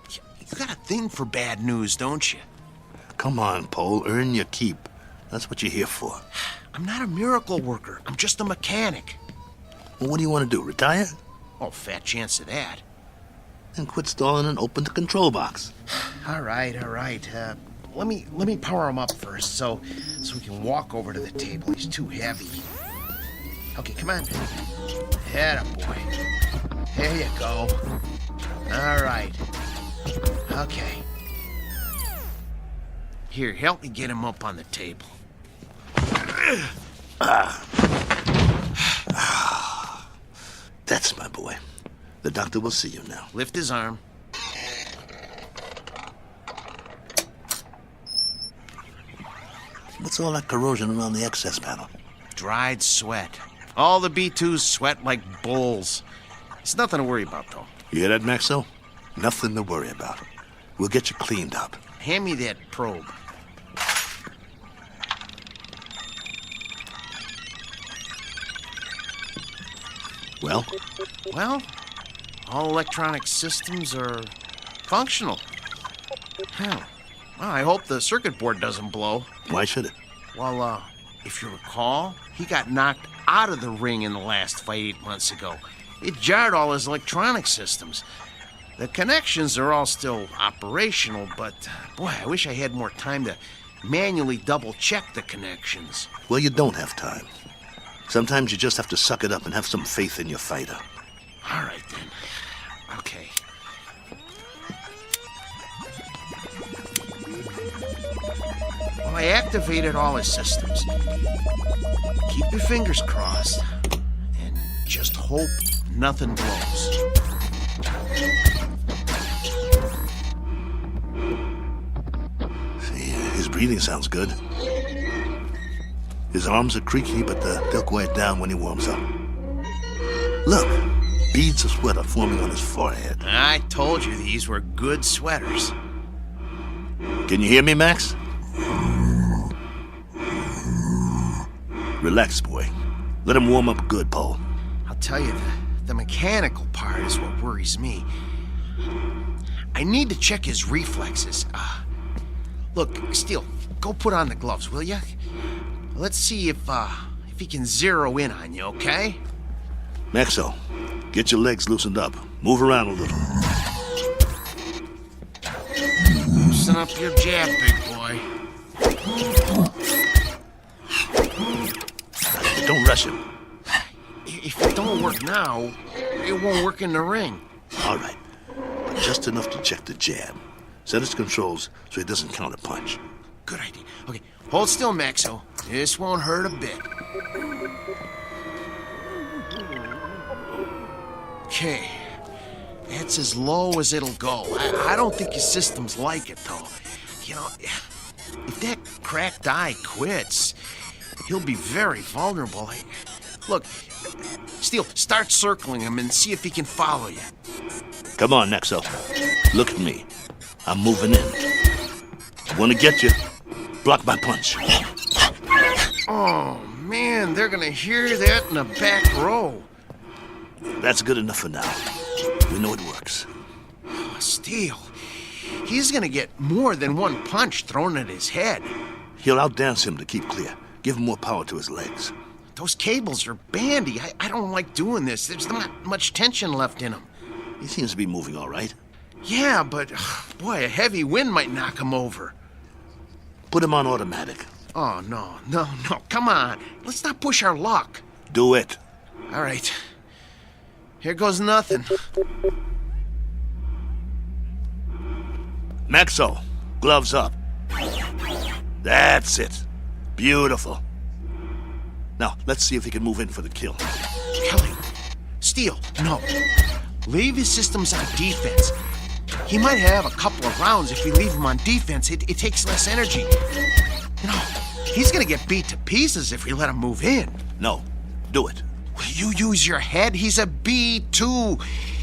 You got a thing for bad news, don't you? Come on, Pole. Earn your keep. That's what you're here for. I'm not a miracle worker. I'm just a mechanic. Well, what do you want to do, retire? Oh, fat chance of that. Then quit stalling and open the control box. All right. Let me power him up first so we can walk over to the table. He's too heavy. Okay, come on. Atta boy. There you go. All right. Okay. Here, help me get him up on the table. That's my boy. The doctor will see you now. Lift his arm. What's all that corrosion around the access panel? Dried sweat. All the B2s sweat like bulls. It's nothing to worry about, though. You hear that, Maxo? Nothing to worry about. We'll get you cleaned up. Hand me that probe. Well? Well, all electronic systems are functional. Well, I hope the circuit board doesn't blow. Why should it? Well, if you recall, he got knocked out of the ring in the last fight 8 months ago. It jarred all his electronic systems. The connections are all still operational, but, boy, I wish I had more time to manually double-check the connections. Well, you don't have time. Sometimes you just have to suck it up and have some faith in your fighter. All right, then. Okay. Well, I activated all his systems. Keep your fingers crossed and just hope nothing blows. See, his breathing sounds good. His arms are creaky, but they'll quiet down when he warms up. Look, beads of sweat are forming on his forehead. I told you these were good sweaters. Can you hear me, Max? Relax, boy. Let him warm up good, Paul. I'll tell you, the mechanical part is what worries me. I need to check his reflexes. Look, Steele, go put on the gloves, will ya? Let's see if he can zero in on you, okay? Maxo, get your legs loosened up. Move around a little. Loosen up your jab, big boy. Don't rush him. If it don't work now, it won't work in the ring. All right, but just enough to check the jab. Set his controls so he doesn't counter punch. Good idea. Okay, hold still, Maxo. This won't hurt a bit. Okay, that's as low as it'll go. I don't think his systems like it, though. You know, if that cracked eye quits, he'll be very vulnerable. Look, Steele, start circling him and see if he can follow you. Come on, Nexo. Look at me. I'm moving in. I want to get you. Block my punch. Oh, man, they're gonna hear that in the back row. That's good enough for now. We know it works. Oh, Steele, he's gonna get more than one punch thrown at his head. He'll outdance him to keep clear. Give him more power to his legs. Those cables are bandy. I don't like doing this. There's not much tension left in him. He seems to be moving all right. Yeah, but, boy, a heavy wind might knock him over. Put him on automatic. Oh, no. Come on. Let's not push our luck. Do it. All right. Here goes nothing. Maxo, gloves up. That's it. Beautiful. Now, let's see if he can move in for the kill. Kelly, Steele, no. Leave his systems on defense. He might have a couple of rounds if we leave him on defense. It takes less energy. You know, he's gonna get beat to pieces if we let him move in. No, do it. Will you use your head? He's a B2.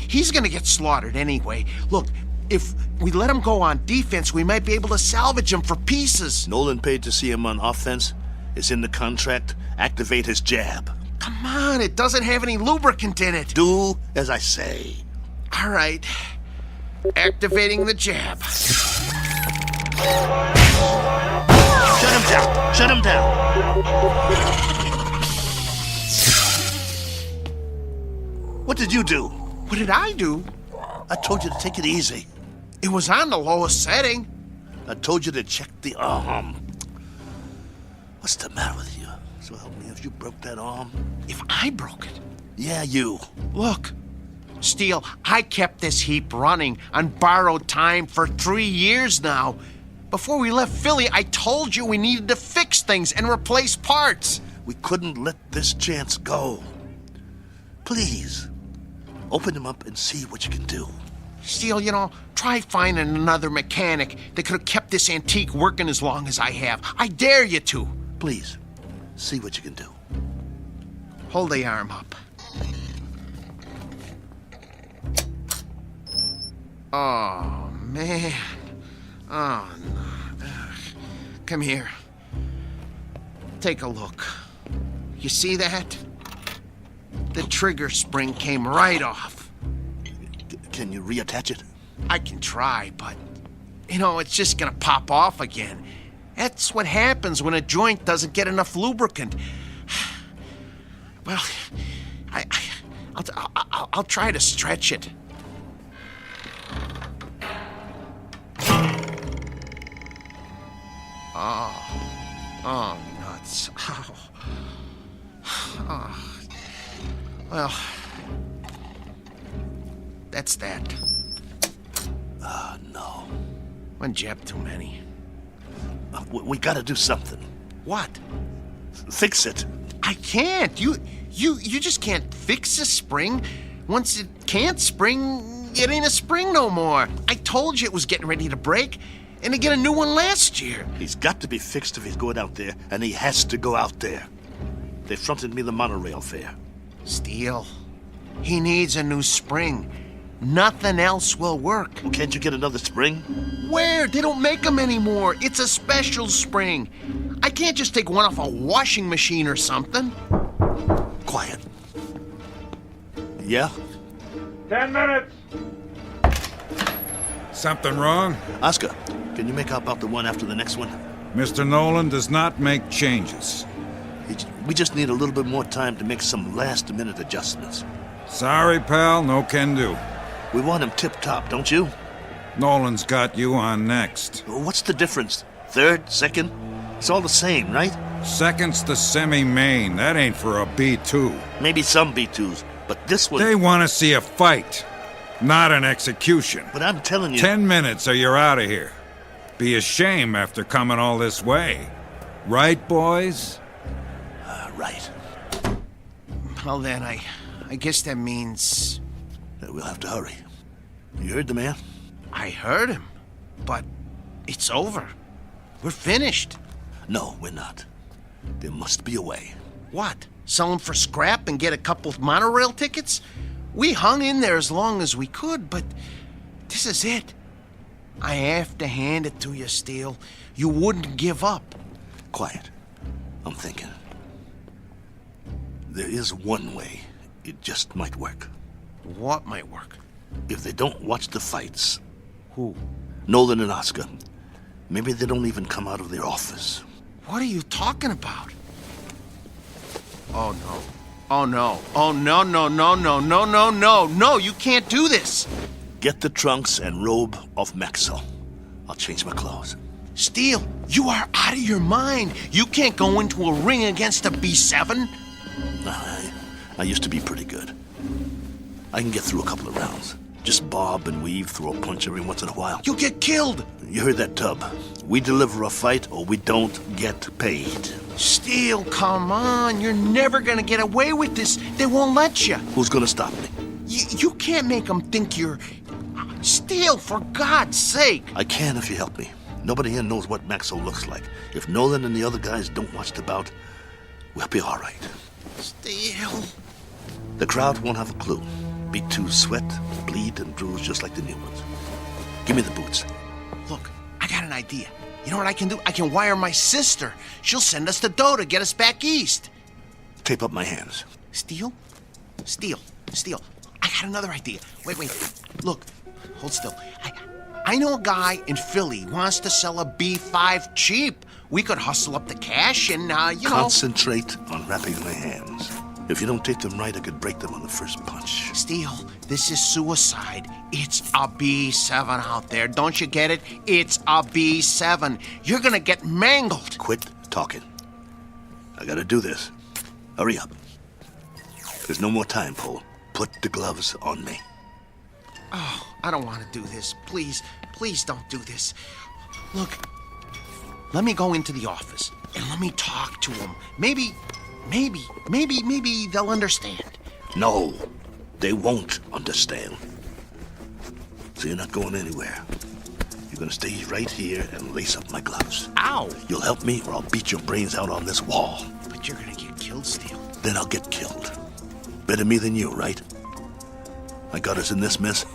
He's gonna get slaughtered anyway. Look, if we let him go on defense, we might be able to salvage him for pieces. Nolan paid to see him on offense. It's in the contract. Activate his jab. Come on, it doesn't have any lubricant in it. Do as I say. All right. Activating the jab. Shut him down. Shut him down. What did you do? What did I do? I told you to take it easy. It was on the lowest setting. I told you to check the arm. What's the matter with you? So help me if you broke that arm. If I broke it? Yeah, you. Look, Steele, I kept this heap running on borrowed time for 3 years now. Before we left Philly, I told you we needed to fix things and replace parts. We couldn't let this chance go. Please, open him up and see what you can do. Steele, you know, try finding another mechanic that could have kept this antique working as long as I have. I dare you to. Please, see what you can do. Hold the arm up. Oh, man. Oh, no. Come here. Take a look. You see that? The trigger spring came right off. Can you reattach it? I can try, but, you know, it's just gonna pop off again. That's what happens when a joint doesn't get enough lubricant. Well, I'll try to stretch it. Oh, nuts. Oh. Well, that's that. No. One jab too many. We gotta do something. What? Fix it. I can't. You just can't fix a spring. Once it can't spring, it ain't a spring no more. I told you it was getting ready to break, and to get a new one last year. He's got to be fixed if he's going out there, and he has to go out there. They fronted me the monorail fare. Steele, he needs a new spring. Nothing else will work. Well, can't you get another spring? Where? They don't make them anymore. It's a special spring. I can't just take one off a washing machine or something. Quiet. Yeah? 10 minutes. Something wrong? Oscar, can you make out about the one after the next one? Mr. Nolan does not make changes. We just need a little bit more time to make some last-minute adjustments. Sorry, pal, no can do. We want him tip-top, don't you? Nolan's got you on next. What's the difference? Third? Second? It's all the same, right? Second's the semi-main. That ain't for a B2. Maybe some B2s, but this one... They want to see a fight, not an execution. But I'm telling you... 10 minutes or you're out of here. Be a shame after coming all this way. Right, boys? Right. Well then, I guess that means... We'll have to hurry. You heard the man? I heard him, but it's over. We're finished. No, we're not. There must be a way. What? Sell them for scrap and get a couple of monorail tickets? We hung in there as long as we could, but this is it. I have to hand it to you, Steele. You wouldn't give up. Quiet. I'm thinking. There is one way. It just might work. What might work? If they don't watch the fights. Who? Nolan and Oscar. Maybe they don't even come out of their office. What are you talking about? Oh, no. Oh, no. Oh, no, no, no, no, no, no, no. No, you can't do this. Get the trunks and robe off Maxwell. I'll change my clothes. Steele, you are out of your mind. You can't go into a ring against a B7. I used to be pretty good. I can get through a couple of rounds. Just bob and weave, throw a punch every once in a while. You'll get killed. You heard that, Tub. We deliver a fight or we don't get paid. Steele, come on. You're never gonna get away with this. They won't let you. Who's gonna stop me? You can't make them think you're... Steele, for God's sake. I can if you help me. Nobody here knows what Maxwell looks like. If Nolan and the other guys don't watch the bout, we'll be all right. Steele. The crowd won't have a clue. B2s sweat, bleed, and bruise just like the new ones. Give me the boots. Look, I got an idea. You know what I can do? I can wire my sister. She'll send us the dough to get us back east. Tape up my hands. Steele? Steele. I got another idea. Wait. Look, hold still. I know a guy in Philly wants to sell a B5 cheap. We could hustle up the cash and, Concentrate on wrapping my hands. If you don't tape them right, I could break them on the first punch. Steele, this is suicide. It's a B7 out there. Don't you get it? It's a B7. You're gonna get mangled. Quit talking. I gotta do this. Hurry up. There's no more time, Paul. Put the gloves on me. Oh, I don't want to do this. Please don't do this. Look, let me go into the office and let me talk to them. Maybe they'll understand. No, they won't understand. So you're not going anywhere. You're gonna stay right here and lace up my gloves. Ow! You'll help me or I'll beat your brains out on this wall. But you're gonna get killed, Steele. Then I'll get killed. Better me than you, right? I got us in this mess.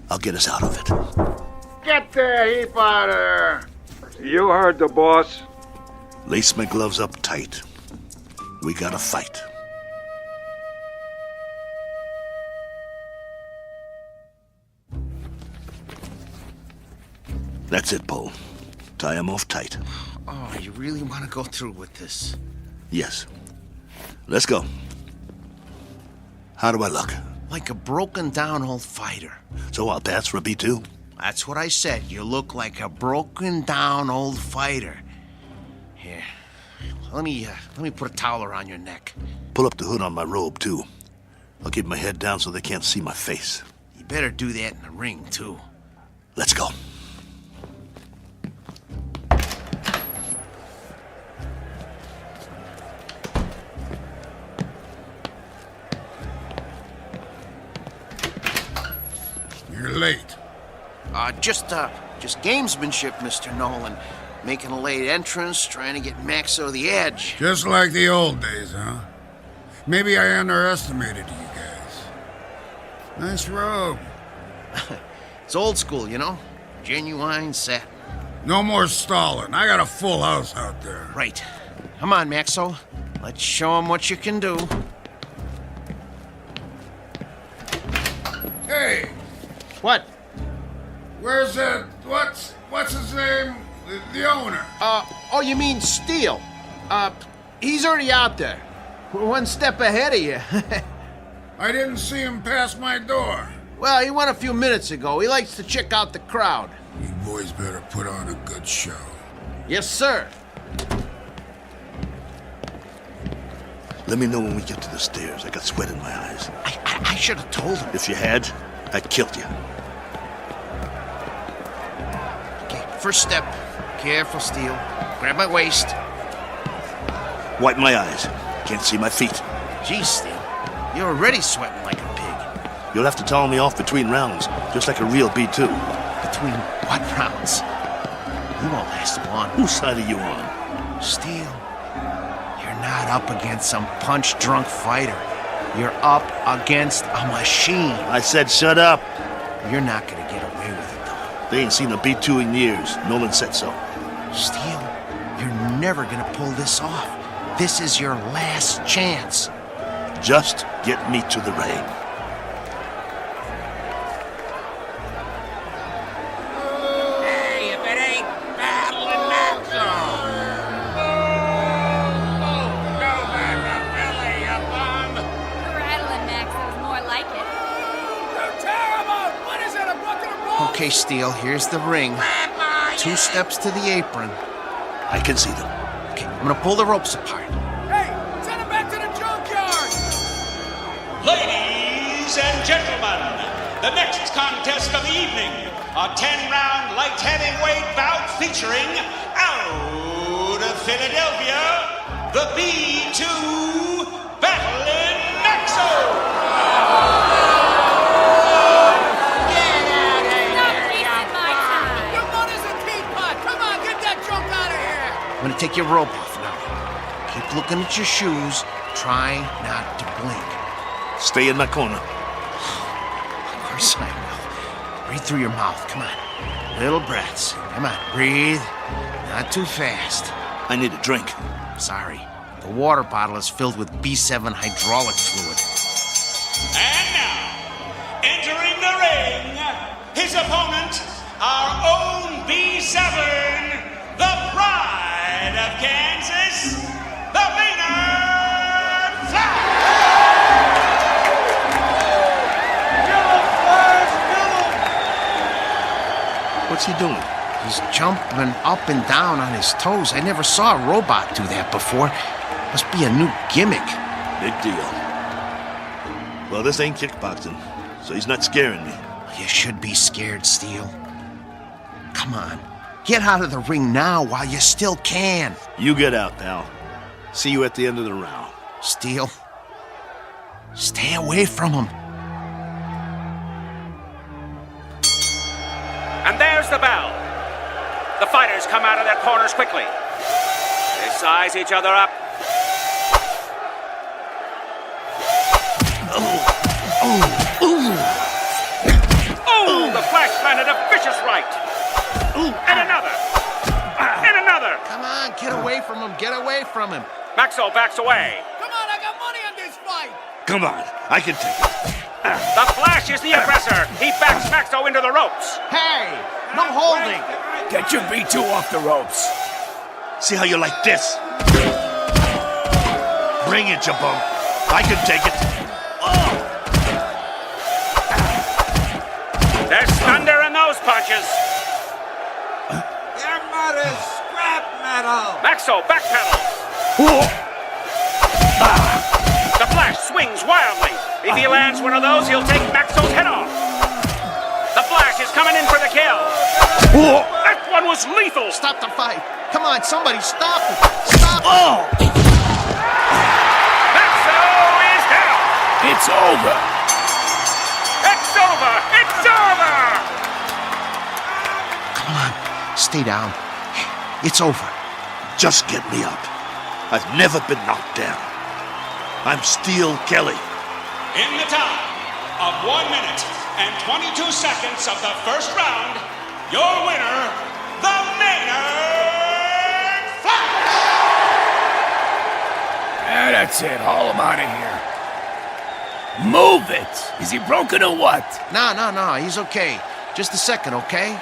I'll get us out of it. Get the heap out of there! You heard the boss. Lace my gloves up tight. We gotta fight. That's it, Paul. Tie him off tight. Oh, you really want to go through with this? Yes. Let's go. How do I look? Like a broken down old fighter. So I'll pass for a B2? That's what I said. You look like a broken down old fighter. Here. Let me put a towel around your neck. Pull up the hood on my robe, too. I'll keep my head down so they can't see my face. You better do that in the ring, too. Let's go. You're late. Just gamesmanship, Mr. Nolan. Making a late entrance, trying to get Max over the edge. Just like the old days, huh? Maybe I underestimated you guys. Nice robe. It's old school, you know? Genuine satin. No more stalling. I got a full house out there. Right. Come on, Maxo. Let's show him what you can do. Hey! What? Where's that... What's his name? The owner. Oh, you mean Steele? He's already out there. We're one step ahead of you. I didn't see him pass my door. Well, he went a few minutes ago. He likes to check out the crowd. You boys better put on a good show. Yes, sir. Let me know when we get to the stairs. I got sweat in my eyes. I should have told him. If you had, I'd killed you. Okay, first step. Careful, Steele. Grab my waist. Wipe my eyes. Can't see my feet. Geez, Steele. You're already sweating like a pig. You'll have to towel me off between rounds, just like a real B2. Between what rounds? You won't last long. Whose side are you on? Steele, you're not up against some punch-drunk fighter. You're up against a machine. I said shut up. You're not gonna get away with it, though. They ain't seen a B2 in years. Nolan said so. Steele, you're never gonna pull this off. This is your last chance. Just get me to the ring. Hey, if it ain't battling Maxo! Go back to Billy, you bum! Rattling Maxo's more like it. You're terrible! What is it, a bucket of rolls? Okay, Steele, here's the ring. 2 steps to the apron. I can see them. Okay, I'm gonna pull the ropes apart. Hey, send him back to the junkyard! Ladies and gentlemen, the next contest of the evening, a 10-round light heavyweight bout featuring out of Philadelphia, the B2 Battling Maxo! Your mother's a teapot! Come on, get that junk out of here! I'm gonna take your rope off now. Keep looking at your shoes. Try not to blink. Stay in my corner. Of course I will. Breathe through your mouth. Come on. Little breaths. Come on. Breathe. Not too fast. I need a drink. Sorry. The water bottle is filled with B7 hydraulic fluid. And now, entering the ring, his opponent, our own B7, the pride of Kansas, the Maynard Flash! What's he doing? He's jumping up and down on his toes. I never saw a robot do that before. Must be a new gimmick. Big deal. Well, this ain't kickboxing, so he's not scaring me. You should be scared, Steele. Come on. Get out of the ring now while you still can. You get out, pal. See you at the end of the round. Steele, stay away from him. And there's the bell. The fighters come out of their corners quickly. They size each other up. Oh, the Flash landed a vicious right. And another. And another. Come on, get away from him. Get away from him. Maxo backs away. Come on, I got money on this fight! Come on, I can take it. The Flash is the aggressor. He backs Maxo into the ropes. Hey, no holding. Get your B2 off the ropes. See how you like this? Bring it, you bum. I can take it. There's thunder in those punches. Your mother's scrap metal! Maxo backpedals. The Flash swings wildly. If he lands one of those, he'll take Maxo's head off. The Flash is coming in for the kill. That one was lethal. Stop the fight. Come on, somebody stop it. Stop it. Maxo is down. It's over. It's over. It's over. Come on, stay down. It's over. Just get me up. I've never been knocked down. I'm Steele Kelly. In the time, of 1 minute and 22 seconds of the first round, your winner, the Maynard Flash! Yeah, that's it. Haul him out of here. Move it! Is he broken or what? No, he's okay. Just a second, okay?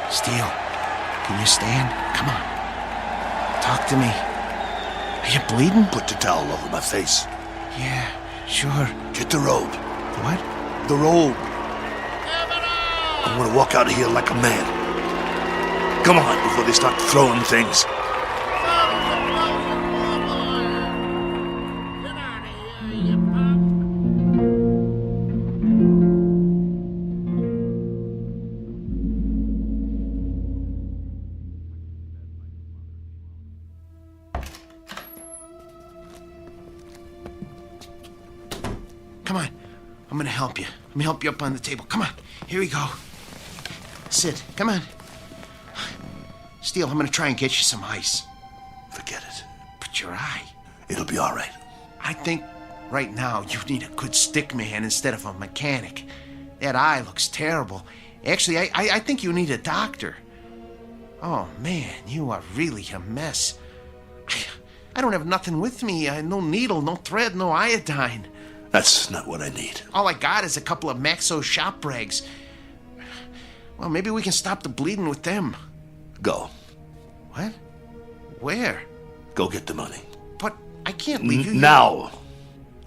Steele, can you stand? Come on. Talk to me. Are you bleeding? Put the towel over my face. Yeah, sure. Get the robe. What? The robe. I want to walk out of here like a man. Come on, before they start throwing things. Come on. I'm gonna help you. Let me help you up on the table. Come on. Here we go. Sit. Come on. Steele, I'm gonna try and get you some ice. Forget it. But your eye. It'll be all right. I think right now you need a good stick man instead of a mechanic. That eye looks terrible. Actually, I think you need a doctor. Oh, man, you are really a mess. I don't have nothing with me. No needle, no thread, no iodine. That's not what I need. All I got is a couple of Maxo shop rags. Well, maybe we can stop the bleeding with them. Go. What? Where? Go get the money. But I can't leave you now.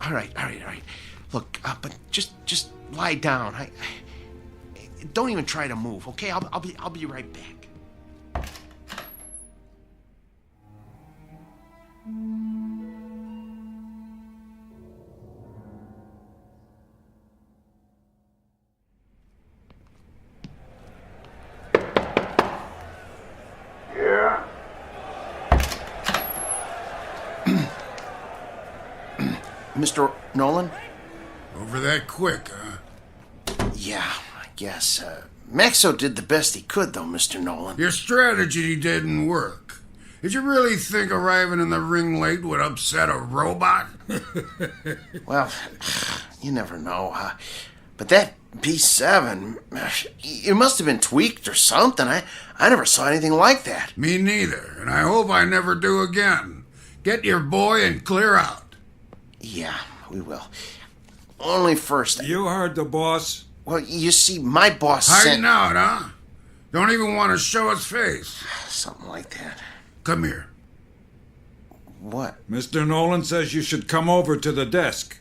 All right. Look, but just lie down. I don't even try to move, okay? I'll be right back. Mr. Nolan? Over that quick, huh? Yeah, I guess. Maxo did the best he could, though, Mr. Nolan. Your strategy didn't work. Did you really think arriving in the ring late would upset a robot? Well, you never know. But that B7, it must have been tweaked or something. I never saw anything like that. Me neither, and I hope I never do again. Get your boy and clear out. Yeah, we will. Only first... You heard the boss. Well, you see, my boss Hiding out, huh? Don't even want to show his face. Something like that. Come here. What? Mr. Nolan says you should come over to the desk.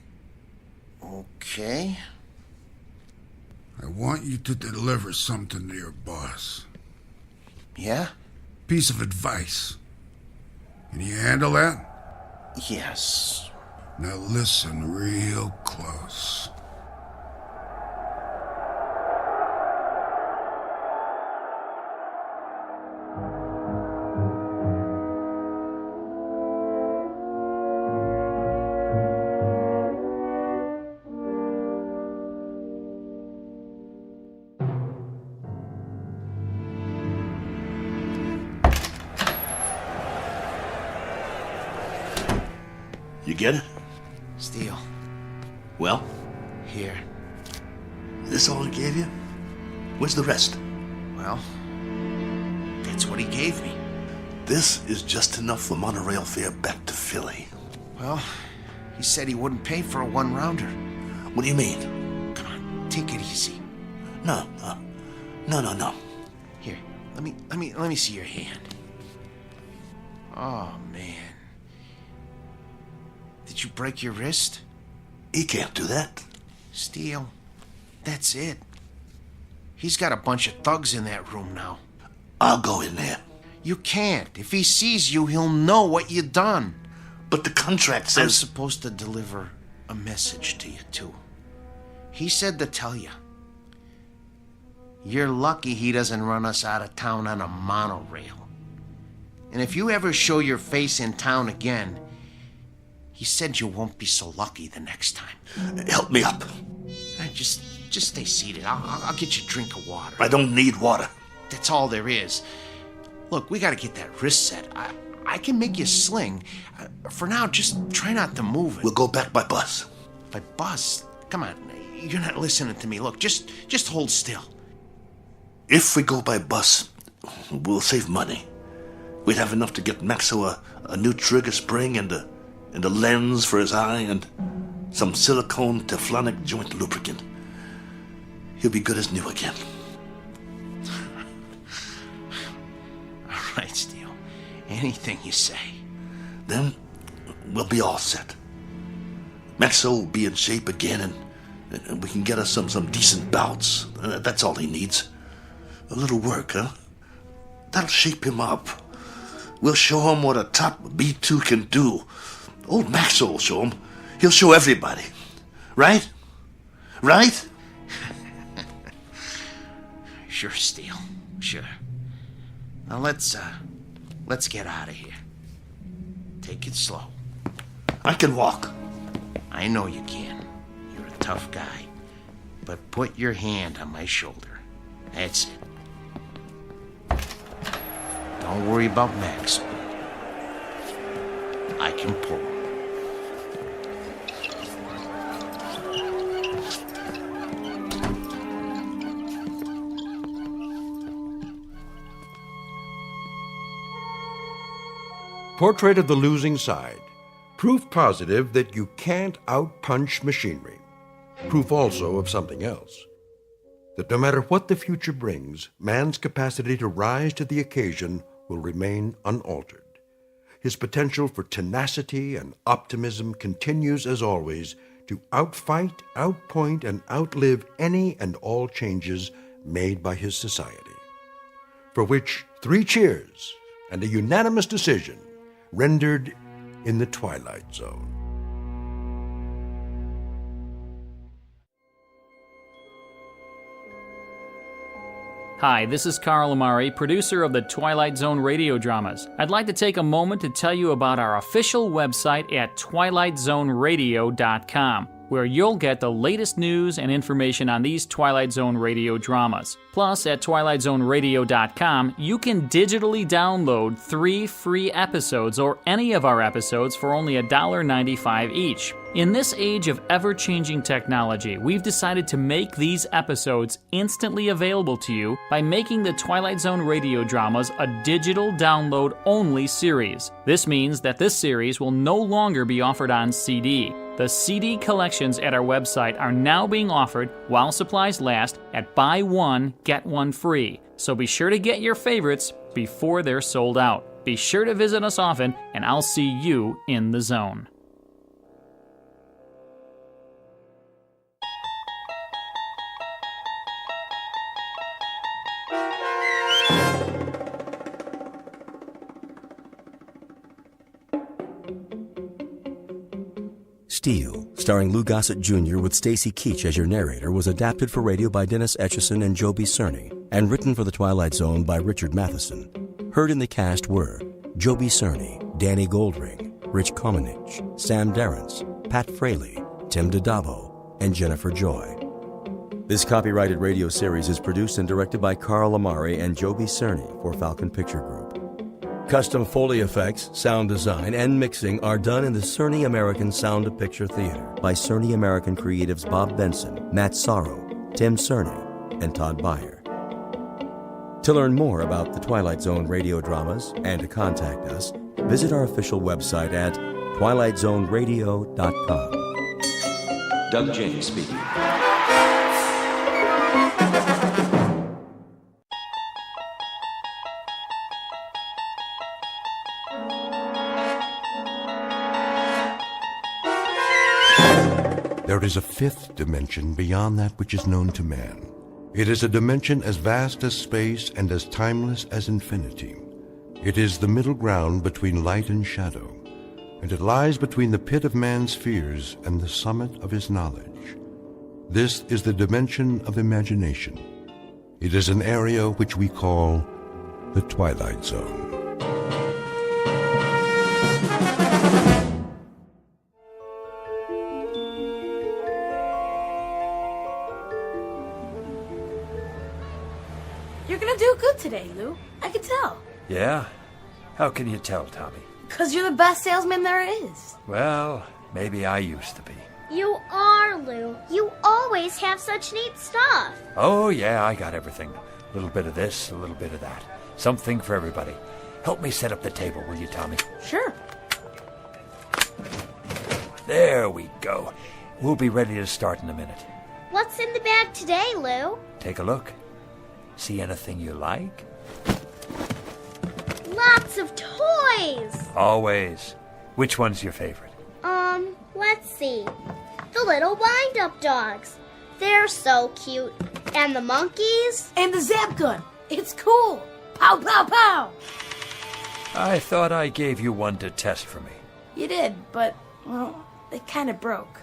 Okay. I want you to deliver something to your boss. Yeah? Piece of advice. Can you handle that? Yes. Now listen real close. You get it? Steele. Well? Here. This all he gave you? Where's the rest? Well, that's what he gave me. This is just enough for monorail fare back to Philly. Well, he said he wouldn't pay for a one-rounder. What do you mean? Come on, take it easy. No. Here, let me see your hand. Oh, man. Did you break your wrist? He can't do that. Steele, that's it. He's got a bunch of thugs in that room now. I'll go in there. You can't. If he sees you, he'll know what you done. But the contract says... I'm supposed to deliver a message to you, too. He said to tell you. You're lucky he doesn't run us out of town on a monorail. And if you ever show your face in town again, he said you won't be so lucky the next time. Help me up. Just stay seated. I'll get you a drink of water. I don't need water. That's all there is. Look, we gotta get that wrist set. I can make you a sling. For now, just try not to move it. We'll go back by bus. By bus? come on. You're not listening to me. Look, just hold still. If we go by bus, we'll save money. We'd have enough to get Maxo a new trigger spring and a lens for his eye and some silicone Teflonic joint lubricant. He'll be good as new again. All right, Steele. Anything you say. Then we'll be all set. Maxo will be in shape again, and we can get us some decent bouts. That's all he needs. A little work, huh? That'll shape him up. We'll show him what a top B2 can do. Old Maxo will show him. He'll show everybody. Right? Right? Sure, Steele. Sure. Now let's get out of here. Take it slow. I can walk. I know you can. You're a tough guy. But put your hand on my shoulder. That's it. Don't worry about Max. I can pull. Portrait of the Losing Side. Proof positive that you can't outpunch machinery. Proof also of something else. That no matter what the future brings, man's capacity to rise to the occasion will remain unaltered. His potential for tenacity and optimism continues, as always, to outfight, outpoint, and outlive any and all changes made by his society. For which 3 cheers and a unanimous decision rendered in the Twilight Zone. Hi, this is Carl Amari, producer of the Twilight Zone radio dramas. I'd like to take a moment to tell you about our official website at twilightzoneradio.com, where you'll get the latest news and information on these Twilight Zone radio dramas. Plus, at twilightzoneradio.com, you can digitally download 3 free episodes or any of our episodes for only $1.95 each. In this age of ever-changing technology, we've decided to make these episodes instantly available to you by making the Twilight Zone radio dramas a digital download-only series. This means that this series will no longer be offered on CD. The CD collections at our website are now being offered while supplies last at buy one, get one free. So be sure to get your favorites before they're sold out. Be sure to visit us often, and I'll see you in the zone. Steel, starring Lou Gossett Jr. with Stacy Keach as your narrator, was adapted for radio by Dennis Etchison and Joby Cerny, and written for The Twilight Zone by Richard Matheson. Heard in the cast were Joby Cerny, Danny Goldring, Rich Komenich, Sam Darrence, Pat Fraley, Tim DiDavo, and Jennifer Joy. This copyrighted radio series is produced and directed by Carl Amari and Joby Cerny for Falcon Picture Group. Custom Foley effects, sound design, and mixing are done in the Cerny American Sound of Picture Theater by Cerny American creatives Bob Benson, Matt Sorrow, Tim Cerny, and Todd Beyer. To learn more about the Twilight Zone radio dramas and to contact us, visit our official website at twilightzoneradio.com. Doug James speaking. There is a 5th dimension beyond that which is known to man. It is a dimension as vast as space and as timeless as infinity. It is the middle ground between light and shadow, and it lies between the pit of man's fears and the summit of his knowledge. This is the dimension of imagination. It is an area which we call the Twilight Zone. You're gonna do good today, Lou. I can tell. Yeah? How can you tell, Tommy? 'Cause you're the best salesman there is. Well, maybe I used to be. You are, Lou. You always have such neat stuff. Oh, yeah, I got everything. A little bit of this, a little bit of that. Something for everybody. Help me set up the table, will you, Tommy? Sure. There we go. We'll be ready to start in a minute. What's in the bag today, Lou? Take a look. See anything you like? Lots of toys. Always. Which one's your favorite? Let's see. The little wind-up dogs. They're so cute. And the monkeys. And the zap gun. It's cool. Pow, pow, pow. I thought I gave you one to test for me. You did, but, well, it kind of broke.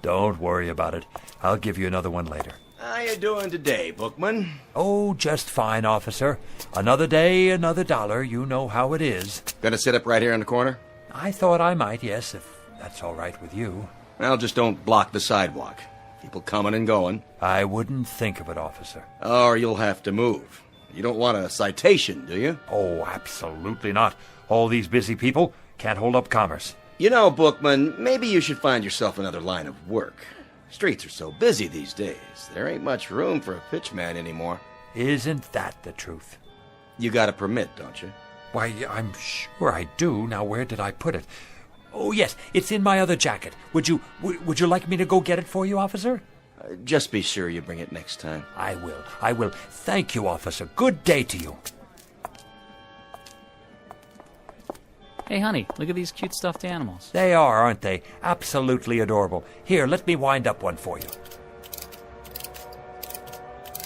Don't worry about it. I'll give you another one later. How you doing today, Bookman? Oh, just fine, officer. Another day, another dollar. You know how it is. Gonna sit up right here in the corner? I thought I might, yes, if that's all right with you. Well, just don't block the sidewalk. People coming and going. I wouldn't think of it, officer. Or you'll have to move. You don't want a citation, do you? Oh, absolutely not. All these busy people can't hold up commerce. You know, Bookman, maybe you should find yourself another line of work. Streets are so busy these days. There ain't much room for a pitchman anymore. Isn't that the truth? You got a permit, don't you? Why, I'm sure I do. Now, where did I put it? Oh, yes, it's in my other jacket. Would you like me to go get it for you, officer? Just be sure you bring it next time. I will. Thank you, officer. Good day to you. Hey, honey, look at these cute stuffed animals. They are, aren't they? Absolutely adorable. Here, let me wind up one for you.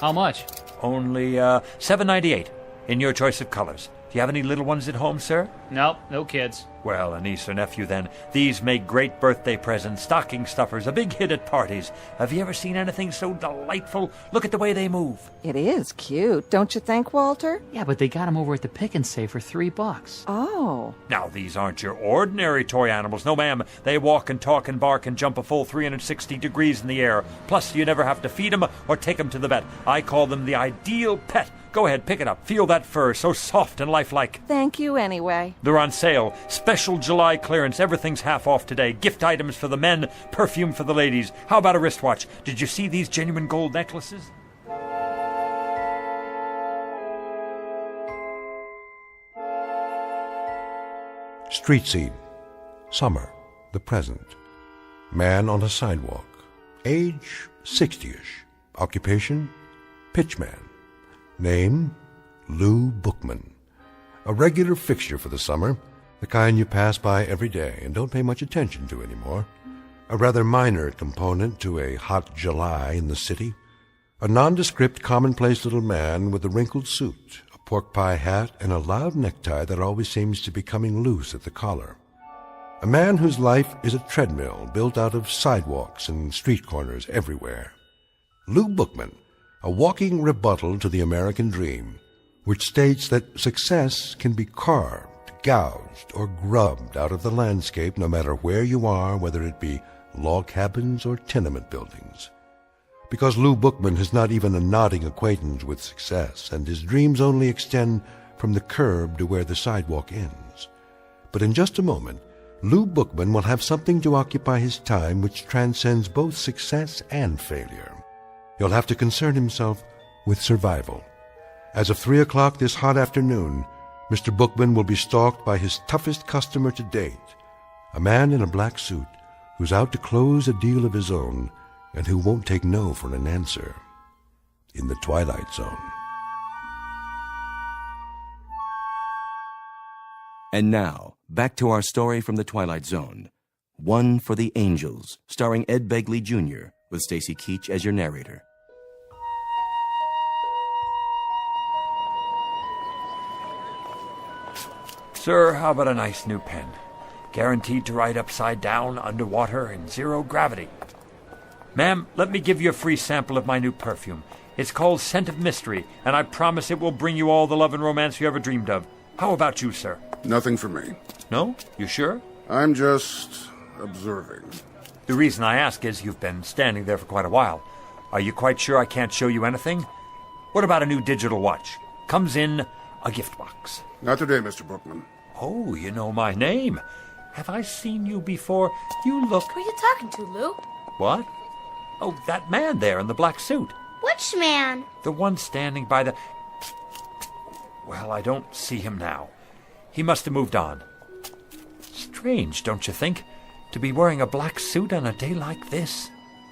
How much? Only $7.98, in your choice of colors. Do you have any little ones at home, sir? Nope, no kids. Well, a niece or nephew, then. These make great birthday presents, stocking stuffers, a big hit at parties. Have you ever seen anything so delightful? Look at the way they move. It is cute, don't you think, Walter? Yeah, but they got them over at the Pick and Save for $3. Oh. Now, these aren't your ordinary toy animals. No, ma'am. They walk and talk and bark and jump a full 360 degrees in the air. Plus, you never have to feed them or take them to the vet. I call them the ideal pet. Go ahead, pick it up. Feel that fur, so soft and lifelike. Thank you anyway. They're on sale. Special July clearance. Everything's half off today. Gift items for the men, perfume for the ladies. How about a wristwatch? Did you see these genuine gold necklaces? Street scene. Summer. The present. Man on a sidewalk. Age 60-ish. Occupation pitchman. Name, Lou Bookman. A regular fixture for the summer, the kind you pass by every day and don't pay much attention to anymore. A rather minor component to a hot July in the city. A nondescript, commonplace little man with a wrinkled suit, a pork pie hat, and a loud necktie that always seems to be coming loose at the collar. A man whose life is a treadmill built out of sidewalks and street corners everywhere. Lou Bookman, a walking rebuttal to the American dream, which states that success can be carved, gouged, or grubbed out of the landscape no matter where you are, whether it be log cabins or tenement buildings. Because Lou Bookman has not even a nodding acquaintance with success, and his dreams only extend from the curb to where the sidewalk ends. But in just a moment, Lou Bookman will have something to occupy his time which transcends both success and failure. He'll have to concern himself with survival. As of 3 o'clock this hot afternoon, Mr. Bookman will be stalked by his toughest customer to date, a man in a black suit who's out to close a deal of his own and who won't take no for an answer. In the Twilight Zone. And now, back to our story from the Twilight Zone. One for the Angels, starring Ed Begley Jr., with Stacy Keach as your narrator. Sir, how about a nice new pen? Guaranteed to write upside down, underwater, in zero gravity. Ma'am, let me give you a free sample of my new perfume. It's called Scent of Mystery, and I promise it will bring you all the love and romance you ever dreamed of. How about you, sir? Nothing for me. No? You sure? I'm just observing. The reason I ask is you've been standing there for quite a while. Are you quite sure I can't show you anything? What about a new digital watch? Comes in a gift box. Not today, Mr. Bookman. Oh, you know my name. Have I seen you before? You look... Who are you talking to, Lou? What? Oh, that man there in the black suit. Which man? The one standing by the... Well, I don't see him now. He must have moved on. Strange, don't you think? To be wearing a black suit on a day like this?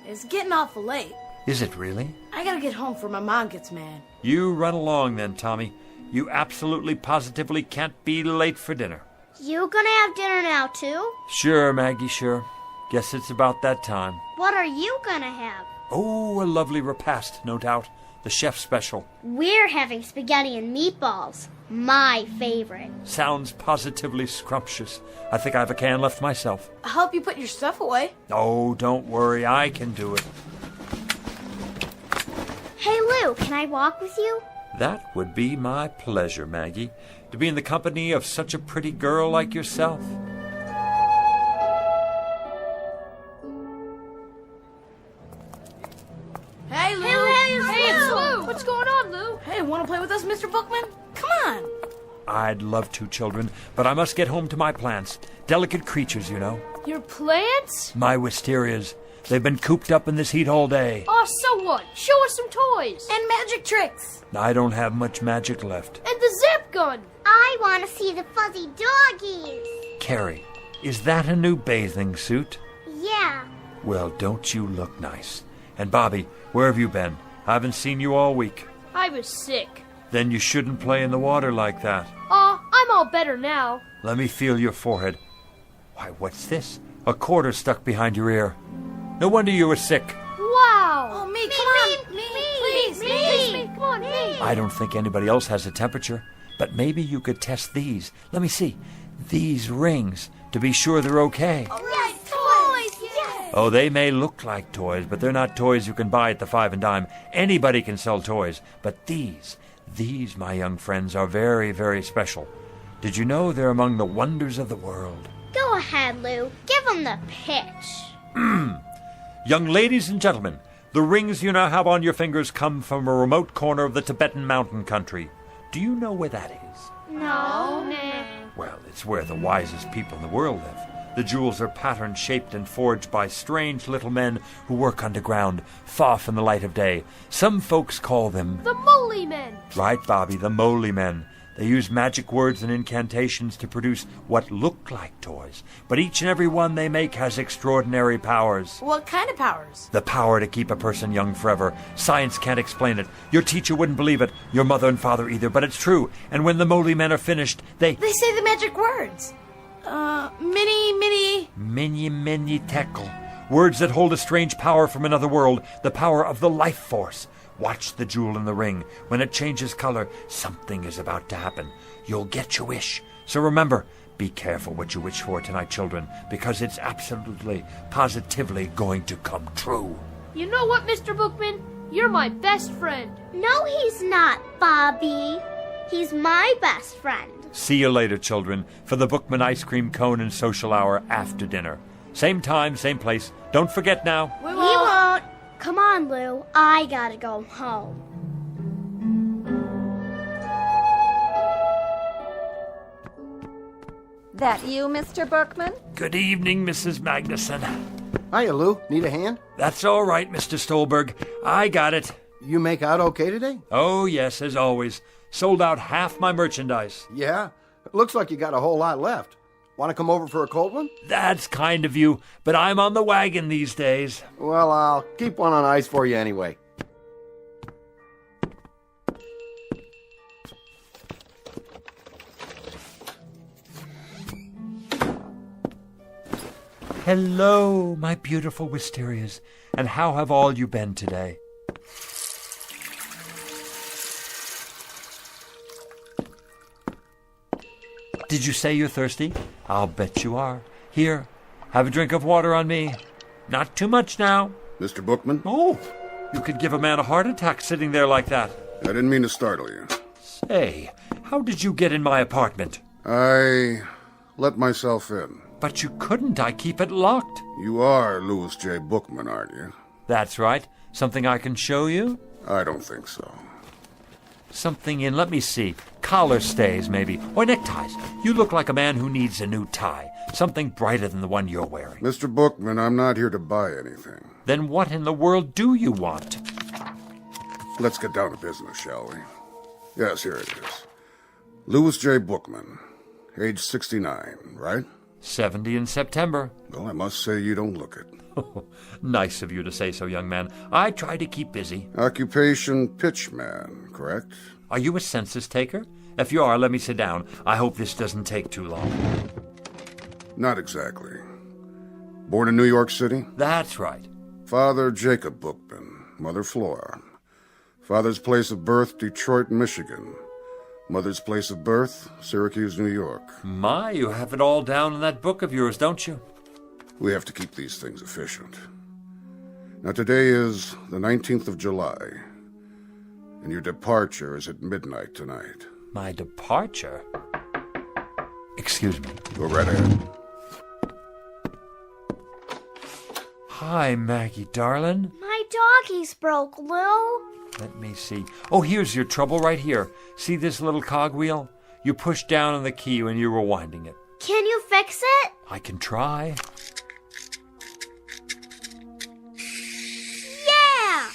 It's getting awful late. Is it really? I gotta get home before my mom gets mad. You run along then, Tommy. You absolutely positively can't be late for dinner. You gonna have dinner now, too? Sure, Maggie, sure. Guess it's about that time. What are you gonna have? Oh, a lovely repast, no doubt. The chef's special. We're having spaghetti and meatballs. My favorite. Sounds positively scrumptious. I think I have a can left myself. I'll help you put your stuff away. Oh, don't worry. I can do it. Hey, Lou, can I walk with you? That would be my pleasure, Maggie, to be in the company of such a pretty girl like yourself. Hey, Lou! Hey, it's Lou! What's going on, Lou? Hey, wanna play with us, Mr. Bookman? Come on! I'd love to, children, but I must get home to my plants. Delicate creatures, you know. Your plants? My wisterias. They've been cooped up in this heat all day. Oh, so what? Show us some toys. And magic tricks. I don't have much magic left. And the zap gun. I want to see the fuzzy doggies. Carrie, is that a new bathing suit? Yeah. Well, don't you look nice? And Bobby, where have you been? I haven't seen you all week. I was sick. Then you shouldn't play in the water like that. I'm all better now. Let me feel your forehead. Why, what's this? A quarter stuck behind your ear. No wonder you were sick. Wow. Oh, me, come on. Me. Come on, me. I don't think anybody else has a temperature, but maybe you could test these. Let me see. These rings, to be sure they're okay. All right, toys. Yes. Oh, they may look like toys, but they're not toys you can buy at the 5 and dime. Anybody can sell toys, but these, my young friends, are very, very special. Did you know they're among the wonders of the world? Go ahead, Lou. Give them the pitch. Young ladies and gentlemen, the rings you now have on your fingers come from a remote corner of the Tibetan mountain country. Do you know where that is? No. Well, it's where the wisest people in the world live. The jewels are patterned, shaped, and forged by strange little men who work underground, far from the light of day. Some folks call them... The Moly Men. Right, Bobby, the Moly Men. They use magic words and incantations to produce what look like toys, but each and every one they make has extraordinary powers. What kind of powers? The power to keep a person young forever. Science can't explain it. Your teacher wouldn't believe it, your mother and father either, but it's true. And when the Moly Men are finished, they say the magic words. Mini tekel. Words that hold a strange power from another world, the power of the life force. Watch the jewel in the ring. When it changes color, something is about to happen. You'll get your wish. So remember, be careful what you wish for tonight, children, because it's absolutely, positively going to come true. You know what, Mr. Bookman? You're my best friend. No, he's not, Bobby. He's my best friend. See you later, children, for the Bookman ice cream cone and social hour after dinner. Same time, same place. Don't forget now. We won't. Come on, Lou. I gotta go home. That you, Mr. Bookman? Good evening, Mrs. Magnuson. Hiya, Lou. Need a hand? That's all right, Mr. Stolberg. I got it. You make out okay today? Oh, yes, as always. Sold out half my merchandise. Yeah? Looks like you got a whole lot left. Want to come over for a cold one? That's kind of you, but I'm on the wagon these days. Well, I'll keep one on ice for you anyway. Hello, my beautiful wisterias, and how have all you been today? Did you say you're thirsty? I'll bet you are. Here, have a drink of water on me. Not too much now. Mr. Bookman? Oh, you could give a man a heart attack sitting there like that. I didn't mean to startle you. Say, how did you get in my apartment? I let myself in. But you couldn't. I keep it locked. You are Louis J. Bookman, aren't you? That's right. Something I can show you? I don't think so. Something in, let me see, collar stays maybe, or neckties. You look like a man who needs a new tie. Something brighter than the one you're wearing. Mr. Bookman, I'm not here to buy anything. Then what in the world do you want? Let's get down to business, shall we? Yes, here it is. Louis J. Bookman, age 69, right? 70 in September. Well, I must say you don't look it. Nice of you to say so, young man. I try to keep busy. Occupation pitchman, correct? Are you a census taker? If you are, let me sit down. I hope this doesn't take too long. Not exactly. Born in New York City? That's right. Father Jacob Bookman, mother Flora. Father's place of birth, Detroit, Michigan. Mother's place of birth, Syracuse, New York. My, you have it all down in that book of yours, don't you? We have to keep these things efficient. Now, today is the 19th of July, and your departure is at midnight tonight. My departure? Excuse me. Go right ahead. Hi, Maggie, darling. My doggies broke, Lou. Let me see. Oh, here's your trouble right here. See this little cogwheel? You push down on the key when you're rewinding it. Can you fix it? I can try. Yeah!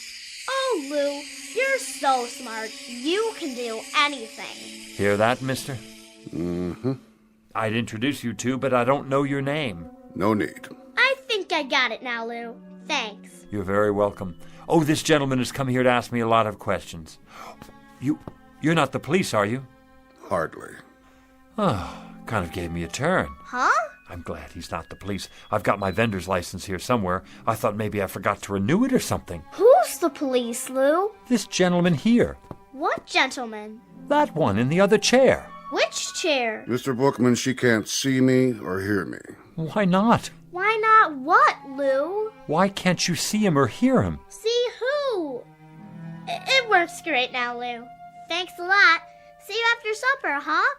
Oh, Lou, you're so smart. You can do anything. Hear that, mister? Mm-hmm. I'd introduce you to, but I don't know your name. No need. I think I got it now, Lou. Thanks. You're very welcome. Oh, this gentleman has come here to ask me a lot of questions. You're not the police, are you? Hardly. Oh, kind of gave me a turn. Huh? I'm glad he's not the police. I've got my vendor's license here somewhere. I thought maybe I forgot to renew it or something. Who's the police, Lou? This gentleman here. What gentleman? That one in the other chair. Which chair? Mr. Bookman, she can't see me or hear me. Why not? Why not what, Lou? Why can't you see him or hear him? See who? It works great now, Lou. Thanks a lot. See you after supper, huh?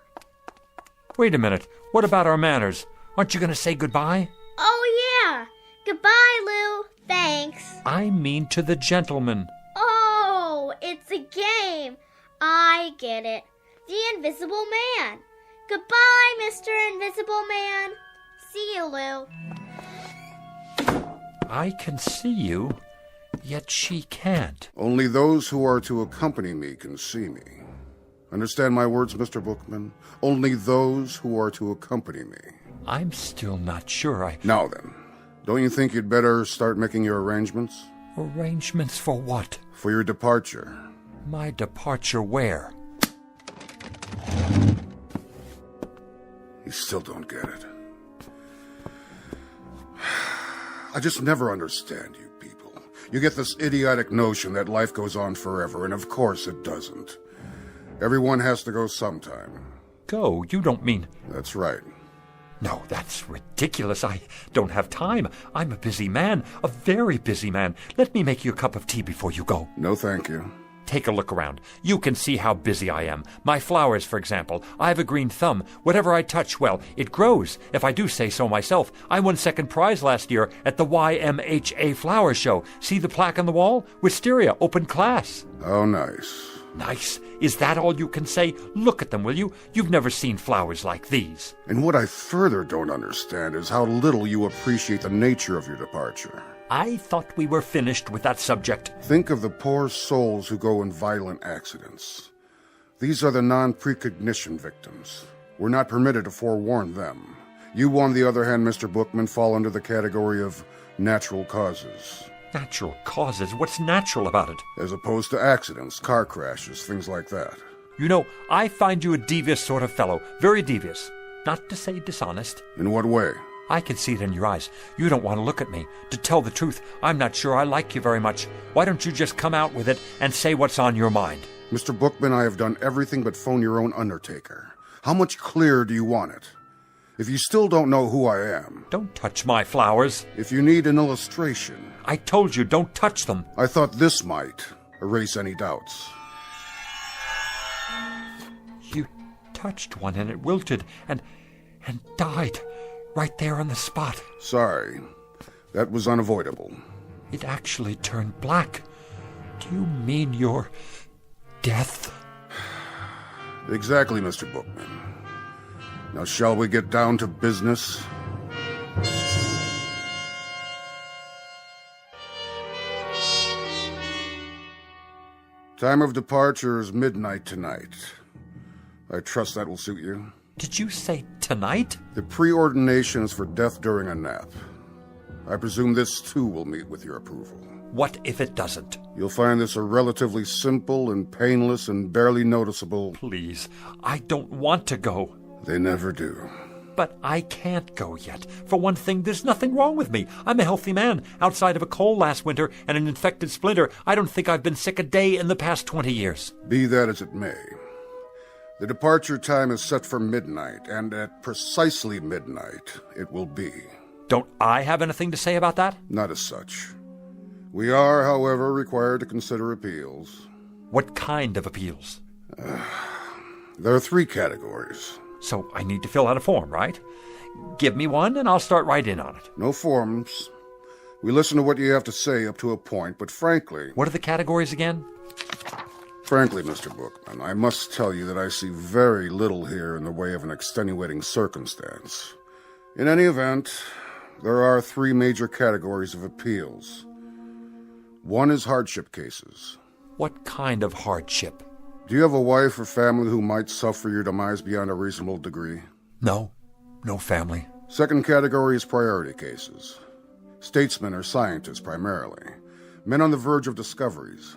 Wait a minute. What about our manners? Aren't you going to say goodbye? Oh, yeah. Goodbye, Lou. Thanks. I mean to the gentleman. Oh, it's a game. I get it. The Invisible Man. Goodbye, Mr. Invisible Man. See you, Lou. I can see you, yet she can't. Only those who are to accompany me can see me. Understand my words, Mr. Bookman? Only those who are to accompany me. I'm still not sure Now then, don't you think you'd better start making your arrangements? Arrangements for what? For your departure. My departure where? You still don't get it. I just never understand you people. You get this idiotic notion that life goes on forever, and of course it doesn't. Everyone has to go sometime. Go? You don't mean... That's right. No, that's ridiculous. I don't have time. I'm a busy man, a very busy man. Let me make you a cup of tea before you go. No, thank you. Take a look around. You can see how busy I am. My flowers, for example. I have a green thumb. Whatever I touch, well, it grows. If I do say so myself. I won second prize last year at the YMHA Flower Show. See the plaque on the wall? Wisteria, open class. Oh, nice. Nice? Is that all you can say? Look at them, will you? You've never seen flowers like these. And what I further don't understand is how little you appreciate the nature of your departure. I thought we were finished with that subject. Think of the poor souls who go in violent accidents. These are the non-precognition victims. We're not permitted to forewarn them. You, on the other hand, Mr. Bookman, fall under the category of natural causes. Natural causes? What's natural about it? As opposed to accidents, car crashes, things like that. You know, I find you a devious sort of fellow. Very devious. Not to say dishonest. In what way? I can see it in your eyes. You don't want to look at me. To tell the truth, I'm not sure I like you very much. Why don't you just come out with it and say what's on your mind? Mr. Bookman, I have done everything but phone your own undertaker. How much clearer do you want it? If you still don't know who I am... Don't touch my flowers. If you need an illustration... I told you, don't touch them. I thought this might erase any doubts. You touched one and it wilted and died right there on the spot. Sorry. That was unavoidable. It actually turned black. Do you mean your death? Exactly, Mr. Bookman. Now, shall we get down to business? Time of departure is midnight tonight. I trust that will suit you. Did you say tonight? The preordination is for death during a nap. I presume this, too, will meet with your approval. What if it doesn't? You'll find this a relatively simple and painless and barely noticeable... Please, I don't want to go. They never do. But I can't go yet. For one thing, there's nothing wrong with me. I'm a healthy man. Outside of a cold last winter and an infected splinter, I don't think I've been sick a day in the past 20 years. Be that as it may. The departure time is set for midnight, and at precisely midnight, it will be. Don't I have anything to say about that? Not as such. We are, however, required to consider appeals. What kind of appeals? There are 3 categories. So I need to fill out a form, right? Give me one and I'll start right in on it. No forms. We listen to what you have to say up to a point, but frankly... What are the categories again? Frankly, Mr. Bookman, I must tell you that I see very little here in the way of an extenuating circumstance. In any event, there are 3 major categories of appeals. One is hardship cases. What kind of hardship? Do you have a wife or family who might suffer your demise beyond a reasonable degree? No. No family. Second category is priority cases. Statesmen or scientists, primarily. Men on the verge of discoveries.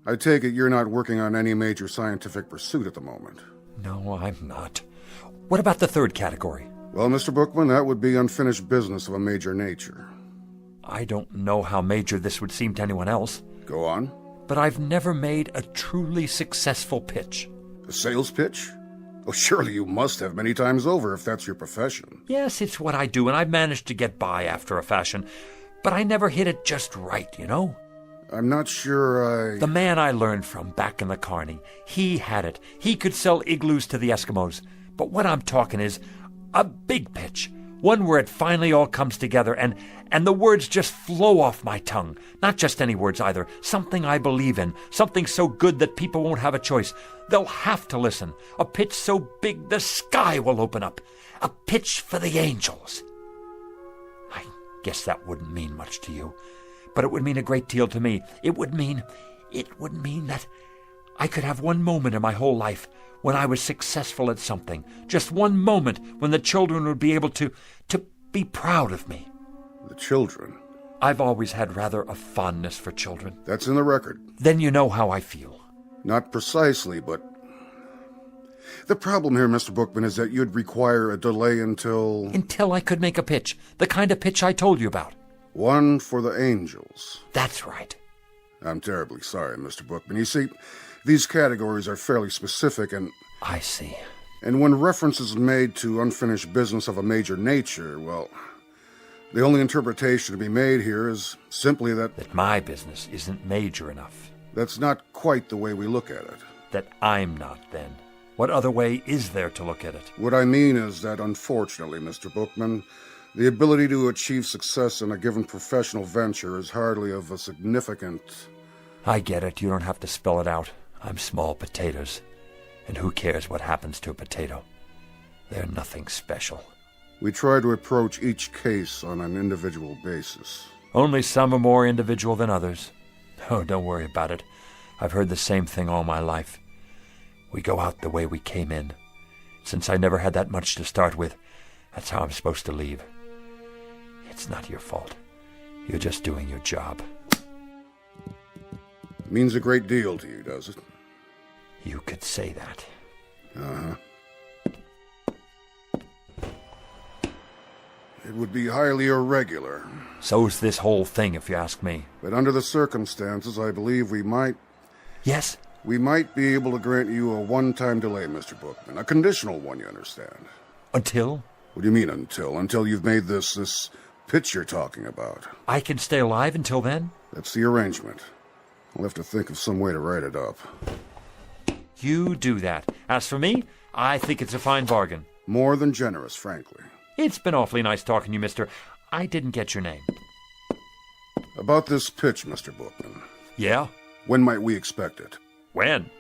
I take it you're not working on any major scientific pursuit at the moment. No, I'm not. What about the third category? Well, Mr. Bookman, that would be unfinished business of a major nature. I don't know how major this would seem to anyone else. Go on. But I've never made a truly successful pitch. A sales pitch? Oh, surely you must have many times over if that's your profession. Yes, it's what I do, and I've managed to get by after a fashion. But I never hit it just right, you know? I'm not sure The man I learned from back in the Carney, he had it. He could sell igloos to the Eskimos. But what I'm talking is a big pitch. One where it finally all comes together and the words just flow off my tongue. Not just any words either. Something I believe in. Something so good that people won't have a choice. They'll have to listen. A pitch so big the sky will open up. A pitch for the angels. I guess that wouldn't mean much to you. But it would mean a great deal to me. It would mean that I could have one moment in my whole life when I was successful at something. Just one moment when the children would be able to be proud of me. The children? I've always had rather a fondness for children. That's in the record. Then you know how I feel. Not precisely, but... The problem here, Mr. Bookman, is that you'd require a delay until... Until I could make a pitch. The kind of pitch I told you about. One for the angels. That's right. I'm terribly sorry, Mr. Bookman. You see, these categories are fairly specific and... I see. And when reference is made to unfinished business of a major nature, well, the only interpretation to be made here is simply that... That my business isn't major enough. That's not quite the way we look at it. That I'm not, then. What other way is there to look at it? What I mean is that, unfortunately, Mr. Bookman, the ability to achieve success in a given professional venture is hardly of a significant... I get it. You don't have to spell it out. I'm small potatoes. And who cares what happens to a potato? They're nothing special. We try to approach each case on an individual basis. Only some are more individual than others. Oh, don't worry about it. I've heard the same thing all my life. We go out the way we came in. Since I never had that much to start with, that's how I'm supposed to leave. It's not your fault. You're just doing your job. Means a great deal to you, does it? You could say that. Uh-huh. It would be highly irregular. So's this whole thing, if you ask me. But under the circumstances, I believe we might... Yes? We might be able to grant you a one-time delay, Mr. Bookman. A conditional one, you understand. Until? What do you mean, until? Until you've made this pitch you're talking about. I can stay alive until then? That's the arrangement. I'll have to think of some way to write it up. You do that. As for me, I think it's a fine bargain. More than generous, frankly. It's been awfully nice talking to you, mister. I didn't get your name. About this pitch, Mr. Bookman. Yeah? When might we expect it? When?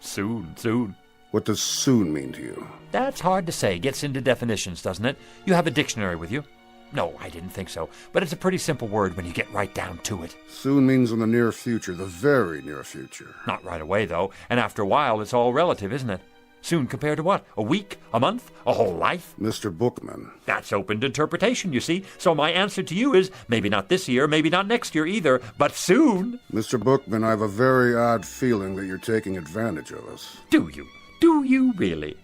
Soon. What does soon mean to you? That's hard to say. Gets into definitions, doesn't it? You have a dictionary with you. No, I didn't think so. But it's a pretty simple word when you get right down to it. Soon means in the near future, the very near future. Not right away, though. And after a while, it's all relative, isn't it? Soon compared to what? A week? A month? A whole life? Mr. Bookman. That's open to interpretation, you see. So my answer to you is maybe not this year, maybe not next year either, but soon. Mr. Bookman, I have a very odd feeling that you're taking advantage of us. Do you? Do you really?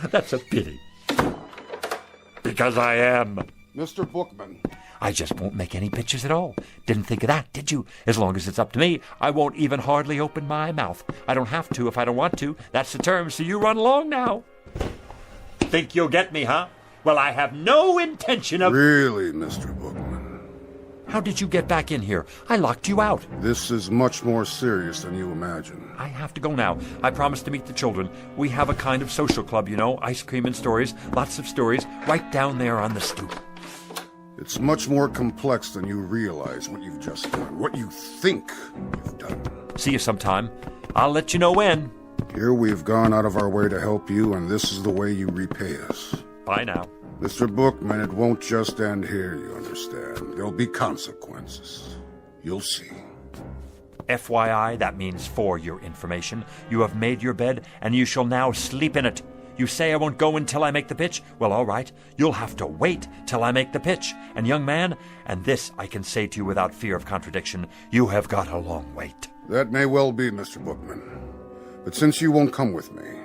That's a pity. Because I am. Mr. Bookman. I just won't make any pictures at all. Didn't think of that, did you? As long as it's up to me, I won't even hardly open my mouth. I don't have to if I don't want to. That's the term, so you run along now. Think you'll get me, huh? Well, I have no intention of... Really, Mr. Bookman? How did you get back in here? I locked you out. This is much more serious than you imagine. I have to go now. I promised to meet the children. We have a kind of social club, you know, ice cream and stories, lots of stories, right down there on the stoop. It's much more complex than you realize what you've just done, what you think you've done. See you sometime. I'll let you know when. Here we've gone out of our way to help you, and this is the way you repay us. Bye now. Mr. Bookman, it won't just end here, you understand. There'll be consequences. You'll see. FYI, that means for your information. You have made your bed, and you shall now sleep in it. You say I won't go until I make the pitch? Well, all right. You'll have to wait till I make the pitch. And young man, and this I can say to you without fear of contradiction, you have got a long wait. That may well be, Mr. Bookman. But since you won't come with me,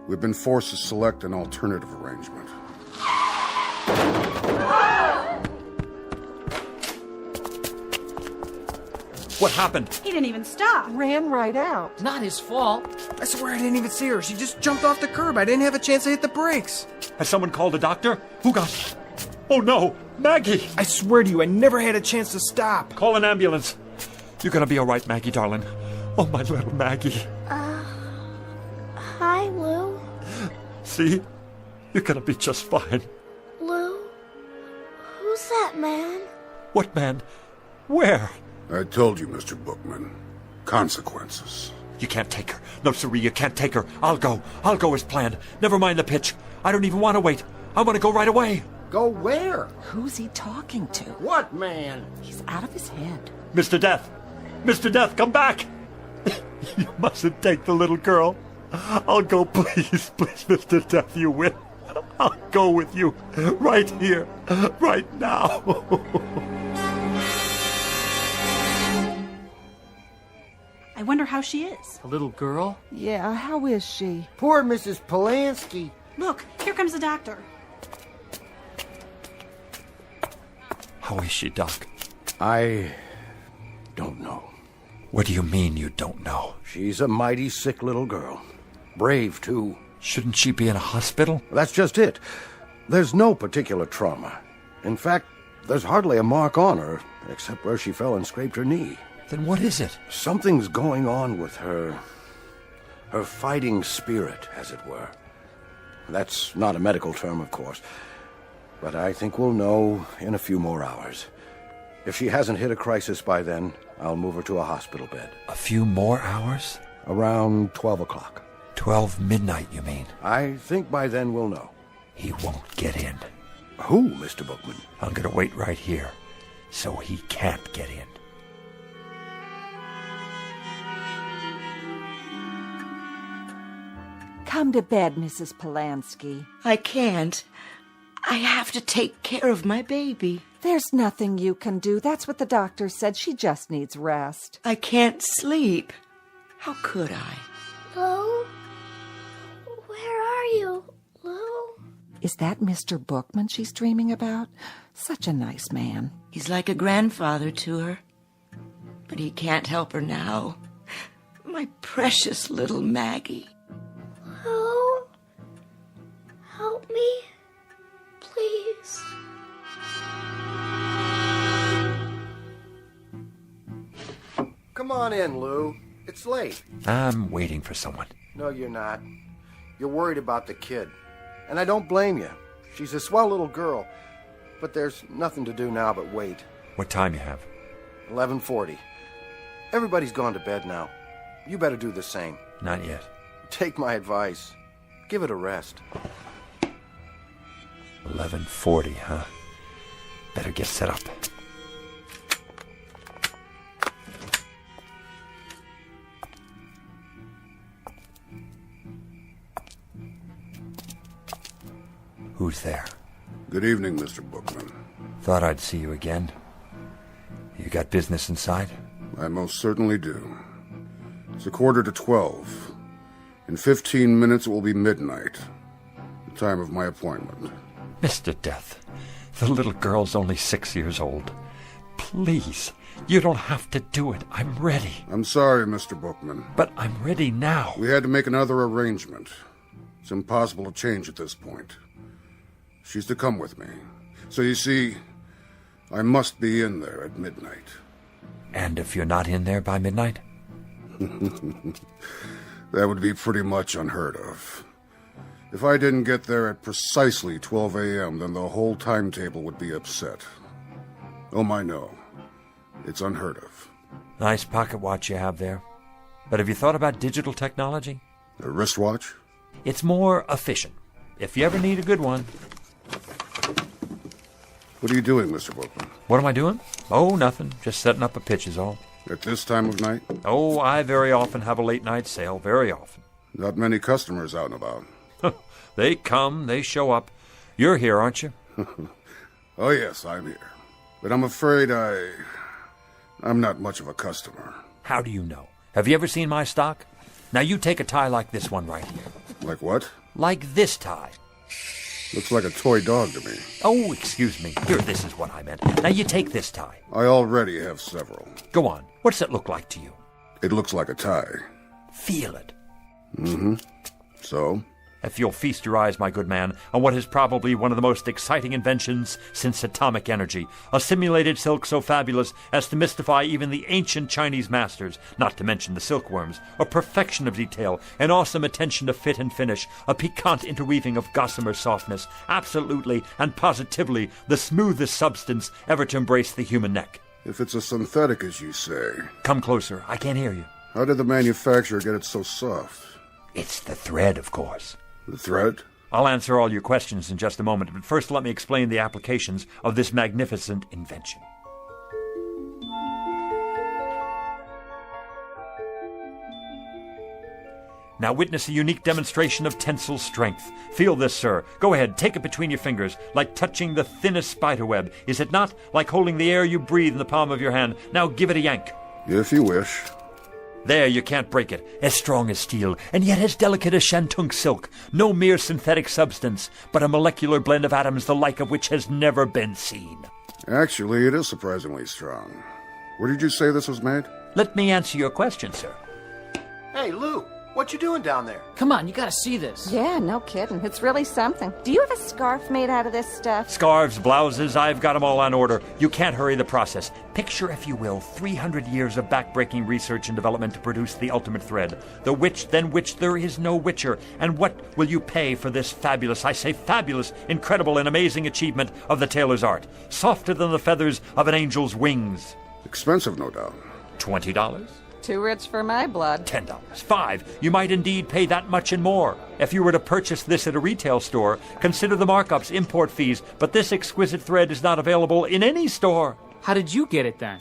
we've been forced to select an alternative arrangement. What happened? He didn't even stop. Ran right out. Not his fault. I swear I didn't even see her. She just jumped off the curb. I didn't have a chance to hit the brakes. Has someone called a doctor? Who got... Oh, no! Maggie! I swear to you, I never had a chance to stop. Call an ambulance. You're gonna be all right, Maggie, darling. Oh, my little Maggie. Hi, Lou. See? You're gonna be just fine. Lou? Who's that man? What man? Where? I told you, Mr. Bookman. Consequences. You can't take her. No, siree, you can't take her. I'll go. I'll go as planned. Never mind the pitch. I don't even want to wait. I want to go right away. Go where? Who's he talking to? What man? He's out of his head. Mr. Death! Mr. Death, come back! You mustn't take the little girl. I'll go, please, please, Mr. Death, you win. I'll go with you. Right here. Right now. I wonder how she is. A little girl? Yeah, how is she? Poor Mrs. Polanski. Look, here comes the doctor. How is she, Doc? I don't know. What do you mean you don't know? She's a mighty sick little girl. Brave, too. Shouldn't she be in a hospital? That's just it. There's no particular trauma. In fact, there's hardly a mark on her, except where she fell and scraped her knee. Then what is it? Something's going on with her. Her fighting spirit, as it were. That's not a medical term, of course. But I think we'll know in a few more hours. If she hasn't hit a crisis by then, I'll move her to a hospital bed. A few more hours? Around 12 o'clock. 12 midnight, you mean? I think by then we'll know. He won't get in. Who, Mr. Bookman? I'm gonna wait right here, so he can't get in. Come to bed, Mrs. Polanski. I can't. I have to take care of my baby. There's nothing you can do. That's what the doctor said. She just needs rest. I can't sleep. How could I? Lou? Where are you, Lou? Is that Mr. Bookman she's dreaming about? Such a nice man. He's like a grandfather to her. But he can't help her now. My precious little Maggie. Lou? Help me, please. Come on in, Lou. It's late. I'm waiting for someone. No, you're not. You're worried about the kid. And I don't blame you. She's a swell little girl. But there's nothing to do now but wait. What time you have? 11:40. Everybody's gone to bed now. You better do the same. Not yet. Take my advice. Give it a rest. 11:40, huh? Better get set up. Who's there? Good evening, Mr. Bookman. Thought I'd see you again. You got business inside? I most certainly do. It's 11:45. In 15 minutes it will be midnight, the time of my appointment. Mr. Death, the little girl's only 6 years old. Please, you don't have to do it. I'm ready. I'm sorry, Mr. Bookman. But I'm ready now. We had to make another arrangement. It's impossible to change at this point. She's to come with me. So you see, I must be in there at midnight. And if you're not in there by midnight? That would be pretty much unheard of. If I didn't get there at precisely 12 a.m., then the whole timetable would be upset. Oh, my, no. It's unheard of. Nice pocket watch you have there. But have you thought about digital technology? A wristwatch? It's more efficient, if you ever need a good one. What are you doing, Mr. Bookman? What am I doing? Oh, nothing. Just setting up a pitch is all. At this time of night? Oh, I very often have a late-night sale. Very often. Not many customers out and about. They come, they show up. You're here, aren't you? Oh, yes, I'm here. But I'm afraid I'm not much of a customer. How do you know? Have you ever seen my stock? Now you take a tie like this one right here. Like what? Like this tie. Looks like a toy dog to me. Oh, excuse me. Here, this is what I meant. Now you take this tie. I already have several. Go on. What's it look like to you? It looks like a tie. Feel it. Mm-hmm. So? If you'll feast your eyes, my good man, on what is probably one of the most exciting inventions since atomic energy, a simulated silk so fabulous as to mystify even the ancient Chinese masters, not to mention the silkworms, a perfection of detail, an awesome attention to fit and finish, a piquant interweaving of gossamer softness, absolutely and positively the smoothest substance ever to embrace the human neck. If it's a synthetic, as you say... Come closer. I can't hear you. How did the manufacturer get it so soft? It's the thread, of course. The thread? I'll answer all your questions in just a moment, but first let me explain the applications of this magnificent invention. Now witness a unique demonstration of tensile strength. Feel this, sir. Go ahead, take it between your fingers, like touching the thinnest spiderweb. Is it not? Like holding the air you breathe in the palm of your hand. Now give it a yank. If you wish. There, you can't break it. As strong as steel, and yet as delicate as shantung silk. No mere synthetic substance, but a molecular blend of atoms the like of which has never been seen. Actually, it is surprisingly strong. Where did you say this was made? Let me answer your question, sir. Hey, Lou, what you doing down there? Come on, you gotta see this. Yeah, no kidding. It's really something. Do you have a scarf made out of this stuff? Scarves, blouses, I've got them all on order. You can't hurry the process. Picture, if you will, 300 years of backbreaking research and development to produce the ultimate thread. The which, than which there is no witcher. And what will you pay for this fabulous, I say fabulous, incredible and amazing achievement of the tailor's art? Softer than the feathers of an angel's wings. Expensive, no doubt. $20? Too rich for my blood. $10. $5. You might indeed pay that much and more. If you were to purchase this at a retail store, consider the markups, import fees, but this exquisite thread is not available in any store. How did you get it then?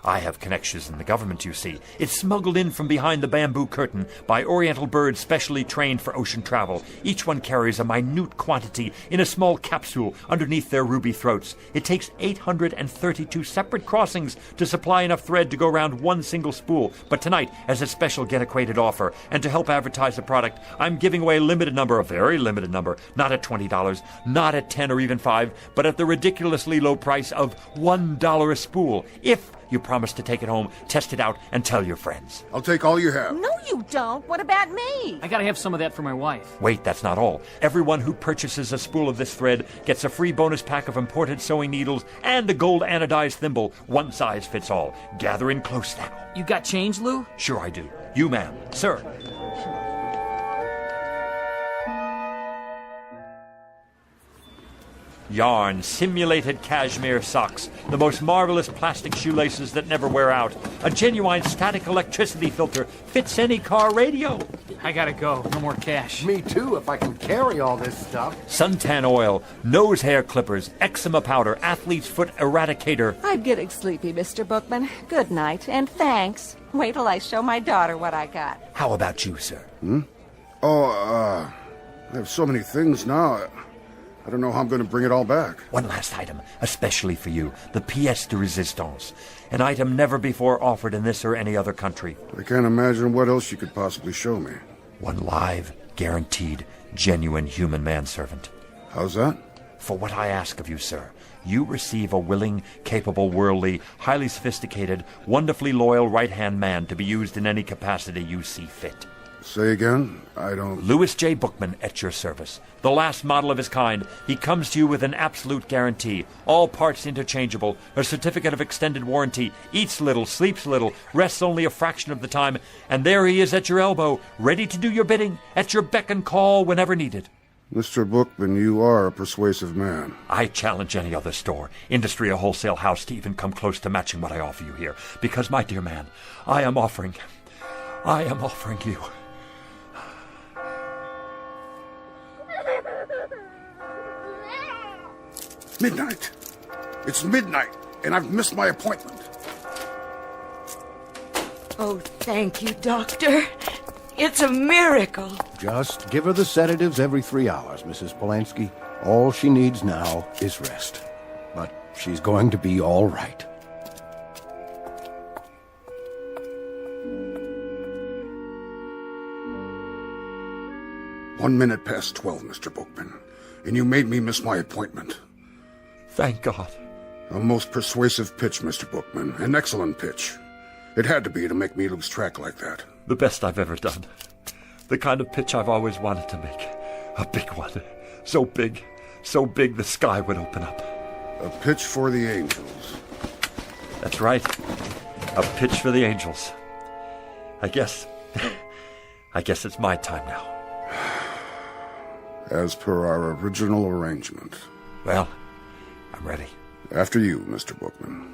I have connections in the government, you see. It's smuggled in from behind the bamboo curtain by Oriental birds specially trained for ocean travel. Each one carries a minute quantity in a small capsule underneath their ruby throats. It takes 832 separate crossings to supply enough thread to go around one single spool. But tonight, as a special get-acquainted offer, and to help advertise the product, I'm giving away a limited number, a very limited number, not at $20, not at $10 or even $5, but at the ridiculously low price of $1 a spool. If you promise to take it home, test it out, and tell your friends. I'll take all you have. No, you don't. What about me? I gotta have some of that for my wife. Wait, that's not all. Everyone who purchases a spool of this thread gets a free bonus pack of imported sewing needles and a gold anodized thimble. One size fits all. Gather in close now. You got change, Lou? Sure I do. You, ma'am. Sir. Yarn, simulated cashmere socks, the most marvelous plastic shoelaces that never wear out, a genuine static electricity filter, fits any car radio. I gotta go. No more cash. Me too, if I can carry all this stuff. Suntan oil, nose hair clippers, eczema powder, athlete's foot eradicator. I'm getting sleepy, Mr. Bookman. Good night, and thanks. Wait till I show my daughter what I got. How about you, sir? I have so many things now. I don't know how I'm going to bring it all back. One last item, especially for you, the pièce de résistance. An item never before offered in this or any other country. I can't imagine what else you could possibly show me. One live, guaranteed, genuine human manservant. How's that? For what I ask of you, sir, you receive a willing, capable, worldly, highly sophisticated, wonderfully loyal right-hand man to be used in any capacity you see fit. Say again? I don't... Louis J. Bookman at your service. The last model of his kind. He comes to you with an absolute guarantee. All parts interchangeable. A certificate of extended warranty. Eats little, sleeps little, rests only a fraction of the time. And there he is at your elbow, ready to do your bidding, at your beck and call whenever needed. Mr. Bookman, you are a persuasive man. I challenge any other store, industry or wholesale house to even come close to matching what I offer you here. Because, my dear man, I am offering you... Midnight. It's midnight, and I've missed my appointment. Oh, thank you, Doctor. It's a miracle. Just give her the sedatives every 3 hours, Mrs. Polanski. All she needs now is rest. But she's going to be all right. One minute past 12, Mr. Bookman, and you made me miss my appointment. Thank God. A most persuasive pitch, Mr. Bookman. An excellent pitch. It had to be to make me lose track like that. The best I've ever done. The kind of pitch I've always wanted to make. A big one. So big the sky would open up. A pitch for the angels. That's right. A pitch for the angels. I guess it's my time now. As per our original arrangement. Well, I'm ready. After you, Mr. Bookman.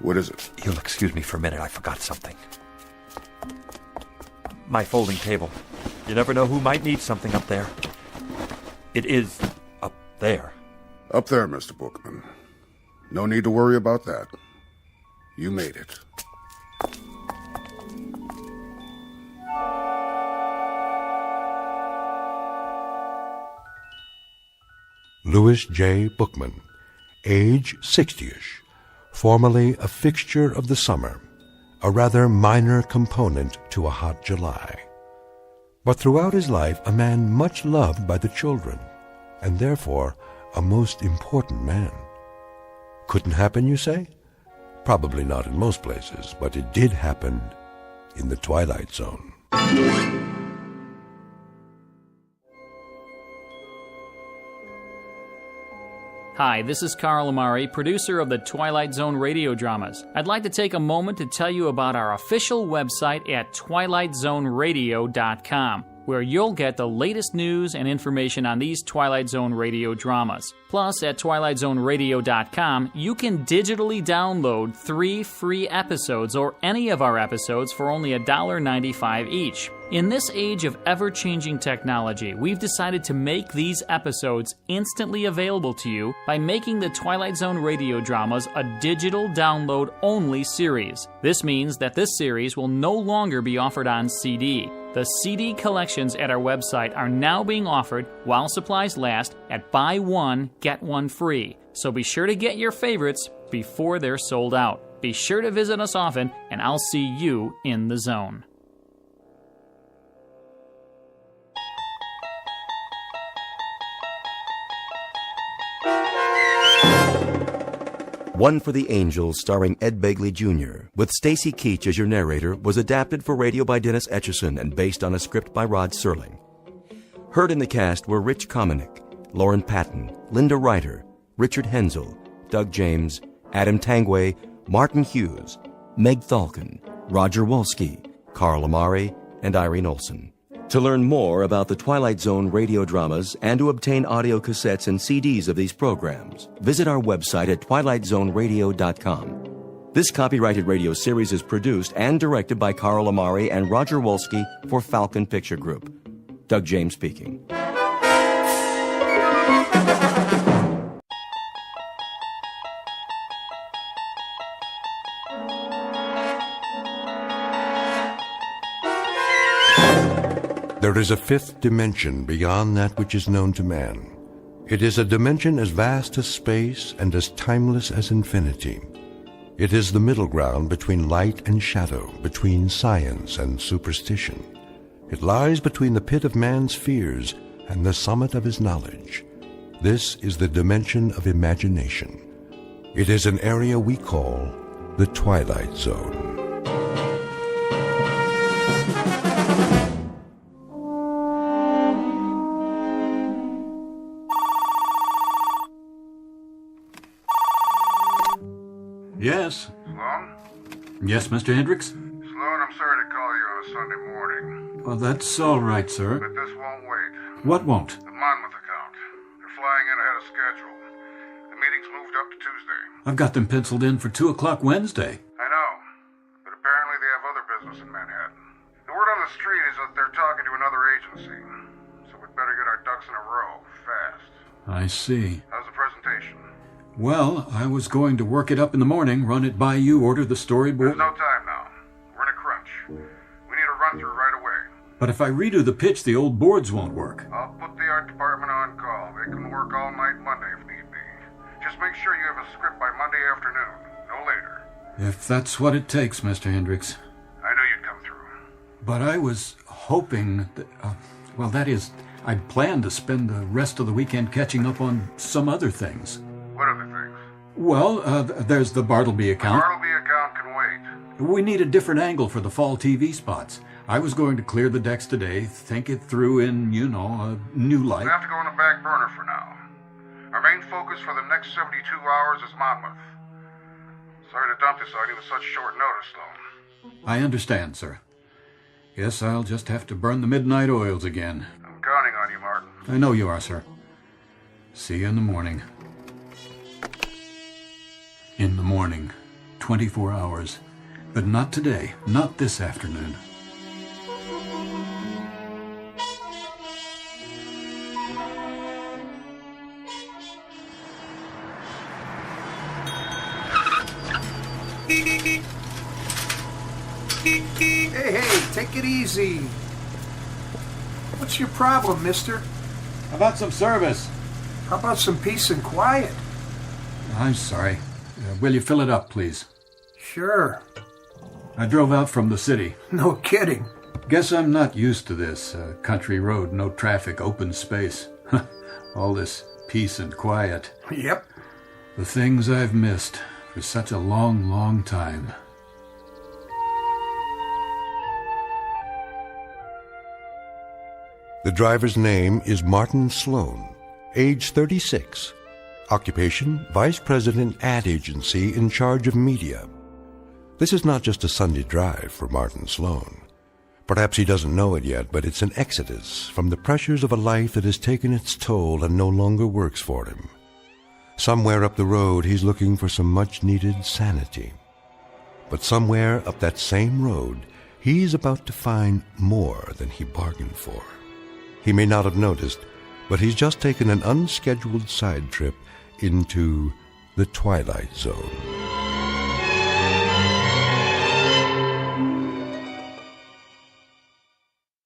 What is it? You'll excuse me for a minute. I forgot something. My folding table. You never know who might need something up there. It is up there. Up there, Mr. Bookman. No need to worry about that. You made it. Louis J. Bookman, age 60-ish, formerly a fixture of the summer, a rather minor component to a hot July. But throughout his life, a man much loved by the children, and therefore a most important man. Couldn't happen, you say? Probably not in most places, but it did happen in the Twilight Zone. Hi, this is Carl Amari, producer of the Twilight Zone radio dramas. I'd like to take a moment to tell you about our official website at twilightzoneradio.com, where you'll get the latest news and information on these Twilight Zone radio dramas. Plus, at twilightzoneradio.com, you can digitally download 3 free episodes or any of our episodes for only $1.95 each. In this age of ever-changing technology, we've decided to make these episodes instantly available to you by making the Twilight Zone radio dramas a digital download-only series. This means that this series will no longer be offered on CD. The CD collections at our website are now being offered, while supplies last, at buy one, get one free. So be sure to get your favorites before they're sold out. Be sure to visit us often, and I'll see you in the zone. One for the Angels, starring Ed Begley Jr., with Stacy Keach as your narrator, was adapted for radio by Dennis Etchison and based on a script by Rod Serling. Heard in the cast were Rich Kominick, Lauren Patton, Linda Ryder, Richard Hensel, Doug James, Adam Tangway, Martin Hughes, Meg Thalken, Roger Wolski, Carl Amari, and Irene Olson. To learn more about the Twilight Zone radio dramas and to obtain audio cassettes and CDs of these programs, visit our website at twilightzoneradio.com. This copyrighted radio series is produced and directed by Carl Amari and Roger Wolski for Falcon Picture Group. Doug James speaking. There is a fifth dimension beyond that which is known to man. It is a dimension as vast as space and as timeless as infinity. It is the middle ground between light and shadow, between science and superstition. It lies between the pit of man's fears and the summit of his knowledge. This is the dimension of imagination. It is an area we call the Twilight Zone. Yes. Sloan? Yes, Mr. Hendricks? Sloan, I'm sorry to call you on a Sunday morning. Well, that's all right, sir. But this won't wait. What won't? The Monmouth account. They're flying in ahead of schedule. The meeting's moved up to Tuesday. I've got them penciled in for 2 o'clock Wednesday. I know. But apparently they have other business in Manhattan. The word on the street is that they're talking to another agency. So we'd better get our ducks in a row, fast. I see. How's the presentation? Well, I was going to work it up in the morning, run it by you, order the storyboard. There's no time now. We're in a crunch. We need a run-through right away. But if I redo the pitch, the old boards won't work. I'll put the art department on call. They can work all night Monday if need be. Just make sure you have a script by Monday afternoon, no later. If that's what it takes, Mr. Hendricks. I knew you'd come through. But I was hoping that, that is, I'd planned to spend the rest of the weekend catching up on some other things. What other things? Well, there's the Bartleby account. The Bartleby account can wait. We need a different angle for the fall TV spots. I was going to clear the decks today, think it through in, a new light. We have to go on the back burner for now. Our main focus for the next 72 hours is Monmouth. Sorry to dump this on you with such short notice, Sloan. I understand, sir. Yes, I'll just have to burn the midnight oils again. I'm counting on you, Martin. I know you are, sir. See you in the morning. In the morning, 24 hours. But not today, not this afternoon. Hey, take it easy. What's your problem, mister? How about some service? How about some peace and quiet? I'm sorry. Will you fill it up, please? Sure. I drove out from the city. No kidding. Guess I'm not used to this. Country road, no traffic, open space. All this peace and quiet. Yep. The things I've missed for such a long, long time. The driver's name is Martin Sloan, age 36. Occupation, Vice President ad agency in charge of media. This is not just a Sunday drive for Martin Sloan. Perhaps he doesn't know it yet, but it's an exodus from the pressures of a life that has taken its toll and no longer works for him. Somewhere up the road, he's looking for some much-needed sanity. But somewhere up that same road, he's about to find more than he bargained for. He may not have noticed, but he's just taken an unscheduled side trip into the Twilight Zone.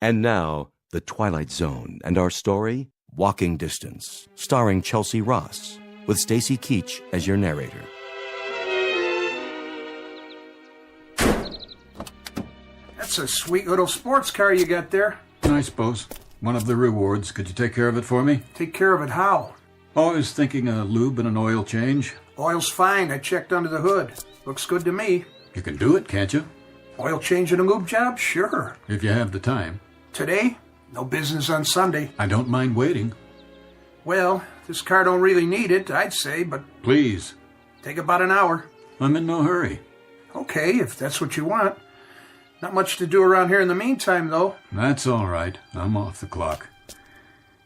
And now, The Twilight Zone and our story, Walking Distance, starring Chelsea Ross, with Stacy Keach as your narrator. That's a sweet little sports car you got there. I suppose. One of the rewards. Could you take care of it for me? Take care of it how? Always thinking a lube and an oil change. Oil's fine. I checked under the hood. Looks good to me. You can do it, can't you? Oil change and a lube job? Sure. If you have the time. Today? No business on Sunday. I don't mind waiting. Well, this car don't really need it, I'd say, but... Please. Take about an hour. I'm in no hurry. Okay, if that's what you want. Not much to do around here in the meantime, though. That's all right. I'm off the clock.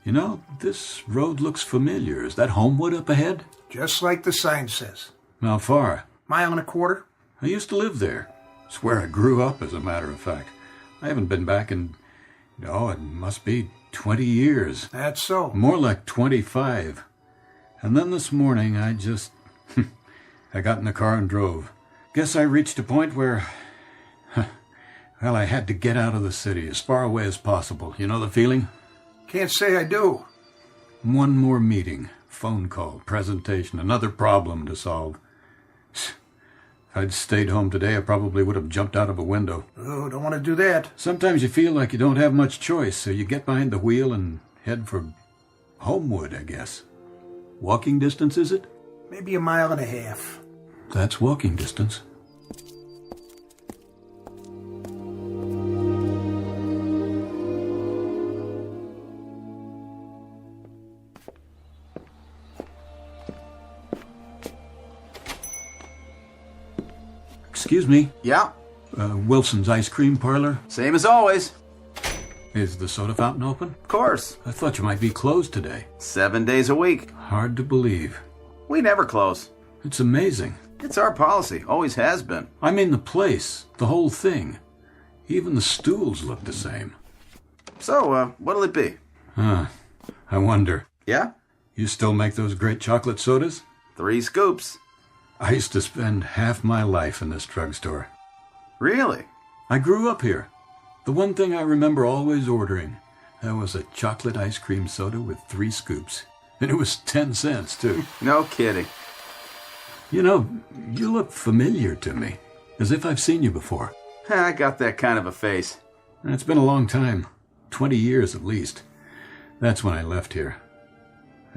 You know, this road looks familiar. Is that Homewood up ahead? Just like the sign says. How far? 1.25 miles. I used to live there. It's where I grew up, as a matter of fact. I haven't been back in, it must be 20 years. That's so. More like 25. And then this morning, I got in the car and drove. Guess I reached a point where, I had to get out of the city, as far away as possible. You know the feeling? Can't say I do. One more meeting, phone call, presentation, another problem to solve. If I'd stayed home today, I probably would have jumped out of a window. Oh, don't want to do that. Sometimes you feel like you don't have much choice, so you get behind the wheel and head for Homewood, I guess. Walking distance, is it? Maybe 1.5 miles. That's walking distance. Excuse me. Yeah? Wilson's Ice Cream Parlor? Same as always. Is the soda fountain open? Of course. I thought you might be closed today. 7 days a week. Hard to believe. We never close. It's amazing. It's our policy. Always has been. I mean the place. The whole thing. Even the stools look the same. So, what'll it be? I wonder. Yeah? You still make those great chocolate sodas? 3 scoops. I used to spend half my life in this drugstore. Really? I grew up here. The one thing I remember always ordering, that was a chocolate ice cream soda with 3 scoops. And it was 10 cents, too. No kidding. You know, you look familiar to me, as if I've seen you before. I got that kind of a face. It's been a long time. 20 years at least. That's when I left here.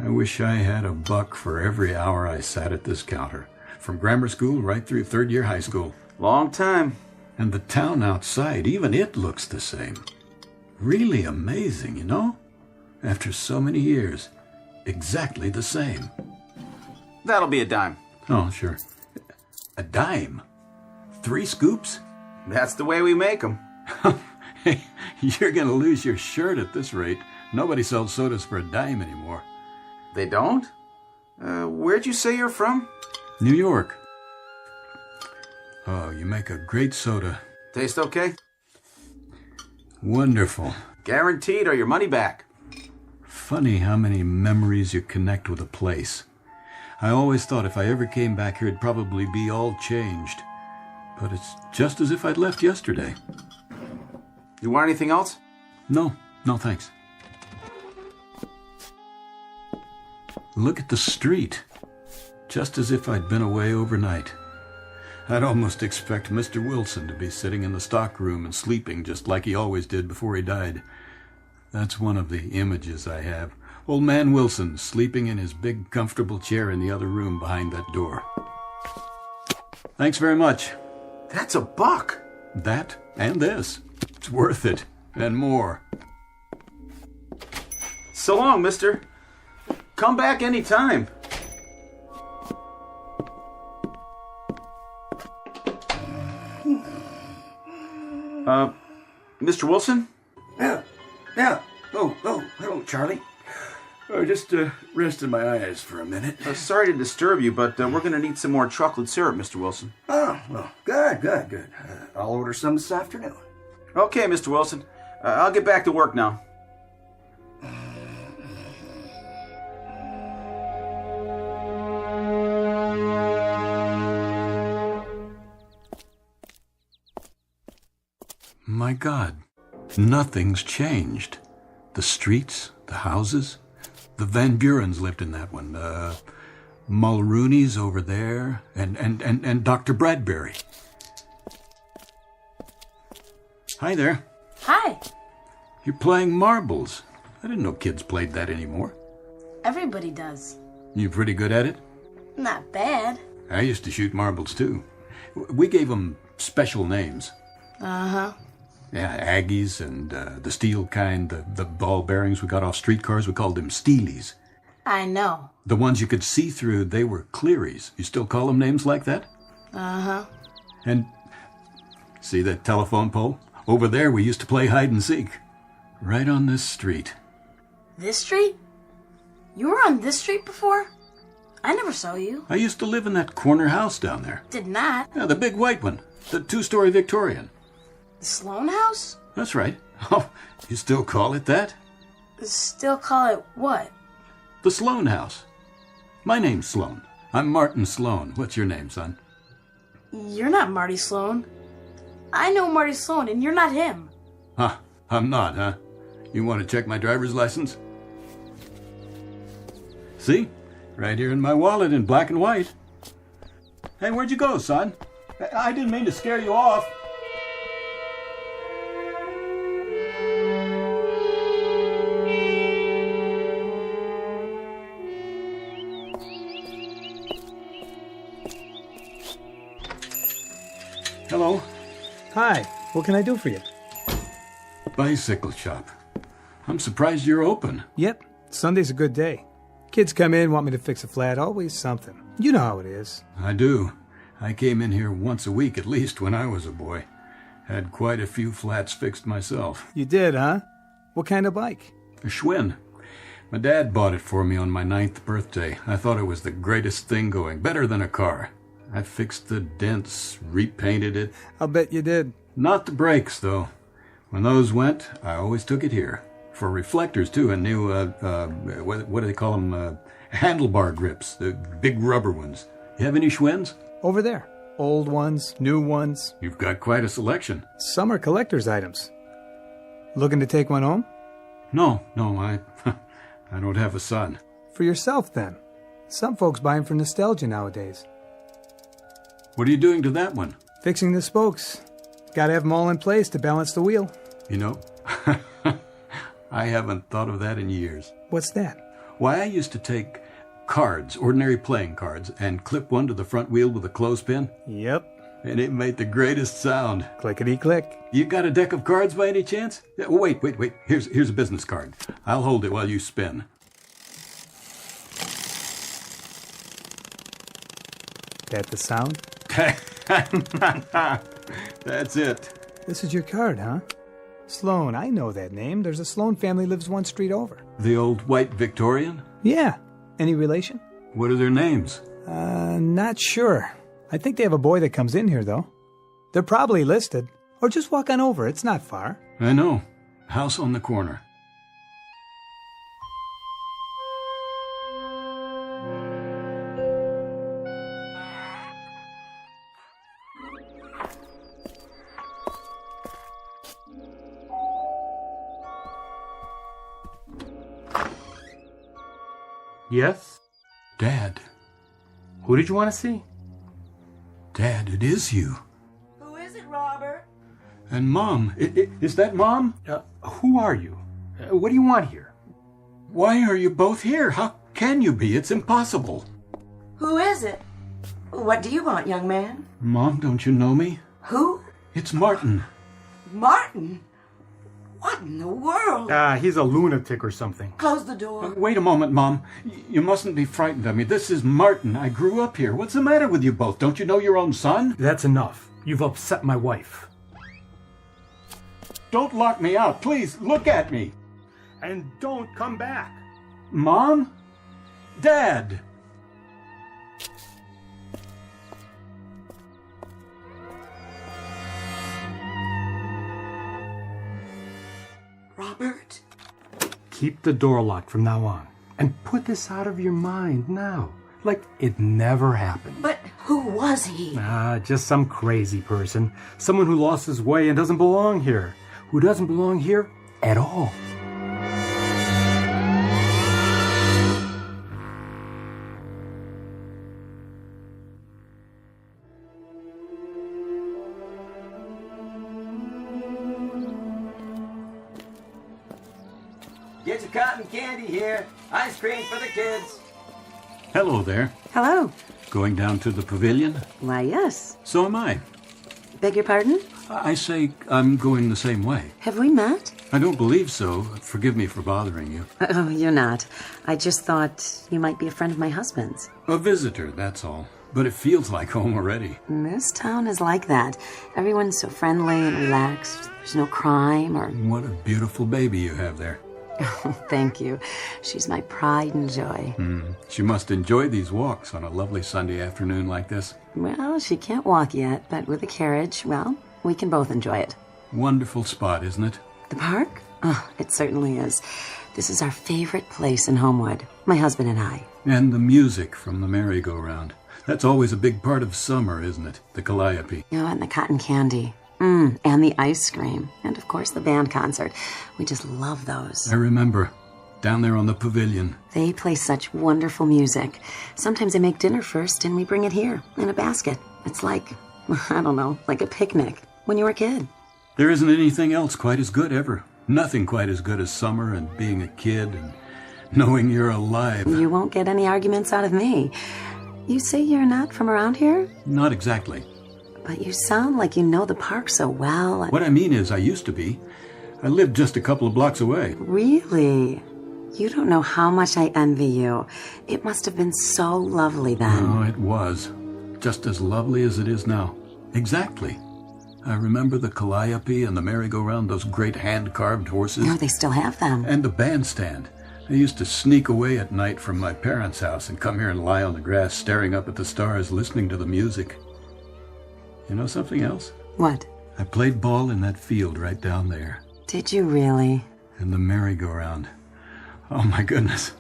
I wish I had $1 for every hour I sat at this counter. From grammar school right through 3rd year high school. Long time. And the town outside, even it looks the same. Really amazing, you know? After so many years, exactly the same. That'll be a dime. Oh, sure. A dime? 3 scoops? That's the way we make them. Hey, you're going to lose your shirt at this rate. Nobody sells sodas for a dime anymore. They don't? Where'd you say you're from? New York. Oh, you make a great soda. Taste okay? Wonderful. Guaranteed or your money back. Funny how many memories you connect with a place. I always thought if I ever came back here, it'd probably be all changed. But it's just as if I'd left yesterday. You want anything else? No, thanks. Look at the street. Just as if I'd been away overnight. I'd almost expect Mr. Wilson to be sitting in the stock room and sleeping just like he always did before he died. That's one of the images I have. Old man Wilson sleeping in his big comfortable chair in the other room behind that door. Thanks very much. That's $1. That and this. It's worth it. And more. So long, mister. Come back anytime. Mr. Wilson? Yeah. Oh, hello, Charlie. Just rested my eyes for a minute. Sorry to disturb you, but we're going to need some more chocolate syrup, Mr. Wilson. Oh, well, good. I'll order some this afternoon. Okay, Mr. Wilson. I'll get back to work now. My God, nothing's changed. The streets, the houses. The Van Burens lived in that one. Mulrooney's over there, and Dr. Bradbury. Hi there. Hi. You're playing marbles. I didn't know kids played that anymore. Everybody does. You pretty good at it? Not bad. I used to shoot marbles, too. We gave them special names. Uh-huh. Yeah, Aggies and the steel kind, the ball bearings we got off streetcars, we called them Steelies. I know. The ones you could see through, they were Clearys. You still call them names like that? Uh-huh. And See that telephone pole? Over there we used to play hide and seek. Right on this street. This street? You were on this street before? I never saw you. I used to live in that corner house down there. Did not. Yeah, the big white one. The 2-story Victorian. The Sloan house? That's right. Oh, you still call it that? Still call it what? The Sloan house. My name's Sloan. I'm Martin Sloan. What's your name, son? You're not Marty Sloan. I know Marty Sloan, and you're not him. Huh, I'm not, huh? You want to check my driver's license? See? Right here in my wallet in black and white. Hey, where'd you go, son? I didn't mean to scare you off. Hello. Hi, what can I do for you? Bicycle shop. I'm surprised you're open. Yep, Sunday's a good day. Kids come in, want me to fix a flat, always something. You know how it is. I do. I came in here once a week at least when I was a boy. Had quite a few flats fixed myself. You did, huh? What kind of bike? A Schwinn. My dad bought it for me on my 9th birthday. I thought it was the greatest thing going, better than a car. I fixed the dents, repainted it. I'll bet you did. Not the brakes, though. When those went, I always took it here. For reflectors, too, and new, what do they call them? Handlebar grips, the big rubber ones. You have any Schwinns? Over there. Old ones, new ones. You've got quite a selection. Some are collector's items. Looking to take one home? No, I don't have a son. For yourself, then. Some folks buy them for nostalgia nowadays. What are you doing to that one? Fixing the spokes. Gotta have them all in place to balance the wheel. You know, I haven't thought of that in years. What's that? Why, I used to take cards, ordinary playing cards, and clip one to the front wheel with a clothespin. Yep. And it made the greatest sound. Clickety-click. You got a deck of cards by any chance? Yeah, wait. Here's a business card. I'll hold it while you spin. That the sound? That's it. This is your card, huh? Sloan, I know that name. There's a Sloan family lives one street over. The old white Victorian? Yeah. Any relation? What are their names? Not sure. I think they have a boy that comes in here, though. They're probably listed. Or just walk on over. It's not far. I know. House on the corner. Yes? Dad. Who did you want to see? Dad, it is you. Who is it, Robert? And Mom. Is that Mom? Who are you? What do you want here? Why are you both here? How can you be? It's impossible. Who is it? What do you want, young man? Mom, don't you know me? Who? It's Martin. Martin? What in the world? He's a lunatic or something. Close the door. Wait a moment, Mom. You mustn't be frightened of me. This is Martin. I grew up here. What's the matter with you both? Don't you know your own son? That's enough. You've upset my wife. Don't lock me out. Please, look at me. And don't come back. Mom? Dad? Robert? Keep the door locked from now on. And put this out of your mind now. Like it never happened. But who was he? Just some crazy person. Someone who lost his way and doesn't belong here. Who doesn't belong here at all. Get your cotton candy here. Ice cream for the kids. Hello there. Hello. Going down to the pavilion? Why, yes. So am I. Beg your pardon? I say I'm going the same way. Have we met? I don't believe so. Forgive me for bothering you. Oh, you're not. I just thought you might be a friend of my husband's. A visitor, that's all. but it feels like home already. This town is like that. Everyone's so friendly and relaxed. There's no crime or... What a beautiful baby you have there. Oh, thank you. She's my pride and joy. She must enjoy these walks on a lovely Sunday afternoon like this. Well, she can't walk yet, but with a carriage, well, we can both enjoy it. Wonderful spot, isn't it? The park? Oh, it certainly is. This is our favorite place in Homewood, my husband and I. And the music from the merry-go-round. That's always a big part of summer, isn't it? The calliope. Oh, and the cotton candy. And the ice cream. And, of course, the band concert. We just love those. I remember. Down there on the pavilion. They play such wonderful music. Sometimes they make dinner first and we bring it here in a basket. It's like, I don't know, like a picnic when you were a kid. There isn't anything else quite as good ever. Nothing quite as good as summer and being a kid and knowing you're alive. You won't get any arguments out of me. You say you're not from around here? Not exactly. But you sound like you know the park so well. What I mean is, I used to be. I lived just a couple of blocks away. Really? You don't know how much I envy you. It must have been so lovely then. Oh, it was. Just as lovely as it is now. Exactly. I remember the calliope and the merry-go-round, those great hand-carved horses. No, they still have them. And the bandstand. I used to sneak away at night from my parents' house and come here and lie on the grass staring up at the stars, listening to the music. You know something else? What? I played ball in that field right down there. Did you really? And the merry-go-round. Oh, my goodness.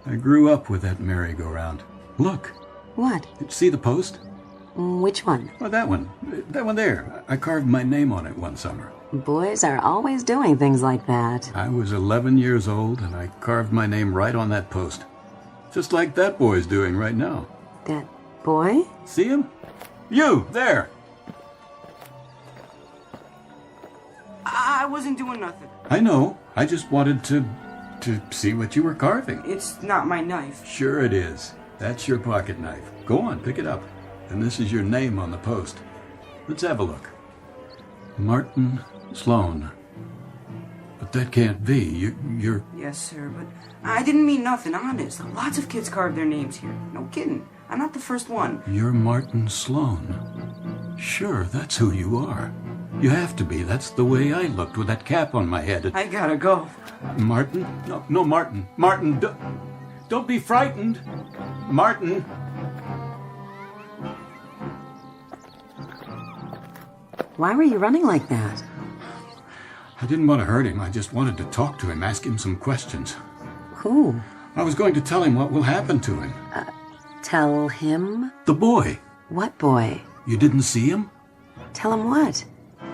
I grew up with that merry-go-round. Look. What? See the post? Which one? Oh, that one. That one there. I carved my name on it one summer. Boys are always doing things like that. I was 11 years old, and I carved my name right on that post. Just like that boy's doing right now. That boy? See him? You, there! I wasn't doing nothing. I know. I just wanted to see what you were carving. It's not my knife. Sure it is. That's your pocket knife. Go on, pick it up. And this is your name on the post. Let's have a look. Martin Sloan. But that can't be. You're... Yes, sir, but I didn't mean nothing, honest. Lots of kids carve their names here. No kidding. I'm not the first one. You're Martin Sloan. Sure, that's who you are. You have to be. That's the way I looked with that cap on my head. I gotta go. Martin? No, Martin. Martin, don't be frightened. Martin. Why were you running like that? I didn't want to hurt him. I just wanted to talk to him, ask him some questions. Who? I was going to tell him what will happen to him. Tell him? The boy. What boy? You didn't see him? Tell him what?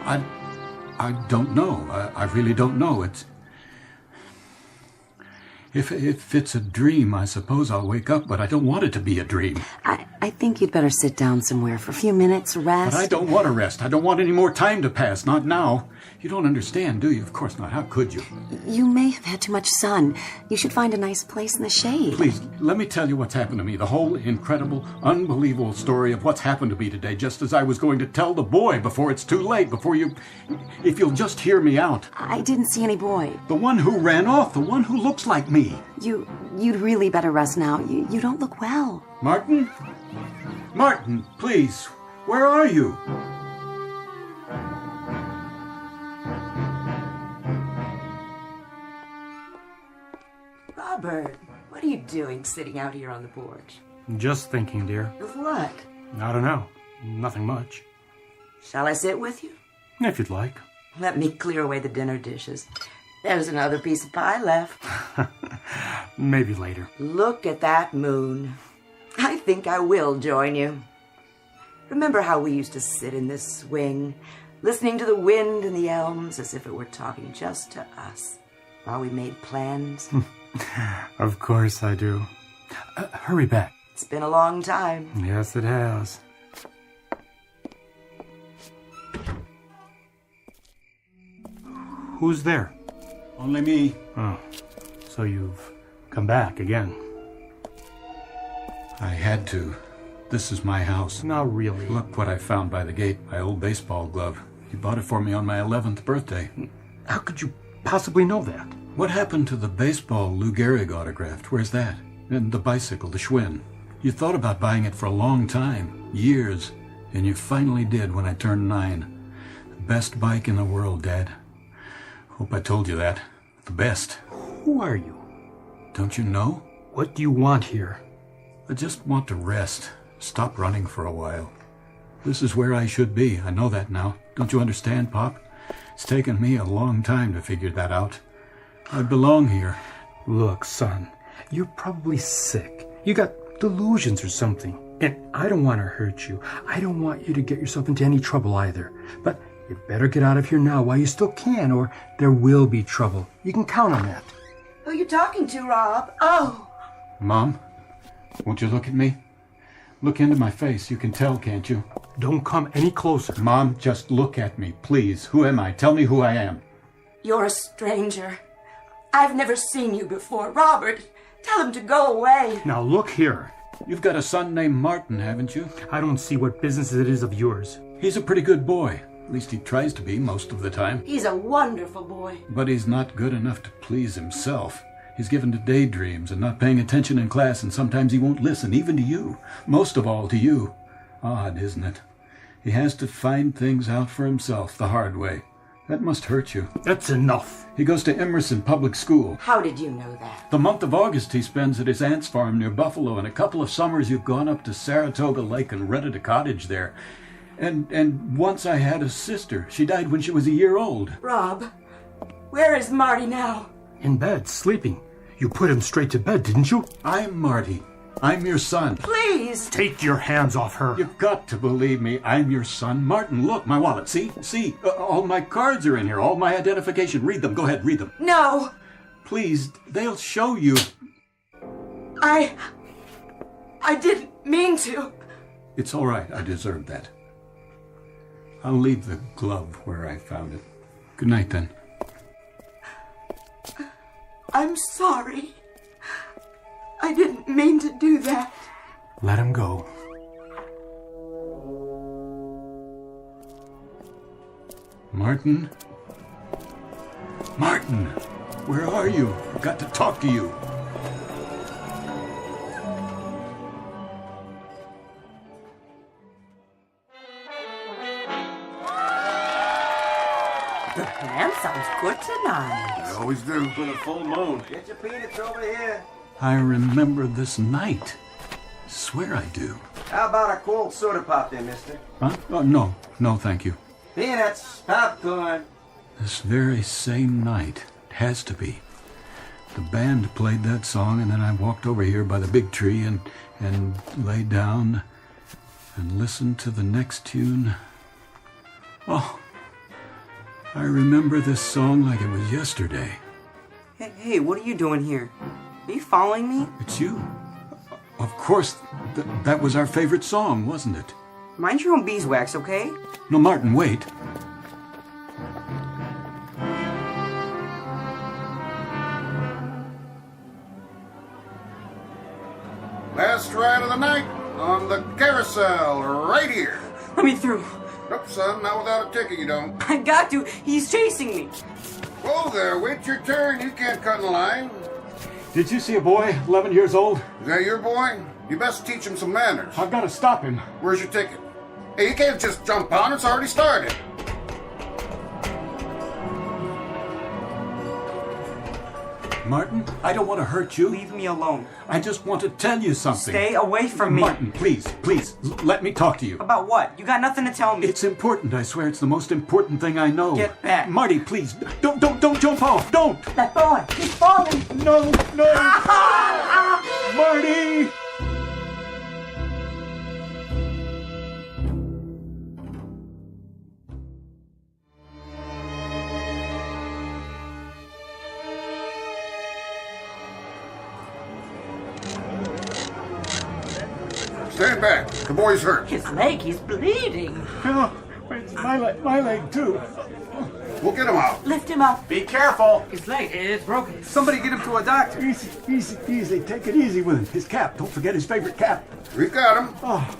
I don't know. I really don't know. If it's a dream, I suppose I'll wake up, but I don't want it to be a dream. I think you'd better sit down somewhere for a few minutes, rest. But I don't want to rest. I don't want any more time to pass. Not now. You don't understand, do you? Of course not. How could you? You may have had too much sun. You should find a nice place in the shade. Please, let me tell you what's happened to me. The whole incredible, unbelievable story of what's happened to me today, just as I was going to tell the boy before it's too late, before you... If you'll just hear me out. I didn't see any boy. The one who ran off, the one who looks like me. You'd really better rest now. You don't look well. Martin? Martin, please. Where are you? Robert, what are you doing sitting out here on the porch? Just thinking, dear. Of what? I don't know. Nothing much. Shall I sit with you? If you'd like. Let me clear away the dinner dishes. There's another piece of pie left. Maybe later. Look at that moon. I think I will join you. Remember how we used to sit in this swing, listening to the wind in the elms as if it were talking just to us, while we made plans? Of course I do. Hurry back. It's been a long time. Yes, it has. Who's there? Only me. Oh, so you've come back again. I had to. This is my house. Not really. Look what I found by the gate, my old baseball glove. You bought it for me on my 11th birthday. How could you possibly know that? What happened to the baseball Lou Gehrig autographed? Where's that? And the bicycle, the Schwinn. You thought about buying it for a long time, years, and you finally did when I turned 9. Best bike in the world, Dad. Hope I told you that. The best. Who are you? Don't you know? What do you want here? I just want to rest. Stop running for a while. This is where I should be. I know that now. Don't you understand, Pop? It's taken me a long time to figure that out. I belong here. Look, son, you're probably sick. You got delusions or something. And I don't want to hurt you. I don't want you to get yourself into any trouble either. But you better get out of here now while you still can, or there will be trouble. You can count on that. Who are you talking to, Rob? Oh. Mom, won't you look at me? Look into my face. You can tell, can't you? Don't come any closer. Mom, just look at me, please. Who am I? Tell me who I am. You're a stranger. I've never seen you before. Robert, tell him to go away. Now look here. You've got a son named Martin, haven't you? I don't see what business it is of yours. He's a pretty good boy. At least he tries to be most of the time. He's a wonderful boy. But he's not good enough to please himself. He's given to daydreams and not paying attention in class, and sometimes he won't listen, even to you. Most of all to you. Odd, isn't it? He has to find things out for himself the hard way. That must hurt you. That's enough. He goes to Emerson Public School. How did you know that? The month of August he spends at his aunt's farm near Buffalo, and a couple of summers you've gone up to Saratoga Lake and rented a cottage there. And once I had a sister. She died when she was a year old. Rob, where is Marty now? In bed, sleeping. You put him straight to bed, didn't you? I'm Marty. I'm your son. Please! Take your hands off her. You've got to believe me. I'm your son. Martin, look, my wallet. See? All my cards are in here. All my identification. Read them. Go ahead, read them. No! Please, they'll show you. I didn't mean to. It's all right. I deserve that. I'll leave the glove where I found it. Good night, then. I'm sorry. I didn't mean to do that. Let him go. Martin? Martin! Where are you? I've got to talk to you. The band sounds good tonight. They always do. For the full moon. Get your peanuts over here. I remember this night. Swear I do. How about a cold soda pop there, mister? Huh? Oh, no. No, thank you. Peanuts, popcorn. This very same night. It has to be. The band played that song, and then I walked over here by the big tree and laid down and listened to the next tune. Oh, I remember this song like it was yesterday. Hey, what are you doing here? Are you following me? It's you. Of course, that was our favorite song, wasn't it? Mind your own beeswax, okay? No, Martin, wait. Last ride of the night on the carousel, right here. Let me through. Nope, son, not without a ticket, you don't. I got to. He's chasing me. Whoa there, wait your turn. You can't cut in line. Did you see a boy, 11 years old? Is that your boy? You best teach him some manners. I've got to stop him. Where's your ticket? Hey, you can't just jump on. It's already started. Martin, I don't want to hurt you. Leave me alone. I just want to tell you something. Stay away from me. Martin, please, let me talk to you. About what? You got nothing to tell me. It's important, I swear. It's the most important thing I know. Get back. Marty, please, don't jump off. Don't. That boy, he's falling. No. Marty! Stand back. The boy's hurt. His leg, he's bleeding. Oh, it's my leg, too. We'll get him out. Lift him up. Be careful. His leg is broken. Somebody get him to a doctor. Easy. Take it easy with him. His cap. Don't forget his favorite cap. We've got him. Oh.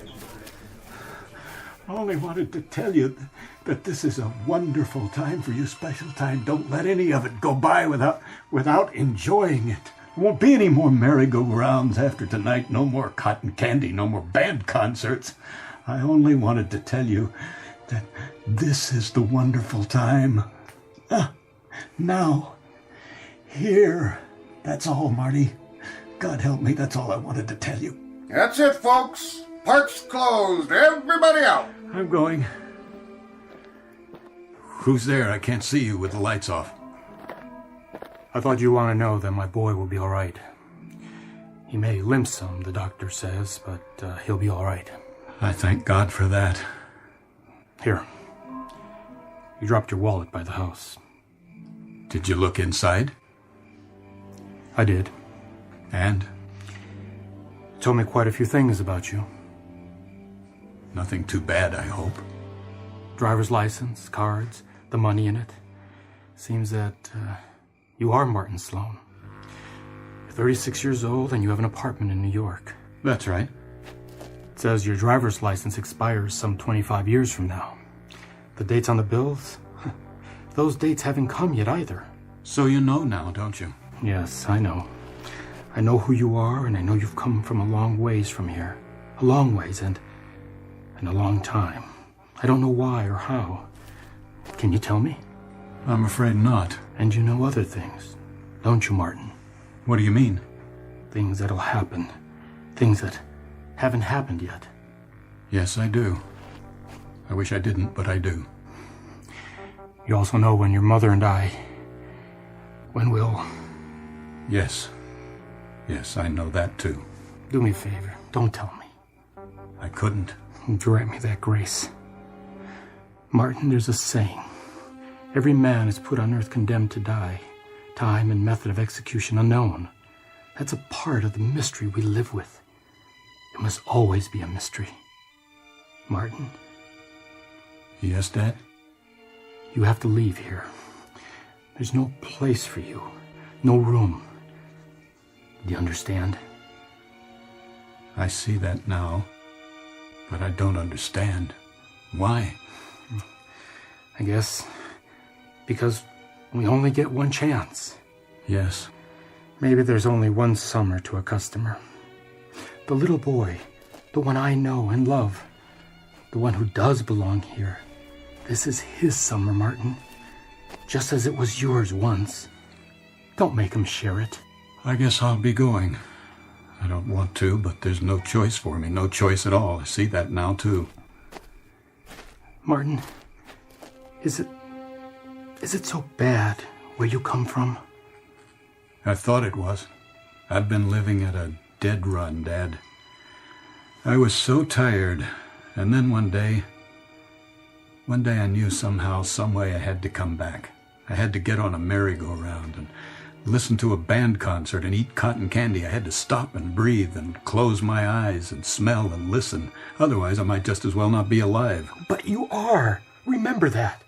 I only wanted to tell you that this is a wonderful time for you, special time. Don't let any of it go by without enjoying it. There won't be any more merry-go-rounds after tonight, no more cotton candy, no more band concerts. I only wanted to tell you that this is the wonderful time. Now, here. That's all, Marty. God help me, that's all I wanted to tell you. That's it, folks. Park's closed. Everybody out. I'm going. Who's there? I can't see you with the lights off. I thought you'd want to know that my boy will be all right. He may limp some, the doctor says, but he'll be all right. I thank God for that. Here. You dropped your wallet by the house. Did you look inside? I did. And? It told me quite a few things about you. Nothing too bad, I hope. Driver's license, cards, the money in it. Seems that you are Martin Sloan. You're 36 years old and you have an apartment in New York. That's right. It says your driver's license expires some 25 years from now. The dates on the bills? Those dates haven't come yet either. So you know now, don't you? Yes, I know. I know who you are, and I know you've come from a long ways from here. A long ways, and a long time. I don't know why or how. Can you tell me? I'm afraid not. And you know other things, don't you, Martin? What do you mean? Things that'll happen. Things that haven't happened yet. Yes, I do. I wish I didn't, but I do. You also know when your mother and I... when we'll... Yes. Yes, I know that too. Do me a favor. Don't tell me. I couldn't. Grant me that grace. Martin, there's a saying. Every man is put on earth condemned to die. Time and method of execution unknown. That's a part of the mystery we live with. It must always be a mystery. Martin? Yes, Dad? You have to leave here. There's no place for you. No room. Do you understand? I see that now, but I don't understand. Why? I guess because we only get one chance. Yes. Maybe there's only one summer to a customer. The little boy, the one I know and love, the one who does belong here. This is his summer, Martin, just as it was yours once. Don't make him share it. I guess I'll be going. I don't want to, but there's no choice for me. No choice at all. I see that now, too. Martin, is it so bad where you come from? I thought it was. I've been living at a dead run, Dad. I was so tired, and then one day I knew somehow, some way I had to come back. I had to get on a merry-go-round and listen to a band concert and eat cotton candy. I had to stop and breathe and close my eyes and smell and listen. Otherwise, I might just as well not be alive. But you are. Remember that.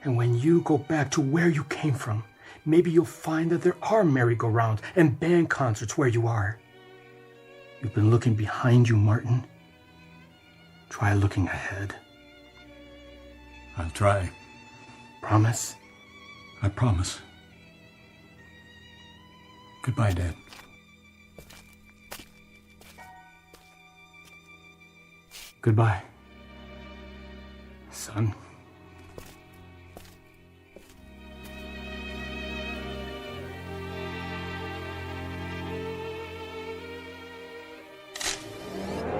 And when you go back to where you came from, maybe you'll find that there are merry-go-rounds and band concerts where you are. You've been looking behind you, Martin. Try looking ahead. I'll try. Promise? I promise. Goodbye, Dad. Goodbye, son.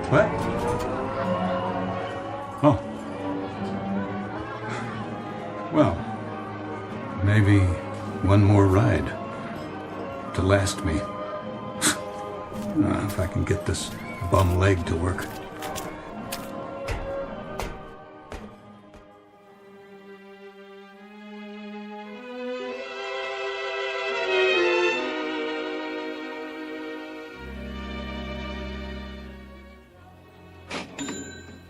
What? Oh. Well, maybe one more ride to last me. If I can get this bum leg to work.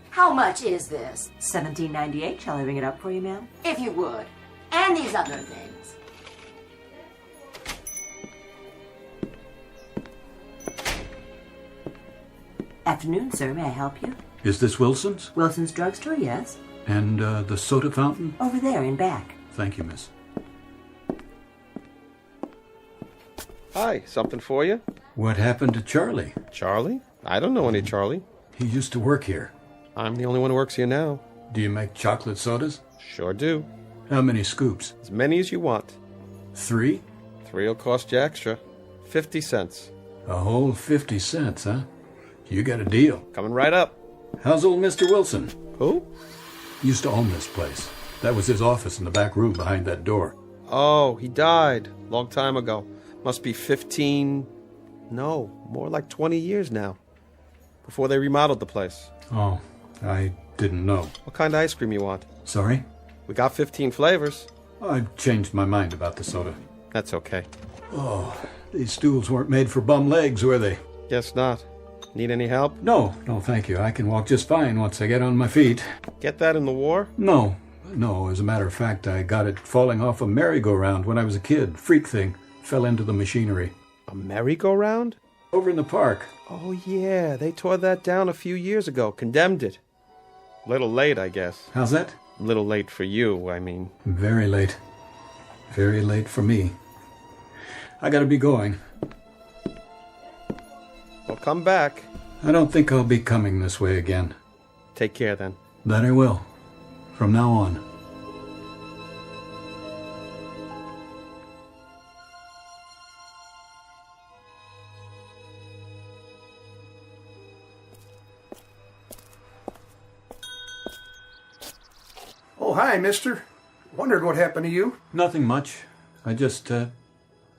How much is this? $17.98. Shall I ring it up for you, ma'am? If you would. And these other things. Afternoon, sir. May I help you? Is this Wilson's? Wilson's Drugstore, yes. And the soda fountain? Over there in back. Thank you, miss. Hi, something for you? What happened to Charlie? Charlie? I don't know any Charlie. He used to work here. I'm the only one who works here now. Do you make chocolate sodas? Sure do. How many scoops? As many as you want. 3? 3 will cost you extra. 50 cents. A whole 50 cents, huh? You got a deal. Coming right up. How's old Mr. Wilson? Who? Used to own this place. That was his office in the back room behind that door. Oh, he died. Long time ago. Must be 15... No, more like 20 years now. Before they remodeled the place. Oh, I didn't know. What kind of ice cream you want? Sorry? We got 15 flavors. I've changed my mind about the soda. That's okay. Oh, these stools weren't made for bum legs, were they? Guess not. Need any help? No, thank you. I can walk just fine once I get on my feet. Get that in the war? No, as a matter of fact, I got it falling off a merry-go-round when I was a kid. Freak thing. Fell into the machinery. A merry-go-round? Over in the park. Oh, yeah. They tore that down a few years ago. Condemned it. Little late, I guess. How's that? Little late for you, I mean. Very late. Very late for me. I gotta be going. Well, come back. I don't think I'll be coming this way again. Take care, then. That I will. From now on. Oh, hi, mister. Wondered what happened to you. Nothing much. I just,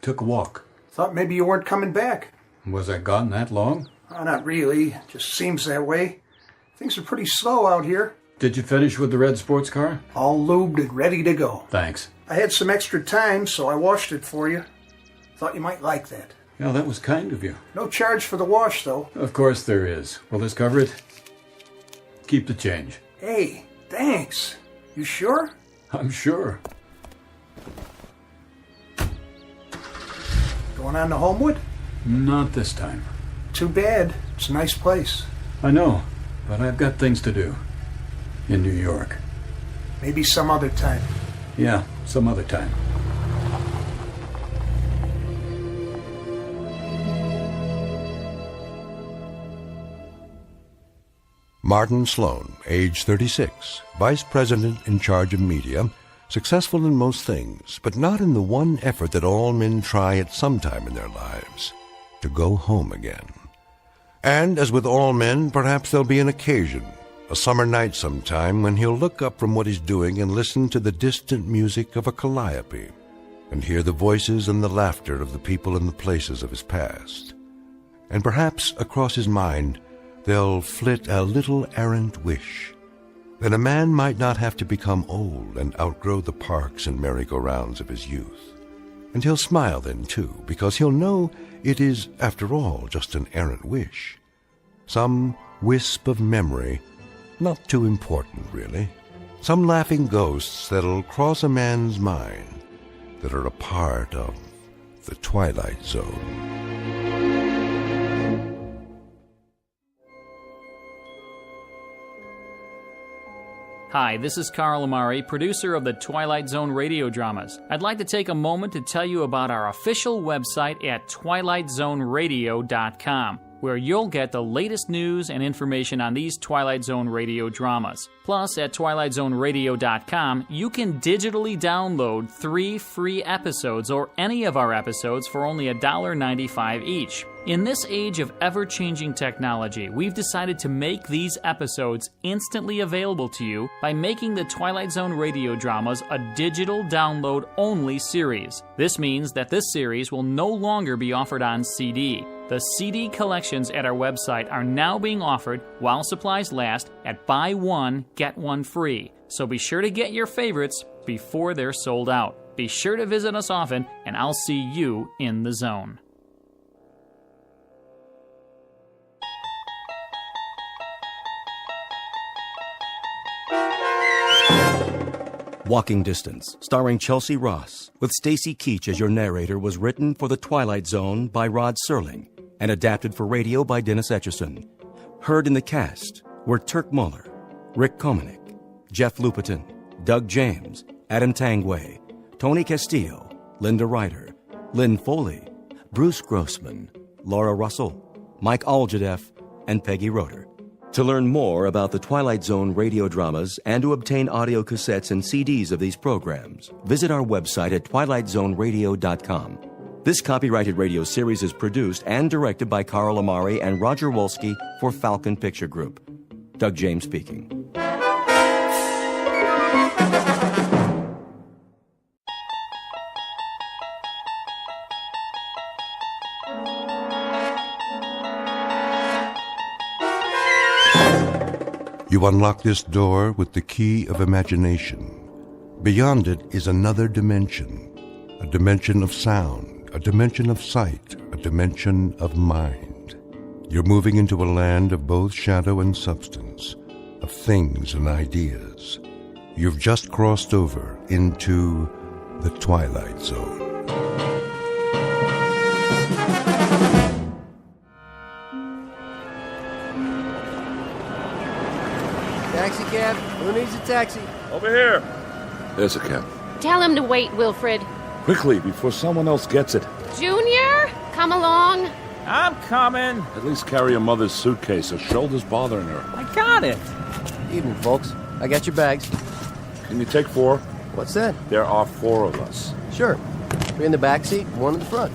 took a walk. Thought maybe you weren't coming back. Was I gone that long? Oh, not really. Just seems that way. Things are pretty slow out here. Did you finish with the red sports car? All lubed and ready to go. Thanks. I had some extra time, so I washed it for you. Thought you might like that. Yeah, that was kind of you. No charge for the wash, though. Of course there is. Will this cover it? Keep the change. Hey, thanks. You sure? I'm sure. Going on to Homewood? Not this time. Too bad. It's a nice place. I know, but I've got things to do. In New York. Maybe some other time. Yeah, some other time. Martin Sloan, age 36, vice president in charge of media, successful in most things, but not in the one effort that all men try at some time in their lives, to go home again. And as with all men, perhaps there'll be an occasion, a summer night sometime, when he'll look up from what he's doing and listen to the distant music of a calliope, and hear the voices and the laughter of the people and the places of his past. And perhaps across his mind there'll flit a little errant wish that a man might not have to become old and outgrow the parks and merry-go-rounds of his youth. And he'll smile then, too, because he'll know it is, after all, just an errant wish. Some wisp of memory, not too important, really. Some laughing ghosts that'll cross a man's mind that are a part of the Twilight Zone. Hi, this is Carl Amari, producer of the Twilight Zone Radio Dramas. I'd like to take a moment to tell you about our official website at twilightzoneradio.com, where you'll get the latest news and information on these Twilight Zone radio dramas. Plus, at twilightzoneradio.com, you can digitally download 3 free episodes or any of our episodes for only $1.95 each. In this age of ever-changing technology, we've decided to make these episodes instantly available to you by making the Twilight Zone radio dramas a digital download-only series. This means that this series will no longer be offered on CD. The CD collections at our website are now being offered, while supplies last, at buy one, get one free. So be sure to get your favorites before they're sold out. Be sure to visit us often, and I'll see you in the zone. Walking Distance, starring Chelsea Ross, with Stacy Keach as your narrator, was written for The Twilight Zone by Rod Serling and adapted for radio by Dennis Etchison. Heard in the cast were Turk Muller, Rick Komanek, Jeff Lupetin, Doug James, Adam Tangway, Tony Castillo, Linda Ryder, Lynn Foley, Bruce Grossman, Laura Russell, Mike Aljadeff, and Peggy Roeder. To learn more about the Twilight Zone radio dramas and to obtain audio cassettes and CDs of these programs, visit our website at twilightzoneradio.com. This copyrighted radio series is produced and directed by Carl Amari and Roger Wolski for Falcon Picture Group. Doug James speaking. You unlock this door with the key of imagination. Beyond it is another dimension, a dimension of sound, a dimension of sight, a dimension of mind. You're moving into a land of both shadow and substance, of things and ideas. You've just crossed over into the Twilight Zone. Taxi cab? Who needs a taxi? Over here. There's a cab. Tell him to wait, Wilfred. Quickly, before someone else gets it. Junior, come along. I'm coming. At least carry your mother's suitcase. Her shoulder's bothering her. I got it. Evening, folks. I got your bags. Can you take 4? What's that? There are 4 of us. Sure. 3 in the back seat, 1 in the front.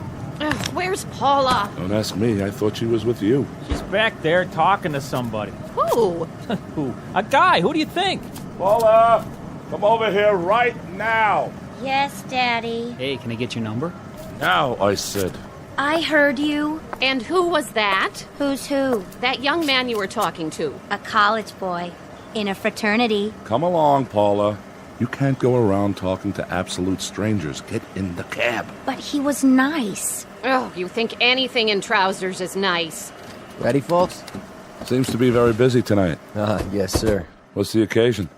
Where's Paula? Don't ask me. I thought she was with you. She's back there talking to somebody. Who? Who? A guy. Who do you think? Paula, come over here right now. Yes, Daddy. Hey, can I get your number? Now, I said. I heard you. And who was that? Who's who? That young man you were talking to. A college boy. In a fraternity. Come along, Paula. You can't go around talking to absolute strangers. Get in the cab. But he was nice. Oh, you think anything in trousers is nice. Ready, folks? Seems to be very busy tonight. Yes, sir. What's the occasion?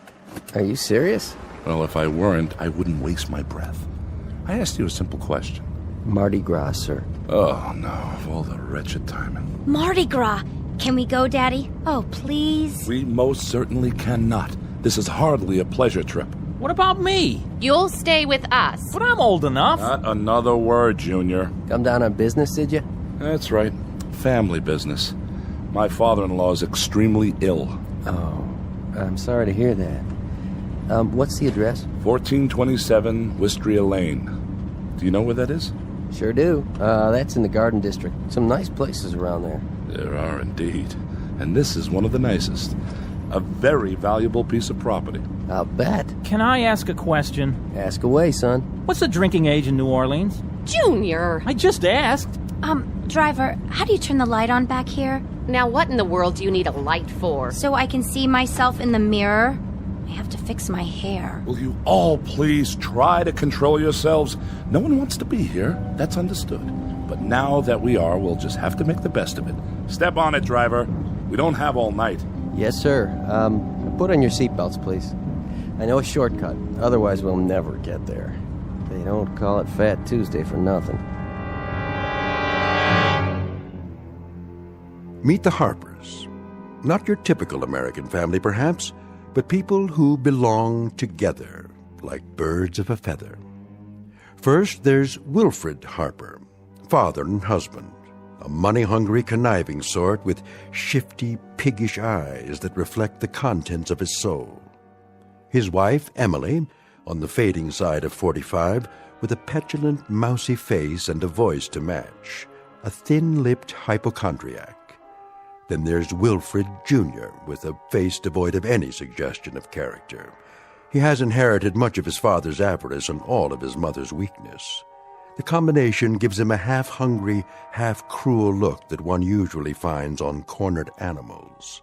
Are you serious? Well, if I weren't, I wouldn't waste my breath. I asked you a simple question. Mardi Gras, sir. Oh, no, of all the wretched timing. Mardi Gras. Can we go, Daddy? Oh, please. We most certainly cannot. This is hardly a pleasure trip. What about me? You'll stay with us. But I'm old enough. Not another word, Junior. Come down on business, did you? That's right. Family business. My father-in-law is extremely ill. Oh, I'm sorry to hear that. What's the address? 1427 Wistria Lane. Do you know where that is? Sure do. That's in the Garden District. Some nice places around there. There are indeed. And this is one of the nicest. A very valuable piece of property. I'll bet. Can I ask a question? Ask away, son. What's the drinking age in New Orleans? Junior! I just asked. Driver, how do you turn the light on back here? Now what in the world do you need a light for? So I can see myself in the mirror. I have to fix my hair. Will you all please try to control yourselves? No one wants to be here. That's understood. But now that we are, we'll just have to make the best of it. Step on it, driver. We don't have all night. Yes, sir. Put on your seatbelts, please. I know a shortcut. Otherwise, we'll never get there. They don't call it Fat Tuesday for nothing. Meet the Harpers. Not your typical American family, perhaps, but people who belong together, like birds of a feather. First, there's Wilfred Harper, father and husband, a money-hungry, conniving sort with shifty, piggish eyes that reflect the contents of his soul. His wife, Emily, on the fading side of 45, with a petulant, mousy face and a voice to match, a thin-lipped hypochondriac. Then there's Wilfred Jr., with a face devoid of any suggestion of character. He has inherited much of his father's avarice and all of his mother's weakness. The combination gives him a half-hungry, half-cruel look that one usually finds on cornered animals.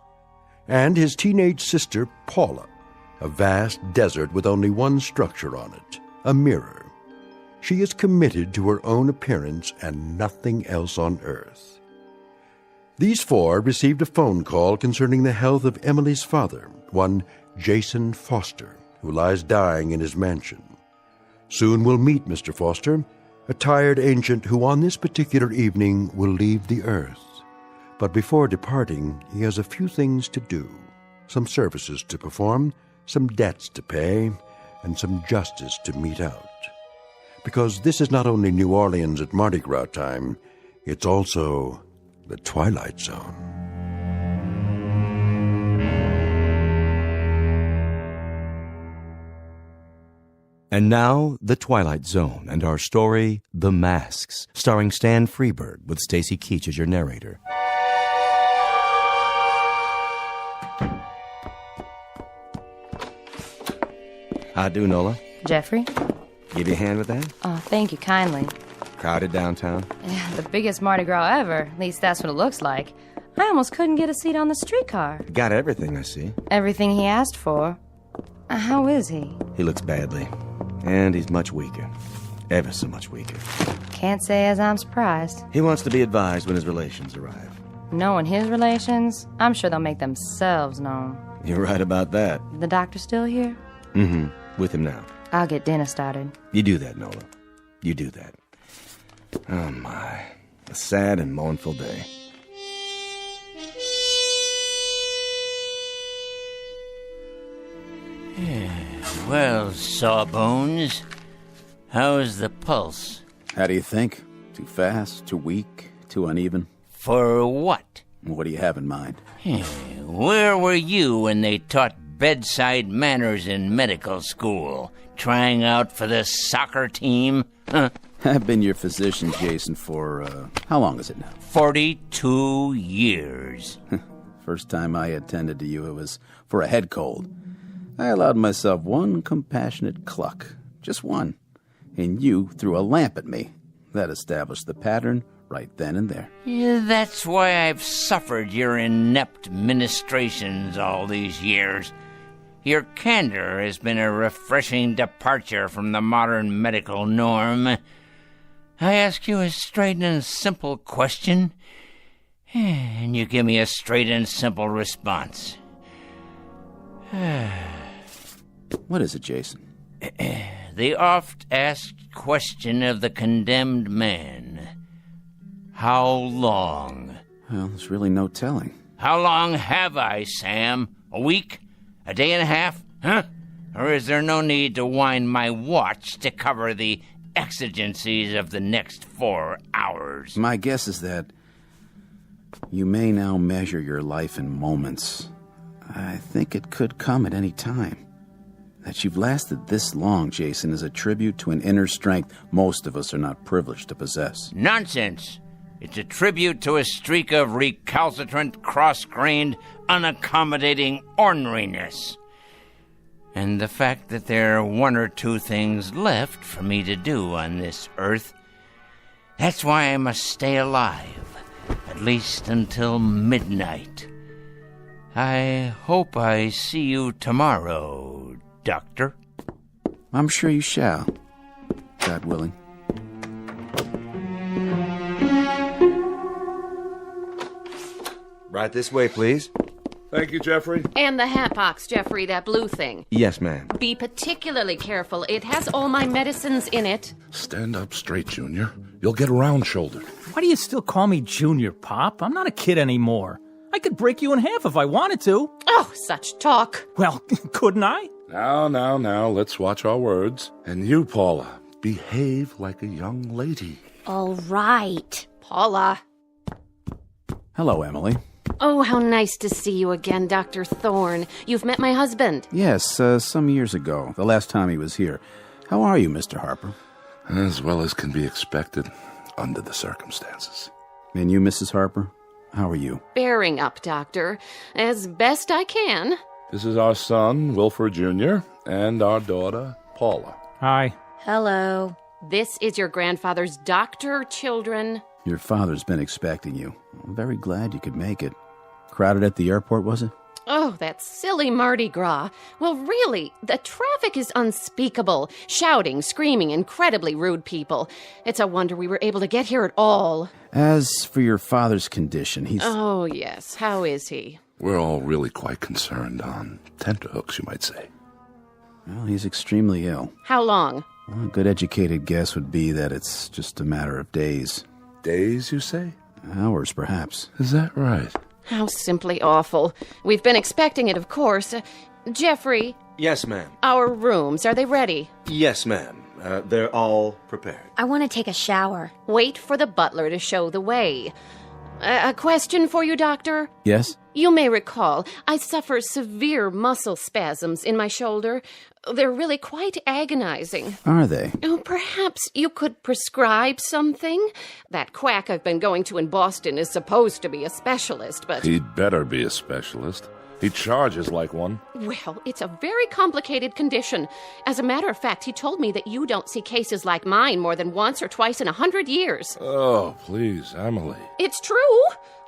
And his teenage sister, Paula, a vast desert with only one structure on it, a mirror. She is committed to her own appearance and nothing else on earth. These 4 received a phone call concerning the health of Emily's father, one Jason Foster, who lies dying in his mansion. Soon we'll meet Mr. Foster, a tired ancient who on this particular evening will leave the earth. But before departing, he has a few things to do, some services to perform, some debts to pay, and some justice to mete out. Because this is not only New Orleans at Mardi Gras time, It's also the Twilight Zone. And now, The Twilight Zone and our story, The Masks, starring Stan Freberg with Stacy Keach as your narrator. How do, Nola? Jeffrey? Give you a hand with that? Oh, thank you kindly. Crowded downtown? Yeah, the biggest Mardi Gras ever. At least that's what it looks like. I almost couldn't get a seat on the streetcar. Got everything, I see. Everything he asked for. How is he? He looks badly. And he's much weaker. Ever so much weaker. Can't say as I'm surprised. He wants to be advised when his relations arrive. Knowing his relations, I'm sure they'll make themselves known. You're right about that. The doctor still here? Mm-hmm. With him now. I'll get dinner started. You do that, Nola. You do that. Oh, my. A sad and mournful day. Well, Sawbones, how's the pulse? How do you think? Too fast, too weak, too uneven? For what? What do you have in mind? Where were you when they taught bedside manners in medical school? Trying out for the soccer team? Huh? I've been your physician, Jason, for, how long is it now? 42 years. First time I attended to you, it was for a head cold. I allowed myself one compassionate cluck. Just one. And you threw a lamp at me. That established the pattern right then and there. Yeah, that's why I've suffered your inept ministrations all these years. Your candor has been a refreshing departure from the modern medical norm. I ask you a straight and simple question, and you give me a straight and simple response. What is it, Jason? The oft-asked question of the condemned man. How long? Well, there's really no telling. How long have I, Sam? A week? A day and a half? Huh? Or is there no need to wind my watch to cover the exigencies of the next 4 hours? My guess is that you may now measure your life in moments. I think it could come at any time. That you've lasted this long, Jason, is a tribute to an inner strength most of us are not privileged to possess. Nonsense! It's a tribute to a streak of recalcitrant, cross-grained, unaccommodating orneriness. And the fact that there are 1 or 2 things left for me to do on this earth. That's why I must stay alive, at least until midnight. I hope I see you tomorrow, Doctor. I'm sure you shall, God willing. Right this way, please. Thank you, Jeffrey. And the hat box, Jeffrey, that blue thing. Yes, ma'am. Be particularly careful. It has all my medicines in it. Stand up straight, Junior. You'll get round-shouldered. Why do you still call me Junior, Pop? I'm not a kid anymore. I could break you in half if I wanted to. Oh, such talk. Well, couldn't I? Now, let's watch our words. And you, Paula, behave like a young lady. All right. Paula. Hello, Emily. Oh, how nice to see you again, Dr. Thorne. You've met my husband. Yes, some years ago, the last time he was here. How are you, Mr. Harper? As well as can be expected under the circumstances. And you, Mrs. Harper? How are you? Bearing up, Doctor. As best I can. This is our son, Wilford Jr., and our daughter, Paula. Hi. Hello. This is your grandfather's doctor, children. Your father's been expecting you. I'm very glad you could make it. Crowded at the airport, was it? Oh, that silly Mardi Gras. Well, really, the traffic is unspeakable. Shouting, screaming, incredibly rude people. It's a wonder we were able to get here at all. As for your father's condition, he's... Oh, yes. How is he? We're all really quite concerned on tenterhooks, you might say. Well, he's extremely ill. How long? Well, a good educated guess would be that it's just a matter of days. Days, you say? Hours, perhaps. Is that right? How simply awful. We've been expecting it, of course. Jeffrey? Yes, ma'am. Our rooms, are they ready? Yes, ma'am. They're all prepared. I want to take a shower. Wait for the butler to show the way. A question for you, Doctor? Yes? You may recall, I suffer severe muscle spasms in my shoulder. They're really quite agonizing. Are they? Oh, perhaps you could prescribe something? That quack I've been going to in Boston is supposed to be a specialist, but... He'd better be a specialist. He charges like one. Well, it's a very complicated condition. As a matter of fact, he told me that you don't see cases like mine more than once or twice in 100 years. Oh, please, Emily. It's true.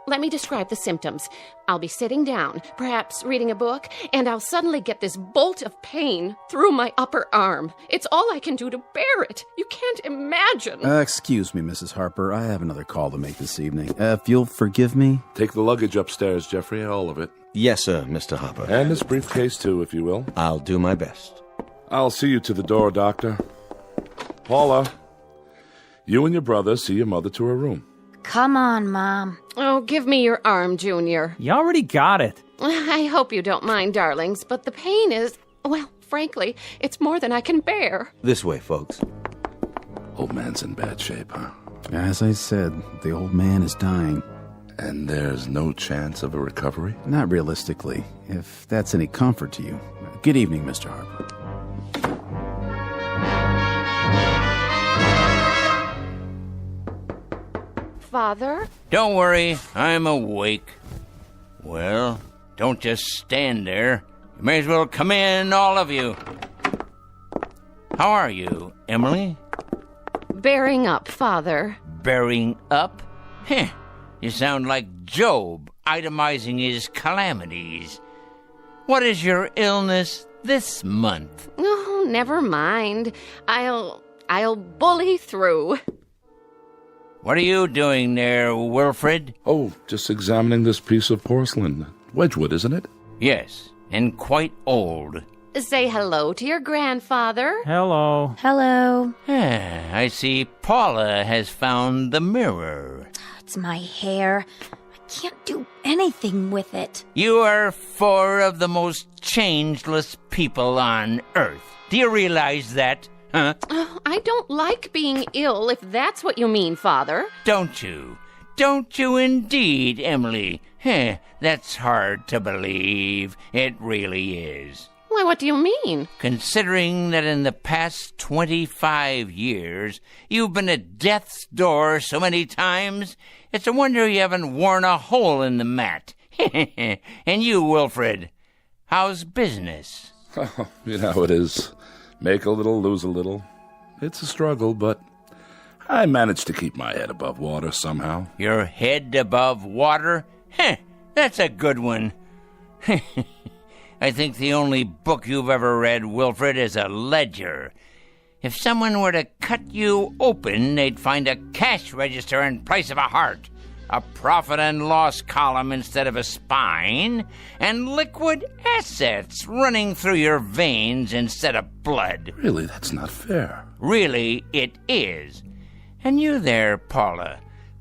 Let me describe the symptoms. I'll be sitting down, perhaps reading a book, and I'll suddenly get this bolt of pain through my upper arm. It's all I can do to bear it. You can't imagine. Excuse me, Mrs. Harper. I have another call to make this evening. If you'll forgive me. Take the luggage upstairs, Jeffrey, all of it. Yes, sir, Mr. Harper. And this briefcase, too, if you will. I'll do my best. I'll see you to the door, Doctor. Paula, you and your brother see your mother to her room. Come on, Mom. Oh, give me your arm, Junior. You already got it. I hope you don't mind, darlings, but the pain is, well, frankly, it's more than I can bear. This way, folks. Old man's in bad shape, huh? As I said, the old man is dying. And there's no chance of a recovery? Not realistically, if that's any comfort to you. Good evening, Mr. Harper. Father? Don't worry, I'm awake. Well, don't just stand there. You may as well come in, all of you. How are you, Emily? Bearing up, Father. Bearing up? Heh. You sound like Job, itemizing his calamities. What is your illness this month? Oh, never mind. I'll bully through. What are you doing there, Wilfred? Oh, just examining this piece of porcelain. Wedgwood, isn't it? Yes, and quite old. Say hello to your grandfather. Hello. Hello. I see Paula has found the mirror. It's my hair. I can't do anything with it. You are four of the most changeless people on Earth. Do you realize that, huh? Oh, I don't like being ill, if that's what you mean, Father. Don't you? Don't you indeed, Emily? That's hard to believe. It really is. Why, what do you mean? Considering that in the past 25 years, you've been at death's door so many times, it's a wonder you haven't worn a hole in the mat. And you, Wilfred, how's business? Oh, you know how it is. Make a little, lose a little. It's a struggle, but I managed to keep my head above water somehow. Your head above water? That's a good one. I think the only book you've ever read, Wilfred, is a ledger. If someone were to cut you open, they'd find a cash register in place of a heart, a profit and loss column instead of a spine, and liquid assets running through your veins instead of blood. Really, that's not fair. Really, it is. And you there, Paula,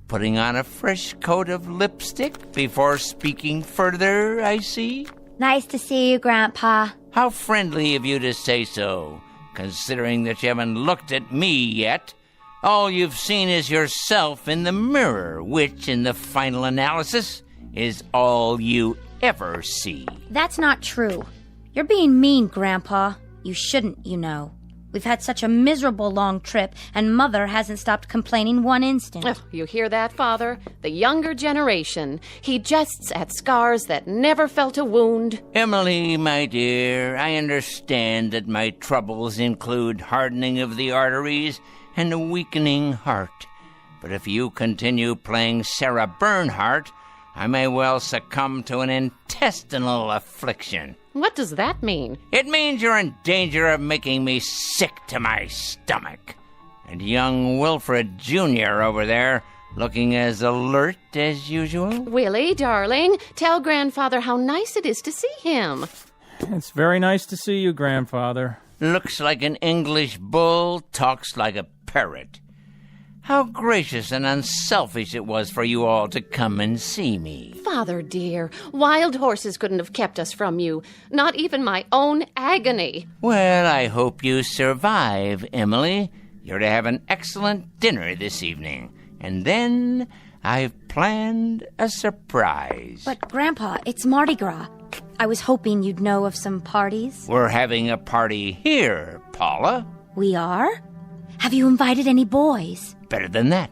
putting on a fresh coat of lipstick before speaking further, I see? Nice to see you, Grandpa. How friendly of you to say so, considering that you haven't looked at me yet. All you've seen is yourself in the mirror, which, in the final analysis, is all you ever see. That's not true. You're being mean, Grandpa. You shouldn't, you know. We've had such a miserable long trip, and Mother hasn't stopped complaining one instant. Oh, you hear that, Father? The younger generation. He jests at scars that never felt a wound. Emily, my dear, I understand that my troubles include hardening of the arteries and a weakening heart. But if you continue playing Sarah Bernhardt, I may well succumb to an intestinal affliction. What does that mean? It means you're in danger of making me sick to my stomach. And young Wilfred Jr. over there, looking as alert as usual. Willie, darling, tell Grandfather how nice it is to see him. It's very nice to see you, Grandfather. Looks like an English bull, talks like a parrot. How gracious and unselfish it was for you all to come and see me. Father dear, wild horses couldn't have kept us from you. Not even my own agony. Well, I hope you survive, Emily. You're to have an excellent dinner this evening. And then I've planned a surprise. But, Grandpa, it's Mardi Gras. I was hoping you'd know of some parties. We're having a party here, Paula. We are? Have you invited any boys? Better than that.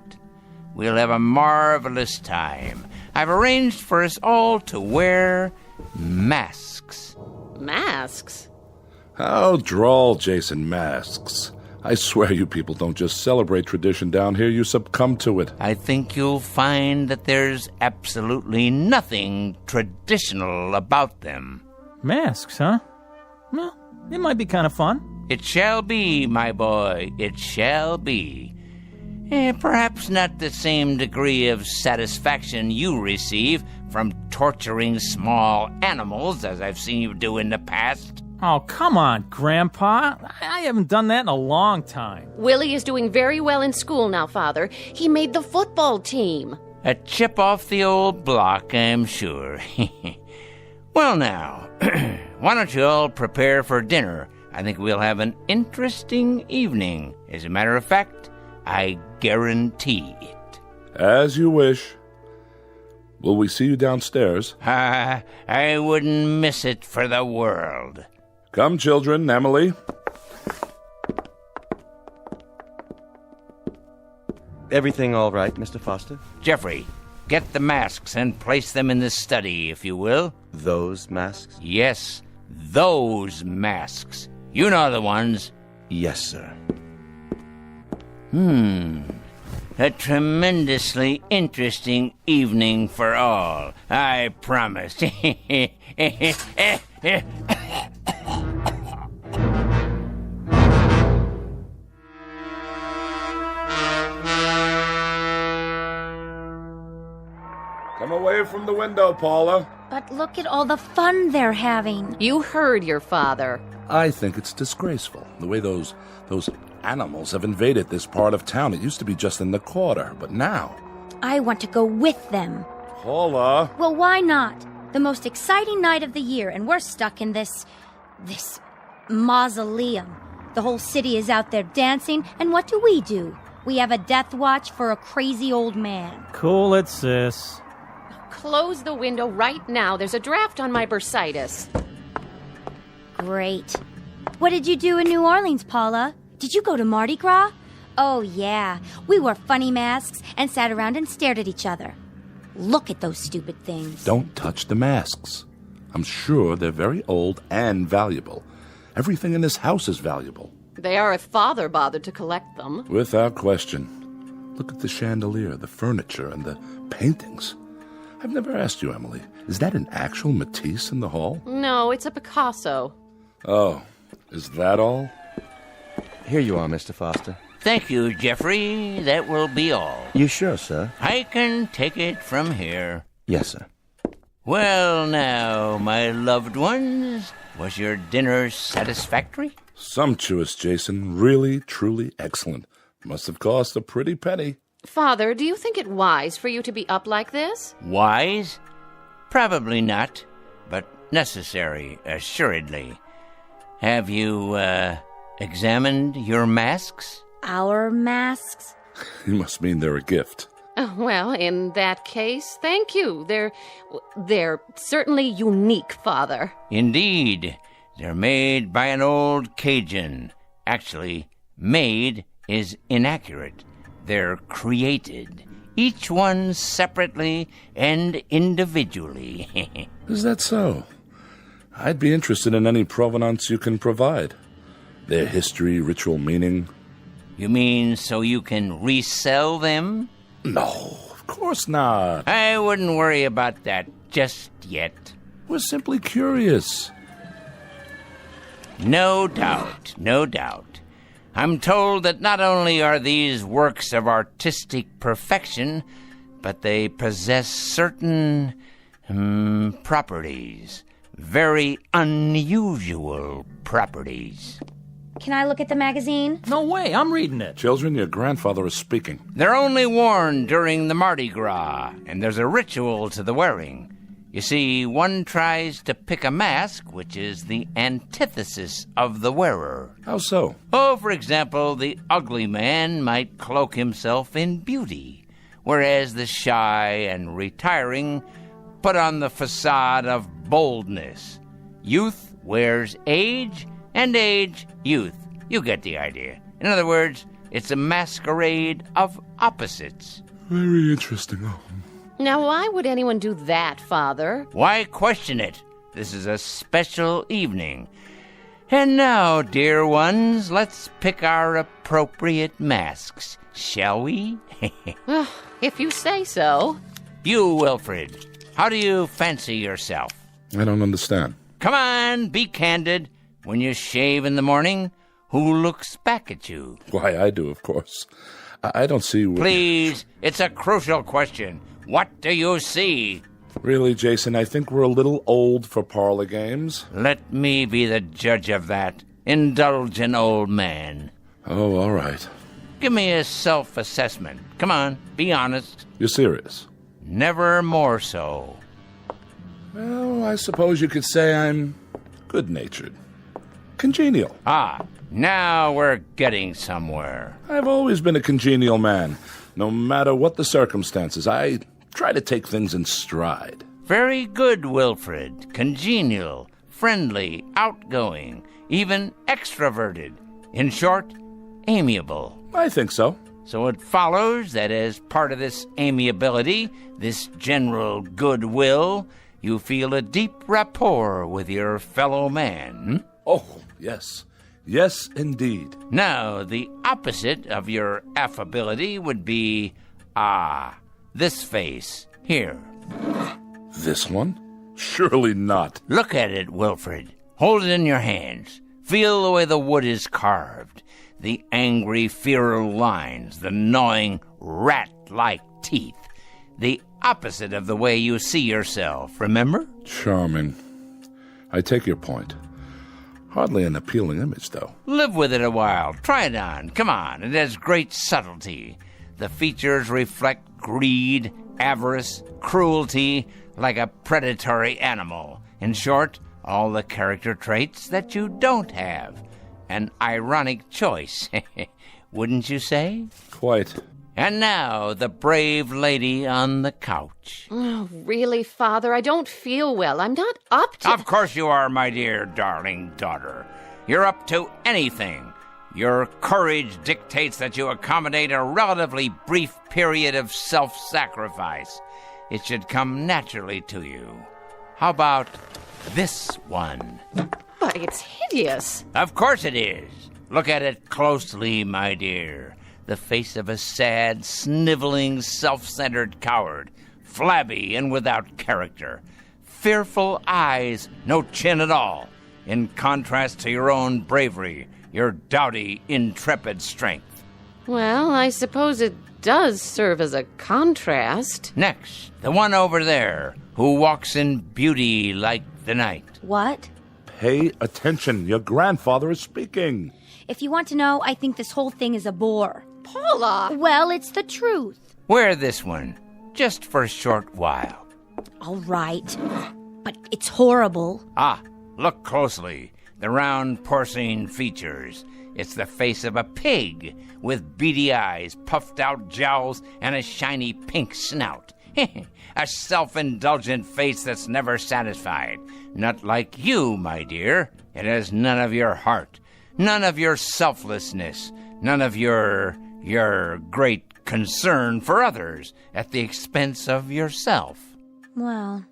We'll have a marvelous time. I've arranged for us all to wear masks. Masks? How droll, Jason, masks. I swear you people don't just celebrate tradition down here, you succumb to it. I think you'll find that there's absolutely nothing traditional about them. Masks, huh? Well, it might be kind of fun. It shall be, my boy, it shall be. Perhaps not the same degree of satisfaction you receive from torturing small animals as I've seen you do in the past. Oh, come on, Grandpa. I haven't done that in a long time. Willie is doing very well in school now, Father. He made the football team. A chip off the old block, I'm sure. Well, now, why don't you all prepare for dinner? I think we'll have an interesting evening. As a matter of fact, I guarantee it. As you wish. Will we see you downstairs? I wouldn't miss it for the world. Come, children. Emily. Everything all right, Mr. Foster? Jeffrey, get the masks and place them in the study, if you will. Those masks? Yes, those masks. You know the ones. Yes, sir. A tremendously interesting evening for all, I promise. Come away from the window, Paula. But look at all the fun they're having. You heard your father. I think it's disgraceful, the way those animals have invaded this part of town. It used to be just in the quarter, but now... I want to go with them. Paula! Well, why not? The most exciting night of the year, and we're stuck in this mausoleum. The whole city is out there dancing, and what do? We have a death watch for a crazy old man. Cool it, sis. Close the window right now. There's a draft on my bursitis. Great. What did you do in New Orleans, Paula? Did you go to Mardi Gras? Oh, yeah. We wore funny masks and sat around and stared at each other. Look at those stupid things. Don't touch the masks. I'm sure they're very old and valuable. Everything in this house is valuable. They are if Father bothered to collect them. Without question. Look at the chandelier, the furniture, and the paintings. I've never asked you, Emily. Is that an actual Matisse in the hall? No, it's a Picasso. Oh, is that all? Here you are, Mr. Foster. Thank you, Jeffrey. That will be all. You sure, sir? I can take it from here. Yes, sir. Well, now, my loved ones, was your dinner satisfactory? Sumptuous, Jason. Really, truly excellent. Must have cost a pretty penny. Father, do you think it wise for you to be up like this? Wise? Probably not, but necessary, assuredly. Have you, examined your masks? Our masks? You must mean they're a gift. Well, in that case, thank you. They're certainly unique, Father. Indeed. They're made by an old Cajun. Actually, made is inaccurate. They're created, each one separately and individually. Is that so? I'd be interested in any provenance you can provide. Their history, ritual meaning. You mean so you can resell them? No, of course not. I wouldn't worry about that just yet. We're simply curious. No doubt, no doubt. I'm told that not only are these works of artistic perfection, but they possess certain properties, very unusual properties. Can I look at the magazine? No way, I'm reading it. Children, your grandfather is speaking. They're only worn during the Mardi Gras, and there's a ritual to the wearing. You see, one tries to pick a mask, which is the antithesis of the wearer. How so? Oh, for example, the ugly man might cloak himself in beauty, whereas the shy and retiring put on the facade of boldness. Youth wears age, and age, youth. You get the idea. In other words, it's a masquerade of opposites. Very interesting. Oh. Now, why would anyone do that, Father? Why question it? This is a special evening. And now, dear ones, let's pick our appropriate masks, shall we? If you say so. You, Wilfred, how do you fancy yourself? I don't understand. Come on, be candid. When you shave in the morning, who looks back at you? Why, I do, of course. I don't see... Please, it's a crucial question. What do you see? Really, Jason, I think we're a little old for parlor games. Let me be the judge of that. Indulge an old man. Oh, all right. Give me a self-assessment. Come on, be honest. You're serious? Never more so. Well, I suppose you could say I'm good-natured. Congenial. Ah, now we're getting somewhere. I've always been a congenial man. No matter what the circumstances, I try to take things in stride. Very good, Wilfred. Congenial, friendly, outgoing, even extroverted. In short, amiable. I think so. So it follows that as part of this amiability, this general goodwill, you feel a deep rapport with your fellow man. Oh, yes. Yes, indeed. Now, the opposite of your affability would be, this face here. This one? Surely not. Look at it, Wilfred. Hold it in your hands. Feel the way the wood is carved. The angry, feral lines, the gnawing, rat-like teeth. The opposite of the way you see yourself, remember? Charming. I take your point. Hardly an appealing image, though. Live with it a while. Try it on. Come on. It has great subtlety. The features reflect greed, avarice, cruelty, like a predatory animal. In short, all the character traits that you don't have. An ironic choice, wouldn't you say? Quite. And now, the brave lady on the couch. Oh, really, Father? I don't feel well. I'm not up to... Of course you are, my dear darling daughter. You're up to anything. Your courage dictates that you accommodate a relatively brief period of self-sacrifice. It should come naturally to you. How about this one? But it's hideous. Of course it is. Look at it closely, my dear. The face of a sad, sniveling, self-centered coward, flabby and without character. Fearful eyes, no chin at all, in contrast to your own bravery, your doughty, intrepid strength. Well, I suppose it does serve as a contrast. Next, the one over there, who walks in beauty like the night. What? Pay attention. Your grandfather is speaking. If you want to know, I think this whole thing is a bore. Paula! Well, it's the truth. Wear this one, just for a short while. All right. But it's horrible. Ah, look closely. The round porcine features. It's the face of a pig, with beady eyes, puffed out jowls, and a shiny pink snout. A self-indulgent face that's never satisfied. Not like you, my dear. It has none of your heart, none of your selflessness, none of your great concern for others at the expense of yourself. Well,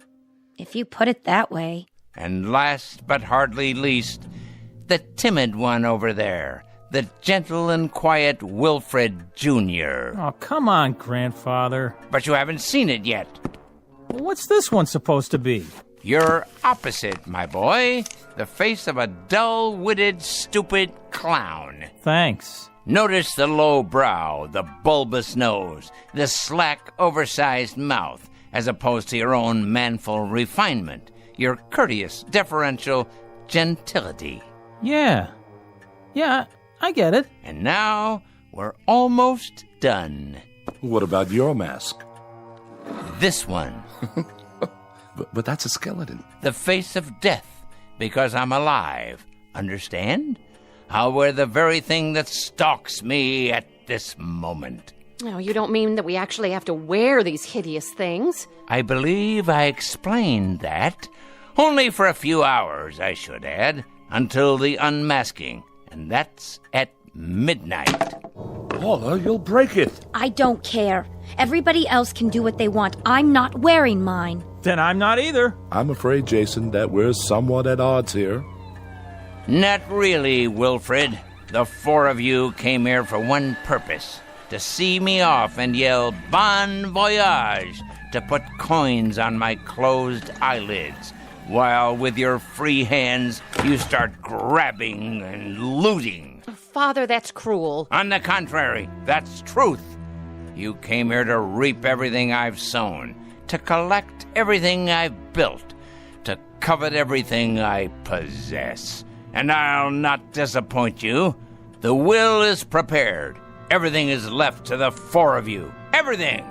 if you put it that way. And last but hardly least, the timid one over there, the gentle and quiet Wilfred Jr. Oh, come on, Grandfather. But you haven't seen it yet. Well, what's this one supposed to be? You're opposite, my boy. The face of a dull-witted, stupid clown. Thanks. Notice the low brow, the bulbous nose, the slack, oversized mouth, as opposed to your own manful refinement, your courteous, deferential gentility. Yeah, Yeah, I get it. And now we're almost done. What about your mask? This one. But that's a skeleton. The face of death, because I'm alive. Understand? I'll wear the very thing that stalks me at this moment. Oh, you don't mean that we actually have to wear these hideous things? I believe I explained that. Only for a few hours, I should add, until the unmasking. And that's at midnight. Paula, you'll break it. I don't care. Everybody else can do what they want. I'm not wearing mine. Then I'm not either. I'm afraid, Jason, that we're somewhat at odds here. Not really, Wilfred. The four of you came here for one purpose. To see me off and yell bon voyage, to put coins on my closed eyelids, while with your free hands you start grabbing and looting. Father, that's cruel. On the contrary, that's truth. You came here to reap everything I've sown, to collect everything I've built, to covet everything I possess. And I'll not disappoint you. The will is prepared. Everything is left to the four of you. Everything.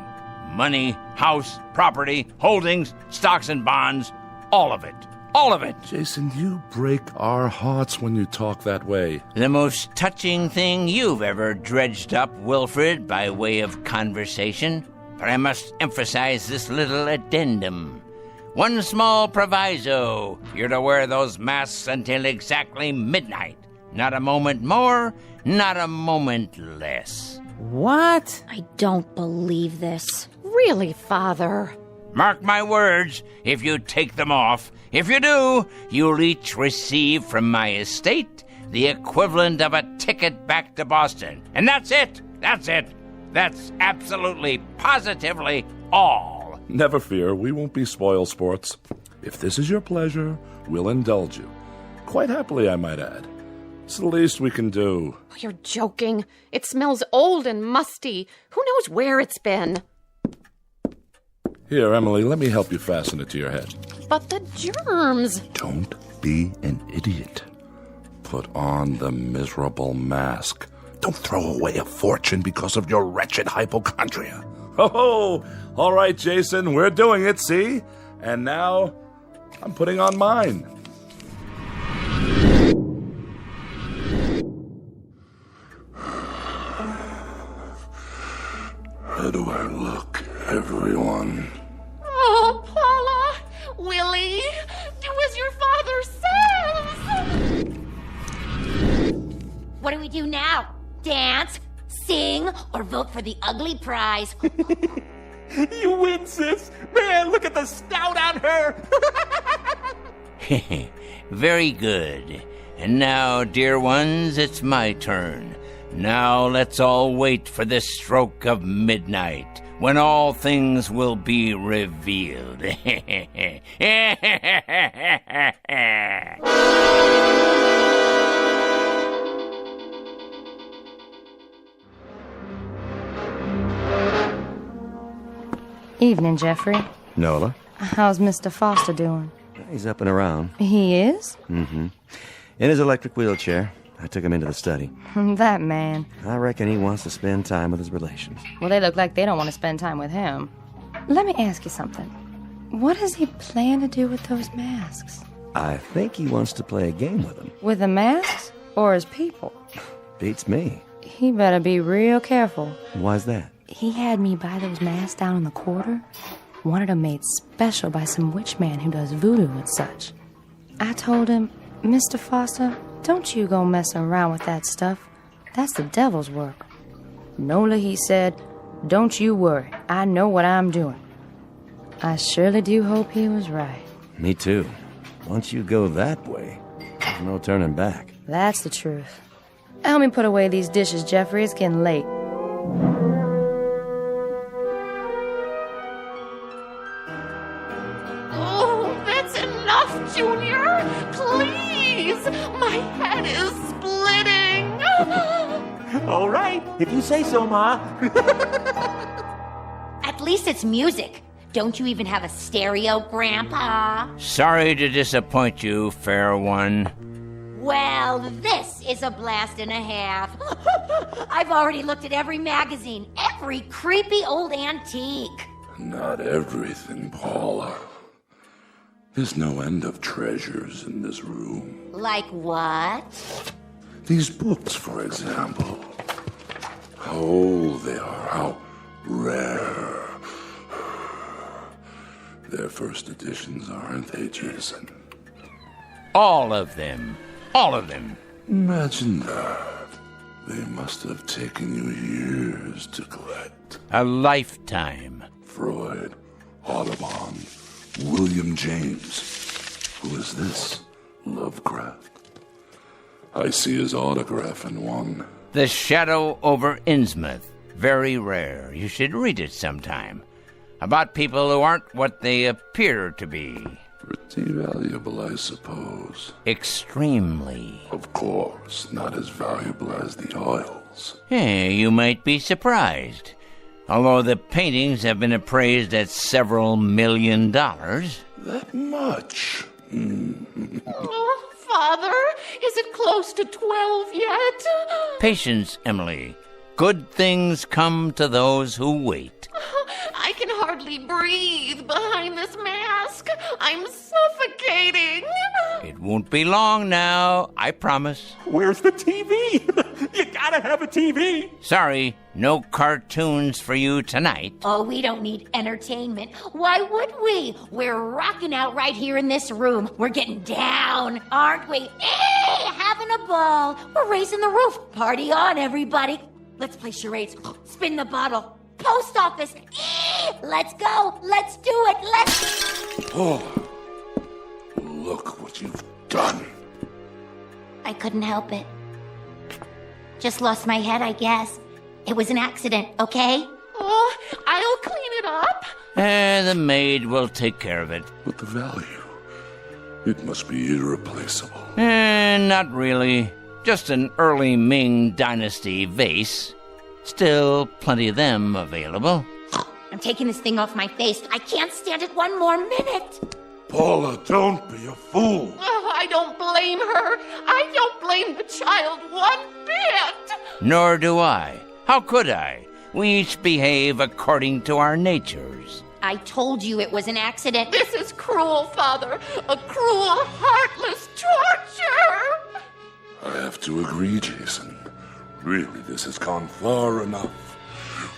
Money, house, property, holdings, stocks and bonds. All of it. All of it. Jason, you break our hearts when you talk that way. The most touching thing you've ever dredged up, Wilfred, by way of conversation. But I must emphasize this little addendum. One small proviso. You're to wear those masks until exactly midnight. Not a moment more, not a moment less. What? I don't believe this. Really, Father? Mark my words, if you take them off, if you do, you'll each receive from my estate the equivalent of a ticket back to Boston. And that's it. That's it. That's absolutely, positively all. Never fear, we won't be spoil sports. If this is your pleasure, we'll indulge you. Quite happily, I might add. It's the least we can do. Oh, you're joking. It smells old and musty. Who knows where it's been? Here, Emily, let me help you fasten it to your head. But the germs. Don't be an idiot. Put on the miserable mask. Don't throw away a fortune because of your wretched hypochondria. Ho-ho! All right, Jason, we're doing it, see? And now, I'm putting on mine. How do I look, everyone? Oh, Paula! Willie! Do as your father says! What do we do now? Dance, sing, or vote for the ugly prize? You win, sis! Man, look at the stout on her! Very good. And now, dear ones, it's my turn. Now let's all wait for the stroke of midnight, when all things will be revealed. Evening, Jeffrey. Nola? How's Mr. Foster doing? He's up and around. He is? Mm-hmm. In his electric wheelchair. I took him into the study. That man. I reckon he wants to spend time with his relations. Well, they look like they don't want to spend time with him. Let me ask you something. What does he plan to do with those masks? I think he wants to play a game with them. With the masks or his people? Beats me. He better be real careful. Why's that? He had me buy those masks down in the quarter. Wanted them made special by some witch man who does voodoo and such. I told him, Mr. Foster, don't you go messing around with that stuff. That's the devil's work. Nola, he said, don't you worry. I know what I'm doing. I surely do hope he was right. Me too. Once you go that way, there's no turning back. That's the truth. Help me put away these dishes, Jeffrey. It's getting late. Oh, that's enough, Junior! Please! My head is splitting! All right, if you say so, Ma. At least it's music. Don't you even have a stereo, Grandpa? Sorry to disappoint you, fair one. Well, this is a blast and a half. I've already looked at every magazine, every creepy old antique. Not everything, Paula. There's no end of treasures in this room. Like what? These books, for example. How old they are, how rare. They're first editions, aren't they, Jason? All of them. All of them. Imagine that. They must have taken you years to collect. A lifetime. Freud, Audubon, William James. Who is this? Lovecraft. I see his autograph in one. The Shadow over Innsmouth. Very rare. You should read it sometime. About people who aren't what they appear to be. Pretty valuable, I suppose. Extremely. Of course, not as valuable as the oils. Hey, you might be surprised. Although the paintings have been appraised at several $1 million. That much? Oh, Father, is it close to 12 yet? Patience, Emily. Good things come to those who wait. I can hardly breathe behind this mask. I'm suffocating. It won't be long now, I promise. Where's the TV? You gotta have a TV. Sorry, no cartoons for you tonight. Oh, we don't need entertainment. Why would we? We're rocking out right here in this room. We're getting down, aren't we? Having a ball. We're raising the roof. Party on, everybody. Let's play charades. Spin the bottle. Post office. Let's go. Let's do it. Let's... Oh, look what you've done. I couldn't help it. Just lost my head, I guess. It was an accident, okay? Oh, I'll clean it up. The maid will take care of it. But the value, it must be irreplaceable. Not really. Just an early Ming Dynasty vase. Still plenty of them available. I'm taking this thing off my face. I can't stand it one more minute. Paula, don't be a fool. Oh, I don't blame her. I don't blame the child one bit. Nor do I. How could I? We each behave according to our natures. I told you it was an accident. This is cruel, Father. A cruel, heartless torture. I have to agree, Jason. Really, this has gone far enough.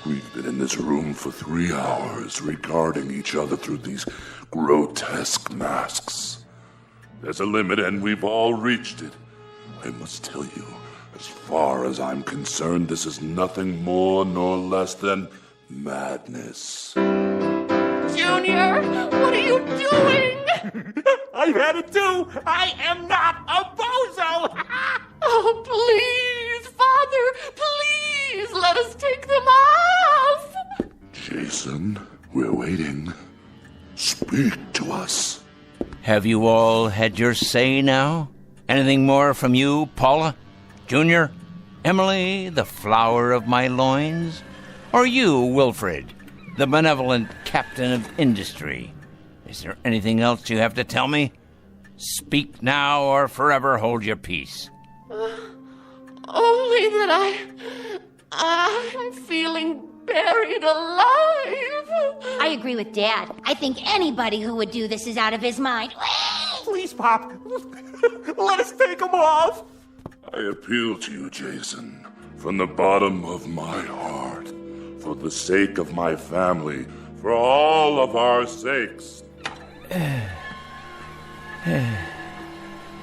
We've been in this room for 3 hours, regarding each other through these grotesque masks. There's a limit, and we've all reached it. I must tell you, as far as I'm concerned, this is nothing more nor less than madness. Junior, what are you doing? I've had it too. I am not a bozo. Oh, please, Father, please, let us take them off. Jason, we're waiting. Speak to us. Have you all had your say now? Anything more from you, Paula? Junior? Emily, the flower of my loins? Or you, Wilfred, the benevolent captain of industry? Is there anything else you have to tell me? Speak now or forever hold your peace. Only that I'm feeling buried alive. I agree with Dad. I think anybody who would do this is out of his mind. Please, Pop, let us take them off. I appeal to you, Jason, from the bottom of my heart, for the sake of my family, for all of our sakes.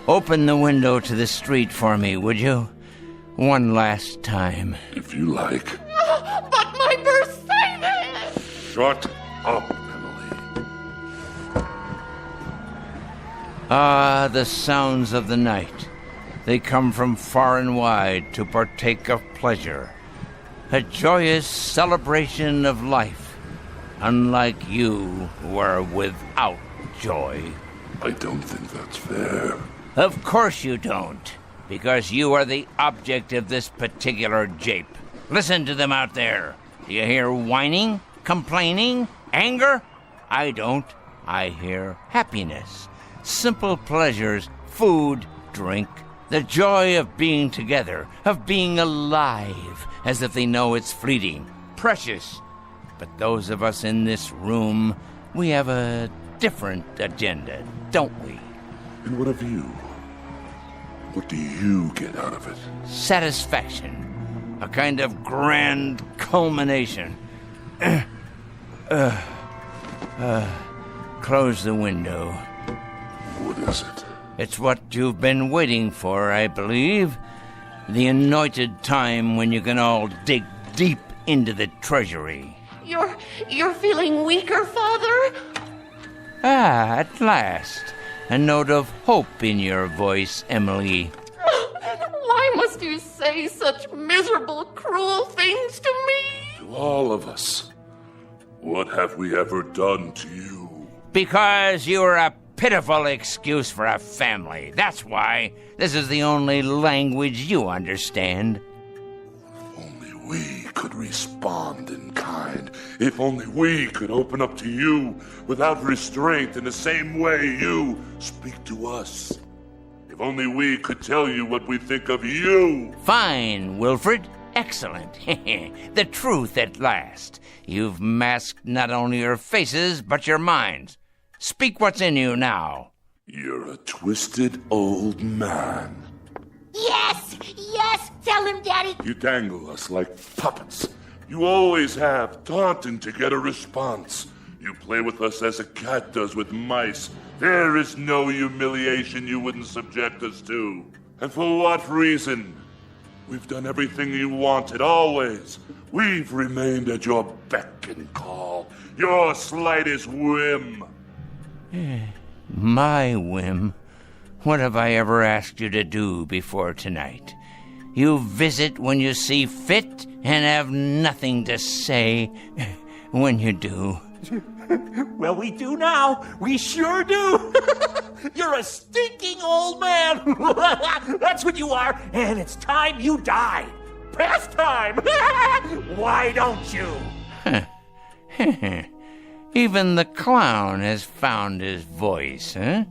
Open the window to the street for me, would you? One last time. If you like. But my Mercedes! Shut up, Emily. Ah, the sounds of the night. They come from far and wide to partake of pleasure. A joyous celebration of life, unlike you who are without joy. I don't think that's fair. Of course you don't, because you are the object of this particular jape. Listen to them out there. Do you hear whining, complaining, anger? I don't. I hear happiness, simple pleasures, food, drink, The joy of being together, of being alive, as if they know it's fleeting, precious. But those of us in this room, we have a different agenda, don't we? And what of you? What do you get out of it? Satisfaction. A kind of grand culmination. Close the window. What is it? It's what you've been waiting for, I believe. The anointed time when you can all dig deep into the treasury. You're feeling weaker, Father? Ah, at last. A note of hope in your voice, Emily. Why must you say such miserable, cruel things to me? To all of us. What have we ever done to you? Because you're a pitiful excuse for a family. That's why. This is the only language you understand. If only we could respond in kind. If only we could open up to you without restraint in the same way you speak to us. If only we could tell you what we think of you. Fine, Wilfred. Excellent. The truth at last. You've masked not only your faces, but your minds. Speak what's in you now. You're a twisted old man. Yes! Yes! Tell him, Daddy! You dangle us like puppets. You always have, taunting to get a response. You play with us as a cat does with mice. There is no humiliation you wouldn't subject us to. And for what reason? We've done everything you wanted, always. We've remained at your beck and call, your slightest whim. My whim? What have I ever asked you to do before tonight? You visit when you see fit and have nothing to say when you do. Well, we do now. We sure do. You're a stinking old man. That's what you are, and it's time you died. Past time. Why don't you? Even the clown has found his voice, huh?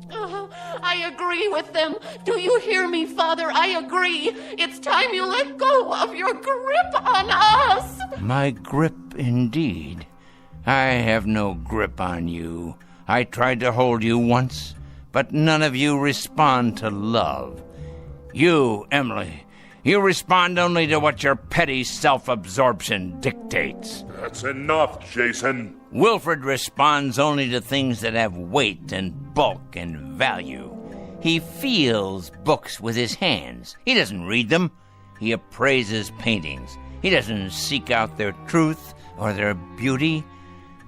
I agree with them. Do you hear me, Father? I agree. It's time you let go of your grip on us. My grip, indeed. I have no grip on you. I tried to hold you once, but none of you respond to love. You, Emily, you respond only to what your petty self-absorption dictates. That's enough, Jason. Wilfred responds only to things that have weight and bulk and value. He feels books with his hands. He doesn't read them. He appraises paintings. He doesn't seek out their truth or their beauty.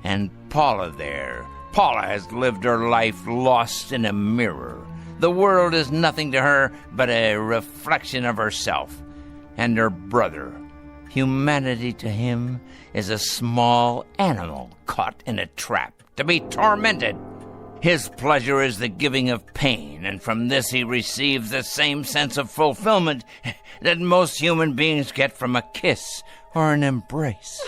And Paula has lived her life lost in a mirror. The world is nothing to her but a reflection of herself and her brother. Humanity to him is a small animal caught in a trap to be tormented. His pleasure is the giving of pain, and from this he receives the same sense of fulfillment that most human beings get from a kiss or an embrace.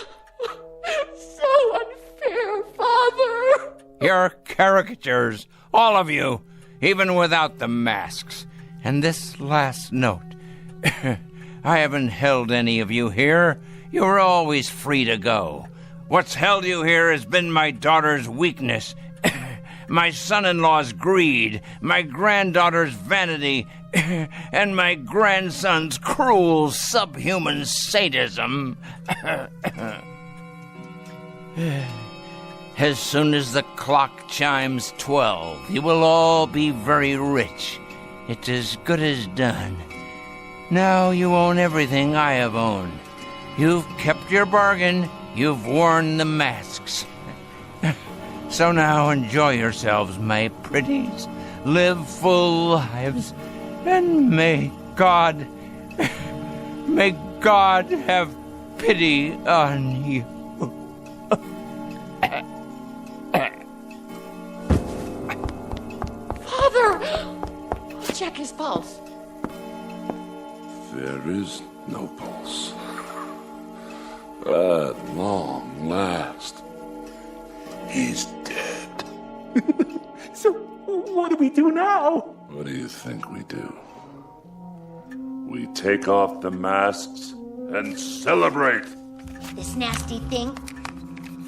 So unfair, Father. You're caricatures, all of you, even without the masks. And this last note. I haven't held any of you here. You were always free to go. What's held you here has been my daughter's weakness, my son-in-law's greed, my granddaughter's vanity, and my grandson's cruel subhuman sadism. As soon as the clock chimes 12, you will all be very rich. It's as good as done. Now you own everything I have owned. You've kept your bargain. You've worn the masks. So now enjoy yourselves, my pretties. Live full lives. And may God have pity on you. Father! Check his pulse. There is no pulse. At long last, he's dead. So, what do we do now? What do you think we do? We take off the masks and celebrate. This nasty thing,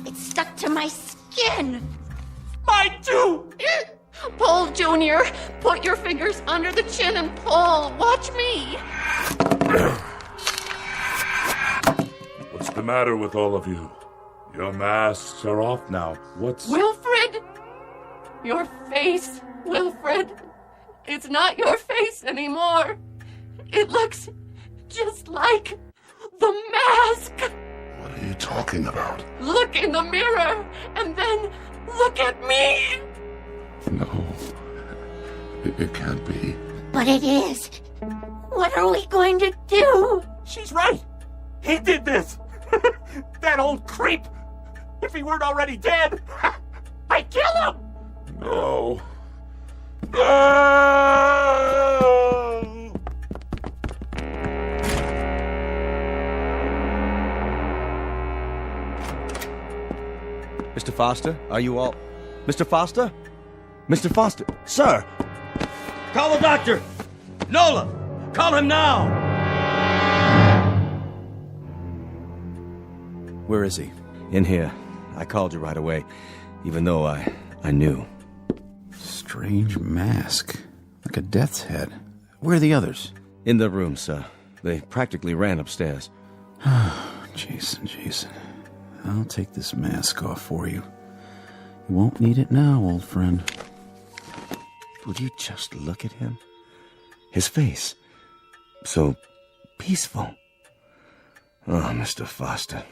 it's stuck to my skin. Mine too! Pull, Junior. Put your fingers under the chin and pull. Watch me. What's the matter with all of you? Your masks are off now. Wilfred! Your face, Wilfred. It's not your face anymore. It looks just like the mask. What are you talking about? Look in the mirror and then look at me. No. It can't be. But it is. What are we going to do? She's right. He did this. That old creep. If he weren't already dead, I'd kill him. No. Mr. Foster, are you all... Mr. Foster? Mr. Foster? Sir! Call the doctor! Nola! Call him now! Where is he? In here. I called you right away, even though I knew. Strange mask. Like a death's head. Where are the others? In the room, sir. They practically ran upstairs. Jason. I'll take this mask off for you. You won't need it now, old friend. Would you just look at him? His face. So peaceful. Oh, Mr. Foster.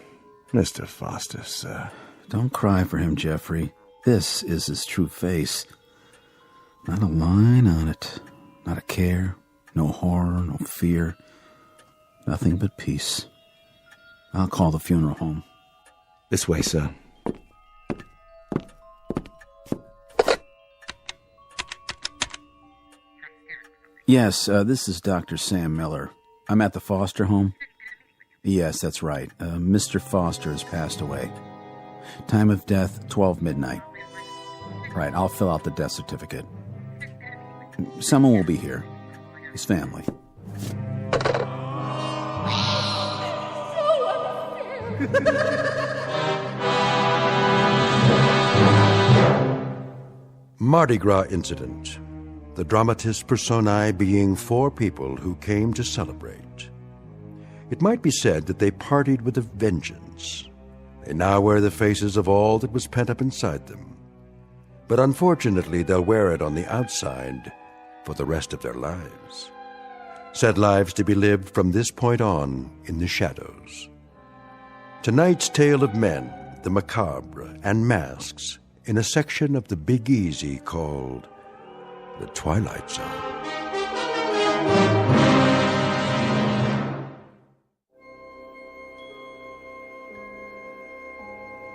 Mr. Foster, sir. Don't cry for him, Jeffrey. This is his true face. Not a line on it. Not a care. No horror, no fear. Nothing but peace. I'll call the funeral home. This way, sir. Yes, this is Dr. Sam Miller. I'm at the Foster home. Yes, that's right. Mr. Foster has passed away. Time of death, 12 midnight. Right, I'll fill out the death certificate. Someone will be here. His family. Mardi Gras incident. The dramatis personae being four people who came to celebrate. It might be said that they partied with a vengeance. They now wear the faces of all that was pent up inside them. But unfortunately, they'll wear it on the outside for the rest of their lives. Said lives to be lived from this point on in the shadows. Tonight's tale of men, the macabre, and masks in a section of the Big Easy called The Twilight Zone.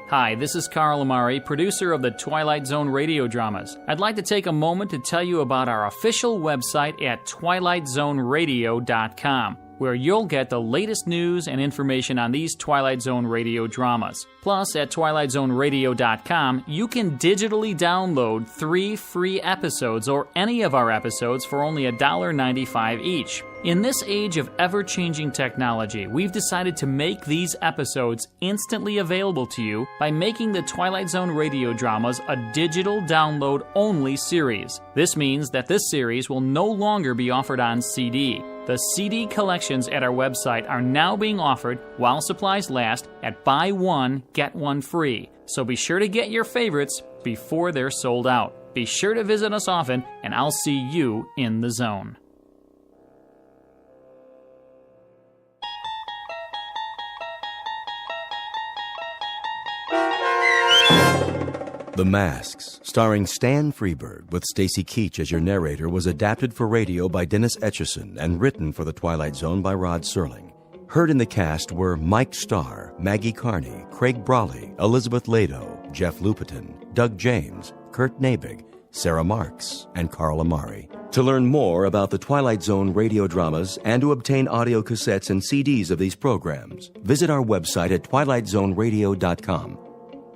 Hi, this is Carl Amari, producer of the Twilight Zone Radio Dramas. I'd like to take a moment to tell you about our official website at twilightzoneradio.com, where you'll get the latest news and information on these Twilight Zone radio dramas. Plus, at twilightzoneradio.com, you can digitally download 3 free episodes or any of our episodes for only $1.95 each. In this age of ever-changing technology, we've decided to make these episodes instantly available to you by making the Twilight Zone radio dramas a digital download-only series. This means that this series will no longer be offered on CD. The CD collections at our website are now being offered, while supplies last, at buy one, get one free. So be sure to get your favorites before they're sold out. Be sure to visit us often, and I'll see you in the zone. The Masks, starring Stan Freberg with Stacy Keach as your narrator, was adapted for radio by Dennis Etchison and written for The Twilight Zone by Rod Serling. Heard in the cast were Mike Starr, Maggie Carney, Craig Brawley, Elizabeth Lado, Jeff Lupetin, Doug James, Kurt Nabig, Sarah Marks, and Carl Amari. To learn more about the Twilight Zone radio dramas and to obtain audio cassettes and CDs of these programs, visit our website at twilightzoneradio.com.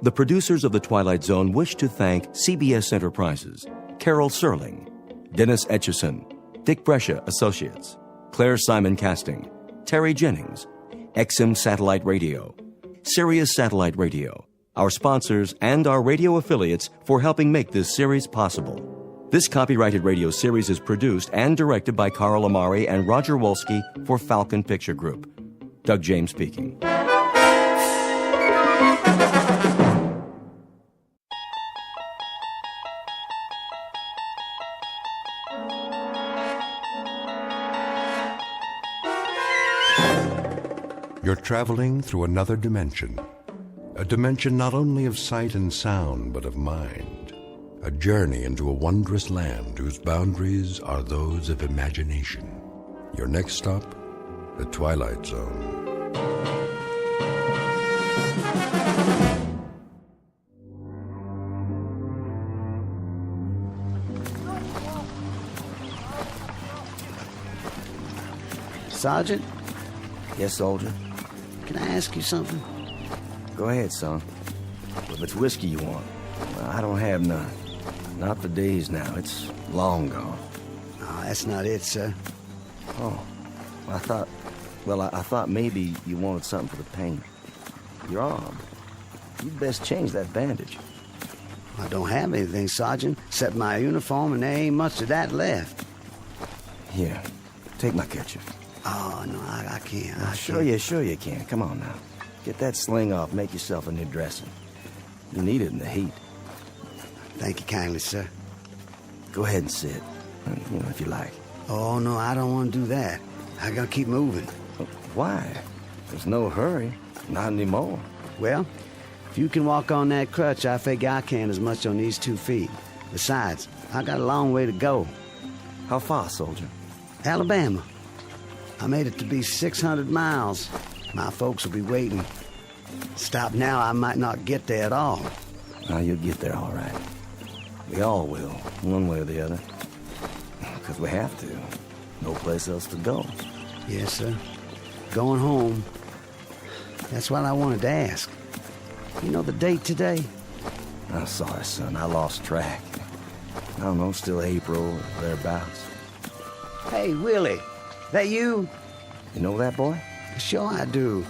The producers of The Twilight Zone wish to thank CBS Enterprises, Carol Serling, Dennis Etchison, Dick Brescia Associates, Claire Simon Casting, Terry Jennings, XM Satellite Radio, Sirius Satellite Radio, our sponsors and our radio affiliates for helping make this series possible. This copyrighted radio series is produced and directed by Carl Amari and Roger Wolski for Falcon Picture Group. Doug James speaking. You're traveling through another dimension. A dimension not only of sight and sound, but of mind. A journey into a wondrous land whose boundaries are those of imagination. Your next stop, the Twilight Zone. Sergeant? Yes, soldier? Can I ask you something? Go ahead, son. If it's whiskey you want, well, I don't have none. Not for days now. It's long gone. No, that's not it, sir. Oh, I thought maybe you wanted something for the pain. Your arm. You'd best change that bandage. I don't have anything, Sergeant, except my uniform, and there ain't much of that left. Here, take my kerchief. Oh, no, I can't. Sure you can. Come on now. Get that sling off. Make yourself a new dressing. You need it in the heat. Thank you kindly, sir. Go ahead and sit, if you like. Oh, no, I don't want to do that. I gotta keep moving. Why? There's no hurry. Not anymore. Well, if you can walk on that crutch, I figure I can as much on these 2 feet. Besides, I got a long way to go. How far, soldier? Alabama. I made it to be 600 miles. My folks will be waiting. Stop now, I might not get there at all. Now, you'll get there all right. We all will, one way or the other. Because we have to. No place else to go. Yes, sir. Going home. That's what I wanted to ask. You know the date today? I'm sorry, son. I lost track. I don't know, still April or thereabouts. Hey, Willie. That you? You know that boy? Sure I do.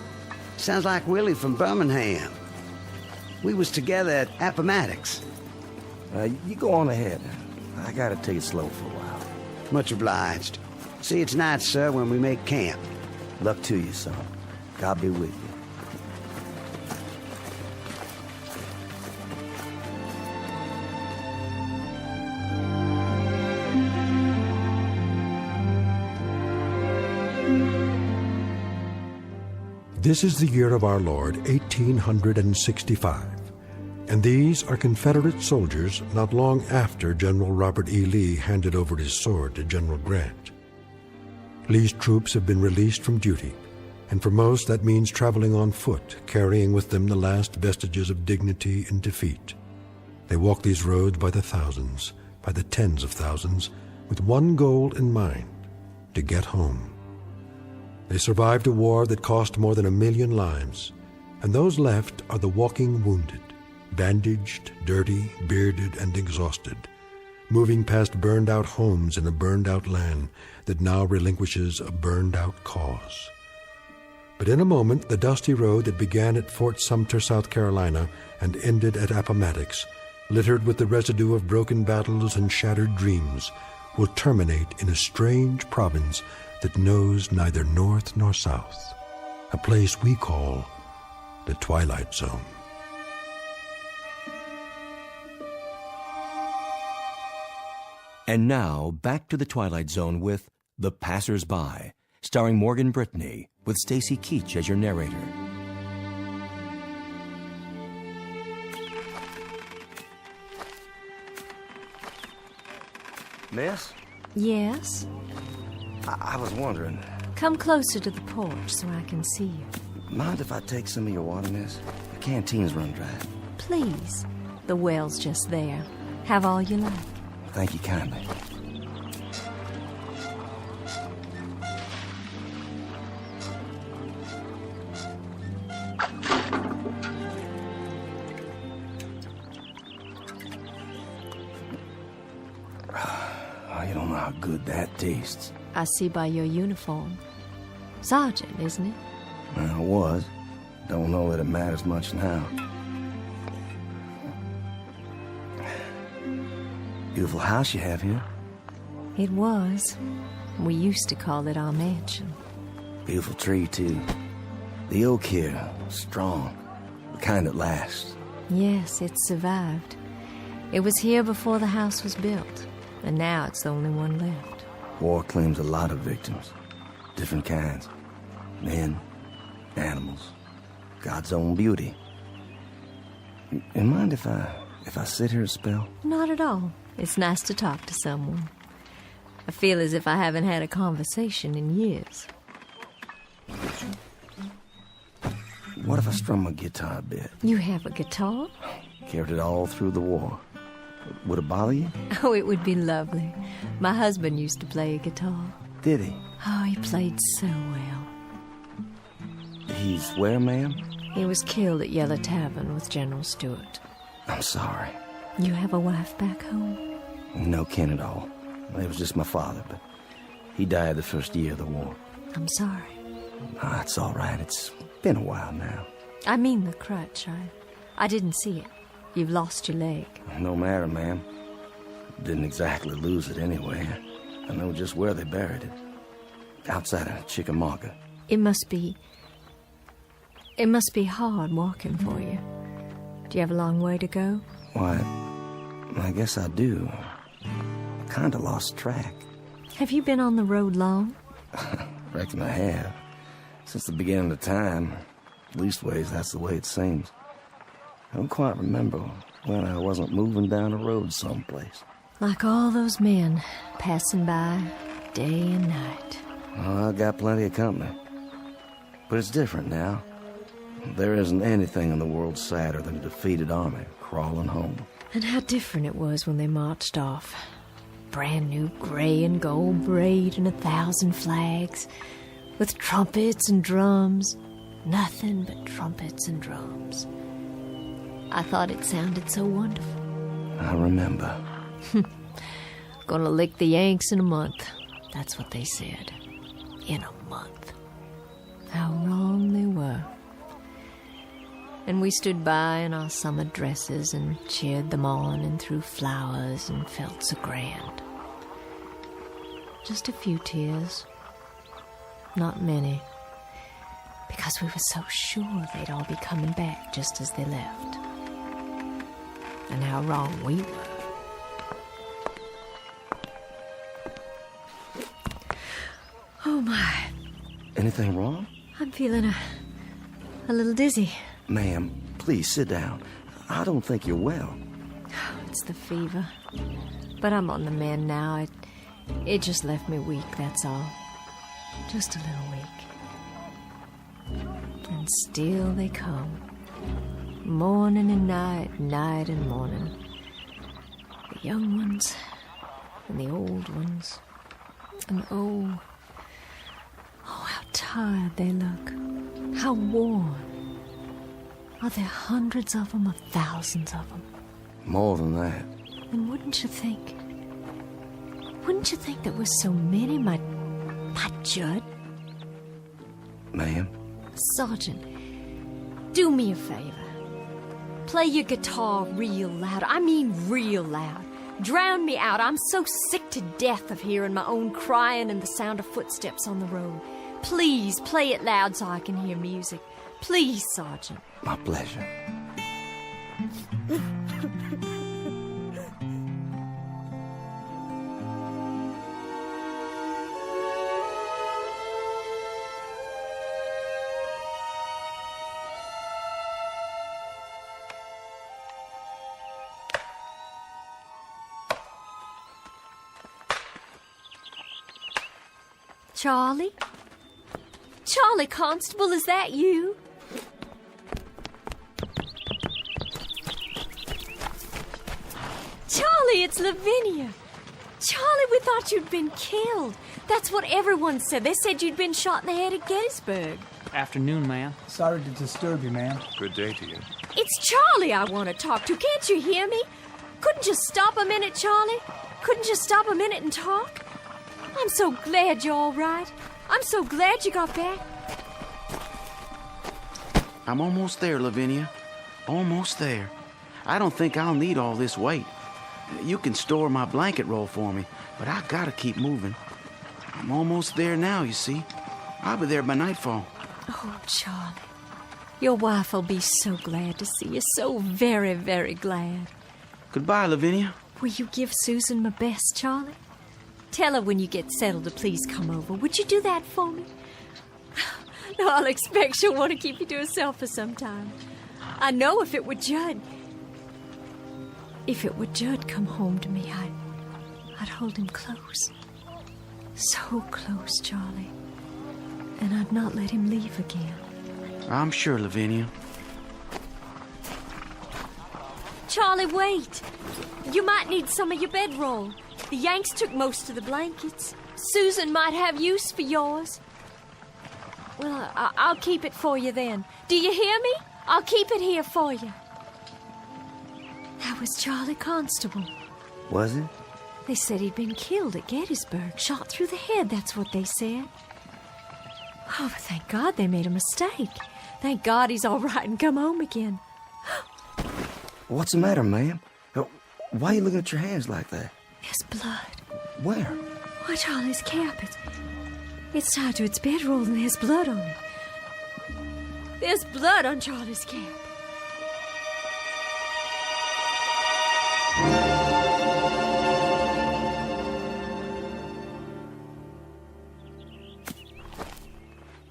Sounds like Willie from Birmingham. We was together at Appomattox. You go on ahead. I gotta take it slow for a while. Much obliged. See, it's night, sir, when we make camp. Luck to you, son. God be with you. This is the year of our Lord, 1865, and these are Confederate soldiers not long after General Robert E. Lee handed over his sword to General Grant. Lee's troops have been released from duty, and for most that means traveling on foot, carrying with them the last vestiges of dignity and defeat. They walk these roads by the thousands, by the tens of thousands, with one goal in mind, to get home. They survived a war that cost more than 1 million lives, and those left are the walking wounded, bandaged, dirty, bearded, and exhausted, moving past burned-out homes in a burned-out land that now relinquishes a burned-out cause. But in a moment, the dusty road that began at Fort Sumter, South Carolina, and ended at Appomattox, littered with the residue of broken battles and shattered dreams, will terminate in a strange province that knows neither north nor south, a place we call the Twilight Zone. And now, back to the Twilight Zone with The Passers-By, starring Morgan Brittany, with Stacy Keach as your narrator. Miss? Yes? I was wondering. Come closer to the porch so I can see you. Mind if I take some of your water, miss? The canteen's run dry. Please. The well's just there. Have all you like. Thank you kindly. Oh, you don't know how good that tastes. I see by your uniform. Sergeant, isn't it? Well, I was. Don't know that it matters much now. Beautiful house you have here. It was. We used to call it our mansion. Beautiful tree, too. The oak here, strong. The kind that lasts. Yes, it survived. It was here before the house was built, and now it's the only one left. War claims a lot of victims. Different kinds. Men, animals, God's own beauty. You mind if I sit here a spell? Not at all. It's nice to talk to someone. I feel as if I haven't had a conversation in years. What if I strum my guitar a bit? You have a guitar? Carried it all through the war. Would it bother you? Oh, it would be lovely. My husband used to play a guitar. Did he? Oh, he played so well. He's where, ma'am? He was killed at Yellow Tavern with General Stewart. I'm sorry. You have a wife back home? No kin at all. It was just my father, but he died the first year of the war. I'm sorry. Ah, it's all right. It's been a while now. I mean the crutch. I didn't see it. You've lost your leg. No matter, ma'am. Didn't exactly lose it anyway. I know just where they buried it. Outside of Chickamauga. It must be hard walking for you. Do you have a long way to go? Why, I guess I do. Kinda lost track. Have you been on the road long? Reckon I have. Since the beginning of time. Leastways, that's the way it seems. I don't quite remember when I wasn't moving down the road someplace. Like all those men passing by day and night. Oh, I got plenty of company. But it's different now. There isn't anything in the world sadder than a defeated army crawling home. And how different it was when they marched off. Brand new gray and gold braid and 1,000 flags. With trumpets and drums. Nothing but trumpets and drums. I thought it sounded so wonderful. I remember. Gonna lick the Yanks in a month. That's what they said. In a month. How wrong they were. And we stood by in our summer dresses and cheered them on and threw flowers and felt so grand. Just a few tears. Not many. Because we were so sure they'd all be coming back just as they left. And how wrong we were. Oh my. Anything wrong? I'm feeling a little dizzy. Ma'am, please sit down. I don't think you're well. It's the fever. But I'm on the mend now. It just left me weak, that's all. Just a little weak. And still they come. Morning and night, night and morning. The young ones and the old ones. And oh, how tired they look. How worn. Are there hundreds of them or thousands of them? More than that. And wouldn't you think there were so many, my Judd? Ma'am? Sergeant, do me a favor. Play your guitar real loud. I mean real loud. Drown me out. I'm so sick to death of hearing my own crying and the sound of footsteps on the road. Please play it loud so I can hear music. Please, Sergeant. My pleasure. Charlie? Charlie Constable, is that you? Charlie, it's Lavinia. Charlie, we thought you'd been killed. That's what everyone said. They said you'd been shot in the head at Gettysburg. Afternoon, ma'am. Sorry to disturb you, ma'am. Good day to you. It's Charlie I want to talk to. Can't you hear me? Couldn't you stop a minute, Charlie? Couldn't you stop a minute and talk? I'm so glad you're all right. I'm so glad you got back. I'm almost there, Lavinia. Almost there. I don't think I'll need all this weight. You can store my blanket roll for me, but I gotta keep moving. I'm almost there now, you see. I'll be there by nightfall. Oh, Charlie. Your wife will be so glad to see you. So very, very glad. Goodbye, Lavinia. Will you give Susan my best, Charlie? Tell her when you get settled to please come over. Would you do that for me? No, I'll expect she'll want to keep you to herself for some time. I know if it were Judd come home to me, I'd hold him close. So close, Charlie. And I'd not let him leave again. I'm sure, Lavinia. Charlie, wait. You might need some of your bedroll. The Yanks took most of the blankets. Susan might have use for yours. Well, I'll keep it for you then. Do you hear me? I'll keep it here for you. That was Charlie Constable. Was it? They said he'd been killed at Gettysburg, shot through the head, that's what they said. Oh, but thank God they made a mistake. Thank God he's all right and come home again. What's the matter, ma'am? Why are you looking at your hands like that? There's blood. Where? Why, Charlie's cap. It's tied to its bedroll and there's blood on it. There's blood on Charlie's cap.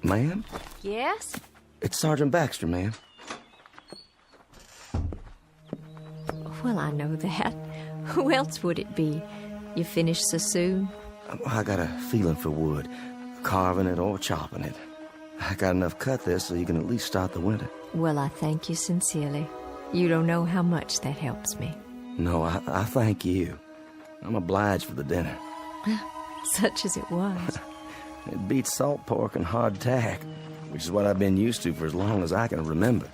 Ma'am? Yes? It's Sergeant Baxter, ma'am. Well, I know that. Who else would it be? You finished so soon? I got a feeling for wood, carving it or chopping it. I got enough cut there so you can at least start the winter. Well, I thank you sincerely. You don't know how much that helps me. No, I thank you. I'm obliged for the dinner. Such as it was. It beats salt pork and hardtack, which is what I've been used to for as long as I can remember.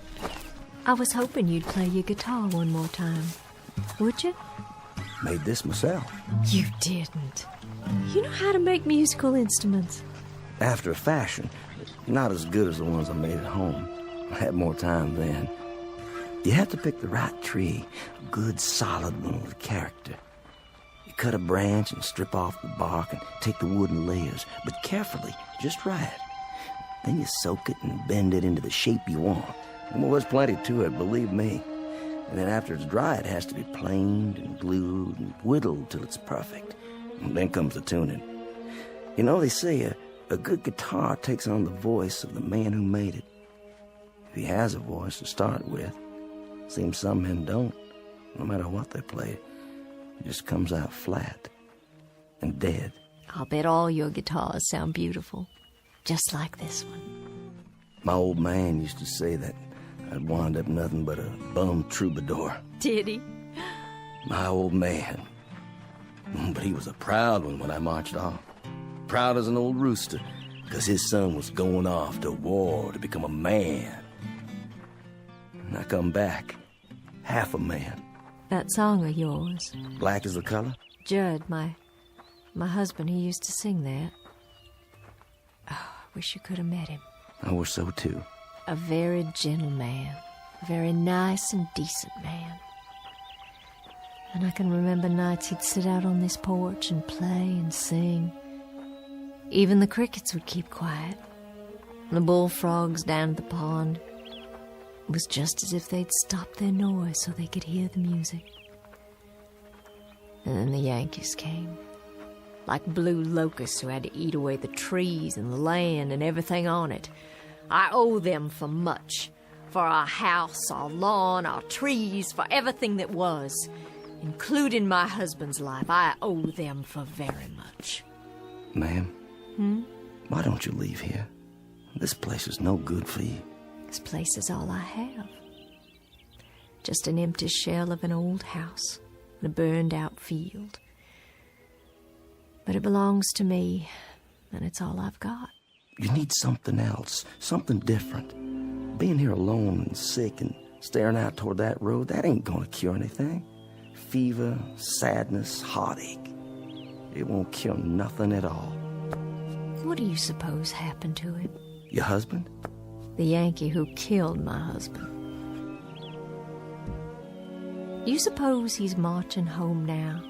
I was hoping you'd play your guitar one more time. Would you? Made this myself. You didn't. You know how to make musical instruments. After a fashion, not as good as the ones I made at home. I had more time then. You have to pick the right tree, a good solid one with character. You cut a branch and strip off the bark and take the wood in layers, but carefully, just right. Then you soak it and bend it into the shape you want. Well, there's plenty to it, believe me. And then after it's dry, it has to be planed and glued and whittled till it's perfect. And then comes the tuning. You know, they say a good guitar takes on the voice of the man who made it. If he has a voice to start with. Seems some men don't. No matter what they play, it just comes out flat and dead. I'll bet all your guitars sound beautiful. Just like this one. My old man used to say that I'd wind up nothing but a bum troubadour. Did he? My old man. But he was a proud one when I marched off. Proud as an old rooster, because his son was going off to war to become a man. And I come back, half a man. That song of yours. Black is the color? Judd, my husband, he used to sing that. Oh, I wish you could have met him. I wish so too. A very gentle man. A very nice and decent man. And I can remember nights he'd sit out on this porch and play and sing. Even the crickets would keep quiet. And the bullfrogs down at the pond. It was just as if they'd stopped their noise so they could hear the music. And then the Yankees came. Like blue locusts who had to eat away the trees and the land and everything on it. I owe them for much. For our house, our lawn, our trees, for everything that was. Including my husband's life. I owe them for very much. Ma'am? Why don't you leave here? This place is no good for you. This place is all I have. Just an empty shell of an old house and a burned-out field. But it belongs to me, and it's all I've got. You need something else, something different. Being here alone and sick and staring out toward that road, that ain't gonna cure anything. Fever, sadness, heartache. It won't kill nothing at all. What do you suppose happened to him? Your husband? The Yankee who killed my husband. Do you suppose he's marching home now?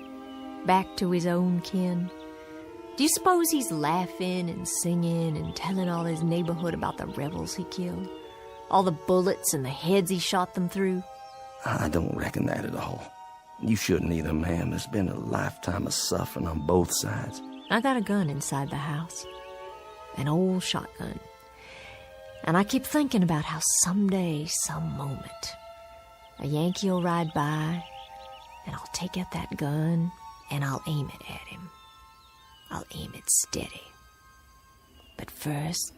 Back to his own kin? Do you suppose he's laughing and singing and telling all his neighborhood about the rebels he killed? All the bullets and the heads he shot them through? I don't reckon that at all. You shouldn't either, ma'am. There's been a lifetime of suffering on both sides. I got a gun inside the house. An old shotgun. And I keep thinking about how someday, some moment, a Yankee will ride by, and I'll take out that gun, and I'll aim it at him. I'll aim it steady. But first,